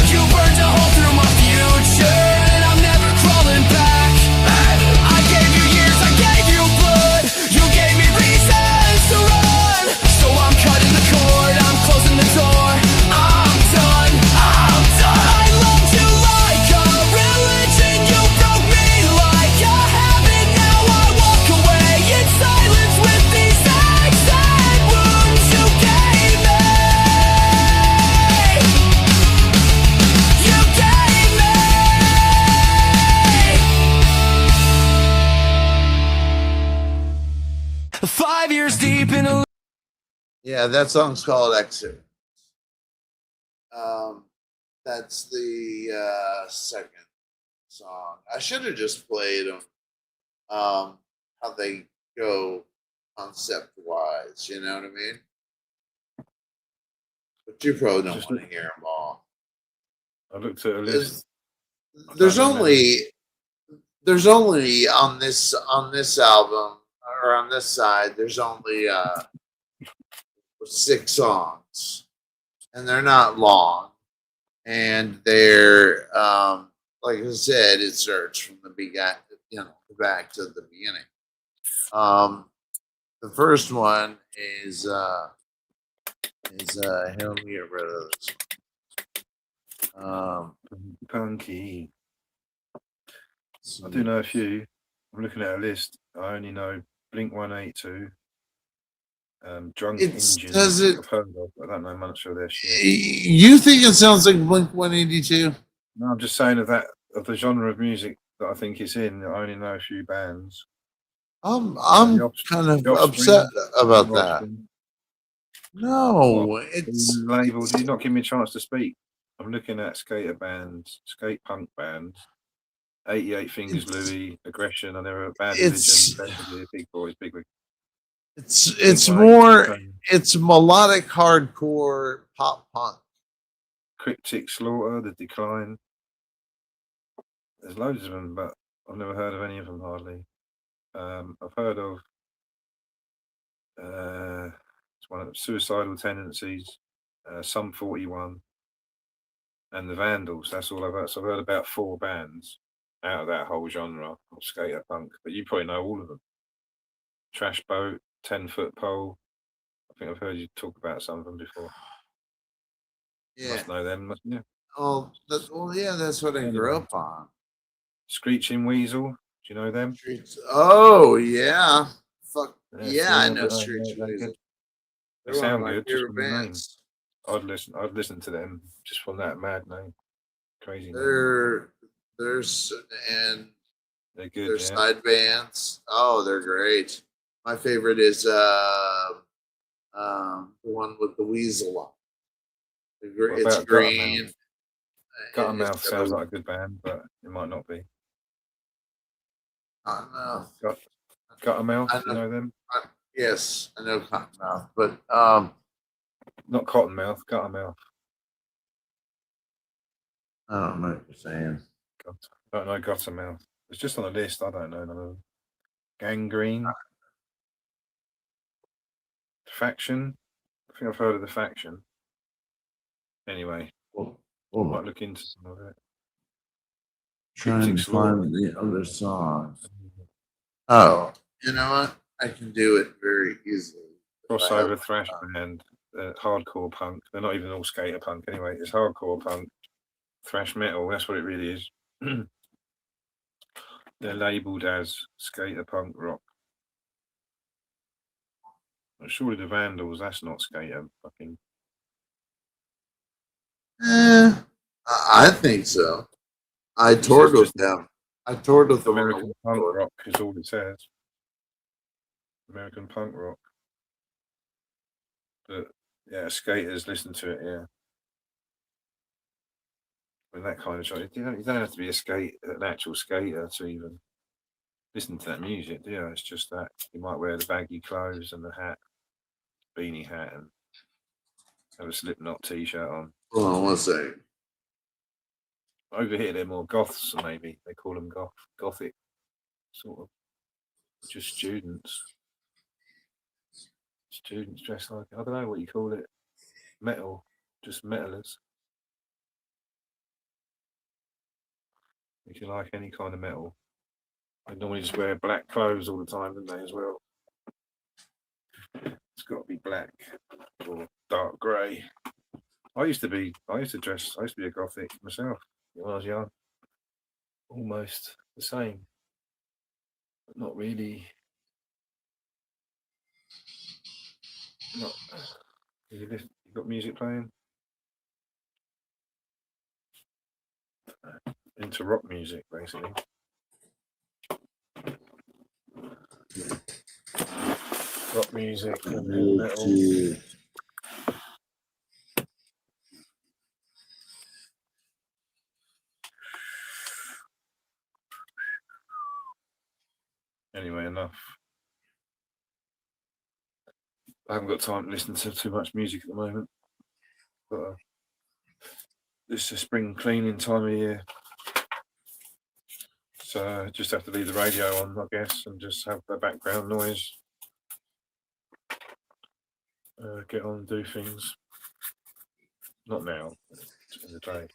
You burned a hole through my future, and I'm never crawling back. I gave you years, I gave you blood, you gave me reasons to run. So I'm cutting the cord, I'm closing the door. I'm done, I'm done. I loved you like a religion, you broke me like a habit. Now I walk away in silence with these exit wounds you gave me. You gave me. 5 years deep in a. Yeah, that song's called Exit. That's the second song. I should have just played them. How they go concept wise, you know what I mean? But you probably don't want to hear them all. I looked at a list. There's only on this album or on this side there's only 6 songs, and they're not long, and they're like I said, it starts from the back to the beginning. The first one is here, let me get rid of this one. Punky. I do know a few. I'm looking at a list. I only know Blink 182, Drunk Engine. I've heard of, I don't know much of their shit. You think it sounds like Blink 182? No, I'm just saying of the genre of music that I think it's in. I only know a few bands. I'm kind of upset about that. No, it's labels. You're not giving me a chance to speak. I'm looking at skater bands, skate punk bands, 88 Fingers Louie, Aggression. I never band religion, Big Boys, Big Wig. It's more it's melodic hardcore pop punk. Cryptic Slaughter, The Decline. There's loads of them, but I've never heard of any of them hardly. I've heard of it's one of Suicidal Tendencies, Sum 41, and the Vandals. That's all I've heard. So I've heard about 4 bands out of that whole genre of skater punk, but you probably know all of them. Trash Boat, 10-Foot Pole. I think I've heard you talk about some of them before. Yeah. Must know them, mustn't you? Oh, that's what I grew up on. Screeching Weasel. Do you know them? Oh yeah. Fuck Yeah, yeah, I see, know they're Street good. Music. They They're one of sound my good. Just favorite from the name. bands. I'd listen to them just from that mad name. Crazy name. They're and They're good. their Yeah. side bands. Oh, they're great. My favorite is the one with the weasel on. What It's about green. Guttermouth sounds like a good band, but it might not be. Cottonmouth. Guttermouth, I you know them? Yes, I know Cottonmouth, but Not Cottonmouth, Guttermouth. I don't know what you're saying. Don't know Guttermouth. It's just on the list. I don't know none of them. Gangrene. Faction. I think I've heard of the Faction. Anyway, I might look into some of it. Trying Cryptic to Slaughter. find the other songs. Oh, you know what? I can do it very easily. Crossover thrash band, hardcore punk. They're not even all skater punk anyway. It's hardcore punk, thrash metal. That's what it really is. They're labelled as skater punk rock. But surely the Vandals, that's not skater fucking. I think so. I toured with them. I toured with them. American punk rock is all it says. American punk rock. But yeah, skaters listen to it, yeah. And that kind of genre. You don't have to be an actual skater to even listen to that music, do you? It's just that you might wear the baggy clothes and the hat, beanie hat, and have a Slipknot t-shirt on. Hold on one second. Over here, they're more goths, maybe. They call them gothic, sort of. Just students. Students dressed like, I don't know what you call it. Metal. Just metalers. If you like any kind of metal. They normally just wear black clothes all the time, don't they, as well? It's got to be black or dark grey. I used to be a gothic myself when I was young. Almost the same. But not really. Not. You got music playing? Into rock music, basically. Rock music and metal. Anyway, enough. I haven't got time to listen to too much music at the moment. But it's a spring cleaning time of year. So I just have to leave the radio on, I guess, and just have the background noise. Get on and do things. Not now, in the day.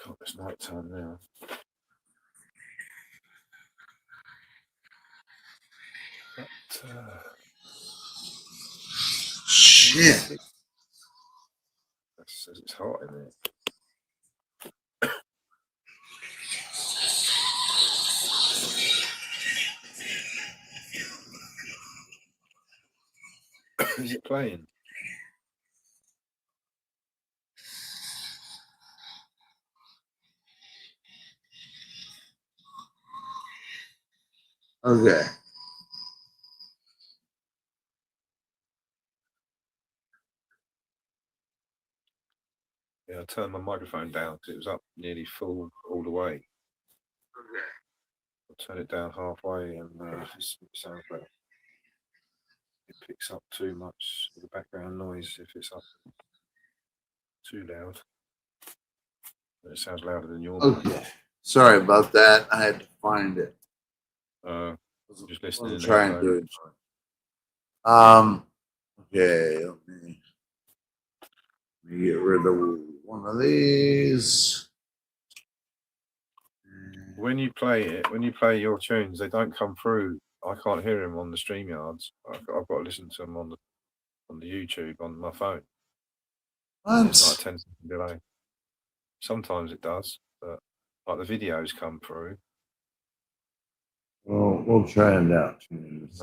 God, it's night time now. But, shit. That says it's hot in there. Is it playing? Okay. Yeah, I turned my microphone down because it was up nearly full all the way. Okay. I turn it down halfway, and it sounds better. It picks up too much of the background noise if it's up too loud. But it sounds louder than your voice. Okay. Sorry about that. I had to find it. Just listening. I'm trying to. Okay. Let me get rid of one of these. When you play your tunes, they don't come through. I can't hear them on the StreamYards. I've got to listen to them on the YouTube on my phone. It's like 10 second delay. Sometimes it does, but like the videos come through. Well, we'll try it out. It's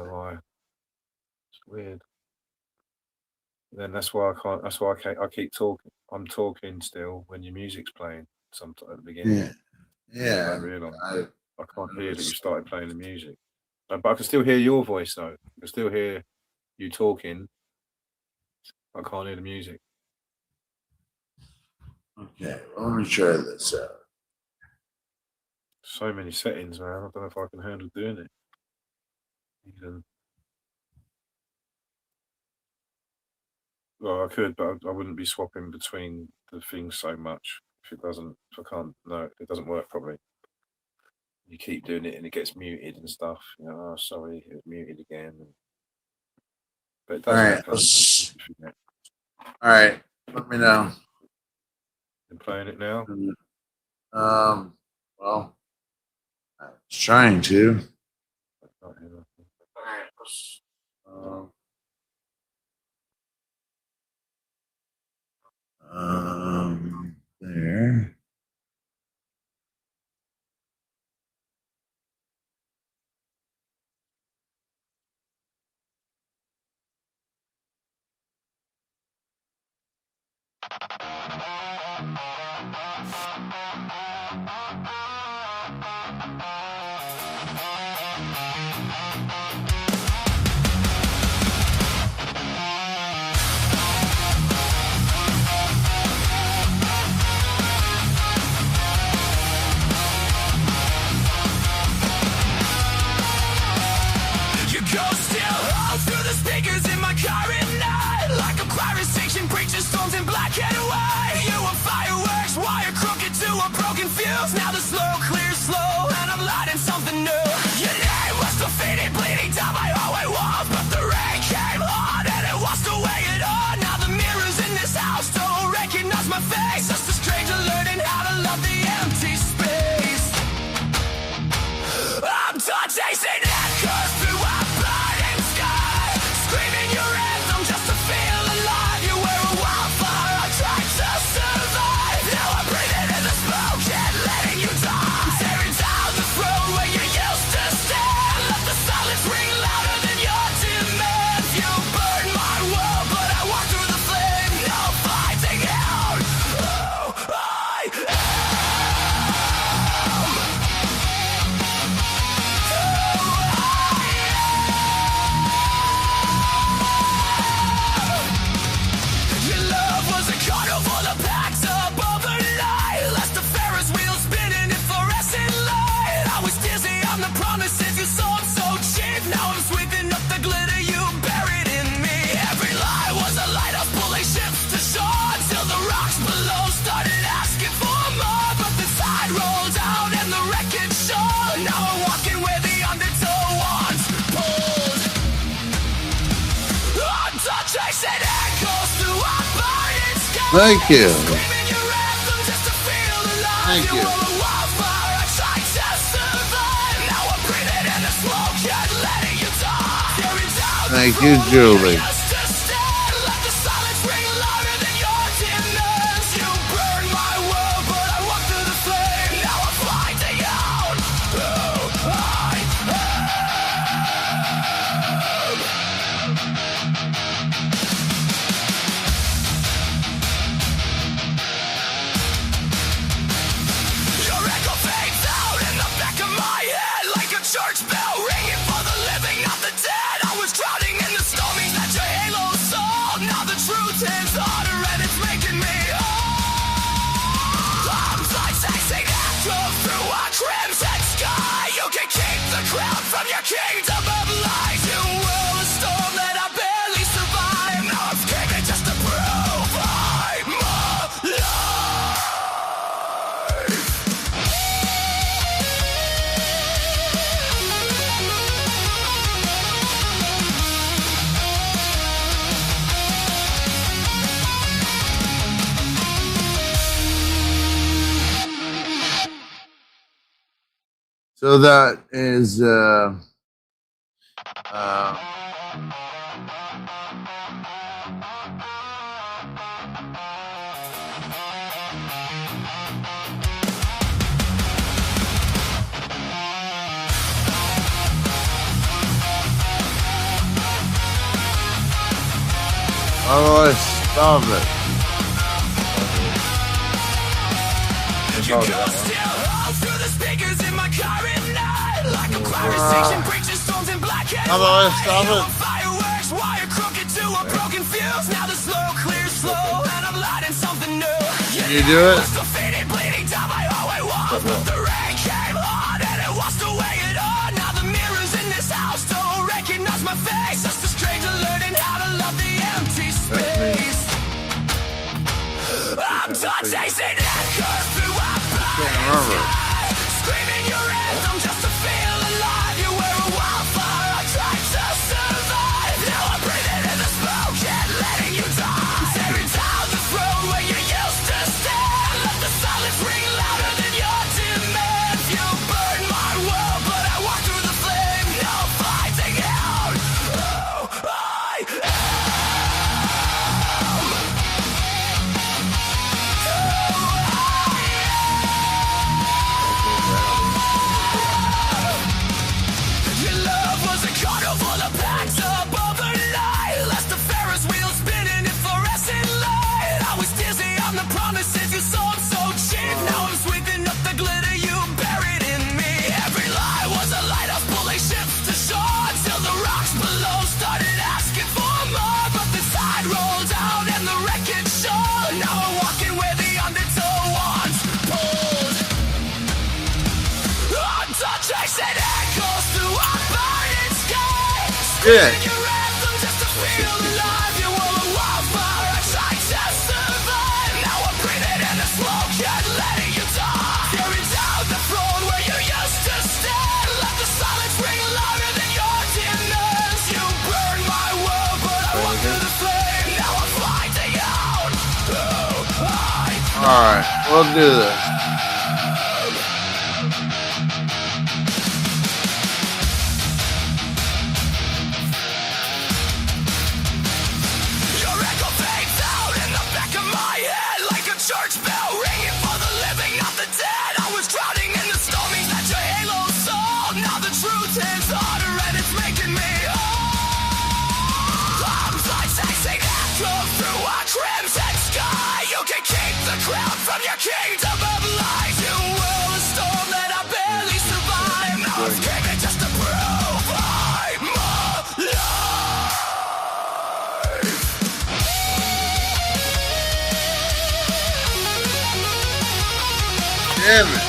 weird. Then that's why I can't. That's why I keep talking. I'm talking still when your music's playing. Sometime at the beginning. Yeah. I realise I can't hear that you started playing the music, but I can still hear your voice though. I can still hear you talking. I can't hear the music. Okay, well, let me try this out. So many settings, man. I don't know if I can handle doing it. Well, I could, but I wouldn't be swapping between the things so much. If I can't, no, it doesn't work properly. You keep doing it and it gets muted and stuff. You know, oh, sorry, it was muted again. But it does. All right, let me know. Been playing it now? Well, I was trying to. There. You go still all through the speakers in my car at night, like a choir station preaching storms in black and white. You were fireworks, wire crooked to a broken fuse. Now the slow clears slow, and I'm lighting something new. Your name was defeated, bleeding down my hallway walls, but the rain came on and it washed away it all. Now the mirrors in this house don't recognize my face. Just a stranger learning how to love the empty space. I'm done chasing echoes through a burning sky, screaming your anthem just to feel alive. You were a wildfire, I tried to survive. Now I'm breathing in the smoke and letting you die. Tearing down the road where you used to stand. Let the silence ring louder than your demands. You burned my world, but I walked through the flame. No fighting out. Oh, I Your love was a carnival that packed up overnight. Left the Ferris wheel spinning in fluorescent light. I was dizzy on the promises you sold so cheap. Now I'm sweeping up the glitter you buried in me. Every lie was a lighthouse pulling ships to shore, till the rocks below started asking for more. But the tide rolled out and the wreckage showed. Now I'm walking where the undertow once pulled. I'm done chasing echoes through a burning sky. Thank you. Screaming your anthem just to feel alive. Thank you. You were a wildfire, I tried to survive. Now I'm breathing in the smoke and letting you die. Tearing down the Thank you, road Julie. just to stand. Let the silence ring louder than your demands. You burned my world, but I walked through the flame. Now I'm finding out who I Your echo fades out in the back of my head, like a church bell ringing for the living, not the dead. I was drowning in the stormies that your from your kingdom of lies. You will a storm that I barely survive. Now I'm screaming just to prove I'm alive. So that is oh, stop it. You go still all through the speakers in my car at night. Like a conversation, breaching stones in black and white. Stop it. Fireworks, wire crooked to a broken fuse. Now the slow clears slow, and I'm lighting something new. Can you do it? Still faded, bleeding down my hallway wall. But the rain came on, and it washed away it all. Now the mirrors in this house don't recognize my face. Just a stranger learning how to love the empty space. I'm done chasing echoes through our bodies. Screaming your anthem just to feel alive. You were a wildfire, I tried to survive. Now I'm breathing in the smoke and letting you die. Tearing down the throne where you used to stand. Let the silence ring louder than your demands. You burn my world, but I walk through the flame. No fighting out. Oh, I Your love was a carnival that packed up overnight. Left the Ferris wheel spinning in fluorescent light. I was dizzy on the promises you sold so cheap. Now I'm sweeping up the glitter you buried in me. Every lie was a lighthouse pulling ships to shore till the rocks below started asking for more. But the tide rolled out and the wreckage showed. Now I'm walking where the undertow once pulled. I'm done chasing echoes through our burning sky. Yeah. Screaming your anthem just to feel alive. You were a wildfire, I tried to survive. Now I'm breathing in the smoke and letting you die. Tearing down the throne where you used to stand. Let the silence ring louder than your demons. You burned my world, but I walked through the flame. Now I'm finding out who I All right, we'll do this. Your echo fades out in the back of my head like a church bell ringing for the living, not the dead. I was drowning in the stormies that your halo saw. Now the truth is harder and it's making me whole. I'm like chasing echoes through a crimson sky. You can keep the crown from your kingdom of lies. You will a storm that I barely survive. Now I'm screaming just to prove I'm alive. Damn it.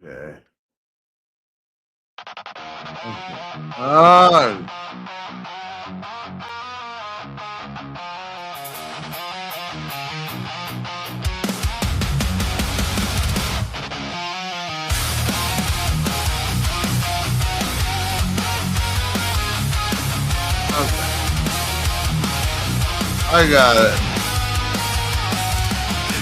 Okay. Oh. I got it.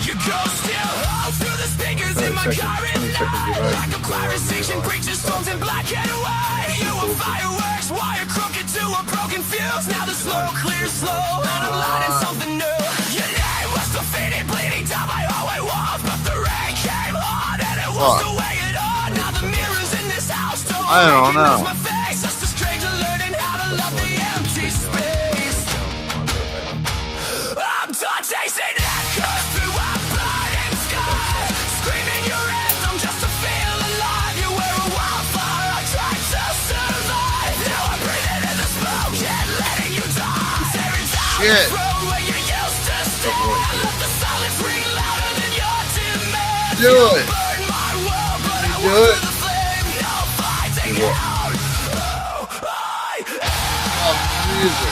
You go still all through the speakers in my car at night. Like a choir station, preaching stones in black and white. You were fireworks, wire crooked to a broken fuse. Now the slow clears slow, and I'm lighting something new. Your name was defeated, bleeding down my hallway walls. But the rain came on, and it washed away it all. Now the mirrors in this house don't I don't know. recognize my face. Just a stranger learning how to love the empty space. I'm done chasing echoes through our burning sky. Screaming your anthem just to feel alive. You were a wildfire, I tried to survive. Now I'm breathing in the smoke and letting you die. Tearing shit. Do it. Do it. Oh, music.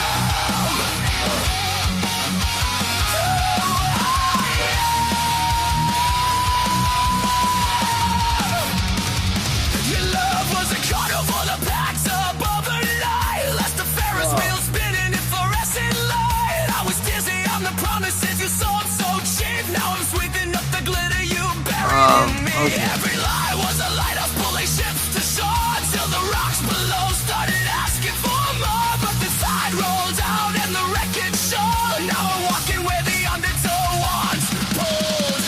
Your love was a carnival of packs above the night. Left the Ferris wheel spinning in fluorescent light. I was dizzy on the promises you sold so cheap. Now I'm sweeping up the glitter you buried in me. Every lie was a lighthouse pulling ships to shore till the rocks below started asking for more. But the tide rolled out and the wreckage showed. Now I'm walking where the undertow once pulled.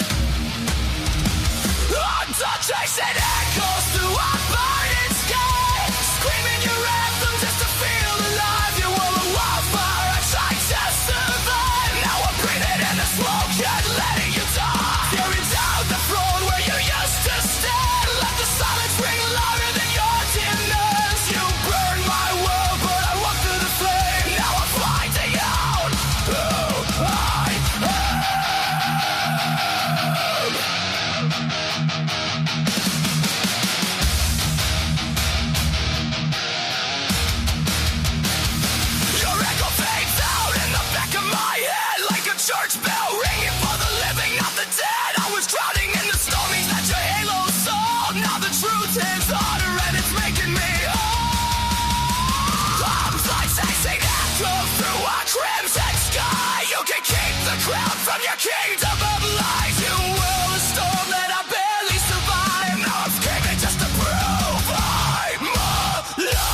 I'm chasing echoes through a burning sky, screaming your anthem just to feel alive. You were a wildfire, I tried to survive. Now I'm breathing in the smoke and letting you die. Tearing down the throne where you used to stand. Let the silence ring louder than your demons. You burned my world, but I walked through the flame. Now I'm finding out who I am. Your echo fades out in the back of my head like a church bell ringing for the living, not the dead. I was drowning in the stormies that your halo saw. Now the truth is harder and it's making me whole. I'm like chasing echoes through a crimson sky. You can keep the crown from your kingdom of lies. You will a storm that I barely survived. Now I'm screaming just to prove I'm alive.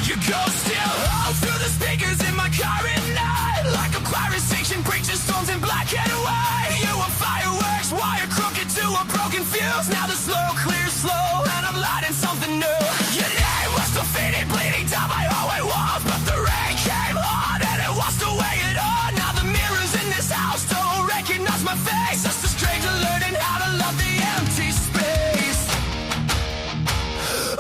Your ghost still howls through the speakers in my car at night. Like a pirate station breaches storms in black and white. You were fireworks, wire crooked to a broken fuse. Now the slow clears slow and I'm lighting something new. Your name was defeated, bleeding down my hallway walls. But the rain came on and it washed away it all. Now the mirrors in this house don't recognize my face. Just a stranger learning how to love the empty space.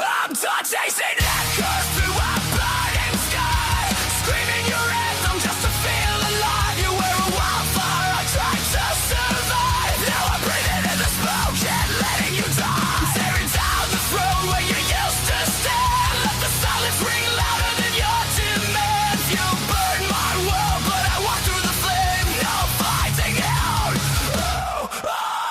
I'm done chasing echoes through a burning sky, screaming your anthem just to feel alive. You were a wildfire, I tried to survive. Now I'm breathing in the smoke and letting you die. Tearing down the throne where you used to stand. Let the silence ring louder than your demands. You burned my world, but I walked through the flame. Now I'm finding out who I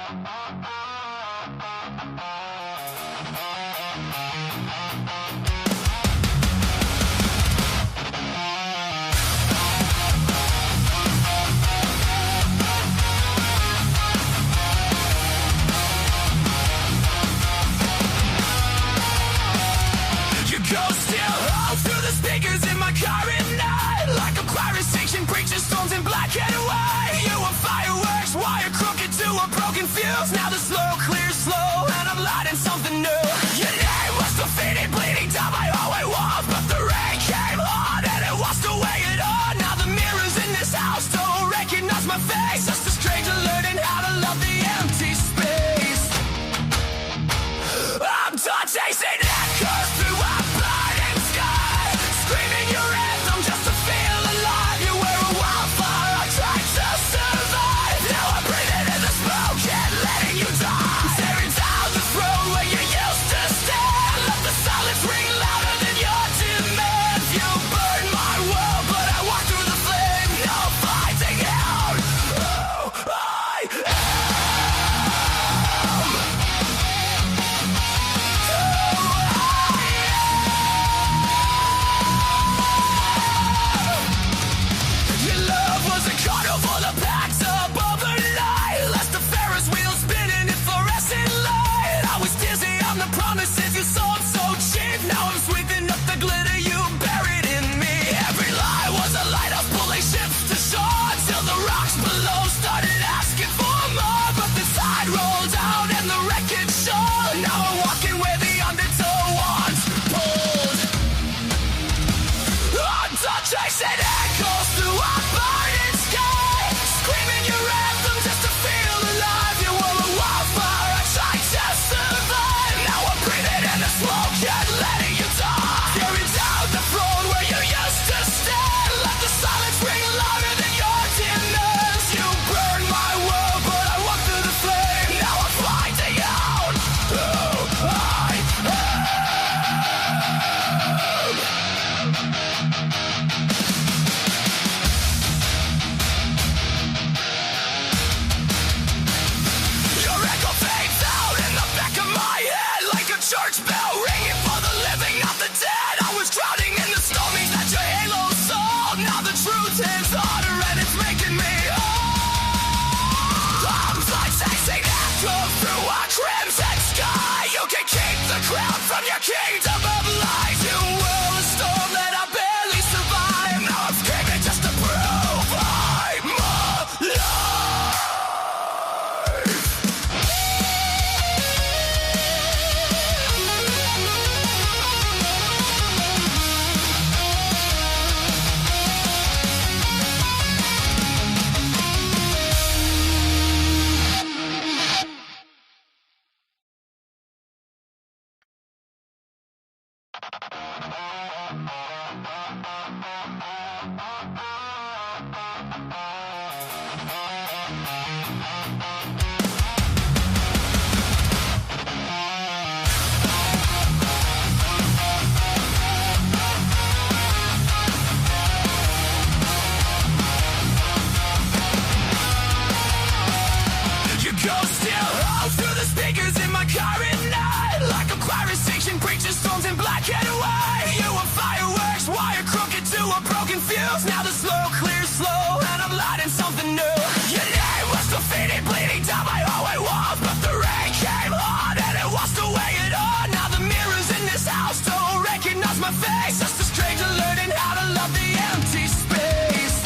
You go still all through the speakers in my car at night, like a choir station, preaching storms in black and white. You were fireworks, wire crooked to a broken fuse. Now the slow clears slow, and I'm lighting something new. Your name was defeated, bleeding down my hallway walls, but the rain came on and it washed away it all. Now the mirrors in this house don't recognize my face. Just a stranger learning how to love the empty space. I'm done chasing echoes through a burning sky, screaming your anthem just to feel alive. You were a wildfire, I tried to survive. Now I'm breathing in the smoke and letting you die. Staring down the road where you used to stand. Let the silence ring louder than your demands. You burn my world, but I walk through the flame. No fighting out who I am. Your love was a carnival that packed up overnight, left the Ferris wheel spinning in fluorescent light. I was dizzy on the promises you sold so cheap. Now I'm sweeping up the glitter you buried in me. Every lie was a lighthouse pulling ships to shore, till the rocks below started asking for more. But the tide rolled out and the wreckage showed. Now I'm walking where the undertow once pulled. I'm done chasing echoes through a burning sky, screaming your anthem just to feel alive. You were a wildfire, I tried to survive. Now I'm breathing in the smoke and letting you die. Staring down the road where you used to stand. Let the silence ring louder than your demands. You burn my world, but I walk through the flame. Now I'm finding out who I am. Your echo fades out in the back of my head, like a church bell ringing for the living, not the dead. I was drowning in the stormies that your halo saw. Now the truth is harder and it's making me whole. I'm like chasing echoes through a crimson sky. You can keep the crown from your kingdom of lies. You will a storm that I barely survived. Now I'm screaming just to prove I'm alive. You go still all through the speakers in my car at night, like a choir station, preaching storms in black and white. You were fireworks, wire crooked to a broken fuse. Now the slow clears slow, and I'm lighting something new. Your name was defeated, bleeding down my hallway walls, but the rain came on and it washed away it all. Now the mirrors in this house don't recognize my face. Just a stranger learning how to love the empty space.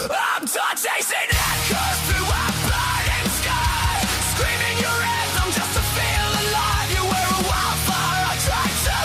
I'm done chasing echoes through a burning sky, screaming your anthem just to feel alive. You were a wildfire, I tried to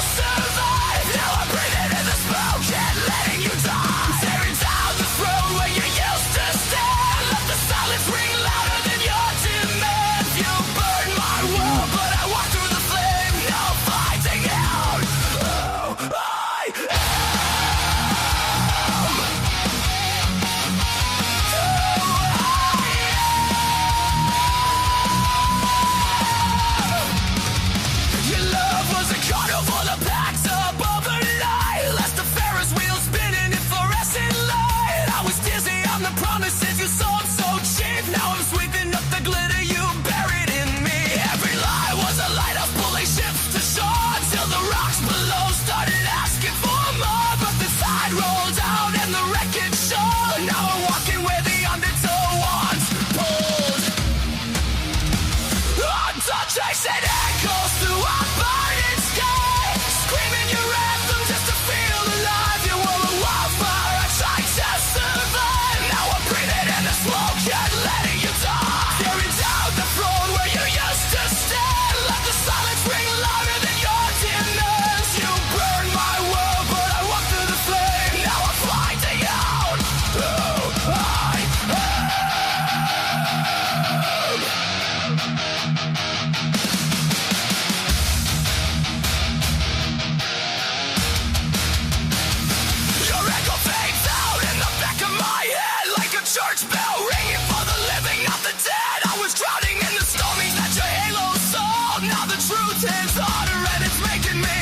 truth is harder and it's making me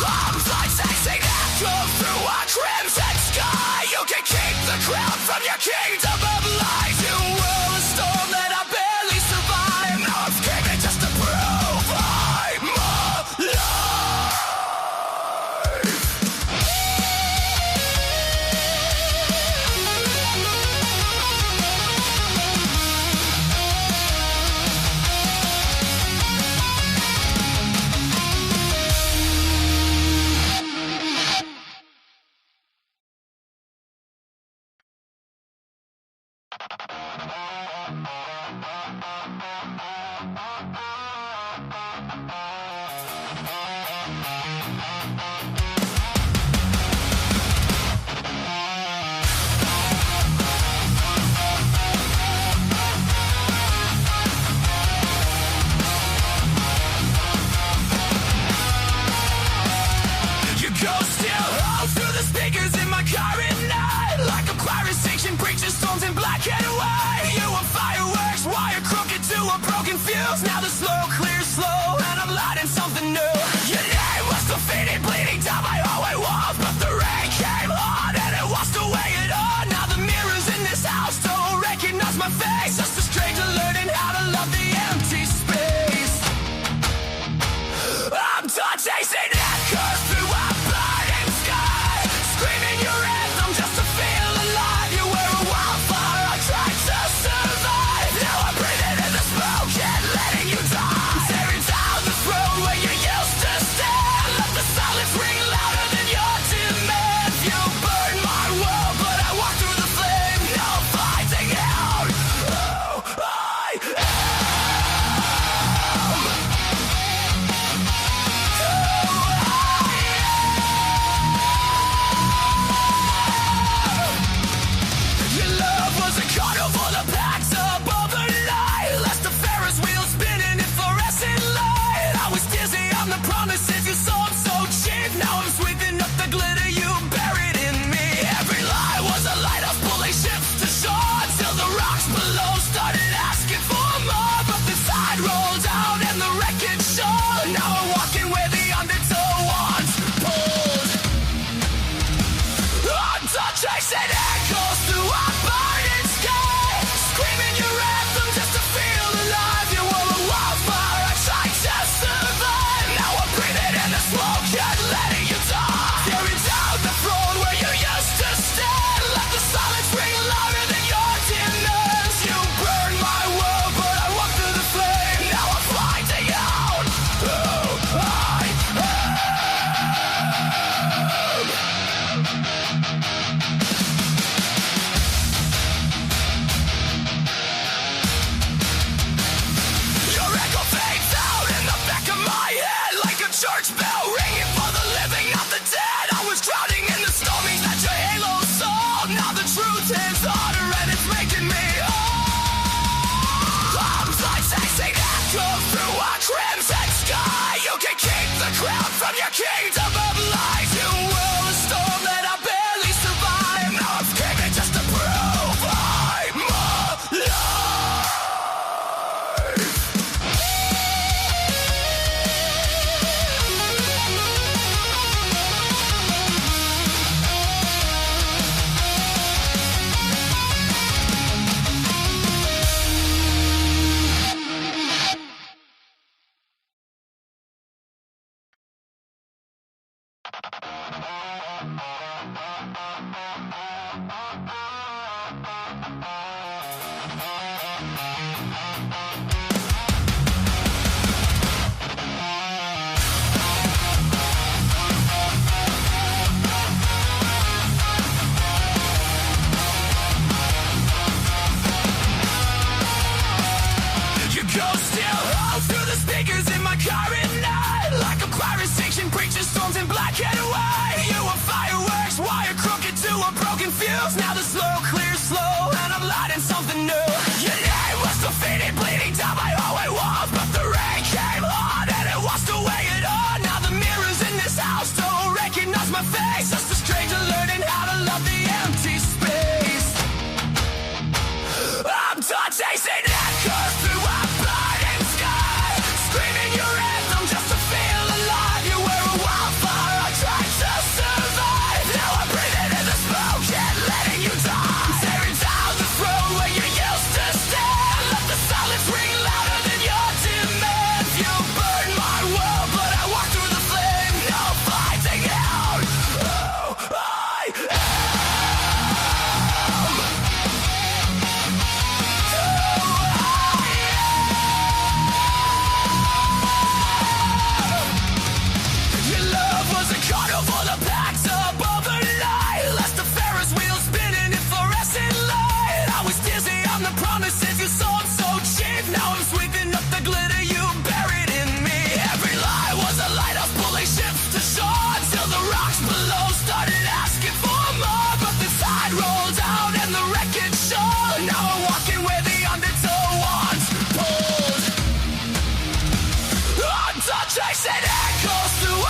arms like chasing echoes through a crimson sky. You can keep the crown from your kingdom of lies. You will a storm that I barely survive. Now I'm screaming just to prove I'm alive. You go still all through the speakers in my car at night, like a choir station preaches storms in black and white. You were fireworks, wire crooked to a broken fuse. Now the slow clears slow, and I'm lighting something new. Your name was graffiti bleeding down my hallway walls, but the rain came on and it washed away it all. Now the mirrors in this house don't recognize my face. Just a stranger learning how to love the empty space. I'm done chasing echoes through a burning sky, screaming your anthem just to feel alive. You were a wildfire, I tried to survive. Now I'm breathing in the smoke and letting you die. Tearing down the road where you used to stand. Let the silence ring louder than your demands. You burned my world, but I walked through the flame. No fighting out who I am. Your love was a carnival that packed up overnight. Left the Ferris wheel spinning in fluorescent light. I was dizzy on the promises you sold so cheap. Now I'm sweeping up the glitter you buried in me. Every lie was a lighthouse pulling ships to shore, till the rocks below started asking for more. But the tide rolled out and the wreckage shore. Now I'm walking where the undertow once pulled. I'm done chasing echoes through a burning sky, screaming your anthem just to feel alive. You were a wildfire, I tried to survive. Now I'm breathing in the smoke and letting you die. Tearing down the throne where you used to stand. Let the silence ring louder than your demands. You burned my world, but I walked through the flame. Now I'm finding out who I am. Your echo fades out in the back of my head, like a church bell ringing for the living, not the dead. I was drowning in the storming that your halo saw. Now the truth is harder and it's making me arms like chasing echoes through a crimson sky. You can keep the crown from your kingdom of lies. You will a storm that I barely survive. Now I'm screaming just to prove I'm alive. You go still all through the speakers in my car at night, like a choir station preaches storms in black and white. You were fireworks.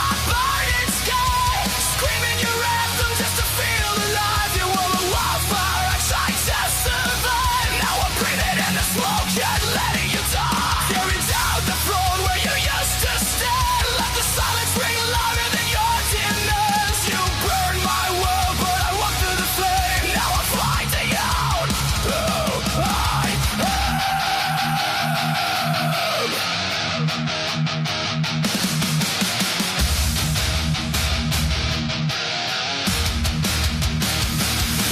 a burning sky, screaming your anthem just to feel alive. You were a wildfire, I tried to survive. Now I'm breathing in the smoke and letting you die. Tearing down the throne where you used to stand. Let the silence ring louder than your demons. You burn my world, but I walk through the flame. Now I'm finding out who I am.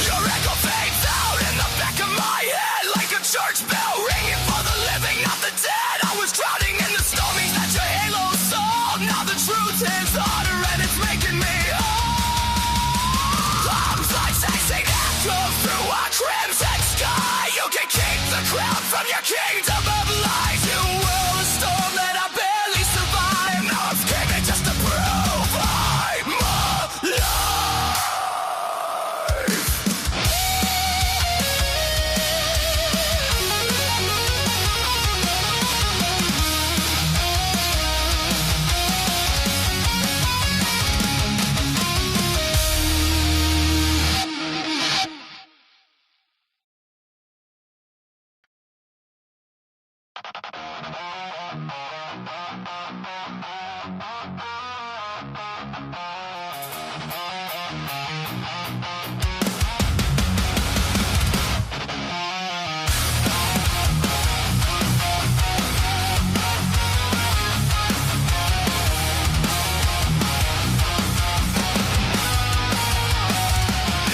Your echo fades out in the back of my head like a church bell ringing for the living, not the dead. I was drowning in the stormies that your halo saw. Now the truth is harder and it's making me whole. I'm like chasing echoes through a crimson sky. You can keep the crown from your kingdom of lies. You will a storm that I barely survive. Now I'm screaming just to prove I'm alive.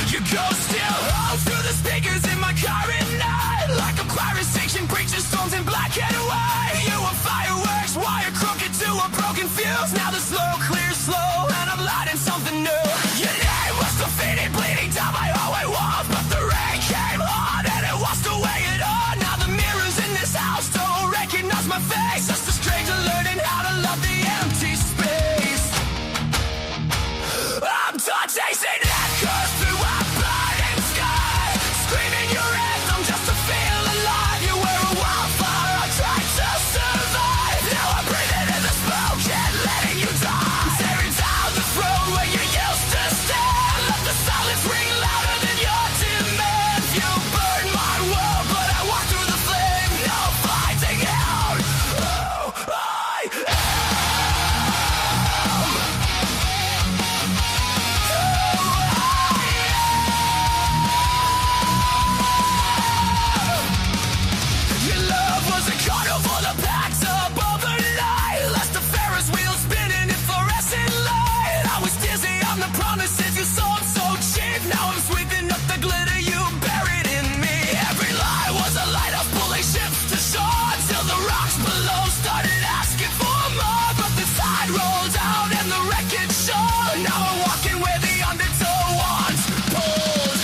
You go still home through the speakers in my car at night, like a choir station preaching storms in black and white. You were fireworks, wire crooked to a broken fuse. Now the slow clears slow, and I'm lighting something new. Your name was graffiti bleeding down my hallway walls, but the rain came on and it washed away it all. Now the mirrors in this house don't recognize my face. Just a stranger learning how to love the empty space. I'm done chasing echoes through a burning sky, screaming your anthem just to feel alive. You were a wildfire, I tried to survive. Now I'm breathing in the smoke and letting you die. Tearing down the throne where you used to stand. Let the silence ring louder than your demands. You burn my world, but I walk through the flame. No finding out who I am. Your love was a carnival that packed up overnight. Left the Ferris wheel spinning in fluorescent light. I was dizzy on the promises you sold so cheap. Now I'm sweeping up the glitter you buried in me. Every lie was a light up pulling ships to shore, till the rocks below started asking for more. But the tide rolled out and the wreckage showed. Now I'm walking where the undertow once pulled.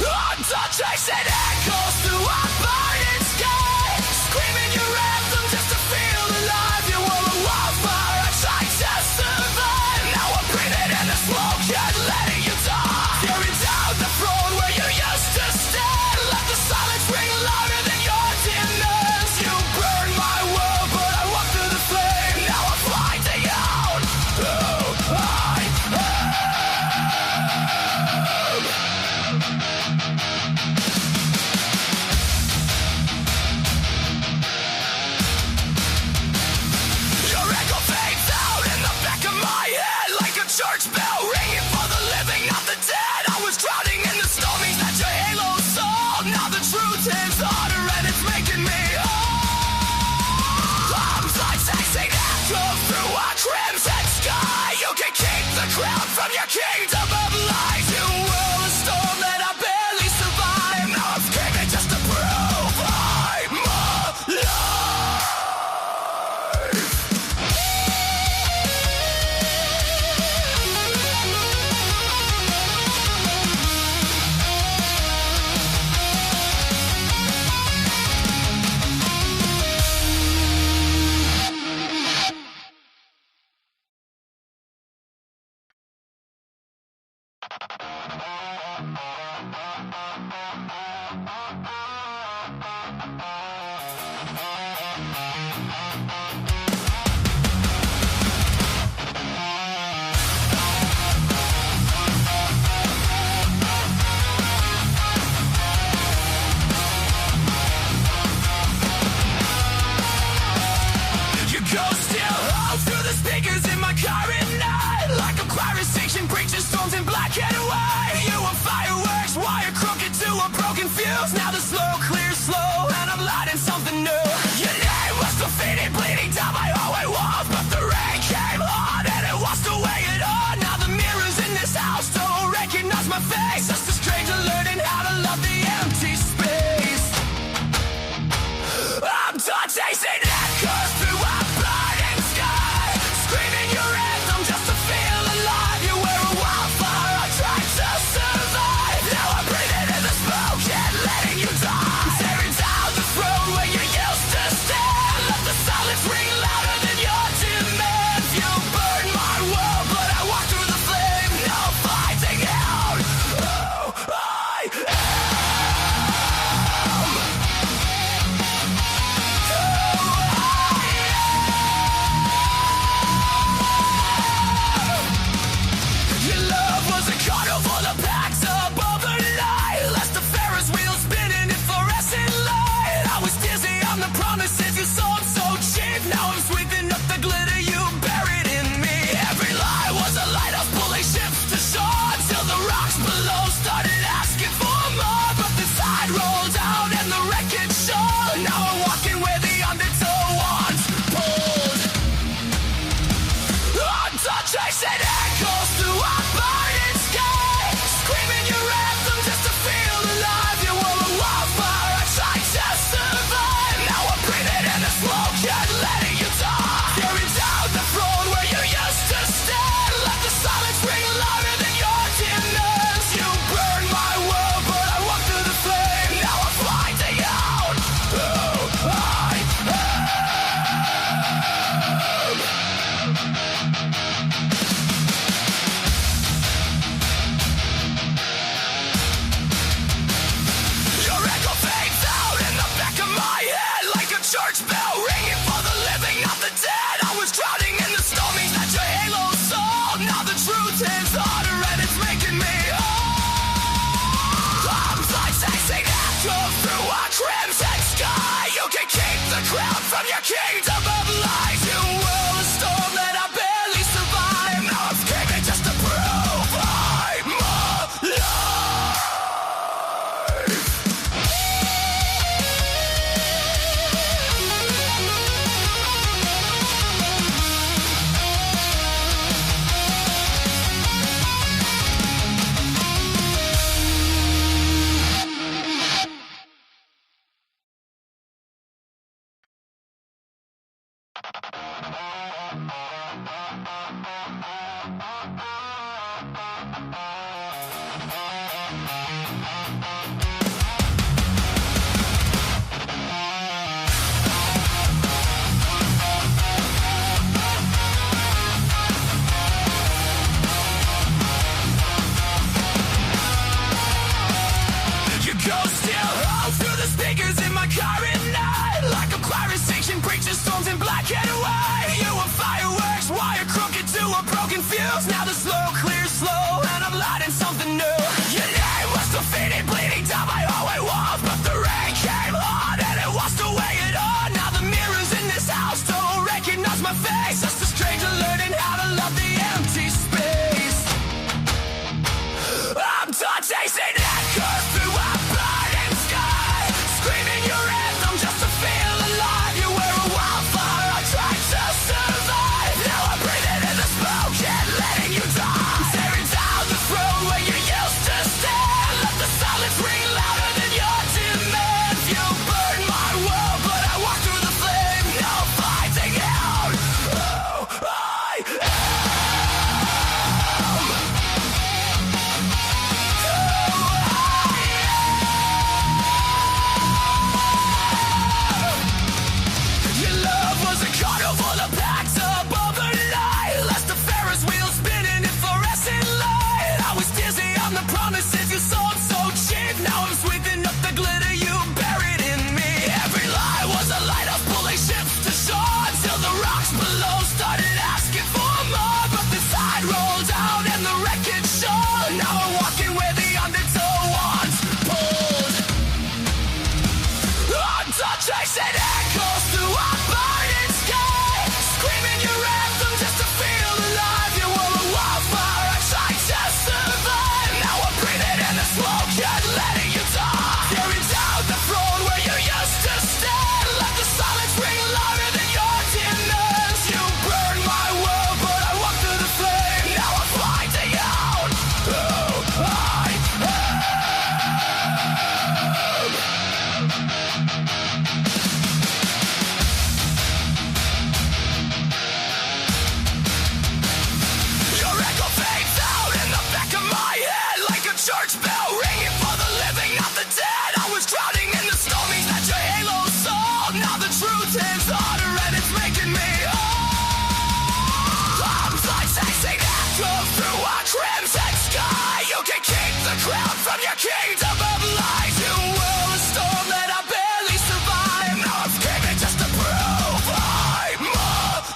I'm done chasing echoes through a burning sky, screaming your anthem just to feel alive. You were a wildfire, I tried to survive. Now I'm breathing in the smoke and letting you die. Tearing down the throne where you used to stand. Let the silence ring louder than your demons. You burn my world, but I walk through the flame. Now I'm finding out who I am. Your echo fades out in the back of my head like a church bell ringing for the living, not the dead. I was drowning in the stormies that your halo saw. Now the truth is harder and it's making me whole. I'm like chasing echoes through a crimson sky. You can keep the crown from your kingdom of lies. You were a storm that I barely survived. Now I'm screaming just to prove I'm alive. kingdom of lies. You will a storm that I barely survive. Now I'm screaming just to prove I'm alive. Your ghost still hums through the speakers in my car at night, like a choir station preaching storms in black and white. You were fireworks, wire crooked to a broken fuse. Now the slow clears slow, and I'm lighting something new. Your name was defeated, bleeding down my hallway walls, but the rain came on and it washed away it all. Now the mirrors in this house don't recognize my face. Just a stranger learning how to love the empty space. I'm done chasing echoes through a burning sky, screaming your anthem just to feel alive. You were a wildfire, I tried to survive. Now I'm breathing in the smoke and letting you die. Staring down the road where you used to stand. Let the silence ring louder than your demands. You burn my world, but I walk through the flame. No fighting out. Oh, I Your love was a carnival of packed up overnight. Left the Ferris wheel spinning in fluorescent light. I was dizzy on the promises you sold so cheap. Now I'm sweeping up the glitter you buried in me. Every lie was a lighthouse pulling ships to shore, till the rocks below started asking for more. But the tide rolled out and the wreckage showed. Now I'm walking where the undertow once pulled. I'm done chasing echoes through a burning sky, screaming your anthem just to feel alive. You were a wildfire, I tried to survive. Now I'm breathing in the smoke and letting you die. Staring down the throne where you used to stand. Let the silence ring louder than your demands. You burn my world, but I walk through the flame. Now I'm finding out who I am. Your echo fades out in the back of my head, like a church bell ringing for the living, not the dead. I was drowning in the stormies that your halo saw. Now the truth is harder and it's making me whole. I'm like chasing echoes through a crimson sky. You can keep the crown from your kingdom of lies. You will a storm that I barely survive. Now I'm screaming just to prove I'm alive.